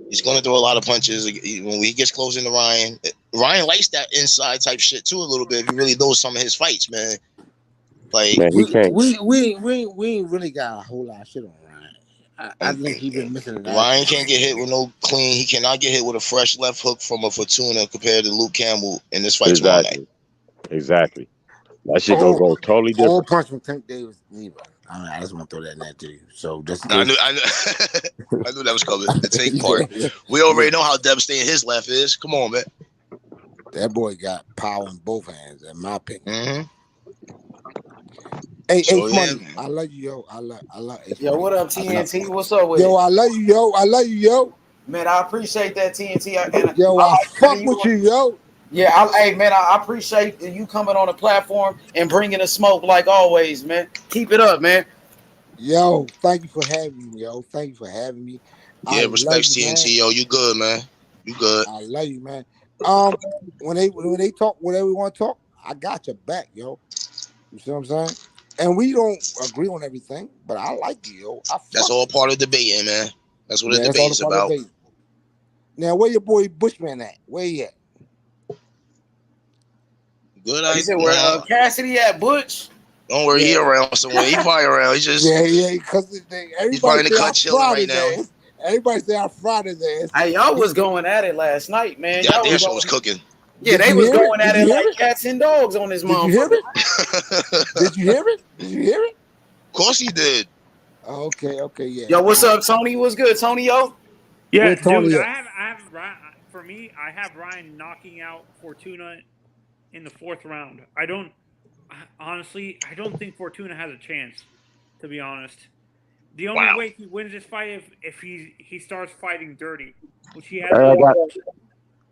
He's gonna throw a lot of punches when he gets close into Ryan. Ryan likes that inside type shit too a little bit. If you really know some of his fights, man. Like, man, he can't. We ain't really got a whole lot of shit on Ryan. I think he's been missing it. Ryan can't get hit with no clean. He cannot get hit with a fresh left hook from a Fortuna compared to Luke Campbell in this fight tomorrow night. Exactly. That shit gonna go totally Whole different. punch from Tank Davis. Neither. I just want to throw that in there to you. So just I knew that was coming. The tank part. We already know how devastating his left is. Come on, man. That boy got power in both hands, in my opinion. Mm-hmm. Hey, So, Money, I love you, yo. I love H Yo, Money. what up, TNT? What's up with yo, it? I love you, yo. I love you, yo. Man, I appreciate that, TNT. Yo, I fuck with you, yo. Yeah, hey, man, I appreciate you coming on the platform and bringing the smoke like always, man. Keep it up, man. Yo, thank you for having me, yo. Thank you for having me. Yeah, respects TNT, yo. You good, man. You good. I love you, man. When they talk whatever we want to talk, I got your back, yo. You see what I'm saying? And we don't agree on everything, but I like you, yo. That's all part of debating, man. That's what the debate is about. Now, where your boy Bushman at? Where he at? Good. You said where Cassidy at, Butch? Don't worry, he around somewhere. He probably around. He's just because he's probably in the cut chilling right now. Everybody say our Friday's ass. Hey, y'all was going at it last night, man. Yeah, their show was cooking. Yeah, they was going at it like cats and dogs on this motherfucker. Did you hear it? Did you hear it? Of course he did. Okay, yeah. Yo, what's up, Tony? What's good, Tony? Yo. Yeah, dude. I have for me. I have Ryan knocking out Fortuna in the 4th round. Honestly, I don't think Fortuna has a chance. To be honest, the only way he wins this fight if he starts fighting dirty, which he has.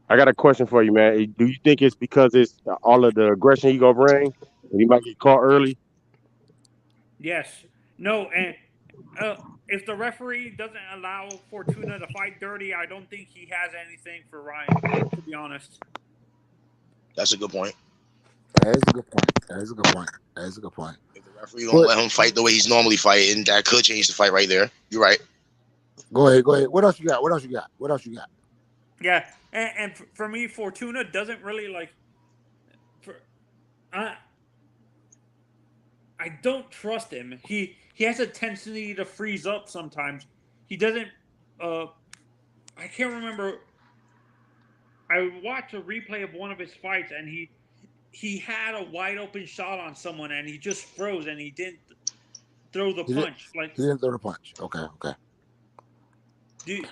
I got a question for you, man. Do you think it's because it's all of the aggression he gonna bring, and he might get caught early? Yes. No, and if the referee doesn't allow Fortuna to fight dirty, I don't think he has anything for Ryan, to be honest. That's a good point. That is a good point. If the referee don't let him fight the way he's normally fighting, that could change the fight right there. You're right. Go ahead. What else you got? Yeah, and for me, Fortuna doesn't really like. I don't trust him. He has a tendency to freeze up sometimes. He doesn't. I can't remember. I watched a replay of one of his fights, and he had a wide open shot on someone, and he just froze, and he didn't throw the punch. He didn't throw the punch. Okay.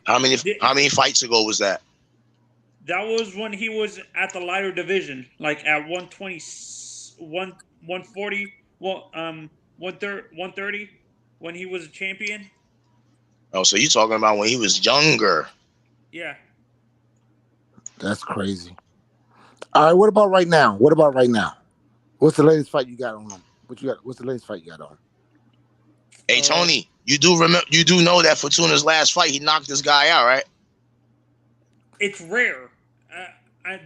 How many fights ago was that? That was when he was at the lighter division, like at 120, 140, 130, when he was a champion. Oh, so you're talking about when he was younger? Yeah. That's crazy. All right, what about right now? What's the latest fight you got on him? What's the latest fight you got on? Hey, Tony, you do know that Fortuna's last fight, he knocked this guy out, right? It's rare.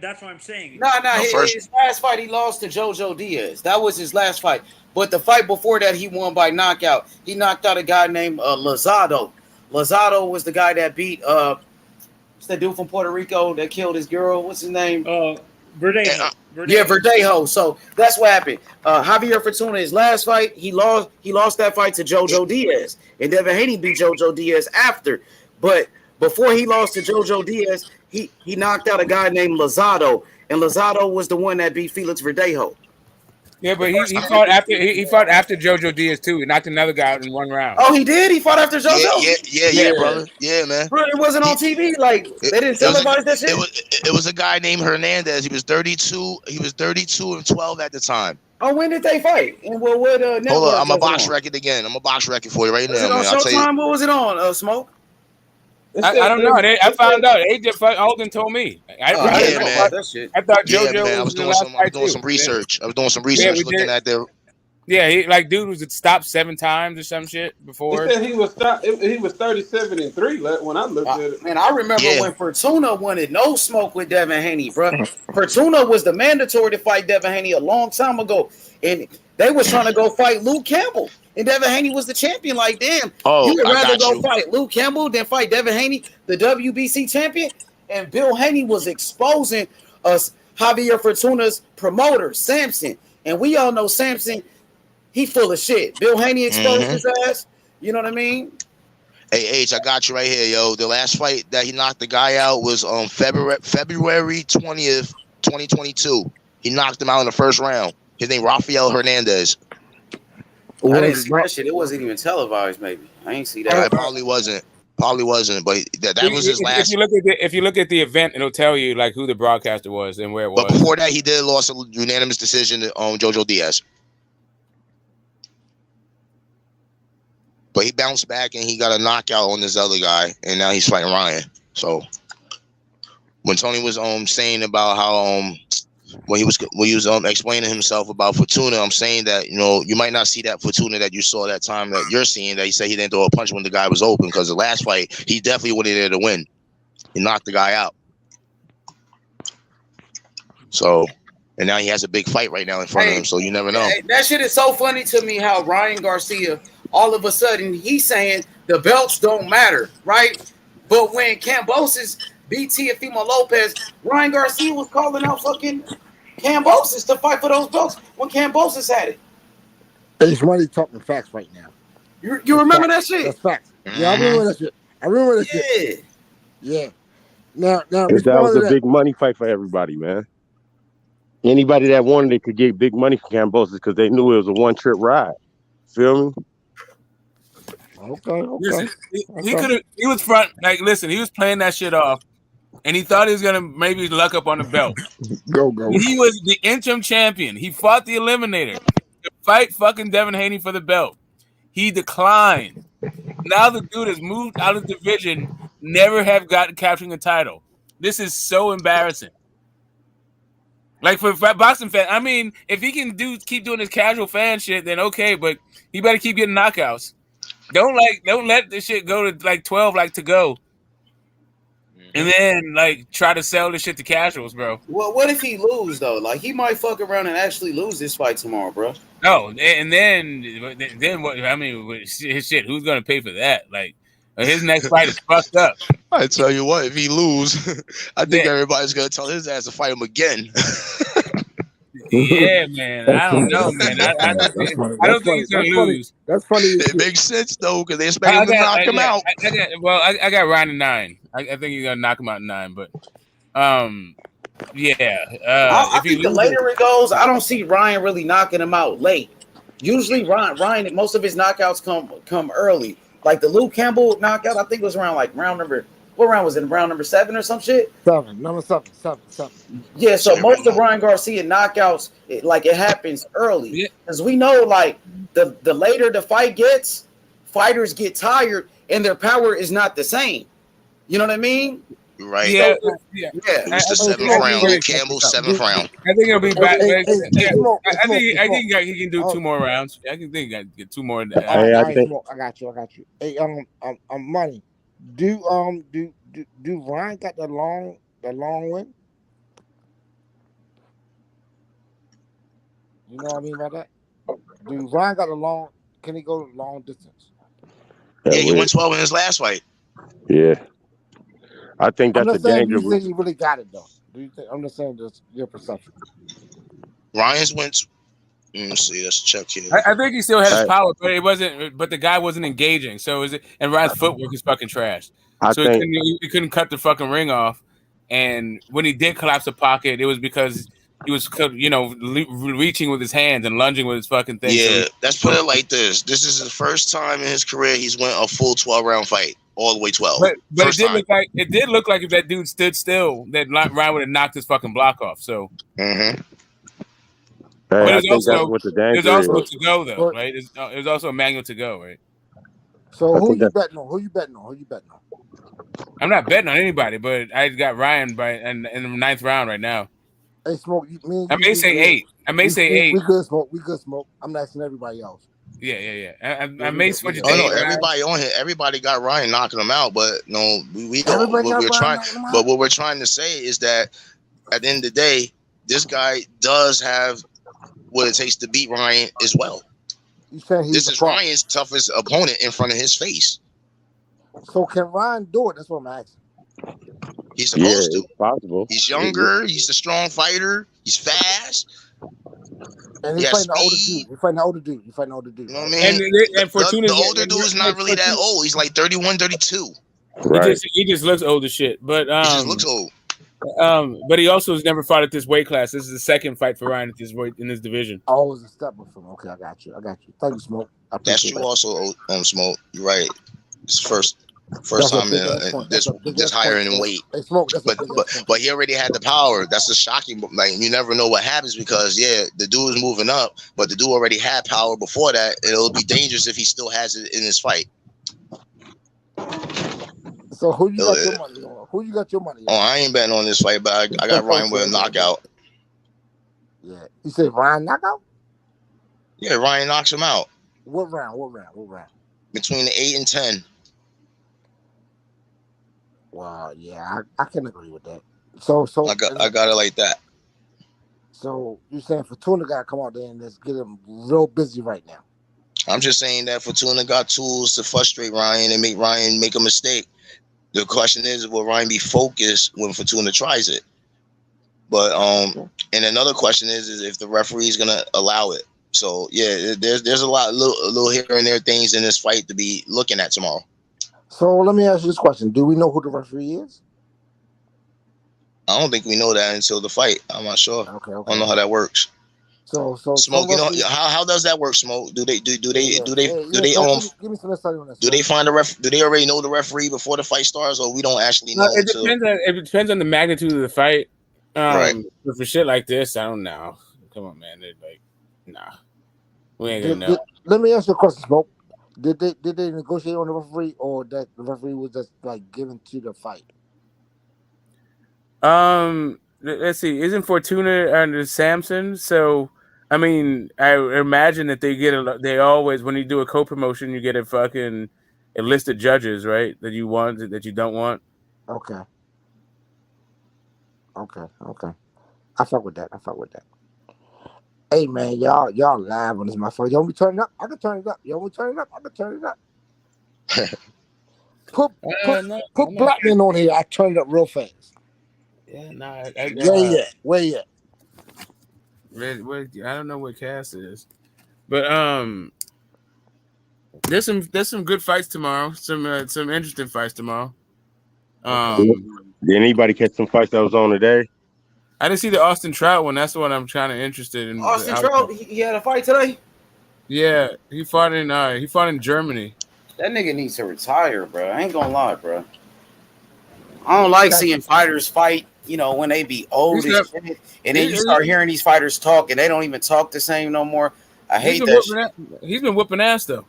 That's what I'm saying. No. His last fight, he lost to JoJo Diaz. That was his last fight. But the fight before that, he won by knockout. He knocked out a guy named Lozado. Lozado was the guy that beat what's that dude from Puerto Rico that killed his girl? What's his name? Verdejo. Yeah, Verdejo. So that's what happened. Javier Fortuna, his last fight, he lost that fight to JoJo Diaz. And Devin Haney beat JoJo Diaz after. But before he lost to JoJo Diaz, he knocked out a guy named Lozado. And Lozado was the one that beat Felix Verdejo. Yeah, but he fought after JoJo Diaz too. He knocked another guy out in 1 round. Oh, he did? He fought after JoJo? Yeah, brother. Yeah, man. Bro, it wasn't on TV. Like they didn't televise that shit. It was a guy named Hernandez. He was 32. He was 32 and 12 at the time. Oh, when did they fight? And what network? Hold on, I'm a box record again. I'm a box record for you right now, man. I'll tell you. What was it on? Smoke? I don't know. I found out. Holden told me. I thought JoJo was the last fight. I was doing some research. I was doing some research looking at their. Yeah, dude was stopped 7 times or some shit before. He said he was 37-3 when I looked at it. Man, I remember when Fortuna wanted no smoke with Devin Haney, bro. Fortuna was the mandatory to fight Devin Haney a long time ago, and they was trying to go fight Luke Campbell. And Devin Haney was the champion. Like, damn, you would rather go fight Luke Campbell than fight Devin Haney, the WBC champion? And Bill Haney was exposing us, Javier Fortuna's promoter, Samson. And we all know Samson, he full of shit. Bill Haney exposed his ass. You know what I mean? Hey, H, I got you right here, yo. The last fight that he knocked the guy out was on February 20th, 2022. He knocked him out in the first round. His name Rafael Hernandez. I didn't see that shit. It wasn't even televised. Maybe I ain't see that. It probably wasn't. But that was his last. If you look at the event, it'll tell you like who the broadcaster was and where it was. But before that, he did lost a unanimous decision on Jojo Diaz. But he bounced back and he got a knockout on this other guy, and now he's fighting Ryan. So when Tony was saying about how when he was explaining himself about Fortuna, I'm saying that you might not see that Fortuna that you saw that time that you're seeing, that he said he didn't throw a punch when the guy was open, because the last fight he definitely went in there to win. He knocked the guy out. So and now he has a big fight right now in front of him, so you never know. That shit is so funny to me how Ryan Garcia, all of a sudden, he's saying the belts don't matter, right? But when Kambosos beat Teofimo Lopez, Ryan Garcia was calling out fucking Kambosos to fight for those belts when Kambosos had it. It's really talking facts right now. You remember that shit? That's facts. Yeah, I remember that shit. Shit. Yeah. Now, that was a big money fight for everybody, man. Anybody that wanted it could get big money for Kambosos because they knew it was a one-trip ride. Feel me? Okay. Listen, he was front. Like, listen, he was playing that shit off, and he thought he was gonna maybe luck up on the belt. Go. He was the interim champion. He fought the Eliminator to fight fucking Devin Haney for the belt. He declined. Now the dude has moved out of the division, never have gotten capturing a title. This is so embarrassing. Like for boxing fans, I mean, if he can keep doing his casual fan shit, then okay, but he better keep getting knockouts. Don't let this shit go to like 12 like to go. And then like try to sell this shit to casuals, bro. Well, what if he lose though? Like he might fuck around and actually lose this fight tomorrow, bro. No, and then what? I mean, his shit. Who's gonna pay for that? Like his next fight is fucked up. I tell you what, if he lose, I think everybody's gonna tell his ass to fight him again. Yeah, man. I don't know, man. I don't think he's gonna lose. That's funny. It makes sense though, because they expect him to knock him out. I got Ryan in 9. I think he's gonna knock him out in 9, but yeah. I think the later it goes, I don't see Ryan really knocking him out late. Usually, Ryan, most of his knockouts come early. Like the Luke Campbell knockout, I think it was around like round number. What round was it? Round number 7 or some shit? Number 7. Yeah, so most of Ryan Garcia knockouts, it happens early. Because we know, like, the later the fight gets, fighters get tired and their power is not the same. You know what I mean? Right. Yeah. It was the 7th round. Luke Campbell, 7th round. I think it'll be back. I think he can do 2 more rounds. I think he can get 2 more. I got you. Hey, money. Do Ryan got the long win? You know what I mean by that? Do Ryan got the long? Can he go long distance? Yeah, he went 12 in his last fight. Yeah, I think that's a danger. You think he really got it though? Do you think? I'm just saying that's your perception. Ryan's went. Let me see. Let's check here. I think he still had his power, but it wasn't. But the guy wasn't engaging. So and Ryan's footwork is fucking trash. He couldn't cut the fucking ring off. And when he did collapse the pocket, it was because he was, reaching with his hands and lunging with his fucking thing. Yeah, let's put it like this. This is the first time in his career he's went a full 12-round fight, all the way 12. But it did look like if that dude stood still, that Ryan would have knocked his fucking block off. So. Mm-hmm. But it was also to go though, right? It was also a manual to go, right? So who you betting on? I'm not betting on anybody, but I got Ryan in the 9th round right now. Hey, Smoke. I may say 8. We good, Smoke. I'm asking everybody else. Yeah. I may switch it. Everybody on here. Everybody got Ryan knocking him out, but no, we don't. What we're trying to say is that at the end of the day, this guy does have what it takes to beat Ryan as well. This is Ryan's toughest opponent in front of his face. So can Ryan do it? That's what I'm asking. He's supposed to. It's possible. He's younger. He's a strong fighter. He's fast. And he's fighting the older dude. You know what I mean? And the older dude is not really that old. He's like 31, 32. Right. He just looks old as shit. But he just looks old. But he also has never fought at this weight class. This is the second fight for Ryan at this weight in this division. Always a step up from. Okay, I got you. Thank you, Smoke. That's true. That. Also, Smoke. You're right. It's first time in this higher in weight. Hey, Smoke, but he already had the power. That's the shocking. Like you never know what happens because the dude is moving up, but the dude already had power before that. It'll be dangerous if he still has it in his fight. So who you got your money on? Who you got your money on? Oh, I ain't betting on this fight, but I got Ryan with a knockout. Yeah, you said Ryan knockout? Yeah, Ryan knocks him out. What round? Between the 8 and 10. Wow, yeah, I can agree with that. So I got it like that. So you saying Fortuna got to come out there and let's get him real busy right now? I'm just saying that Fortuna got tools to frustrate Ryan and make Ryan make a mistake. The question is, will Ryan be focused when Fortuna tries it? But and another question is if the referee is gonna allow it. So yeah, there's a little here and there things in this fight to be looking at tomorrow. So let me ask you this question: do we know who the referee is? I don't think we know that until the fight. I'm not sure. Okay. I don't know how that works. So Smoke, you know how does that work? Smoke, do they give me some insight on that. Do they find do they already know the referee before the fight starts, or we don't actually know? It depends on the magnitude of the fight. Right. But for shit like this, I don't know. Come on, man. They're like, nah, we ain't gonna know. Let me ask you a question, Smoke. Did they negotiate on the referee, or that the referee was just like given to the fight? Let's see. Isn't Fortuna under Samson? So, I mean, I imagine that they always, when you do a co-promotion, you get a list of judges, right? That you want, that you don't want. Okay. I fuck with that. Hey man, y'all live on this motherfucker. Y'all want me to turn it up? I can turn it up. Y'all want me to turn it up? I can turn it up. Put Blackman on here. I turn it up real fast. Yeah, nah. Where you at? I don't know what Cass is, but there's some good fights tomorrow. Some interesting fights tomorrow. Did anybody catch some fights that was on today? I didn't see the Austin Trout one. That's the one I'm kind of interested in. Austin Trout, he had a fight today. Yeah, he fought in Germany. That nigga needs to retire, bro. I ain't gonna lie, bro. I don't like seeing fighters fight, when they be old as shit, and then you start hearing these fighters talk, and they don't even talk the same no more. I hate that shit. He's been whooping ass, though.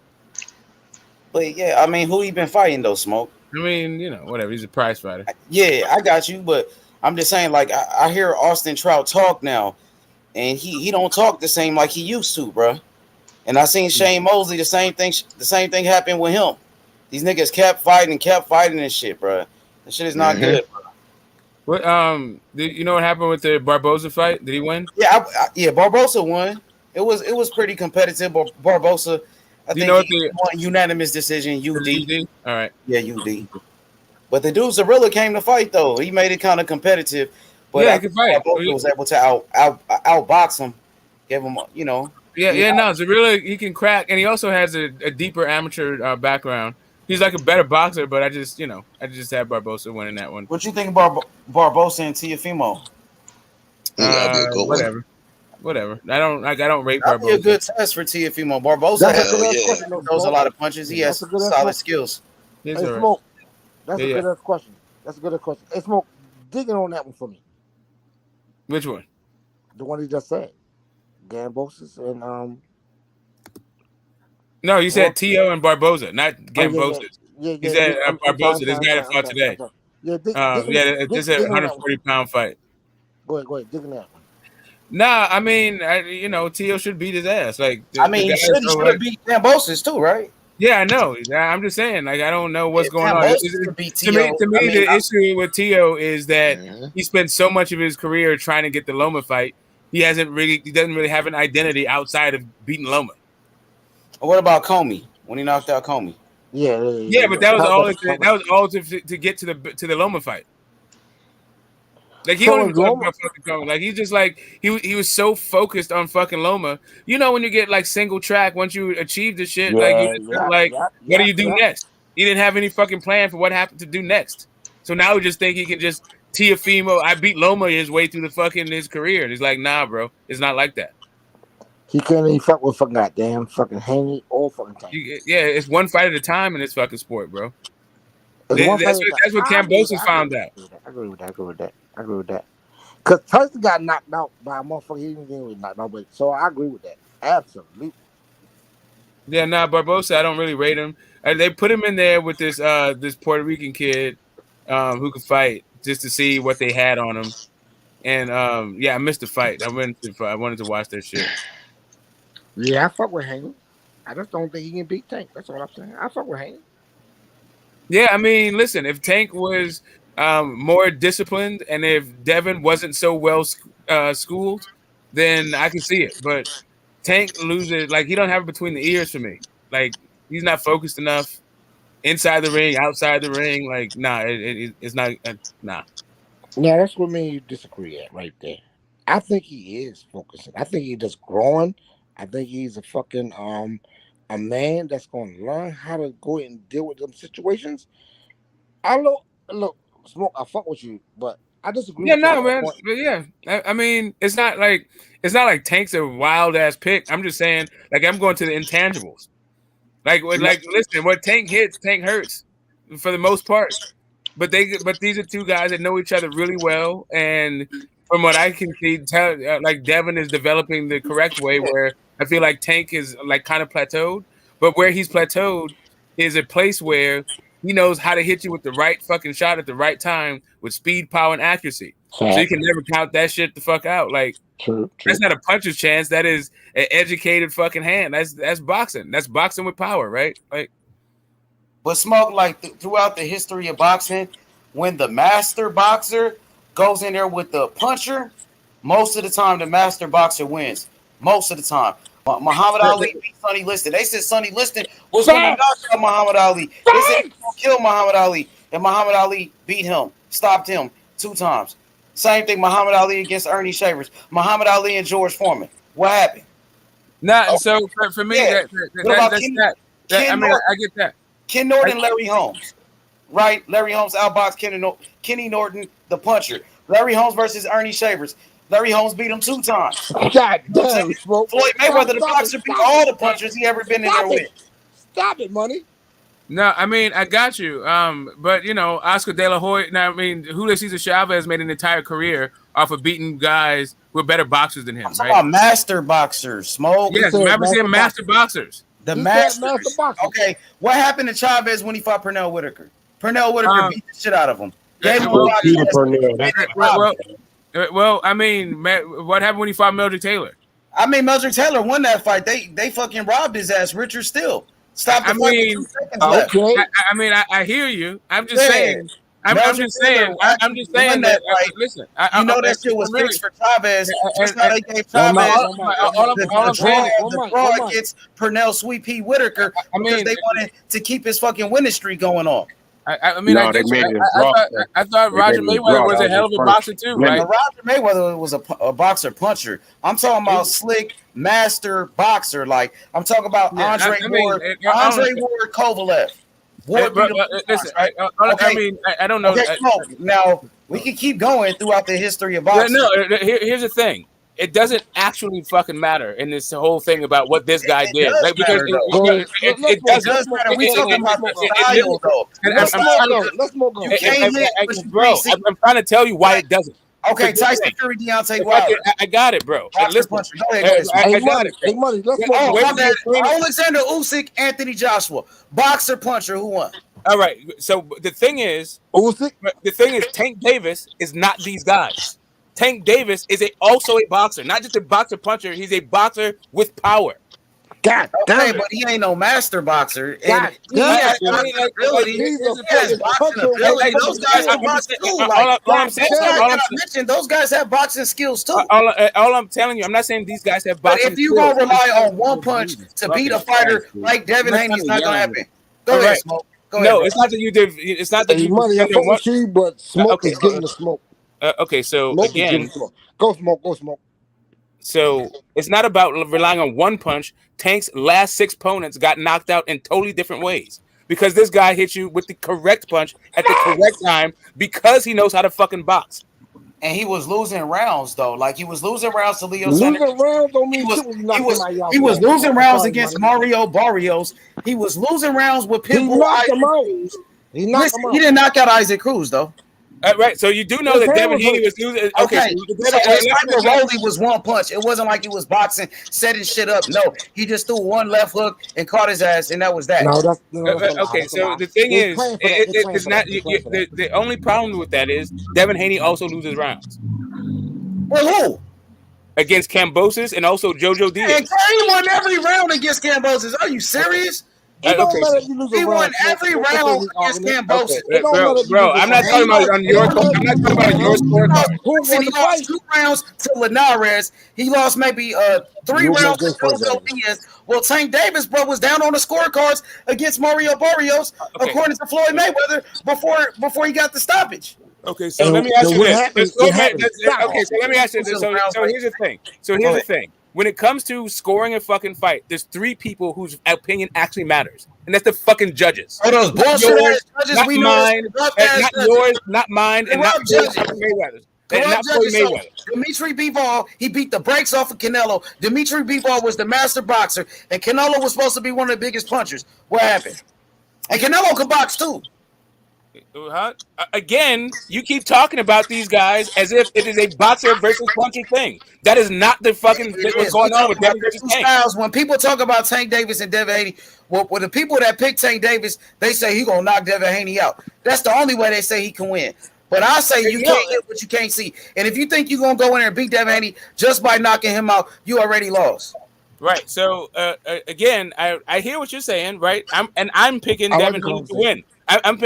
But, yeah, I mean, who he been fighting, though, Smoke? I mean, whatever. He's a prize fighter. Yeah, I got you, but I'm just saying, like, I hear Austin Trout talk now, and he don't talk the same like he used to, bro. And I seen Shane Mosley, the same thing happened with him. These niggas kept fighting and shit, bro. That shit is not good, bro. What you know what happened with the Barboza fight? Did he win? Yeah, Barboza won. It was pretty competitive. Barboza, I think he won unanimous decision. UD. All right. Yeah, UD. But the dude Zarilla came to fight though. He made it kind of competitive. But yeah, he could fight. Barboza was able to outbox him, give him, Zarilla, he can crack, and he also has a deeper amateur background. He's like a better boxer, but I just had Barboza winning that one. What you think about Barboza and Teofimo? Whatever. I don't rate That'd Barboza. be a good test for Teofimo. Barboza throws a lot of punches. He has solid skills. Hey, Smoke. That's a good question. Hey, Smoke, digging on that one for me. Which one? The one he just said. Gambosis and No, you said Tio and Barboza, not Gambosis. Yeah, he said Barboza. This guy that fought today. This is a 140-pound fight. Go ahead, dig in that one. Nah, I mean, Tio should beat his ass. Like, he should beat Gambosis too, right? Yeah, I know. I'm just saying, like, I don't know what's going on. To me, the issue with Tio is that he spent so much of his career trying to get the Loma fight. He doesn't really have an identity outside of beating Loma. What about Comey when he knocked out Comey? Yeah, but that was all to get to the Loma fight. Like he don't even talk about fucking Comey. Like he's just like he was so focused on fucking Loma. When you get like single track, once you achieve the shit, what do you do next? He didn't have any fucking plan for what happened to do next. So now we just think he can just Teofimo, I beat Loma his way through the fucking his career. It's like, nah, bro, it's not like that. He can't even fuck with fucking goddamn fucking Haney or fucking Tank. Yeah, it's one fight at a time in this fucking sport, bro. That's what Kambosos found out. I agree with that. Because Tyson got knocked out by a motherfucker. He didn't get knocked out, but so I agree with that. Absolutely. Yeah, nah, Barbosa, I don't really rate him. They put him in there with this this Puerto Rican kid who could fight just to see what they had on him. And yeah, I missed the fight. I wanted to watch their shit. Yeah, I fuck with Haney. I just don't think he can beat Tank. That's all I'm saying. I fuck with Haney. Yeah, I mean, listen, if Tank was more disciplined and if Devin wasn't so well schooled, then I can see it. But Tank loses, like, he don't have it between the ears for me. Like, he's not focused enough inside the ring, outside the ring. Like, nah, it's not, nah. Yeah, that's what me and you disagree at right there. I think he is focusing. I think he's just growing. I think he's a fucking a man that's gonna learn how to go and deal with them situations. I look, Smoke, I fuck with you, but I disagree with you. Yeah, no, man. But yeah, I mean, it's not like Tank's a wild ass pick. I'm just saying, like, I'm going to the intangibles. Like, listen, what Tank hits, Tank hurts for the most part. But these are two guys that know each other really well, and from what I can see, like Devin is developing the correct way. Where I feel like Tank is like kind of plateaued, but where he's plateaued is a place where he knows how to hit you with the right fucking shot at the right time with speed, power, and accuracy. So you can never count that shit the fuck out. Like, true. That's not a puncher's chance. That is an educated fucking hand. That's boxing. That's boxing with power, right? Like. But Smoke, like throughout the history of boxing, when the master boxer goes in there with the puncher, most of the time the master boxer wins. Most of the time. Muhammad Ali beat Sonny Liston. They said Sonny Liston was going to knock out Muhammad Ali. They said he was going to kill Muhammad Ali. And Muhammad Ali beat him, stopped him 2 times. Same thing, Muhammad Ali against Ernie Shavers. Muhammad Ali and George Foreman. What happened? Nah, so for me, Yeah. I get that. Ken Norton, Larry Holmes, right? Larry Holmes outboxed Kenny Norton, the puncher. Larry Holmes versus Ernie Shavers. Larry Holmes beat him 2 times. God damn, Smoke. Floyd Mayweather, the boxer, beat all the punchers he ever been in there with. Stop it, money. No, I mean, I got you. But you know, Oscar De La Hoya. Now, I mean, Julio Cesar Chavez made an entire career off of beating guys who are better boxers than him. I'm talking about master boxers, Smoke. Yes, remember saying master boxers. The Masters. Okay, what happened to Chavez when he fought Pernell Whitaker? Pernell Whitaker beat the shit out of him. Well, I mean, what happened when he fought Mildred Taylor? I mean, Mildred Taylor won that fight. They fucking robbed his ass. Richard Steele stopped the fight with 2 seconds left. Okay. I hear you. I'm just saying. I'm just saying that. Listen, you know that shit was fixed for Chavez. Just how they gave Chavez the draw against Pernell Sweet Pea Whitaker because they wanted to keep his fucking winning streak going on. I thought Roger Mayweather was a hell of a boxer too, right? Roger Mayweather was a boxer puncher. I'm talking about slick master boxer. Like I'm talking about Andre Ward Kovalev. Listen, I don't know. Okay, now we can keep going throughout the history of boxing. Here's the thing. It doesn't actually fucking matter in this whole thing about what this guy did. Like, because it does matter. We talking about the style, though. Let's move on. Bro, I'm trying to tell you why it doesn't. Okay, Tyson Fury, Deontay Wilder. I got it, bro. Listen, go ahead. I got it. Hey, money. Let's Alexander Usyk, Anthony Joshua, boxer puncher. Who won? All right. So the thing is, Tank Davis is not these guys. Tank Davis is also a boxer, not just a boxer puncher. He's a boxer with power. God damn, but he ain't no master boxer. God damn, those guys have boxing skills too. All I'm telling you, I'm not saying these guys have boxing skills. But if you gonna rely on one punch to beat a fighter like Devin Haney, it's not gonna happen. Go ahead, Smoke. No, it's not that you did. It's not that you. Money, I fuck with you, but Smoke is getting the smoke. Okay, so Smoke again, go Smoke. So it's not about relying on one punch. Tank's last 6 opponents got knocked out in totally different ways. because this guy hit you with the correct punch at the correct time because he knows how to fucking box. And he was losing rounds though. Like he was losing rounds to Leo Losing Sanders. rounds don't mean shit when you knock somebody out. He was bro. losing I'm rounds sorry, against man. Mario Barrios. He was losing rounds with He Pitbull knocked him Isaac out. Cruz. He knocked Listen, him out. he didn't knock out Isaac Cruz though. Right, so you do know His that hand Devin was Haney hurt. was losing. Okay, so his let's- type of rolling was one punch. It wasn't like he was boxing, setting shit up. No, he just threw one left hook and caught his ass, and that was that. No, that's a lie. Okay, That's a so lie. the thing They is, playing for that. They playing it's for not that. They playing for that. the only problem with that is Devin Haney also loses rounds. Well, who? Against Kambosos and also JoJo Diaz. And he won every round against Kambosos. Are you serious? It don't Okay, matter if you lose a He round. won every round against Kambosos. It don't matter if you Bro, lose a I'm not round. talking about on your. I'm not talking about your scorecard. Who won He the lost fight? 2 rounds to Linares. He lost maybe 3 You rounds to went good for JoJo Diaz. Well, Tank Davis, bro, was down on the scorecards against Mario Barrios, according to Floyd Mayweather, before he got the stoppage. Okay, so And let me ask you what this. happened- So what happened? let me ask you this. So here's the thing. Go ahead. When it comes to scoring a fucking fight, there's 3 people whose opinion actually matters, and that's the fucking judges. Oh, those Not bullshit yours, ass judges. not We know mine, those corrupt and ass not judges. yours, not mine, and not Corrupt Floyd judges. Mayweather's. And Corrupt not Floyd judges. So, Mayweather. Dimitri Bivol, he beat the brakes off of Canelo. Dimitri Bivol was the master boxer, and Canelo was supposed to be one of the biggest punchers. What happened? And Canelo could box too. Huh? Again, you keep talking about these guys as if it is a boxer versus puncher thing. That is not the fucking what's going on with Devin versus Tank. Styles. When people talk about Tank Davis and Devin Haney, well, the people that pick Tank Davis, they say he gonna knock Devin Haney out. That's the only way they say he can win. But I say you can't get what you can't see. And if you think you're gonna go in there and beat Devin Haney just by knocking him out, you already lost. Right. So again, I hear what you're saying, right? I'm picking Devin Haney to win. I'm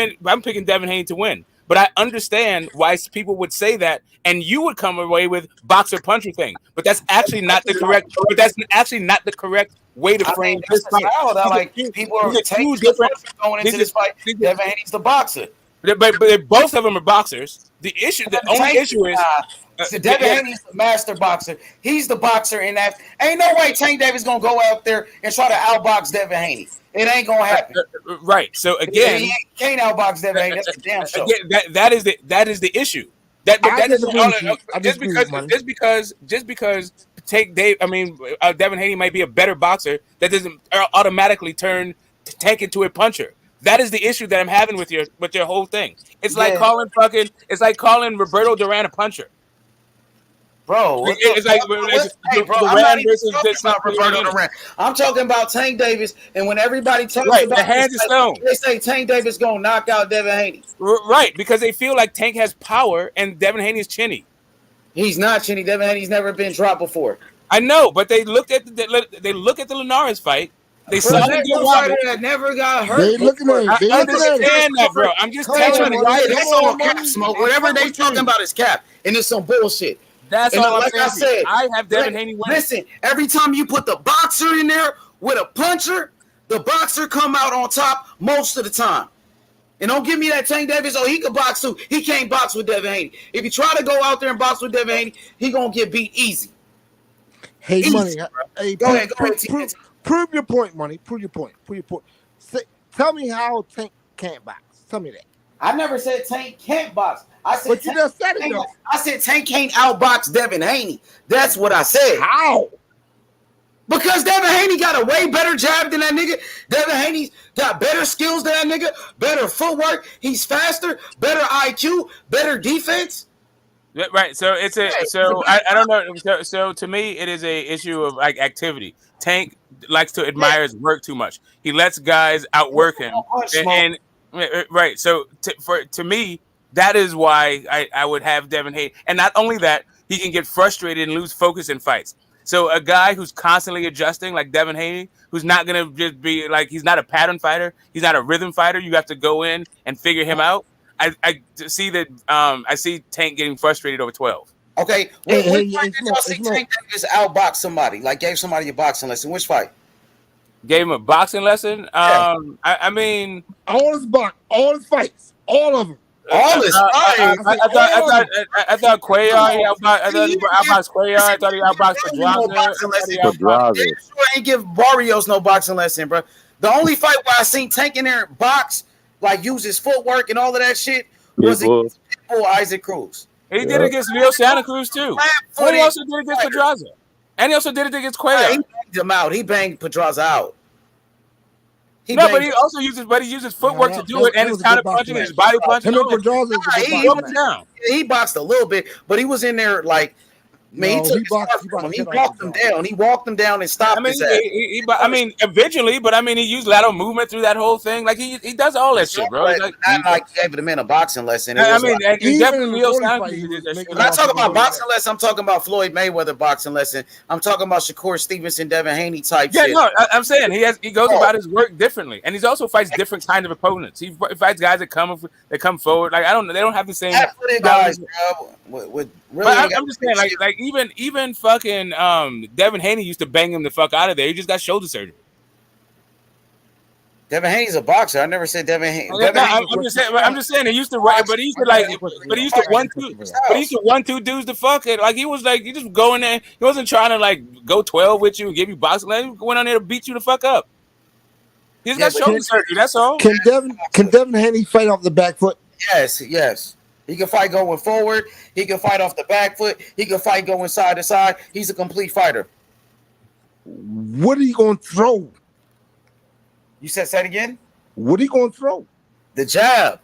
picking Devin Haney to win. But I understand why people would say that, and you would come away with boxer puncher thing. But that's actually not the correct. But that's actually not the correct way to frame this fight. Like people are taking different going into this fight. Devin Haney's the boxer. But both of them are boxers. The only issue is Devin Haney's the master boxer. He's the boxer in that. Ain't no way Tank Davis gonna go out there and try to outbox Devin Haney. It ain't gonna happen. Right. So again, he can't outbox Devin Haney. That's a damn show. Again, that is the issue. That is just because Devin Haney might be a better boxer, that doesn't automatically turn Tank into a puncher. That is the issue that I'm having with your whole thing. It's like calling Roberto Duran a puncher. Bro, it's like I'm not even talking about Roberto Duran. I'm talking about Tank Davis, and when everybody talks about the hands of stone, they say Tank Davis gonna knock out Devin Haney. Right, because they feel like Tank has power and Devin Haney is chinny. He's not chinny. Devin Haney's never been dropped before. I know, but they look at the Linares fight. They saw him get wobbled. That never got hurt. They looking at it. I understand that, bro. I'm just telling you. That's all cap smoke. Whatever they talking about is cap, and it's some bullshit. That's and all I'm like saying. I said, I have Devin Haney winning. Listen, every time you put the boxer in there with a puncher, the boxer come out on top most of the time. And don't give me that Tank Davis. Oh, he can box too. He can't box with Devin Haney. If you try to go out there and box with Devin Haney, he gonna get beat easy. Hey, Easy. Money. Hey, Go ahead. Prove your point, Money. Prove your point. Tell me how Tank can't box. Tell me that. I never said Tank can't box. I said, but you just said it though. I said Tank can't outbox Devin Haney. That's what I said. How? Because Devin Haney got a way better jab than that nigga. Devin Haney's got better skills than that nigga, better footwork. He's faster, better IQ, better defense. Right. So it's I don't know. So to me, it is a issue of like activity. Tank likes to admire his work too much. He lets guys outwork him. And right. So to me, that is why I would have Devin Haney. And not only that, he can get frustrated and lose focus in fights. So a guy who's constantly adjusting, like Devin Haney, who's not going to just be like, he's not a pattern fighter. He's not a rhythm fighter. You have to go in and figure him out. I see that. I see Tank getting frustrated over 12. Okay. Which fight did y'all see Tank Davis outbox somebody? Like gave somebody a boxing lesson? Which fight? Gave him a boxing lesson? Yeah. I mean, all his fights, all of them. All his fights. I thought Cuellar. I outboxed Cuellar. I thought he outboxed Pedraza. Sure ain't give Barrios no boxing lesson, bro. The only fight where I seen Tank in there box, like use his footwork and all of that shit, was against Isaac Cruz. He did it against Leo Santa Cruz too. And he also did it against Pedraza. And he also did it against Cuellar. He banged him out. He banged Pedraza out. But he also uses footwork to do it, and his counter punching and his body punching. He boxed a little bit, but he was in there like. Man, he walked him down. He walked him down and stopped his ass. Eventually, but he used lateral movement through that whole thing. Like he does all that shit, bro. Not like he gave the man a boxing lesson. Definitely Leo When I talk about boxing lesson, I'm talking about Floyd Mayweather boxing lesson. I'm talking about Shakur Stevenson, Devin Haney type shit. No, I'm saying he goes about his work differently, and he also fights different kind of opponents. He fights guys that come forward. Like they don't have the same guys, bro. I'm just saying, like even fucking Devin Haney used to bang him the fuck out of there. He just got shoulder surgery. Devin Haney's a boxer. I never said Devin Haney. I'm just saying he used to but he used to 1-2 dudes to fuck it. Like he just go in there. He wasn't trying to like go 12 with you and give you boxing. He went on there to beat you the fuck up. He's got shoulder surgery. That's all. Can Devin Haney fight off the back foot? Yes. He can fight going forward. He can fight off the back foot. He can fight going side to side. He's a complete fighter. What are you going to throw? You said that again? What are you going to throw? The jab.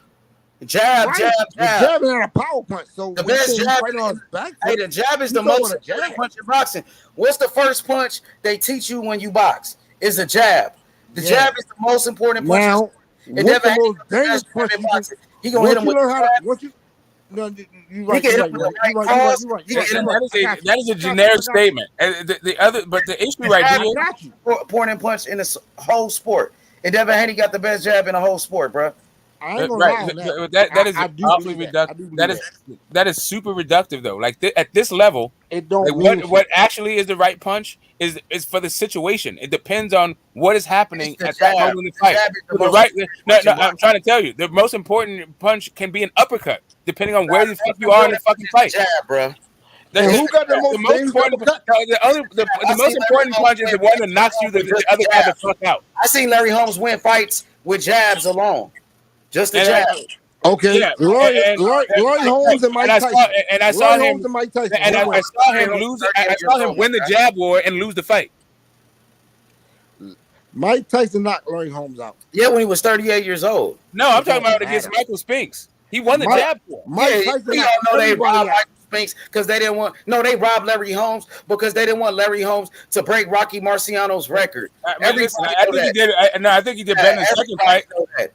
The jab. The jab is not a power punch. So the best jab on his back foot. Hey, the jab is the most punch in boxing. What's the first punch they teach you when you box? Is a jab. The jab is the most important punch. Now, what's the most dangerous punch? He gonna hit him with That is a generic statement. The issue right here, important punch in this whole sport. And Devin Haney got the best jab in the whole sport, bro. I ain't gonna lie on that. That is super reductive though. Like at this level, it don't. What actually is the right punch is for the situation. It depends on what is happening at that moment in the fight. I'm trying to tell you, the most important punch can be an uppercut, depending on where the fuck you are in the fucking fight, bro. Who got the most important? The most important punch is the one that knocks you the other guy the fuck out. I seen Larry Holmes win fights with jabs alone. Just a jab. Okay, Lloyd Holmes and Mike Tyson. I saw him lose. I saw him win the jab war and lose the fight. Mike Tyson knocked Lloyd Holmes out. Yeah, when he was 38 years old. No, I'm talking about against Michael Spinks. He won the jab war. We all know they robbed Michael Spinks because they didn't want. No, they robbed Larry Holmes because they didn't want Larry Holmes to break Rocky Marciano's record. I think he did. I think he did better in the second fight.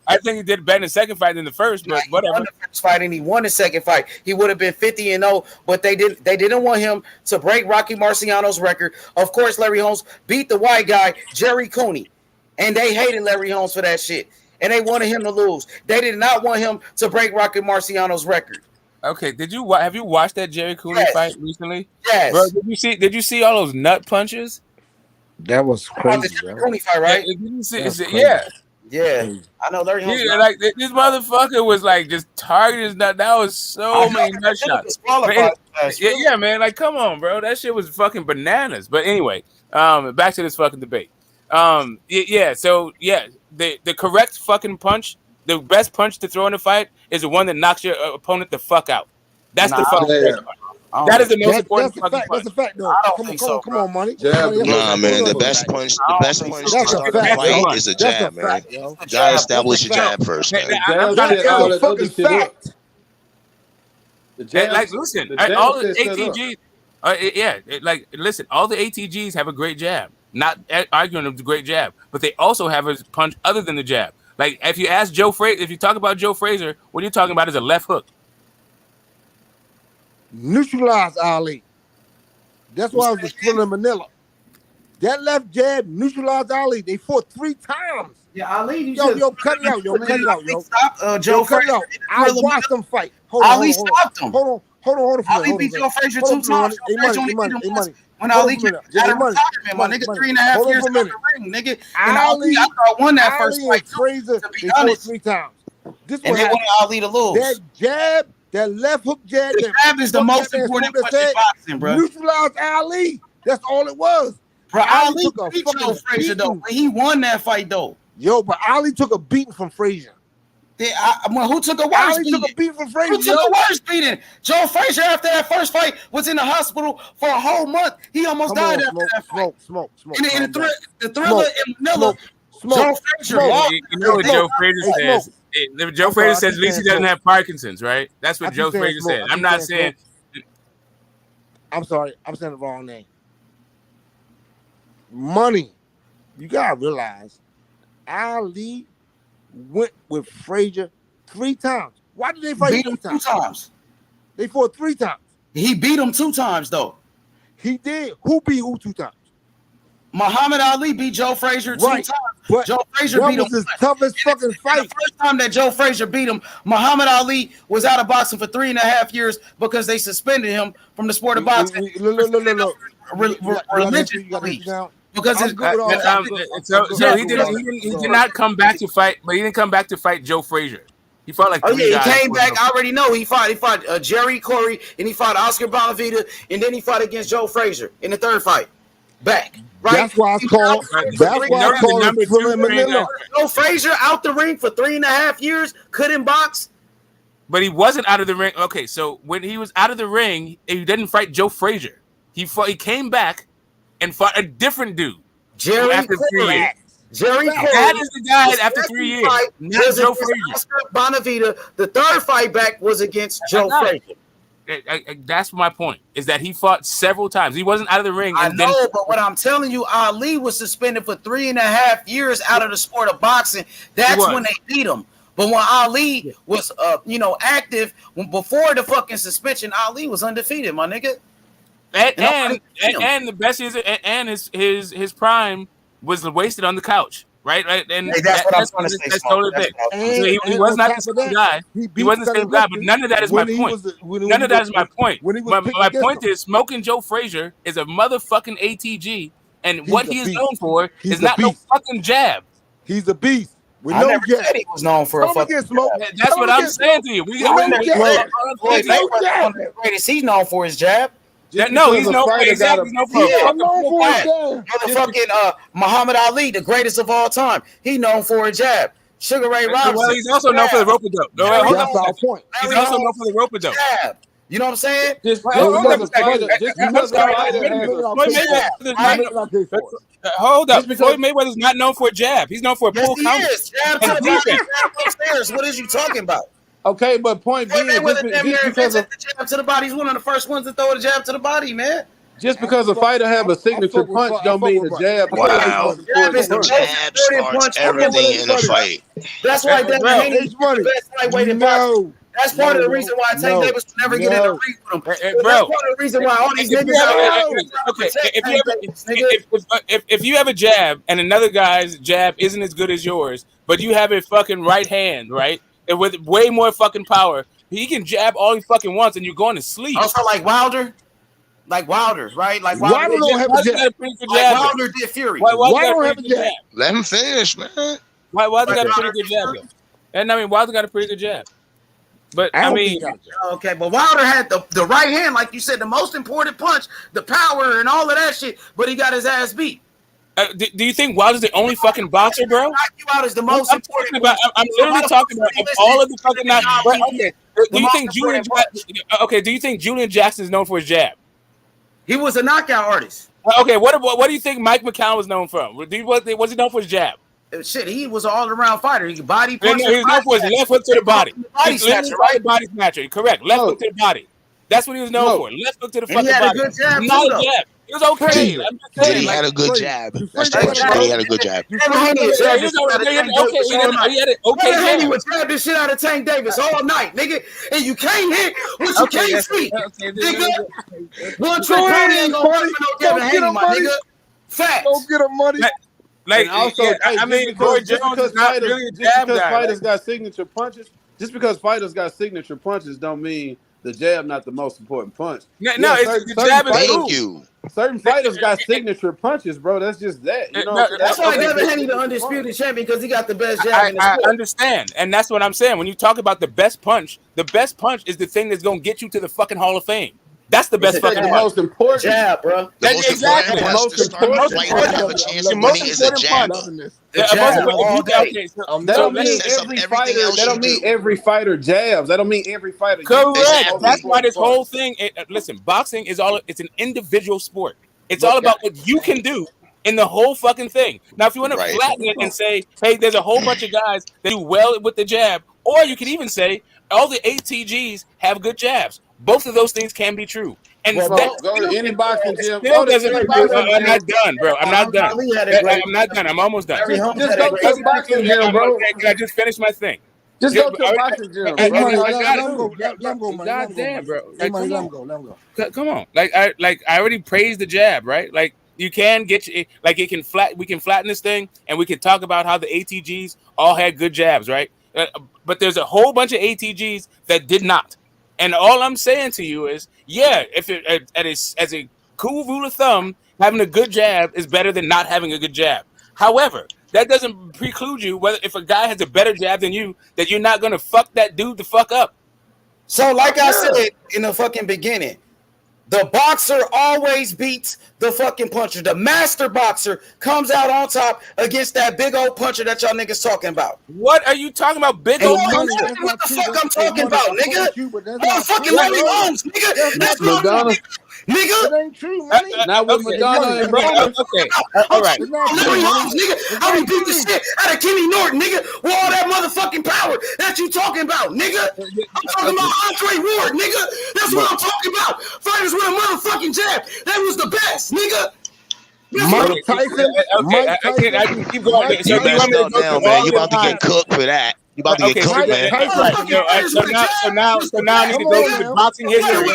I think he did better in the second fight than the first, but whatever. He won the first fight and he won the second fight. He would have been 50-0, but they didn't want him to break Rocky Marciano's record. Of course, Larry Holmes beat the white guy Jerry Cooney, and they hated Larry Holmes for that shit, and they wanted him to lose. They did not want him to break Rocky Marciano's record. Okay, have you watched that Jerry Cooney fight recently? Yes. Bro, did you see all those nut punches? That was crazy, bro. Cooney fight, right? Yeah. I know Larry Holmes. Like this motherfucker was like just targeting that. That was so many nut shots. Yeah, man. Like, come on, bro. That shit was fucking bananas. But anyway, back to this fucking debate. So the correct fucking punch, the best punch to throw in a fight is the one that knocks your opponent the fuck out. That's the fucking that is the most important fucking punch. That's a fact, though. Come on, money. Nah, man, the best punch to start a fight is a jab, man. You gotta establish a jab first, man. That's a fucking fact. Like, listen, all the ATGs, listen, all the ATGs have a great jab. Not arguing of the great jab, but they also have a punch other than the jab. Like if you ask if you talk about Joe Frazier, what you're talking about is a left hook. Neutralize Ali. That's why I was just in Manila. That left jab neutralized Ali. They fought 3 times. Yeah, Ali. Yo, cut it out, yo. Stop, Joe Frazier. I watched them fight. Ali stopped him. Hold on. Ali beat Joe Frazier 2 times. When Ali got a retirement, my nigga, 3.5 years out the ring, nigga. And Ali, I thought won that first fight. Frazier, they fought 3 times. And they wanted Ali to lose. That jab, that left hook jab. The jab is the most important punch in boxing, bro. Neutralized Ali. That's all it was. Bro, Ali beat Joe Frazier, though. When he won that fight, though. Yo, but Ali took a beating from Frazier. Who took a worse Ali beating? took a beating from Frazier. Who took a worse beating? Joe Frazier, after that first fight, was in the hospital for a whole month. He almost died after that fight. Smoke. And the Thriller and Manila, Joe Frazier lost. You know what Joe Frazier says? Joe Frazier says at least he doesn't have Parkinson's, right? That's what Joe Frazier said. I'm not saying. I'm sorry. I'm saying the wrong name. Money. You gotta realize, Ali went with Frazier 3 times. Why did they fight beat him 2 times? They fought 3 times. He beat him 2 times though. He did. Who beat who 2 times? Muhammad Ali beat Joe Frazier 2 times. But Joe Frazier beat him. was his toughest fucking fight. The first time that Joe Frazier beat him, Muhammad Ali was out of boxing for 3.5 years because they suspended him from the sport of boxing. Religion beliefs. Because so he did not come back to fight, but he didn't come back to fight Joe Frazier. He fought like 3 guys. He came back. I already know. He fought Jerry Corey, and he fought Oscar Bonavita, and then he fought against Joe Frazier in the 3rd fight. Back. Right? That's why it's called. That's why it's called Thriller Manila. Joe Frazier out the ring for 3.5 years, couldn't box. But he wasn't out of the ring. Okay, so when he was out of the ring, he didn't fight Joe Frazier. He came back and fought a different dude. Jerry after 3 years. Jerry Corey. That is the guy after 3 years. Not Joe Frazier. Oscar Bonavita. The 3rd fight back was against Joe Frazier. That's my point. Is that he fought several times. He wasn't out of the ring. I know, but what I'm telling you, Ali was suspended for 3.5 years out of the sport of boxing. That's when they beat him. But when Ali was, active, before the fucking suspension, Ali was undefeated, my nigga. And the best is, and his prime was wasted on the couch, right? And that's what I'm trying to say. That's totally thing. So he was not the same guy. He wasn't the same guy. But none of that is my point. None of that is my point. My point is, smoking Joe Frazier is a motherfucking ATG, and what he is known for is not no fucking jab. He's a beast. I never said he was known for a fucking smoke. That's what I'm saying to you. The greatest he's known for his jab. No, he's no exactly no You're the fucking Muhammad Ali, the greatest of all time. He's known for a jab. Sugar Ray Robinson. Well, he's also known for the rope-a-dope. That's our point. He's also known for the rope-a-dope. You know what I'm saying? Hold up. Floyd Mayweather's not known for a jab. He's known for a pull counter. What is you talking about? Okay, but point being, just because of the jab to the body, he's one of the first ones to throw the jab to the body, man. Just because a fighter have a signature punch don't mean the jab. Wow. The jab starts everything in a fight. That's why Devin Haney's the best lightweight in boxing. That's part of the reason why Tank Davis will never get in the ring with him. That's part of the reason why all these niggas if you have a jab and another guy's jab isn't as good as yours, but you have a fucking right hand, right? And with way more fucking power, he can jab all he fucking wants, and you're going to sleep. Also, like Wilder, right? Like Wilder don't have a jab. Like Wilder did Fury. Why don't have a jab? Let him finish, man. Wilder got a pretty good jab, though. And I mean, Wilder got a pretty good jab. But I mean, okay, but Wilder had the right hand, like you said, the most important punch, the power, and all of that shit. But he got his ass beat. Do you think Wilder's the only fucking boxer, bro? Knock you out is the most important. I'm literally talking about all of the fucking. Okay, do you think Julian? Okay, do you think Julian Jackson is known for his jab? He was a knockout artist. Okay, what do you think Mike McCown was known for? Was he known for his jab? Shit, he was an all-around fighter. He could body punch. He was known for his left hook to the body. Body snatcher, right? Body snatcher, correct. Left hook to the body. That's what he was known for. Left hook to the fucking body. He had a good jab, not a jab. It was okay. He had a good jab. That's true. He had a good jab. He had would jab this shit out of Tank Davis all night, nigga. And you can't hit what you can't see. Nigga. One true ain't gonna work for no Devin Haney, my nigga. Facts. Go get him money. Like also, I mean, Corey Jones is not really a jab guy. Fighters got signature punches. Just because fighters got signature punches don't mean the jab not the most important punch. No, the jab is thank you. Certain fighters got signature punches, bro. That's just that. You know, that's why Devin Haney the undisputed champion, because he got the best jab in the sport. I understand, and that's what I'm saying. When you talk about the best punch is the thing that's gonna get you to the fucking Hall of Fame. That's the best fucking the part. most important jab, bro. The most important punch to start the fight and have a chance of winning is a jab. Okay, so that don't mean sets up every everything fighter. else That you don't mean do. every fighter jabs. That don't mean every fighter. Correct. That's why this whole thing. Listen, boxing is all. It's an individual sport. It's all about what you can do in the whole fucking thing. Now, if you want to flatten it and say, "Hey, there's a whole bunch of guys that do well with the jab," or you can even say, "All the ATGs have good jabs." Both of those things can be true. And Well, that go to any boxing gym. still Go to doesn't. any boxing I'm not gym. done, bro. I'm not done. I'm not done. I'm almost done. Just go to a boxing gym, bro. Can I just finish my thing? Just go to a boxing gym. Hey, bro. money, I let gotta him do. go. Let him go, man. God damn, bro. Hey, Like, money, come let on. him go. Let him go. Come on. Like I already praised the jab, right? Like you can get you like it can we can flatten this thing and we can talk about how the ATGs all had good jabs, right? But there's a whole bunch of ATGs that did not. And all I'm saying to you is, yeah, if it as a cool rule of thumb, having a good jab is better than not having a good jab. However, that doesn't preclude you whether if a guy has a better jab than you, that you're not gonna fuck that dude the fuck up. So, like I said in the fucking beginning, the boxer always beats the fucking puncher. The master boxer comes out on top against that big old puncher that y'all niggas talking about. What are you talking about, big old puncher? What the fuck I'm talking about, nigga? Motherfucking Larry Holmes, nigga. That's what I'm talking about. Nigga, it ain't true, money. Not with Madonna and Roman. Okay, all right. Larry Holmes, nigga. I would beat the shit out of Kenny Norton, nigga, with all that motherfucking power that you talking about, nigga. I'm talking about Andre Ward, nigga. That's what I'm talking about. Fighters with a motherfucking jab. That was the best, nigga. Mike Tyson. Okay, I can keep going. You messed up now, man. You about to get cooked for that. You about to get cooked, man. So now I need to go through the boxing history.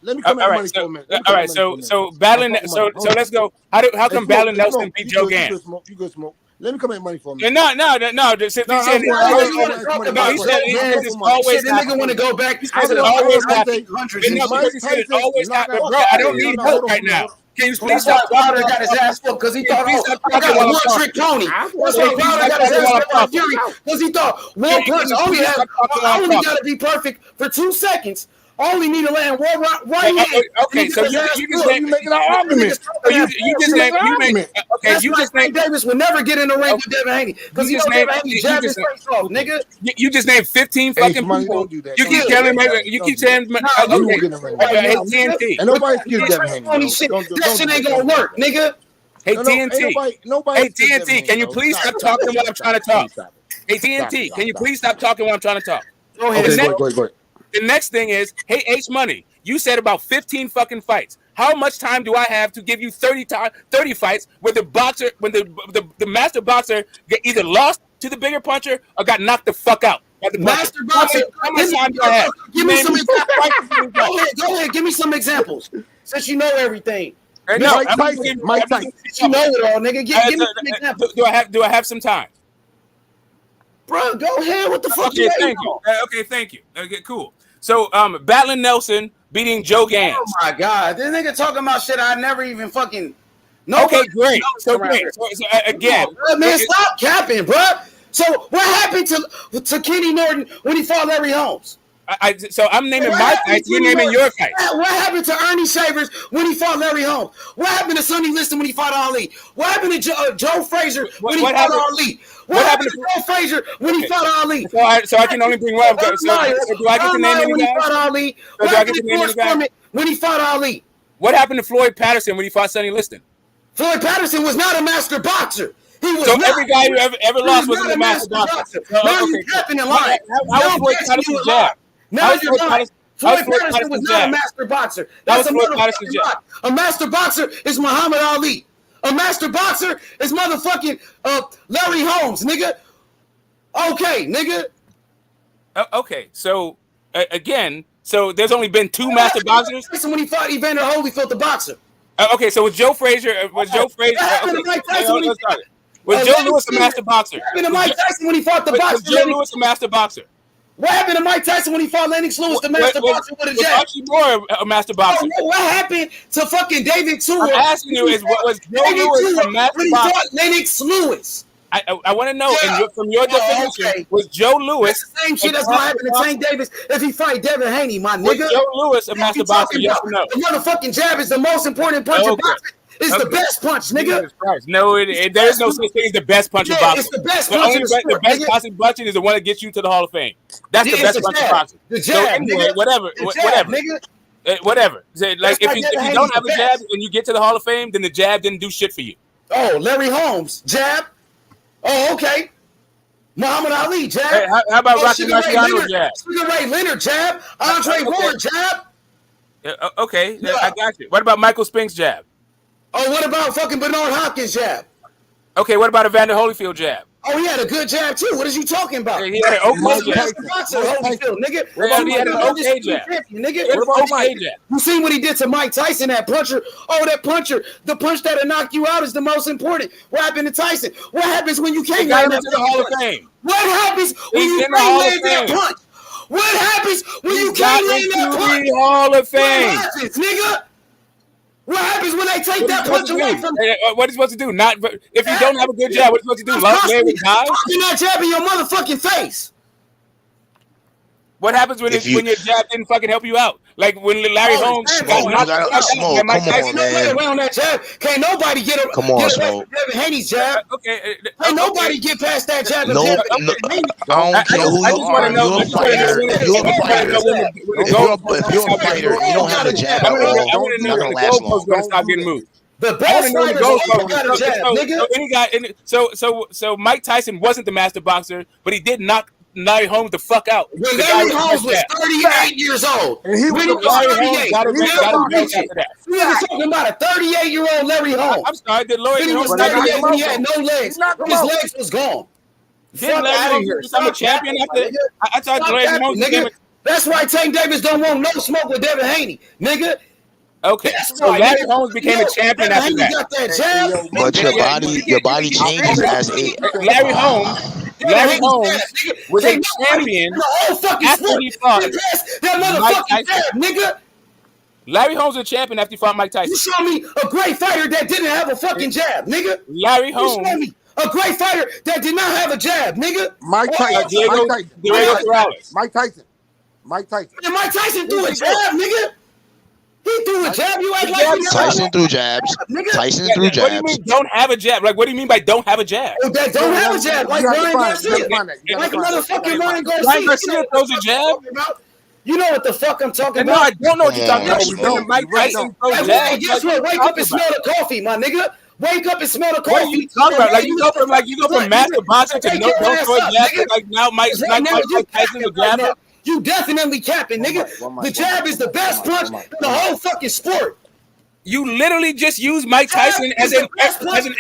Let me come at money for a minute. All right, so battling. So let's go. How come battling Nelson beat Joe Gans? You good smoke. Let me come at money for a minute. No. He said it's always. This nigga want to go back. He says it always happens. Bro, I don't need help right now. Can you please stop talking? Got his ass fucked because he thought I got a one-trick pony. That's why Wilder got his ass fucked Fury because he thought one punch only got to be perfect for 2 seconds. Only need to land one right hand. Okay, so you just making an argument. You just named. Okay, you just named Davis will never get in the ring with Devin Haney because he Devin Haney jabbed his face off, nigga. You just named 15 fucking people. You keep telling me. You keep saying. Hey, TNT. And nobody's getting Devin Haney. That shit ain't gonna work, nigga. Hey, TNT. Hey, TNT. Can you please stop talking while I'm trying to talk? Hey, TNT. Can you please stop talking while I'm trying to talk? Go ahead. Go ahead. The next thing is, hey, H Money, you said about 15 fucking fights. How much time do I have to give you 30 fights where the boxer, when the master boxer either lost to the bigger puncher or got knocked the fuck out? Master boxer, how much time do I have? Give me some examples. Go ahead, give me some examples. Since you know everything. No, Mike Tyson. You know it all, nigga. Give me some examples. Do I have some time? Bro, go ahead. What the fuck you thank you. Okay, thank you. Okay, cool. So, battling Nelson beating Joe Gans. Oh my God, this nigga talking about shit I never even fucking. Okay, great. So again, man, stop capping, bro. So what happened to Kenny Norton when he fought Larry Holmes? So I'm naming my fights. You're naming your fights. What happened to Ernie Shavers when he fought Larry Holmes? What happened to Sonny Liston when he fought Ali? What happened to Joe Frazier when he fought Ali? What happened to Joe Frazier when he fought Ali? So I can only bring one. So do I get to name any guys? Ali? What happened to Forrest Foreman when he fought Ali? What happened to Floyd Patterson when he fought Sonny Liston? Floyd Patterson was not a master boxer. He was so not. Every guy who ever lost wasn't a master boxer. Now you're capping and lying. How was Floyd Patterson jab? Now you're lying. Floyd Patterson was not a master boxer. That's a motherfucking lie. A master boxer is Muhammad Ali. A master boxer is motherfucking Larry Holmes, nigga. Okay, nigga. Okay, so again, so there's only been 2 master boxers. When he fought Evander Holyfield, the boxer. Okay, so was Joe Frazier? Was Joe Lewis a master boxer? What happened to Mike Tyson when he fought the boxer? Was Joe Lewis a master boxer? What happened to Mike Tyson when he fought Lennox Lewis, the master boxer with a jab? Archie Moore a master boxer? What happened to fucking David Tua? I'm asking you, was Joe Lewis a master when he boxer? fought Lennox Lewis? I want to know, from your definition, was Joe Lewis That's the same shit that's gonna happen to Tank Davis if he fight Devin Haney, my nigga. Was Joe Lewis a master boxer? Yes or no? The motherfucking jab is the most important punch in boxing. It's the best punch, nigga. No, there is no such thing as the best punch in boxing. It's the best punch in the sport. The best punching is the one that gets you to the Hall of Fame. That's the best punch in boxing. The jab, so anyway, whatever. So, like if you don't have a jab and you get to the Hall of Fame, then the jab didn't do shit for you. Oh, Larry Holmes, jab. Oh, okay. Muhammad Ali, jab. Hey, how about Rocky Marciano, jab? Sugar Ray Leonard, jab. Andre Ward, jab. Okay, I got you. What about Michael Spink's jab? Oh, what about fucking Bernard Hopkins' jab? Okay, what about Evander Holyfield jab? Oh, he had a good jab too. What is you talking about? He had an okay jab. Holyfield, nigga. He had an okay jab. Nigga. You seen what he did to Mike Tyson, that puncher? Oh, that puncher. The punch that'll knock you out is the most important. What happened to Tyson? What happens when you can't get into the Hall of Fame? What happens when you can't land that punch? What happens when you can't land that punch? Hall of Fame. What happens, nigga? What happens when they take that punch away from you? What are you supposed to do? If you don't have a good jab, what are you supposed to do? Let me die? You're not jabbing your motherfucking face. What happens when your jab didn't fucking help you out? Like when Larry Holmes got knocked out. Smoke, come on, man. Around that jab. Can't nobody get Come on, Smoke. Devin Haney's jab. Okay. Can't nobody get past that jab. No, I don't care who you are. You're a fighter. If you're a fighter, you don't have a jab at all. You're not gonna last long. Stop getting moved. The best fighter. So Mike Tyson wasn't the master boxer, but he did knock Larry Holmes the fuck out. When Larry Holmes was 38 years old. And he was 38. We were talking about a 38-year-old Larry Holmes. I'm sorry, did Larry Holmes was 38 when he had no legs. His legs was gone. Didn't Larry Holmes become a champion after? I thought Larry Holmes became a... That's why Tank Davis don't want no smoke with Devin Haney, nigga. Okay, so Larry Holmes became a champion after that. But your body changes as a Larry Holmes was a champion after he fought Mike Tyson. Nigga. Larry Holmes was a champion after he fought Mike Tyson. You show me a great fighter that didn't have a fucking jab, nigga. Larry Holmes. You show me a great fighter that did not have a jab, nigga. Mike Tyson. Mike Tyson. And Mike Tyson threw a jab, nigga. He threw a jab. You act like Tyson threw jabs. Tyson threw jabs. What do you mean don't have a jab? Like what do you mean by don't have a jab? Oh, that don't have a jab. Like Ryan Garcia. Like motherfucking Ryan Garcia. Ryan Garcia throws a jab. You know what the fuck I'm talking about? No, I don't know what you're talking about. Mike Tyson throws jabs. Guess what? Wake up and smell the coffee, my nigga. Wake up and smell the coffee. What are you talking about? Like you go from master boxing to no throw jabs. Like now Mike Tyson a jabber. You definitely capping, nigga. The jab is the best punch in the whole fucking sport. You literally just used Mike Tyson as an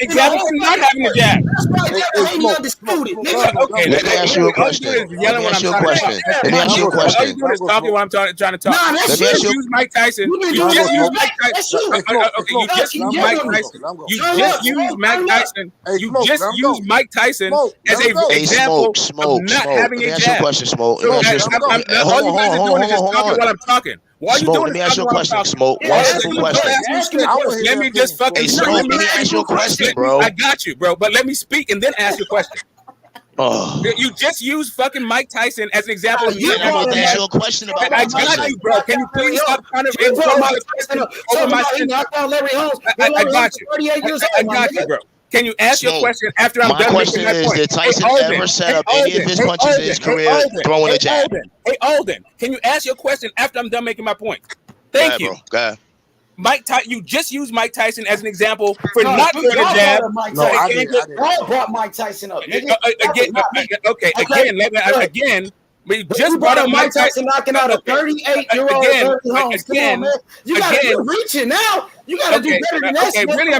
example for not having a jab. That's why Devin Haney undisputed, nigga. Okay, let me ask you a question. Let me ask you a question. Let me ask you a question. All you doing is talking while I'm trying to talk. Let me ask you. Use Mike Tyson. You just used Mike Tyson. Okay, you just used Mike Tyson. You just used Mike Tyson. You just used Mike Tyson as an example of not having a jab. Question, Smoke. All you guys are doing is just talking while I'm talking. Why you doing let me ask you a question, Smoke. One simple question. Let me just fucking Smoke, let me ask you a question, bro. I got you, bro. But let me speak and then ask you a question. Oh. You just used fucking Mike Tyson as an example. You asked you a question about I got you, bro. Can you please stop trying to over my shit? I got you. I got you, bro. Can you ask your question after I'm done making my point? My question is, did Tyson ever set up any of his punches in his career throwing a jab? Hey, Alden, can you ask your question after I'm done making my point? Thank you. Go ahead. You just used Mike Tyson as an example for not throwing a jab. I brought Mike Tyson up. Again, we just brought up Mike Tyson knocking out a 38-year-old. Again, you gotta reaching now. You gotta do better than that. Okay, really,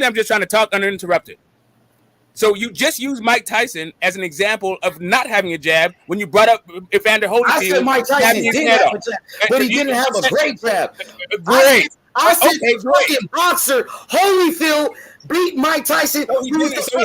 I'm just trying to talk uninterrupted. So you just used Mike Tyson as an example of not having a jab when you brought up Evander Holyfield. I said Mike Tyson didn't have a jab, but he didn't have a great jab. Great. I said fucking boxer Holyfield beat Mike Tyson. He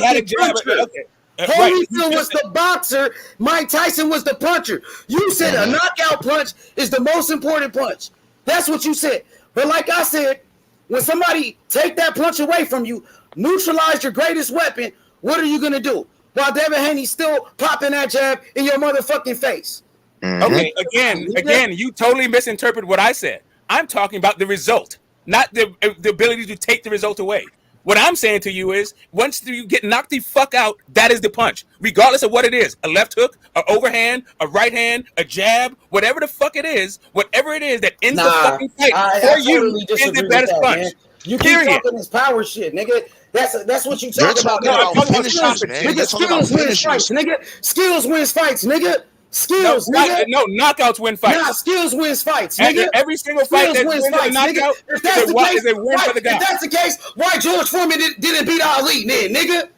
had a jab. Okay. Holyfield was the boxer. Mike Tyson was the puncher. You said a knockout punch is the most important punch. That's what you said. But like I said, when somebody take that punch away from you, neutralize your greatest weapon, What are you gonna do while Devin Haney's still popping that jab in your motherfucking face? Okay, again, you totally misinterpret what I said. I'm talking about the result, not the ability to take the result away. What I'm saying to you is, once you get knocked the fuck out, that is the punch, regardless of what it is: a left hook, a overhand, a right hand, a jab, whatever the fuck it is, whatever it is that ends the fucking fight for you is the best punch. Man. You keep talking this power shit, nigga. That's what you talk about. Nigga, skills wins fights, nigga. Skills wins fights, nigga. Skills, nigga. No, knockouts win fights. Nah, skills wins fights, nigga. Every single fight that wins fights, knockout, if that's the case, if that's the case, why George Foreman didn't beat Ali, then, nigga?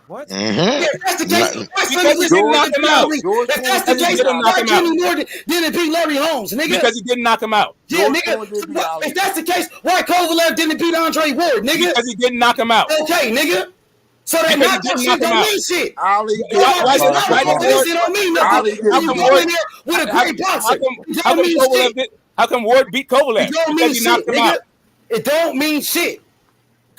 What? Yeah, if that's the case, why because he didn't knock him out. If that's the case, why Jimmy Moore didn't beat Larry Holmes, nigga? Because he didn't knock him out. Yeah, nigga. If that's the case, why Kovalev didn't beat Andre Ward, nigga? Because he didn't knock him out. Okay, nigga. So that knockout shit don't mean shit. Ali don't mean nothing. You go in there with a great boxer. How come Ward beat Kovalev? It don't mean shit, nigga. It don't mean shit.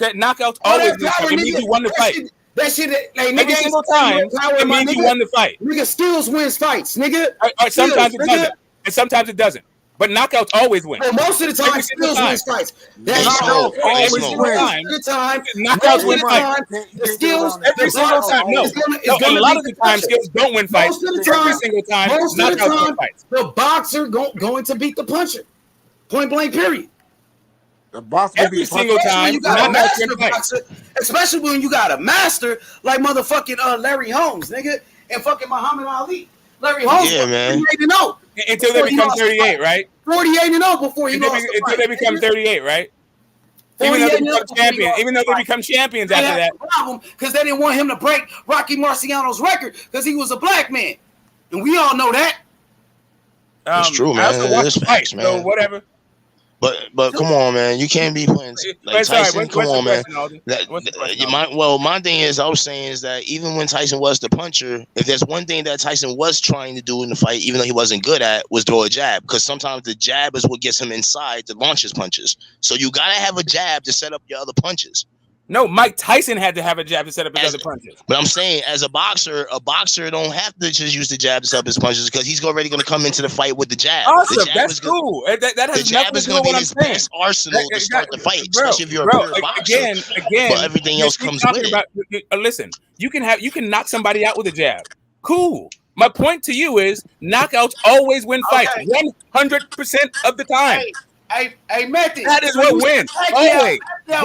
Okay, knockouts always mean shit. It means you won the fight. That shit, like, every single time, it means you won the fight. Nigga, skills wins fights, nigga. Sometimes it doesn't, and sometimes it doesn't. But knockouts always win. Well, most of the time, skills wins fights. That's knockouts always win. Knockouts win fights. Skills every single time. No, a lot of the time, skills don't win fights. Every single time, knockouts win fights. The boxer going to beat the puncher. Point blank. Period. The boxer every single time, especially when you got a master like motherfucking Larry Holmes, nigga, and fucking Muhammad Ali. Larry Holmes, yeah, man. 48-0 until they become 38, right? 48-0 before he lost. Until they become 38, right? Even though they become champions after that. Problem because they didn't want him to break Rocky Marciano's record because he was a black man, and we all know that. That's true, man. That's facts, man. So whatever. But come on, man. You can't be playing like Tyson. Come on, man. My thing is, I was saying is that even when Tyson was the puncher, if there's one thing that Tyson was trying to do in the fight, even though he wasn't good at, was throw a jab. Because sometimes the jab is what gets him inside to launch his punches. So you gotta have a jab to set up your other punches. No, Mike Tyson had to have a jab to set up his other punches. But I'm saying, as a boxer don't have to just use the jab to set up his punches because he's already going to come into the fight with the jab. Awesome, the jab that's cool. That has the jab is going to be his best arsenal to start the fight, especially if you're a pure boxer. Again, but everything else comes with it. Listen, you can knock somebody out with a jab. Cool. My point to you is knockouts always win fights 100% of the time. Hey, Method. That is what wins. Always. A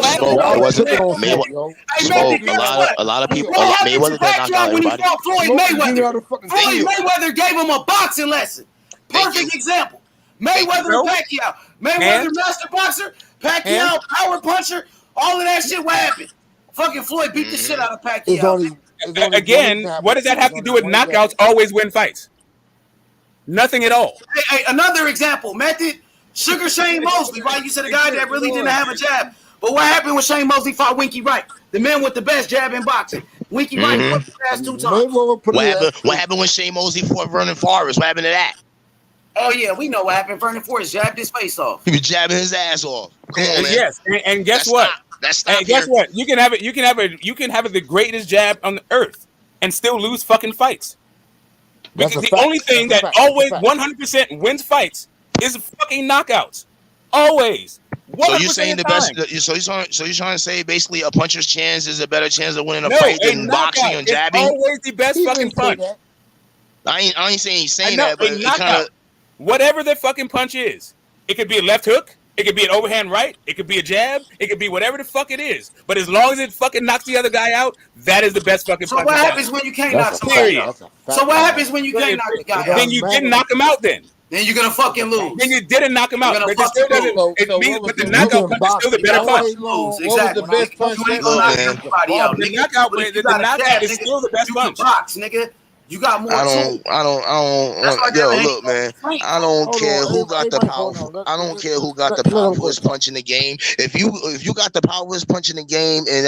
lot of people. Mayweather knocked out when he fought Floyd Mayweather. Floyd Mayweather gave him a boxing lesson. Perfect example. Mayweather and Pacquiao. Mayweather master boxer. Pacquiao power puncher. All of that shit. What happened? Fucking Floyd beat the shit out of Pacquiao. Again, what does that have to do with knockouts always win fights? Nothing at all. Hey, another example. Method. Sugar Shane Mosley, right? You said a guy that really didn't have a jab. But what happened when Shane Mosley fought Winky Wright? The man with the best jab in boxing. Winky Wright fought his ass 2 times. What happened when Shane Mosley fought Vernon Forrest? What happened to that? Oh yeah, we know what happened. Vernon Forrest jabbed his face off. He was jabbing his ass off. Come on, man. Yes, and guess what? Guess what? You can have it the greatest jab on the earth and still lose fucking fights. Because the only thing that always 100% wins fights is fucking knockouts. Always. So you're saying the best? So you're trying to say basically a puncher's chance is a better chance of winning a fight than boxing and jabbing? It's always the best fucking punch. I ain't saying he's saying that, but it kind of whatever the fucking punch is. It could be a left hook. It could be an overhand right. It could be a jab. It could be whatever the fuck it is. But as long as it fucking knocks the other guy out, that is the best fucking punch. So what happens when you can't knock somebody out? So what happens when you can't knock the guy out? Then you didn't knock him out then. Then you're gonna fucking lose. Then you didn't knock him out. But it still doesn't. But the knockout punch is still the better punch. Exactly. The best punch. The knockout is still the best punch. Nigga. You got more. I don't. Yo, look, man. I don't care who got the power. I don't care who got the powerfulest punch in the game. If you got the powerfulest punch in the game and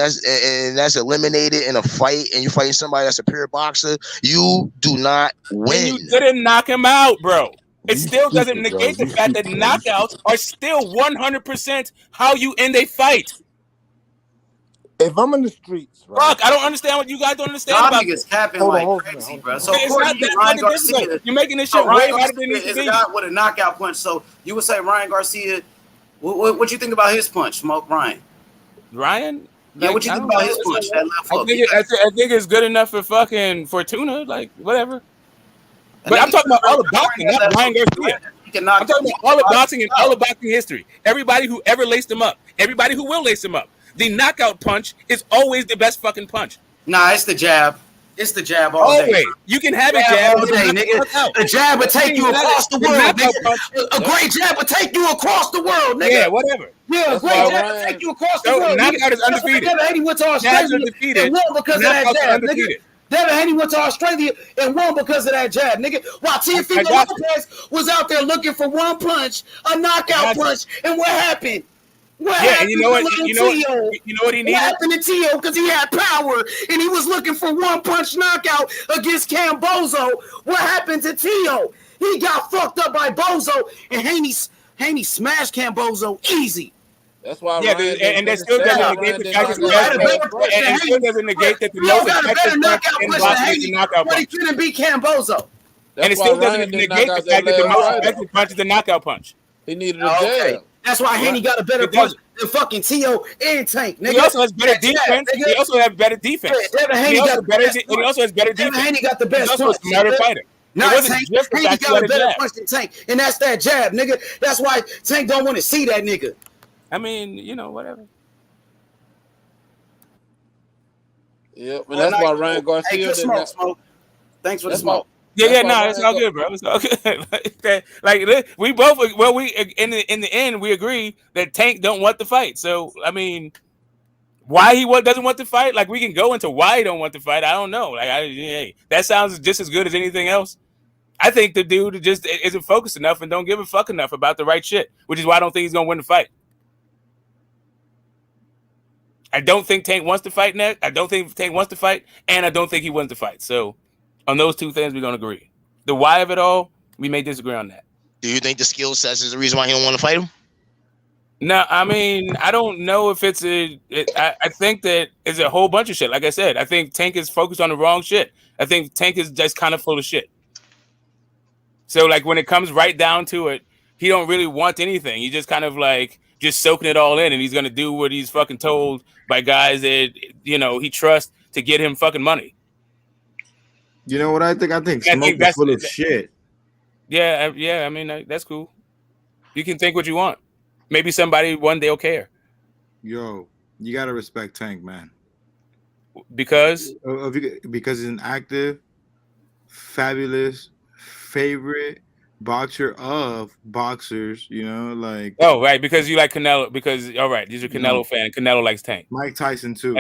that's eliminated in a fight, and you're fighting somebody that's a pure boxer, you do not win. And you didn't knock him out, bro. It still doesn't negate the fact that knockouts are still 100% how you end a fight. If I'm in the streets, right? Fuck, I don't understand what you guys don't understand Y'all about niggas this. capping like crazy, bro. So It's according not to that you, Ryan fucking difficult. Garcia, You're making this shit way Ryan harder than it Garcia needs to is a be. guy with a knockout punch. So you would say Ryan Garcia. What you think about his punch, Smoke? Ryan? Yeah, what you think about his punch? That left hook. I think it's good enough for fucking Fortuna, like whatever. But I'm talking about all of boxing, not Ryan Garcia. I'm talking about all of boxing and all of boxing history. Everybody who ever laced him up, everybody who will lace him up. The knockout punch is always the best fucking punch. Nah, it's the jab. It's the jab all day. Always. You can have a jab all day, nigga. A jab would take you across the world, nigga. A great jab would take you across the world, nigga. Yeah, whatever. Yeah, a great jab would take you across the world. Knockout is undefeated. Devin Haney went to Australia and won because of that jab, nigga. Devin Haney went to Australia and won because of that jab, nigga. While Teofimo Lopez was out there looking for one punch, a knockout punch, and what happened? What happened and you know what? to You know what he needed? What happened to Tio? Because he had power and he was looking for one punch knockout against Cambozo. What happened to Tio? He got fucked up by Bozo, and Haney smashed Cambozo easy. That's why. Yeah, and that still doesn't negate the fact that it still doesn't negate that the most effective knockout punch is the knockout punch. But he couldn't beat Cambozo. And it still doesn't negate the fact that the most effective punch is the knockout punch. He needed a jab. That's why Haney got a better punch than fucking Tio and Tank. Nigga. He also has better defense. He also has better defense. Devin Haney got better. He also has better defense. Devin Haney got the best He's also a smarter fighter. Not Tank. Haney got a better punch than Tank, and that's that jab, nigga. That's why Tank don't want to see that nigga. I mean, whatever. Yep, and that's why Ryan Garcia. Hey, good smoke. Thanks for the smoke. Yeah, it's all good, bro. It's all good. like we both, in the end we agree that Tank don't want to fight. So I mean, why he doesn't want to fight? Like we can go into why he don't want to fight. I don't know. Like that sounds just as good as anything else. I think the dude just isn't focused enough and don't give a fuck enough about the right shit, which is why I don't think he's gonna win the fight. I don't think Tank wants to fight next. I don't think Tank wants to fight, and I don't think he wants to fight. So on those two things, we're gonna agree. The why of it all, we may disagree on that. Do you think the skill sets is the reason why he don't want to fight him? No, I mean, I don't know if it's I think that it's a whole bunch of shit. Like I said, I think Tank is focused on the wrong shit. I think Tank is just kind of full of shit. So like when it comes right down to it, he don't really want anything. He just kind of like just soaking it all in, and he's gonna do what he's fucking told by guys that he trusts to get him fucking money. You know what I think? I think Smoke is full of shit. Yeah. I mean, that's cool. You can think what you want. Maybe somebody one day will care. Yo, you gotta respect Tank, man. Because he's an active, fabulous, favorite boxer of boxers. Like right, because you like Canelo. Because all right, these are Canelo fan. Canelo likes Tank. Mike Tyson too.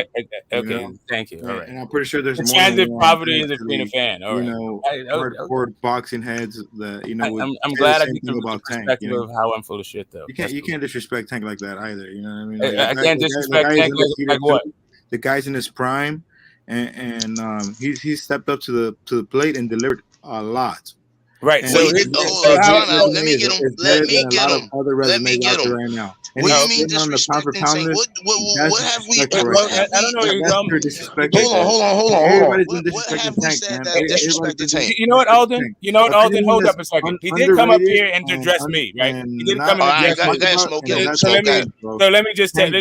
Okay, thank you. All right, and I'm pretty sure there's the more transitive property is being a fan. All right, hardcore boxing heads that I'm glad I get to about perspective of how I'm full of shit though. You can't disrespect Tank like that either. You know what I mean? I can't disrespect Tank like what? The guy's in his prime, and he's stepped up to the plate and delivered a lot. Right. So let me get him. Let me get him. Right now. What do you mean disrespecting Tank? What have we? I don't know. Hold on. What have we said that disrespected Tank? You know what, Alden? Hold up a second. He did come up here and address me, right? He did come and address me. So let me just tell him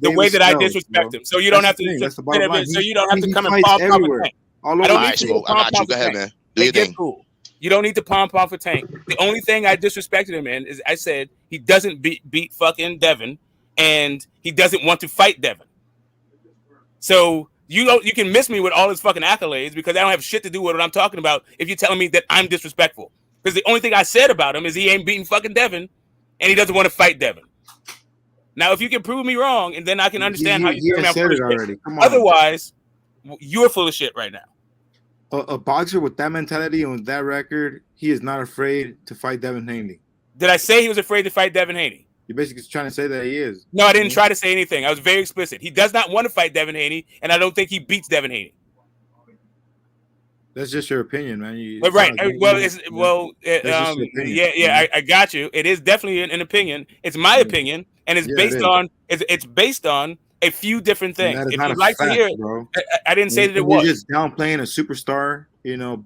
the way that I disrespect him. So you don't have to. So you don't have to come and pop off with Tank. I don't need to pop off with Tank. Get cool. You don't need to pump off a Tank. The only thing I disrespected him in is I said he doesn't beat fucking Devin, and he doesn't want to fight Devin. So you can miss me with all his fucking accolades because I don't have shit to do with what I'm talking about if you're telling me that I'm disrespectful. Because the only thing I said about him is he ain't beating fucking Devin, and he doesn't want to fight Devin. Now, if you can prove me wrong, and then I can understand how you said it already. Come on. Otherwise, you're full of shit right now. A boxer with that mentality and with that record, he is not afraid to fight Devin Haney. Did I say he was afraid to fight Devin Haney? You're basically trying to say that he is. No, I didn't try to say anything. I was very explicit. He does not want to fight Devin Haney, and I don't think he beats Devin Haney. That's just your opinion, man. Right. I got you. It is definitely an opinion. It's my opinion, and it's based on a few different things. That is If not you'd a like fact, to hear it, bro. I didn't say that it You're was. just downplaying a superstar,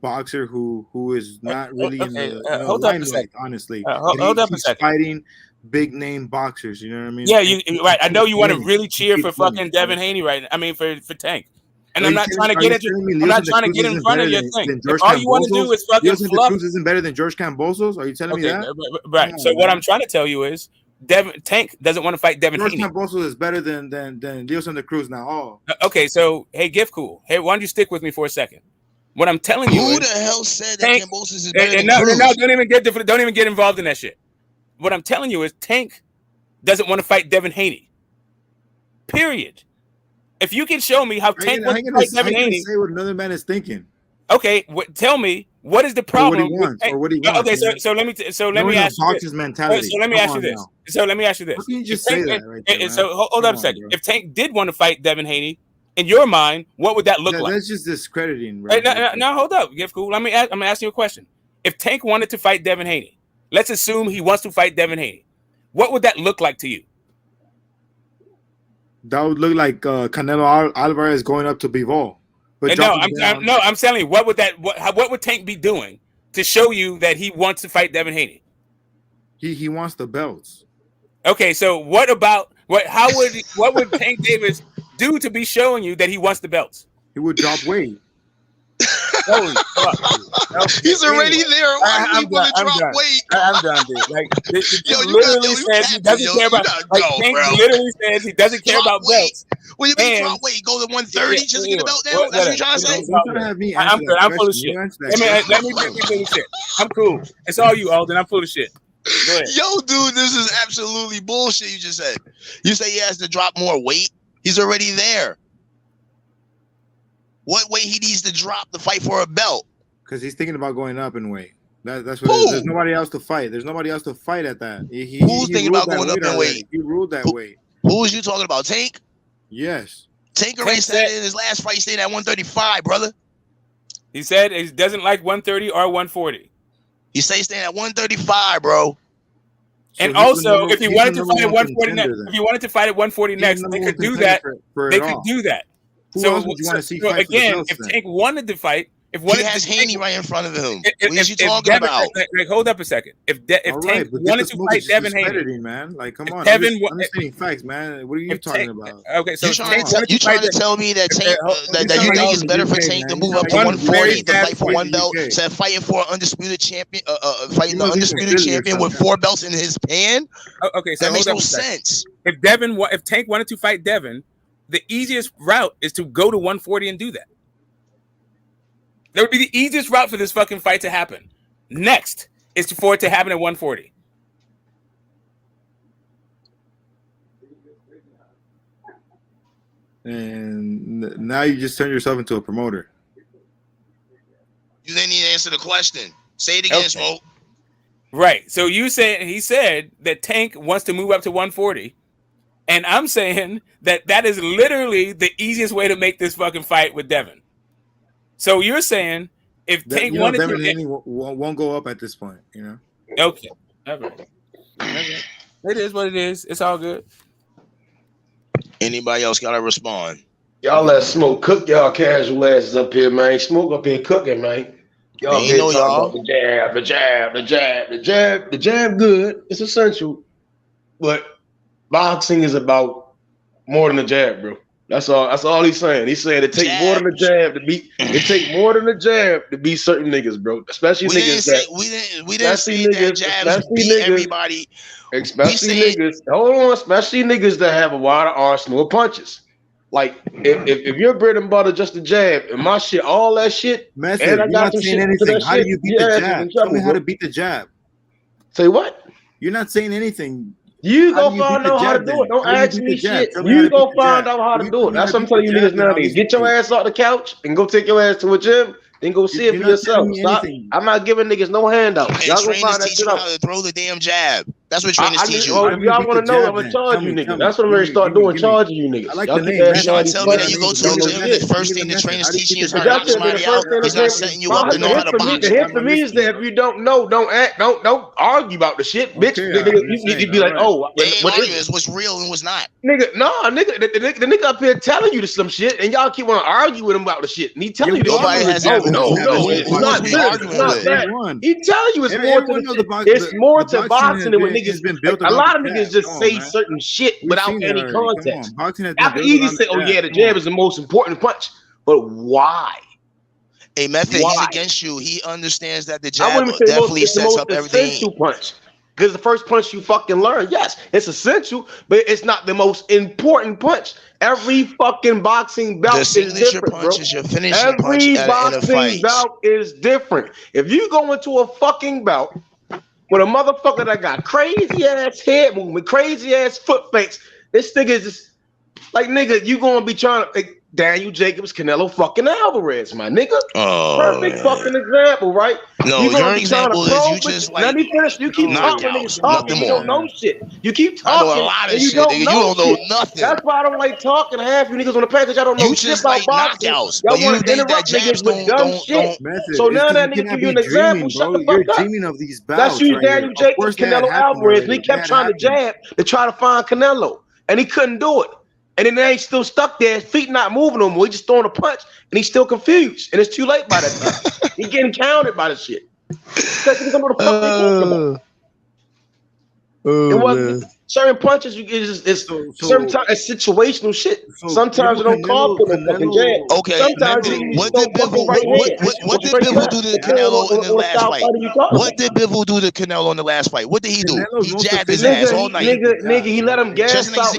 boxer who is not really in Okay, the hold up a second. limelight, honestly. Hold up a He's second. fighting big name boxers. You know what I mean? Yeah, right. I know you want to really cheer for keeps winning, fucking Devin Haney right now. I mean for Tank. And Are I'm you not telling- trying to are get you into. telling me I'm Leo not Santa trying to Cruz get in isn't front of better your than thing. George If all you want to do Kambosos? is fucking Leo Santa fluff. Cruz isn't better than George Kambosos? Are you telling me that? Right. Come So on, what man. I'm trying to tell you is Tank doesn't want to fight Devin George Haney. Kambosos is better than Leo Santa Cruz now. Okay, so hey, Gift Cool. Hey, why don't you stick with me for a second? What I'm telling you Who is the hell said that Tank, Kambosos is better than no, Cruz? don't even get involved in that shit. What I'm telling you is Tank doesn't want to fight Devin Haney. Period. If you can show me how Tank wants to fight Devin Haney, say what another man is thinking. okay, tell me what is the problem? Or what he wants. Okay, so let me ask you this. Mentality. So let me ask you this. So let me ask you this. How can you just If Tank- say that right there, man? So hold up a second. Bro. If Tank did want to fight Devin Haney, in your mind, what would that look like? That's just discrediting, bro. Hey, no, hold up, Gift Cool. I'm gonna ask you a question. If Tank wanted to fight Devin Haney, let's assume he wants to fight Devin Haney. What would that look like to you? That would look like Canelo Alvarez going up to Bivol. But I'm telling you, what would Tank be doing to show you that he wants to fight Devin Haney? He wants the belts. Okay, so what would Tank Davis do to be showing you that he wants the belts? He would drop weight. Holy fuck, He's already there. Why do we want to drop weight? I'm done, dude. Like, literally says he doesn't care about. Tank literally says he doesn't care about belts. What do you mean drop weight? Go to 130 just to get a belt now? That's what you're trying to say? I'm good. I'm full of shit. Let me finish shit. I'm cool. It's all you, Alden. I'm full of shit. Go ahead. Yo, dude, this is absolutely bullshit you just said. You say he has to drop more weight? He's already there. What weight he needs to drop to fight for a belt? Because he's thinking about going up in weight. That's what it is. There's nobody else to fight. There's nobody else to fight at that. Who's thinking about going up in weight? He ruled that weight. Who was you talking about? Tank? Yes. Tank already said in his last fight, staying at 135, brother. He said he doesn't like 130 or 140. He said he's staying at 135, bro. And also, if he wanted to fight at 140 next, they could do that. They could do that. Who else would you want to see fight again, if Tank wanted to fight, he has Haney right in front of him. What are you talking about? Like, hold up a second. If Tank wanted to fight Devin Haney, man, like, come on, Kevin, I'm just stating facts, man. What are you talking about? Okay, so you trying to tell me that Tank that you think it's better for Tank to move up to 140 to fight for one belt instead of fighting for an undisputed champion, fighting the undisputed champion with 4 belts in his hand? Okay, so that makes no sense. If Tank wanted to fight Devin, the easiest route is to go to 140 and do that. That would be the easiest route for this fucking fight to happen. Next is for it to happen at 140. And now you just turn yourself into a promoter. You didn't even answer the question. Say it again, Smoke. Right. So he said that Tank wants to move up to 140. And I'm saying that is literally the easiest way to make this fucking fight with Devin. So you're saying if Tank wanted Devin to, Haney won't go up at this point, you know. Okay, all right. It is what it is. It's all good. Anybody else gotta respond? Y'all let Smoke cook y'all casual asses up here, man. Smoke up here cooking, man. Y'all ain't know y'all. About the jab. Good. It's essential, but boxing is about more than a jab, bro. That's all he's saying. He's saying it takes more than a jab to beat. It takes more than a jab to beat certain niggas, bro. Especially niggas we didn't say that jabs beat everybody. Especially niggas. Hold on, especially niggas that have a wider arsenal of punches. Like if your bread and butter just a jab and my shit, all that shit, Massive, and I you're got not some saying shit anything. to How do you beat the jab? Tell me how to bro. beat the jab. Say what? You're not saying anything. You go find out how to do it. Don't ask me shit. You go find out how to do it. That's what I'm telling you niggas nowadays. Get your ass off the couch and go take your ass to a gym. Then go see it for yourself. Stop. I'm not giving niggas no handouts. And Y'all go trainers find that teach shit you out. how to throw the damn jab. That's what trainers teach you. Well, if y'all want to know, I'm gonna charge you niggas. That's what I'm gonna start doing, charging you niggas. Y'all keep asking all these Tell me that questions. you go to the gym and the first thing the trainer's teaching you is how to Y'all knock said the somebody out. first thing He's not setting you up to know how to box. the hit for me is that if you don't know, don't argue about the shit, bitch. You'd be like, oh, They ain't arguing. It's what's real and what's not. Nigga, the nigga up here telling you some shit, and y'all keep want to argue with him about the shit, and he telling you nobody has no, it's not this, it's not that. He telling you it's more to boxing than what niggas. A lot of niggas just say certain shit without any context. I can easily say, oh yeah, the jab is the most important punch, but why? A method he's against you. He understands that the jab definitely sets up everything. Punch. Because the first punch you fucking learn, yes, it's essential, but it's not the most important punch. Every fucking boxing bout is different, punch bro. is your finishing Every punch in a boxing fight. bout is different. If you go into a fucking bout with a motherfucker that got crazy ass head movement, crazy ass foot fakes, this nigga is just like, nigga, you gonna be trying to Daniel Jacobs, Canelo fucking Alvarez, my nigga. Perfect fucking example, right? No, your example is you just like. Let me finish. You keep talking, niggas talking. You don't know shit. You keep talking. I know a lot of and you shit, nigga. You don't know shit. nothing. That's why I don't like talking to half you niggas on the page. Y'all don't know shit about boxing. Knockouts, Y'all but want you to think that interrupt jabs niggas with dumb shit. Method. So now It's 'cause that you nigga cannot give you an be example. dreaming, Shut bro. the fuck You're up. dreaming of these Let's bouts use right here. Daniel Of Jacobs, course that Canelo happened Alvarez. already. And he kept That trying to happened. jab to try to find Canelo, and he couldn't do it. And then they ain't still stuck there. His feet not moving no more. He just throwing a punch, and he's still confused. And it's too late by that time. He getting counted by the shit. Because niggas don't know what the fuck they talking about. It wasn't certain punches. It's sometimes it's situational shit. Sometimes it don't call for no fucking jab. Okay. Sometimes What did Bivol do to Canelo in the last fight? What did Bivol do to Canelo in the last fight? What did he do? He jabbed his ass all night. Nigga, he let him gas out.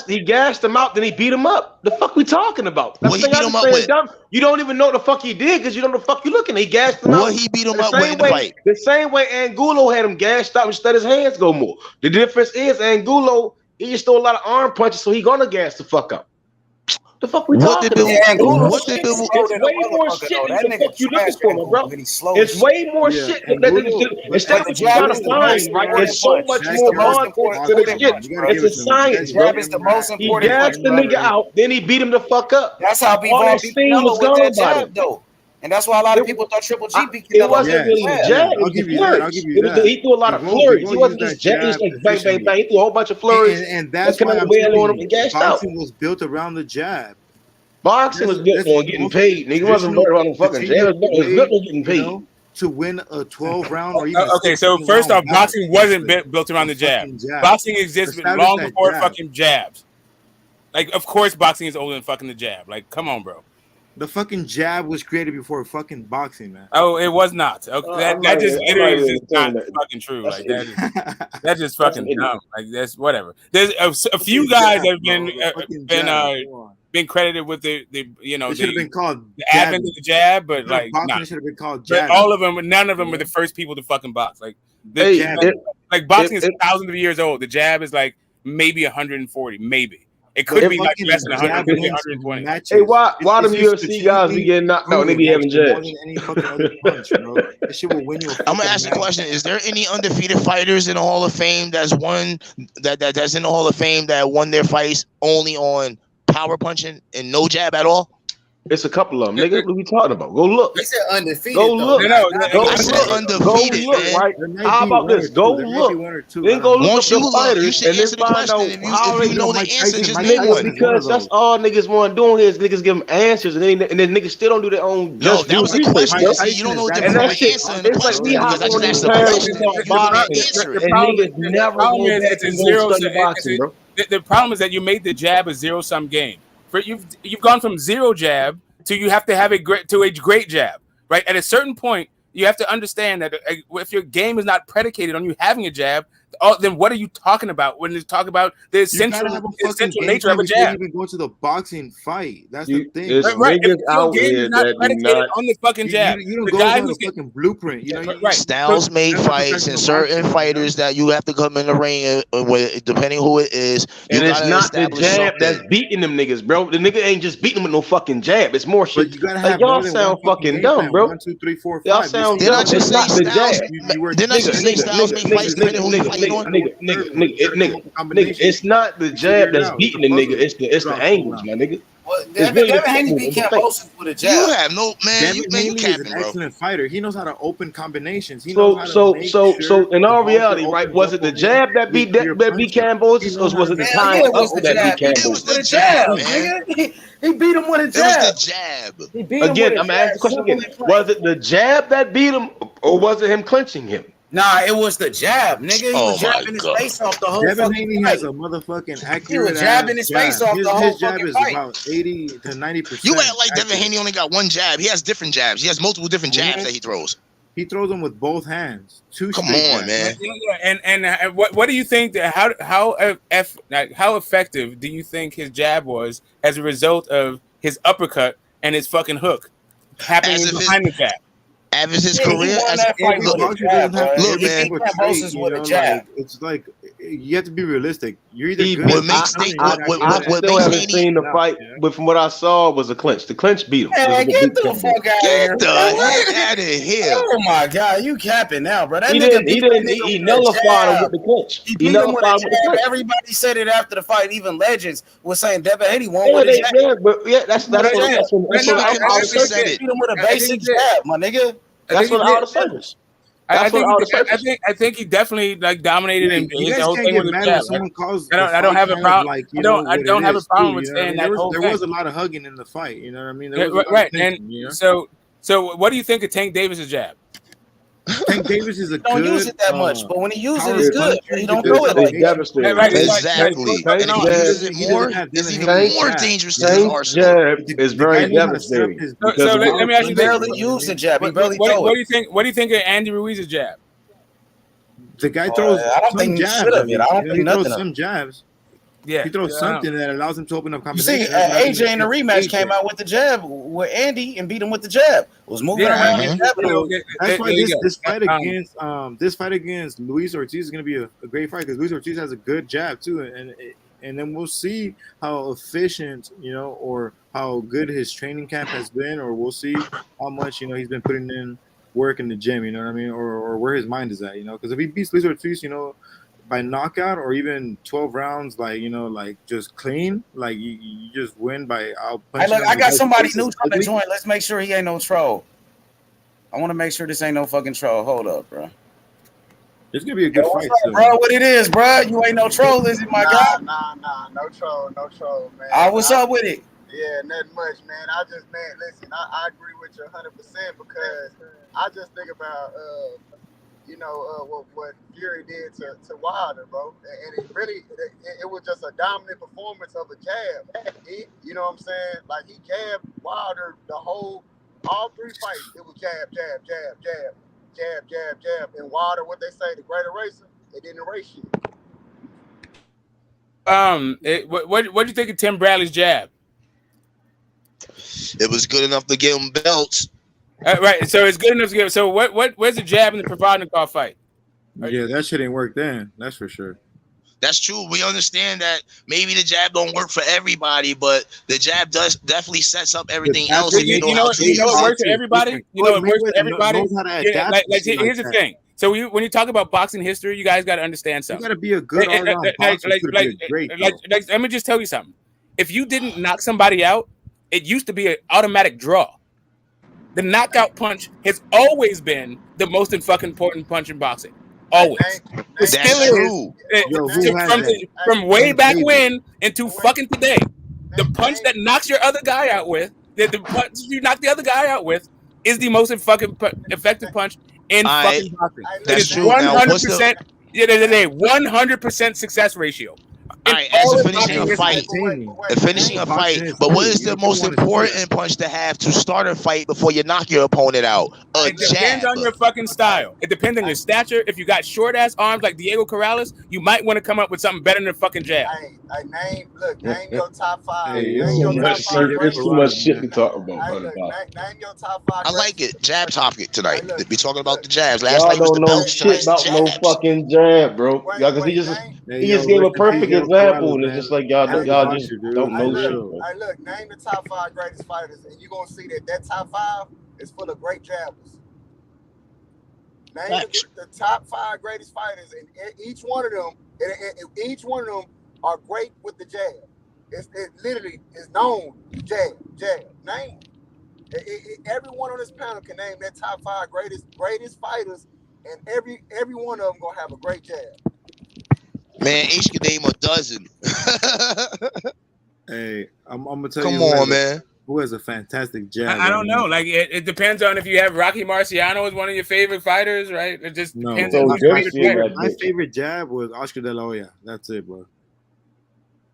He gassed him out. Then he beat him up. The fuck we talking about? What he beat him up with? You don't even know what the fuck he did because you don't know the fuck you looking. He gassed him out. What he beat him up with in the fight? The same way Angulo had him gassed out and just let his hands go more. The difference is Angulo, he just threw a lot of arm punches, so he gonna gas the fuck up. The fuck we talking about? What did Bivol? It's way more shit than the fuck you looking for, my bro. It's way more shit than instead of what you trying to find, right? There's so much more context to the shit. It's a science, bro. Jab is the most He important gassed the nigga out, then he beat him the fuck up. That's how All Bivol that beat steam was Canelo with gone that by jab, though. And that's why a lot of people thought Triple G beat It Canelo. wasn't really the jab. It was the flurries. He threw a lot of flurries. He wasn't just jab. He was like bang, bang, bang. He threw a whole bunch of flurries. And that's why I'm on him telling and you, gassed out. boxing was built around the jab. Boxing was built on getting paid. Nigga wasn't built around fucking jab. It was built on getting paid. To win a 12 round or even okay, so first off, boxing wasn't built around the jab. Boxing existed long before fucking jabs. Like, of course, boxing is older than fucking the jab. Like, come on, bro. The fucking jab was created before fucking boxing, man. Oh, it was not. Okay, that just literally is just not fucking true. Like that's just fucking dumb. Like that's whatever. There's a few guys that have been credited with the you know, it should have been called the advent of the jab, but like boxing should have been called jab. jab. All of them, none of them were the first people to fucking box. Like the jab, like boxing is thousands of years old. The jab is like maybe 140, maybe. It could be like less than 100, could be 120. Hey, why them UFC guys be getting knocked out? They be having jabs. I'm gonna ask the question: is there any undefeated fighters in the Hall of Fame that's won that's in the Hall of Fame that won their fights only on power punching and no jab at all? It's a couple of them, nigga. What are we talking about? Go look. They said undefeated. Go look. I said undefeated. Go look, right? How about this? Go look. Then go look up the fighters and then find out how if you know the answer. Just name nigga, one. because that's all niggas want to do here is niggas give them answers, and then niggas still don't do their own. No, that was the question. You don't know the different answer in the question because I just asked the question. And niggas never go back and go study boxing, bro. The problem is that you made the jab a zero-sum game. You've gone from zero jab to you have to have a great jab, right? At a certain point, you have to understand that if your game is not predicated on you having a jab, then what are you talking about when you talk about the essential nature of a jab? You even go to the boxing fight. That's the thing. Right. If your game is not predicated on the fucking jab, you don't go on the fucking blueprint. You know, Styles made fights and certain fighters that you have to come in the ring with, depending who it is. And it's not the jab that's beating them niggas, bro. The nigga ain't just beating them with no fucking jab. It's more shit. Like, y'all sound fucking dumb, bro. 1, 2, 3, 4, 5. Y'all sound Did dumb. I just say Styles? Didn't I just say Styles make fights depending who he fights nigga, it's not the jab that's beating the nigga. It's the angles, my nigga. It's really the Haney beat Kambosos with a jab. You have no man. You Haney is capping, an bro. excellent fighter. He knows how to open combinations. He knows how to make So sure in the all boxer reality, right? opens Was up it the on him jab that beat Kambosos, or was it the time up that beat Kambosos? It was the jab, man. He beat him with a jab. It was the jab. He beat him Again, with a I'm gonna ask the question again. Was it the jab that beat him, or was it him clinching him? Nah, it was the jab, nigga. He was jabbing his face off the whole Devin fucking Haney fight. has a motherfucking accurate. He was jabbing his face off the whole his jab fucking is fight. about 80 to 90%. You act like Devin Haney only got one jab. He has different jabs. He has multiple different jabs that he throws. He throws them with both hands. Come on, man. And what do you think? How effective do you think his jab was as a result of his uppercut and his fucking hook happening behind the jab? As his career, look, man. It's like you have to be realistic. You're either good. I still haven't seen the fight, but from what I saw, was a clinch. The clinch beat him. Man, get the fuck out of here. Get the heck out of here. Oh my god, you capping now, bro. That He nullified him with the clinch. He beat him with a jab. Everybody said it after the fight. Even legends was saying Devin Haney won with a jab. That's what I said. Beat him with a basic jab, my nigga. That's what out of service. I think he definitely like dominated and You the guys whole can't thing get with the mad jab. when someone calls. I don't have a problem. Like, I don't have a problem with too, saying that whole there thing. was a lot of hugging in the fight. You know what I mean? Right. And so what do you think of Tank Davis' jab? Tank Davis is don't use it that much, but when he uses it, it's good. He don't throw it like devastating. Exactly. And if he uses it more, it's even more dangerous to his arsenal. Jab is very devastating. So let me ask you he barely used the jab. He barely throw what it. do you think? What do you think of Andy Ruiz's jab? The guy throws. I don't think he should have. I don't think he nothing. throws some jabs. Yeah, he throws something that allows him to open up You combinations. see, AJ in the rematch came out with the jab with Andy and beat him with the jab. Was moving around and jabbing him. That's why this fight against Luis Ortiz is going to be a great fight because Luis Ortiz has a good jab too, and then we'll see how efficient or how good his training camp has been, or we'll see how much he's been putting in work in the gym. You know what I mean, or where his mind is at. Because if he beats Luis Ortiz, by knockout or even 12 rounds, like just clean, like you just win by out. Hey, look, I got somebody new trying to join. Let's make sure he ain't no troll. I want to make sure this ain't no fucking troll. Hold up, bro. It's gonna be a good fight, bro. What it is, bro? You ain't no troll, is it, my guy? Nah, no troll, man. What's up with it? Yeah, nothing much, man. Listen, I agree with you 100% because I just think about what Fury did to Wilder, bro, and it was just a dominant performance of a jab. You know what I'm saying? Like he jabbed Wilder all 3 fights. It was jab, and Wilder, what they say, the great eraser, it didn't erase you. What do you think of Tim Bradley's jab? It was good enough to give him belts. Right, so it's good enough to give. So where's the jab in the Provodnikov fight? Yeah, that shit ain't work then. That's for sure. That's true. We understand that maybe the jab don't work for everybody, but the jab does definitely sets up everything else. You know what works for everybody. You know what works for everybody. Here's the thing. So when you talk about boxing history, you guys got to understand something. You got to be a good all-around boxer. Let me just tell you something. If you didn't knock somebody out, it used to be an automatic draw. The knockout punch has always been the most fucking important punch in boxing. Always. It still is. From way back when into fucking today. The punch that knocks your other guy out with, the punch you knock the other guy out with, is the most fucking effective punch in fucking boxing. That's true. 100%. 100% success ratio. All right, as a finishing a fight, but what is the most important punch to have to start a fight before you knock your opponent out? It depends on your fucking style. It depends on your stature. If you got short ass arms like Diego Corrales, you might want to come up with something better than a fucking jab. Name your top 5. It's too much shit to talk about. Name your top 5. I like it. Jab topic tonight. Be talking about the jabs. Last Y'all night was the don't know belts. shit about no fucking jab, bro. Because he just gave a perfect example, and it's just like y'all just don't know shit. Hey, look, name the top 5 greatest fighters, and you're gonna see that top 5 is full of great jabbers. Name the top 5 greatest fighters, and each one of them, each one of them are great with the jab. It literally is known jab. Name every one on this panel can name their top 5 greatest fighters, and every one of them gonna have a great jab. Man, each can name a dozen. Hey, I'm gonna tell you. Come on, man. Who has a fantastic jab? I don't know. Like it depends on if you have Rocky Marciano as one of your favorite fighters, right? It just depends on my favorite jab was Oscar De La Hoya. That's it, bro.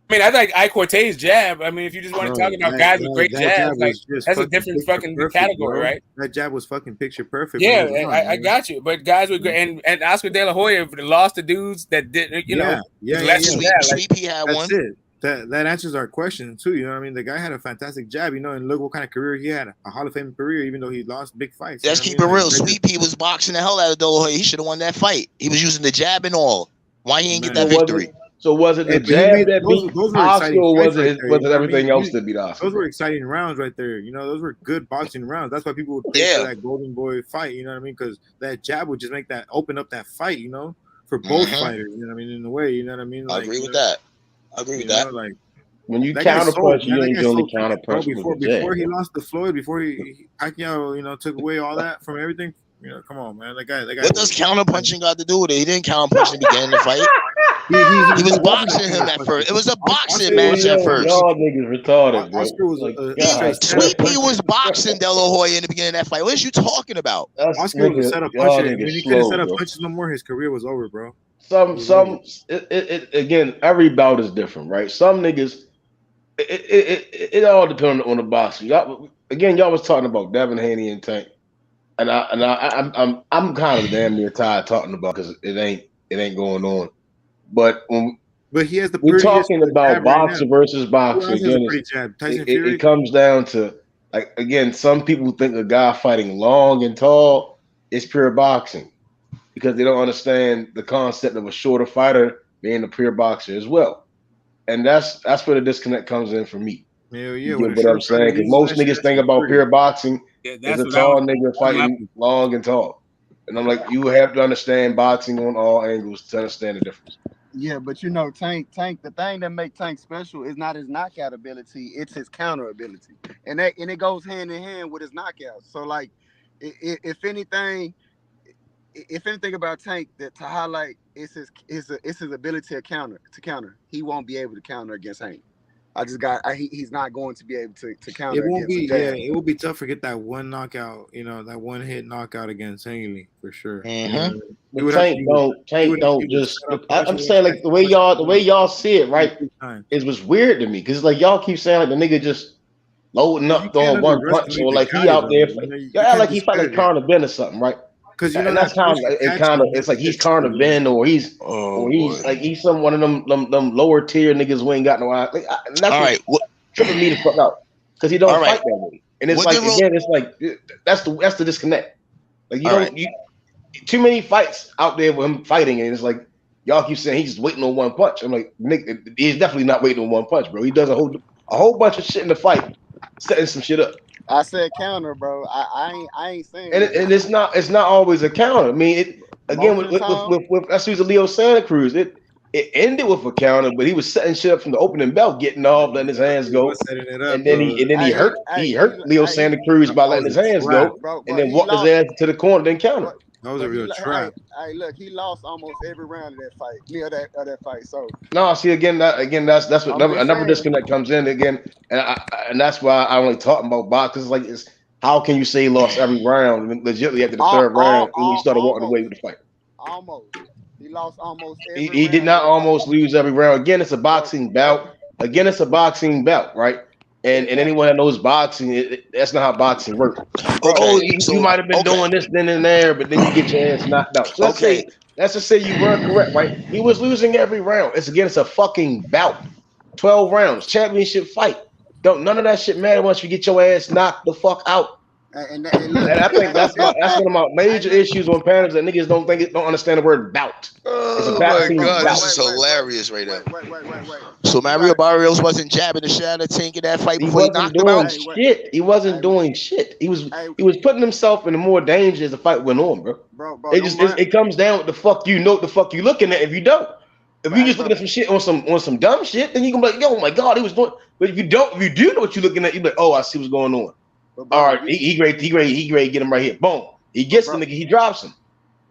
I mean, I like Ike Cortez jab. I mean, if you just want to talk about guys with great jabs, like that's a different fucking category, right? That jab was fucking picture perfect. Yeah, I got you. But guys with great and Oscar De La Hoya lost to dudes that did, you know, Sweep, he had one. That's it. That answers our question too. You know what I mean? The guy had a fantastic jab, you know, and look what kind of career he had. A Hall of Fame career, even though he lost big fights. Let's keep it real. Sweet Pea was boxing the hell out of De La Hoya. He should have won that fight. He was using the jab and all. Why he ain't get that victory? So was it the jab that beat Oscar, or was it everything else that beat Oscar? Those were exciting rounds right there. You know, those were good boxing rounds. That's why people would pay for that Golden Boy fight. You know what I mean? Because that jab would just make that open up that fight. You know, for both fighters. You know what I mean? In a way, you know what I mean? Like, I agree with that. I agree with that. Like, when you counterpunch, you ain't only counterpunch before he lost to Floyd, before Pacquiao, you know, took away all that from everything. You know, come on, man. That guy. What does counterpunching got to do with it? He didn't counterpunch in the beginning of the fight. He was boxing him at first. It was a boxing match at first. Y'all niggas retarded, bro. Sweet Pea was boxing De La Hoya in the beginning of that fight. What is you talking about? Oscar was a set up puncher. When he couldn't set up punches no more, his career was over, bro. Again, every bout is different, right? Some niggas, it all depends on the boxing. Y'all was talking about Devin Haney and Tank, and I'm kind of damn near tired talking about because it ain't going on. But he has the we're talking about boxer versus boxer. Again, it comes down to, like, again, some people think a guy fighting long and tall is pure boxing because they don't understand the concept of a shorter fighter being a pure boxer as well. And that's where the disconnect comes in for me. Yeah, you get what I'm saying? Because most niggas think about pure boxing as a tall nigga fighting long and tall. And I'm like, you have to understand boxing on all angles to understand the difference. Yeah, but you know, Tank, the thing that makes Tank special is not his knockout ability, it's his counter ability. And it goes hand in hand with his knockouts. So like if anything about Tank that to highlight is his ability to counter. He won't be able to counter against Hank. He's not going to be able to counter. It will be tough to get that one knockout, you know, that one hit knockout against Haney for sure. Mm-hmm. Tank don't just. I'm saying, like, the way y'all see it, right? It was weird to me because like y'all keep saying like the nigga just loading up throwing one punch, or like he out there. Y'all like he fight like Conor Ben or something, right? Because you know that's kind of it's like he's Conor Ben or he's like he's some one of them lower tier niggas who ain't got no eye. Like, that's tripping me the fuck out because he don't fight that way. And it's it's like that's the disconnect. Like you too many fights out there with him fighting, and it's like y'all keep saying he's just waiting on one punch. I'm like, Nick, he's definitely not waiting on one punch, bro. He does a whole bunch of shit in the fight, setting some shit up. I said counter, bro. I ain't saying. And it's not always a counter. I mean, with let's use Leo Santa Cruz. It ended with a counter, but he was setting shit up from the opening belt, getting off, letting his hands go, and then he hurt Leo Santa Cruz by letting his hands go, and then walked his ass to the corner, then counter. That was a real trap. Hey, look, he lost almost every round of that fight. Of that fight. So no, see that's what another disconnect comes in again, and that's why I only talking about boxing. Like, it's how can you say he lost every round and legitimately after the third round when he started walking away with the fight? Almost, he lost almost. Every he did not almost lose every round. Again, it's a boxing bout. Right? And anyone that knows boxing, that's not how boxing works. You might have been doing this, then and there, but then you get your ass knocked out. So let's just say you were correct, right? He was losing every round. It's a fucking bout. 12 rounds, championship fight. None of that shit matter once you get your ass knocked the fuck out. And I think that's one of my major issues on panels that niggas don't understand the word bout. It's a Oh my boxing god, bout. this is hilarious right now. Wait. So Mario Barrios wasn't jabbing the shit out of Tank in that fight He before he wasn't knocked him out. doing shit. He wasn't doing shit. He was putting himself in more danger as the fight went on, bro. It comes down with the fuck you know what the fuck you looking at. If you don't, if you just looking at some shit on some dumb shit, then you can be like, yo, oh my god, he was doing. But if you do know what you're looking at, you be like, oh, I see what's going on. All right, he great, get him right here. Boom. He gets the nigga, he drops him.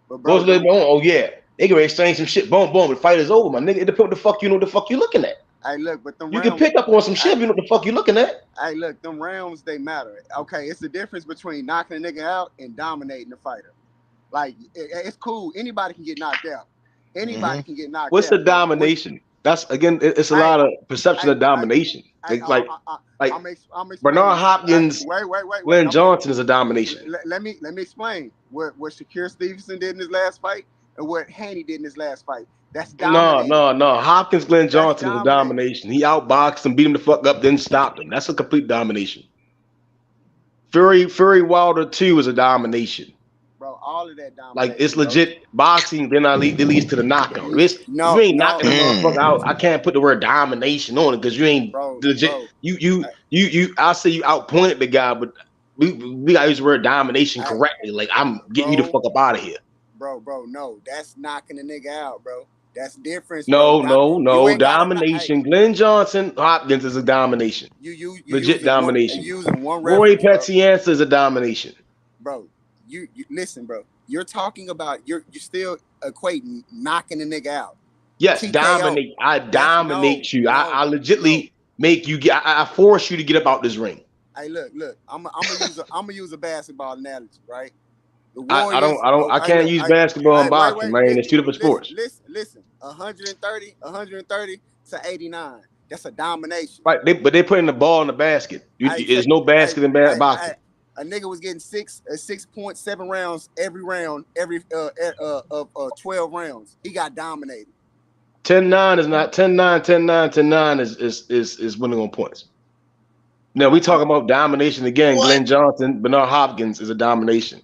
Goes a little bit on. Oh yeah, they can exchange some shit. Boom, boom. The fight is over, my nigga. It depends what the fuck you know what the fuck you looking at. Hey, look, but them you rounds, can pick up on some shit. You know what the fuck you looking at. Hey, look, them rounds they matter. Okay, it's the difference between knocking a nigga out and dominating the fighter. Like it's cool. Anybody can get knocked out. Anybody can get knocked What's out. the domination? That's again, it's a lot of perception of domination. Like Bernard Hopkins, Glenn Johnson is a domination. Let me explain what Shakir Stevenson did in his last fight and what Haney did in his last fight. That's dominating. No. Hopkins, Glenn Johnson is a domination. He outboxed him, beat him the fuck up, then stopped him. That's a complete domination. Fury Wilder 2 is a domination. Bro, all of that domination. Like it's legit boxing, then it leads to the knockout. You ain't knocking the motherfucker out. I can't put the word domination on it because you ain't legit. I say you outpointed the guy, but we gotta use the word domination correctly. Like I'm getting you the fuck up out of here. Bro, no, that's knocking a nigga out, bro. That's different. No. Domination. Glenn Johnson, Hopkins is a domination. You legit domination. Using one Roy reference, Pettianza is a domination. Bro, you listen, bro. You're talking about you're still equating knocking a nigga out. Yes, TKO. Dominate. I dominate you. I legitly make you get. I force you to get up out this ring. Hey, look. I'm gonna use a basketball analogy, right? I can't use basketball and boxing, man. It's two different sports. Listen. 130 to 89. That's a domination. Right, but they putting the ball in the basket. There's no basket in boxing. A nigga was getting 6.7 rounds every round, every 12 rounds. He got dominated. 10-9 is not 10-9. 10-9 is winning on points. Now we talking about domination again. What? Glenn Johnson, Bernard Hopkins is a domination.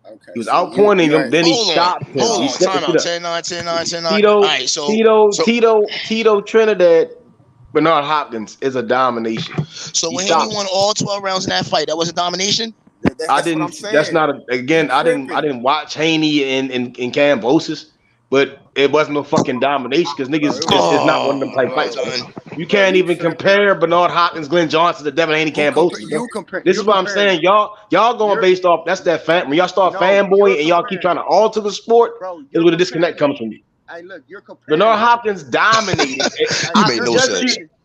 Okay, he was outpointing him, then he stopped him. Hold on, time out. 10-9. All right, Tito Trinidad, Bernard Hopkins is a domination. So when he won all 12 rounds in that fight, that was a domination? I didn't. That's not I didn't watch Haney and Kambosos, but it wasn't no fucking domination because niggas is not one of them type fights. You can't even compare Bernard Hopkins, Glenn Johnson to Devin Haney, Kambosos. This is what I'm saying. Y'all going based off. That's that fan. When y'all start fanboy and y'all keep trying to alter the sport, is where the disconnect comes from you. Hey, look, you're comparing. Bernard Hopkins dominated.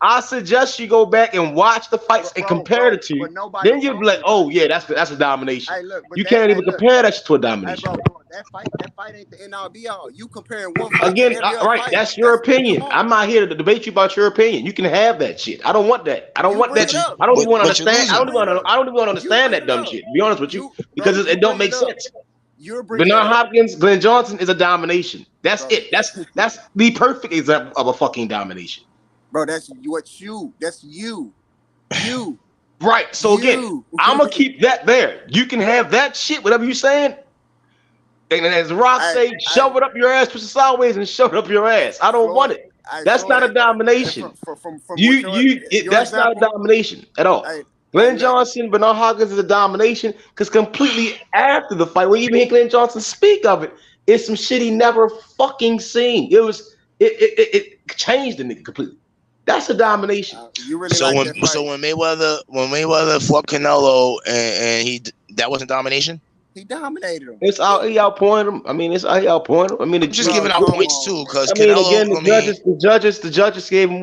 I suggest you go back and watch the fights and compare the two. Then you'll be like, oh yeah, that's a domination. Hey, look, you can't even compare that to a domination. Hey, bro, that fight ain't the end all be all. You comparing one fight again, right? That's your opinion. I'm not here to debate you about your opinion. You can have that shit. I don't want that. I don't want that. I don't even want to understand. I don't even want to understand that dumb shit. To be honest with you, because it don't make sense. Bernard Hopkins, Glenn Johnson is a domination. That's it. That's the perfect example of a fucking domination. Bro, that's you. You. Right. So again, I'm gonna keep that there. You can have that shit, whatever you saying. And as Rock say, shove it up your ass, push it sideways, and shove it up your ass. I don't want it. That's not a domination. That's not a domination at all. Glenn Johnson, Bernard Hopkins is a domination because completely after the fight, when you even hear Glenn Johnson speak of it, it's some shit he never fucking seen. It changed the nigga completely. That's a domination. So when Mayweather fought Canelo and that wasn't domination? He dominated him. He outpointed him. I mean, he outpointed him. I mean, just giving out points too, because the judges gave him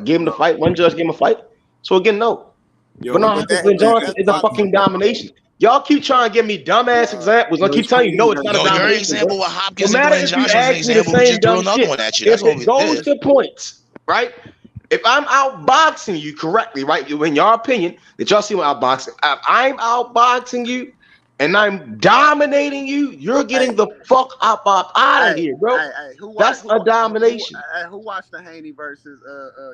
gave him the fight. One judge gave him a fight. So again, no. Bernard Hopkins Johnson is a fucking domination. Y'all keep trying to give me dumbass examples. I keep telling you, no, it's not a domination. Your example with Hopkins and Glenn Johnson is an example. We just threw another one at you. If it goes to points, right? If I'm outboxing you correctly, right, in your opinion, that y'all see when outboxing, if I'm outboxing you and I'm dominating you, you're getting the fuck up out of here, bro. That's a domination. Who watched the Haney versus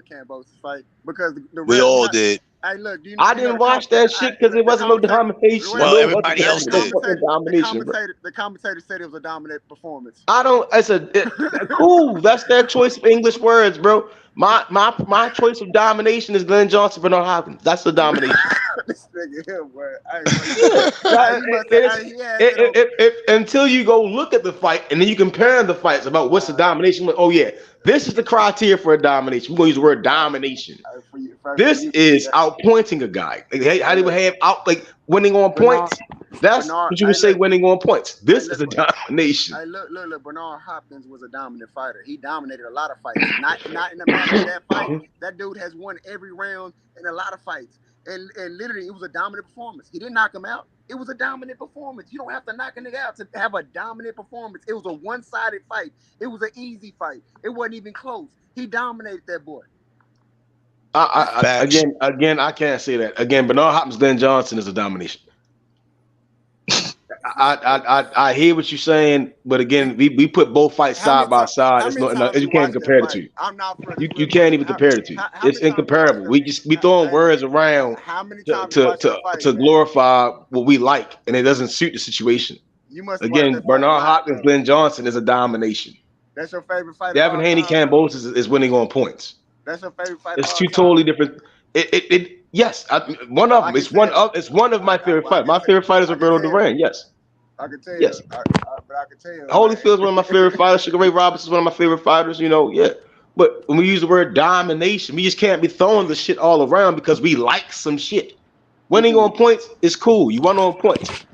Cambosis fight? Because the We all did. Hey, look, do you I didn't watch that shit because it wasn't no domination. Well, everybody else did. The commentator said it was a dominant performance. I don't. Cool. That's their choice of English words, bro. My choice of domination is Glenn Johnson, Bernard Hopkins. That's the domination. This nigga here, boy. Until you go look at the fight and then you compare the fights about what's the domination. Oh yeah, this is the criteria for a domination. We're gonna use the word domination. This is outpointing a guy. How do we have winning on points? That's what you would say, winning on points. This is a domination. Look, Bernard Hopkins was a dominant fighter. He dominated a lot of fights. Not in the matter of that fight. That dude has won every round in a lot of fights. And literally, it was a dominant performance. He didn't knock him out. It was a dominant performance. You don't have to knock a nigga out to have a dominant performance. It was a one-sided fight. It was an easy fight. It wasn't even close. He dominated that boy. Again, I can't say that. Again, Bernard Hopkins, Glenn Johnson is a domination. I hear what you're saying, but again, we put both fights side by side. You can't compare the two. You can't even compare the two. It's incomparable. We throwing words around to glorify what we like, and it doesn't suit the situation. Again, Bernard Hopkins, Glenn Johnson is a domination. That's your favorite fighter. Devin Haney, Cambosis is winning on points. That's your favorite fighter. It's two totally different. Yes, one of them. It's one of my favorite fighters. My favorite fighter is Roberto Duran. Yes. I can tell you. Yes. But I can tell you. Holyfield's one of my favorite fighters. Sugar Ray Robinson's one of my favorite fighters. Yeah. But when we use the word domination, we just can't be throwing the shit all around because we like some shit. Winning on points is cool. You won on points.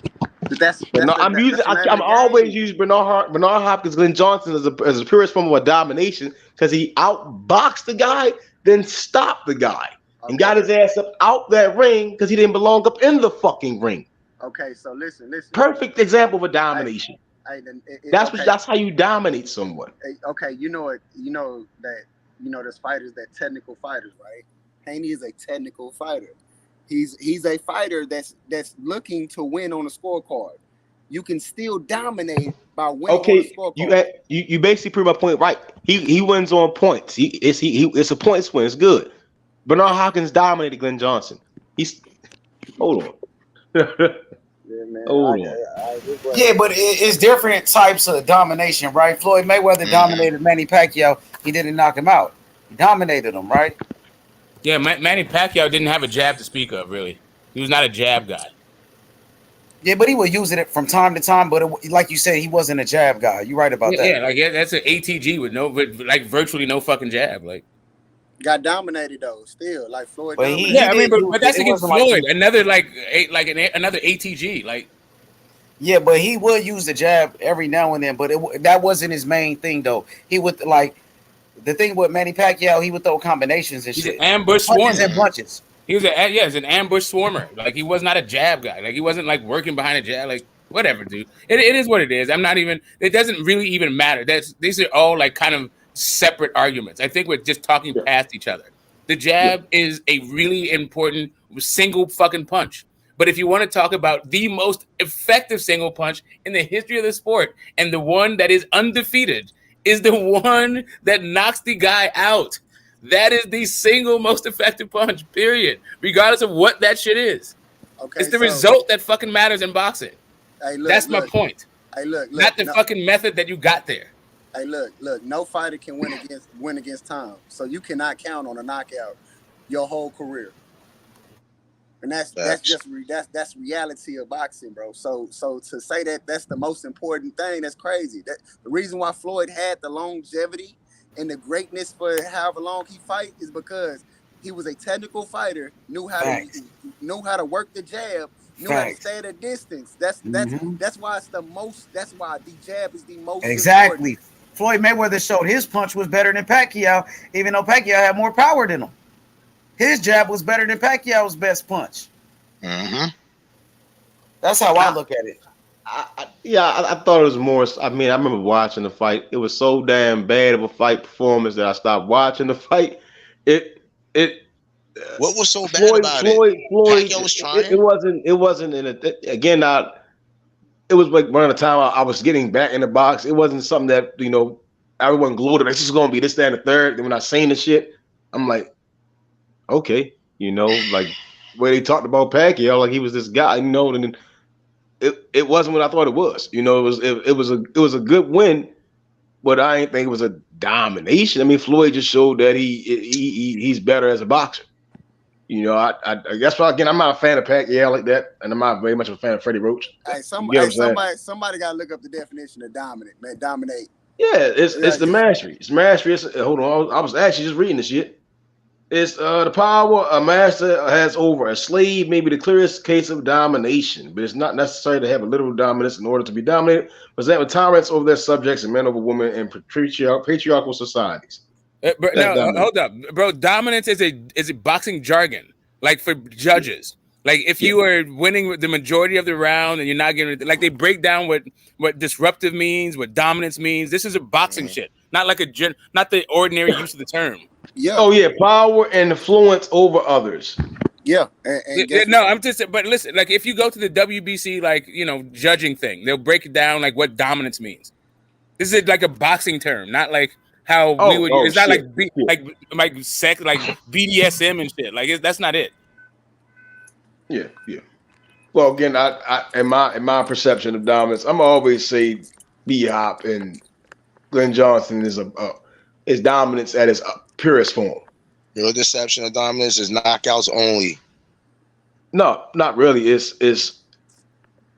I'm always using Bernard Hopkins, Glenn Johnson as a purest form of a domination because he outboxed the guy, then stopped the guy and got his ass up out that ring because he didn't belong up in the fucking ring. Okay, so listen. Perfect example of a domination. That's how you dominate someone. Okay, there's fighters that technical fighters, right? Haney is a technical fighter. He's a fighter that's looking to win on a scorecard. You can still dominate by winning on a scorecard. You basically proved my point right. He wins on points. It's a points win. It's good. Bernard Hopkins dominated Glenn Johnson. Hold on. Yeah, but it's different types of domination, right? Floyd Mayweather dominated Manny Pacquiao. He didn't knock him out. He dominated him, right? Yeah, Manny Pacquiao didn't have a jab to speak of, really. He was not a jab guy. Yeah, but he was using it from time to time. But like you said, he wasn't a jab guy. You're right about that. Yeah, that's an ATG with virtually no fucking jab. Got dominated though, still like Floyd. But but that's against Floyd. Another another ATG. Yeah, but he would use the jab every now and then. But that wasn't his main thing though. He would the thing with Manny Pacquiao. He would throw combinations and shit. An ambush swarmer. And bunches. He was an ambush swarmer. He was not a jab guy. He wasn't working behind a jab. Whatever, dude. It is what it is. I'm not even. It doesn't really even matter. These are all kind of separate arguments. I think we're just talking past each other. The jab is a really important single fucking punch. But if you want to talk about the most effective single punch in the history of the sport, and the one that is undefeated, is the one that knocks the guy out. That is the single most effective punch, period. Regardless of what that shit is. Okay, it's the result that fucking matters in boxing. That's my point. Not the fucking method that you got there. Hey, look, no fighter can win against time. So you cannot count on a knockout your whole career. And that's reality of boxing, bro. So to say that that's the most important thing, that's crazy. That the reason why Floyd had the longevity and the greatness for however long he fight is because he was a technical fighter, knew how to work the jab, knew how to stay at a distance. That's why it's the most. That's why the jab is the most exactly. important. Floyd Mayweather showed his punch was better than Pacquiao, even though Pacquiao had more power than him. His jab was better than Pacquiao's best punch. Mm-hmm. That's how I look at it. I thought it was more. I remember watching the fight. It was so damn bad of a fight performance that I stopped watching the fight. What was so bad about it? Floyd, Pacquiao was trying. It wasn't in a. Again, was like one of the time I was getting back in the box. It wasn't something that everyone glowed about. It's just gonna be this, that, and the third. Then when I seen the shit, I'm like, okay, like where they talked about Pacquiao, like he was this guy, and then it wasn't what I thought it was. It was a good win, but I didn't think it was a domination. I mean, Floyd just showed that he's better as a boxer. I guess again, I'm not a fan of Pacquiao like that, and I'm not very much of a fan of Freddie Roach. Hey, somebody got to look up the definition of dominant, man. Dominate. Yeah, it's the mastery. It's mastery. Hold on, I was actually just reading this shit. It's the power a master has over a slave may be the clearest case of domination, but it's not necessary to have a literal dominance in order to be dominated. Present with tyrants over their subjects and men over women in patriarchal societies. Hold up, bro. Dominance is a boxing jargon, like for judges. Like if you are winning the majority of the round and you're not getting, like they break down what disruptive means, what dominance means. This is a boxing shit, not like not the ordinary use of the term. Yeah. Oh yeah, power and influence over others. Yeah. I'm just. But listen, like if you go to the WBC, like judging thing, they'll break it down like what dominance means. This is like a boxing term, not like how we would. It's not like sex, like BDSM and shit. Like that's not it. Yeah. Well, again, I in my perception of dominance, I'm always say B-Hop and Glenn Johnson is dominance at its purest form. Your deception of dominance is knockouts only. No, not really. It's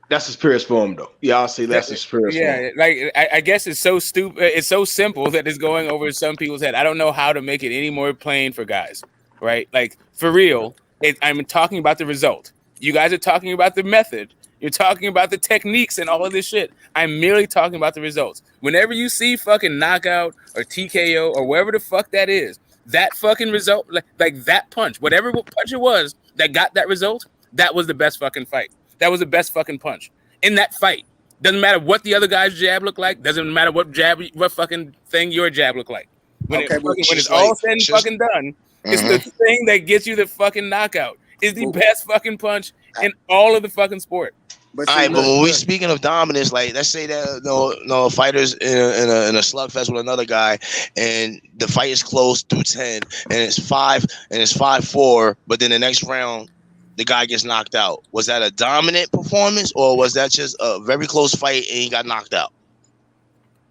that's his purest form, though. Yeah, I'll say that's his purest form. Yeah, like I guess it's so stupid. It's so simple that it's going over some people's head. I don't know how to make it any more plain for guys, right? Like for real, I'm talking about the result. You guys are talking about the method. You're talking about the techniques and all of this shit. I'm merely talking about the results. Whenever you see fucking knockout or TKO or wherever the fuck that is, that fucking result, like that punch, whatever punch it was that got that result, that was the best fucking fight. That was the best fucking punch in that fight. Doesn't matter what the other guy's jab looked like. Doesn't matter what fucking thing your jab looked like. When it's all said and fucking done, it's the thing that gets you the fucking knockout. Is the best fucking punch in all of the fucking sport. But when we speaking of dominance, like let's say that no fighters in a slugfest with another guy, and the fight is close through 10, and it's 5-4, but then the next round the guy gets knocked out. Was that a dominant performance, or was that just a very close fight and he got knocked out?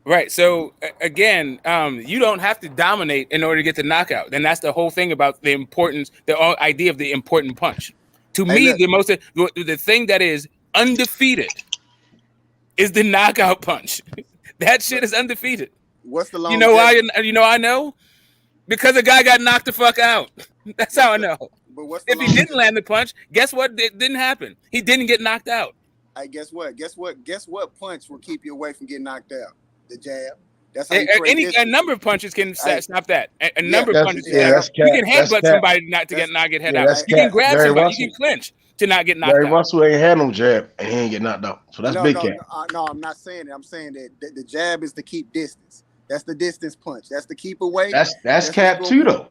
Right. So again, you don't have to dominate in order to get the knockout. And that's the whole thing about the importance, the idea of the important punch. To me, the thing that is undefeated is the knockout punch. That shit is undefeated. What's the You know why? I know because the guy got knocked the fuck out. That's how I know. But if he didn't land the punch, guess what? It didn't happen. He didn't get knocked out. Hey, guess what? Guess what punch will keep you away from getting knocked out? The jab. That's how a number of punches can stop that. A number of punches. You can headbutt somebody not get head out. You can grab somebody. You can clinch to not get knocked out. Gary Russell ain't had no jab and he ain't get knocked out. So that's big cap. No, I'm not saying it. I'm saying that the jab is to keep distance. That's the distance punch. That's to keep away. That's cap too, though.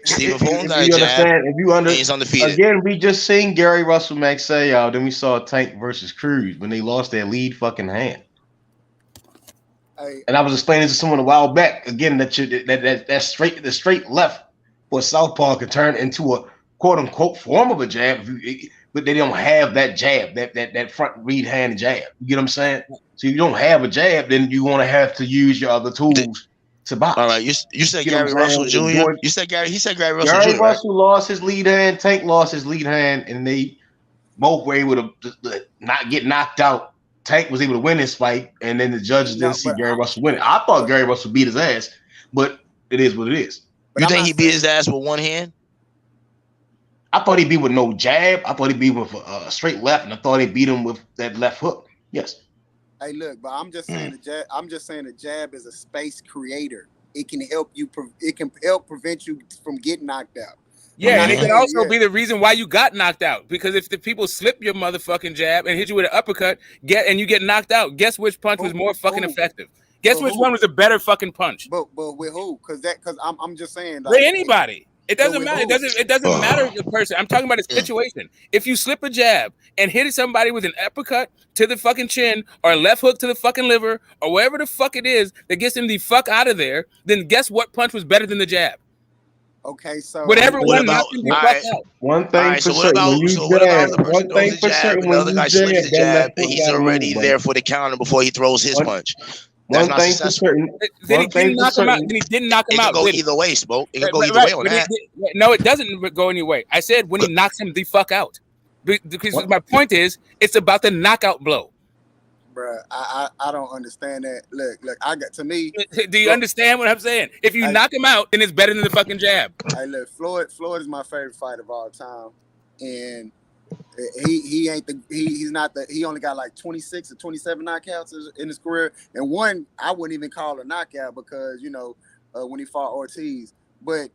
Stephen Fulton got a jab. He's undefeated. Again, we just seen Gary Russell Max say then we saw Tank versus Cruz when they lost their lead fucking hand. And I was explaining to someone a while back again that the straight left or southpaw can turn into a quote unquote form of a jab, but they don't have that jab, that front lead hand jab. You get what I'm saying? So you don't have a jab, then you want to have to use your other tools to box. All right, you said Gary Russell Jr. He said Gary Russell Jr. Gary Russell lost his lead hand, Tank lost his lead hand, and they both were able to not get knocked out. Tank was able to win this fight, and then the judges didn't see Gary Russell win it. I thought Gary Russell beat his ass, but it is what it is. You think he beat his ass with one hand? I thought he beat with no jab. I thought he beat with a straight left, and I thought he beat him with that left hook. Yes. Hey, look, but I'm just saying the jab is a space creator. It can help you. It can help prevent you from getting knocked out. Yeah, and it can also be the reason why you got knocked out. Because if the people slip your motherfucking jab and hit you with an uppercut, and you get knocked out, guess which punch was more fucking effective? Guess which one was a better fucking punch? But with who? Because I'm just saying. With anybody. It doesn't matter. It doesn't matter the person. I'm talking about a situation. If you slip a jab and hit somebody with an uppercut to the fucking chin or a left hook to the fucking liver or whatever the fuck it is that gets him the fuck out of there, then guess what punch was better than the jab? Okay, so whatever one knocked him the fuck out. One thing for certain, when you jab, one thing for certain, when you jab, and he's already there for the counter before he throws his punch. One thing for certain. Then he didn't knock him out. Then he didn't knock him out. It can go either way, Smoke. It can go either way on that. No, it doesn't go any way. I said when he knocks him the fuck out. Because my point is, it's about the knockout blow. Bruh, I don't understand that. Look, I got to me. Do you understand what I'm saying? If you knock him out, then it's better than the fucking jab. Hey, look, Floyd is my favorite fighter of all time, and he's not the he only got like 26 or 27 knockouts in his career, and one I wouldn't even call a knockout because when he fought Ortiz, but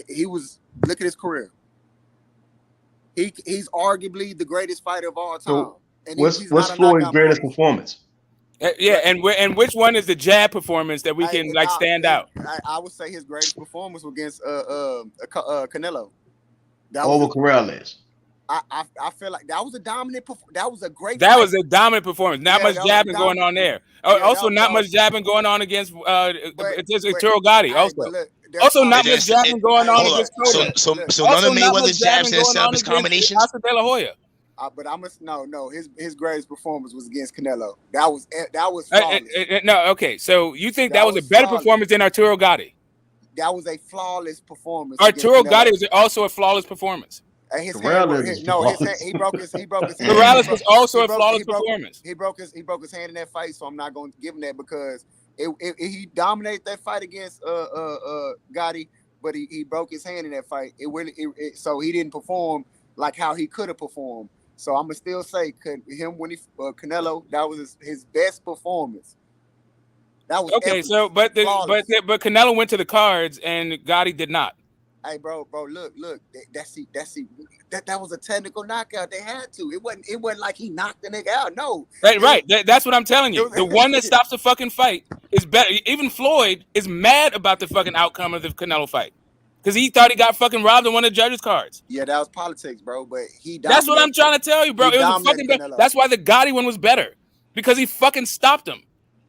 he was look at his career. He's arguably the greatest fighter of all time. So what's Floyd's greatest performance? Yeah, and which one is the jab performance that we can stand out? I would say his greatest performance was against Canelo. Over Corrales. I feel like that was a dominant. That was a great. That was a dominant performance. Not much jabbing going on there. Also, not much jabbing going on against Arturo Gotti. Also, not much jabbing going on against Cody. So none of Mayweather's jabs and established combinations. De La Hoya. But I must no. His greatest performance was against Canelo. That was flawless. No, okay. So you think that was a better performance than Arturo Gotti? That was a flawless performance. Arturo Gotti was also a flawless performance. He broke his hand. Corrales was also a flawless performance. He broke his hand in that fight, so I'm not going to give him that because he dominated that fight against Gotti, but he broke his hand in that fight. So he didn't perform like how he could have performed. So I'm gonna still say him when Canelo, that was his best performance. That was okay. So but Canelo went to the cards and Gotti did not. Hey, bro, look, that was a technical knockout. They had to. It wasn't like he knocked the nigga out. No. Right. That's what I'm telling you. The one that stops the fucking fight is better. Even Floyd is mad about the fucking outcome of the Canelo fight because he thought he got fucking robbed in one of the judges' cards. Yeah, that was politics, bro. But that's what I'm trying to tell you, bro. It was fucking better. That's why the Gotti one was better because he fucking stopped him.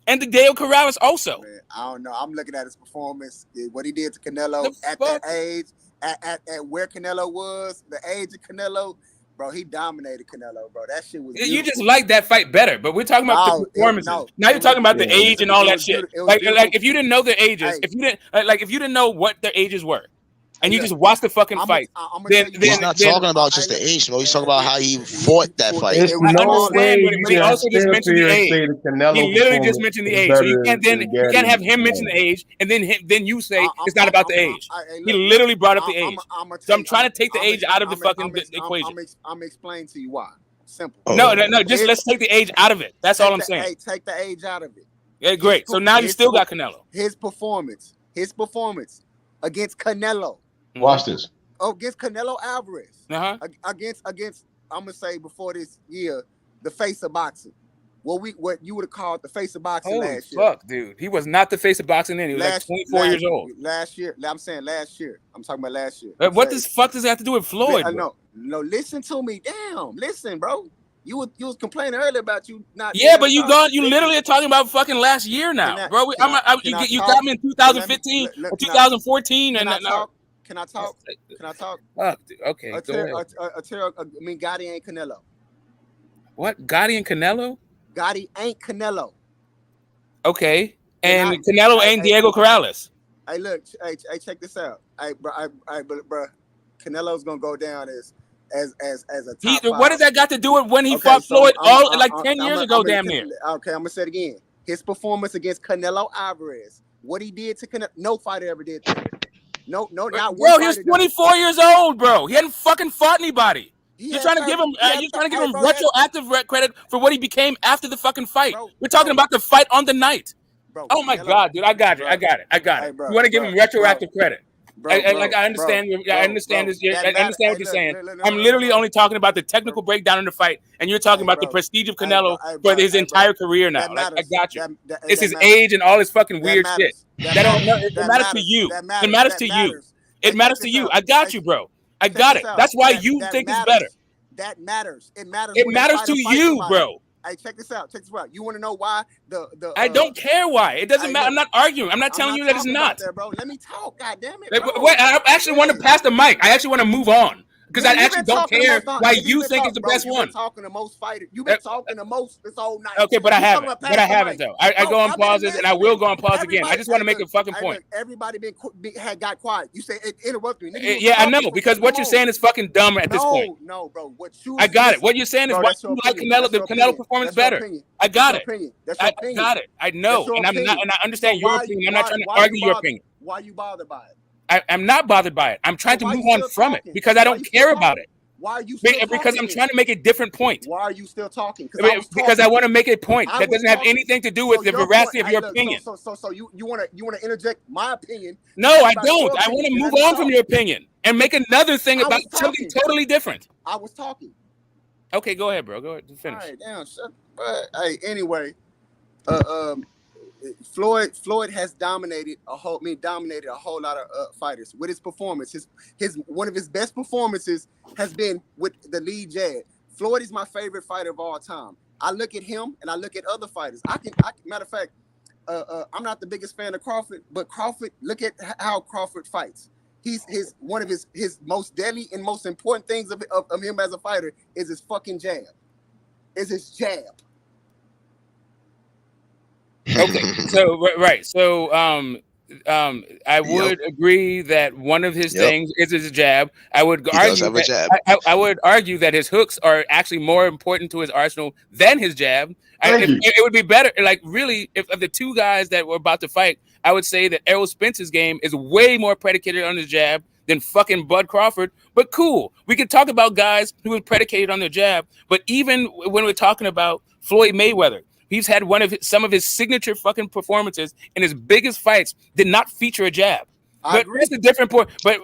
And the Dale Corrales also. Man, I don't know. I'm looking at his performance, what he did to Canelo at that age, at where Canelo was, the age of Canelo, bro. He dominated Canelo, bro. That shit was. You just like that fight better, but we're talking about the performances. Now you're talking about the age and all that shit. Like if you didn't know the ages, if you didn't know what their ages were. And you just watch the fucking fight. He's not talking about just the age, bro. He's talking about how he fought that fight. It's no way but he also just mentioned the age. He literally just mentioned the age. So you can't have him mention the age, and then you say it's not about the age. He literally brought up the age. So I'm trying to take the age out of the fucking equation. I'm explaining to you why. Simple. No. Just let's take the age out of it. That's all I'm saying. Hey, take the age out of it. Yeah, great. So now you still got Canelo. His performance against Canelo. Watch this. Against Canelo Alvarez. Against I'm gonna say before this year, the face of boxing. What you would have called the face of boxing last year. Fuck, dude. He was not the face of boxing then. He was like 24 years old. Last year. I'm saying last year. I'm talking about last year. What the fuck does it have to do with Floyd? No, listen to me. Damn. Listen, bro. You was complaining earlier about you not. Yeah, but you literally are talking about fucking last year now, bro. You got me in 2015 or 2014 and Can I talk? Okay. Gotti ain't Canelo. What? Gotti and Canelo? Gotti ain't Canelo. Okay. And Canelo ain't Diego Corrales. Hey, look. Hey, check this out. Bro, Canelo's gonna go down as a top what does that got to do with when he fought Floyd 10 years ago, damn near? Okay, I'm gonna say it again. His performance against Canelo Alvarez. What he did to Canelo, no fighter ever did that. No, not bro. He's 24 years old, bro. He hadn't fucking fought anybody. You're trying to give him. You're trying to give him retroactive credit for what he became after the fucking fight. We're talking about the fight on the night. Oh my god, dude! I got it. You want to give him retroactive credit? I understand. I understand this. I understand what you're saying. I'm literally only talking about the technical breakdown in the fight, and you're talking about the prestige of Canelo for his entire career now. I got you. It's his age and all his fucking weird shit. It matters to you. It matters to you. It matters to you. I got you, bro. I got it. That's why you think it's better. That matters. It matters. It matters to you, bro. Hey, check this out. Check this out. You want to know why I don't care why. It doesn't matter. I'm not arguing. I'm not telling you that it's not. That, bro. Let me talk. God damn it. Wait, I actually want to pass the mic. I actually want to move on because I actually don't care why you think it's the best one. You've been talking the most fighters. You've been talking the most this whole night. Okay, but I haven't. But I haven't though. I go on pauses and I will go on pause again. I just want to make a fucking point. Everybody had got quiet. You say it interrupted me. Yeah, I know because what you're saying is fucking dumb at this point. No, bro. I got it. What you're saying is why you like the Canelo performance better. I got it. I got it. I know, and I'm not, and I understand your opinion. I'm not trying to argue your opinion. Why are you bothered by it? I'm not bothered by it. I'm trying to move on from it because I don't care about it. Why are you still talking? Because I'm trying to make a different point. Why are you still talking? Because I want to make a point that doesn't have anything to do with the veracity of your opinion. So you want to interject my opinion? No, I don't. I want to move on from your opinion and make another thing about something totally different. I was talking. Okay, go ahead, bro. Go ahead. Finish. All right, damn. But hey, anyway, Floyd has dominated a whole lot of fighters with his performance. His one of his best performances has been with the lead jab. Floyd is my favorite fighter of all time. I look at him and I look at other fighters. Matter of fact, I'm not the biggest fan of Crawford, but Crawford, look at how Crawford fights. He's one of his most deadly and most important things of him as a fighter is his fucking jab. Is his jab. Okay, so right, so I would agree that one of his things is his jab. I would argue that I would argue that his hooks are actually more important to his arsenal than his jab. It would be better, like really, if of the two guys that were about to fight, I would say that Errol Spence's game is way more predicated on his jab than fucking Bud Crawford. But cool, we could talk about guys who are predicated on their jab. But even when we're talking about Floyd Mayweather, he's had some of his signature fucking performances in his biggest fights did not feature a jab. But that's a different point. But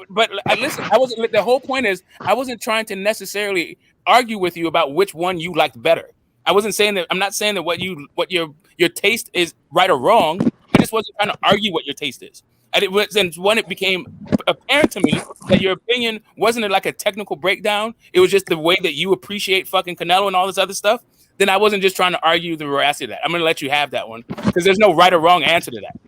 listen, the whole point is I wasn't trying to necessarily argue with you about which one you liked better. I wasn't saying that. I'm not saying that what your taste is right or wrong. I just wasn't trying to argue what your taste is. And it was, and when it became apparent to me that your opinion wasn't like a technical breakdown, it was just the way that you appreciate fucking Canelo and all this other stuff, then I wasn't just trying to argue the veracity of that. I'm going to let you have that one because there's no right or wrong answer to that.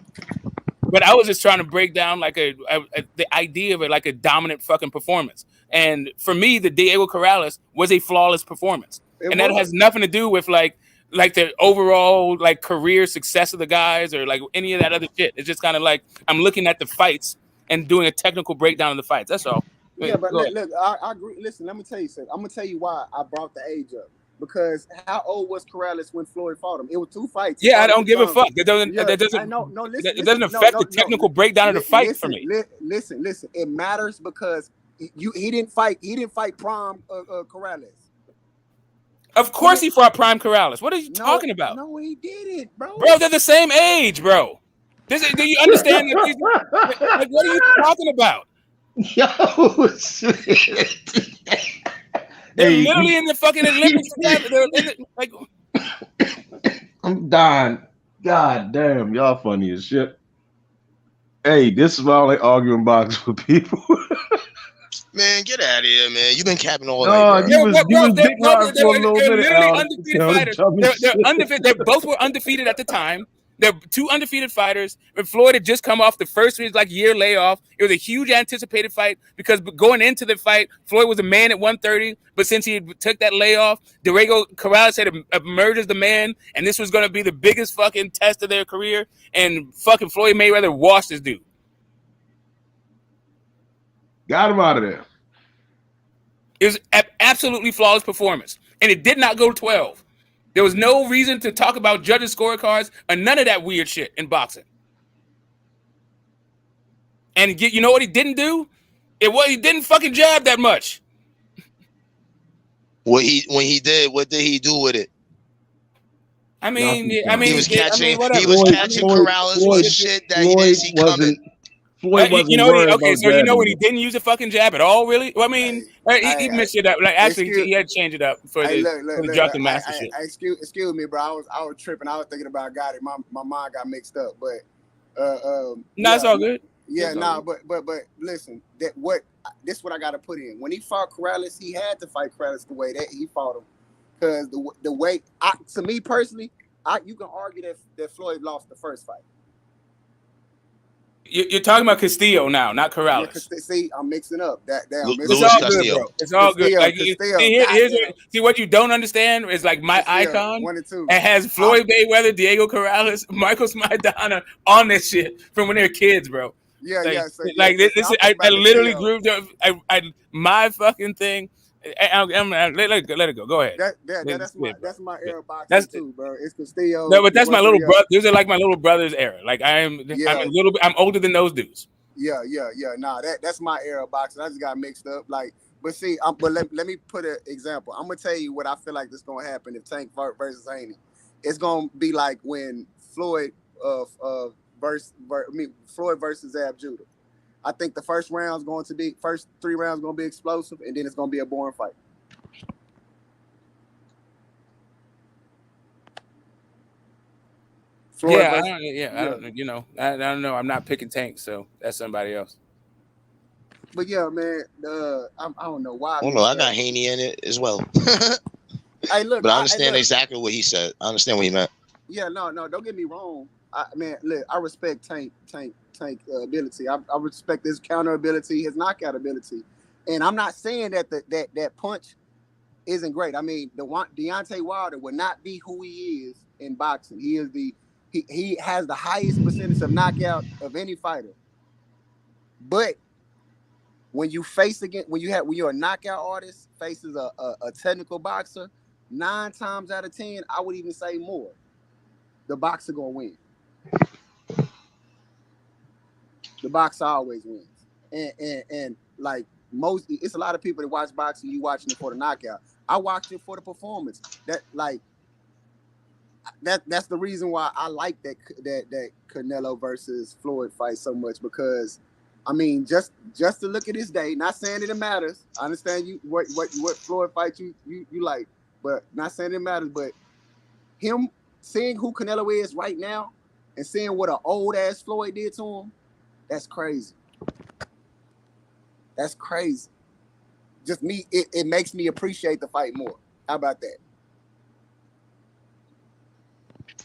But I was just trying to break down like the idea of it, like a dominant fucking performance. And for me, the Diego Corrales was a flawless performance. That has nothing to do with like the overall like career success of the guys or like any of that other shit. It's just kind of like I'm looking at the fights and doing a technical breakdown of the fights. That's all. Yeah, but look, I agree. Listen, let me tell you something. I'm gonna tell you why I brought the age up. Because how old was Corrales when Floyd fought him? It was 2 fights. Yeah, I don't give a fuck. That doesn't affect the technical breakdown of the fight for me. Listen. It matters because he didn't fight prime Corrales. Of course he fought prime Corrales. What are you talking about? No, he didn't, bro. Bro, they're the same age, bro. Do you understand? Like, what are you talking about? Yo, shit. They're literally in the fucking Olympics together. Like, I'm dying. God damn, y'all funny as shit. Hey, this is why I like arguing box with people. Man, get out of here, man. You've been capping all night. They're literally undefeated fighters. They're undefeated. They both were undefeated at the time. They're 2 undefeated fighters. And Floyd had just come off the first year layoff. It was a huge anticipated fight because going into the fight, Floyd was a man at 130. But since he took that layoff, Diego Corrales had emerged as the man, and this was going to be the biggest fucking test of their career. And fucking Floyd Mayweather washed this dude. Got him out of there. It was an absolutely flawless performance, and it did not go to 12. There was no reason to talk about judges' scorecards or none of that weird shit in boxing. And you know what he didn't do? He didn't fucking jab that much. When he did, what did he do with it? I mean, he was catching Corrales with shit that he didn't see coming. Floyd wasn't worried about you know when he didn't use a fucking jab at all, really? Well, I mean, he missed it up. Like actually, he had to change it up for the drunken master shit. Excuse me, bro. I was tripping. I was thinking about Gotti. My mind got mixed up, but it's all good. Yeah, nah, but listen, this is what I got to put in. When he fought Corrales, he had to fight Corrales the way that he fought him, because the way to me personally, you can argue that Floyd lost the first fight. You're talking about Castillo now, not Corrales. Yeah, see, I'm mixing up. It's all good, bro. It's all good. Like, see what you don't understand is like my icon. 1 and 2. It has Floyd Mayweather, Diego Corrales, Michael Maidana on this shit from when they were kids, bro. Yeah, like, yeah. So, like this is I literally grouped up. My fucking thing. Let it go. Go ahead. That's my era boxing too, bro. It's Castillo. No, but that's my little brother. These are like my little brother's era. Like I'm a little bit. I'm older than those dudes. Yeah. Nah, that's my era boxing. I just got mixed up. Like, but see, let me put an example. I'm gonna tell you what I feel like this gonna happen if Tank versus Haney. It's gonna be like when Floyd Floyd versus Ab Judah. I think the first 3 rounds going to be explosive, and then it's going to be a boring fight. I don't know. I'm not picking Tank, so that's somebody else. But yeah, man, I don't know why. Oh no, I got Haney in it as well. Hey, look, but I understand exactly what he said. I understand what he meant. Yeah, no, don't get me wrong. I respect Tank ability. I respect his counter ability, his knockout ability, and I'm not saying that that punch isn't great. I mean, Deontay Wilder would not be who he is in boxing. He has the highest percentage of knockout of any fighter. But when you're a knockout artist faces a technical boxer, 9 times out of 10, I would even say more, the boxer gonna win. The boxer always wins, and like it's a lot of people that watch boxing. You watching it for the knockout. I watch it for the performance. That's the reason why I like that Canelo versus Floyd fight so much, because I mean just to look at this day. Not saying that it matters. I understand what Floyd fight you like, but not saying it matters. But him seeing who Canelo is right now and seeing what an old ass Floyd did to him. That's crazy. That's crazy. Just me, it makes me appreciate the fight more. How about that?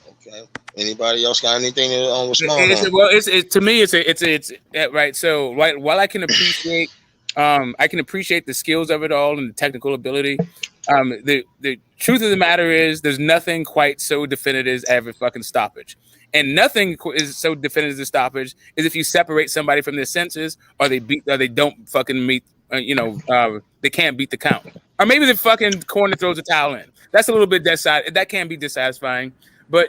Okay. Anybody else got anything to respond on? Well, to me, it's right. So while I can appreciate, the skills of it all and the technical ability. The truth of the matter is, there's nothing quite so definitive as every fucking stoppage. And nothing is so definitive as stoppage is if you separate somebody from their senses, or they don't fucking meet, they can't beat the count. Or maybe the fucking corner throws a towel in. That's a little bit that can be dissatisfying. But,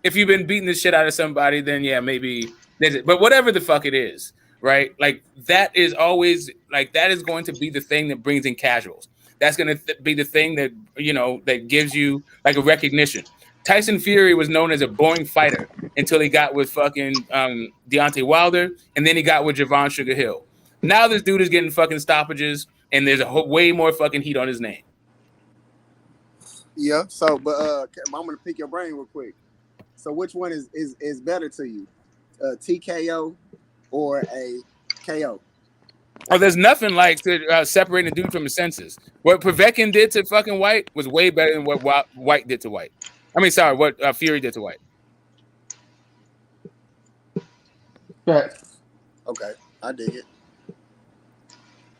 if you've been beating the shit out of somebody, then yeah, maybe. But whatever the fuck it is, right? Like, that is always, that is going to be the thing that brings in casuals. That's going to be the thing that, that gives you, like, a recognition. Tyson Fury was known as a boring fighter until he got with fucking Deontay Wilder, and then he got with Javon Sugar Hill. Now this dude is getting fucking stoppages, and there's way more fucking heat on his name. Yeah. So, but I'm gonna pick your brain real quick. So, which one is better to you, TKO or a KO? Oh, there's nothing like separating a dude from his senses. What Povetkin did to fucking White was way better than what White did to White. I mean, sorry, what Fury did to White. Right. Okay, I dig it.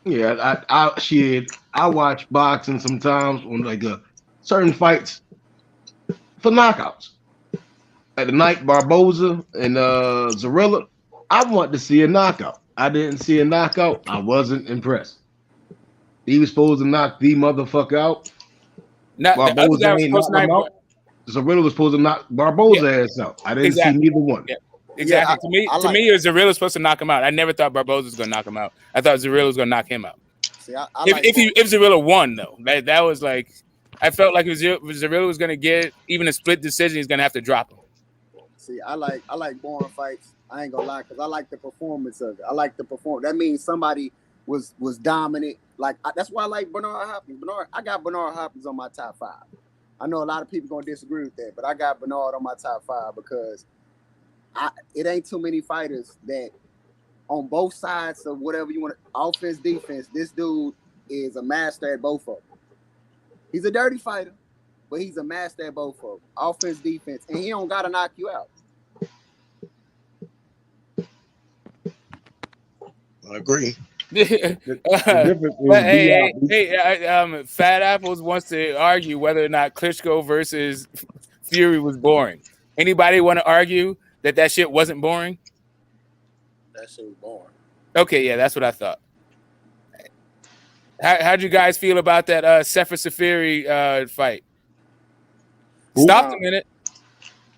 Yeah, I watch boxing sometimes on certain fights for knockouts. Like the night Barboza and Zarilla, I want to see a knockout. I didn't see a knockout. I wasn't impressed. He was supposed to knock the motherfucker out. Barboza ain't knocked him out. Zarilla was supposed to knock Barboza ass out. I didn't see neither one. Yeah. Exactly. To me, Zarilla was supposed to knock him out. I never thought Barboza was going to knock him out. I thought Zarilla was going to knock him out. See, if Zarilla won, though, that was like, I felt like if Zarilla was going to get even a split decision, he's going to have to drop him. See, I like boring fights. I ain't gonna lie, because I like the performance of it. I like the performance. That means somebody was dominant. That's why I like Bernard Hopkins. I got Bernard Hopkins on my top 5. I know a lot of people gonna disagree with that, but I got Bernard on my top 5 because it ain't too many fighters that on both sides of whatever you want. Offense, defense. This dude is a master at both of them. He's a dirty fighter, but he's a master at both of them. Offense, defense, and he don't gotta knock you out. I agree. But Fat Apples wants to argue whether or not Klitschko versus Fury was boring. Anybody want to argue that shit wasn't boring? That shit was boring. Okay, yeah, that's what I thought. How'd you guys feel about that Sefer Safiri fight? Stopped a minute.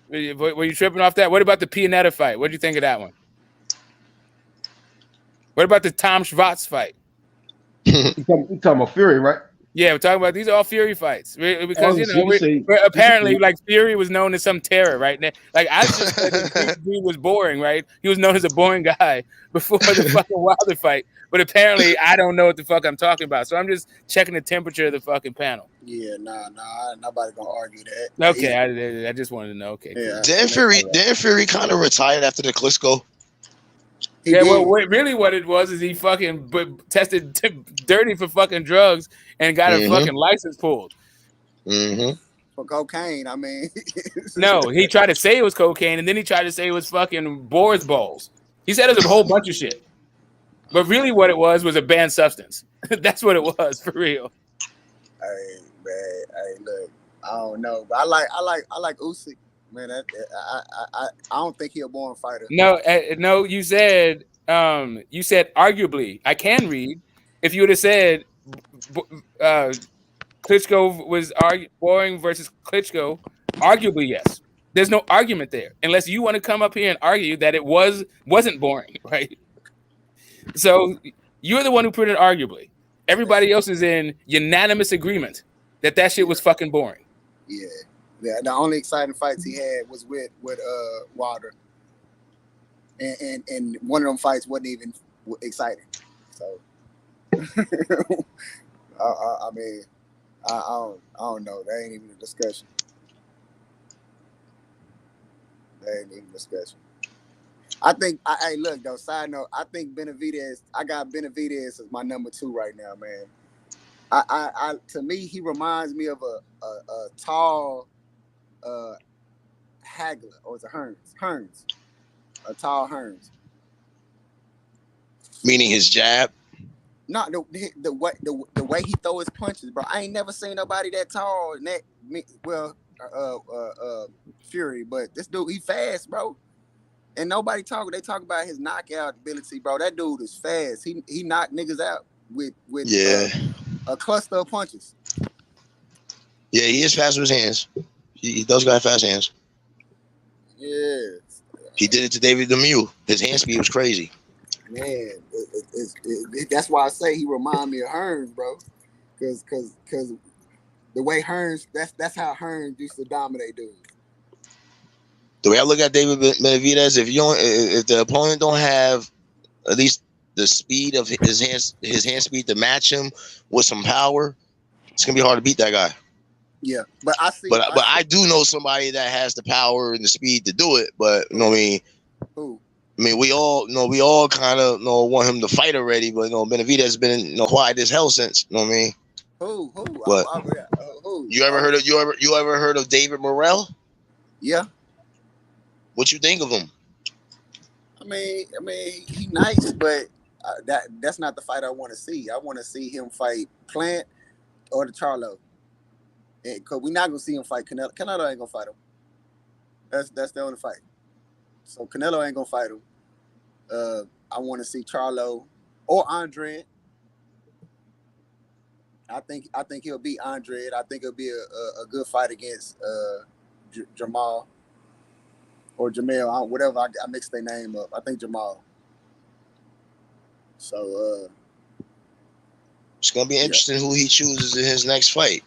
Were you tripping off that? What about the Pianetta fight? What did you think of that one? What about the Tom Schwartz fight? You talking about Fury, right? Yeah, we're talking about these are all Fury fights because apparently like Fury was known as some terror, right? Like I just said this dude was boring, right? He was known as a boring guy before the fucking Wilder fight, but apparently I don't know what the fuck I'm talking about, so I'm just checking the temperature of the fucking panel. Yeah, nah, nobody gonna argue that. Okay, I just wanted to know. Okay, yeah. Didn't Fury kind of retired after the Klitschko? Well, really, what it was is he fucking tested dirty for fucking drugs and got a fucking license pulled. For cocaine, I mean. No, he tried to say it was cocaine, and then he tried to say it was fucking Boar's balls. He said it was a whole bunch of shit, but really, what it was a banned substance. That's what it was for real. Hey, man, look, I don't know, but I like Usyk. Man, I don't think he's a born fighter. No, you said arguably. I can read. If you would have said Klitschko was boring versus Klitschko, arguably yes. There's no argument there unless you want to come up here and argue that it wasn't boring, right? So you're the one who put it arguably. Everybody else is in unanimous agreement that shit was fucking boring. Yeah. Yeah, the only exciting fights he had was with Wilder, and one of them fights wasn't even exciting. So, I mean, I don't know. That ain't even a discussion. I think. Hey, look though. Side note. I think Benavidez. I got Benavidez as my number 2 right now, man. I to me, he reminds me of a tall. Hagler, or is it Hearns? A tall Hearns. Meaning his jab? No, the way he throw his punches, bro. I ain't never seen nobody that tall. Fury, but this dude, he fast, bro. And nobody talk. They talk about his knockout ability, bro. That dude is fast. He knocked niggas out with a cluster of punches. Yeah, he is fast with his hands. He does got fast hands. Yeah. He did it to David Lemieux. His hand speed was crazy. Man, that's why I say he remind me of Hearns, bro. Because the way Hearns, that's how Hearns used to dominate dudes. The way I look at David Benavidez, if the opponent don't have at least the speed of his hand speed to match him with some power, it's gonna be hard to beat that guy. Yeah, but I do know somebody that has the power and the speed to do it. But you know what I mean? Who? I mean, we all kind of want him to fight already. But Benavidez has been quiet as hell since. You know what I mean? Who? But Who? You ever heard of David Morrell? Yeah. What you think of him? I mean, he nice, but that's not the fight I want to see. I want to see him fight Plant or the Charlo. Because we're not gonna see him fight Canelo. Canelo ain't gonna fight him. That's the only fight. So Canelo ain't gonna fight him. I want to see Charlo or Andre. I think he'll beat Andre. I think it'll be a good fight against Jamal or Jamel. Whatever. I mixed their name up. I think Jamal. So it's gonna be interesting who he chooses in his next fight.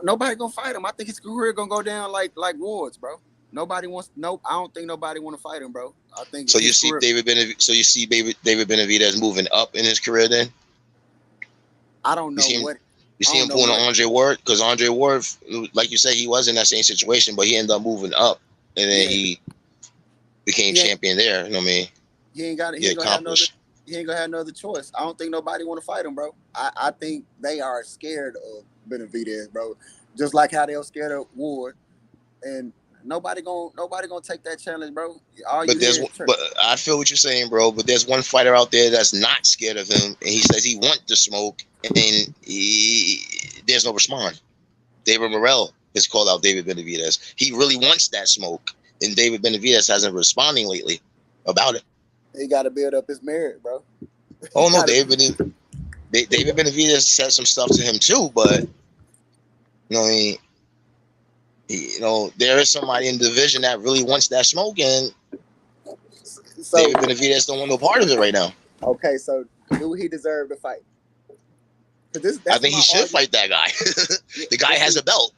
Nobody gonna fight him. I think his career gonna go down like Ward's, bro. Nobody wants. Nope. I don't think nobody want to fight him, bro. I think. So you see David Benavidez moving up in his career, then? I don't know You see him pulling on Andre Ward, because Andre Ward, like you said, he was in that same situation, but he ended up moving up, and then he became champion there. You know what I mean? He ain't gonna have no other choice. I don't think nobody want to fight him, bro. I think they are scared of Benavidez, bro. Just like how they were scared of Ward, and nobody gonna take that challenge, bro. But I feel what you're saying, bro. But there's one fighter out there that's not scared of him, and he says he wants the smoke, and there's no response. David Morrell has called out David Benavidez. He really wants that smoke, and David Benavidez hasn't responding lately about it. He got to build up his merit, bro. Oh no, David Benavidez said some stuff to him too, but there is somebody in the division that really wants that smoke, and David Benavidez don't want no part of it right now. Okay, so do he deserve to fight? I think he should fight that guy. The guy has a belt.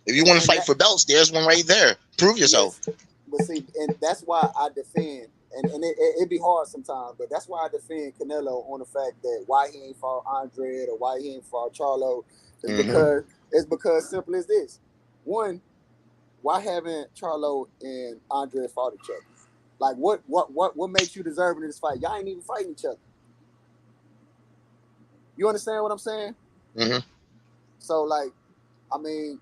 If you want to fight for belts, there's one right there. Prove yourself. Yes. But see, and that's why I defend, and it'd be hard sometimes, but that's why I defend Canelo on the fact that why he ain't fought Andre or why he ain't fought Charlo is because simple as this. One, why haven't Charlo and Andre fought each other? Like what makes you deserving of this fight? Y'all ain't even fighting each other. You understand what I'm saying? Mm-hmm. So, like, I mean,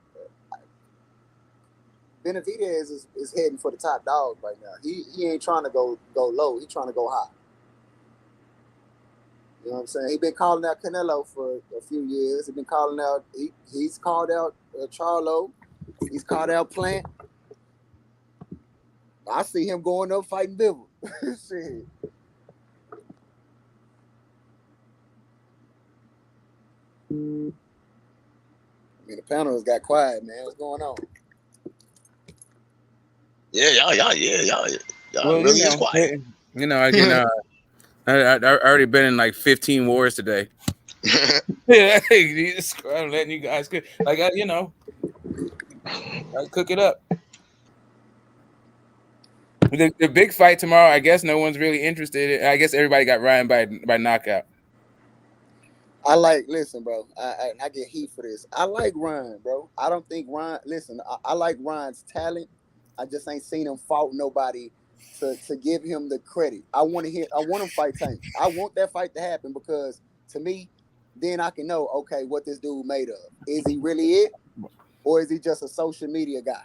Benavidez is heading for the top dog right now. He ain't trying to go low. He's trying to go high. You know what I'm saying? He's been calling out Canelo for a few years. He's been calling out. He's called out Charlo. He's called out Plant. I see him going up fighting Bivol. Shit. I mean, the panel has got quiet, man. What's going on? Yeah, y'all really is quiet. I already been in like 15 wars today. Yeah, I'm letting you guys cook. Like, I cook it up. The big fight tomorrow, I guess no one's really interested. I guess everybody got Ryan by knockout. Listen, bro, I get heat for this. I like Ryan, bro. I don't think Ryan, listen, I like Ryan's talent. I just ain't seen him fought nobody to give him the credit. I want him fight Tank. I want that fight to happen because to me, then I can know, okay, what this dude made of. Is he really it? Or is he just a social media guy?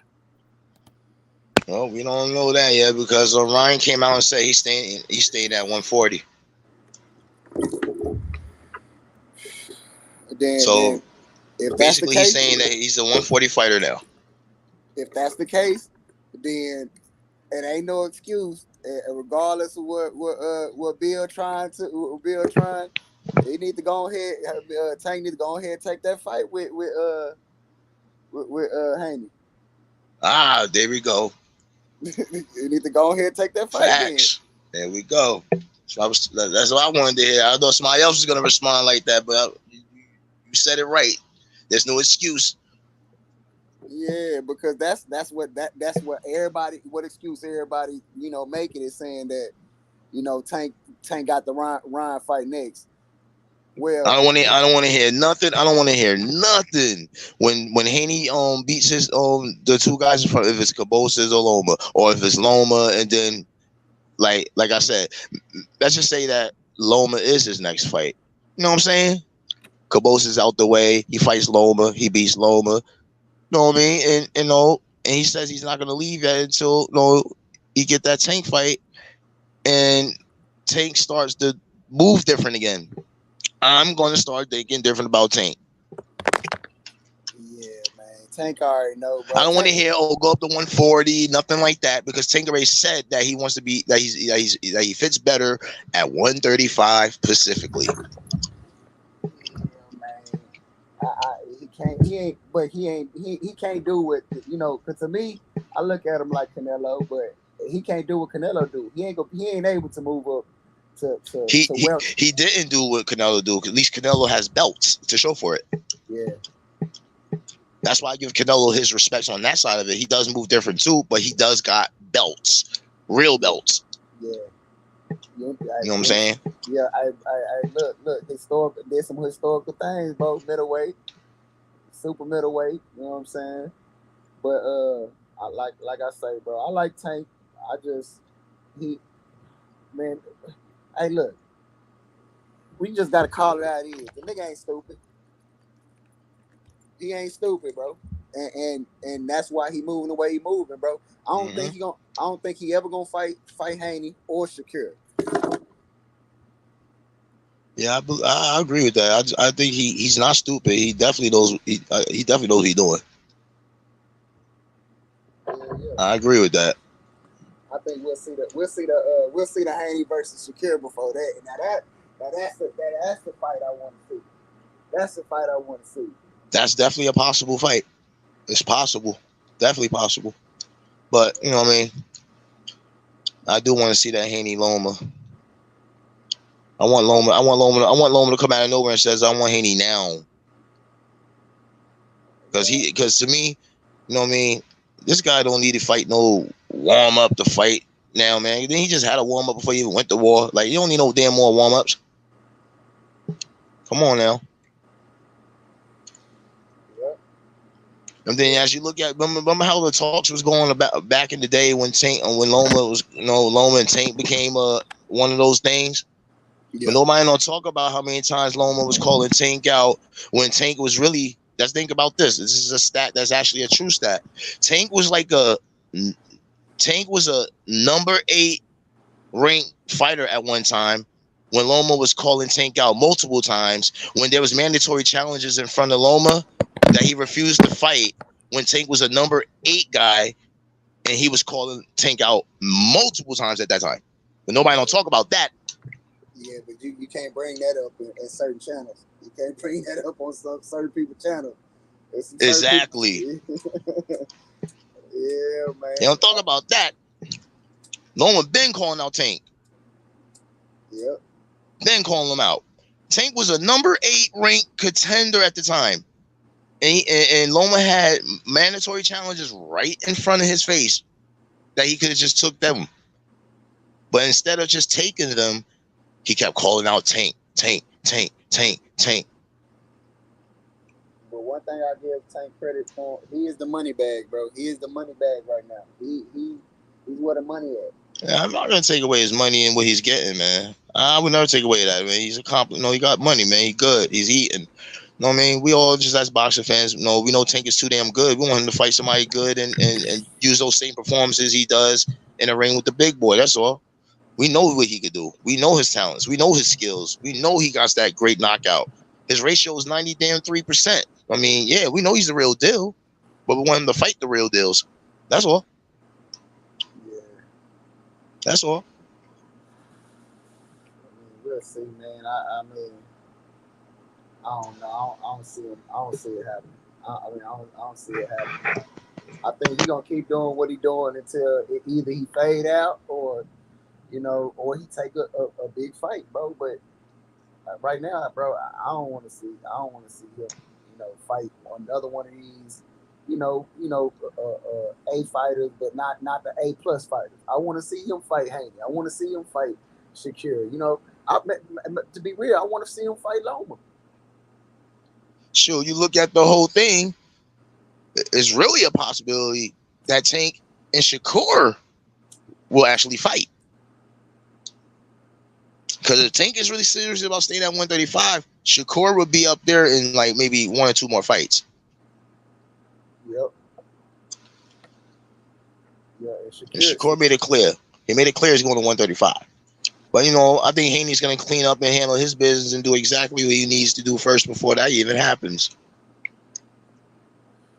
Well, we don't know that yet because Ryan came out and said he stayed at 140. So if basically, he's saying that he's a 140 fighter now. If that's the case, then it ain't no excuse. Regardless of what Bill trying, he need to go ahead. Tank need to go ahead and take that fight with Haney. Ah, there we go. You need to go ahead and take that fight. Facts. There we go. So that's what I wanted to hear. I thought somebody else was gonna respond like that, but you said it right. There's no excuse. Yeah, because that's what everybody, what excuse everybody making is saying that Tank got the Ryan fight next. Well, I don't want to hear nothing. I don't want to hear nothing when Haney beats his the two guys in front. If it's Cabosas or Loma, or if it's Loma, and then like I said, let's just say that Loma is his next fight. You know what I'm saying? Cabosas out the way. He fights Loma. He beats Loma. You know what I mean? And he says he's not gonna leave yet until he get that Tank fight, and Tank starts to move different again. I'm going to start thinking different about Tank. Yeah, man. Tank already know, bro. I don't want to hear, go up to 140, nothing like that, because Tank already said that he wants to be, that he fits better at 135 specifically. Yeah, man. He can't do what, because to me, I look at him like Canelo, but he can't do what Canelo do. He ain't able to move up. He didn't do what Canelo do. At least Canelo has belts to show for it. Yeah, that's why I give Canelo his respects on that side of it. He does move different too, but he does got belts, real belts. Yeah, you know what I'm saying? Yeah, I look. Historical. There's some historical things, bro. Middleweight, super middleweight. You know what I'm saying? But I like I say, bro. I like Tank. man. Hey, look, we just gotta call it out. It is the nigga ain't stupid. He ain't stupid, bro. And that's why he moving the way he moving, bro. I don't think he gonna. I don't think he ever gonna fight Haney or Shakira. Yeah, I agree with that. I think he's not stupid. He definitely knows. He definitely knows what he's doing. Yeah. I agree with that. I think we'll see the Haney versus Shakira before that. That's the fight I want to see. That's the fight I want to see. That's definitely a possible fight. It's possible, definitely possible. But you know what I mean. I do want to see that Haney Loma. I want Loma to come out of nowhere and says, "I want Haney now." Because to me, you know what I mean. This guy don't need to fight no warm up to fight now, man. Then he just had a warm up before he even went to war. Like you don't need no damn more warm ups. Come on now. Yep. And then as you look at, remember how the talks was going about back in the day when Loma was, Loma and Tank became one of those things. Yeah. But nobody don't talk about how many times Loma was calling Tank out when Tank was really. Let's think about this. This is a stat that's actually a true stat. Tank was a number 8 ranked fighter at one time when Loma was calling Tank out multiple times when there was mandatory challenges in front of Loma that he refused to fight when Tank was a number 8 guy and he was calling Tank out multiple times at that time. But nobody don't talk about that. Yeah, but you can't bring that up in certain channels. You can't bring that up on some certain people's channel. Exactly. Yeah, man. They don't talk about that. Loma been calling out Tank. Yep. Then calling him out. Tank was a number 8 ranked contender at the time. And Loma had mandatory challenges right in front of his face that he could have just took them. But instead of just taking them, he kept calling out Tank. But one thing I give Tank credit for, he is the money bag, bro. He is the money bag right now. He's where the money at. Yeah, I'm not gonna take away his money and what he's getting, man. I would never take away that, man. He's he got money, man. He's good. He's eating. You know what I mean? We all just as boxing fans, we know Tank is too damn good. We want him to fight somebody good and use those same performances he does in the ring with the big boy. That's all. We know what he could do. We know his talents. We know his skills. We know he got that great knockout. His ratio is 93%. I mean, yeah, we know he's the real deal, but we want him to fight the real deals. That's all. Yeah. That's all. We'll see, man. I mean, I don't know. I don't see it. I don't see it happening. I don't see it happening. I think he's gonna keep doing what he's doing until either he fade out or he take a big fight, bro. But right now, bro, I don't want to see him, fight another one of these, A fighters, but not the A plus fighters. I want to see him fight Haney. I want to see him fight Shakira. To be real, I want to see him fight Loma. Sure, you look at the whole thing. It's really a possibility that Tank and Shakur will actually fight. Because if Tank is really serious about staying at 135, Shakur would be up there in like maybe 1 or 2 more fights. Yep. Yeah, and Shakur made it clear. He made it clear he's going to 135. But, I think Haney's going to clean up and handle his business and do exactly what he needs to do first before that even happens.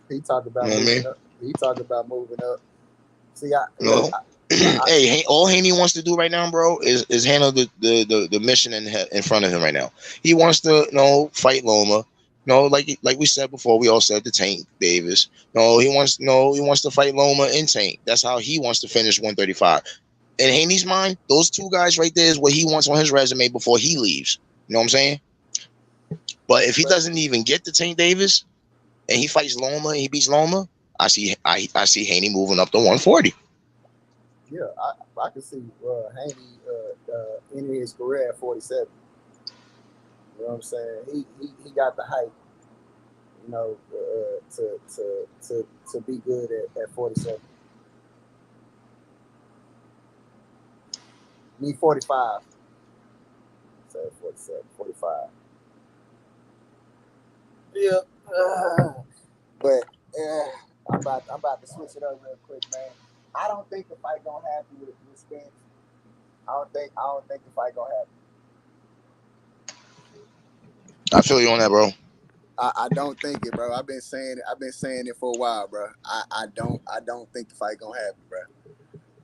He talked about moving up. He talked about moving up. See, hey, all Haney wants to do right now, bro, is handle the mission in front of him right now. He wants to, fight Loma. Like we said before, we all said the Tank Davis. He wants to fight Loma and Tank. That's how he wants to finish 135. In Haney's mind, those 2 guys right there is what he wants on his resume before he leaves. You know what I'm saying? But if he doesn't even get the Tank Davis and he fights Loma and he beats Loma, I see Haney moving up to 140. Yeah, I can see Haney ending his career at 47. You know what I'm saying? He got the height, to be good at 47. Me 45. So 47, 45. Yeah. But I'm about to switch it up real quick, man. I don't think the fight gonna happen with Spence. I don't think the fight gonna happen. I feel you on that, bro. I don't think it, bro. I've been saying it for a while, bro. I don't think the fight gonna happen, bro.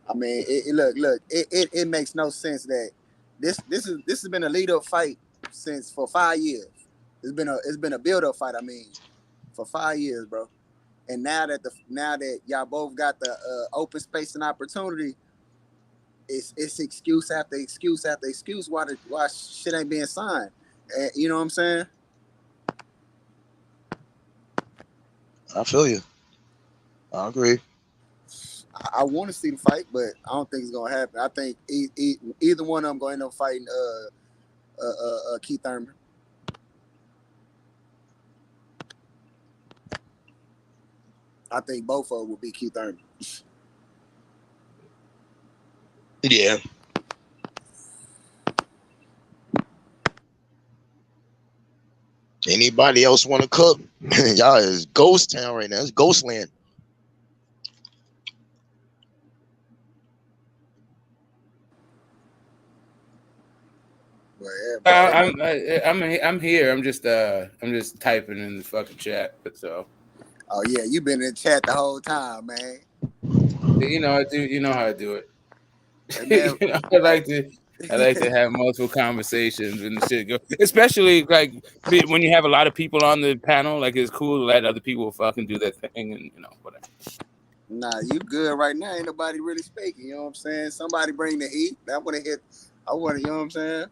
I mean, it makes no sense that this has been a lead up fight for 5 years. It's been a build up fight. I mean, for 5 years, bro. And now that y'all both got the open space and opportunity, it's excuse after excuse after excuse why shit ain't being signed. You know what I'm saying? I feel you. I agree. I want to see the fight, but I don't think it's gonna happen. I think either one of them going to end up fighting Keith Thurman. I think both of them will be Keith Thurman. Yeah. Anybody else want to cook? Y'all is ghost town right now. It's ghost land. I'm here. I'm just typing in the fucking chat. But so. Oh yeah, you been in the chat the whole time, man. You know I do. You know how I do it. Man, I like to have multiple conversations when the shit go. Especially like when you have a lot of people on the panel. Like it's cool to let other people fucking do their thing and whatever. Nah, you good right now. Ain't nobody really speaking. You know what I'm saying? Somebody bring the heat. I want to, you know what I'm saying?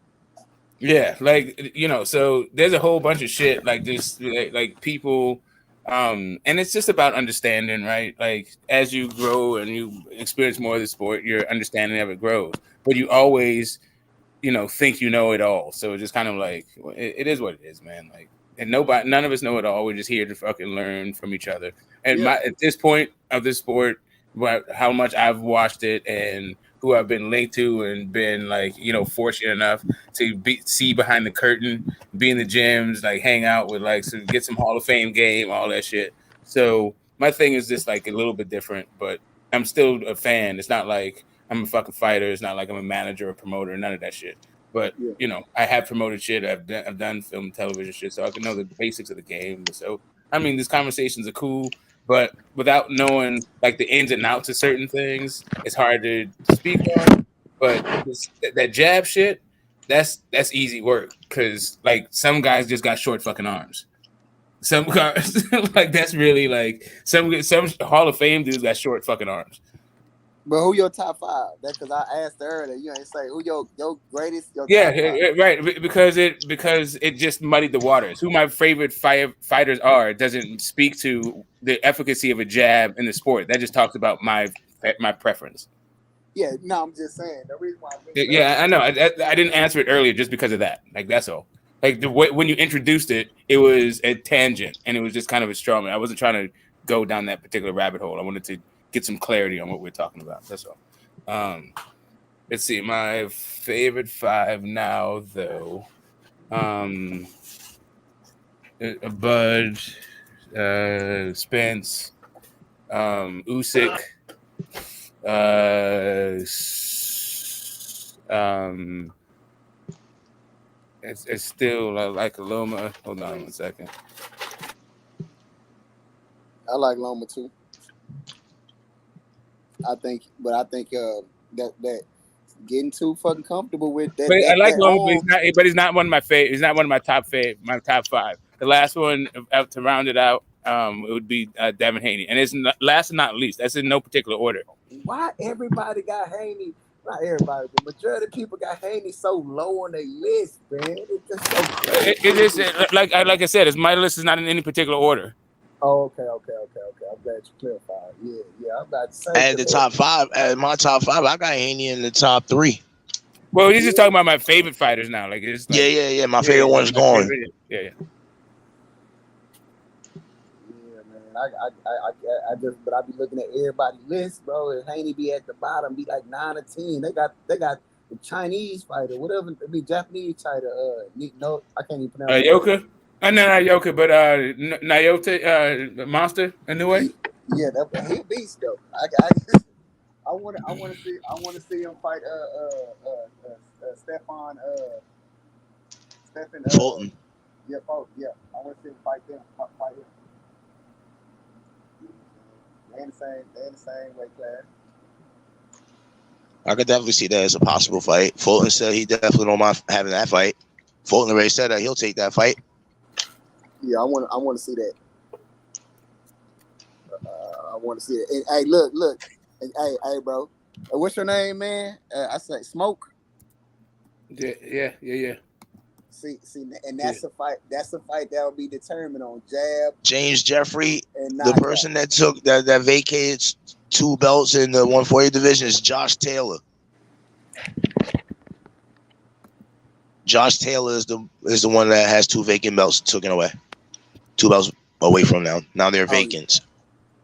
Yeah, like so there's a whole bunch of shit like this, like people, and it's just about understanding, right? Like as you grow and you experience more of the sport, your understanding of it grows. But you always, think you know it all. So it's just kind of like it is what it is, man. Like, and none of us know it all. We're just here to fucking learn from each other. And at this point of this sport, how much I've watched it and who I've been linked to and been like, fortunate enough to see behind the curtain, be in the gyms, like hang out with get some Hall of Fame game, all that shit. So my thing is just like a little bit different, but I'm still a fan. It's not like I'm a fucking fighter. It's not like I'm a manager or promoter, none of that shit. But I have promoted shit. I've done film and television shit, so I can know the basics of the game. So I mean, these conversations are cool, but without knowing like the ins and outs of certain things, it's hard to speak on. But that jab shit, that's easy work because like some guys just got short fucking arms. Some guys like that's really like some Hall of Fame dudes got short fucking arms. But who your top 5? That's because I asked earlier. You ain't say who your greatest. Your Yeah, top 5. right. Because it just muddied the waters. Who my favorite fighters are doesn't speak to the efficacy of a jab in the sport. That just talks about my preference. Yeah, no, I'm just saying the reason why. I know. I didn't answer it earlier just because of that. Like that's all. Like the way when you introduced it, it was a tangent and it was just kind of a straw man. I wasn't trying to go down that particular rabbit hole. I wanted to get some clarity on what we're talking about. That's all. Let's see. My favorite 5 now, though. Bud, Spence, Usyk, it's still like Loma. Hold on 1 second. I like Loma too. I think that getting too fucking comfortable with that. I like Loma, but he's not one of my favorite. He's not one of my top 5. The last one to round it out, it would be Devin Haney, and it's last and not least. That's in no particular order. Why everybody got Haney? Not everybody, but majority of people got Haney so low on their list, man. It's just so crazy. It is like I said, my list is not in any particular order. Oh, okay. I'm glad you clarified. Yeah. I'm about to say. At the top 5, at my top 5, I got Haney in the top 3. Well, he's just talking about my favorite fighters now. Like it's like, yeah. My favorite one's gone. Yeah. I be looking at everybody's list, bro. And Haney be at the bottom, be like 9 or 10. They got Chinese fighter, whatever. I mean, Japanese fighter. No, I can't even pronounce it. Yoka. No, not Yoka, but Nyote, Monster, Inoue. Yeah, he a beast though. I want to see him fight Stephen Fulton. Yeah, Fulton. Yeah, I want to see him fight him. They in the same weight class. I could definitely see that as a possible fight. Fulton said he definitely don't mind having that fight. Fulton already said that he'll take that fight. Yeah, I want to see that. I want to see it. And, hey, look. And, hey, bro. What's your name, man? I say Smoke. Yeah. See, and that's a fight. That's a fight that will be determined on jab. James Jeffrey, the person that took that vacated 2 belts in the 140 division is Josh Taylor. Josh Taylor is the one that has 2 vacant belts taken away. 2 belts away from now. Now they're vacant.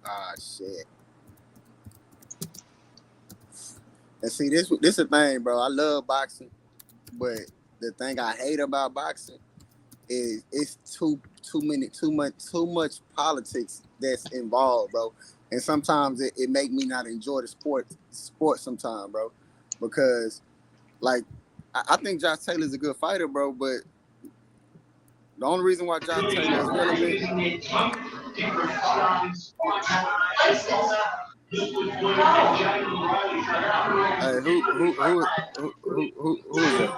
Ah, shit. And see, this is the thing, bro. I love boxing, but the thing I hate about boxing is it's too much politics that's involved, bro. And sometimes it make me not enjoy the sport sometimes, bro. Because like I think Josh Taylor's a good fighter, bro, but the only reason why Josh Taylor is relevant. Hey, who is that?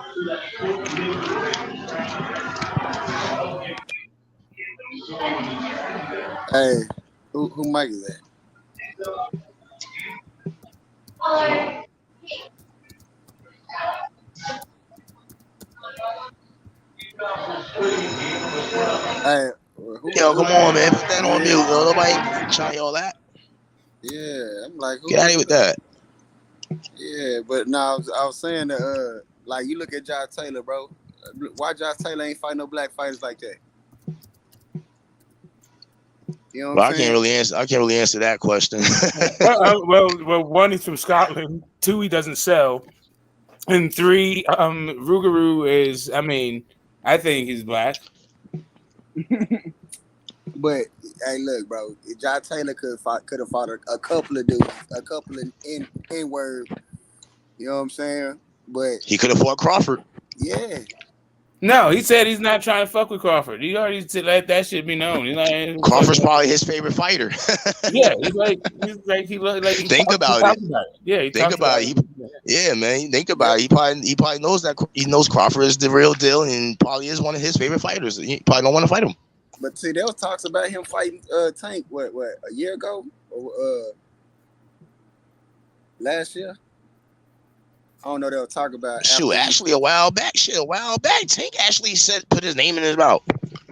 Hey, who mic is that? Hey, yo, come on, man. Put that on mute. Yo. Nobody trying all that. Yeah, I'm like, get out of here with that. Yeah, but no, I was saying that, like, you look at Josh Taylor, bro. Why Josh Taylor ain't fight no black fighters like that? You know what I'm saying? I can't really answer that question. well, 1, he's from Scotland. 2, he doesn't sell, and 3, Rougarou is. I mean, I think he's black. But hey, look, bro. Josh Taylor could have fought a couple of dudes, a couple of N-word. You know what I'm saying? But he could have fought Crawford. Yeah. No, he said he's not trying to fuck with Crawford. He already let that shit be known. He's like, Crawford's probably his favorite fighter. Yeah, he looked like he think about it. Yeah, think about it. Yeah, man. Think about it. He probably knows that he knows Crawford is the real deal and probably is one of his favorite fighters. He probably don't want to fight him. But see, there was talks about him fighting Tank. What a year ago? Or, last year? I don't know. They'll talk about. Actually, a while back. Tank actually put his name in his mouth.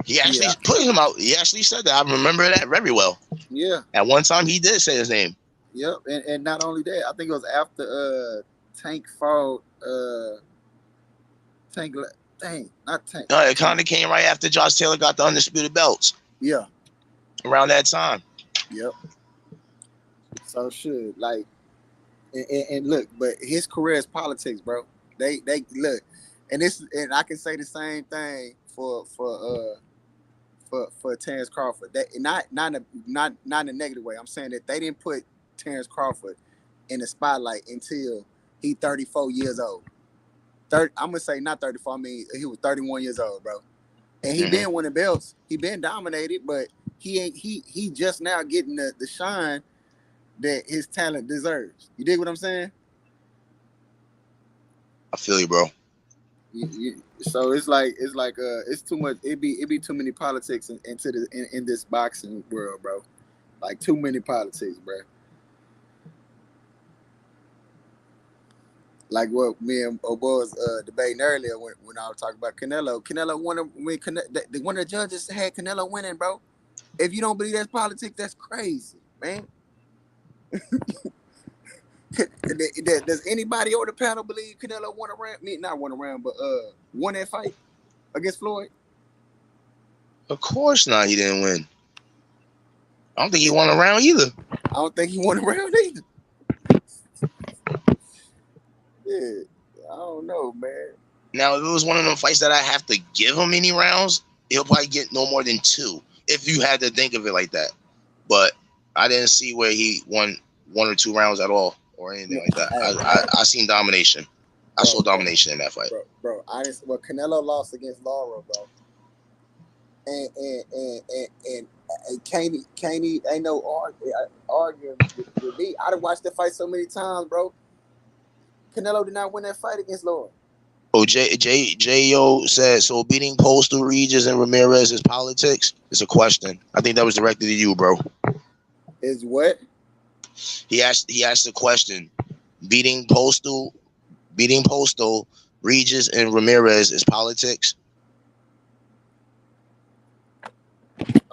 He actually put him out. He actually said that. I remember that very well. Yeah. At one time, he did say his name. Yep, and not only that, I think it was after Tank fought Tank. Not Tank. No, it kind of came right after Josh Taylor got the undisputed belts. Yeah. Around that time. Yep. So shit, like. And look, but his career is politics, bro. They look, and I can say the same thing for Terrence Crawford. That not in a negative way. I'm saying that they didn't put Terrence Crawford in the spotlight until he 34 years old. I'm gonna say not 34. I mean he was 31 years old, bro. And he been winning belts. He been dominated, but he just now getting the shine that his talent deserves. You dig what I'm saying? I feel you, bro. So it's like it's too much. It be too many politics in this boxing world, bro. Like too many politics, bro. Like what me and Obo was debating earlier when I was talking about Canelo. Canelo won when one of the judges had Canelo winning, bro. If you don't believe that's politics, that's crazy, man. Does anybody on the panel believe Canelo won that fight against Floyd? Of course not. He didn't win. I don't think he won a round either. I don't think he won a round either. Yeah, I don't know, man. Now, if it was one of them fights that I have to give him any rounds, he'll probably get no more than 2. If you had to think of it like that. But I didn't see where he won 1 or 2 rounds at all or anything like that. I seen domination. I saw domination in that fight. Bro, Canelo lost against Lara, bro. And Caney ain't no arguing with me. I done watched that fight so many times, bro. Canelo did not win that fight against Lara. Oh, J.O. said, so beating Postal, Regis, and Ramirez is politics? It's a question. I think that was directed to you, bro. Is what? He asked the question. Beating Postal, Regis, and Ramirez is politics?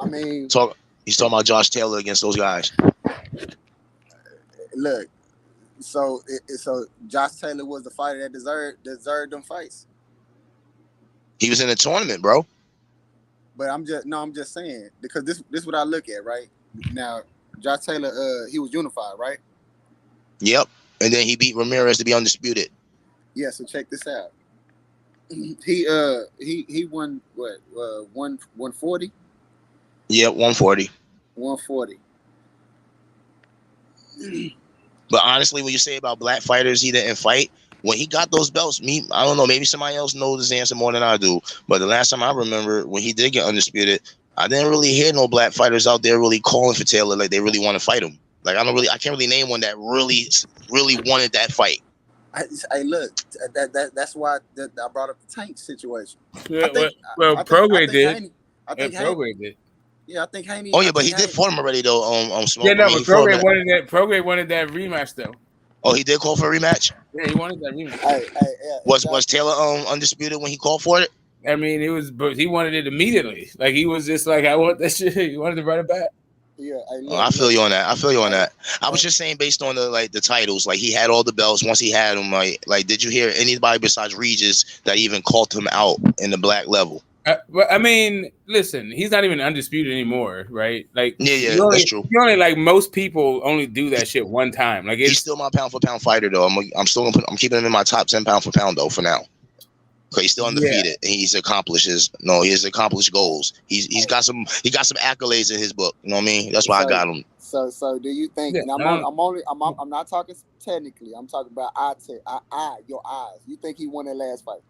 I mean, he's talking about Josh Taylor against those guys. Look, so Josh Taylor was the fighter that deserved them fights. He was in a tournament, bro. But I'm just saying, because this is what I look at, right? Now, Josh Taylor, he was unified, right? Yep. And then he beat Ramirez to be undisputed. Yeah, so check this out. He won what, 140? Yep, 140. 140. But honestly, when you say about black fighters, he didn't fight. When he got those belts, I don't know, maybe somebody else knows this answer more than I do. But the last time I remember, when he did get undisputed, I didn't really hear no black fighters out there really calling for Taylor like they really want to fight him. Like I can't really name one that really wanted that fight. Hey, look, that's why I brought up the Tank situation. Yeah, Prograde did. Prograde did. Yeah, I think Haney. Oh yeah, but he did fight him already though. Smoke. Yeah, no, but Prograde wanted that rematch though. Oh, he did call for a rematch. Yeah, he wanted that rematch. Was Taylor undisputed when he called for it? I mean, he wanted it immediately. Like he was just like, I want that shit. He wanted to run it back. Yeah, I feel you on that. I was just saying based on the titles, like he had all the belts. Once he had them, like did you hear anybody besides Regis that even called him out in the black level? But I mean, listen, he's not even undisputed anymore, right? Like, yeah, that's true. You only like most people only do that shit one time. Like, he's still my pound for pound fighter though. I'm keeping him in my top 10 pound for pound though for now. Because he's still undefeated and he has accomplished goals. He's got some accolades in his book. You know what I mean? That's why I got him. So do you think? Yeah, I'm not talking technically. I'm talking about your eyes. You think he won that last fight?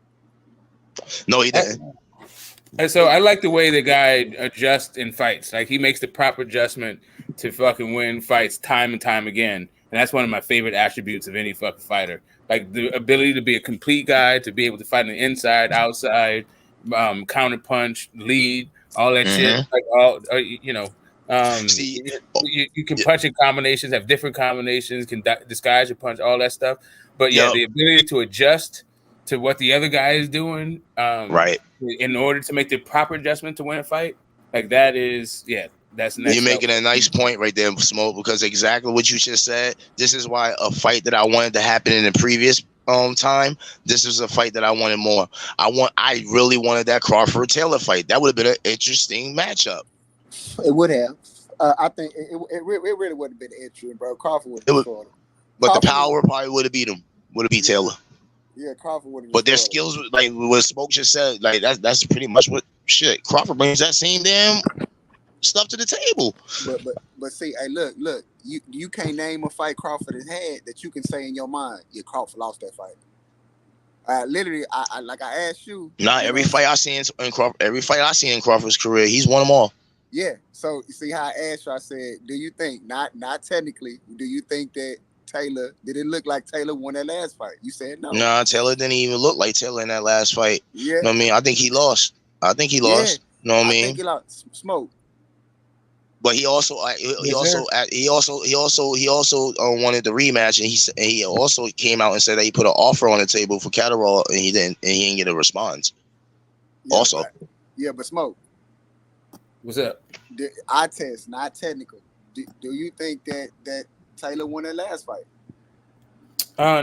No, he didn't. And so I like the way the guy adjusts in fights. Like he makes the proper adjustment to fucking win fights time and time again. And that's one of my favorite attributes of any fucking fighter. Like the ability to be a complete guy, to be able to fight on the inside, outside, counter punch, lead, all that shit. Like you can punch in combinations, have different combinations, can disguise your punch, all that stuff. But yeah, the ability to adjust to what the other guy is doing, right, in order to make the proper adjustment to win a fight, like that is, that's next. You're making a nice point right there, Smoke, because exactly what you just said. This is why a fight that I wanted to happen in the previous time. This is a fight that I wanted more. I really wanted that Crawford Taylor fight. That would have been an interesting matchup. It would have. I think it really would have been interesting, bro. Crawford would have scored him. But the power probably would have beat him. Would have beat Taylor. Yeah, Crawford would have. But their skills, like what Smoke just said, like that's pretty much what Crawford brings that same damn stuff to the table. But see, hey, look, you can't name a fight Crawford has had that you can say in your mind, yeah, Crawford lost that fight. Literally, I asked you. Not every fight I see in Crawford's career, he's won them all. Yeah. So you see how I asked you, I said, do you think not technically, do you think that Taylor, did it look like Taylor won that last fight? You said no. Nah, Taylor didn't even look like Taylor in that last fight. Yeah. You know what I mean? I think he lost. You know what I mean? I think he lost. Smoke. But he also wanted the rematch, and he also came out and said that he put an offer on the table for Catterall, and he didn't get a response. Yeah, also. But Smoke. What's up? Eye test, not technical. Do you think that Taylor won that last fight?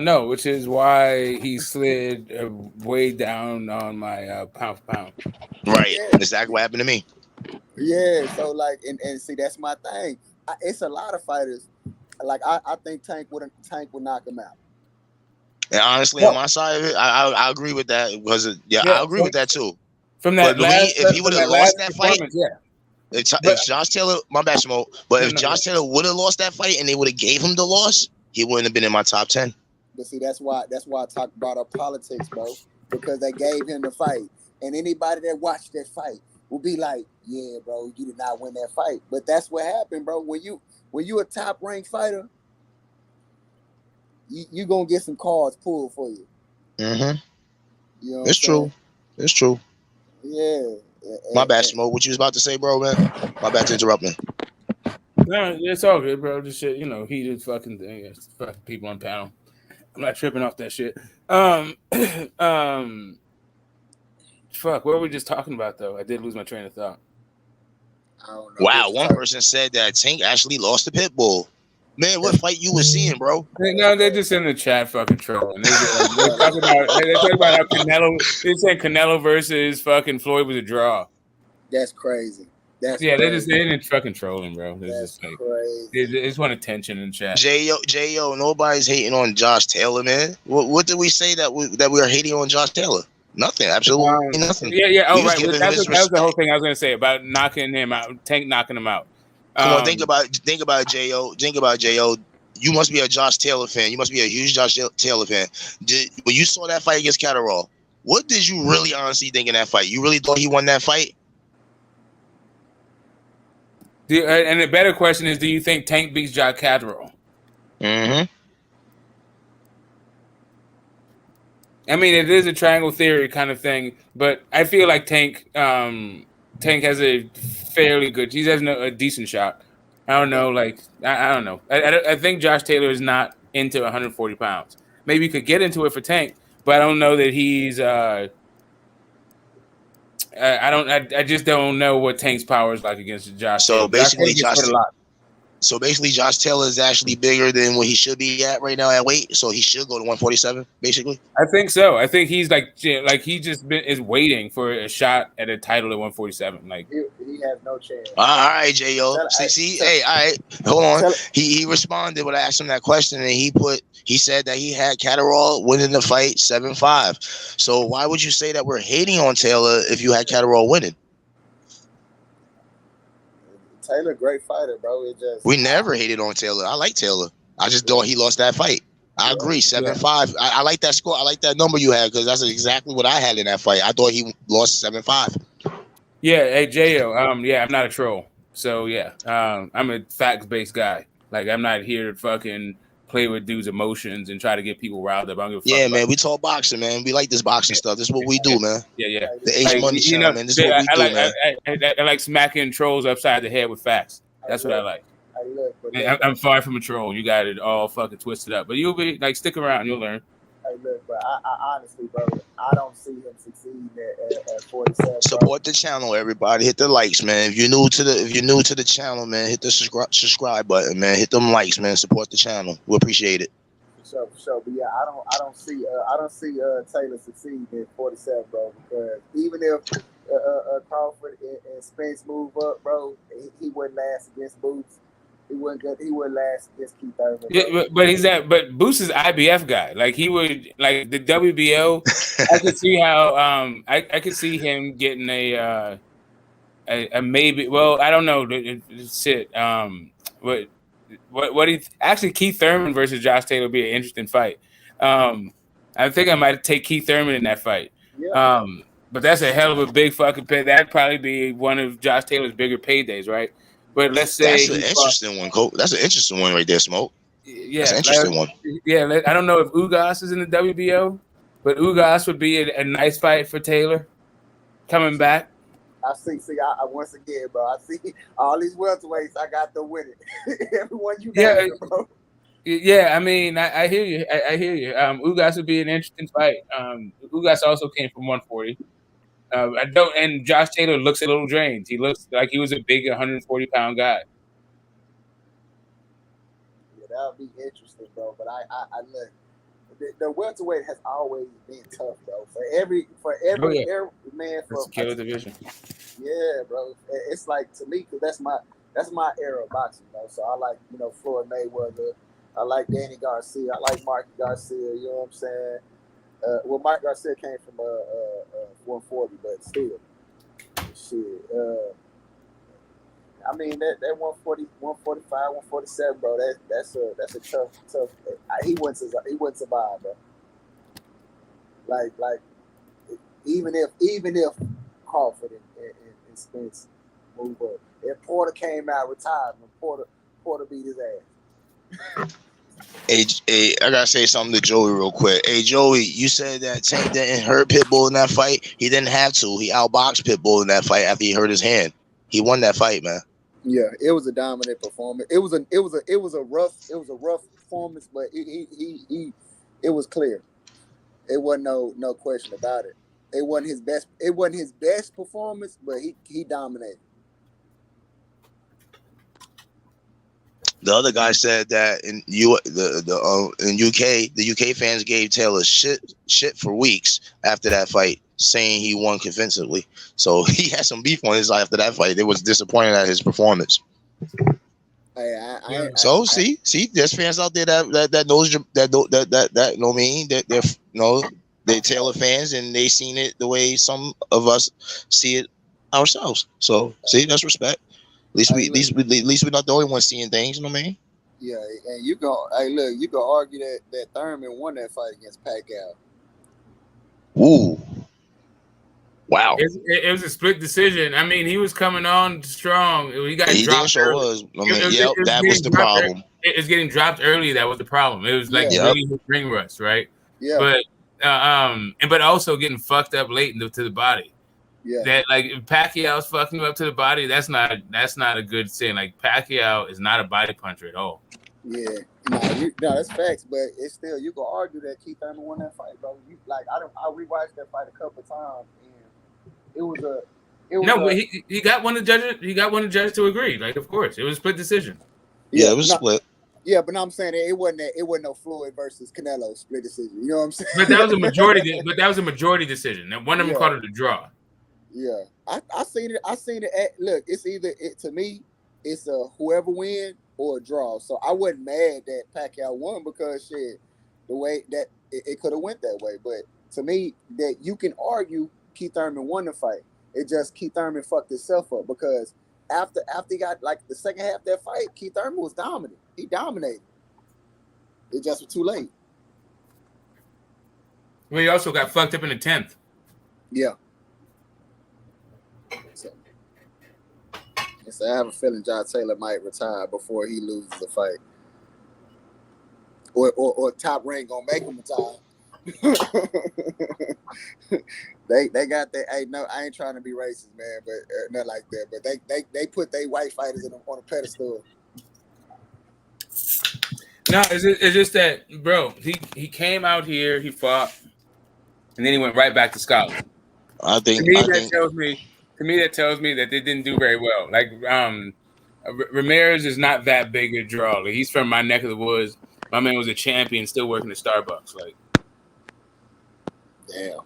No, which is why he slid way down on my pound for pound. Right, exactly what happened to me. Yeah, so like, and see, that's my thing. It's a lot of fighters. Like I think Tank would knock him out. And honestly, on my side of it, I agree with that. I agree with that too. From But that last, if he would have lost that fight, performance, yeah. if Josh Taylor, my bad, Smoke, but if Josh Taylor would have lost that fight and they would have gave him the loss, he wouldn't have been in my top 10. But see, that's why I talk about our politics, bro. Because they gave him the fight, and anybody that watched that fight will be like, "Yeah, bro, you did not win that fight." But that's what happened, bro. When you a top ranked fighter, you gonna get some cards pulled for you. Mm-hmm. You know, it's true. It's true. Yeah. My bad, Smoke. What you was about to say, bro, man? My bad to interrupt me. No, it's all good, bro. This shit, heated fucking thing. It's fucking people on panel. I'm not tripping off that shit. Fuck, what were we just talking about though? I did lose my train of thought. I don't know. Wow, one person said that Tank actually lost the pit bull. Man, what fight you was seeing, bro? No, they're just in the chat fucking trolling. They're talking about how Canelo. They said Canelo versus fucking Floyd was a draw. That's crazy. They're just fucking trolling, bro. They're just like crazy. They just want attention in chat. J.O., nobody's hating on Josh Taylor, man. What did we say that we are hating on Josh Taylor? Nothing, absolutely nothing. Yeah. Oh, right. That was the whole thing I was gonna say about knocking him out, Tank knocking him out. Come on, think about J.O. Think about J.O. You must be a Josh Taylor fan. You must be a huge Josh Taylor fan. When you saw that fight against Catterall, what did you really honestly think in that fight? You really thought he won that fight? And the better question is, do you think Tank beats Jack Catterall? Mm-hmm. I mean, it is a triangle theory kind of thing, but I feel like Tank has a fairly good. He has a decent shot. I don't know. Like I don't know. I think Josh Taylor is not into 140 pounds. Maybe he could get into it for Tank, but I don't know that he's. I just don't know what Tank's power is like against Josh. So Taylor. basically, Josh Taylor is actually bigger than what he should be at right now at weight. So he should go to 147, basically. I think so. I think he's like he just is waiting for a shot at a title at 147. Like he has no chance. All right, J.O. Hey, all right, hold on. He responded when I asked him that question, and he said that he had Catterall winning the fight 7-5. So why would you say that we're hating on Taylor if you had Catterall winning? Taylor, great fighter, bro. We never hated on Taylor. I like Taylor. I just thought he lost that fight. I agree, 7-5. I like that score. I like that number you had because that's exactly what I had in that fight. I thought he lost 7-5. Yeah, hey J.O. Yeah, I'm not a troll. So yeah, I'm a facts-based guy. Like I'm not here to fucking play with dudes' emotions and try to get people riled up. I don't give a fuck Yeah, man, we talk boxing, man. We like this boxing stuff. This is what we do, man. Yeah. The H Money channel, man. This is what we do, man. I like smacking trolls upside the head with facts. That's what I like. I'm far from a troll. You got it all fucking twisted up. But you'll be like, stick around, you'll learn. Hey, look, but I honestly, bro, I don't see him succeeding at 47. Support the channel, everybody. Hit the likes, man. If you're new to the channel, man, hit the subscribe button, man. Hit them likes, man. Support the channel. We appreciate it. For sure. But yeah, I don't see Taylor succeeding at 47, bro. Because even if Crawford and Spence move up, bro, he wouldn't last against Boots. He wouldn't last against Keith Thurman. Yeah, but Boots is IBF guy. Like he would like the WBO. I could see how I could see him getting a maybe. Well, I don't know. Shit. What do you actually Keith Thurman versus Josh Taylor would be an interesting fight. I think I might take Keith Thurman in that fight. Yeah. But that's a hell of a big fucking pay. That'd probably be one of Josh Taylor's bigger paydays, right? But let's say that's an interesting one, Coach. That's an interesting one right there, Smoke. Yeah, that's an interesting one. Yeah, I don't know if Ugas is in the WBO, but Ugas would be a nice fight for Taylor coming back. I once again, bro. I see all these welterweights. I got to win it. Everyone you got, bro. Yeah, I mean, I hear you. I hear you. Ugas would be an interesting fight. Ugas also came from 140. And Josh Taylor looks a little drained. He looks like he was a big 140-pound guy. Yeah, that would be interesting, bro. But I look, the welterweight has always been tough, bro. For every man, it's a killer division. Yeah, bro. It's like to me, cause that's my era of boxing, bro. So I like Floyd Mayweather. I like Danny Garcia. I like Mark Garcia. You know what I'm saying? Well, Mark Garcia came from 140, but still, shit. I mean that 140, 145, 147, bro. That's a tough. He wouldn't survive, bro. Like even if Crawford and Spence move up, if Porter came out retired, Porter beat his ass. Hey, I gotta say something to Joey real quick. Hey, Joey, you said that Tank didn't hurt Pitbull in that fight. He didn't have to. He outboxed Pitbull in that fight after he hurt his hand. He won that fight, man. Yeah, it was a dominant performance. It was a rough performance, but it was clear. It wasn't no question about it. It wasn't his best performance, but he dominated. The other guy said that in UK, the UK fans gave Taylor shit for weeks after that fight, saying he won convincingly. So he had some beef on his side after that fight. They was disappointed at his performance. See, there's fans out there that knows that know me that they're Taylor fans and they seen it the way some of us see it ourselves. So see, that's respect. At least we're not the only ones seeing things. You know what I mean? Yeah, and you can argue that Thurman won that fight against Pacquiao. Ooh. Wow. It was a split decision. I mean, he was coming on strong. He got dropped. Sure was. I mean, that was the problem. It's getting dropped early. That was the problem. It was like really ring rust, right? Yeah. But also getting fucked up late to the body. Yeah. That like if Pacquiao's fucking you up to the body, that's not a good thing. Like Pacquiao is not a body puncher at all. Yeah. No, that's facts, but it's still you can argue that Keith Thurman won that fight, bro. I rewatched that fight a couple times and he got one of the judges. He got one of the judges to agree. Like, of course, it was a split decision. Yeah, it was split. Yeah, but I'm saying it wasn't no Floyd versus Canelo split decision. You know what I'm saying? But that was a majority. But that was a majority decision. And one of them called it a draw. Yeah, I seen it. Look, it's either to me, it's a whoever win or a draw. So I wasn't mad that Pacquiao won because shit, the way that it could have went that way. But to me, that you can argue Keith Thurman won the fight. It just Keith Thurman fucked himself up because after he got like the second half of that fight, Keith Thurman was dominant. He dominated. It just was too late. Well, he also got fucked up in the 10th. Yeah. So I have a feeling John Taylor might retire before he loses the fight, or Top Rank gonna make him retire. they got that. Hey, no, I ain't trying to be racist, man, but not like that. But they put their white fighters on a pedestal. No, it's just that, bro. He came out here, he fought, and then he went right back to Scotland. To me, that tells me that they didn't do very well. Like, Ramirez is not that big a draw. Like, he's from my neck of the woods. My man was a champion, still working at Starbucks. Like, damn.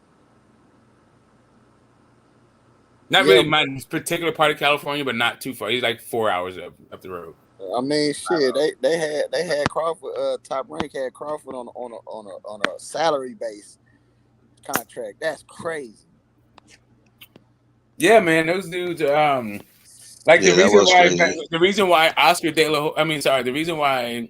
Not really my particular part of California, but not too far. He's like 4 hours up the road. I mean, shit. They had Crawford. Top Rank had Crawford on a salary base contract. That's crazy. Yeah, man, those dudes. The reason why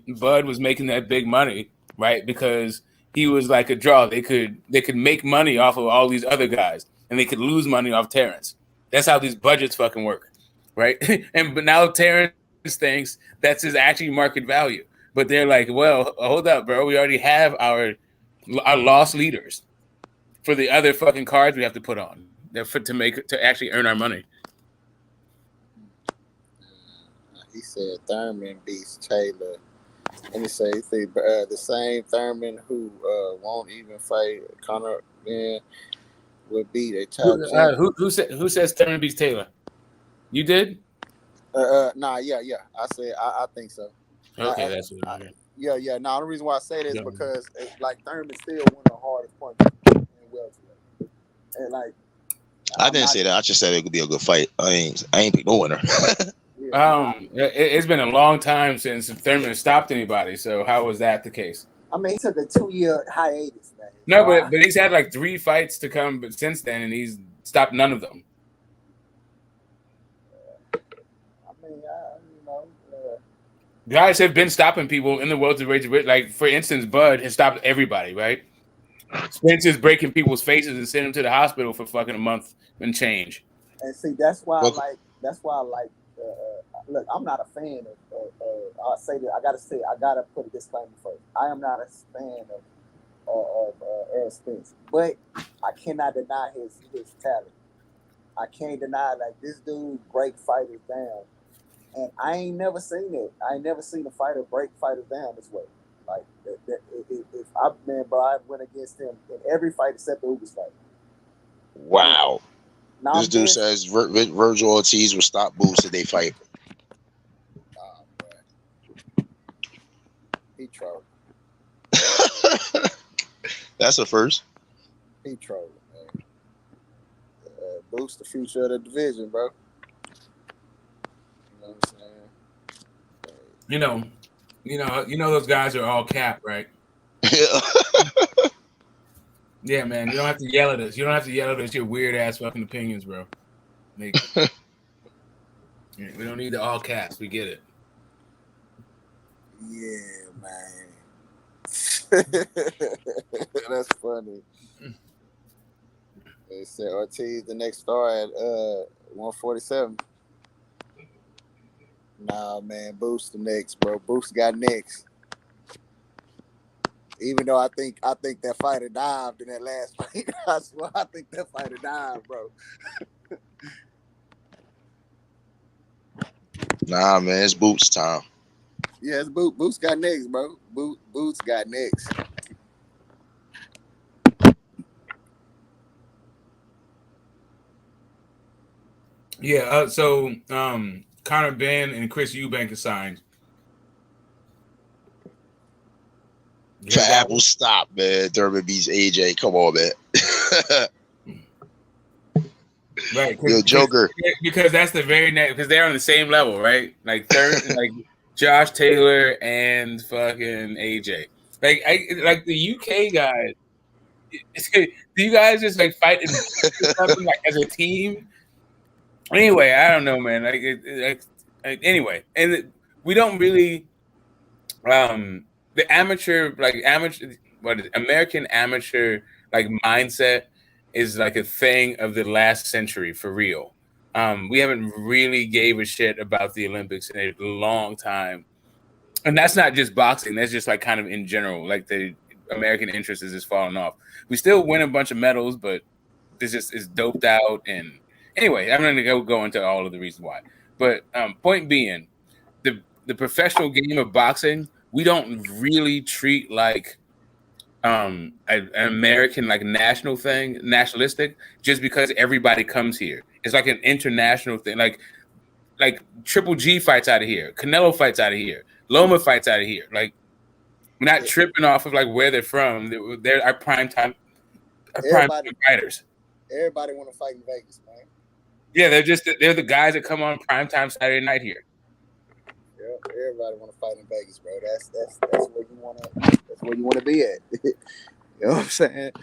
Bud was making that big money, right? Because he was like a draw. They could make money off of all these other guys, and they could lose money off Terrence. That's how these budgets fucking work, right? But now Terrence thinks that's his actual market value. But they're like, well, hold up, bro. We already have our lost leaders for the other fucking cards we have to put on. To actually earn our money. He said Thurman beats Taylor. Let me say, the same Thurman who won't even fight Conor would beat a top. Who says Thurman beats Taylor? You did? Nah, yeah. I said I think so. Okay, that's what it is. Yeah. Now the reason why I say this because like Thurman still one of the hardest punches in welterweight, and like. I didn't say that. I just said it could be a good fight. I ain't pick no winner. Yeah, It's been a long time since Thurman stopped anybody. So how was that the case? I mean, he took a 2-year hiatus, man. No, but he's had like 3 fights to come, but since then, and he's stopped none of them. I mean, you know, Guys have been stopping people in the welterweight. Like for instance, Bud has stopped everybody, right? Spencer's breaking people's faces and sending them to the hospital for fucking a month and change. and see, that's why I like. That's why I like. Look, I'm not a fan of. I'll say that. I gotta put a disclaimer first. I am not a fan of Errol Spence, but I cannot deny his talent. I can't deny like this dude break fighters down, and I ain't never seen it. I ain't never seen a fighter break fighters down this way. Like if I went against him in every fight except the Ugas fight. Wow. Now This dude says Virgil Ortiz will stop Boots if they fight. He trolled. That's a first. He trolled, man. Boost the future of the division, bro. You know what I'm saying? You know those guys are all cap, right? Yeah. Yeah, man. You don't have to yell at us. You don't have to yell at us your weird ass fucking opinions, bro. Like, we don't need the all caps. We get it. Yeah, man. That's funny. They said Ortiz the next star at 147. Nah, man, Boost the next, bro. Boost got next. Even though I think that fighter dived in that last fight. I swear, I think that fighter dived, bro. Nah, man, it's Boots time. Yeah, it's Boots got next, bro. Boots got next. Yeah. So Conor Benn and Chris Eubank are signed. For Apple, stop, man. Thurman beats AJ. Come on, man. Right, Yo, Joker. Because that's the very next. Because they're on the same level, right? Like like Josh Taylor and fucking AJ. Like the UK guys. Do you guys just like fight something like as a team? Anyway, I don't know, man. Anyway, and we don't really. The American amateur like mindset is like a thing of the last century for real. We haven't really gave a shit about the Olympics in a long time, and that's not just boxing. That's just like kind of in general. Like the American interest is just falling off. We still win a bunch of medals, but this just is doped out. And anyway, I'm going to go into all of the reasons why. But point being, the professional game of boxing, we don't really treat like an American like national thing, nationalistic, just because everybody comes here. It's like an international thing. Like Triple G fights out of here, Canelo fights out of here, Loma fights out of here. Like we're not tripping off of like where they're from. They're our prime time fighters. Everybody want to fight in Vegas, man. Yeah, they're the guys that come on primetime Saturday night here. Yeah, everybody want to fight in Vegas, bro. That's where you want to. That's where you want to be at. You know what I'm saying?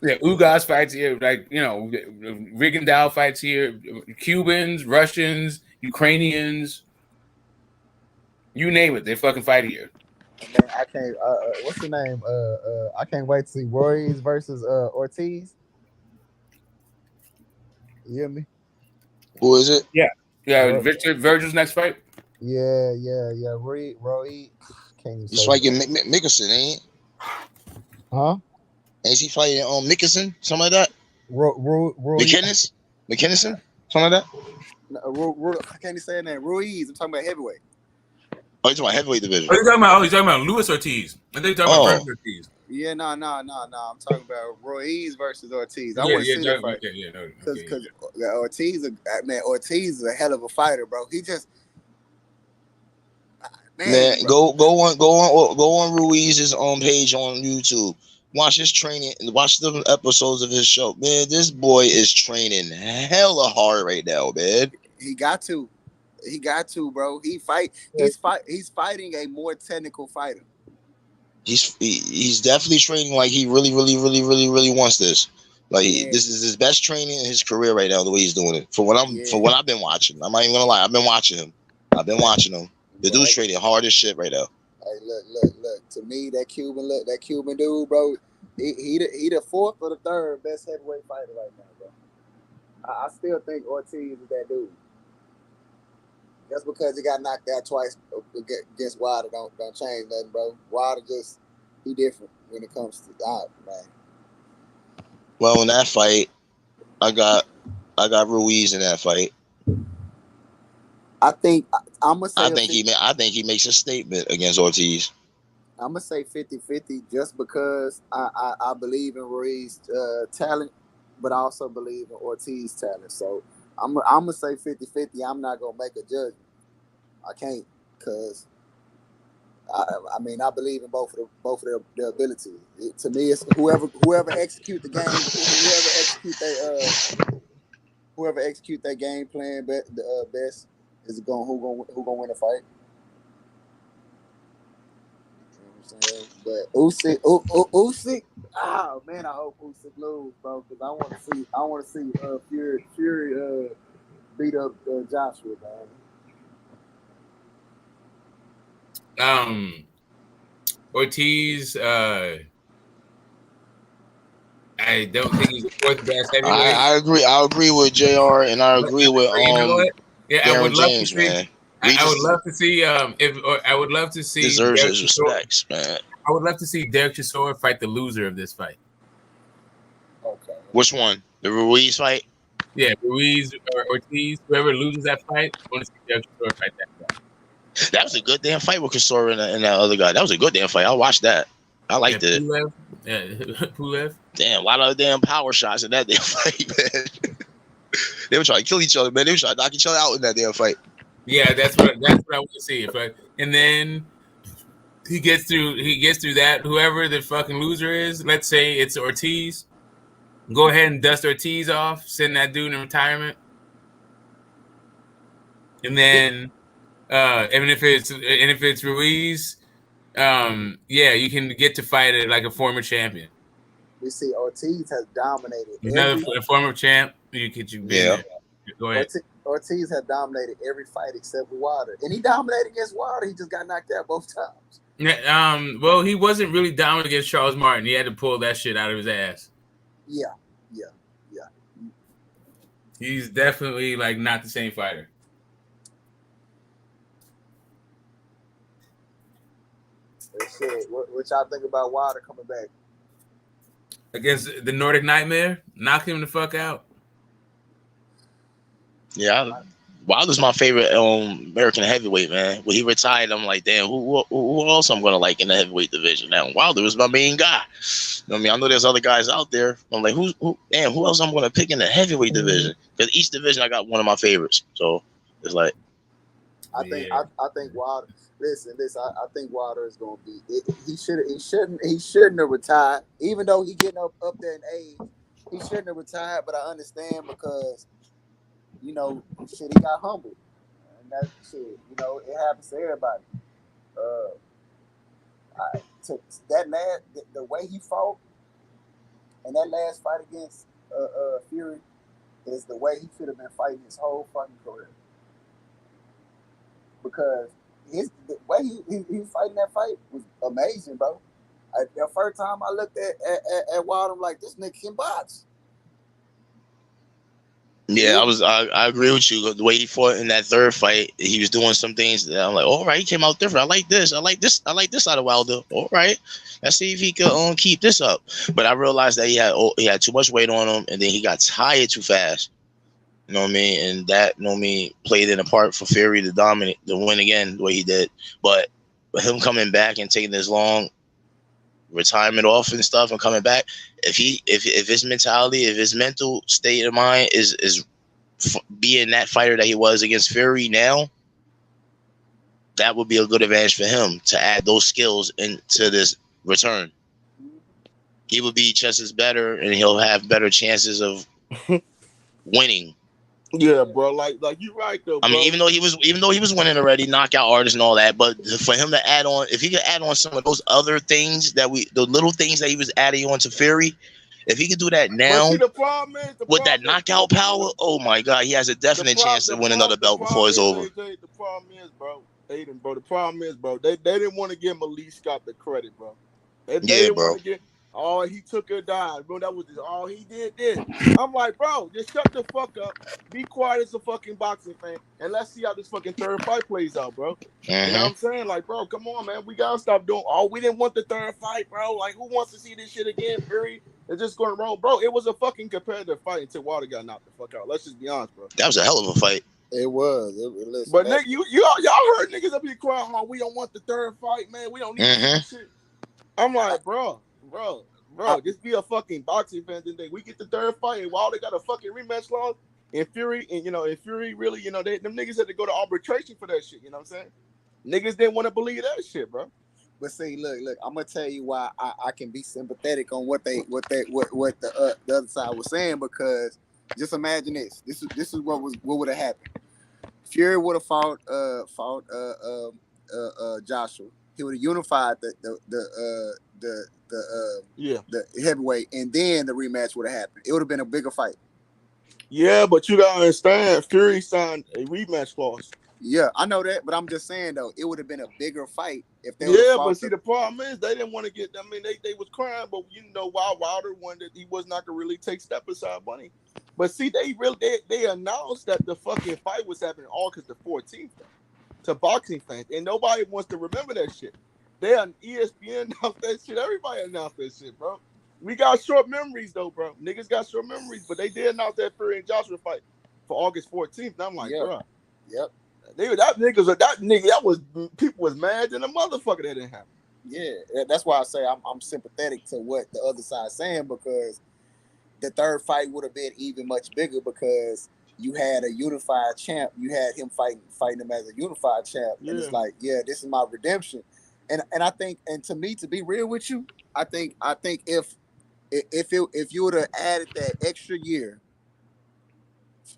Yeah, Ugas fights here, like Rigondeaux fights here. Cubans, Russians, Ukrainians, you name it, they fucking fight here. Man, I can't. What's the name? I can't wait to see Ruiz versus Ortiz. You hear me? Who is it? Yeah. Virgil's next fight. Yeah. Roy. Can't even He's say fighting Mickelson, ain't he? Huh? Ain't he fighting Mickelson? Something like that? McKinnon? Something like that? No, I can't even say that name. Ruiz. I'm talking about heavyweight. Oh, you're talking about heavyweight division. Oh, you're talking about Luis Ortiz. I think you're talking about Virgil Ortiz. Yeah, no. I'm talking about Ruiz versus Ortiz. I want to see that fight. Because Ortiz is a hell of a fighter, bro. He just man, go on Ruiz's page on YouTube. Watch his training and watch the episodes of his show. Man, this boy is training hella hard right now, man. He got to. He got to, bro. He's fighting a more technical fighter. He's definitely training like he really wants this. Like this is his best training in his career right now. The way he's doing it, for what I've been watching. I'm not even gonna lie. I've been watching him. The dude's training hard as shit right now. Hey, look. To me, that Cuban dude, bro. He the fourth or the third best heavyweight fighter right now, bro. I still think Ortiz is that dude. Just because he got knocked out twice against Wilder don't change nothing, bro. Wilder he different when it comes to man. Well, in that fight, I got Ruiz in that fight. I think I'm gonna say. I think he makes a statement against Ortiz. I'm gonna say 50-50 just because I believe in Ruiz's talent, but I also believe in Ortiz's talent. So I'm gonna say 50-50. I'm not gonna make a judgment. I can't, cause I mean I believe in both of their abilities. To me, it's whoever execute the game, whoever execute their game plan best is who gonna win a fight. You know what I'm saying? But Usyk, oh man, I hope Usyk lose, bro, because I want to see Fury beat up Joshua, man. Ortiz, I don't think he's the fourth best heavyweight. I agree with JR, and I agree with you know what? Yeah, Darren I would love James, to see. man. I would love to see I would love to see deserves his respects, man. I would love to see Derek Chisora fight the loser of this fight. Okay. Which one? The Ruiz fight? Yeah, Ruiz or Ortiz, whoever loses that fight, I want to see Derek Chisora fight that guy. That was a good damn fight with Chisora and that other guy. That was a good damn fight. I watched that. I liked it. Pulev. Damn, a lot of damn power shots in that damn fight, man. They were trying to kill each other, man. They were trying to knock each other out in that damn fight. Yeah, that's what I want to see. And then he gets through that. Whoever the fucking loser is, let's say it's Ortiz. Go ahead and dust Ortiz off, send that dude in retirement. And then and if it's Ruiz, yeah, you can get to fight it like a former champion. We see Ortiz has dominated. A former champ, yeah. Go ahead. Ortiz has dominated every fight except with Wilder, and he dominated against Wilder. He just got knocked out both times. Yeah. Well, he wasn't really dominant against Charles Martin. He had to pull that shit out of his ass. Yeah. He's definitely like not the same fighter. Shit, what y'all think about Wilder coming back against the Nordic Nightmare? Knock him the fuck out. Yeah, Wilder's my favorite American heavyweight, man. When he retired, I'm like, damn, who else I'm gonna like in the heavyweight division now? Wilder was my main guy. You know what I mean? I know there's other guys out there. I'm like, who else I'm gonna pick in the heavyweight division? Because each division I got one of my favorites. So it's like, I think Wilder. Listen. I think Wilder is gonna be. He shouldn't have retired, even though he getting up there in age. He shouldn't have retired, but I understand because, you know, shit, he got humbled, and that shit, you know, it happens to everybody. The way he fought, and that last fight against Fury, is the way he should have been fighting his whole fucking career. Because the way he was fighting that fight was amazing, bro. The first time I looked at Wilder, I'm like, this nigga can box. yeah, I agree with you. The way he fought in that third fight, he was doing some things that I'm like, all right, he came out different. I like this out of Wilder. All right, let's see if he could keep this up. But I realized that he had too much weight on him, and then he got tired too fast. You know what I mean? And that, you know what I mean, played in a part for Fury to win again the way he did. But him coming back and taking this long retirement off and stuff and coming back, if his mentality, if his mental state of mind is being that fighter that he was against Fury now, that would be a good advantage for him to add those skills into this return. He would be just as better, and he'll have better chances of winning Yeah, bro. Like you right though, bro. I mean, even though he was winning already, knockout artist and all that, but for him to add on, if he could add on some of those other things the little things that he was adding on to Fury, if he could do that But now see, the problem is with that knockout power, oh my God, he has a definite chance to win another belt before it's over. AJ, the problem is, bro, Aiden, bro. The problem is, bro, they didn't want to give Malik Scott the credit, bro. They didn't want to get. Oh, he took a dive, bro. That was just all he did. I'm like, bro, just shut the fuck up. Be quiet as a fucking boxing fan, and let's see how this fucking third fight plays out, bro. You know what I'm saying? Like, bro, come on, man. We gotta stop doing. Oh, we didn't want the third fight, bro. Like, who wants to see this shit again, Fury? It's just going to roll, bro. It was a fucking competitive fight until Wilder got knocked the fuck out. Let's just be honest, bro. That was a hell of a fight. It was. Listen, but nigga, y'all heard niggas up here crying, oh, we don't want the third fight, man. We don't need this shit. I'm like, bro, just be a fucking boxing fan. Then we get the third fight, and Wilder got a fucking rematch clause, and Fury, really, them niggas had to go to arbitration for that shit. You know what I'm saying? Niggas didn't want to believe that shit, bro. But see, look, I'm gonna tell you why I can be sympathetic on what the other side was saying, because just imagine this. This is what would have happened. Fury would have fought Joshua. He would have unified the heavyweight, and then the rematch would have happened. It would have been a bigger fight. Yeah, but you gotta understand, Fury signed a rematch clause. Yeah, I know that, but I'm just saying though, it would have been a bigger fight if they. Yeah, but see, the problem is they didn't want to get. I mean, they was crying, but Wilder wanted he was not gonna really take step aside money. But see, they announced that the fucking fight was happening August the 14th to boxing fans, and nobody wants to remember that shit. They on ESPN announced that shit. Everybody announced that shit, bro. We got short memories though, bro. Niggas got short memories, but they did announce that Fury and Joshua fight for August 14th. And I'm like, bro. Yep. That was people was mad than a motherfucker that didn't happen. Yeah, that's why I say I'm sympathetic to what the other side's saying, because the third fight would have been even much bigger because you had a unified champ. You had him fighting him as a unified champ, and it's like, yeah, this is my redemption. And I think, and to me, to be real with you, I think if you would have added that extra year,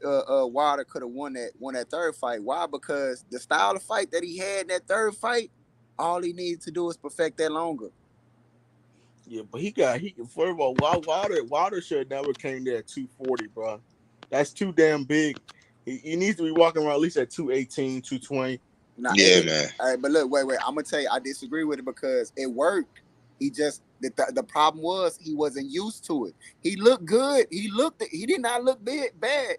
Wilder could have won that third fight. Why? Because the style of fight that he had in that third fight, all he needed to do is perfect that longer. Yeah, but first of all, Wilder should have never came there at 240, bro. That's too damn big. He needs to be walking around at least at 218, 220. Man. All right, but look, wait. I'm gonna tell you, I disagree with it because it worked. He just the problem was he wasn't used to it. He looked good. He did not look bad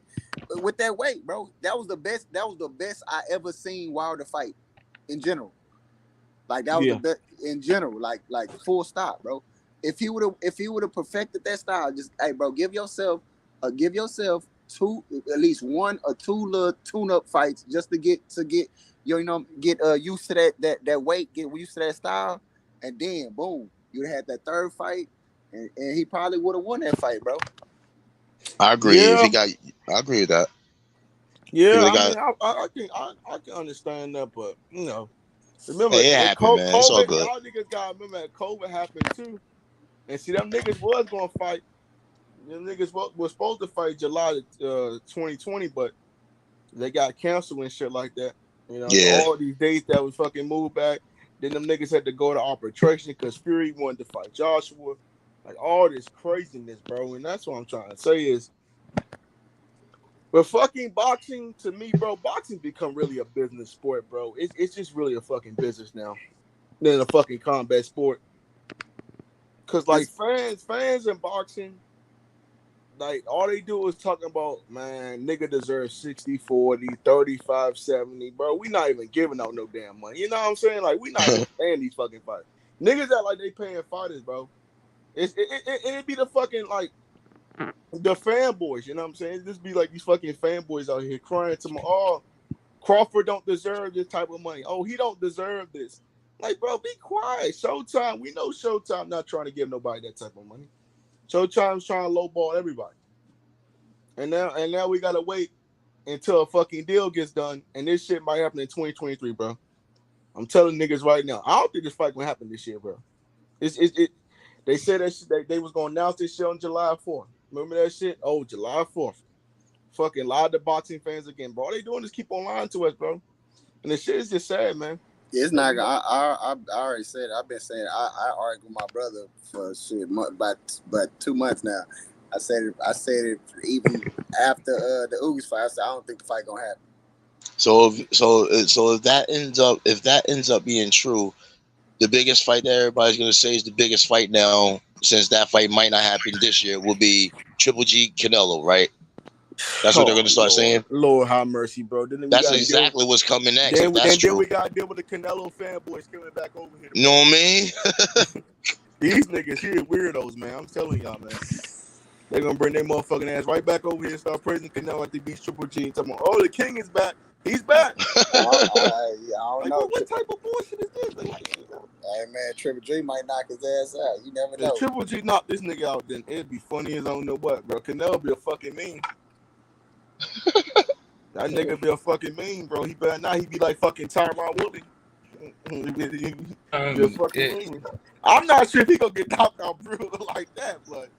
with that weight, bro. That was the best I ever seen Wilder fight in general. Like that was the best in general. Like full stop, bro. If he would have perfected that style, just bro, give yourself two, at least one or two little tune-up fights just to get used to that weight, get used to that style, and then boom, you had that third fight, and he probably would have won that fight, bro. I agree. I agree with that. Yeah, I can understand that, but remember, it happened, man. It's all good. Y'all niggas gotta remember that COVID happened too, and see them niggas was gonna fight. Them niggas was supposed to fight July 2020, but they got canceled and shit like that. All these dates that was fucking moved back. Then them niggas had to go to arbitration because Fury wanted to fight Joshua. Like all this craziness, bro. And that's what I'm trying to say is, but fucking boxing to me, bro, boxing become really a business sport, bro. It's just really a fucking business now than a fucking combat sport. Cause like fans in boxing, like all they do is talking about, man, nigga deserves 60-40, 35-70, bro. We not even giving out no damn money. You know what I'm saying? Like we not even paying these fucking fighters. Niggas act like they paying fighters, bro. It'd be the fucking like the fanboys, you know what I'm saying? Just be like these fucking fanboys out here crying to me, oh, Crawford don't deserve this type of money. Oh, he don't deserve this. Like, bro, be quiet. Showtime, we know Showtime not trying to give nobody that type of money. Showtime's trying to lowball everybody. And now we gotta wait until a fucking deal gets done, and this shit might happen in 2023, bro. I'm telling niggas right now. I don't think this fight gonna happen this year, bro. They said that they was gonna announce this shit on July 4th. Remember that shit? Oh, July 4th. fucking lie to boxing fans again, bro. All they doing is keep on lying to us, bro. And the shit is just sad, man. It's not. I already said it. I've been saying I argue with my brother for shit but 2 months now. I said it even after the Oogies fight. I said I don't think the fight gonna happen. So if that ends up being true, the biggest fight that everybody's gonna say is the biggest fight now, since that fight might not happen this year, will be Triple G Canelo, right? That's what they're gonna start saying. Lord have mercy, bro. That's exactly what's coming next. Then we gotta deal with the Canelo fanboys coming back over here. You know what I mean? These niggas here weirdos, man. I'm telling y'all, man. They're gonna bring their motherfucking ass right back over here and start praising Canelo like they beat Triple G. Talking about, oh, the king is back. He's back. I don't know. What type of bullshit is this? Hey man, Triple G might knock his ass out. You never know. If Triple G knocked this nigga out, then it'd be funny as I don't know what, bro. Canelo be a fucking meme. That nigga be a fucking meme, bro. He better not. He be like fucking Tyron Woodley. I'm not sure if he gonna get knocked out brutal like that, but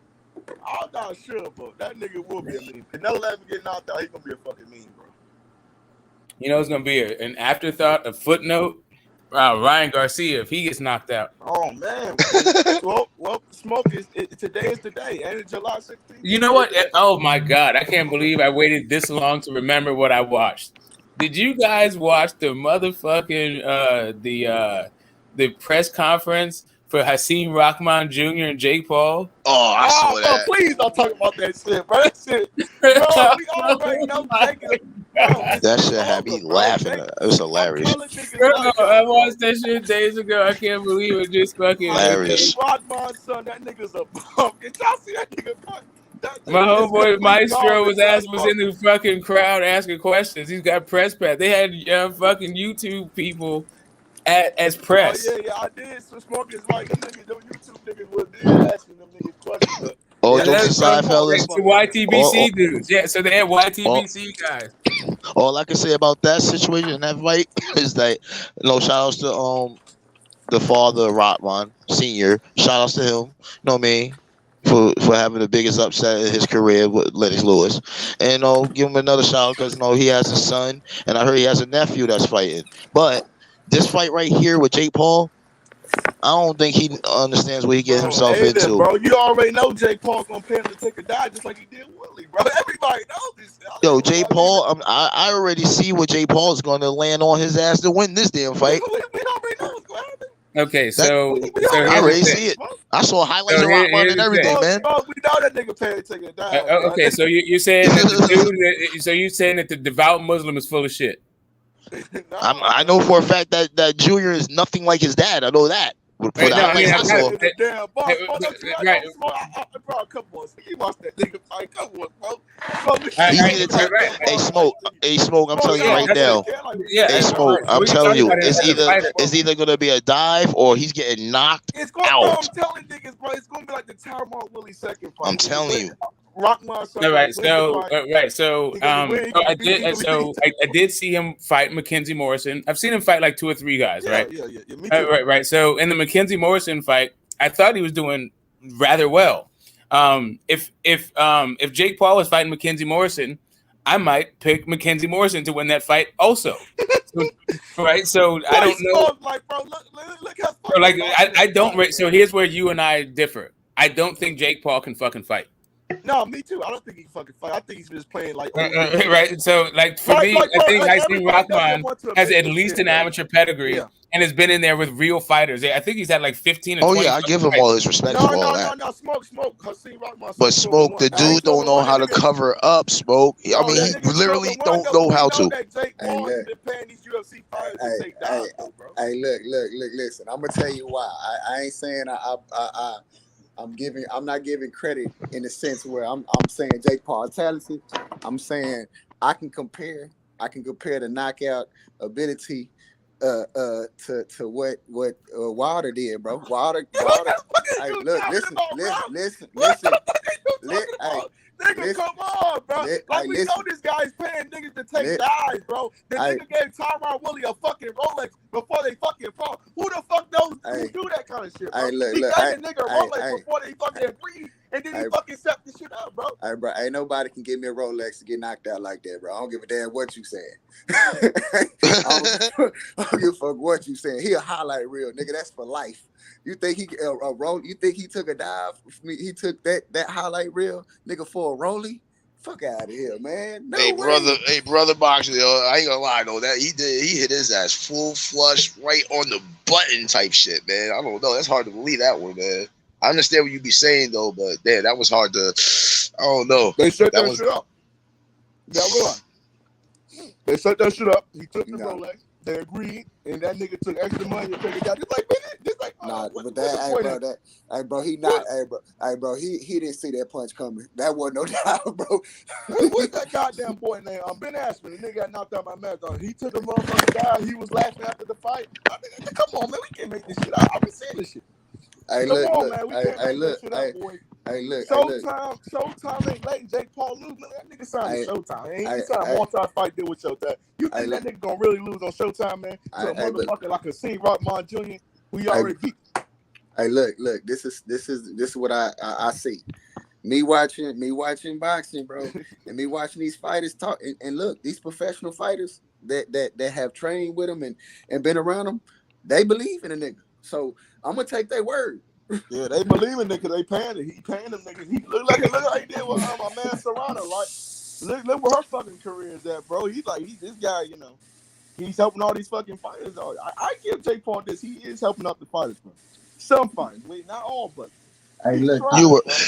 I'm not sure. But that nigga will be a meme. Canelo ever get knocked out, he gonna be a fucking meme, bro. You know, it's gonna be an afterthought, a footnote. Ryan Garcia, if he gets knocked out. Oh man. well, smoke is today is the day, and it's July 16th. You know what? Oh my God, I can't believe I waited this long to remember what I watched. Did you guys watch the motherfucking the press conference for Hakeem Rahman Jr. and Jake Paul? Oh, I saw that. Please don't talk about that shit, bro. That shit, bro, we already know that shit had me laughing. It was hilarious. I watched that shit days ago. I can't believe it. Just fucking hilarious. Rahman's son, that nigga's a bum. Did y'all see that nigga? My homeboy Maestro was in the fucking crowd asking questions. He's got press pass. They had fucking YouTube people as press. Oh, yeah, I did. So Smoke is like, them YouTube niggas was asking them niggas questions. Oh, jokes aside, fellas. The YTBC dudes. Yeah, so they had YTBC guys. All I can say about that situation and that fight is that, shout outs to the father of Rahman Sr. Shout outs to him. You know what I mean? For having the biggest upset in his career with Lennox Lewis. And give him another shout out because he has a son and I heard he has a nephew that's fighting. But this fight right here with Jake Paul, I don't think he understands what he gets himself into. Bro, you already know Jake Paul gonna pay him to take a dive just like he did Willie, bro. Everybody knows this. Yo, Jake Paul, I already see what Jake Paul is gonna land on his ass to win this damn fight. We already know what's going to happen. Okay, so I already see it. I saw highlights of Rahman and everything, man. Oh, we know that nigga paid to take a dive. Okay, so you're saying that you're saying that the devout Muslim is full of shit. I know for a fact that Junior is nothing like his dad. I know that. Bro, come on. You watch that nigga fight. Come on, bro. Hey, Smoke, I'm telling you right now. Hey, Smoke, I'm telling you, it's either going to be a dive or he's getting knocked out. I'm telling niggas, bro, it's going to be like the Tyron Willie second fight. I'm telling you. I did see him fight Mackenzie Morrison. I've seen him fight like 2 or 3 guys, right? Yeah. Me too. Right. So in the Mackenzie Morrison fight, I thought he was doing rather well. If Jake Paul was fighting Mackenzie Morrison, I might pick Mackenzie Morrison to win that fight also. Right? So I don't know. Like, bro, look how I don't. So here's where you and I differ. I don't think Jake Paul can fucking fight. No, me too. I don't think he can fucking fight. I think he's just playing like right. So, like for me, I think Hakeem Rahman has at least an amateur pedigree and has been in there with real fighters. I think he's had like 15 or 20. Oh yeah, I give him all his respect for all that. No, Smoke. Hakeem Rahman. But Smoke, the dude don't know how to cover up. Smoke. I mean, he literally don't know how to. Hey, look. Listen, I'm gonna tell you why. I ain't saying I'm not giving credit in the sense where I'm saying Jake Paul talented. I'm saying I can compare the knockout ability to what Wilder did, bro. Wilder. Hey, look, listen. Nigga, come on, bro. We know this guy's paying niggas to take dives, bro. The nigga gave Tyron Willie a fucking Rolex before they fucking fought. Who the fuck knows who do that kind of shit, bro? He gave the nigga a Rolex before they fucking agreed and then he fucking set the shit up, bro. Hey, bro, ain't nobody can give me a Rolex to get knocked out like that, bro. I don't give a damn what you saying. I don't give a fuck what you saying. He a highlight reel, nigga. That's for life. You think he You think he took a dive? He took that highlight reel, nigga, for a rollie? Fuck out of here, man. No way. brother boxer, yo, I ain't gonna lie though. That he hit his ass full flush right on the button type shit, man. I don't know. That's hard to believe that one, man. I understand what you be saying though, but damn, that was hard to. I don't know. They set that shit up. Yeah, realize. They set that shit up. He took the Rolex. They agreed, and that nigga took extra money to take it down. He didn't see that punch coming. That wasn't no doubt, bro. What's that goddamn boy name? Ben Askren. The nigga got knocked out by marathon. He took the motherfucker down. He was laughing after the fight. I mean, come on, man. We can't make this shit up. I've been saying this shit. Hey, Come look, on, look. man. We Hey, can't hey, make look. this shit up, boy. Hey, look. Showtime ain't letting Jake Paul lose. Man, that nigga signed to Showtime. He ain't signed a multi-fight deal with Showtime. You think that nigga gonna really lose on Showtime, man? To a motherfucker like a C. Rockmont Jr. who you already beat. Hey, look. This is what I see. Me watching boxing, bro, and me watching these fighters talk. And look, these professional fighters that have trained with them and been around them, they believe in a nigga. So I'm gonna take their word. Yeah, they believe in nigga. They paying it. He paying them niggas. He look like he did with my man Serrano. Like, look where her fucking career is at, bro. He's this guy. You know, he's helping all these fucking fighters. I give Jake Paul this. He is helping out the fighters, bro. Some fighters, wait, not all, but. Hey, look,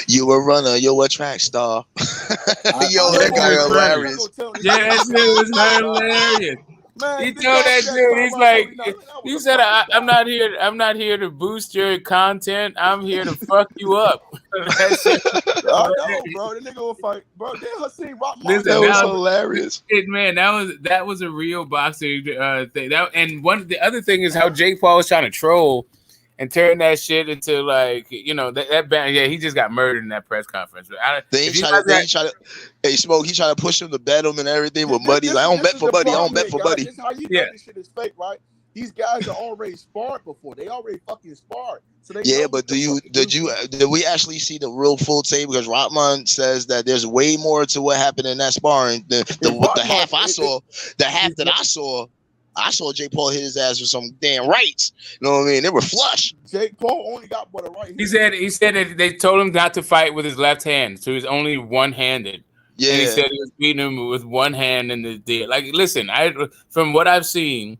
you a runner, you're a track star. Yo, that guy hilarious. Yeah, that shit was hilarious. Man, he told that dude, he's like, he said, I'm not here to boost your content. I'm here to fuck you up. That shit. I know, bro. The nigga will fight, bro. Then Hakeem Rockmont. Listen, that was hilarious. Man, that was a real boxing thing. The other thing is how Jake Paul was trying to troll and turn that shit into like, you know, that band. Yeah, he just got murdered in that press conference. He tried to push him to bet him and everything with Buddy. Like, I don't bet for Buddy. I don't bet for Buddy. This is how you know this shit is fake, right? These guys are already sparred before. They already fucking sparred. So but did we actually see the real full tape? Because Rockman says that there's way more to what happened in that sparring. The half that I saw. I saw Jake Paul hit his ass with some damn rights. You know what I mean? They were flush. Jake Paul only got but a right. He said that they told him not to fight with his left hand, so he's only one-handed. Yeah. And he said he was beating him with one hand in the deal. Like, listen, from what I've seen,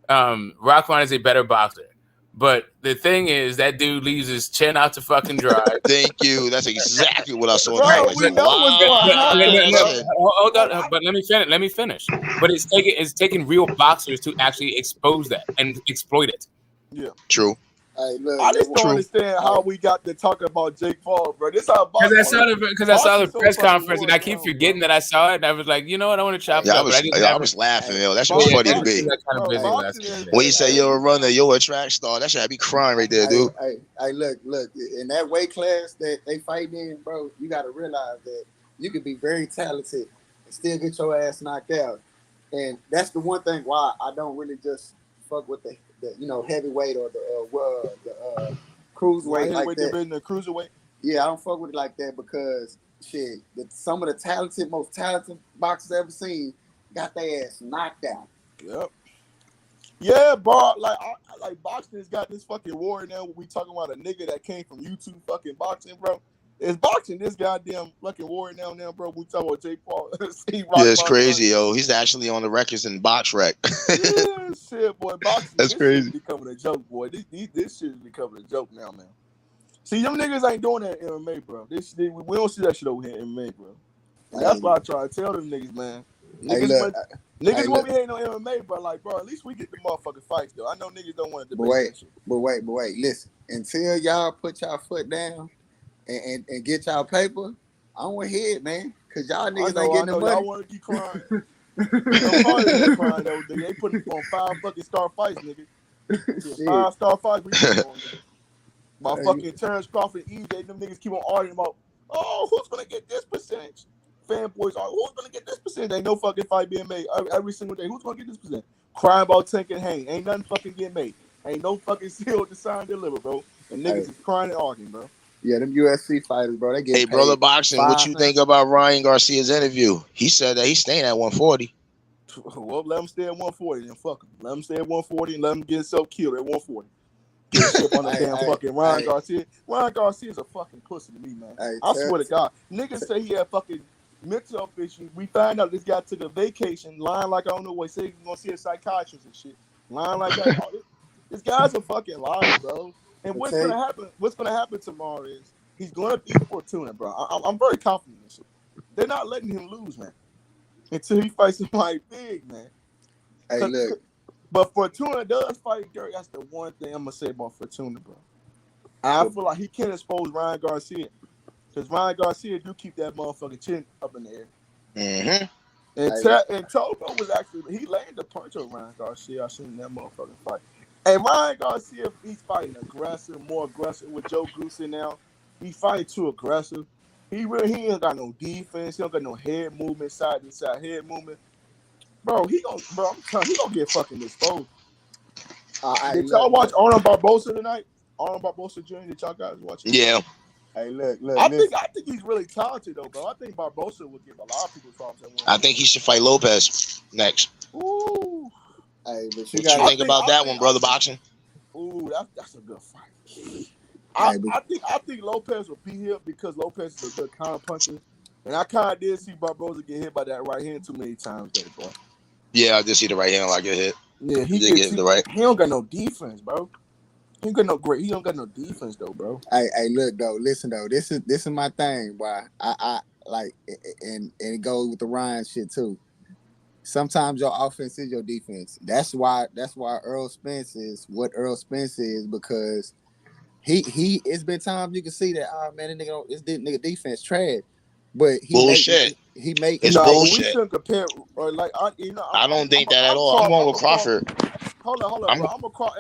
Rockman is a better boxer. But the thing is, that dude leaves his chin out to fucking dry. Thank you. That's exactly what I saw. Hold on, but let me finish. But it's taking real boxers to actually expose that and exploit it. Yeah, true. Hey, look, I just don't understand how we got to talk about Jake Paul, bro. This how because I saw the press conference and I keep forgetting that I saw it and I was like, you know what, I want to chop it up. I was laughing, yo. That shit was funny to me. When you say you're a runner, you're a track star, that should have me crying right there, dude. Hey, look, in that weight class that they fight in, bro, you got to realize that you can be very talented and still get your ass knocked out. And that's the one thing why I don't really just fuck with the heavyweight or the cruiserweight like that. The cruiserweight. Yeah, I don't fuck with it like that because shit, some of the most talented boxers I've ever seen got their ass knocked out. Yep. Yeah, bro. Like boxing has got this fucking war now. We talking about a nigga that came from YouTube fucking boxing, bro. Is boxing this goddamn fucking war now, bro? We talking about Jake Paul. Yeah, it's crazy, yo. He's actually on the records in box rec. Yeah, shit, boy. Boxing. That's crazy. Shit is becoming a joke, boy. This shit is becoming a joke now, man. See, them niggas ain't doing that in MMA, bro. We don't see that shit over here in MMA, bro. And that's why I try to tell them niggas, man. Niggas won't be hating on MMA, but like, bro, at least we get the motherfucking fights, though. I know niggas don't want to debate that shit. But wait. Listen, until y'all put y'all foot down and get y'all paper, I don't want to hear it, man. Because y'all niggas ain't getting the money. Y'all want to keep crying. Don't crying, though, nigga. They put on 5 fucking star fights, nigga. 5-star fights we put on, nigga. My fucking Terrence Crawford, EJ, them niggas keep on arguing about, oh, who's going to get this percentage? Fanboys are, who's going to get this percentage? Ain't no fucking fight being made every single day. Who's going to get this percentage? Crying about Tank and Hang. Ain't nothing fucking getting made. Ain't no fucking seal to sign and deliver, bro. And niggas is crying and arguing, bro. Yeah, them UFC fighters, bro. They get Hey, paid. brother, boxing. What you think about Ryan Garcia's interview? He said that he's staying at 140. Well, let him stay at 140 and fuck him. Let him stay at 140 and let him get himself killed at 140. Get shit on the damn fucking Ryan Garcia. Ryan Garcia's a fucking pussy to me, man. I swear to God. Niggas say he had fucking mental health issues. We find out this guy took a vacation, lying like I don't know what, say he's gonna see a psychiatrist and shit. Lying like that. This guy's a fucking liar, bro. And what's gonna happen? What's gonna happen tomorrow is he's gonna beat Fortuna, bro. I'm very confident in this shit. They're not letting him lose, man, until he fights somebody big, man. Hey, look. But Fortuna does fight Gary. That's the one thing I'm gonna say about Fortuna, bro. I feel like he can't expose Ryan Garcia because Ryan Garcia do keep that motherfucking chin up in the air. Mm-hmm. And Togo was actually he landed a punch on Ryan Garcia. I seen that motherfucking fight. And Ryan Garcia, he's fighting aggressive, more aggressive with Joe Goose now. He fighting too aggressive. He ain't got no defense. He don't got no head movement, side to side head movement. Bro, I'm telling you, he gonna get fucking exposed. Did y'all watch Arnold Barbosa tonight? Arnold Barbosa Jr. Did y'all guys watch it? Yeah. Hey, look. I think he's really talented though, bro. I think Barbosa would give a lot of people problems. I think he should fight Lopez next. Ooh. Hey, but what you think about that one, brother? Boxing. Ooh, that's a good fight. I think Lopez will beat him because Lopez is a good counter puncher, and I kind of did see Barbosa get hit by that right hand too many times, though, bro. Yeah, I did see the right hand like get hit. Yeah, he did get the right. He don't got no defense, bro. He don't got no defense though, bro. Hey, look though. Listen though. This is my thing. Why I like, and it goes with the Ryan shit too. Sometimes your offense is your defense. That's why Earl Spence is what Earl Spence is, because he it's been times you can see that man, this nigga defense trash. But bullshit. It's bullshit. We shouldn't compare or like I don't think that at all. I'm going with Crawford. Hold on, bro. I'm gonna call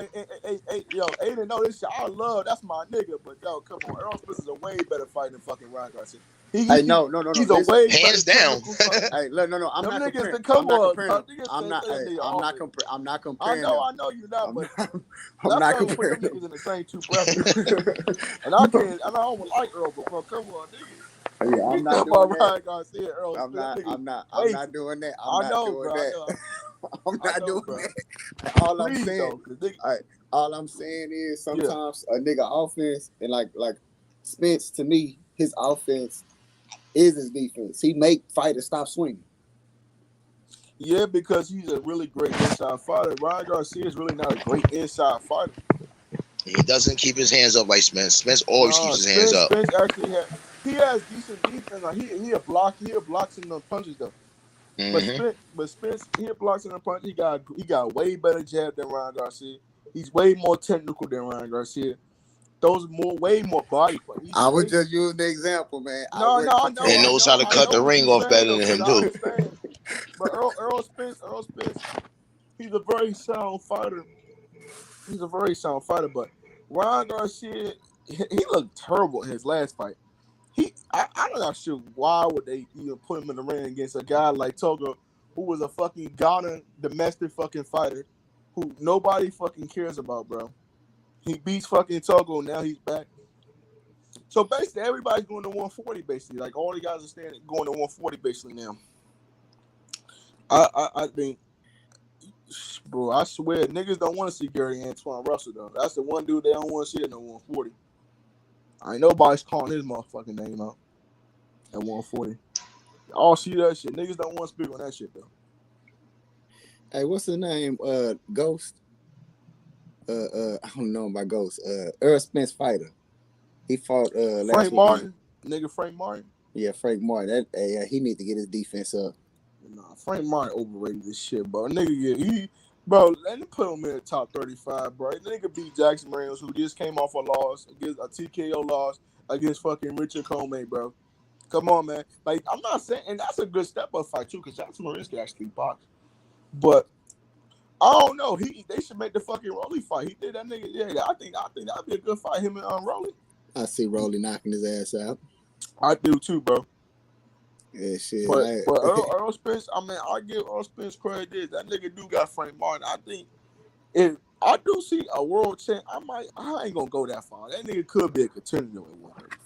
yo, Aiden know this shit. I love that's my nigga, but yo, come on. Earl Spence is a way better fighter than fucking Ryan Garcia. No. He's a way hands down. Hey, no. I'm not comparing. I'm not comparing. I know you're not, but I'm not comparing. Put them niggas in the same two brackets. And I don't like Earl, but bro, come on, nigga. Yeah, I'm not doing that. Ryan Garcia, Earl I'm not doing that. I'm not doing that. I'm not doing that. All I'm saying is sometimes a nigga offense and like Spence, to me, his offense is his defense. He make fighters stop swinging. Yeah, because he's a really great inside fighter. Ryan Garcia is really not a great inside fighter. He doesn't keep his hands up like Spence. Spence always keeps his hands up. Spence actually has decent defense. Like he'll block some of the punches though. Mm-hmm. But Spence, he'll block some of the punches. He got way better jab than Ryan Garcia. He's way more technical than Ryan Garcia. Those way more body play. I was just using the example, man. No, I know. He knows how to cut the ring off better than him too. But Earl Spence, he's a very sound fighter. But Ryan Garcia, he looked terrible in his last fight. I'm not sure why would they even put him in the ring against a guy like Togo, who was a fucking Ghana domestic fucking fighter, who nobody fucking cares about, bro. He beats fucking Togo, now he's back. So basically, everybody's going to 140, basically. Like, all the guys are going to 140, basically, now. I think, bro, I swear, niggas don't want to see Gary Antoine Russell, though. That's the one dude they don't want to see at no 140. Ain't nobody's calling his motherfucking name out at 140. Y'all see that shit. Niggas don't want to speak on that shit, though. Hey, what's his name? Ghost? I don't know about Ghost. Earl Spence fighter. He fought Frank Martin. Nigga Frank Martin. Yeah, Frank Martin. He need to get his defense up. Nah, Frank Martin overrated this shit, bro. Nigga, bro, let me put him in the top 35, bro. Nigga beat Jackson Ramos, who just came off a loss, against a TKO loss against fucking Richard Comey, bro. Come on, man. Like, I'm not saying, and that's a good step-up fight, too, because Jackson Ramos can actually box. But I don't know. They should make the fucking Rolly fight. He did that nigga. Yeah, I think that'd be a good fight. Him and Rolly. I see Rolly knocking his ass out. I do too, bro. Yeah, shit. But Earl Spence, I mean, I give Earl Spence credit. That nigga do got Frank Martin. I think if I do see a world champ, I ain't gonna go that far. That nigga could be a contender at 135.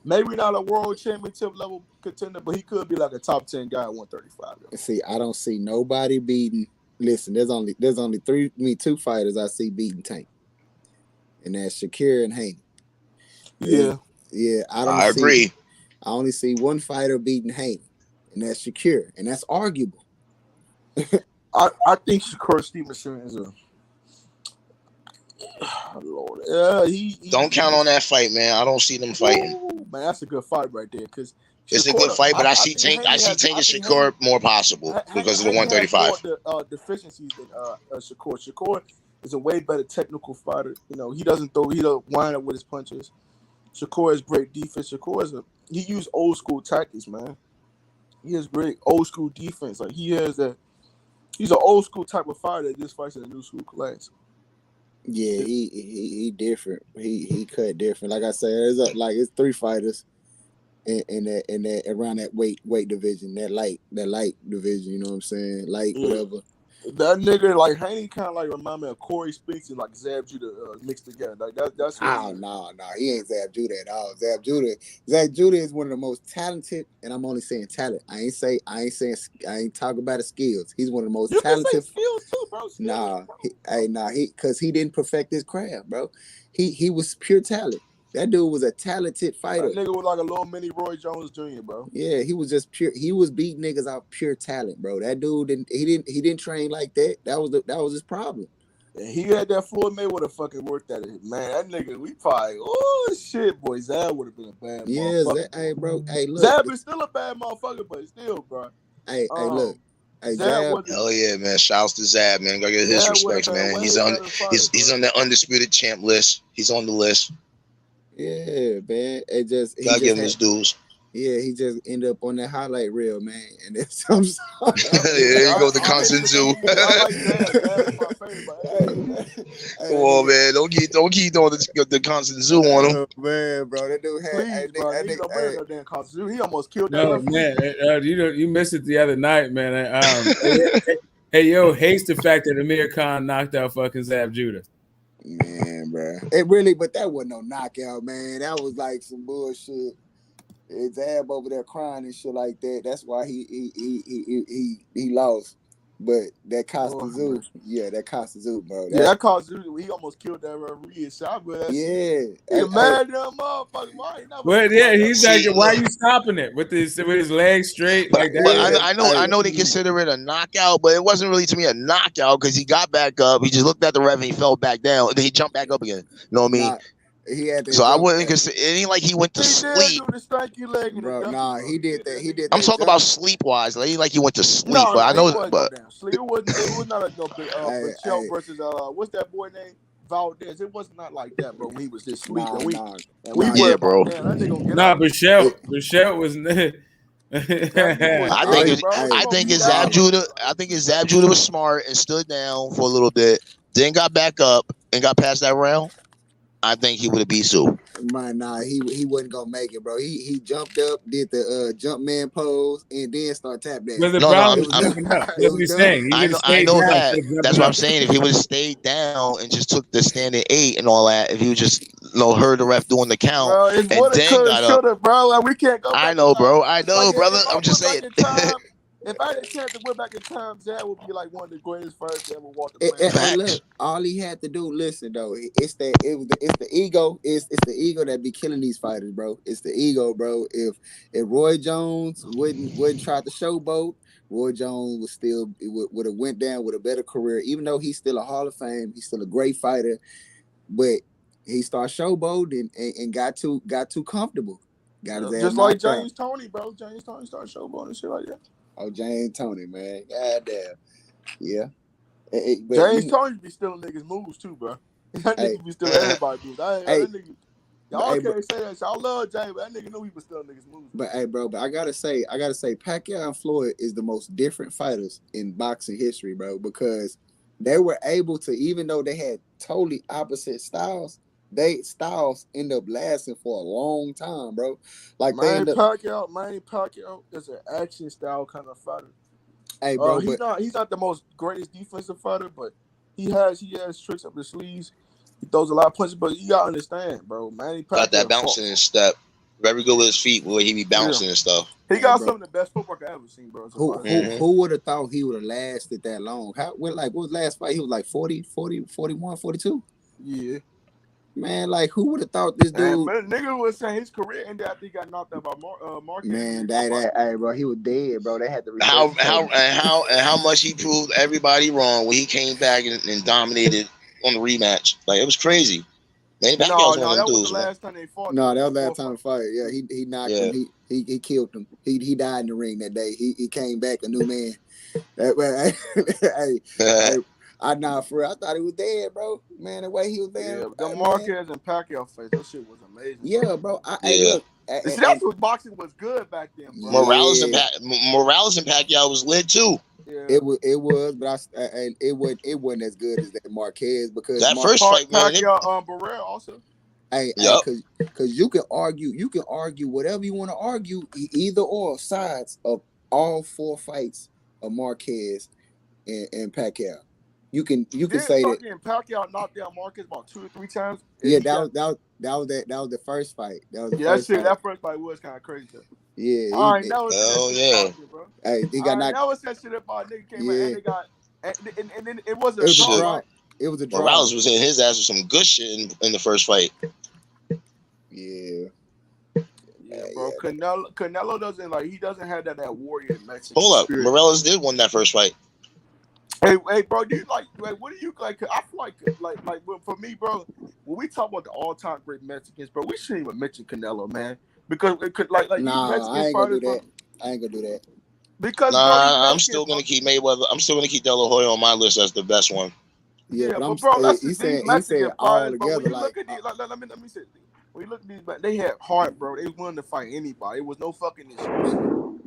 Maybe not a world championship level contender, but he could be like a top 10 guy at 135. Yo. See, I don't see nobody beating. Listen, there's only two fighters I see beating Tank, and that's Shakir and Haney. Yeah, I agree. I only see one fighter beating Haney, and that's Shakir, and that's arguable. I think Shakur Stevenson is a. Oh, Lord, he don't count on that fight, man. I don't see them fighting. Ooh, man, that's a good fight right there. Because it's a good fight, but I see Tank and Shakur more possible because of the 135. The deficiencies than Shakur. Shakur is a way better technical fighter. You know, he doesn't wind up with his punches. Shakur has great defense. He used old school tactics, man. He has great old school defense. Like he has that. He's an old school type of fighter that just fights in a new school class. Yeah, he different. He cut different. Like I said, it's three fighters in that around that weight division, that light division. You know what I'm saying? Light whatever. That nigga like Haney kind of like remind me of Corey Speaks and like Zab Judah mixed together. Like that's. No, he ain't Zab Judah at all. Zab Judah is one of the most talented, and I'm only saying talent. I ain't talking about his skills. He's one of the most talented. You can say skills too, bro. Because he didn't perfect his craft, bro. He was pure talent. That dude was a talented fighter. That nigga was like a little mini Roy Jones Jr., bro. Yeah, he was just pure. He was beating niggas out pure talent, bro. That dude didn't train like that. That was his problem. And he had that Floyd Mayweather fucking worked at it. Man, that nigga, we probably, oh shit, boy, Zab would have been a bad motherfucker. Hey, bro. Hey, look. Zab is still a bad motherfucker, but still, bro. Hey, look. Hey, Zab. Hell yeah, man. Shouts to Zab, man. Gotta get his respects, man. He's on the undisputed champ list. He's on the list. Yeah, man. Gotta give him his dues. Yeah, he just ended up on that highlight reel, man. And it's I'm sorry. There you go, the constant zoo. Come on, man. Don't keep doing the constant zoo on him. Man, bro, that dude he almost killed that. No, man, you missed it the other night, man. Hey, yo, hates the fact that Amir Khan knocked out fucking Zab Judah. Man, bro, but that wasn't no knockout, man. That was like some bullshit. Zab over there crying and shit like that. That's why he lost. But that Costa Zoo, that Costa Zoo, bro. That Costa Zoo, he almost killed that referee. He mad at that motherfucker. But yeah, he's like, why are you stopping it with his legs straight like that? But I know they consider it a knockout, but it wasn't really to me a knockout because he got back up. He just looked at the ref and he fell back down, and then he jumped back up again. You know what I mean? So I wouldn't consider it ain't like he went to sleep. Bro, nah, he did that. I'm talking about sleep wise. It ain't like he went to sleep. No, but I know it was not like no big Michelle versus what's that boy name? Valdez. It was not like that, bro. When he was just sleeping. Bro. Michelle was I think his Zab Judah was smart and stood down for a little bit, then got back up and got past that round. I think he would have beat Sue. Man, nah, he wasn't gonna make it, bro. He jumped up, did the jump man pose, and then start tap dancing. That's what he's saying. I know that. That's what I'm saying. If he would have stayed down and just took the standing 8 and all that, if he would just heard the ref doing the count and then got up, bro. Like, we can't go. I know, bro. I know, brother. I'm just saying. If I had a chance to win back in time, that would be like one of the greatest fighters to ever walk the planet. And look, all he had to do, listen though, it's the ego, it's the ego that be killing these fighters, bro. It's the ego, bro. If Roy Jones wouldn't try to showboat, Roy Jones would have went down with a better career. Even though he's still a Hall of Fame, he's still a great fighter, but he started showboating and got too comfortable. Got his ass just like James Toney, bro. James Toney started showboating and shit like that. Oh, James Toney, man. God damn. Yeah. James Toney be stealing niggas' moves too, bro. That nigga be stealing everybody's moves. Y'all can't say that. Y'all love James, but that nigga knew he was stealing niggas' moves. But hey, bro, I gotta say, Pacquiao and Floyd is the most different fighters in boxing history, bro, because they were able to, even though they had totally opposite styles, styles end up lasting for a long time, bro. Like Manny Pacquiao is an action style kind of fighter. Hey, bro, he's not the most greatest defensive fighter, but he has tricks up his sleeves. He throws a lot of punches, but you gotta understand, bro. Manny Pacquiao got that bouncing step. Very good with his feet, where he be bouncing and stuff. He got bro. some of the best footwork I ever seen, bro. Who would have thought he would have lasted that long? What was last fight? He was like 40, 41, 42? Yeah. Man, like who would have thought this dude? Man, nigga was saying his career ended after he got knocked out by Marquez. Man, hey, bro, he was dead, bro. They had to How much he proved everybody wrong when he came back and dominated on the rematch. Like, it was crazy. Man, Pacquiao's one of them dudes, man. Time they fought. No, that was last time to fight. Yeah, he knocked him. He killed him. He died in the ring that day. He came back a new man. Hey, for real, I thought he was dead, bro. Man, the way he was there. Yeah, the Marquez and Pacquiao fight, that shit was amazing. Yeah, bro. Yeah. That's what boxing was good back then, bro. Morales and Pacquiao was lit too. Yeah. It was, but it wasn't as good as that Marquez because that first fight, man. Pacquiao, Barrera also. Hey, because you can argue whatever you want to argue, either or sides of all 4 fights of Marquez and Pacquiao. You can say that Pacquiao knocked down Marquez about 2 or 3 times. Yeah, that was the first fight. That was the that first fight was kind of crazy. Yeah. I know that shit, bro. Hey, he got knocked. I never said shit about nigga came in and they got and then it wasn't a draw. It was a draw. Morales was in his ass with some good shit in the first fight. Yeah. Yeah, bro. Canelo doesn't he doesn't have that warrior Mexican. Hold up, spirit. Morales did win that first fight. Hey, bro, do you like what do you like? I feel like for me, bro, when we talk about the all-time great Mexicans, bro, we shouldn't even mention Canelo, man, because it could like nah, Mexican I ain't fighters, gonna do that. I ain't gonna do that. Because I'm still gonna keep Mayweather. I'm still gonna keep De La Hoya on my list as the best one. Yeah, but bro, that's he these said Mexican all fighters. But when together. you look at these, let me say, when you look at these, they had heart, bro. They wanted to fight anybody. It was no fucking excuses.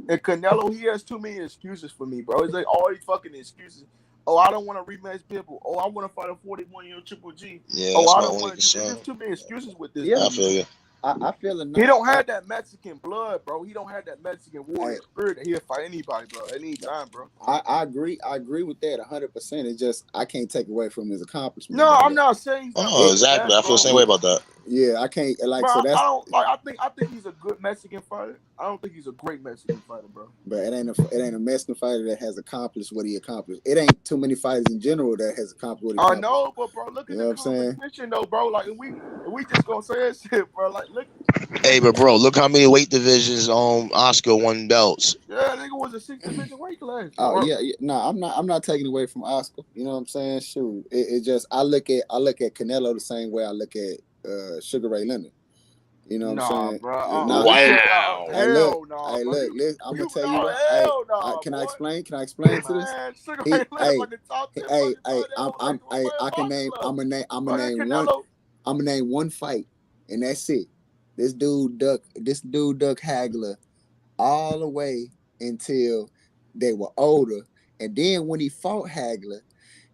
And Canelo, he has too many excuses for me, bro. It's like all these fucking excuses. Oh, I don't want to rematch people. Oh, I want to fight a 41-year-old Triple G. Yeah, oh, that's I my don't only want to. concern. There's too many excuses with this. Yeah, I feel you. I feel he don't have that Mexican blood, bro. He don't have that Mexican warrior spirit that he'll fight anybody, bro, at any time, bro. I agree with that 100%. It's just I can't take away from his accomplishment. No, I'm not saying. Exactly. I feel the same way about that. Yeah, I can't Bro, so that's. I don't like. I think he's a good Mexican fighter. I don't think he's a great Mexican fighter, bro. But it ain't a Mexican fighter that has accomplished what he accomplished. It ain't too many fighters in general that has accomplished what he accomplished. I know, but bro, look at the competition though, bro. Like, and we just gonna say that shit, bro. Like, look. Hey, but bro, look how many weight divisions Oscar won belts. Yeah, nigga was a 6 division weight class. Oh yeah. No, I'm not taking away from Oscar. You know what I'm saying? Shoot, it just I look at Canelo the same way I look at Sugar Ray Leonard. You know what I'm saying? Bro. Wow. Hey, look, listen, I'm gonna tell you what. Can I explain? Can I explain to this? I'm gonna name one fight, and that's it. This dude duck Hagler all the way until they were older, and then when he fought Hagler,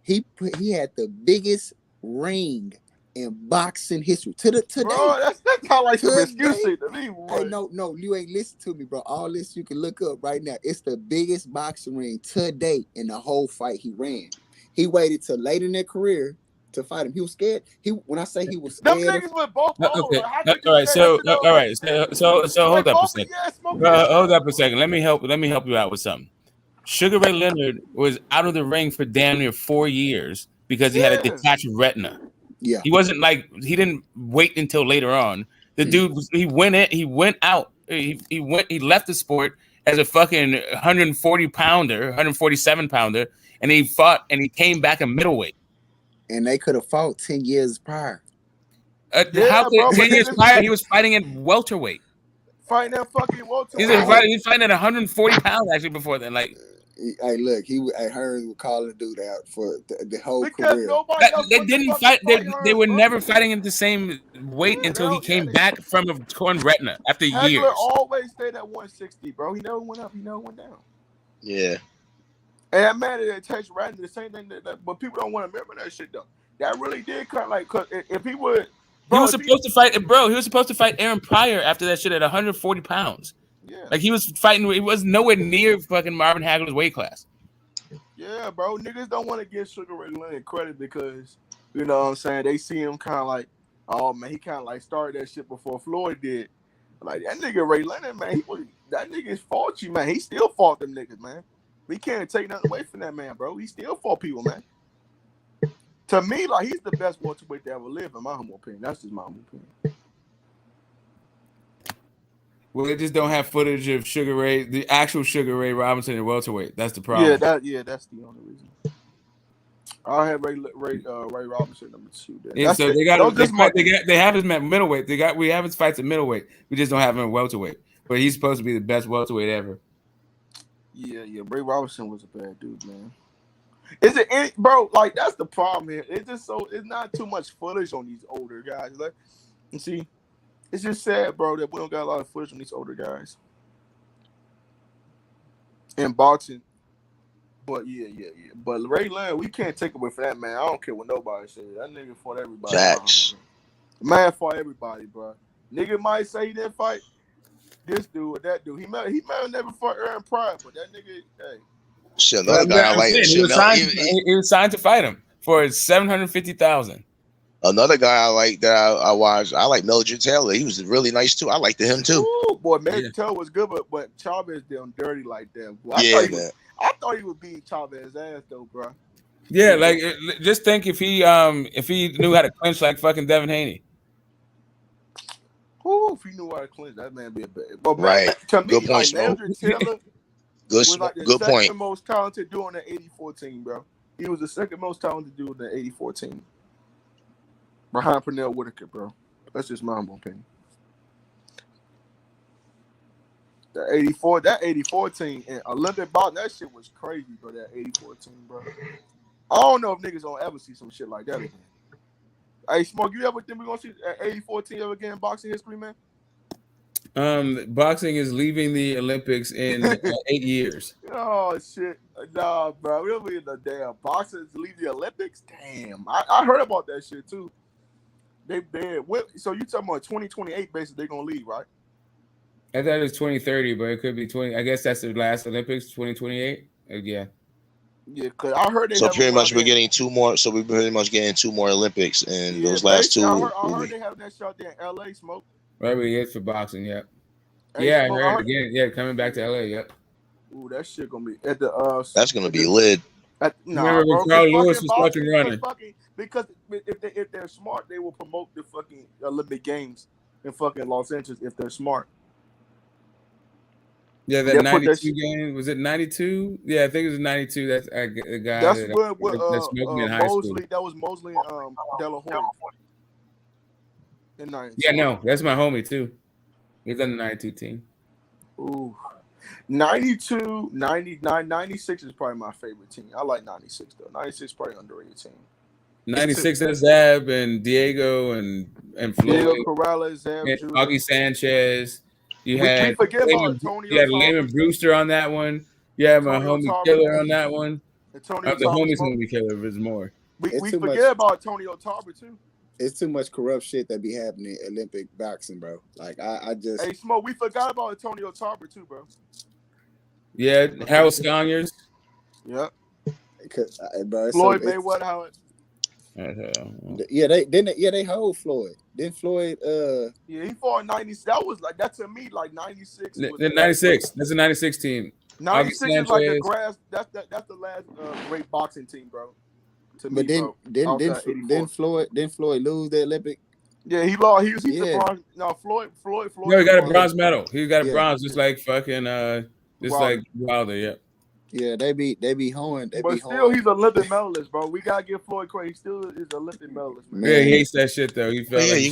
he had the biggest ring in boxing history today. Bro, that's not like some excuse to me. Hey, no, you ain't listen to me, bro. All this you can look up right now. It's the biggest boxing ring today in the whole fight he ran. He waited till late in their career to fight him. He was scared. When I say he was scared, them niggas with both. Okay. All right. So hold up a second. Hold up a second. Let me help you out with something. Sugar Ray Leonard was out of the ring for damn near 4 years because he had a detached retina. Yeah, he didn't wait until later on. The dude he left the sport as a fucking 147 pounder, and he fought and he came back a middleweight. And they could have fought 10 years prior. 10 years prior, he was fighting at welterweight. Fighting that fucking welterweight. He's fighting at 140 pounds actually before then. Like, hey, look, Hearns would call the dude out for the whole career. They didn't fight. They were never fighting at the same weight until he came back from a torn retina after years. Hagler always stayed at 160, bro. He never went up. He never went down. Yeah. And that man that takes retina, the same thing but people don't want to remember that shit though. That really did kind of like, cause if people would. He was supposed to fight, bro. He was supposed to fight Aaron Pryor after that shit at 140 pounds. Yeah. Like he was fighting. He was nowhere near fucking Marvin Hagler's weight class. Yeah, bro. Niggas don't want to give Sugar Ray Leonard credit because, you know what I'm saying, they see him kind of like, oh man, he kind of like started that shit before Floyd did. Like that nigga Ray Leonard, man, that nigga's fought you, man. He still fought them niggas, man. We can't take nothing away from that man, bro. He still fought people, man. To me, like he's the best welterweight to ever live, in my humble opinion. That's just my humble opinion. Well, they just don't have footage of Sugar Ray, the actual Sugar Ray Robinson in welterweight. That's the problem. That's the only reason. I have Ray Robinson number 2. And so they have him at middleweight. We have his fights at middleweight. We just don't have him at welterweight. But he's supposed to be the best welterweight ever. Yeah. Ray Robinson was a bad dude, man. Is it any, bro? Like that's the problem here. It's just it's not too much footage on these older guys. Like, you see, it's just sad, bro, that we don't got a lot of footage on these older guys in boxing. But yeah. But Ray Leonard, we can't take away from that, man. I don't care what nobody says. That nigga fought everybody. Facts. Man fought everybody, bro. Nigga might say he didn't fight this dude or that dude. He might never fought Aaron Pryor, but that nigga, hey. Shit, another guy I like. He was signed to fight him for $750,000. Another guy I like that I watched. I like Mildred Taylor. He was really nice too. I liked him too. Ooh, boy, Mildred Taylor was good, but Chavez did him dirty like that. Boy, I thought he would beat Chavez's ass though, bro. Yeah, like just think if he knew how to clinch like fucking Devin Haney. Ooh, if he knew how to clinch, that man be a bad. But right. Man, to me, good point, like Mildred Taylor was like the second most talented dude on the 84 team, bro. He was the second most talented dude on the 84 team. Behind Pernell Whitaker, bro. That's just my humble opinion. That 84 team and Olympic boxing, that shit was crazy, bro. That 84 team, bro. I don't know if niggas gonna ever see some shit like that again. Hey, Smoke, you ever think we gonna see an 84 team ever again in boxing history, man? Boxing is leaving the Olympics in 8 years. Oh shit, nah, bro. We'll be in the damn boxers leave the Olympics. Damn, I heard about that shit too. They so you talking about 2028? Basically, they're gonna leave, right? I thought it was 2030, but it could be 20. I guess that's the last Olympics, 2028. Yeah. Yeah, cause I heard they. So pretty much we're getting 2 more. So we're pretty much getting 2 more Olympics, and those last 2. I heard they have that shot there in LA, Smoke. Right, but it's for boxing. Yeah. Hey, yeah, Smoke, I heard again. Yeah, coming back to LA. Yep. Ooh, that shit gonna be at the. That's gonna be lit. Remember when Carl Lewis was fucking running? Because if they're smart, they will promote the fucking Olympic Games in fucking Los Angeles if they're smart. Yeah, that 92 game, was it 92? Yeah, I think it was 92. That's a guy that's that smoked me in high Mosley. school. That was Mosley De La Hoya in 92. Yeah, no, that's my homie too. He's on the 92 team. Ooh. 92, 99, 96 is probably my favorite team. I like 96 though. 96 is probably underrated team. 96 is Zab and Diego and Floyd. Diego Corrales, Zab, and Augie Sanchez. You we had can't forget about Antonio. You had Layman Brewster on that one. You had my homie Killer on that one. The homie's homie Killer was more. We forget about Antonio Tarver too. It's too much corrupt shit that be happening in Olympic boxing, bro. Like I just. Hey, Smoke, we forgot about Antonio Tarver too, bro. Yeah, Harold Sconyers. Yep. Bro, Floyd Mayweather. Yeah, they hold Floyd. Then Floyd. Yeah, he fought in 90. That was like to me like 96. The 96. That's a 96 team. 96 is like the grass. That's the last great boxing team, bro. But then Floyd lose the Olympic. Yeah, he lost. He's the bronze. No, Floyd. No, he got a bronze medal. He got a bronze, just like fucking like Wilder. Yeah. Yeah, they be hoeing. But still, he's an Olympic medalist, bro. We gotta give Floyd credit. He still is an Olympic medalist, man. Yeah, he hates that shit though. He felt you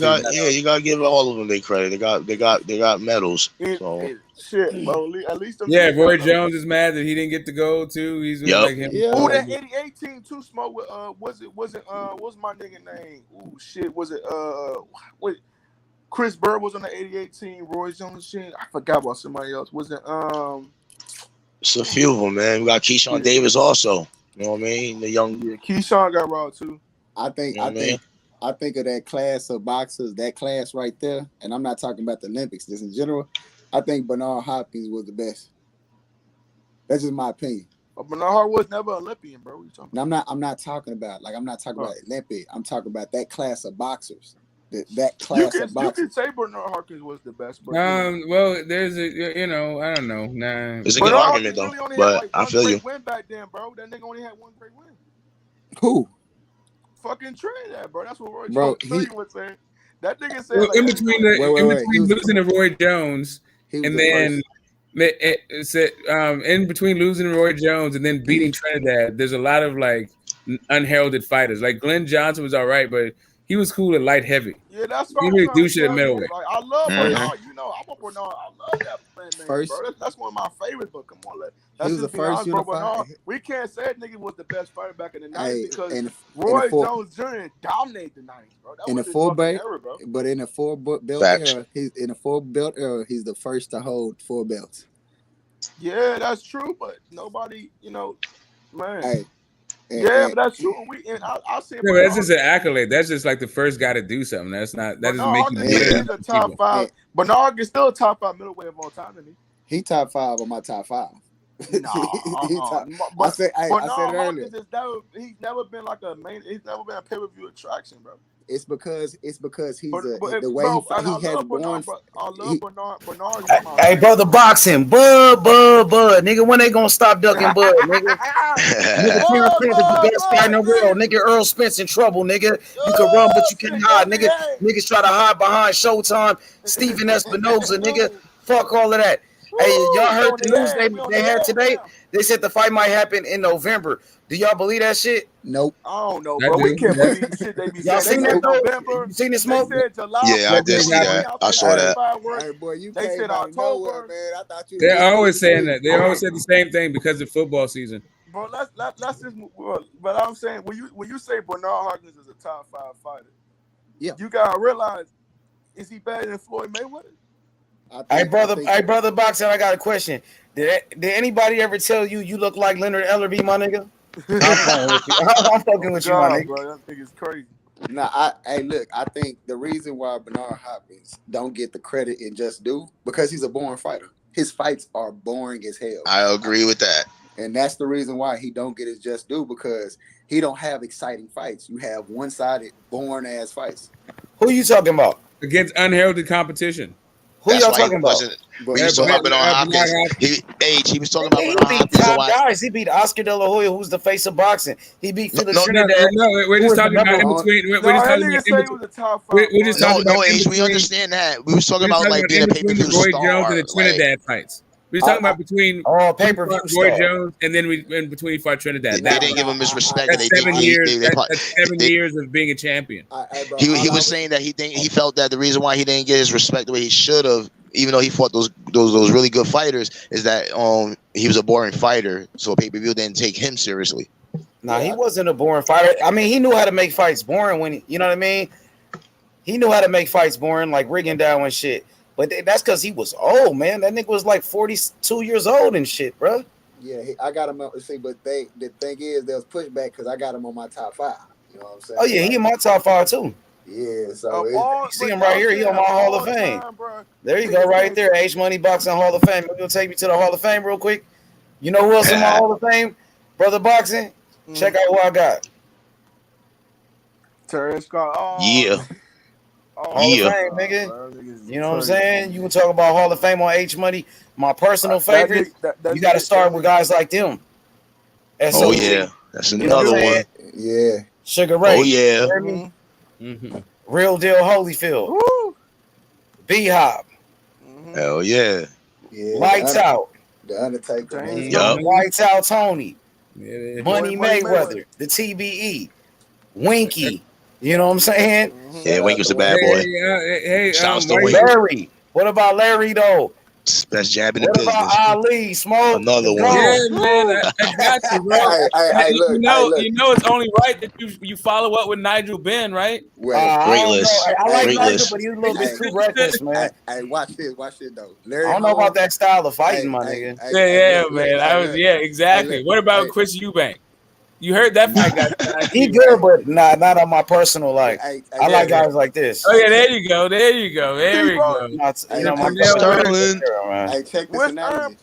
gotta give all of them their credit. They got medals. So. Shit, bro. At least Roy Jones is mad that he didn't get the gold too. He's like him. Yeah. Oh, that 88 team too. Smoke with what's my nigga name? Ooh, shit. Was it what? Chris Bird was on the 88 team. Roy Jones shit. I forgot about somebody else. Was it It's a few of them, man. We got Keyshawn Davis also. You know what I mean? The young. Yeah, Keyshawn got robbed too. I think of that class of boxers, that class right there, and I'm not talking about the Olympics, just in general. I think Bernard Hopkins was the best. That's just my opinion. But Bernard Hopkins was never an Olympian, bro. What you talking about? I'm not talking about Olympic. I'm talking about that class of boxers. that You class can of boxing. say Bernard Hopkins was the best, but Well, there's I don't know. Nah, It's a good Bernard argument Hopkins though, really only had but like I one feel you. great win back then, bro. That nigga only had one great win. Who? Fucking Trinidad, bro. That's what Roy Bro, Jones Jr. was saying. That nigga said well, like in between losing to Roy Jones and then in between losing to Roy Jones and then beating Trinidad, there's a lot of like unheralded fighters. Like Glenn Johnson was all right, but he was cool at light heavy. Yeah, that's what He I'm really trying do to shit at tell you. middleweight. Like, I love First- Bernard. You know, I'm a Bernard. I love that man, First- bro. That's one of my favorites. But come on, He let's was just the be first honest, bro. unified- Bernard, we can't say that nigga was the best fighter back in the 90s Hey, because in Roy the four- Jones Jr. dominated the 90s, bro. That in was the his four fucking belt, era, bro. but in the four belt Facts. era, he's the first to hold 4 belts. Yeah, that's true, but nobody, man. Hey, Yeah, but that's true. I see Yeah, but that's just an accolade. That's just like the first guy to do something. That doesn't make you Hopkins better is than a top 5. Bernard is still a top 5 middleweight of all time to me. He top 5 on my top 5. Nah, I said it Bernard earlier. Hopkins he's never been like he's never been a pay-per-view attraction, bro. It's because he's the way bro, he has born. I love Bernard. Bernard. Hey, brother, boxing, Bud. Nigga, when they gonna stop ducking Bud, nigga? Nigga, Terrence Prince is the best fighter in the world, nigga. Earl Spence in trouble, nigga. You can run, but you can't hide, nigga. Niggas try to hide behind Showtime. Steven Espinoza, nigga. Fuck all of that. Hey, y'all heard the news they had today? They said the fight might happen in November. Do y'all believe that shit? Nope. I don't know, bro. We can't believe the shit they be saying. Y'all seen that though? November. You seen the smoke? They said July. Yeah, I did see that. I saw that. Hey, boy, you They came said out of nowhere, October. man. I thought you. They're always saying that. They always said the same thing because of football season. Bro, let's just. But I'm saying when you say Bernard Hopkins is a top 5 fighter, yeah, you gotta realize, is he better than Floyd Mayweather? Hey, brother, boxer, I got a question. Did anybody ever tell you look like Leonard Ellerby, my nigga? I'm fucking with you, my nigga. Bro, that nigga's crazy. Nah, look, I think the reason why Bernard Hopkins don't get the credit and just do because he's a boring fighter. His fights are boring as hell. I agree with that. And that's the reason why he don't get his just due because he don't have exciting fights. You have one-sided, boring ass fights. Who you talking about? Against unheralded competition. Who y'all talking about? We was talking about Bernard Hopkins. He was talking about He Bernard beat Hopkins. top guys. He beat Oscar De La Hoya, who's the face of boxing. He beat Felix Trinidad. No, we're just talking about in between. We're just talking about in between. We're just talking about Age, we understand that. We was talking about like being a pay-per-view Roy star. Jones and the Trinidad fights. We was talking about between pay-per-view Roy star. Jones and then in between he fought Trinidad. They didn't give him his respect. That's 7 years. That's 7 years of being a champion. He was saying that he felt that the reason why he didn't get his respect the way he should have, even though he fought those really good fighters, is that he was a boring fighter, so pay-per-view didn't take him seriously. Nah, he wasn't a boring fighter. I mean, he knew how to make fights boring when you know what I mean. He knew how to make fights boring, like rigging down and shit. But that's because he was old, man. That nigga was like 42 years old and shit, bro. Yeah, I got him. See, but the thing is, there was pushback because I got him on my top 5. You know what I'm saying? Oh yeah, he in my top 5 too. Yeah, so you see him right here. He on my Hall of Fame. There you go, right there. H Money Boxing Hall of Fame. We'll take you to the Hall of Fame real quick. You know who else in my Hall of Fame? Brother Boxing. Check out who I got. Terrence Scott. Yeah. Hall of Fame, nigga. You know what I'm saying? You can talk about Hall of Fame on H Money. My personal favorite. You got to start with guys like them. Oh yeah, that's another one. Yeah. Sugar Ray. Oh yeah. Real Deal Holyfield. B-Hop. Hell yeah. Lights Out. The Undertaker. Lights Out Tony. Yeah, Money Mayweather. The TBE. Winky. You know what I'm saying? Yeah, Winky was a bad boy. Hey, Shouts to Winky. Larry. What about Larry though? Best jab in the What business. about Ali? Smoke. Another one. Yeah, man, I got you, bro. You know, it's only right that you follow up with Nigel Benn, right? Great list. I like Great Nigel, list. but he's a little bit too reckless, man. Hey, watch this though. I don't know about that style of fighting, my nigga. Yeah, man. Exactly. What about Chris Eubank? You heard that fight guy? He good, but not on my personal life. I like guys like this. Oh yeah, there you go. There we go. You know, my Sterling. Hey, check this Where's analogy.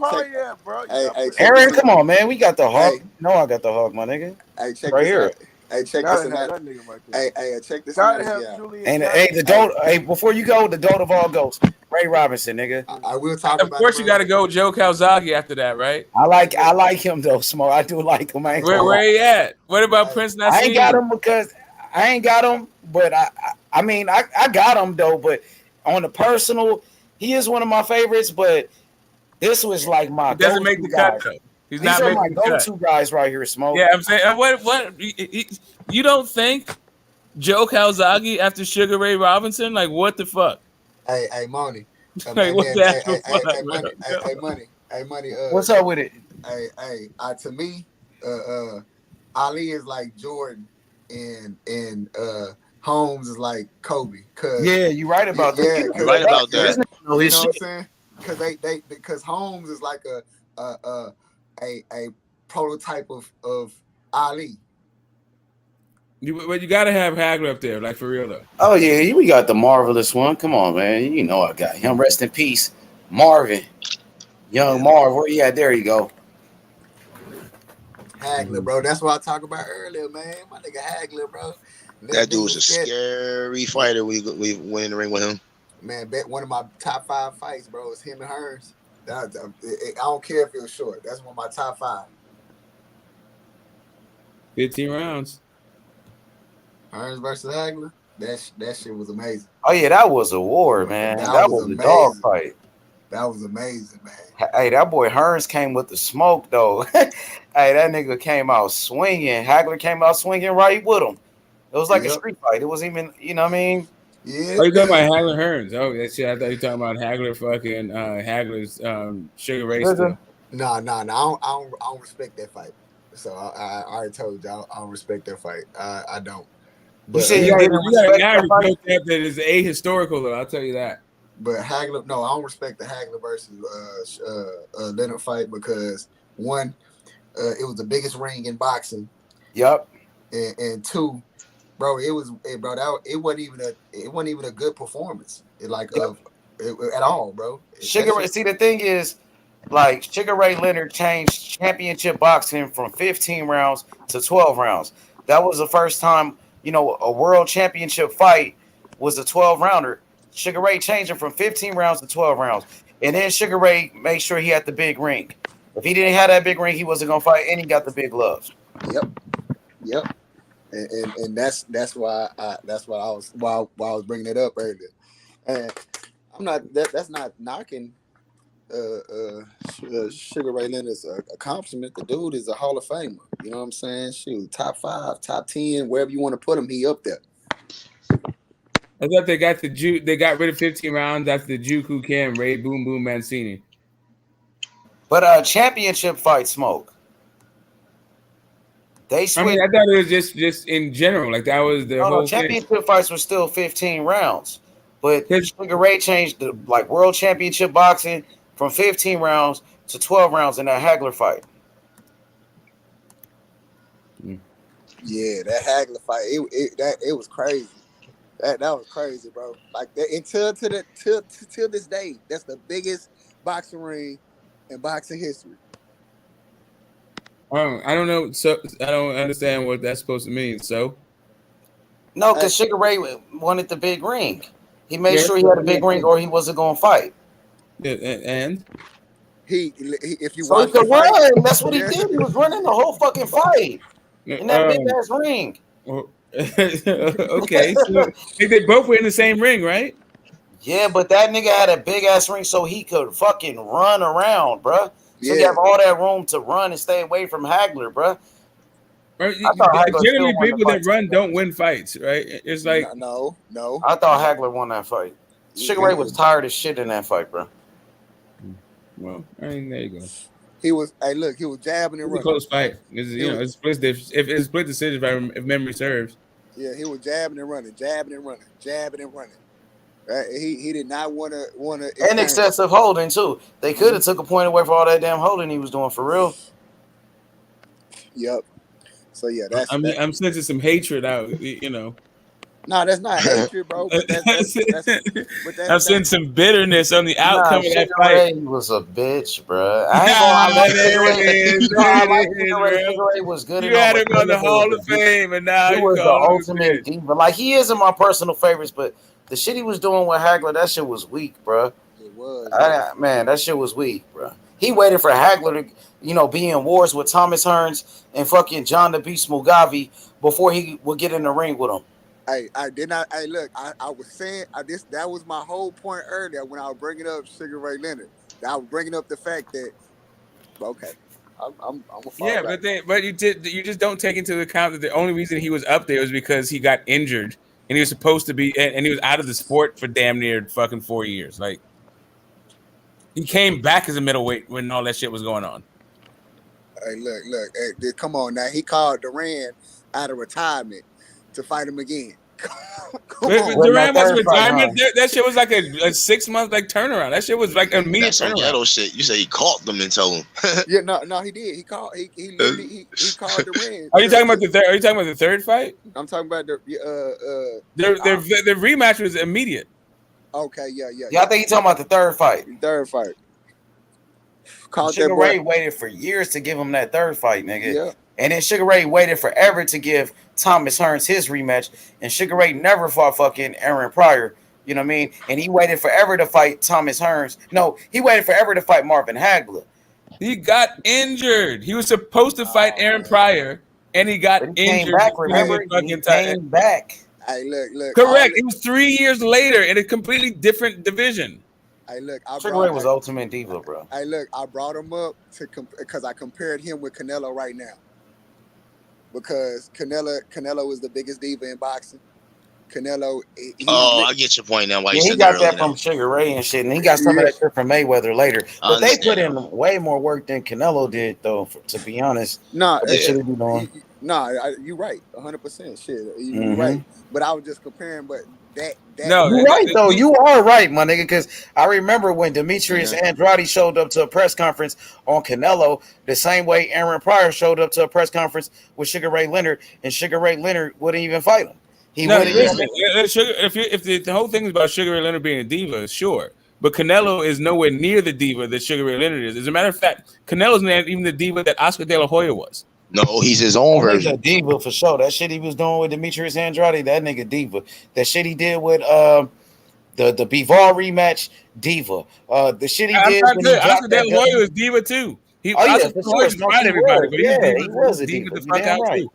bro? Hey, Aaron, come on, man. We got the hawk. No, I got the hawk, my nigga. Hey, check right this here. out. Hey, check Gotta this have out. that nigga right there. Hey, check this Gotta analogy have out. Julian. And gotta hey, the goat. Hey, before you go, the goat of all goats, Ray Robinson, nigga. I will talk Of about course, it, you bro. got to go with Joe Calzaghe after that, right? I like him though, Smoke. I do like him. I ain't gonna lie. Where he at? What about Prince I ain't got Nassim? him because I ain't got him, but I mean I got him though. But on the personal, he is one of my favorites. But this was like my He doesn't go-to make the guys. cut though. He's These not are my making the cut. go-to guys right here, Smoke. Yeah, I'm saying, what? You don't think Joe Calzaghe after Sugar Ray Robinson? Like, what the fuck? Hey, Money. Like, what the actual fuck? Money. What's up with it? To me, Ali is like Jordan, and Holmes is like Kobe. Yeah, you right about that. Yeah, You're right about that. You know what I'm saying? Because Holmes is like a prototype of Ali. But you got to have Hagler up there, like for real though. Oh yeah, we got the marvelous one. Come on, man. You know I got him. Rest in peace, Marvin. Young Marv, where you at? There you go. Hagler, bro. That's what I talked about earlier, man. My nigga Hagler, bro. That dude's a scary fighter. We went in the ring with him. Man, bet one of my top 5 fights, bro, is him and Hearns. I don't care if it was short. That's one of my top 5. 15 rounds. Hearns versus Hagler. That shit was amazing. Oh yeah, that was a war, man. That was a dog fight. That was amazing, man. Hey, that boy Hearns came with the smoke though. Hey, that nigga came out swinging. Hagler came out swinging right with him. It was like a street fight. It wasn't even, you know what I mean? Yeah. Oh, you talking about Hagler Hearns? Oh, that shit. I thought you were talking about Hagler fucking Hagler's Sugar Ray stuff. No. I don't respect that fight. So I already told you I don't respect that fight. I don't. But you said you didn't respect that fight? That is ahistorical, though. I'll tell you that. But Hagler, no, I don't respect the Hagler versus Leonard fight because one, it was the biggest ring in boxing. Yep. And two, bro, it wasn't even a good performance. At all, bro. Sugar Ray. See, the thing is, like Sugar Ray Leonard changed championship boxing from 15 rounds to 12 rounds. That was the first time, a world championship fight was a 12 rounder. Sugar Ray changed it from 15 rounds to 12 rounds. And then Sugar Ray made sure he had the big ring. If he didn't have that big ring, he wasn't gonna fight, and he got the big gloves. Yep. And that's why I was bringing it up earlier. And I'm not that's not knocking Sugar Ray Leonard's accomplishment. The dude is a Hall of Famer. You know what I'm saying? Shoot, top 5, top 10, wherever you want to put him, he up there. I thought they got they got rid of 15 rounds after the Juku Cam Ray Boom Boom Mancini. But championship fight smoke. They switched. I mean, I thought it was just in general. Like that was the whole championship fights were still 15 rounds. But Sugar Ray changed the world championship boxing from 15 rounds to 12 rounds in that Hagler fight. Yeah, that Hagler fight, it was crazy. That was crazy, bro. Like that until this day, that's the biggest boxing ring in boxing history. I don't know. So I don't understand what that's supposed to mean. So no, because Sugar Ray wanted the big ring. He made sure he had a big ring, or he wasn't going to fight. Yeah, and he if you so watch he could the fight, run. That's what he did. He was running the whole fucking fight in that big ass ring. Okay, so they both were in the same ring, right? Yeah, but that nigga had a big ass ring so he could fucking run around, bruh. So you have all that room to run and stay away from Hagler, bruh. Right. Generally, people that run don't win fights, right? It's like no. I thought Hagler won that fight. Sugar Ray was tired as shit in that fight, bro. Well, I mean, there you go. He was jabbing and running. A close fight. It's split. If it's split decision, if memory serves. Yeah, he was jabbing and running. Right? He did not want to. And excessive holding too. They could have took a point away for all that damn holding he was doing for real. Yep. So yeah, I'm sensing some hatred out. No, that's not hatred, bro. But I'm seeing some bitterness on the outcome of that Sugar fight. Ray was a bitch, bro. I ain't gonna. I love Sugar Ray. You know, I like Sugar Ray. Sugar Ray was good. You had him on the Hall of Fame, and now he you was the call him a ultimate bitch. diva. Like he is in my personal favorites, but the shit he was doing with Hagler, that shit was weak, bro. It was. Man, that shit was weak, bro. He waited for Hagler to, be in wars with Thomas Hearns and fucking John the Beast Mugabe before he would get in the ring with him. I did not. Hey, look, I was saying that was my whole point earlier when I was bringing up Sugar Ray Leonard. I was bringing up the fact that okay, I'm a Yeah, but you just don't take into account that the only reason he was up there was because he got injured and he was supposed to be and he was out of the sport for damn near fucking 4 years. Like he came back as a middleweight when all that shit was going on. Hey, look, hey, come on now. He called Duran out of retirement to fight him again. Duran was retirement. That shit was like a 6 month turnaround. That shit was like an immediate That's some turnaround. ghetto shit. You say he caught them and told him. Yeah, no, he did. He called. He literally he called Duran. Are you talking about the third? Are you talking about the third fight? I'm talking about the the rematch was immediate. Okay, yeah. I think you're talking about the third fight. Third fight. Sugar Ray waited for years to give him that third fight, nigga. Yeah. And then Sugar Ray waited forever to give Thomas Hearns his rematch. And Sugar Ray never fought fucking Aaron Pryor. You know what I mean? And he waited forever to fight Thomas Hearns. No, he waited forever to fight Marvin Hagler. He got injured. He was supposed to fight Aaron Pryor, and he got injured. Came back, remember? He came back. Hey, look. Correct. It was 3 years later in a completely different division. Hey, look. Sugar Ray was ultimate diva, bro. Hey, look. I brought him up because I compared him with Canelo right now. Because Canelo is the biggest diva in boxing. Canelo. I get your point now. Why you he said got that that from Sugar Ray and shit, and he got some of that shit from Mayweather later. But they put in way more work than Canelo did, though. To be honest, no, they should have been doing. No, you're right, 100%. Shit, you're right. But I was just comparing. But you're right though. You are right, my nigga. Because I remember when Demetrius Andrade showed up to a press conference on Canelo, the same way Aaron Pryor showed up to a press conference with Sugar Ray Leonard, and Sugar Ray Leonard wouldn't even fight him. If the whole thing is about Sugar Ray Leonard being a diva, sure. But Canelo is nowhere near the diva that Sugar Ray Leonard is. As a matter of fact, Canelo's not even the diva that Oscar De La Hoya was. No, he's his own version. He's a diva for sure. That shit he was doing with Demetrius Andrade, that nigga diva. That shit he did with the Bivol rematch, diva. The shit he did when he Oscar De La Hoya was diva too. Oscar De La Hoya tried everybody, but he was a diva. The fuck out too.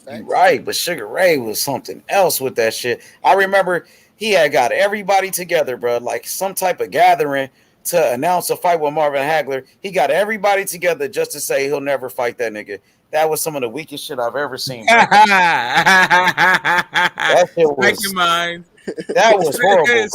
You're right, but Sugar Ray was something else with that shit. I remember he had got everybody together, bro, like some type of gathering to announce a fight with Marvin Hagler. He got everybody together just to say he'll never fight that nigga. That was some of the weakest shit I've ever seen. That shit was, that was horrible,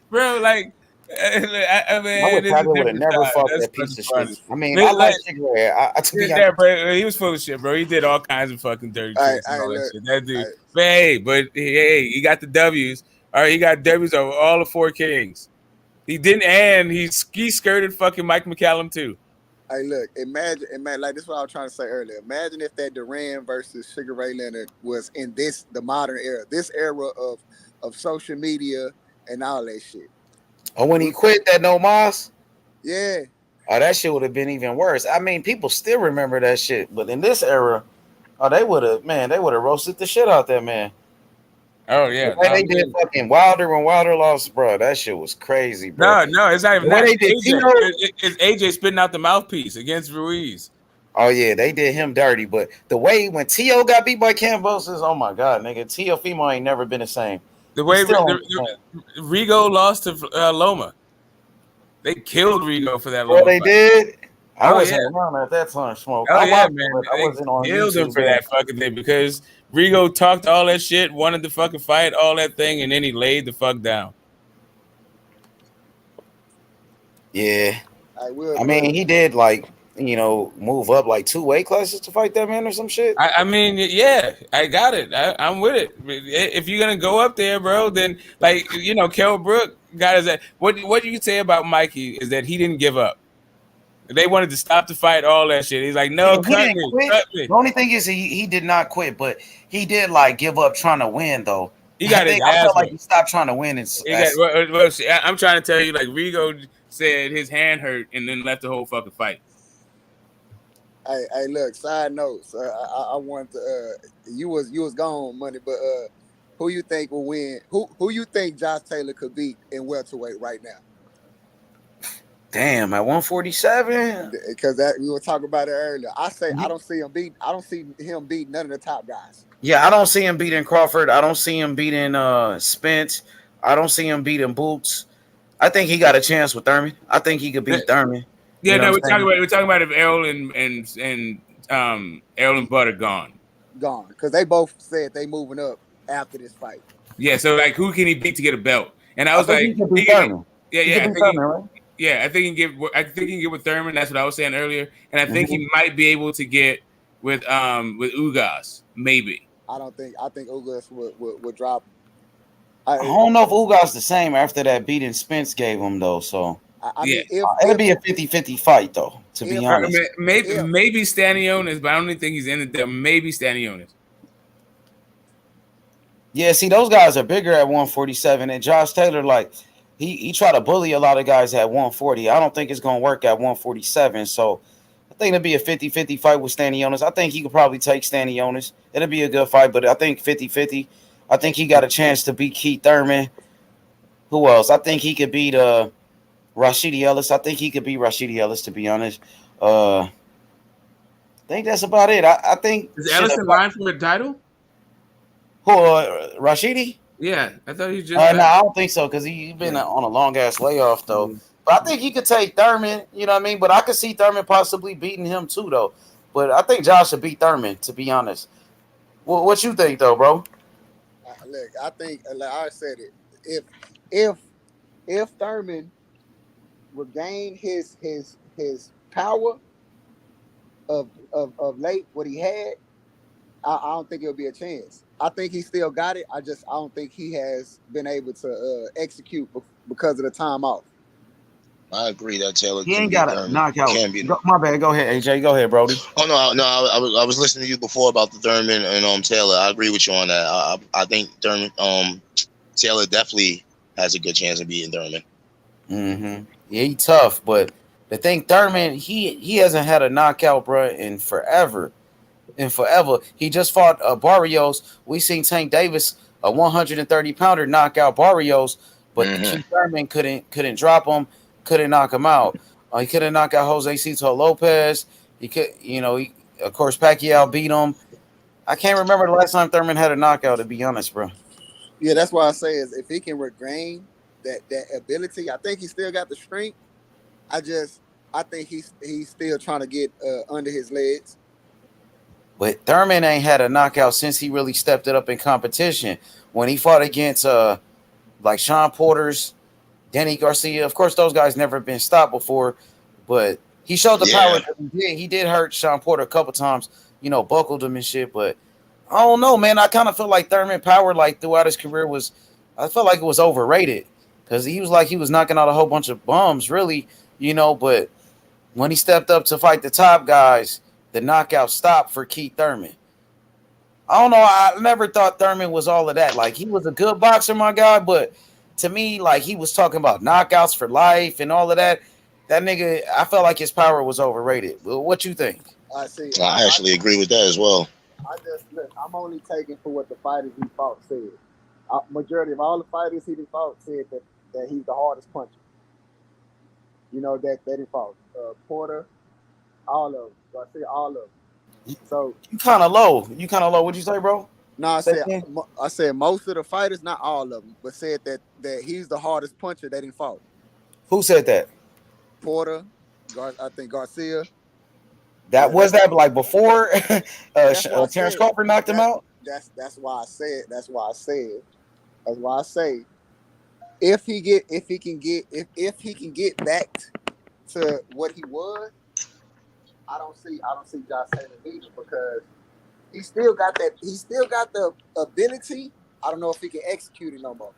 bro. Bro, like, I wish Hagler would have never fought that piece of shit. I mean, I like Sugar Ray. Bro, he was full of shit, bro. He did all kinds of fucking dirty tricks and all that shit. That dude, he got the W's. All right, he got W's over all the four kings. He didn't, and he skirted fucking Mike McCallum too. Hey, look, imagine, like this is what I was trying to say earlier. Imagine if that Duran versus Sugar Ray Leonard was in the modern era, this era of social media and all that shit. Oh, when he quit that No Mas? Yeah. Oh, that shit would have been even worse. I mean, people still remember that shit, but in this era, they would have roasted the shit out that man. Oh yeah, they did fucking Wilder when Wilder lost, bro. That shit was crazy, bro. No, it's not even that. It's AJ spitting out the mouthpiece against Ruiz. Oh yeah, they did him dirty, but the way when Tio got beat by Cambosis, oh my god, nigga, Tio Fimo ain't never been the same. The way Rigo lost to Loma, they killed Rigo for that. Well, they did. I wasn't around at that time, Smoke. Oh yeah, man. I wasn't on killed YouTube him for that fucking thing because Rigo talked all that shit, wanted to fucking fight all that thing, and then he laid the fuck down. Yeah, I mean, he did move up like 2 weight classes to fight that man or some shit. I mean, yeah, I got it. I'm with it. If you're gonna go up there, bro, then Kell Brook got his. What you say about Mikey is that he didn't give up. They wanted to stop the fight, all that shit. He's like, no, he cut didn't me, quit. cut me. The only thing is he did not quit, but he did like give up trying to win though. He got his I ass felt like whooped. he stopped trying to win. I'm trying to tell you, like Rigo said, his hand hurt and then left the whole fucking fight. Hey, look. Side notes. I want to. You was gone, money, but who you think will win? Who you think Josh Taylor could beat in welterweight right now? Damn, at 147. Because that we were talking about it earlier. I say I don't see him beat. I don't see him beat none of the top guys. Yeah, I don't see him beating Crawford. I don't see him beating Spence. I don't see him beating Boots. I think he got a chance with Thurman. I think he could beat Thurman. Yeah, You know no, what I'm we're talking about if Errol and Errol and Bud are gone. Gone, because they both said they moving up after this fight. Yeah, so like, who can he beat to get a belt? And I was think like, he can beat Thurman. Yeah, He yeah, can beat Thurman, right? I think he can get with Thurman. That's what I was saying earlier, and I think he might be able to get with Ugas, maybe. I think Ugas would drop. I don't know if Ugas the same after that beating Spence gave him though. So I mean, it'll be a 50-50 fight though. To be honest, maybe Stanionis, but I don't think he's in it there. Maybe Stanionis. Yeah, see, those guys are bigger at 147, and Josh Taylor, like, he tried to bully a lot of guys at 140. I don't think it's going to work at 147, so I think it'll be a 50-50 fight with Stanionis. I think he could probably take Stanionis. It'll be a good fight, but I think 50-50. I think he got a chance to beat Keith Thurman. Who else? I think he could beat Rashidi Ellis. I think he could beat Rashidi Ellis, to be honest. I think that's about it. I think... Is Ellis in line for a title? Who, Rashidi? Yeah, I thought he just. No, I don't think so because he's been on a long ass layoff though. But I think he could take Thurman. You know what I mean? But I could see Thurman possibly beating him too though. But I think Josh should beat Thurman. To be honest, what you think though, bro? Look, I think like I said it. If Thurman regain his power of late what he had, I don't think it'll be a chance. I think he still got it. I don't think he has been able to execute because of the time off. I agree that Taylor. He ain't got a knockout. My bad. Go ahead, AJ. Go ahead, Brody. Oh no. I was listening to you before about the Thurman and Taylor. I agree with you on that. I think Thurman Taylor definitely has a good chance of beating Thurman. Mm-hmm. Yeah, he tough, but the thing Thurman he hasn't had a knockout, bro, in forever. He just fought Barrios. We seen Tank Davis, a 130-pounder, knock out Barrios, but Keith Thurman couldn't drop him, couldn't knock him out. He couldn't knock out Jose Cito Lopez. He could, of course, Pacquiao beat him. I can't remember the last time Thurman had a knockout, to be honest, bro. Yeah, that's why I say is if he can regain that ability, I think he still got the strength. I think he's still trying to get under his legs. But Thurman ain't had a knockout since he really stepped it up in competition. When he fought against like Sean Porter's, Danny Garcia, of course those guys never been stopped before, but he showed the power that he did. He did hurt Sean Porter a couple times, buckled him and shit. But I don't know, man. I kind of feel like Thurman power, like throughout his career, I felt like it was overrated because he was knocking out a whole bunch of bums, really, But when he stepped up to fight the top guys, the knockout stopped for Keith Thurman. I don't know. I never thought Thurman was all of that. Like, he was a good boxer, my guy, but to me, like, he was talking about knockouts for life and all of that. That nigga, I felt like his power was overrated. What you think? I see. I actually agree with that as well. I'm only taking for what the fighters he fought said. Majority of all the fighters he fought said that he's the hardest puncher. That he fought. Porter, all of them. Garcia, all of them. So you kind of low. What'd you say, bro? No, I said most of the fighters, not all of them, but said that he's the hardest puncher they didn't fought. Who said that? Porter, I think Garcia. That was that like before Terrence Crawford knocked him out. That's why I said. That's why I say if he can get back to what he was, I don't see Josh Taylor beating because he still got that. He still got the ability. I don't know if he can execute it no more.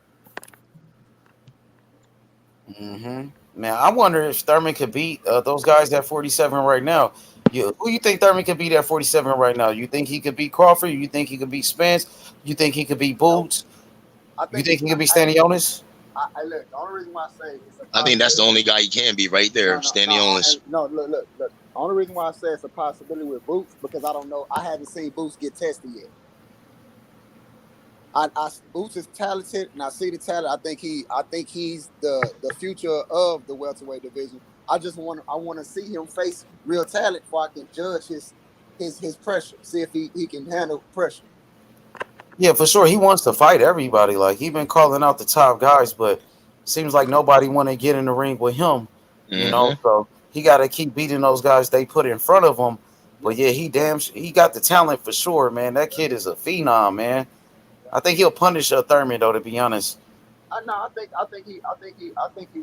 Mm-hmm. Man, I wonder if Thurman could beat those guys at 47 right now. Who you think Thurman could beat at 47 right now? You think he could beat Crawford? You think he could beat Spence? You think he could beat Boots? I You think think he could beat I, Stanionis? I look. The only reason why I say it's a I think that's the possibility. only guy he can be right there, standing on this. No. Look. The only reason why I say it's a possibility with Boots because I don't know. I haven't seen Boots get tested yet. Boots is talented, and I see the talent. I think he's the future of the welterweight division. I want to see him face real talent before I can judge his pressure. See if he can handle pressure. Yeah, for sure. He wants to fight everybody. Like he been calling out the top guys, but seems like nobody want to get in the ring with him. Mm-hmm. So he got to keep beating those guys they put in front of him. But yeah, he got the talent for sure, man. That kid is a phenom, man. I think he'll punish Thurman though. To be honest. No, I think he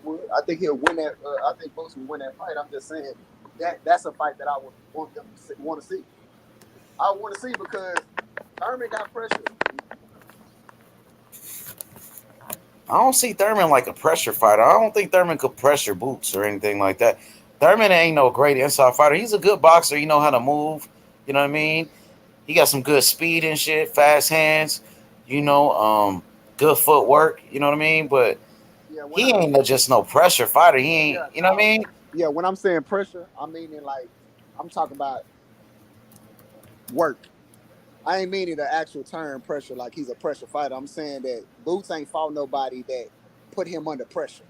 would. I think he'll win that. I think Boots will win that fight. I'm just saying that's a fight that I would want to see. I want to see because Thurman got pressure. I don't see Thurman like a pressure fighter. I don't think Thurman could pressure Boots or anything like that. Thurman ain't no great inside fighter. He's a good boxer. He know how to move. You know what I mean? He got some good speed and shit, fast hands. Good footwork. You know what I mean? But he ain't just no pressure fighter. He ain't. You know what I mean? Yeah, when I'm saying pressure, I mean it like I'm talking about work. I ain't meaning the actual term pressure like he's a pressure fighter. I'm saying that Boots ain't fought nobody that put him under pressure.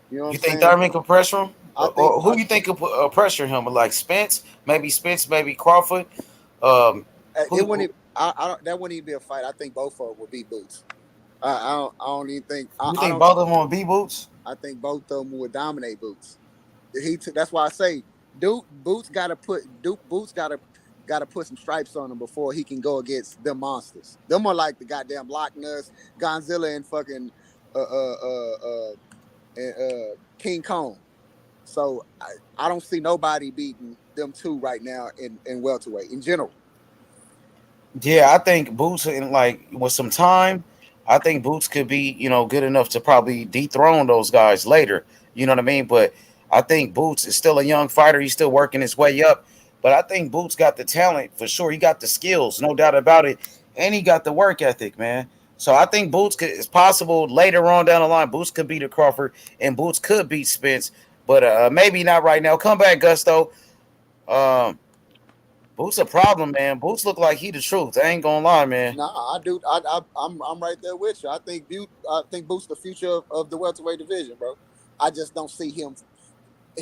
You know what You I'm think saying? Thurman could pressure him? Or who I you think could pressure him? Like Spence, maybe Crawford. it wouldn't. I don't. That wouldn't even be a fight. I think both of them would be Boots. I don't even think. You I think don't. both of them would be Boots? I think both of them would dominate Boots. That's why I say, Boots got to put some stripes on him before he can go against them monsters. Them are like the goddamn Loch Ness, Godzilla, and fucking King Kong. So I don't see nobody beating them two right now in welterweight in general. Yeah, I think Boots in like with some time, I think Boots could be, good enough to probably dethrone those guys later. You know what I mean? But I think Boots is still a young fighter. He's still working his way up. But I think Boots got the talent for sure. He got the skills, no doubt about it. And he got the work ethic, man. So I think it's possible later on down the line. Boots could beat a Crawford and Boots could beat Spence, but maybe not right now. Come back, Gusto. Um, Boots a problem, man. Boots look like he the truth. I ain't gonna lie, man. Nah, I do. I'm right there with you. I think Boots the future of the welterweight division, bro. I just don't see him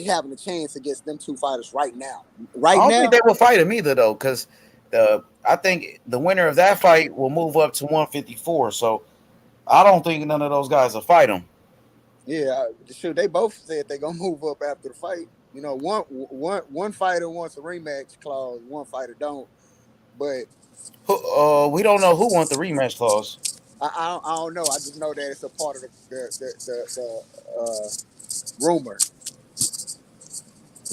having a chance against them two fighters right now. I Right don't think now, they will fight him either, though, because I think the winner of that fight will move up to 154. So I don't think none of those guys will fight him. yeah, sure. They both said they're gonna move up after the fight. You know, one fighter wants a rematch clause, one fighter don't. But We don't know who wants the rematch clause. I don't know. I just know that it's a part of the rumor.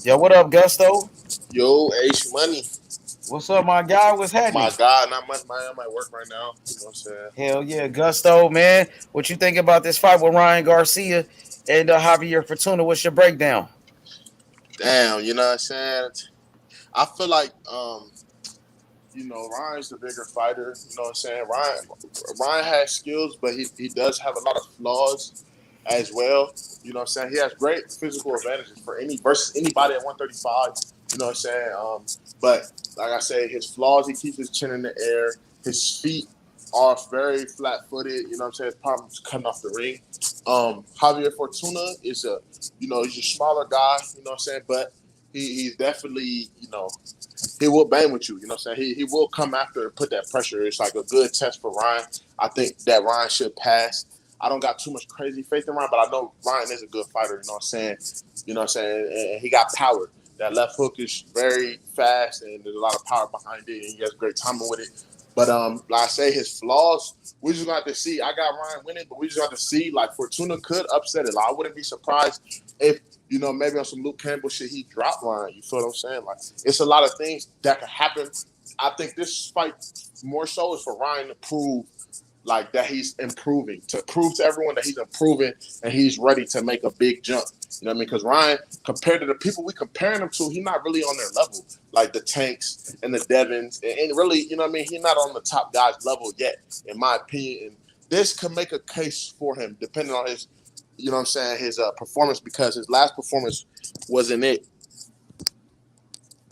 Yeah, what up, Gusto? Yo, H Money. What's up, my guy? What's happening? My God, not much. I'm at work right now. You know what I'm saying? Hell yeah, Gusto, man. What you think about this fight with Ryan Garcia and Javier Fortuna? What's your breakdown? Damn, you know what I'm saying? I feel like Ryan's the bigger fighter. You know what I'm saying? Ryan has skills, but he does have a lot of flaws as well. You know what I'm saying? He has great physical advantages for versus anybody at 135. You know what I'm saying? But like I say, his flaws, he keeps his chin in the air. His feet are very flat footed. You know what I'm saying? His problems coming off the ring. Javier Fortuna is he's a smaller guy, you know what I'm saying? But he's definitely, he will bang with you. You know what I'm saying? He will come after and put that pressure. It's like a good test for Ryan. I think that Ryan should pass. I don't got too much crazy faith in Ryan, but I know Ryan is a good fighter. You know what I'm saying? You know what I'm saying? And he got power. That left hook is very fast, and there's a lot of power behind it, and he has great timing with it. But like I say, his flaws, we just got to see. I got Ryan winning, but we just got to see. Like Fortuna could upset it. Like, I wouldn't be surprised if maybe on some Luke Campbell shit, he dropped Ryan. You feel what I'm saying? Like, it's a lot of things that could happen. I think this fight more so is for Ryan to prove like that he's improving, to prove to everyone that he's improving and he's ready to make a big jump. You know what I mean? Because Ryan, compared to the people we comparing him to, he's not really on their level. Like the Tanks and the Devins, and really, you know what I mean? He's not on the top guys level yet, in my opinion. And this could make a case for him, depending on his, you know what I'm saying, his performance, because his last performance wasn't it.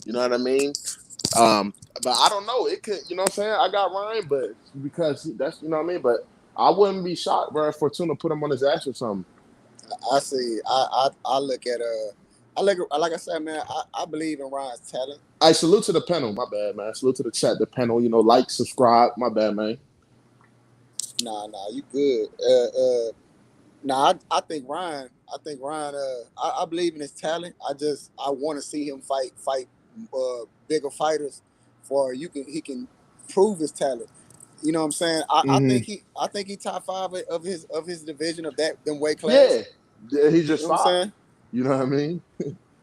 You know what I mean? But I don't know. It could, you know what I'm saying? I got Ryan, but because that's, you know what I mean? But I wouldn't be shocked, bro, if Fortuna put him on his ass or something. I see. I look at like I said, man. I believe in Ryan's talent. I salute to the panel. My bad, man. Salute to the chat, the panel. You know, like, subscribe. My bad, man. Nah, you good. I think Ryan. I believe in his talent. I want to see him fight bigger fighters, for he can prove his talent. You know what I'm saying? I think he top 5 of his division of them weight class. Yeah, he's just you know 5. What I'm saying? You know what I mean?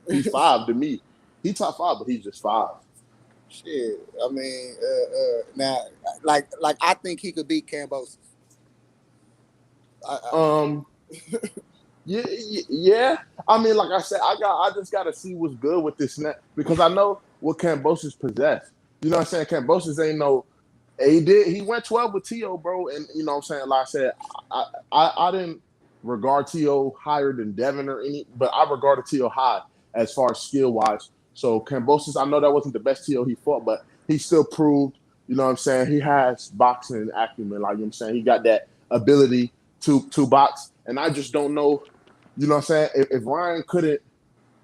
He's 5 to me. He top 5, but he's just 5. Shit. I mean, now, like I think he could beat Kambosos. Yeah. I mean, like I said, I just got to see what's good with this net, because I know what Kambosos possess. You know what I'm saying? Kambosos ain't no. He went 12 with T.O., bro, and you know what I'm saying. Like I said, I didn't regard T.O. higher than Devin or any, but I regarded T.O. high as far as skill wise. So Kambosos, I know that wasn't the best T.O. he fought, but he still proved. You know what I'm saying? He has boxing acumen. Like, you know what I'm saying, he got that ability to box, and I just don't know. You know what I'm saying? If Ryan couldn't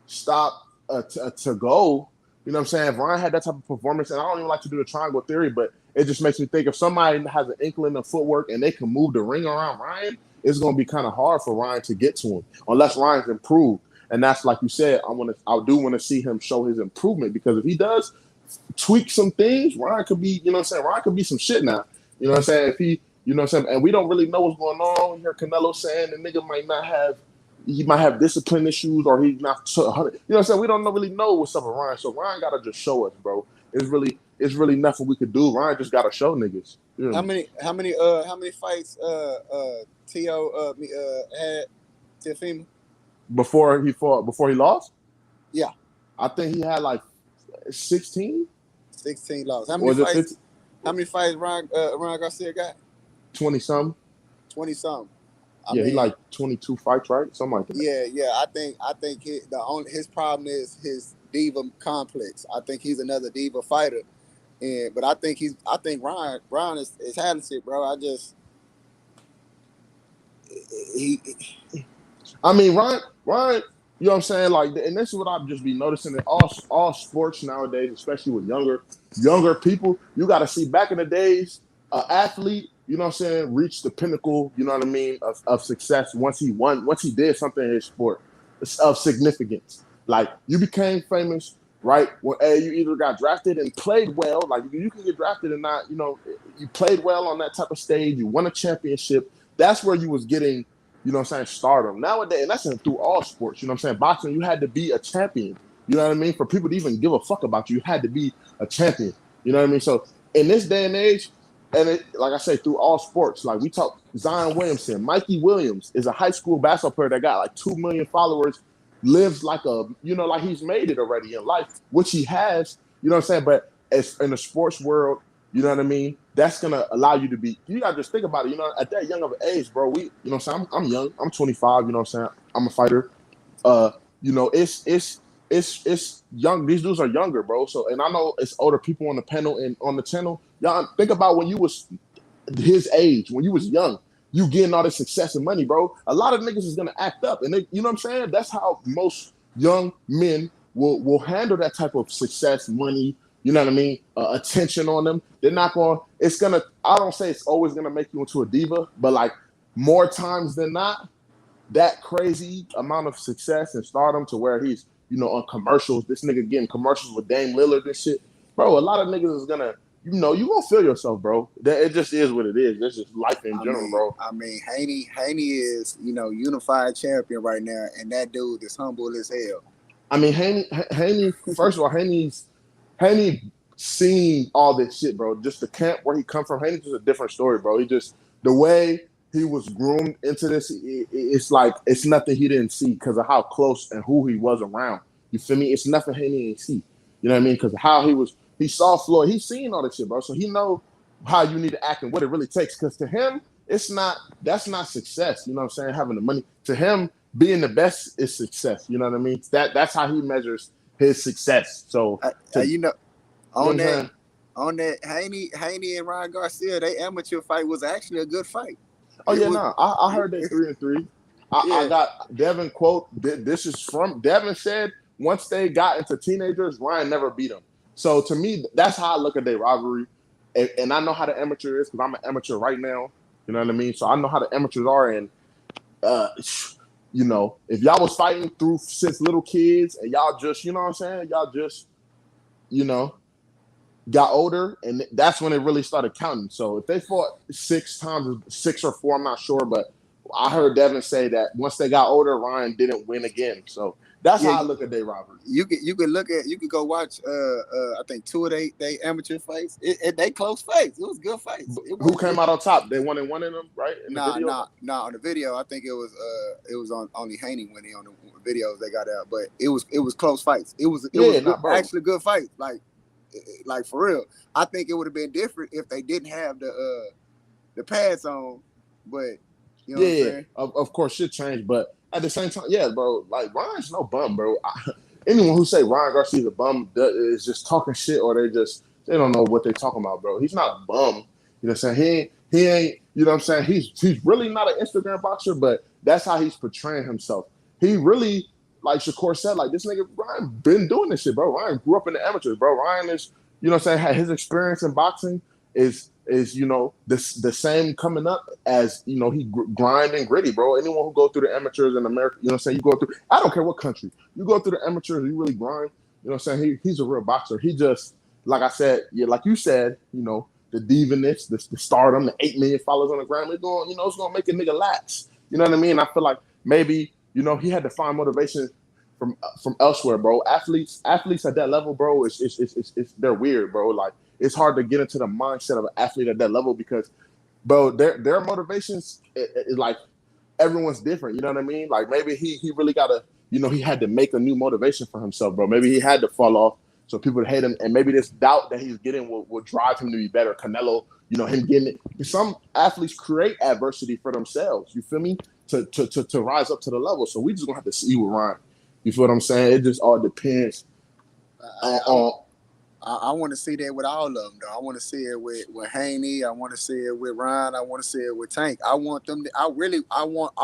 stop to go, you know what I'm saying? If Ryan had that type of performance, and I don't even like to do the triangle theory, but it just makes me think if somebody has an inkling of footwork and they can move the ring around Ryan, it's going to be kind of hard for Ryan to get to him unless Ryan's improved. And that's, like you said, I do want to see him show his improvement, because if he does tweak some things, Ryan could be, you know what I'm saying? Ryan could be some shit now. You know what I'm saying? If he, you know what I'm saying? And we don't really know what's going on. We hear Canelo saying the nigga he might have discipline issues, or he's not. You know what I'm saying? We don't really know what's up with Ryan. So Ryan gotta just show us, bro. It's really nothing we could do. Ryan just gotta show niggas. You know? How many fights T.O. had Teofimo? Before he lost? Yeah. I think he had like 16. 16 losses. How many fights Ryan Garcia got? 20-something. 20-something. He like 22 fights, right? Something like that. Yeah. I think his problem is his diva complex. I think he's another diva fighter, but I think Ryan is talented, bro. Ryan. You know what I'm saying? Like, and this is what I've just been noticing in all sports nowadays, especially with younger people. You got to see, back in the days, an athlete, you know what I'm saying, reached the pinnacle, you know what I mean, of success once he did something in his sport of significance. Like, you became famous, right? When you either got drafted and played well, like you can get drafted and not, you know, you played well on that type of stage, you won a championship. That's where you was getting, you know what I'm saying, stardom. Nowadays, and that's through all sports, you know what I'm saying? Boxing, you had to be a champion. You know what I mean? For people to even give a fuck about you, you had to be a champion. You know what I mean? So in this day and age, and like I say, through all sports, like we talk Zion Williamson, Mikey Williams is a high school basketball player that got like 2 million followers, lives like like he's made it already in life, which he has, you know what I'm saying? But as in the sports world, you know what I mean? That's going to allow you to be, you got to just think about it, you know, at that young of an age, bro, you know what I'm saying? I'm young, I'm 25, you know what I'm saying? I'm a fighter. You know, it's young. These dudes are younger, bro. So, and I know it's older people on the panel and on the channel. Y'all think about when you was his age, when you was young, you getting all this success and money, bro. A lot of niggas is gonna act up, and you know what I'm saying? That's how most young men will handle that type of success, money. You know what I mean? Attention on them. They're not going. It's gonna. I don't say it's always gonna make you into a diva, but like more times than not, that crazy amount of success and stardom to where he's, you know, on commercials. This nigga getting commercials with Dame Lillard and shit, bro. A lot of niggas is gonna, you know, you gonna feel yourself, bro. It just is what it is. That's just life in general, bro. I mean, Haney is, you know, unified champion right now, and that dude is humble as hell. I mean, Haney. First of all, Haney seen all this shit, bro. Just the camp where he come from. Haney's just a different story, bro. He just the way he was groomed into this, it's like it's nothing he didn't see because of how close and who he was around. You feel me? It's nothing he didn't see. You know what I mean? Because how he saw Floyd, he's seen all this shit, bro. So he know how you need to act and what it really takes. Because to him, that's not success. You know what I'm saying? Having the money. To him, being the best is success. You know what I mean? That's how he measures his success. So you know, on you know that Haney and Ryan Garcia, they amateur fight was actually a good fight. Oh yeah, no, I heard they 3-3. I got Devin quote. This is from Devin said once they got into teenagers, Ryan never beat them. So to me, that's how I look at their rivalry, and I know how the amateur is because I'm an amateur right now. You know what I mean? So I know how the amateurs are, and you know, if y'all was fighting through since little kids, and y'all just, you know what I'm saying, y'all just, you know, got older, and that's when it really started counting. So if they fought 6 times, 6 or 4, I'm not sure, but I heard Devin say that once they got older, Ryan didn't win again. So that's how I look at their rivalry. You could go watch I think 2 of they amateur fights. They close fights. It was good fights. Who came out on top? They won in one of them, right? Nah, on the video. I think it was on only Haney winning on the videos they got out, but it was close fights. It was actually good fights. Like for real. I think it would have been different if they didn't have the pads on, but you know what I'm saying? Of course shit changed, but at the same time, yeah, bro, like Ryan's no bum, bro. Anyone who say Ryan Garcia's a bum is just talking shit, or they don't know what they're talking about, bro. He's not a bum. You know what I'm saying? He ain't, you know what I'm saying? He's really not an Instagram boxer, but that's how he's portraying himself. He really, like Shakur said, like this nigga Ryan been doing this shit, bro. Ryan grew up in the amateurs, bro. Ryan is, you know what I'm saying, his experience in boxing is you know the same coming up as, you know, he grind and gritty, bro. Anyone who go through the amateurs in America, you know what I'm saying, you go through, I don't care what country you go through the amateurs, you really grind. You know what I'm saying? He's a real boxer. He just, like I said, yeah, like you said, you know, the divaness, the stardom, the 8 million followers on the ground, it's gonna make a nigga lax. You know what I mean? I feel like maybe, you know, he had to find motivation from elsewhere, bro. Athletes at that level, bro, it's they're weird, bro. Like it's hard to get into the mindset of an athlete at that level because, bro, their motivations is like everyone's different. You know what I mean? Like maybe he really gotta, you know, he had to make a new motivation for himself, bro. Maybe he had to fall off so people would hate him, and maybe this doubt that he's getting will drive him to be better. Canelo, you know, him getting it. Some athletes create adversity for themselves. You feel me? To rise up to the level. So we just gonna have to see with Ryan. You feel what I'm saying? It just all depends on. I want to see that with all of them, though. I want to see it with Haney. I want to see it with Ryan. I want to see it with Tank. I want them. I want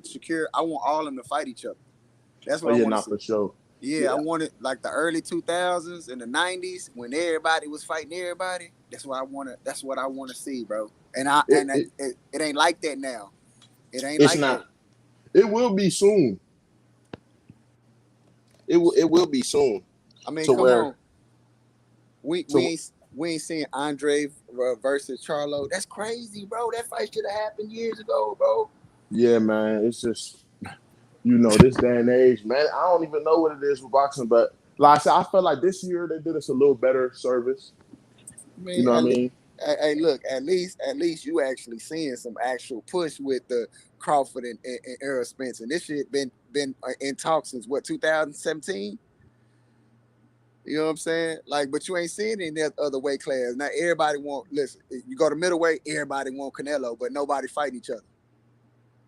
Shakir. I want all of them to fight each other. That's what I want to see. For sure. Yeah, I want it like the early 2000s and the 90s when everybody was fighting everybody. That's what I want to. That's what I want to see, bro. And it ain't like that now. It ain't. It's like not. That. It will be soon. It will be soon. I mean, come on. We ain't seeing Andre versus Charlo. That's crazy, bro. That fight should have happened years ago, bro. Yeah, man. It's just, you know, this day and age, man. I don't even know what it is with boxing, but like I said, I felt like this year they did us a little better service. Man, you know what I mean? Hey, look, at least you actually seeing some actual push with the Crawford and Errol Spence, and this shit been in talks since what, 2017. You know what I'm saying? Like, but you ain't seeing it in that other weight class. Now everybody listen. You go to middleweight, everybody want Canelo, but nobody fighting each other.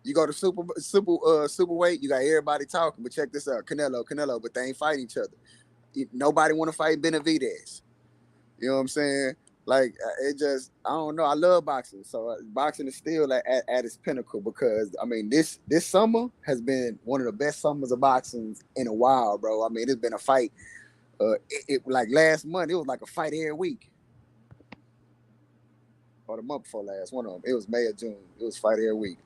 You go to superweight, you got everybody talking. But check this out, Canelo, but they ain't fighting each other. Nobody want to fight Benavidez. You know what I'm saying? Like it just, I don't know. I love boxing, so boxing is still at its pinnacle because I mean this summer has been one of the best summers of boxing in a while, bro. I mean it's been a fight. Like last month, it was like a fight every week. Or the month before last, one of them. It was May or June. It was fight every week.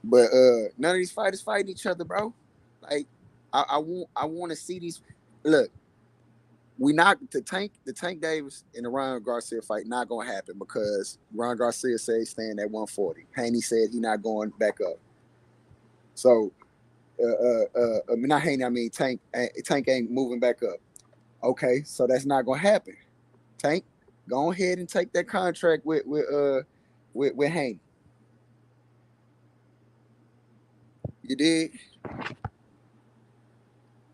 But none of these fighters fighting each other, bro. Like I want to see these. Look, the Tank Davis and the Ryan Garcia fight not gonna happen because Ryan Garcia said he's staying at 140. Haney said he's not going back up. So. Not Haney, I mean Tank. Tank ain't moving back up. Okay, so that's not gonna happen. Tank, go ahead and take that contract with with Haney. You did.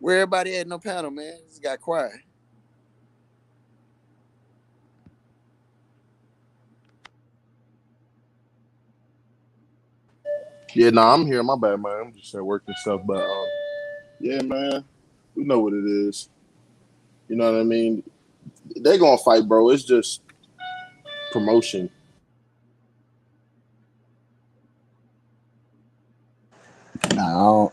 Where everybody at no panel, man? Just got quiet. Yeah, I'm here. My bad, man. I'm just at work and stuff, but yeah, man, we know what it is. You know what I mean? They gonna fight, bro. It's just promotion. Nah,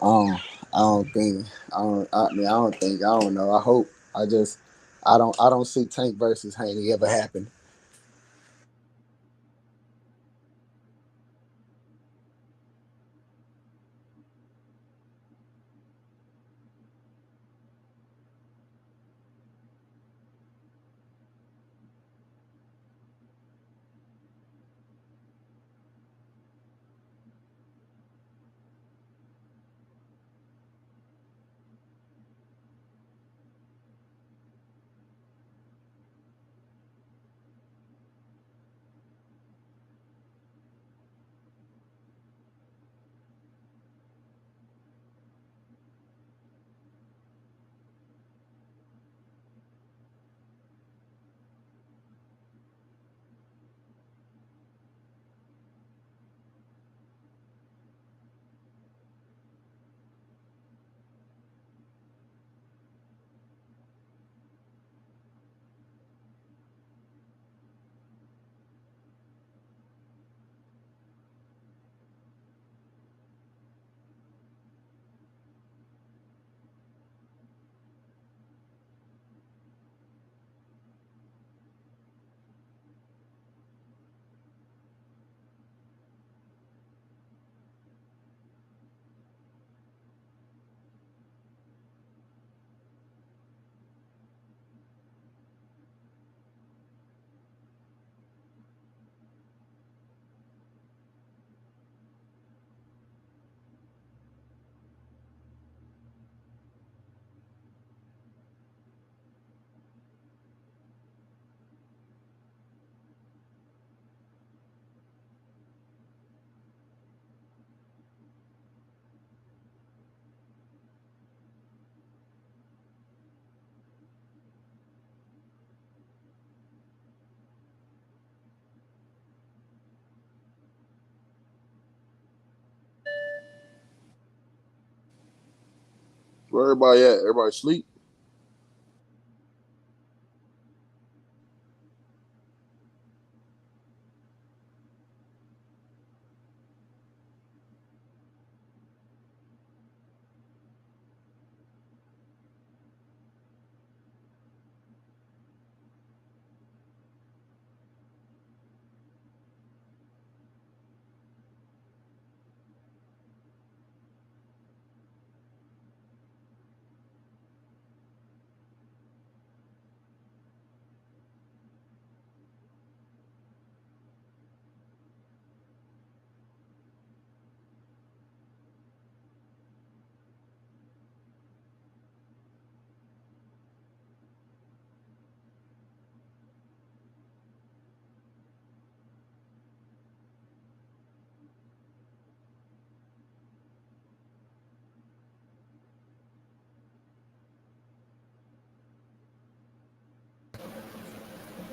I don't think. I mean, I don't think. I don't know. I hope. I don't see Tank versus Haney ever happen. Where everybody at? Everybody sleep?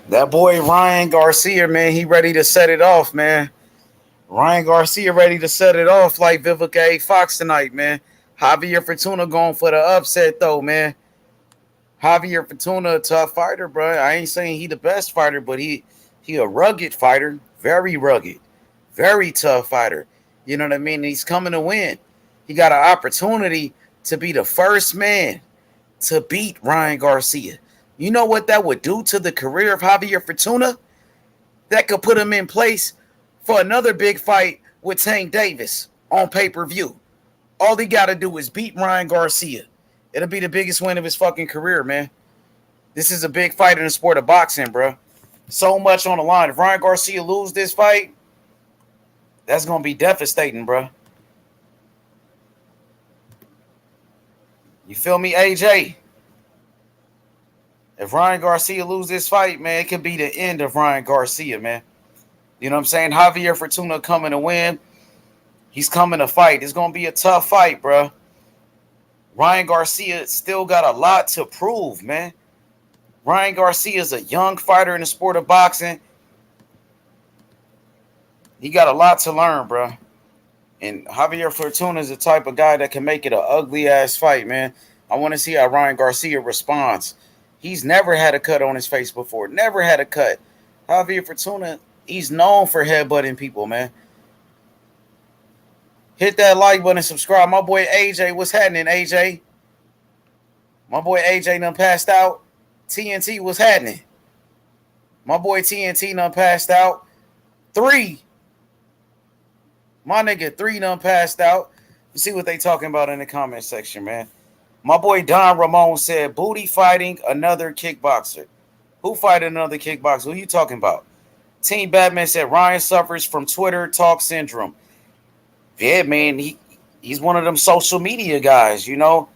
That boy Ryan Garcia, man, he ready to set it off, man. Ryan Garcia ready to set it off like Vivica A. Fox tonight, man. Javier Fortuna going for the upset, though, man. Javier Fortuna, a tough fighter, bro. I ain't saying he the best fighter, but he a rugged fighter, very rugged, very tough fighter. You know what I mean? He's coming to win. He got an opportunity to be the first man to beat Ryan Garcia. You know what that would do to the career of Javier Fortuna? That could put him in place for another big fight with Tank Davis on pay-per-view. All he got to do is beat Ryan Garcia. It'll be the biggest win of his fucking career, man. This is a big fight in the sport of boxing, bro. So much on the line. If Ryan Garcia lose this fight, that's going to be devastating, bro. You feel me, AJ? If Ryan Garcia lose this fight, man, it could be the end of Ryan Garcia, man. You know what I'm saying? Javier Fortuna coming to win. He's coming to fight. It's gonna be a tough fight, bro. Ryan Garcia still got a lot to prove, man. Ryan Garcia is a young fighter in the sport of boxing. He got a lot to learn, bro. And Javier Fortuna is the type of guy that can make it an ugly ass fight, man. I want to see how Ryan Garcia responds. He's never had a cut on his face before. Never had a cut. Javier Fortuna, he's known for headbutting people, man. Hit that like button and subscribe. My boy AJ, what's happening, AJ? My boy AJ done passed out. TNT, what's happening? My boy TNT done passed out. 3. My nigga 3 done passed out. Let's see what they talking about in the comment section, man. My boy Don Ramon said, booty fighting another kickboxer. Who fight another kickboxer? Who you talking about? Team Batman said, Ryan suffers from Twitter talk syndrome. Yeah, man, he's one of them social media guys, you know.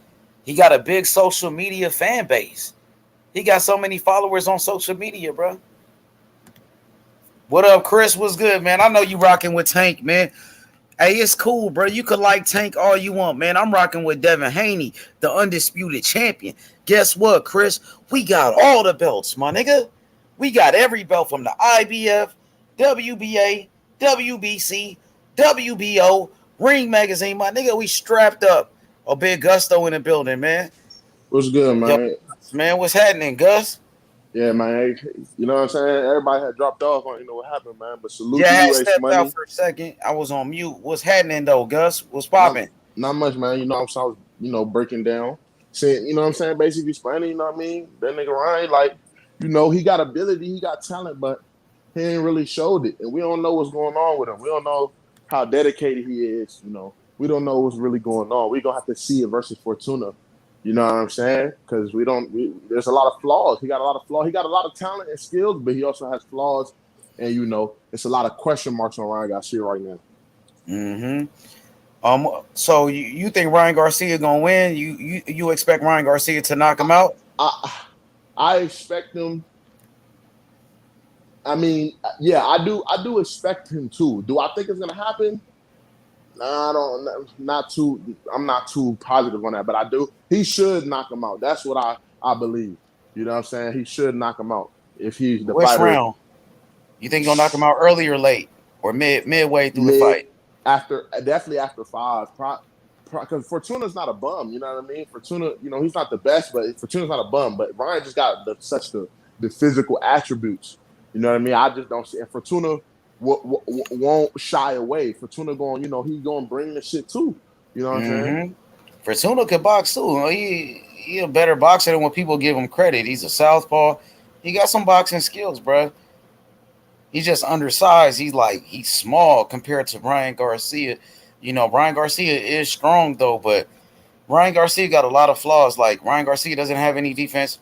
He got a big social media fan base. He got so many followers on social media, bro. What up, Chris? What's good, man? I know you rocking with Tank, man. Hey, it's cool, bro. You could like Tank all you want, man. I'm rocking with Devin Haney, the undisputed champion. Guess what, Chris? We got all the belts, my nigga. We got every belt from the IBF, WBA, WBC, WBO, Ring Magazine, my nigga. We strapped up. A big gusto in the building, man. What's good, man? Yo, man, what's happening, Gus? Yeah, man. You know what I'm saying? Everybody had dropped off on, you know what happened, man. But salute yeah, to I you, stepped Money. out for a second. I was on mute. What's happening though, Gus? What's popping? Not much, man. You know what I'm saying? I was, you know, breaking down. Saying, you know what I'm saying? Basically explaining, you know what I mean? That nigga Ryan, like, you know, he got ability, he got talent, but he ain't really showed it. And we don't know what's going on with him. We don't know how dedicated he is, you know. We don't know what's really going on. We're going to have to see it versus Fortuna. You know what I'm saying? Because there's a lot of flaws. He got a lot of flaws. He got a lot of talent and skills, but he also has flaws. And, you know, it's a lot of question marks on Ryan Garcia right now. Mm-hmm. So you think Ryan Garcia gonna win? You expect Ryan Garcia to knock him out? I expect him. I mean, yeah, I do expect him to. Do I think it's gonna happen? Nah, I don't. I'm not too positive on that, but I do. He should knock him out. That's what I believe. You know what I'm saying? He should knock him out if he's the Which fighter. round? You think he'll knock him out early or late, or midway through the fight? Definitely after 5. Because Fortuna's not a bum. You know what I mean? Fortuna, you know, he's not the best, but Fortuna's not a bum. But Ryan just got such the physical attributes. You know what I mean? I just don't see. And Fortuna won't shy away. Fortuna going, you know, he's going to bring the shit too. You know what I'm saying? Fortuna could box too. He a better boxer than what people give him credit. He's a southpaw. He got some boxing skills, bro. He's just undersized. He's small compared to Ryan Garcia. You know, Ryan Garcia is strong though, but Ryan Garcia got a lot of flaws. Like Ryan Garcia doesn't have any defense.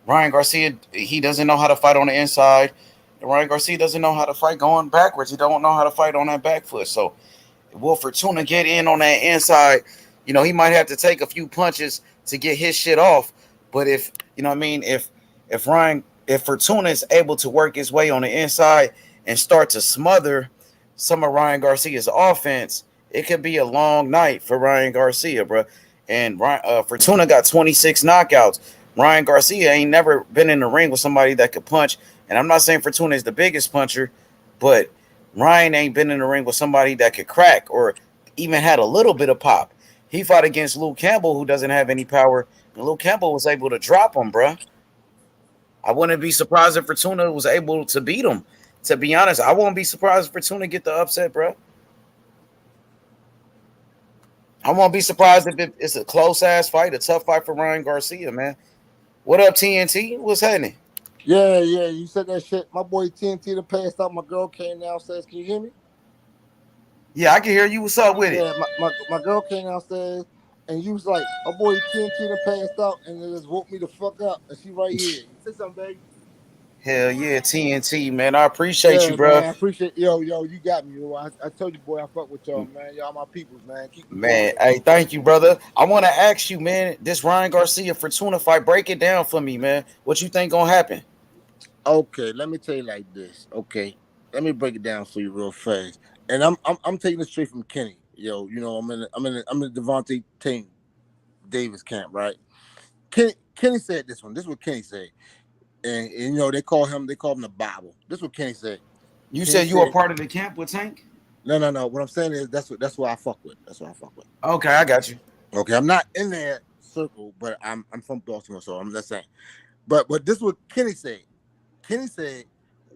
Ryan Garcia, he doesn't know how to fight on the inside. Ryan Garcia doesn't know how to fight going backwards. He don't know how to fight on that back foot. So will Fortuna get in on that inside? You know, he might have to take a few punches to get his shit off. But if, you know what I mean, if Fortuna is able to work his way on the inside and start to smother some of Ryan Garcia's offense, it could be a long night for Ryan Garcia, bro. And Fortuna got 26 knockouts. Ryan Garcia ain't never been in the ring with somebody that could punch. And I'm not saying Fortuna is the biggest puncher, but Ryan ain't been in the ring with somebody that could crack or even had a little bit of pop. He fought against Luke Campbell, who doesn't have any power, and Luke Campbell was able to drop him, bro. I wouldn't be surprised if Fortuna was able to beat him. To be honest, I won't be surprised if Fortuna get the upset, bro. I won't be surprised if it's a close-ass fight, a tough fight for Ryan Garcia, man. What up, TNT? What's happening? Yeah, you said that shit. My boy TNT done passed out. My girl came downstairs. Can you hear me? Yeah, I can hear you. What's up with it? Yeah, my girl came downstairs, and you was like, my boy TNT done passed out, and it just woke me the fuck up. And she right here. Say something, baby. Hell yeah, TNT, man. I appreciate you, bro. Man, I appreciate yo, you got me. I told you, boy, I fuck with y'all, man. Y'all my peoples, man. Keep man, hey, thank you, brother. I want to ask you, man, this Ryan Garcia Fortuna fight, break it down for me, man. What you think gonna happen? Okay, let me tell you like this. Okay, let me break it down for you real fast. And I'm taking this straight from Kenny. Yo, you know, I'm in the Devontae Tank Davis camp, right? Kenny said this one. This is what Kenny said. And you know, they call him the Bible. This is what Kenny said. You Kenny said you were part of the camp with Tank? No. What I'm saying is that's what I fuck with. That's what I fuck with. Okay, I got you. Okay, I'm not in that circle, but I'm from Baltimore, so I'm just saying. But this is what Kenny said. Kenny said,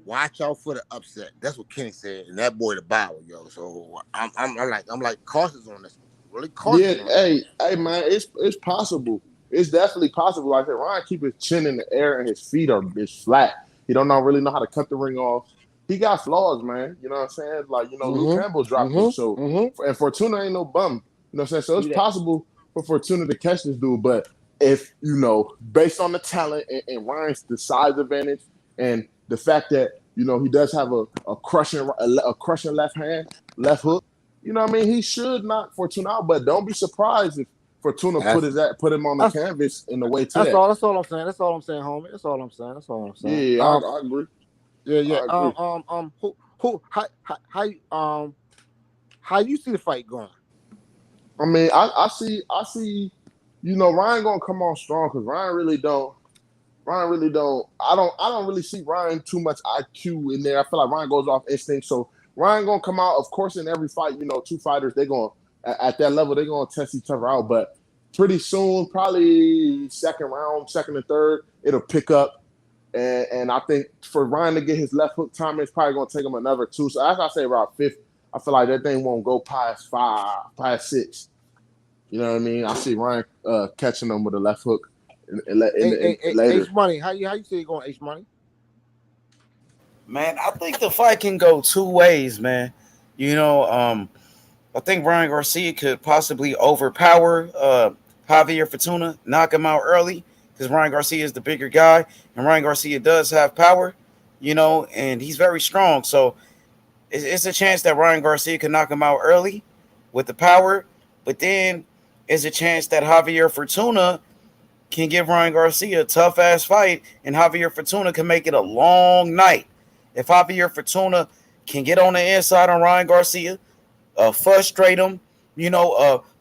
"Watch out for the upset." That's what Kenny said, and that boy the Bible, yo. So I'm like cautious on this one. Really cautious. Yeah, hey man, it's possible. It's definitely possible. Like I said, Ryan keep his chin in the air and his feet is flat. He don't really know how to cut the ring off. He got flaws, man. You know what I'm saying? Like, Luke Campbell dropped him. So and Fortuna ain't no bum. You know what I'm saying? So it's possible for Fortuna to catch this dude. But if, based on the talent and Ryan's the size advantage and the fact that, he does have a crushing left hook, you know what I mean? He should knock Fortuna out, but don't be surprised if Fortuna put him on the canvas in the way to that. That's all I'm saying. That's all I'm saying, homie. That's all I'm saying. Yeah, I agree. Yeah. I agree. How you see the fight going? I mean, I see, Ryan gonna come on strong because Ryan really don't. I don't really see Ryan too much IQ in there. I feel like Ryan goes off instinct. So Ryan gonna come out, of course, in every fight. Two fighters, they gonna at that level, they're gonna test each other out. But pretty soon, probably second and third, it'll pick up. And I think for Ryan to get his left hook time, it's probably gonna take him another 2. So as I say, around 5th, I feel like that thing won't go past 5, past 6. You know what I mean? I see Ryan catching them with a left hook later. H Money, how you see it going, H Money? Man, I think the fight can go 2 ways, man. I think Ryan Garcia could possibly overpower Javier Fortuna, knock him out early, because Ryan Garcia is the bigger guy, and Ryan Garcia does have power, and he's very strong. So it's a chance that Ryan Garcia can knock him out early with the power, but then there's a chance that Javier Fortuna can give Ryan Garcia a tough-ass fight, and Javier Fortuna can make it a long night. If Javier Fortuna can get on the inside on Ryan Garcia, frustrate him,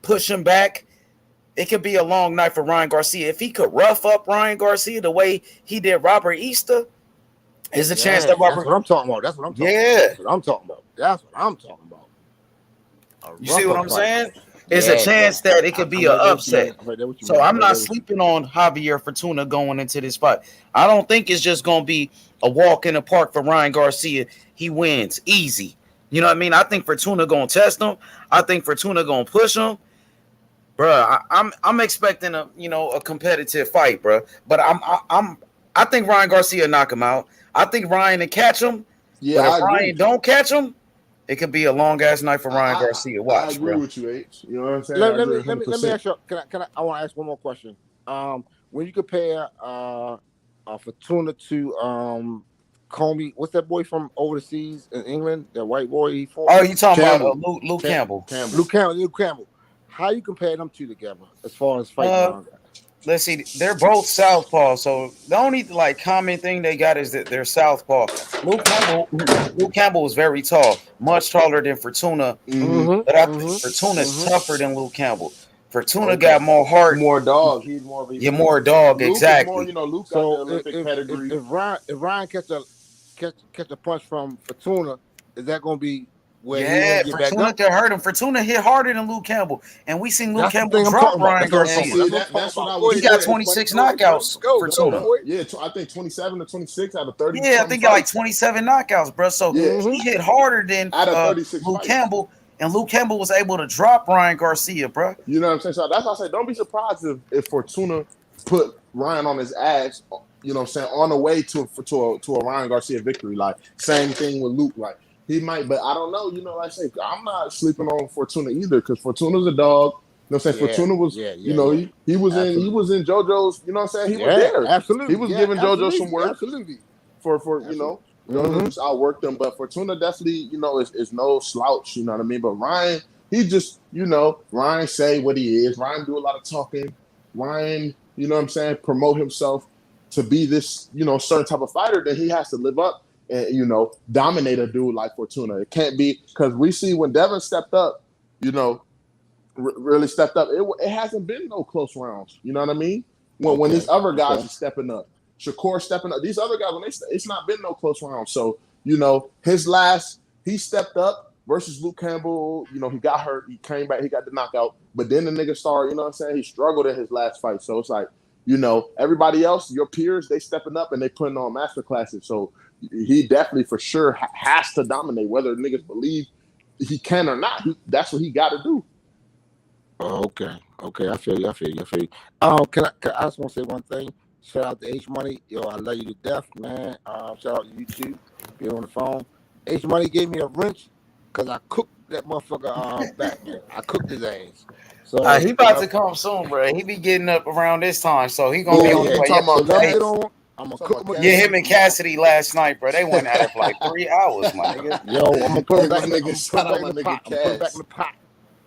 push him back, it could be a long night for Ryan Garcia. If he could rough up Ryan Garcia the way he did Robert Easter, there's a chance that Robert... That's what I'm talking about. That's what I'm talking about. You see what I'm saying? It's a chance that it could be an upset. So I'm not sleeping on Javier Fortuna going into this fight. I don't think it's just going to be a walk in the park for Ryan Garcia. He wins easy. You know what I mean? I think Fortuna going to test him. I think Fortuna going to push him. Bruh, I'm expecting a competitive fight, bruh. But I think Ryan Garcia knock him out. I think Ryan will catch him. Yeah, but if Ryan don't catch him, it could be a long ass night for Ryan Garcia. Watch, I agree with you, H. You know what I'm saying? Let me ask you. I want to ask one more question. When you compare Fortuna to Comey, what's that boy from overseas in England? That white boy he fought. Oh, you talking about Luke Campbell? Luke Campbell. How you compare them two together as far as fighting? Let's see. They're both southpaw, so the only common thing they got is that they're southpaw. Luke Campbell is very tall, much taller than Fortuna. But I think Fortuna's tougher than Luke Campbell. Fortuna got more heart, more dog. He's more of a more dog. Luke exactly. More, Luke got the Olympic pedigree. If Ryan catch a punch from Fortuna, is that going to be? Where Fortuna can hurt him. Fortuna hit harder than Luke Campbell, and we seen Luke Campbell drop Ryan Garcia. That's what I was. He got 26 knockouts. Fortuna. Yeah, I think 27 or 26 out of 30. Yeah, I think he got like 27 knockouts, bro. So he hit harder than out of 36 Luke Campbell, and Luke Campbell was able to drop Ryan Garcia, bro. You know what I'm saying? So that's why I say don't be surprised if Fortuna put Ryan on his ass. You know what I'm saying? On the way to a Ryan Garcia victory. Like same thing with Luke. Like. He might, but I don't know. Like I say, I'm not sleeping on Fortuna either because Fortuna's a dog. You know what I'm saying? Fortuna was, he was in JoJo's. You know what I'm saying? He was there. Absolutely. He was giving JoJo some work. Absolutely. For JoJo just outworked them, but Fortuna definitely, is no slouch. You know what I mean? But Ryan, he just, Ryan say what he is. Ryan do a lot of talking. Ryan, you know what I'm saying? Promote himself to be this, certain type of fighter that he has to live up. and dominate a dude like Fortuna. It can't be, because we see when Devin stepped up, really stepped up. It hasn't been no close rounds. You know what I mean? When these other guys are stepping up, Shakur stepping up, these other guys it's not been no close rounds. So he stepped up versus Luke Campbell. He got hurt, he came back, he got the knockout, but then the nigga started. He struggled in his last fight. So it's like, everybody else, your peers, they stepping up and they putting on master classes. So he definitely for sure has to dominate, whether niggas believe he can or not. That's what he got to do. Okay, I feel you. Can I just want to say one thing? Shout out to H Money, yo, I love you to death, man. Shout out to you too. Be on the phone. H Money gave me a wrench because I cooked that motherfucker back. I cooked his ass. So he about to come soon, bro. He be getting up around this time, so he gonna be on the way. I'm gonna cook him. Yeah, him and Cassidy last night, bro. They went at it for like 3 hours, my nigga. Yo, I'm gonna put him back in the pot.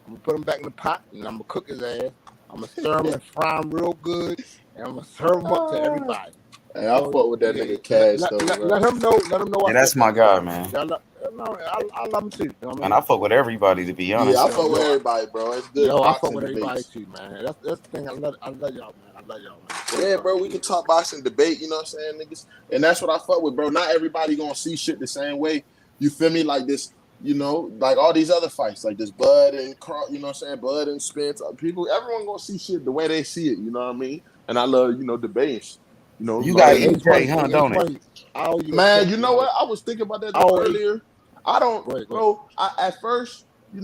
I'm gonna put him back in the pot, and I'm gonna cook his ass. I'm gonna stir him and fry him real good, and I'm gonna serve him up to everybody. Hey, I fuck with that nigga Cash though. Let him know. Yeah, that's my guy, man. I love him too. And I fuck with everybody, to be honest. Yeah, I fuck with everybody, bro. It's good. Yo, I fuck with everybody too, man. That's the thing. I love y'all, man. Yeah, bro, we can talk boxing, debate, you know what I'm saying, niggas? And that's what I fuck with, bro. Not everybody gonna see shit the same way. You feel me? Like this, like all these other fights, like this Bud and Carl, you know what I'm saying? Bud and Spence. Everyone gonna see shit the way they see it, you know what I mean? And I love, debates. You got EJ, huh, don't it? Man, you know what? I was thinking about that earlier. I don't, bro. At first, I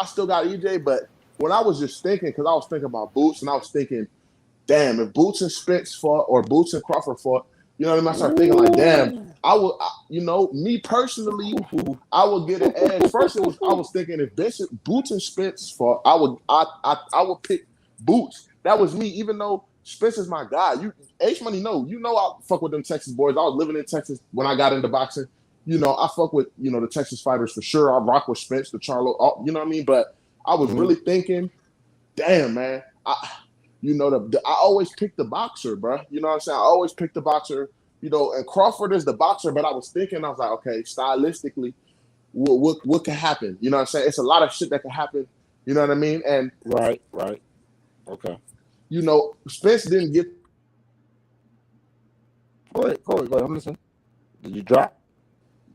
still got EJ, but when I was just thinking, because I was thinking about Boots, and I was thinking, damn, if Boots and Spence fought or Boots and Crawford fought, you know what I mean? I started thinking like, damn, me personally, I would get an edge. First, I was thinking if Boots and Spence fought, I would pick Boots. That was me, even though Spence is my guy. H Money, I fuck with them Texas boys. I was living in Texas when I got into boxing. I fuck with the Texas fighters for sure. I rock with Spence, the Charlo, you know what I mean? But I was really thinking, damn, man, I always pick the boxer, bro. You know what I'm saying? I always pick the boxer, and Crawford is the boxer, but I was thinking, I was like, okay, stylistically, what can happen? You know what I'm saying? It's a lot of shit that can happen. You know what I mean? And right. Okay. Spence didn't get. Go ahead. I'm listening. Did you drop?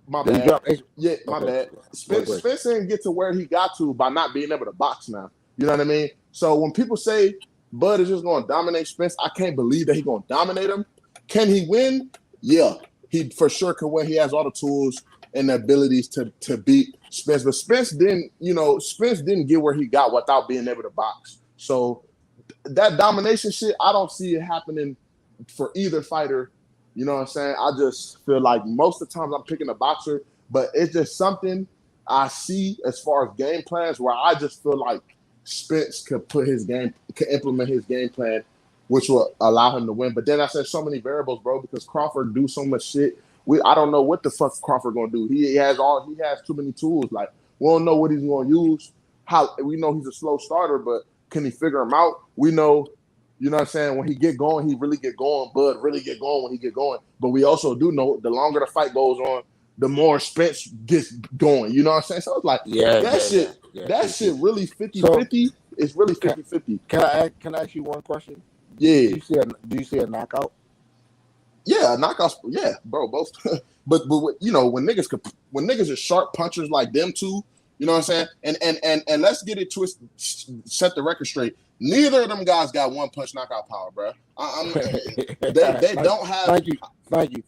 My bad. Yeah, my bad. Spence didn't get to where he got to by not being able to box now. You know what I mean? So when people say Bud is just going to dominate Spence, I can't believe that he's going to dominate him. Can he win? Yeah, he for sure can win. He has all the tools and the abilities to beat Spence. But Spence didn't get where he got without being able to box. So that domination shit, I don't see it happening for either fighter. You know what I'm saying? I just feel like most of the times I'm picking a boxer, but it's just something I see as far as game plans where I just feel like Spence could implement his game plan, which will allow him to win. But then I said so many variables, bro, because Crawford do so much shit. I don't know what the fuck Crawford gonna do. He has too many tools. Like, we don't know what he's gonna use. We know he's a slow starter, but can he figure him out? We know. You know what I'm saying? When he get going, he really get going. Bud really get going when he get going. But we also do know the longer the fight goes on, the more Spence gets going. You know what I'm saying? So it's like, that shit really 50-50. It's really 50-50. Can I ask you one question? Yeah. Do you see a knockout? Yeah, knockouts. Yeah, bro, both. but when niggas are sharp punchers like them two, you know what I'm saying? And let's get it twisted, set the record straight. Neither of them guys got one punch knockout power, bro. They don't have. Thank you.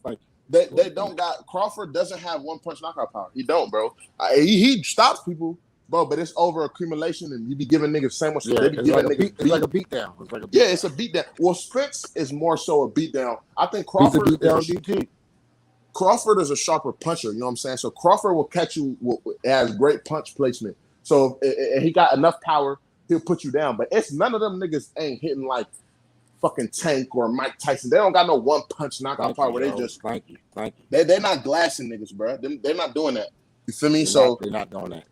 They don't got. Crawford doesn't have one punch knockout power. He don't, bro. He stops people, bro. But it's over accumulation, and you be giving niggas so much. Yeah, it's like a beatdown. Yeah, it's a beatdown. Well, Spence is more so a beatdown. I think Crawford. He's a beatdown DT. Crawford is a sharper puncher. You know what I'm saying? So Crawford will catch you. Has great punch placement. So if he got enough power, he'll put you down. But it's none of them niggas ain't hitting like fucking Tank or Mike Tyson. They don't got no one punch knockout power where they just thank you. They're not glassing niggas, bro. They're not doing that. You feel me? They're not doing that.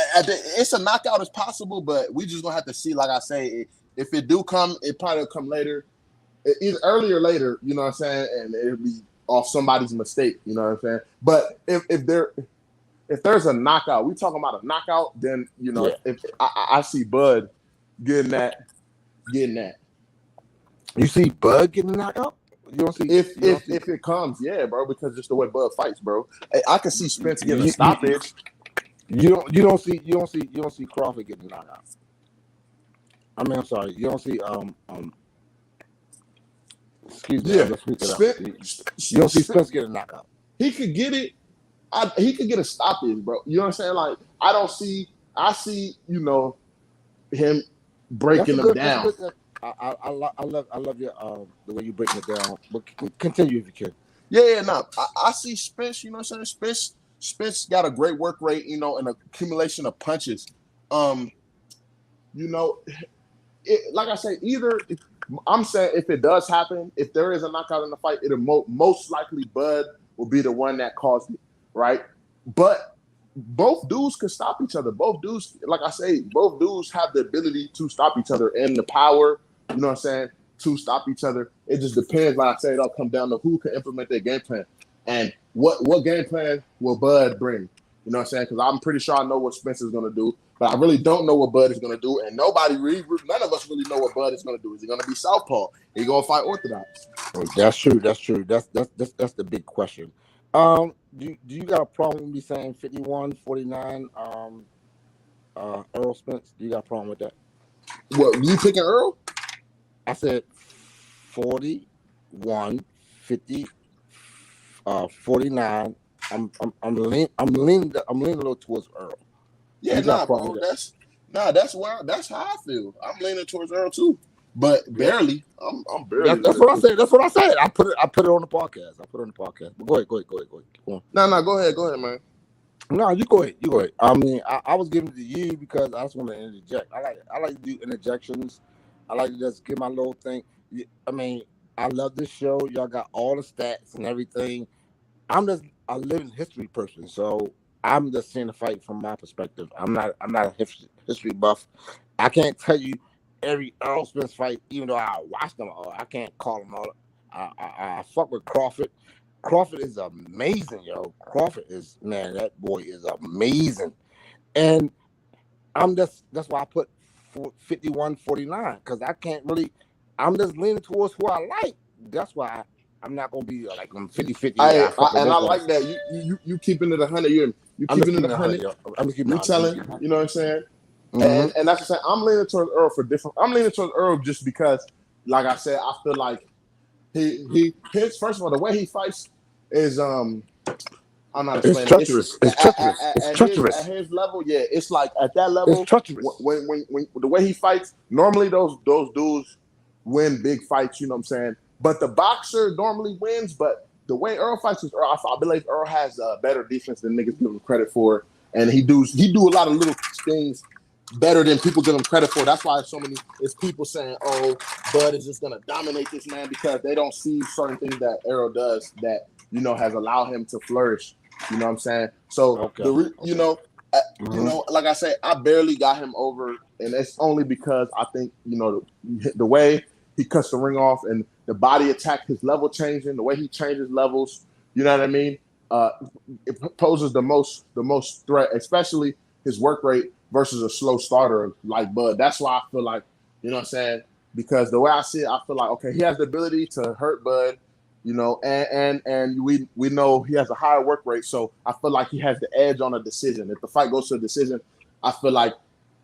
It's a knockout is possible, but we just gonna have to see. Like I say, if it do come, it probably will come later. either early or later, you know what I'm saying, and it'll be off somebody's mistake, you know what I'm saying. But if there's a knockout, we talking about a knockout, then you know if I see Bud getting that. You see Bud getting knocked out? You don't see if it comes, yeah, bro, because just the way Bud fights, bro. I can see Spence getting a stoppage. You don't see Crawford getting knocked out. I mean, I'm sorry, you don't see excuse me, let's speak it up. You don't see Spence getting knocked out. He could get it. He could get a stoppage, bro. You know what I'm saying? Like I see, you know, him breaking them down. I love your the way you breaking it down. But continue if you can. Yeah, no. I see Spence, you know what I'm saying? Spence got a great work rate, you know, and accumulation of punches. You know, like I say, I'm saying if it does happen, if there is a knockout in the fight, it'll most likely Bud will be the one that caused it, right? But both dudes could stop each other. Both dudes, like I say, both dudes have the ability to stop each other and the power, you know what I'm saying, to stop each other. It just depends, like I say, it'll come down to who can implement their game plan. And what game plan will Bud bring? You know what I'm saying? Because I'm pretty sure I know what Spencer's going to do, but I really don't know what Bud is going to do. And none of us really know what Bud is going to do. Is he going to be southpaw? Is he going to fight orthodox? That's true. That's the big question. Do you got a problem with me saying 51-49 Earl Spence? Do you got a problem with that? What, you picking Earl? I said 41-50 49. I'm leaning a little towards Earl. Yeah, bro. That's how I feel. I'm leaning towards Earl too, but barely. I'm barely. That's what I said. That's what I said. I put it on the podcast. But go ahead. Go on. No, go ahead, man. No, you go ahead. I mean, I was giving it to you because I just want to interject. I like to do interjections. I like to just give my little thing. I mean, I love this show. Y'all got all the stats and everything. I'm just a living history person, so I'm just seeing the fight from my perspective. I'm not a history buff. I can't tell you every Earl Spence fight, even though I watched them all. I can't call them all. I fuck with Crawford. Crawford is amazing, yo. That boy is amazing. And that's why I put 51-49, because I can't really, I'm just leaning towards who I like. That's why I'm not gonna be like I'm 50-50. And I like that. You keeping it 100. You keeping it 100. You telling, you know what I'm saying? Mm-hmm. And that's what I'm saying. I'm leaning towards Earl for different. I'm leaning towards Earl just because, like I said, I feel like his first of all, the way he fights is I'm not explaining. It's treacherous. It's treacherous. At his level, yeah, it's like at that level. It's treacherous. When the way he fights, normally those dudes win big fights. You know what I'm saying? But the boxer normally wins. But the way Earl fights is Earl. I believe Earl has a better defense than niggas give him credit for, and he do a lot of little things better than people give him credit for. That's why it's people saying, "Oh, Bud is just gonna dominate this man," because they don't see certain things that Earl does that has allowed him to flourish. You know what I'm saying? So you know, like I said, I barely got him over, and it's only because I think the way he cuts the ring off and the body attack, his level changing, the way he changes levels. You know what I mean? It poses the most threat, especially his work rate versus a slow starter like Bud. That's why I feel like, you know what I'm saying? Because the way I see it, I feel like, okay, he has the ability to hurt Bud, and we know he has a higher work rate, so I feel like he has the edge on a decision. If the fight goes to a decision, I feel like,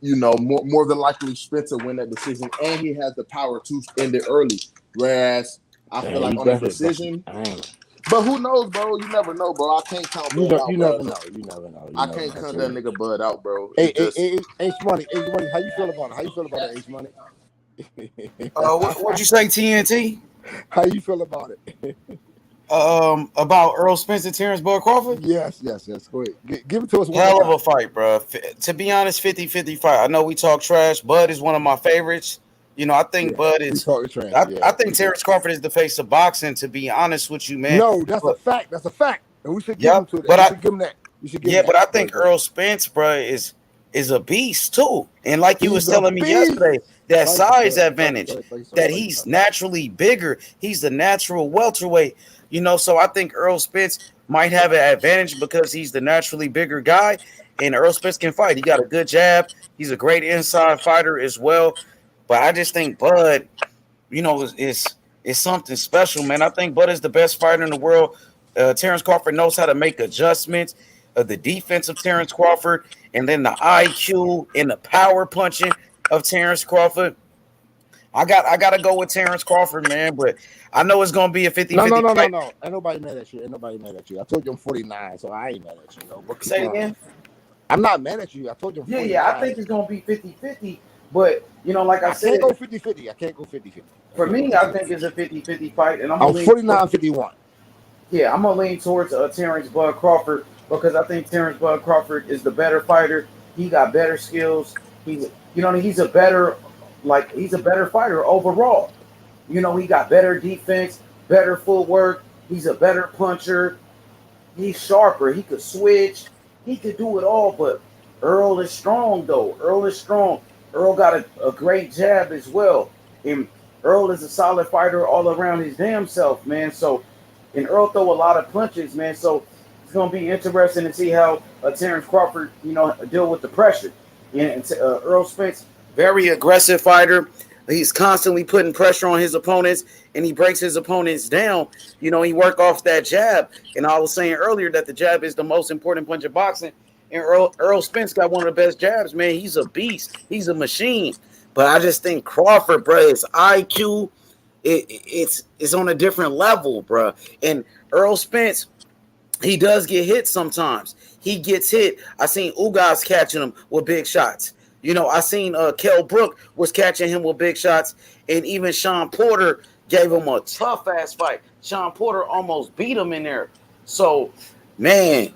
more than likely Spencer win that decision, and he has the power to end it early. Whereas I feel like on a decision, but who knows, bro? You never know, bro. I can't count Bud out. You never know. I can't count that nigga Bud out, bro. H Money, how you feel about it? How you feel about it, H Money? What'd you say, TNT? How you feel about it? About Earl Spence and Terrence Bud Crawford? Yes. Go ahead. Give it to us. Hell of a fight, bro. To be honest, 50-50 fight. I know we talk trash. Bud is one of my favorites. I think Bud is. I think Terrence Crawford is the face of boxing. To be honest with you, man. No, that's a fact. That's a fact. And we should give him to that. We should give him that. But I think Earl Spence, bro, is a beast too. And like you was telling me yesterday, that Sorry to size say, advantage, that he's naturally bigger. He's the natural welterweight, so I think Earl Spence might have an advantage because he's the naturally bigger guy, and Earl Spence can fight. He got a good jab. He's a great inside fighter as well. But I just think Bud, is something special, man. I think Bud is the best fighter in the world. Terrence Crawford knows how to make adjustments. The defense of Terrence Crawford, and then the IQ and the power punching of Terrence Crawford. I gotta go with Terrence Crawford, man. But I know it's gonna be a 50-50 fight. No. Ain't nobody mad at you. Ain't nobody mad at you. I told you I'm 49, so I ain't mad at you. But Say it again. I'm not mad at you. I told you I'm 49. Yeah, I think it's gonna be 50-50. But like I said, can't go 50-50. I can't go 50-50. For me, I think it's a 50-50 fight, and I'm 49-51. Yeah, I'm gonna lean towards Terrence Bud Crawford because I think Terrence Bud Crawford is the better fighter. He got better skills. He's a better fighter overall. He got better defense, better footwork. He's a better puncher. He's sharper. He could switch. He could do it all. But Earl is strong, though. Earl is strong. Earl got a great jab as well. And Earl is a solid fighter all around his damn self, man. So, and Earl throw a lot of punches, man. So it's gonna be interesting to see how Terrence Crawford, deal with the pressure. And Earl Spence, very aggressive fighter. He's constantly putting pressure on his opponents, and he breaks his opponents down. He work off that jab. And I was saying earlier that the jab is the most important punch of boxing. And Earl Spence got one of the best jabs, man. He's a beast. He's a machine. But I just think Crawford, bro, his IQ, it's on a different level, bro. And Earl Spence, he does get hit sometimes. He gets hit. I seen Ugas catching him with big shots. I seen Kell Brook was catching him with big shots, and even Sean Porter gave him a tough ass fight. Sean Porter almost beat him in there. So, man,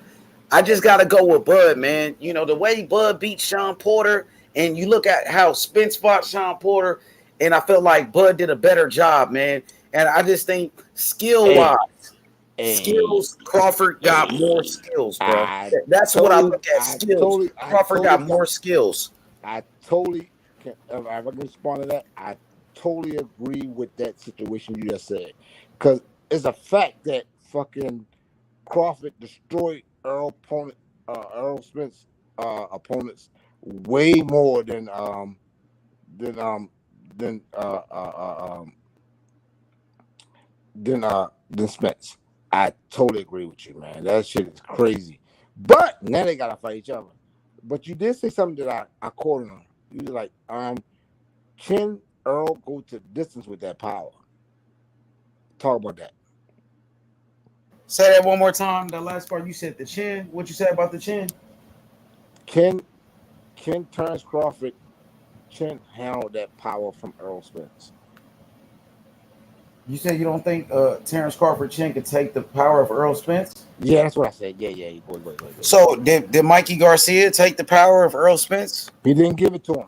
I just gotta go with Bud, man. The way Bud beat Sean Porter, and you look at how Spence fought Sean Porter, and I feel like Bud did a better job, man. And I just think skill-wise, skills, Crawford got more skills, bro. That's what I look at, skills. Crawford got more skills. I totally can. If I can respond to that, I totally agree with that situation you just said, because it's a fact that fucking Crawford destroyed Earl Spence opponents way more than Spence. I totally agree with you, man. That shit is crazy. But now they gotta fight each other. But you did say something that I quoted on. You were like, can Earl go to distance with that power? Talk about that. Say that one more time. The last part you said the chin. What you said about the chin? Can Terrence Crawford chin handle that power from Earl Spence? You said you don't think Terrence Crawford chin could take the power of Earl Spence? Yeah, that's what I said. Yeah. Go. So did Mikey Garcia take the power of Earl Spence? He didn't give it to him.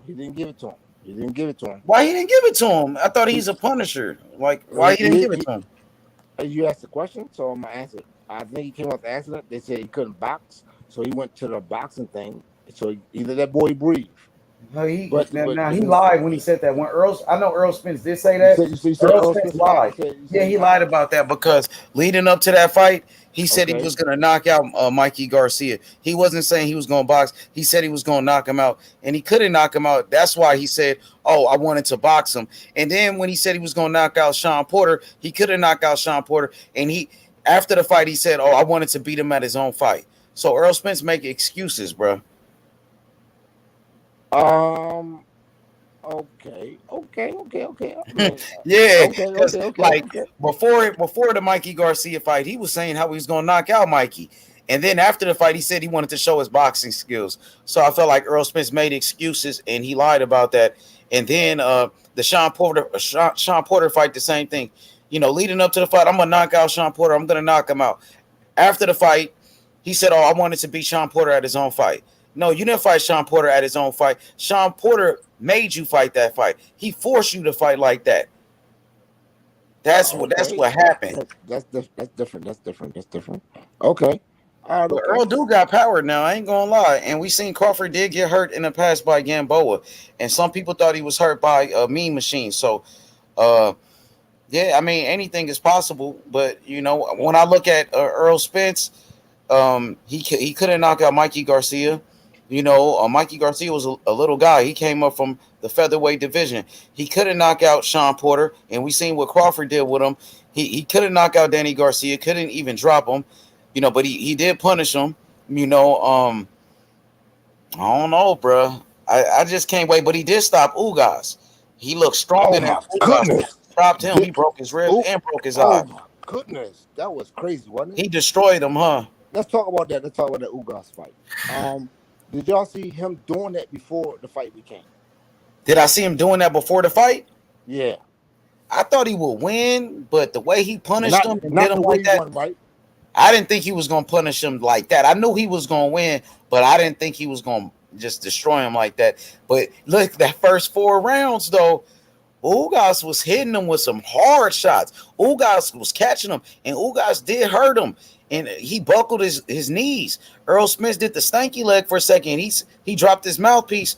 Why he didn't give it to him? I thought he's a punisher. Like, why he didn't give it to him? You asked the question, so I'm gonna answer. I think he came off the accident. They said he couldn't box, so he went to the boxing thing. So either that boy breathed. No, he lied when he said that. I know Earl Spence did say that. Earl Spence lied. He lied about that because leading up to that fight, he said he was going to knock out Mikey Garcia. He wasn't saying he was going to box. He said he was going to knock him out, and he couldn't knock him out. That's why he said, "Oh, I wanted to box him." And then when he said he was going to knock out Sean Porter, he couldn't knock out Sean Porter. And after the fight, he said, "Oh, I wanted to beat him at his own fight." So Earl Spence make excuses, bro. Okay. Yeah, before the Mikey Garcia fight, he was saying how he was gonna knock out Mikey, and then after the fight, he said he wanted to show his boxing skills. So I felt like Earl Spence made excuses and he lied about that. And then the Sean Porter fight, the same thing. Leading up to the fight, I'm gonna knock out Sean Porter. I'm gonna knock him out. After the fight, he said, "Oh, I wanted to beat Sean Porter at his own fight." No, you didn't fight Sean Porter at his own fight. Sean Porter made you fight that fight. He forced you to fight like that. That's what happened. That's different. Okay. But Earl do got power now. I ain't gonna lie. And we seen Crawford did get hurt in the past by Gamboa, and some people thought he was hurt by a Mean Machine. So, yeah, I mean anything is possible. But you know, when I look at Earl Spence, he couldn't knock out Mikey Garcia. You know, Mikey Garcia was a little guy. He came up from the featherweight division. He couldn't knock out Sean Porter, and we seen what Crawford did with him. He couldn't knock out Danny Garcia. Couldn't even drop him. You know, but he did punish him. You know, I don't know, bro. I just can't wait. But he did stop Ugas. He looked stronger Oh than my Ugas. goodness! Dropped him. He broke his ribs and broke his eye. Oh my goodness, that was crazy, wasn't it? He destroyed him, huh? Let's talk about that. Let's talk about that Ugas fight. Did y'all see him doing that before the fight became? Did I see him doing that before the fight? Yeah. I thought he would win, but the way he punished Not- him and not did him the way like he that, won, right? I didn't think he was going to punish him like that. I knew he was going to win, but I didn't think he was going to just destroy him like that. But look, that first 4 rounds, though, Ugas was hitting him with some hard shots. Ugas was catching him, and Ugas did hurt him, and he buckled his knees. Earl Smith did the stanky leg for a second. He dropped his mouthpiece.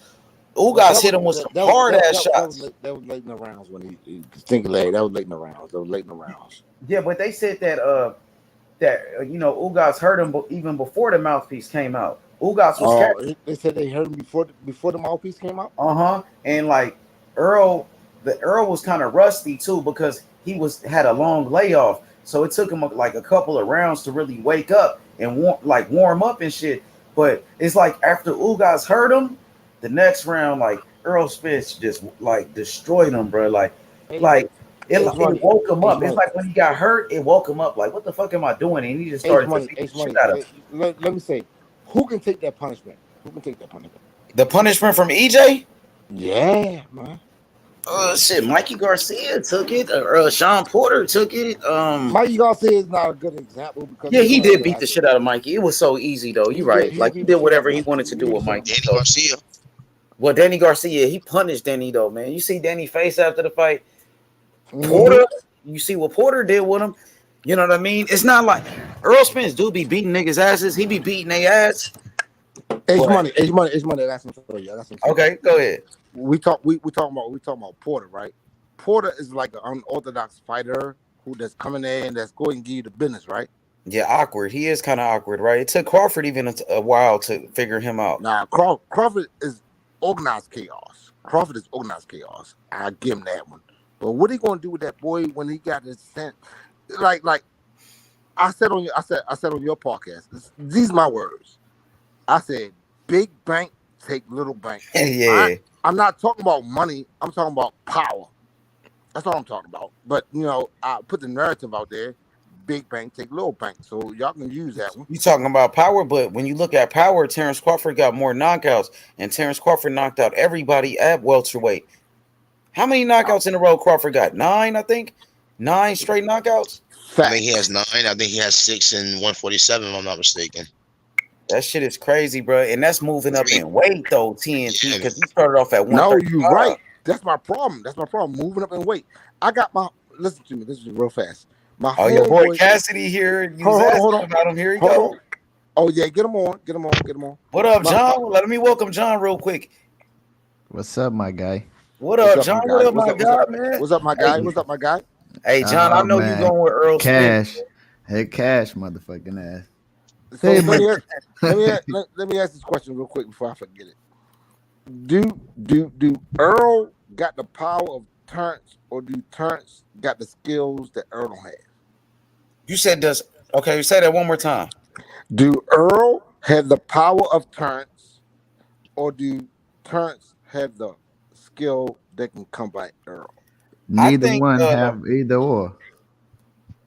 Ugas hit him with some hard-ass shots. That was late in the rounds when he stinky leg. That was late in the rounds. Yeah, but they said that you know, Ugas hurt him even before the mouthpiece came out. Ugas was catching. They said they hurt him before the mouthpiece came out. And like Earl was kind of rusty too because he had a long layoff, so it took him like a couple of rounds to really wake up and warm up and shit. But it's like after Ugas hurt him, the next round, like Earl Spence just like destroyed him, bro. It woke him up. It's like when he got hurt, it woke him up. Like, what the fuck am I doing? And he just started to beat the shit out of him. Let me say, who can take that punishment? The punishment from EJ? Yeah, man. Shit, Mikey Garcia took it. Sean Porter took it. Mikey Garcia is not a good example because he did beat the shit out of Mikey. It was so easy though. You're right. Like he did whatever he wanted to do with Mikey. Danny Garcia. Well, Danny Garcia, he punished Danny though, man. You see Danny's face after the fight. Porter, you see what Porter did with him. You know what I mean? It's not like Earl Spence do be beating niggas' asses. He be beating their ass. H money. That's for you. Okay, go ahead. We talking about Porter, right? Porter is like an unorthodox fighter who that's coming in and that's going to give you the business, right? Yeah, awkward. He is kind of awkward, right? It took Crawford even a while to figure him out. Nah, Crawford is organized chaos. I give him that one. But what are you gonna do with that boy when he got his scent? Like I said on your podcast. These are my words. I said, big bank take little bank. Yeah. I'm not talking about money. I'm talking about power. That's all I'm talking about. But you know, I put the narrative out there. Big bank take little bank. So y'all can use that one. You talking about power, but when you look at power, Terrence Crawford got more knockouts, and Terrence Crawford knocked out everybody at welterweight. How many knockouts in a row Crawford got? 9, I think. 9 straight knockouts. I think he has 9. I think he has 6 in 147, if I'm not mistaken. That shit is crazy, bro. And that's moving up in weight, though, TNT, because he started off at 135. No, you're right. That's my problem. Moving up in weight. I got my. Listen to me. This is real fast. Your boy Cassidy here. Hold on. About him. Here he go. Oh yeah, get him on. What up, John? Let me welcome John real quick. What's up, my guy? What up, John? What up, my guy, man? What's up, my guy? Hey, John, I know you're going with Earl Cash. Smith. Hey, Cash, motherfucking ass. So let me ask this question real quick before I forget it. Do Earl got the power of Terrence, or do Terrence got the skills that Earl don't have? You said does. Okay, you say that one more time. Do Earl have the power of Terrence, or do Terrence have the skill that can come by Earl? Neither one have either or.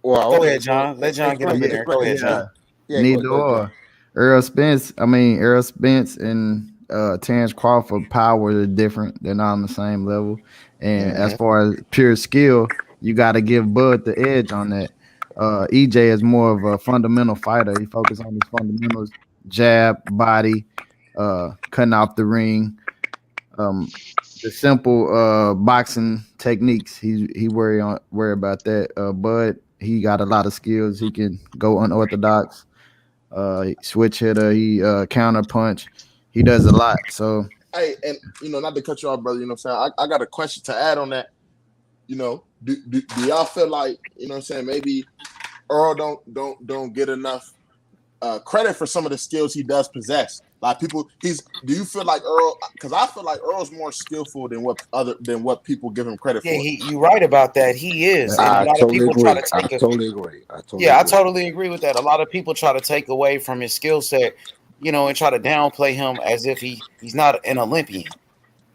Well, go ahead, John. Let John get up in there. Go ahead, John. Yeah, neither or. Earl Spence and Terrence Crawford power are different. They're not on the same level. And as far as pure skill, you got to give Bud the edge on that. EJ is more of a fundamental fighter. He focuses on his fundamentals: jab, body, cutting off the ring, the simple boxing techniques. He worry about that. Bud, he got a lot of skills. He can go unorthodox. switch hitter. He counter punch. He does a lot. So Hey, and not to cut you off, brother. You know what I'm saying? I got a question to add on that. Do y'all feel like, what I'm saying, maybe Earl don't get enough credit for some of the skills he does possess? Like do you feel like Earl? Because I feel like Earl's more skillful than what people give him credit for. Yeah, you're right about that. He is, and I a lot of people try to take. I totally agree. I totally agree with that. A lot of people try to take away from his skill set, and try to downplay him as if he's not an Olympian.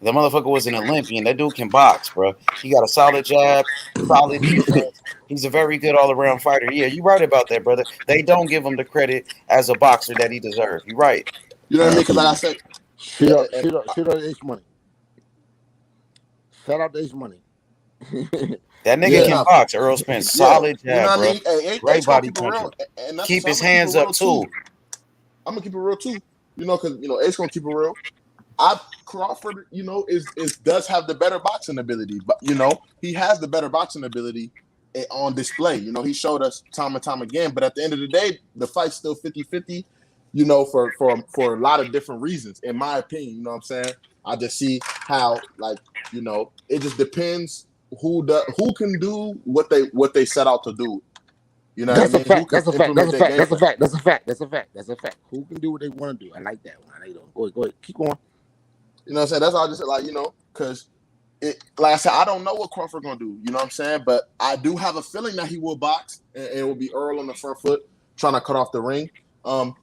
The motherfucker was an Olympian. That dude can box, bro. He got a solid jab, solid defense. He's a very good all-around fighter. Yeah, you're right about that, brother. They don't give him the credit as a boxer that he deserves. You're right. You know what I mean? Because like I said, shit out Ace Money. Shout out to Ace Money. That nigga can box. Earl Spence, solid jab, bro. Hey, Great body puncher. Keep his hands up too. I'm gonna keep it real too. Because Ace gonna keep it real. Crawford, does have the better boxing ability, but he has the better boxing ability on display. He showed us time and time again. But at the end of the day, the fight's still 50-50. For a lot of different reasons, in my opinion. You know what I'm saying? I just see how, it just depends who can do what they set out to do. You know what I mean? That's a fact. Who can do what they want to do? I like that one. Go ahead. Keep going. You know what I'm saying? That's all I just said, because like I said, I don't know what Crawford gonna do. You know what I'm saying? But I do have a feeling that he will box, and it will be Earl on the front foot trying to cut off the ring.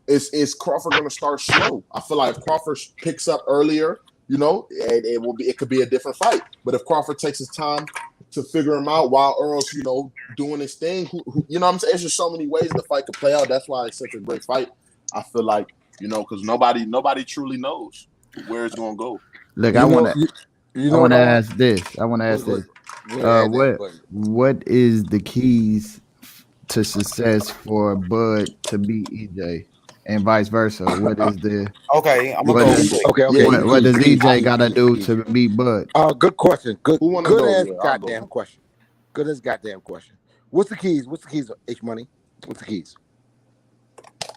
Is Crawford gonna start slow? I feel like if Crawford picks up earlier, it could be a different fight. But if Crawford takes his time to figure him out while Earl's, doing his thing, you know what I'm saying? There's just so many ways the fight could play out. That's why it's such a great fight. I feel like, because nobody truly knows where it's gonna go. Look, I want to ask this. What is the keys to success for Bud to beat EJ, and vice versa? What is the okay? What does EJ gotta do to beat Bud? Good question. Good as goddamn question. Good as goddamn question. What's the keys? H Money? What's the keys?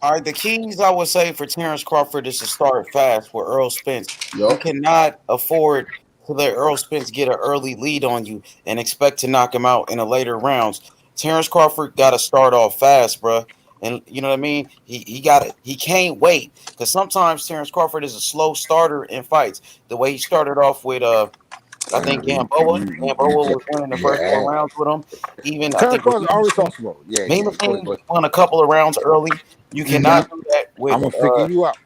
All right, the keys I would say for Terrence Crawford is to start fast with Earl Spence. You cannot afford to let Earl Spence get an early lead on you and expect to knock him out in the later rounds. Terrence Crawford got to start off fast, bro. And you know what I mean? He got it. He can't wait, because sometimes Terrence Crawford is a slow starter in fights. The way he started off with I think Gamboa was winning the first 4 rounds with him. Even I think always so slow. He won a couple of rounds early. You cannot do that with. I'm gonna figure you out.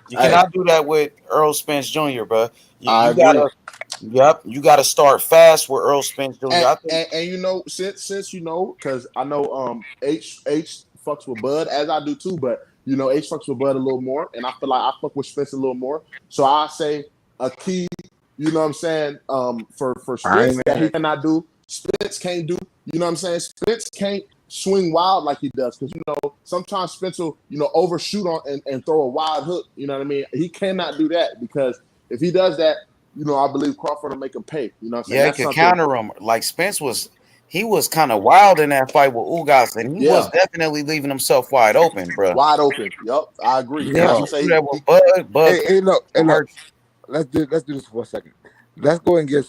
You cannot do that with Earl Spence Jr., bro. You gotta start fast with Earl Spence Jr. And since because I know H fucks with Bud, as I do too, but H fucks with Bud a little more, and I feel like I fuck with Spence a little more. So I say a key, you know what I'm saying, for Spence that he cannot do, Spence can't do. You know what I'm saying? Spence can't swing wild like he does, because sometimes Spence will overshoot on and throw a wild hook. You know what I mean? He cannot do that, because if he does that, I believe Crawford will make him pay. You know what I'm saying? Yeah, he could counter him. Like Spence was kind of wild in that fight with Ugas, and he was definitely leaving himself wide open, bro. Wide open. Yup, I agree. Yeah, look. Let's do this for a second. Let's go and get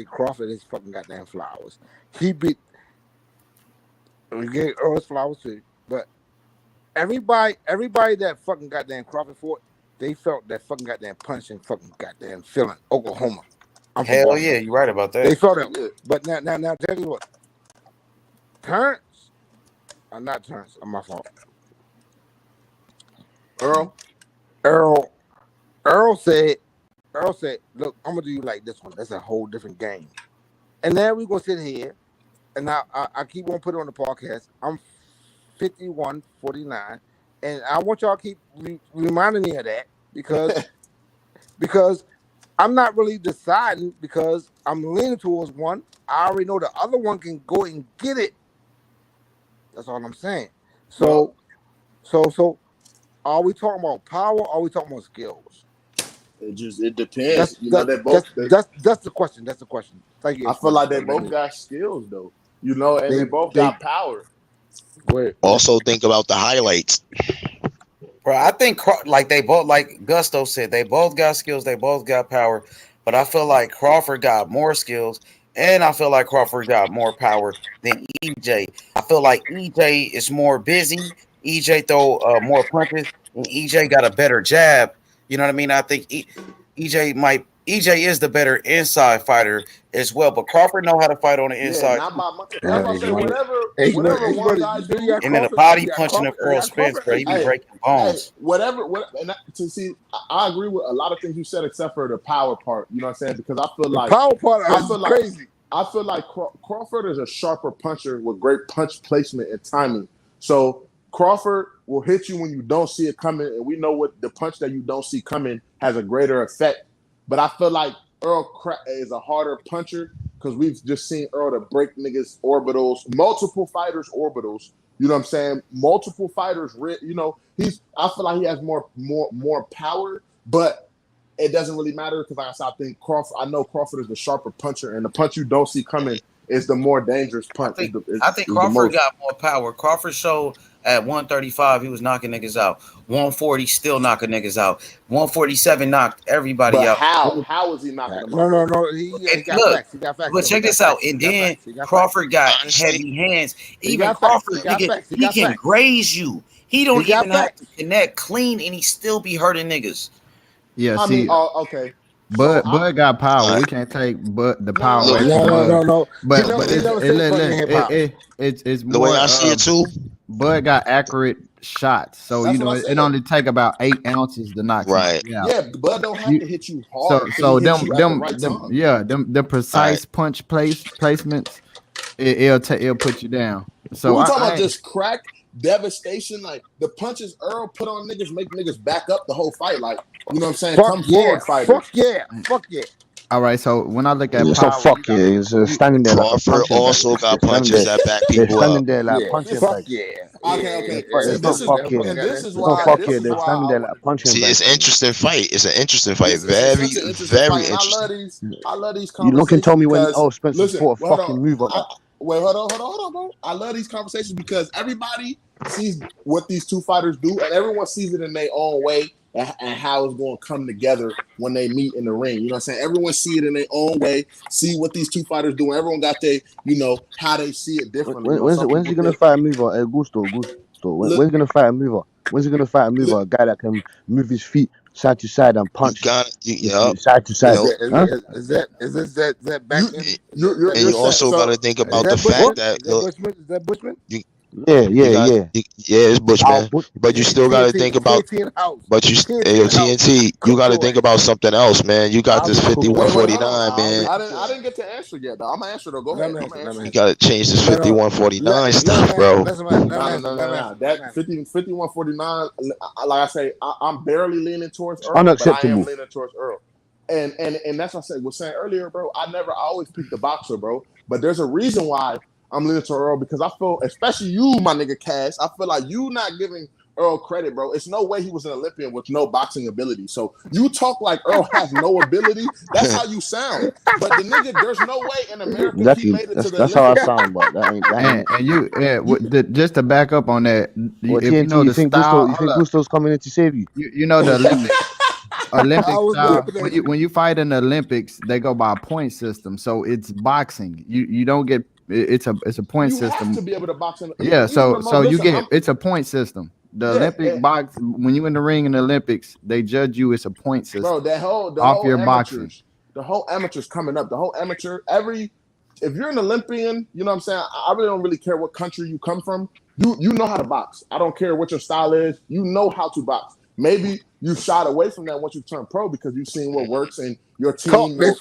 Crawford his fucking goddamn flowers. We gave Earl's flowers too, but everybody that fucking goddamn Crawford fought, they felt that fucking goddamn punch and fucking goddamn feeling. Oklahoma. Hell yeah, you're right about that. They felt it. But now tell you what. Not Terrence. My fault. Earl said, look, I'm gonna do you like this one. That's a whole different game. And now we're gonna sit here, and I keep on putting on the podcast. I'm 51-49, and I want y'all to keep reminding me of that, because I'm not really deciding, because I'm leaning towards one. I already know the other one can go and get it. That's all I'm saying. So are we talking about power, or are we talking about skills? It depends. That's the question. That's the question. Thank you. I feel like they both got skills though. And they both got power. Also think about the highlights. Bro, I think like they both, like Gusto said, they both got skills, they both got power, but I feel like Crawford got more skills, and I feel like Crawford got more power than EJ. I feel like EJ is more busy. EJ throw more punches, and EJ got a better jab. You know what I mean? I think EJ is the better inside fighter as well, but Crawford know how to fight on the Yeah, inside. not by much. That's what I say. Whatever Hey, one guy you got And then the Crawford. body You got punching of Crawford. You Earl got Spence, Crawford. bro. He be Hey, breaking hey, bones. whatever. And to see, I agree with a lot of things you said, except for the power part. You know what I'm saying? Because I feel The like power part is crazy. I feel like Crawford is a sharper puncher with great punch placement and timing. So Crawford will hit you when you don't see it coming, and we know what the punch that you don't see coming has a greater effect. But I feel like Earl is a harder puncher because we've just seen Earl to break niggas orbitals, multiple fighters orbitals. You know what I'm saying? Multiple fighters. You know, I feel like he has more power, but it doesn't really matter because, like I said, I think I know Crawford is the sharper puncher, and the punch you don't see coming is the more dangerous punch. I think Crawford got more power. Crawford showed at 135 he was knocking niggas out. 140 still knocking niggas out. 147 knocked everybody But out. how is he knocking them No, out? no, no. He got Look, facts. He got facts. but check this out. And then Crawford got heavy hands. Even Crawford, nigga, he can graze you. He don't even have to connect clean, and he still be hurting niggas. Yeah, I see, mean, okay. Bud got power. We can't take the power no, away from Bud. no. But He never said fucking hip hop. It's The way more. I see it too. Bud got accurate shots, so That's you know what I it said. only take about 8 ounces to knock somebody out. Yeah, Bud don't have to hit you hard. So he hits you at the right time. them precise punch placements, it'll put you down. So we talking about just crack devastation, like the punches Earl put on niggas make niggas back up the whole fight. Like, you know what I'm saying? Come forward, fighters. Fuck yeah. All right, so when I look at So power, fuck yeah, he's standing there like a Crawford punching also bag. got They're punches that back people standing up. there like punching Fuck bag. yeah. Okay. It's not fuck yeah. This is It's not why. fuck yeah. They're standing there like a punching See, bag. it's an interesting fight. It's an interesting fight. It's Very, such an interesting very fight, and interesting. I love these You conversations. can tell me when because, Spencer's listen, put a hold fucking on. move on that. Wait, hold on, bro. I love these conversations because everybody sees what these two fighters do, and everyone sees it in their own way and how it's going to come together when they meet in the ring. You know what I'm saying? Everyone see it in their own way, see what these two fighters do, and everyone got their, how they see it differently. When's he gonna fight a mover? Gusto. When's he gonna fight a mover? When's he gonna fight a mover? A guy that can move his feet side to side and punch. Side to side. Is that Beckman? And you also got to think about the fact that Is that Bushman? Yeah, it's Bushman. But you still got to think about. But you, TNT, you got to think about something else, man. You got this 5149, man. I didn't get to answer yet, though. I'm gonna answer though. Go ahead. You got to change this 5149 stuff, bro. No. That 5149, like I say, I'm barely leaning towards Earl, unacceptable. but I am leaning towards Earl. And that's what I was saying earlier, bro. I always pick the boxer, bro. But there's a reason why I'm leaning to Earl, because I feel, especially you, my nigga Cass, I feel like you not giving Earl credit, bro. It's no way he was an Olympian with no boxing ability. So you talk like Earl has no ability. That's how you sound. But the nigga, there's no way in America Exactly. he made it to the That's how I Olympics. sound, but that ain't. And just to back up on that, Well, if TNT, you know the style, you think Gusto's coming in to save you? You know the Olympic style. When you fight in the Olympics, they go by a point system. So it's boxing. You don't get it's a point You system. have to be able to box in. Yeah, so you get I'm, it's a point system. The Olympic box, when you in the ring in the Olympics, they judge you. It's a point system. bro, the off whole your amateurs, boxing. the whole amateurs coming up. The whole amateur. If you're an Olympian, you know what I'm saying. I really don't really care what country you come from. You know how to box. I don't care what your style is. You know how to box. Maybe you shot away from that once you turn pro because you've seen what works and your team. Talk this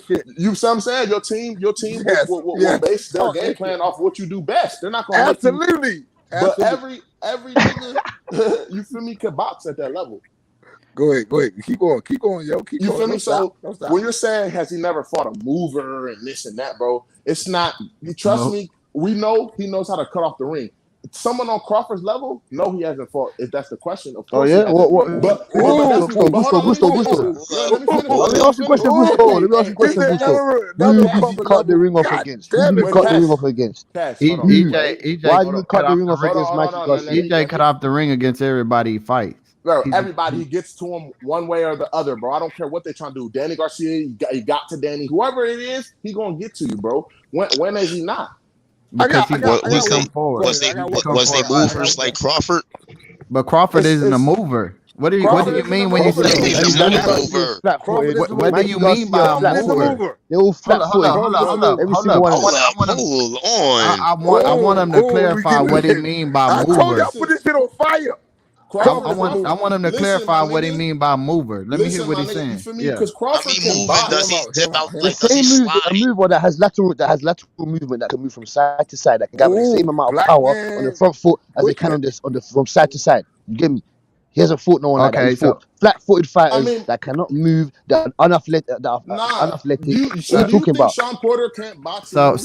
shit. You see what I'm saying? Your team Yes, will base their game plan off what you do best. They're not going to absolutely. But every nigga, you feel me, can box at that level. Go ahead. Keep going, yo. Keep you going. feel me? Don't So stop. when you're saying has he never fought a mover and this and that, bro, it's not. Trust me, we know he knows how to cut off the ring. someone on Crawford's level, no, he hasn't fought. If that's the question, of Oh course he yeah, hasn't. what? But that's Gusto, but hold on, let me finish. Let me finish. Let me Let me ask you a finish. question, Gusto. Let me ask you a question, Gusto. Who did he cut the ring off God against? Who damn did he it, cut the ring Cass. off against? Cass, E- hold on. Who? EJ Why cut did he cut cut the off ring the off ring. against Hold Mikey on. Garcia? EJ cut off the ring against everybody he fights. Bro, He's everybody he gets to him one way or the other, bro. I don't care what they're trying to do. Danny Garcia, he got to Danny. Whoever it is, he gonna get to you, bro. When is he not? because he come forward. Was they movers like Crawford? But Crawford isn't a it's mover. What do you Crawford mean isn't a when you mover. say What do you mean he's not a mover? Flat-footed. what do you mean by a mover? They're all flat-footed. Hold up. Every single one of them. Hold on. I want him to clarify what he mean by I told y'all mover. put this shit on fire. I want him to clarify what he mean by mover. Let me hear what he's saying. Yeah. Because Crawford can box. Does he dip out? The Like, does he same move, slide? a mover that has lateral movement that can move from side to side, that can have the same amount of power on the front foot as they can on the from side to side. You get me? He hasn't fought no one like that. Okay, He fought flat-footed fighters mean- that cannot move, that are unathletic. Unathletic. Do What you are you talking think about? Sean Porter can't box? So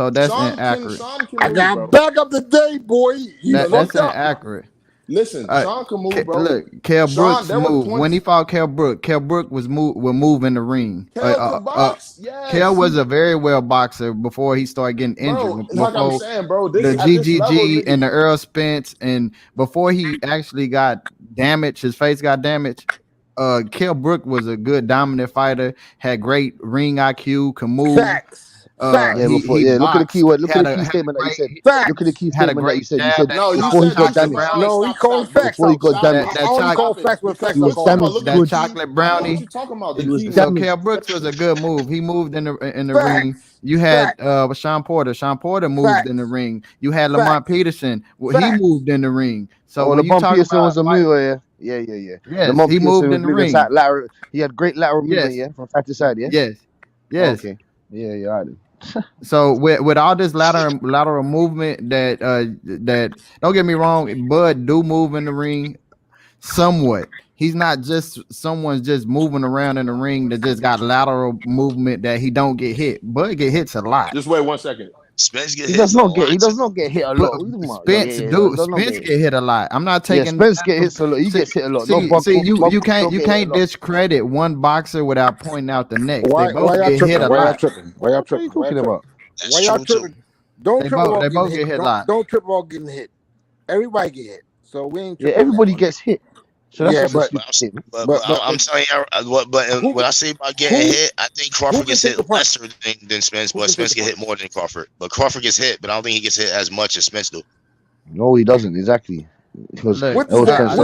that's inaccurate. Sean can I move, got bro. back up the day, boy. You That's fucked up. inaccurate. Listen, Sean can move, bro. Look, Kell Sean, Brooks there were moved points- when he fought Kell Brooks would move in the ring. Kell could box, yes. Kell was a very well boxer before he started getting injured. Bro, like I'm Before saying, bro, the at this level, GGG nigga- and the Earl Spence, and before he actually got damaged, his face got damaged. Kell Brook was a good dominant fighter, had great ring IQ, can move. Facts. Look at the keyword. Look at the key statement that you said. Look at the key statement that you said. You said before he got damaged. No, he calling facts. Before he got damaged. I only call facts when facts He was are called. damaged. That chocolate brownie. What you talking about? He was So damaged. Kell Brooks was a good move. He moved in the Facts. ring. You had Sean Porter. Sean Porter moved in the ring. You had Lamont Peterson. Well, he moved in the ring. So when Lamont you talk Peterson about was a mover, yeah. Yes, Lamont he Peterson moved was in the moving ring. side lateral. He had great lateral movement, Yes. from side to side, yeah. Yes. Okay. Yeah. All right. So with all this lateral movement that don't get me wrong, Bud do move in the ring somewhat. He's not just someone's just moving around in the ring that just got lateral movement that he don't get hit. Bud get hits a lot. Just wait 1 second. Spence get He hit. does not get hit a lot. Spence get hit a lot. I'm not taking. Spence get hit a lot. He gets hit a lot. You can't discredit one boxer without pointing out the next. Why They both y'all get hit a lot. tripping? Why y'all tripping? What are you talking about? Why y'all tripping? Don't They trip both- about they both getting get hit a lot. Don't trip about getting hit. Everybody get hit. So we ain't Yeah, tripping. everybody gets hit. So that's just a but stupid statement. But I'm telling you, when I say about getting hit, I think Crawford gets hit lesser than Spence, but Spence get hit more than Crawford. But Crawford gets hit, but I don't think he gets hit as much as Spence do. No, he doesn't exactly. Because What does that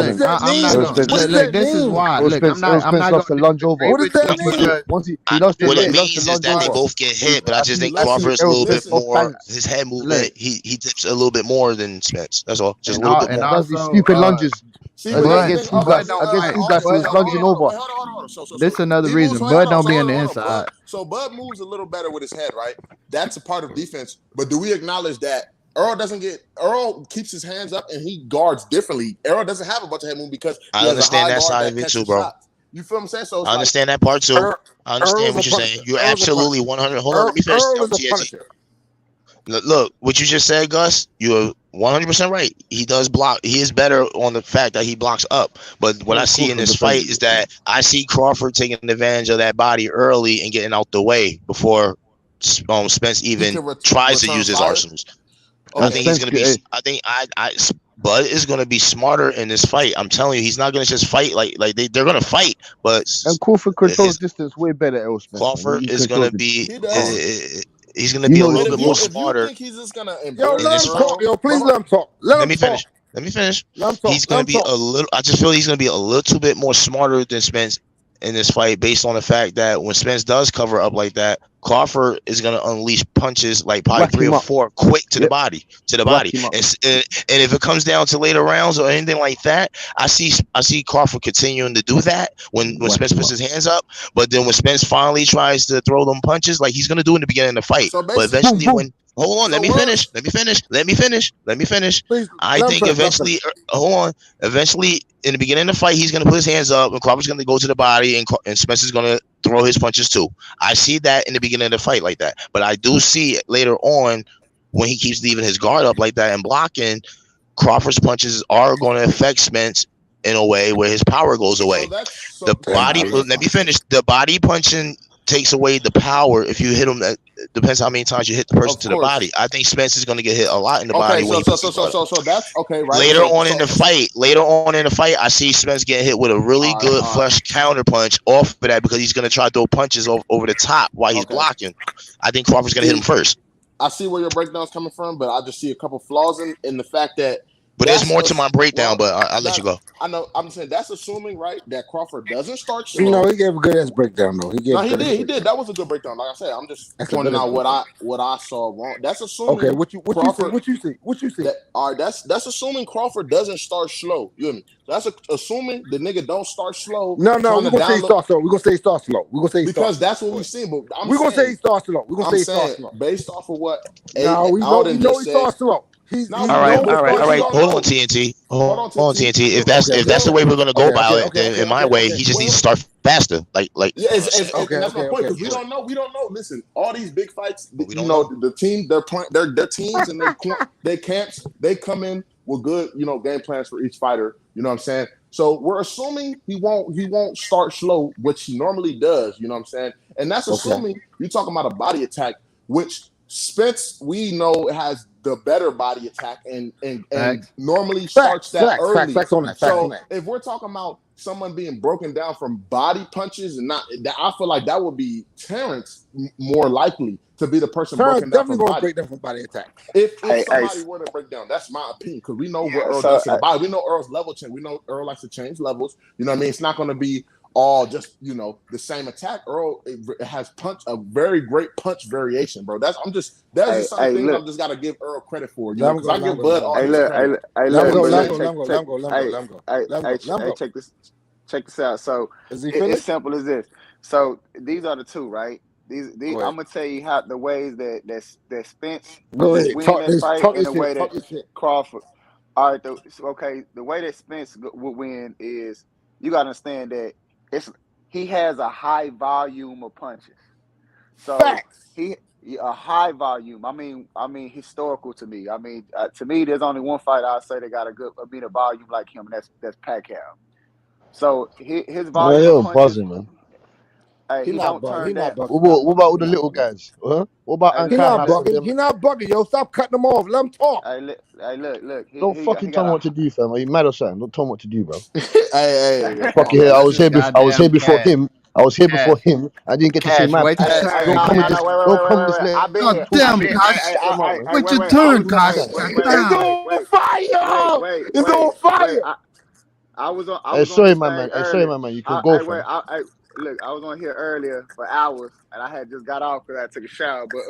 Look, this is why. Look, I'm not lost the lunge over. What does that mean? Once he lost the What it lunge means is that they both get hit, but I just think Crawford's a little bit more. His head movement, he dips a little bit more than Spence. That's all, just a little bit more. Does these stupid lunges. Against Ugas who was lunging over. This is another He reason. moves- Bud hold don't be hold on the hold inside. So Bud moves a little better with his head, right? That's a part of defense. But do we acknowledge that Earl keeps his hands up and he guards differently? Earl doesn't have a bunch of head movement because I understand that side of it too, bro. You feel what I'm saying? So I understand that part too. I understand what you're saying. You're absolutely 100. Hold on, let me finish. Look, what you just said, Gus, you're 100% right. He does block. He is better on the fact that he blocks up. But what I see in this fight is that I see Crawford taking advantage of that body early and getting out the way before Spence even tries to use his arsenals. I think he's going to be. I think Bud is going to be smarter in this fight. I'm telling you, he's not going to just fight like they're going to fight. But and Crawford controls distance way better. Crawford is going to be. He's going to be a little bit more smarter. You think he's just gonna let him talk. Yo, please let him talk. Let me finish. He's going to be a little. I just feel he's going to be a little bit more smarter than Spence in this fight, based on the fact that when Spence does cover up like that, Crawford is going to unleash punches like probably 3 or 4 quick to the body, And if it comes down to later rounds or anything like that, I see Crawford continuing to do that when Spence puts his hands up. But then when Spence finally tries to throw them punches, like he's going to do in the beginning of the fight, but eventually when. Hold on, let me finish. Please, I think eventually, eventually in the beginning of the fight, he's going to put his hands up and Crawford's going to go to the body and Spencer's going to throw his punches too. I see that in the beginning of the fight like that. But I do see later on when he keeps leaving his guard up like that and blocking, Crawford's punches are going to affect Spence in a way where his power goes away. The body, let me finish. The body punching takes away the power if you hit him. Depends how many times you hit the person to the body. I think Spence is going to get hit a lot in the body. So that's okay, right? Later on in the fight, I see Spence getting hit with a really good flush counter punch off of that because he's going to try to throw punches over the top while he's blocking. I think Crawford's going to hit him first. I see where your breakdown's coming from, but I just see a couple flaws in the fact that. But there's more to my breakdown, but I'll let you go. I know. I'm saying that's assuming, right, that Crawford doesn't start slow. No, he gave a good ass breakdown though. He did. That was a good breakdown. Like I said, I'm just pointing out what I saw wrong. That's assuming. Okay, what you see? That's assuming Crawford doesn't start slow. You hear me? That's assuming the nigga don't start slow. No, we're gonna say he starts slow. We're gonna say he starts slow. Because that's what we've seen. But we're gonna say he starts slow. We're gonna say he starts slow. Based off of what we know he starts slow. All right. Hold on, TNT. Hold on, TNT. If that's the way we're gonna go about it, then in my way, he just needs to start faster. Like. Yeah, and that's my point. Because we don't know. Listen, all these big fights, the team, their teams and their camps, they come in with good, game plans for each fighter. You know what I'm saying? So we're assuming he won't start slow, which he normally does. You know what I'm saying? And that's assuming you're talking about a body attack, which Spence we know has the better body attack and normally starts that early. Facts on that. If we're talking about someone being broken down from body punches and not that, I feel like that would be Terrence more likely to be the person broken down from body. Break down from body attack. If somebody were to break down, that's my opinion because we know what Earl does to the body. We know Earl's level change. We know Earl likes to change levels. You know what I mean? It's not going to be all just the same attack. Earl has a very great punch variation, bro. That's just something I've just got to give Earl credit for. I give Bud all credit. Check this out. So it's simple as this. So these are the two, right? These I'm gonna tell you how the ways that Spence win that fight in the way that Crawford. All right, the way that Spence would win is you gotta understand that he has a high volume of punches. So a high volume. I mean historical to me. To me, there's only one fighter I say that got a volume like him, and that's Pacquiao. So his volume. You're buzzing, man. He not bugging. What about all the little guys? Huh? What about He not bugging. Yo, stop cutting them off. Let him talk. Look. Don't fucking tell me what to do, fam. Are you mad or something? Don't tell me what to do, bro. Hey. Fucking hell. I was here before him. I didn't get to say my. Don't come this late. God damn, guys. Wait your turn, guys. It's on fire. It's on fire. I was on. Sorry, my man. You can go for it. Look, I was on here earlier for hours, and I had just got off because I took a shower. But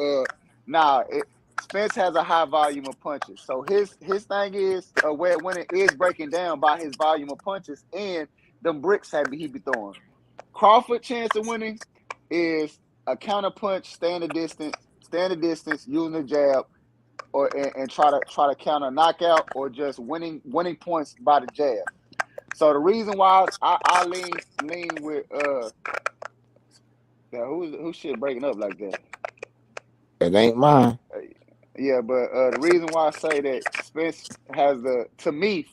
Spence has a high volume of punches, so his thing is where winning is breaking down by his volume of punches and them bricks he be throwing. Crawford's chance of winning is a counter punch, stand a distance, using the jab, and try to counter knockout, or just winning points by the jab. So the reason why I lean with who shit breaking up like that? It ain't mine. Yeah, but the reason why I say that Spence has for me,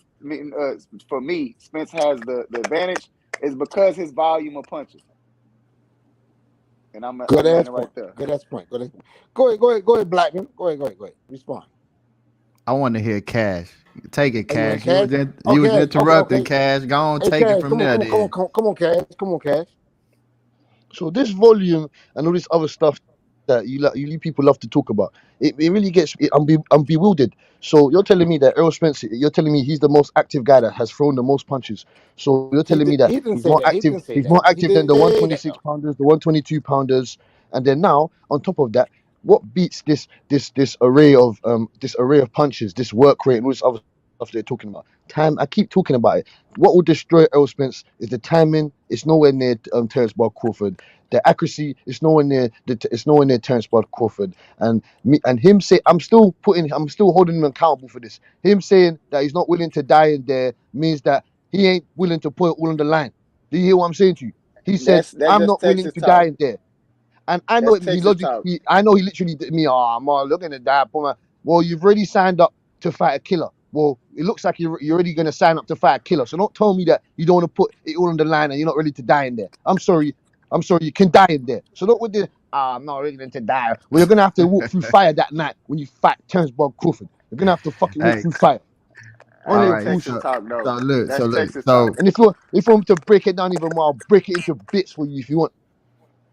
Spence has the advantage is because his volume of punches. And I'm good ass right there. Good ass point. Go ahead, Blackman. Go ahead. Respond. I want to hear Cash. Take it, Cash. You was interrupting, Cash. Go on, take it from there. Come on, Cash. So this volume and all this other stuff that you people love to talk about, it really gets. I'm bewildered. So you're telling me that Errol Spence, you're telling me he's the most active guy that has thrown the most punches. So you're telling me that he's more active. He's more active than the 126 pounders, the 122 pounders, and then now on top of that, what beats this array of punches, this work rate, and all this other stuff they're talking about? Time. I keep talking about it. What will destroy Errol Spence is the timing. It's nowhere near Terence Bud Crawford. The accuracy is nowhere near. It's nowhere near Terence Bud Crawford. And him say I'm still holding him accountable for this. Him saying that he's not willing to die in there means that he ain't willing to put it all on the line. Do you hear what I'm saying to you? He said I'm not willing to die in there. And I know he literally did me. I'm looking to die. Well, you've already signed up to fight a killer. Well, it looks like you're already going to sign up to fight a killer. So don't tell me that you don't want to put it all on the line and you're not ready to die in there. I'm sorry, you can die in there. So don't with the I'm not ready to die. Well, you're gonna have to walk through fire that night when you fight Terrence Bud Crawford. You're gonna have to fucking walk Hey, through fire. all Only right. bullshit. So look. And if you want me to break it down even more, I'll break it into bits for you if you want.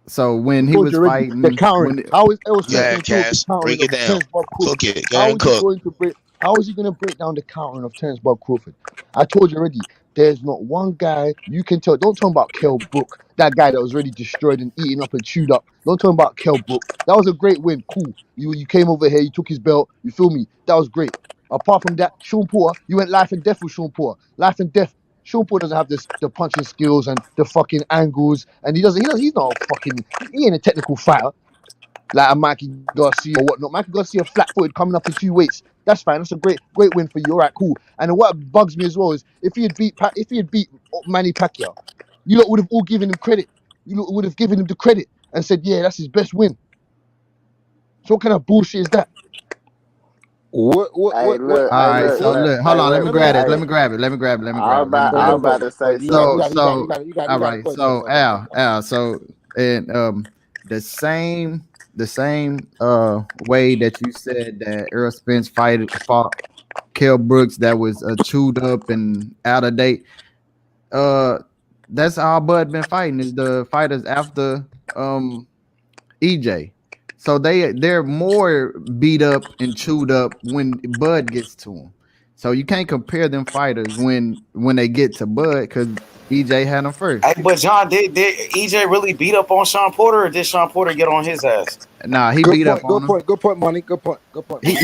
So when I he told was you already, the fighting, countering. How is Errol Spence Yeah, going to deal with the Cass, countering break of it down. Terrence Bud Crawford? Cook it. Go How ahead and is he cook. going to break? How is he going to break down the countering of Terrence Bud Crawford? I told you already. There's not one guy you can tell. Don't talk about Kell Brook, that guy that was already destroyed and eaten up and chewed up. Don't talk about Kell Brook. That was a great win. Cool. You came over here. You took his belt. You feel me? That was great. Apart from that, Sean Porter, you went life and death with Sean Porter. Life and death. Sean Paul doesn't have the punching skills and the fucking angles, and he's not a fucking, he ain't a technical fighter like a Mikey Garcia or whatnot. Mikey Garcia flat-footed coming up in 2 weights. That's fine. That's a great win for you. All right, cool. And what bugs me as well is if he had beat Manny Pacquiao, you lot would have all given him credit. You lot would have given him the credit and said, yeah, that's his best win. So what kind of bullshit is that? All right, so look, hold on, let me grab it. Let me grab it. I'm about to say So, all right, so Al, so and the same way that you said that Errol Spence fought Kell Brooks that was chewed up and out of date. That's how Bud been fighting is the fighters after EJ. So they're more beat up and chewed up when Bud gets to them. So you can't compare them fighters when they get to Bud because EJ had them first. Hey, but John, did EJ really beat up on Sean Porter, or did Sean Porter get on his ass? Nah, he beat up on him. Good point, money. Good point. He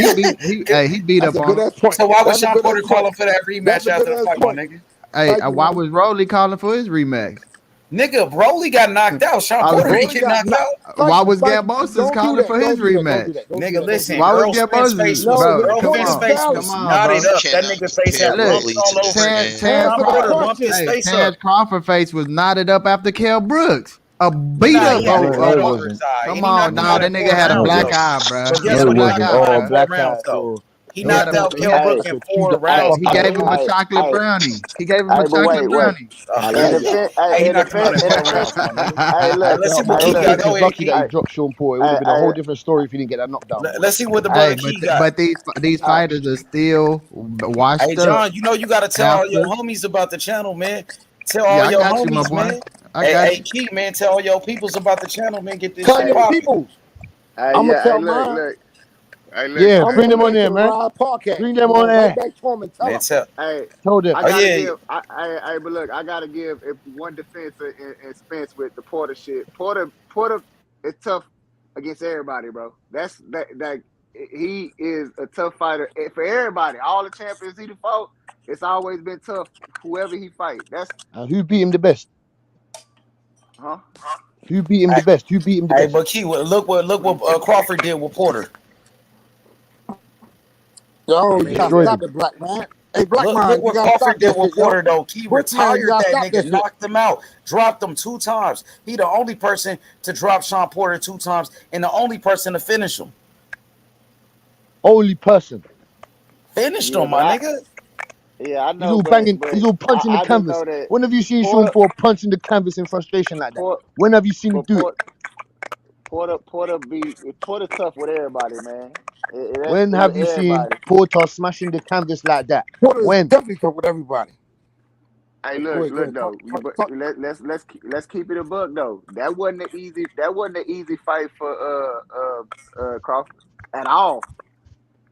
beat up on him. So why was Sean Porter calling for that rematch after the fight, my nigga? Hey, why was Rolly calling for his rematch? Nigga, Broly got knocked out. Sean Porter didn't get knocked out. Why was Gambosis calling for his rematch? Nigga, listen. Why was Earl Spence face was knotted up. That nigga face had bumps all over it. Sean Porter bumped his face up. Terrence Crawford face was knotted up after Kell Brooks. A beat up. Come on, nah, that nigga had a black eye, bro. But guess what? He knocked him out in 4 rounds, though. He knocked out Kell Brooks in 4 rounds. He gave him a chocolate brownie. He gave him a chocolate brownie. He knocked him out in 4 rounds. Hey, look, Let's see what Key got. Go ahead, lucky Key. that he dropped Sean Paul. It would have been a whole different story if he didn't get that knockdown. Let's see what the brother Key got. But these fighters are still washed up. Hey, John, you know you got to tell all your homies about the channel, man. Tell all your homies, man. Hey, Key, man, tell all your peoples about the channel, man. Get this shit popping. I'm gonna tell mine. Yeah, bring them on there, man. Bring them on there. Told them. But look, I gotta give one defense in Spence with the Porter shit. Porter is tough against everybody, bro. That he is a tough fighter for everybody. All the champions he fought, it's always been tough. Whoever he fight, that's who beat him the best. Huh? Who beat him the best? Who beat him the best? Hey, but Key, look what Crawford did with Porter. Yo, you gotta stop it, black man. Hey, black man, look what Crawford did with Porter, though. He retired that nigga, knocked him out, dropped him 2 times. He the only person to drop Sean Porter 2 times, and the only person to finish him. Only person. Finished him, my nigga. Yeah, I know. He's all banging. He's all punching the canvas. When have you seen Sean Paul punching the canvas in frustration like that? When have you seen him do it? Porter tough with everybody, man. When have you seen Porter smashing the canvas like that? When? Definitely tough with everybody. Hey, look though. Let's keep it a buck though. That wasn't an easy fight for Crawford at all.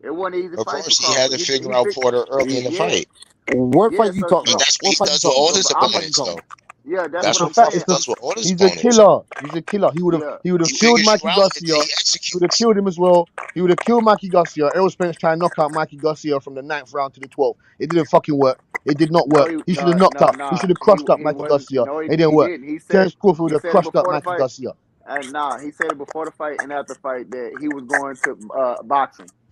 It wasn't an easy fight. Of course, for he had to figure out Porter early in the fight. What fight you talking about? That's what he does with all his opponents, though. Yeah, that's what he does with all his He's opponents. a killer. He's a killer. He would have killed Mikey Garcia. He would have killed him as well. He would have killed Mikey Garcia. Errol Spence tried to knock out Mikey Garcia from the 9th round to the 12th. It didn't fucking work. It did not work. He should have knocked out. He should have crushed up Mikey Garcia. It didn't work. Terrence Crawford would have crushed up Mikey Garcia. He said it before the fight and after the fight that he was going to boxing.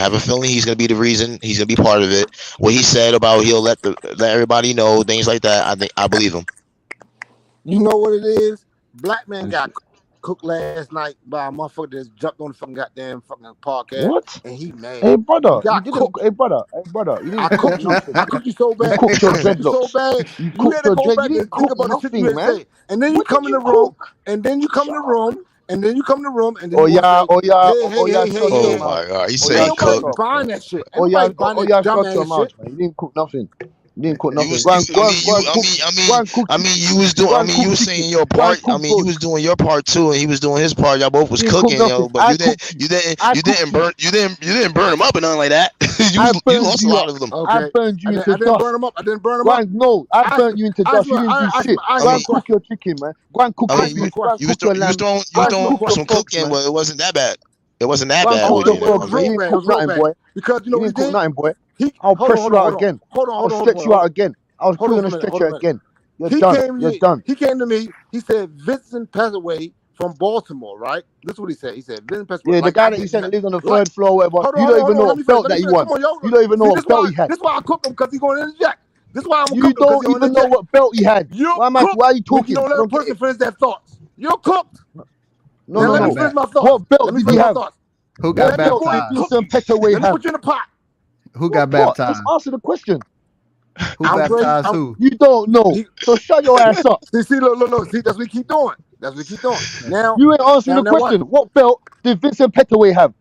I have a feeling he's gonna be the reason. He's gonna be part of it. What he said about he'll let everybody know things like that. I believe him. You know what it is? Black man got cooked last night by a motherfucker that jumped on the fucking goddamn fucking podcast, What? and he mad. Hey brother, You got cooked. Hey brother, you I didn't cook cooked you. nothing. I cooked you so bad. You cooked your I cooked you so dreadlocks. bad. You You cooked had to your go dread. back You and didn't think cook about the shit you nothing, had man. said. And then you What come did in you the room, cook? and then you come in the room, and then you come in the room, and then Oh you yeah, want to say, hey, shut your Oh mouth. my God, he Oh said yeah, ain't he shut nobody cooked. up, buying man. that shit. Ain't Oh nobody buying that yeah, shut your dumbass mouth, shit. man. You didn't cook nothing. You didn't cook You nothing. was, Go you, and go and go and cook. Go and cook. you was doing, Go I and mean, cook you was chicken. saying your Go and part. I cook mean, you goat. was doing your part too, and he was doing his part. Y'all both was You didn't cook cooking, nothing. yo. But I you cooked you. I cooked didn't burn him up and nothing like that. I you burned lost a you lot up. of them. I Okay. burned you I into didn't dust. burn him up. I didn't burn him Go up. and no, I Ask burnt me- you into ask dust. me- You didn't do ask shit. me- ask Go me a and cook question. your chicken, man. Go and cook I your mean, beef. Go and you was cook your throwing, you was lamb. throwing, Go and cook your some frogs, cooking, man. but it wasn't that bad. It wasn't that Go and bad cook with your you, It my was frogs, man. friend. You real didn't bad. It cook was real nothing, bad. boy. Because you know You what he didn't cook did? nothing, boy. He I'll hold press on, you out hold on, hold on, again. hold on, I'll hold on, hold stretch on, you hold out on. again. I'll Hold put you on on for a a minute. Hold stretcher on a minute. again. You're He done. came You're to done. he came to me. He said Vincent passed away from Baltimore, right? This is what he said. He said Vincent passed away. Yeah, the Like guy I that you did. said that lives on the Like, third floor, whatever. hold on, You hold don't on, hold even on. know Let what me finish. belt Let me that he finish. won. Come on, yo. You don't even know See, what belt he had. this why I cook him, because he gonna interject. This why I'm gonna You cook him, because don't he gonna even know interject. what belt he had. You Why cooked are you when you talking? don't I let a don't get person it. finish their thoughts. You're cooked. No, Now no, let me no. finish my thoughts. What belt Let me did finish he my have? thoughts. Who got What Let your belt boy did baptized? cook Vincent you. Petaway Let me have? put you in the pot. Who got What pot? Just baptized? answer the question. Who I'm great. baptized who? You don't know. So shut your ass up. See, look. See, that's what we keep doing. That's what we keep doing. Now, You ain't answering the now what? question. What belt did Vincent Petaway have?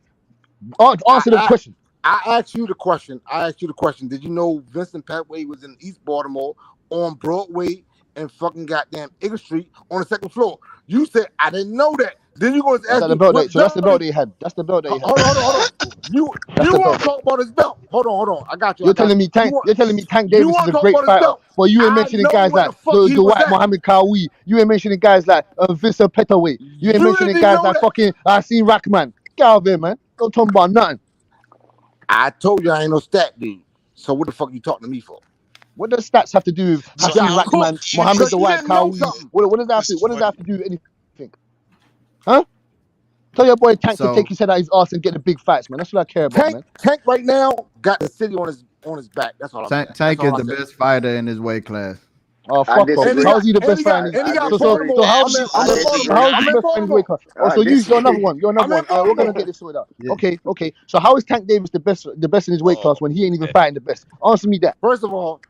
Answer the question. I asked you the question. Did you know Vincent Petway was in East Baltimore on Broadway and fucking goddamn Igor Street on the second floor? You said I didn't know that. Then you going to Is ask that the me belt what that? So that's the belt belt? they had. That's the belt they had. Hold on. You That's the want belt. to talk about his belt? Hold on. I got you. You're telling me Tank. You're telling me Tank You Davis is want a to talk great about his fighter, belt? but you ain't I mentioning know guys where like the fuck he was Dwight at. Muhammad Kawi. You ain't mentioning guys like Vincent Petaway. You ain't You mentioning didn't guys know like that. fucking I seen Rackman. Get out of here, man. Don't talk about nothing. I told you I ain't no stat dude. So what the fuck you talking to me for? What does stats have to do with So Hasim how, Rackman, even Mohammed if Because you Dwight didn't know Kawi? something. What does that have this to? is What does that funny. have to do with anything? Huh? Tell your boy Tank to So take his head out his ass and get the big fights, man. That's what I care about, man. Tank right now got the city on his back. That's all I'm saying. That's Tank is all I the said. best fighter in his weight class. Oh, I fuck off. And he disagree. How is got he the best fighter? I and he got disagree. So how Baltimore. is he? I I'm in So Baltimore. disagree. how is he I'm the in best fighter in his Baltimore. weight class? Oh, I so you're another disagree. one. You're another I'm in one. All right, we're gonna Baltimore. get this sorted out. Yeah. Okay. So how is Tank Davis the best in his weight class when he ain't even fighting the best? Answer me that. First of all,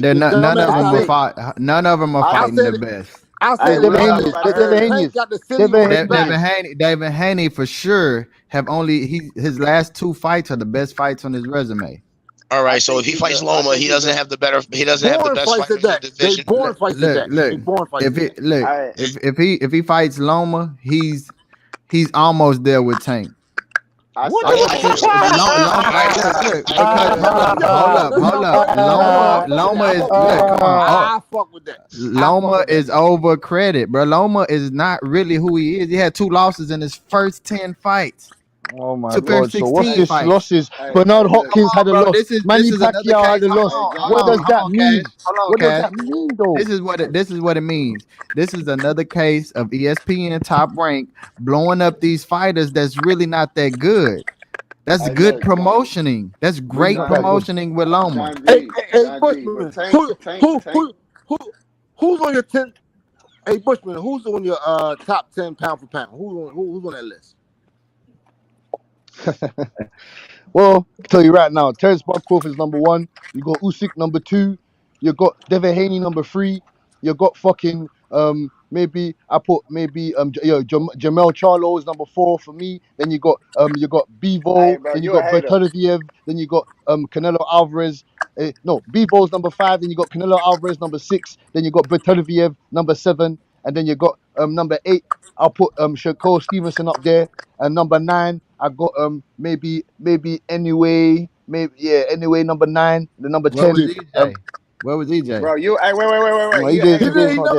They're your none of dumbass I them got are think it. None of them are I I fighting the said it. best. I I said think it what Devin last y'all week. Haney. about I to said Devin hear. Tank Haney. got the city on his Devin back. David Haney for sure have only his last two fights are the best fights on his resume. All I right, so think if he he's fights a. I Loma, think he he's doesn't a. have the better. He doesn't have the Born best fights fighter at in the that. They division. born fights at that. They Look. born fights at that. I If he fights Loma, he's almost there with Tank. I What say I this. think so. Loma, because hold up. Loma is look. Come on. Oh, I fuck with that. Loma is over credit, bro. Loma is not really who he is. He had 2 losses in his first 10 fights. Oh my To first God! So what's 16 Hey, this fights. losses? hey, Bernard look. Come Hopkins on, had a bro. loss. This Manny is another Pacquiao had case. a Hold loss. Hey, on, What James. does hold that on, Cash. mean? Hold on, What does Cash. that mean, though? This is what it means. This is another case of ESPN Top Rank blowing up these fighters that's really not that good. That's Hey, good look, promotioning. That's Really great not that good. promotioning with Loma. John Hey, G. John G. But Bushman. Tank, Tank, Tank. Who's on your 10? Hey, Bushman, who's on your top 10 pound for pound? Who's on that list? Well, I can tell you right now, Terrence Bob Crawford is number 1. You got Usyk number 2. You got Devin Haney number 3. You got fucking maybe I put maybe Jamel Charlo is number 4 for me. Then you got Hey, Bivol. bro, Then you you a got hater. Bertoliviev. Then you got Canelo Alvarez. No, Bivol's number 5. Then you got Canelo Alvarez number 6. Then you got Bertoliviev number 7. And then you got number 8. I'll put Shakur Stevenson up there. And number 9, I got maybe anyway number 9. The number Where 10 was EJ? Where was EJ? Bro, you. Hey, wait. no, You EJ's hater. EJ's not there.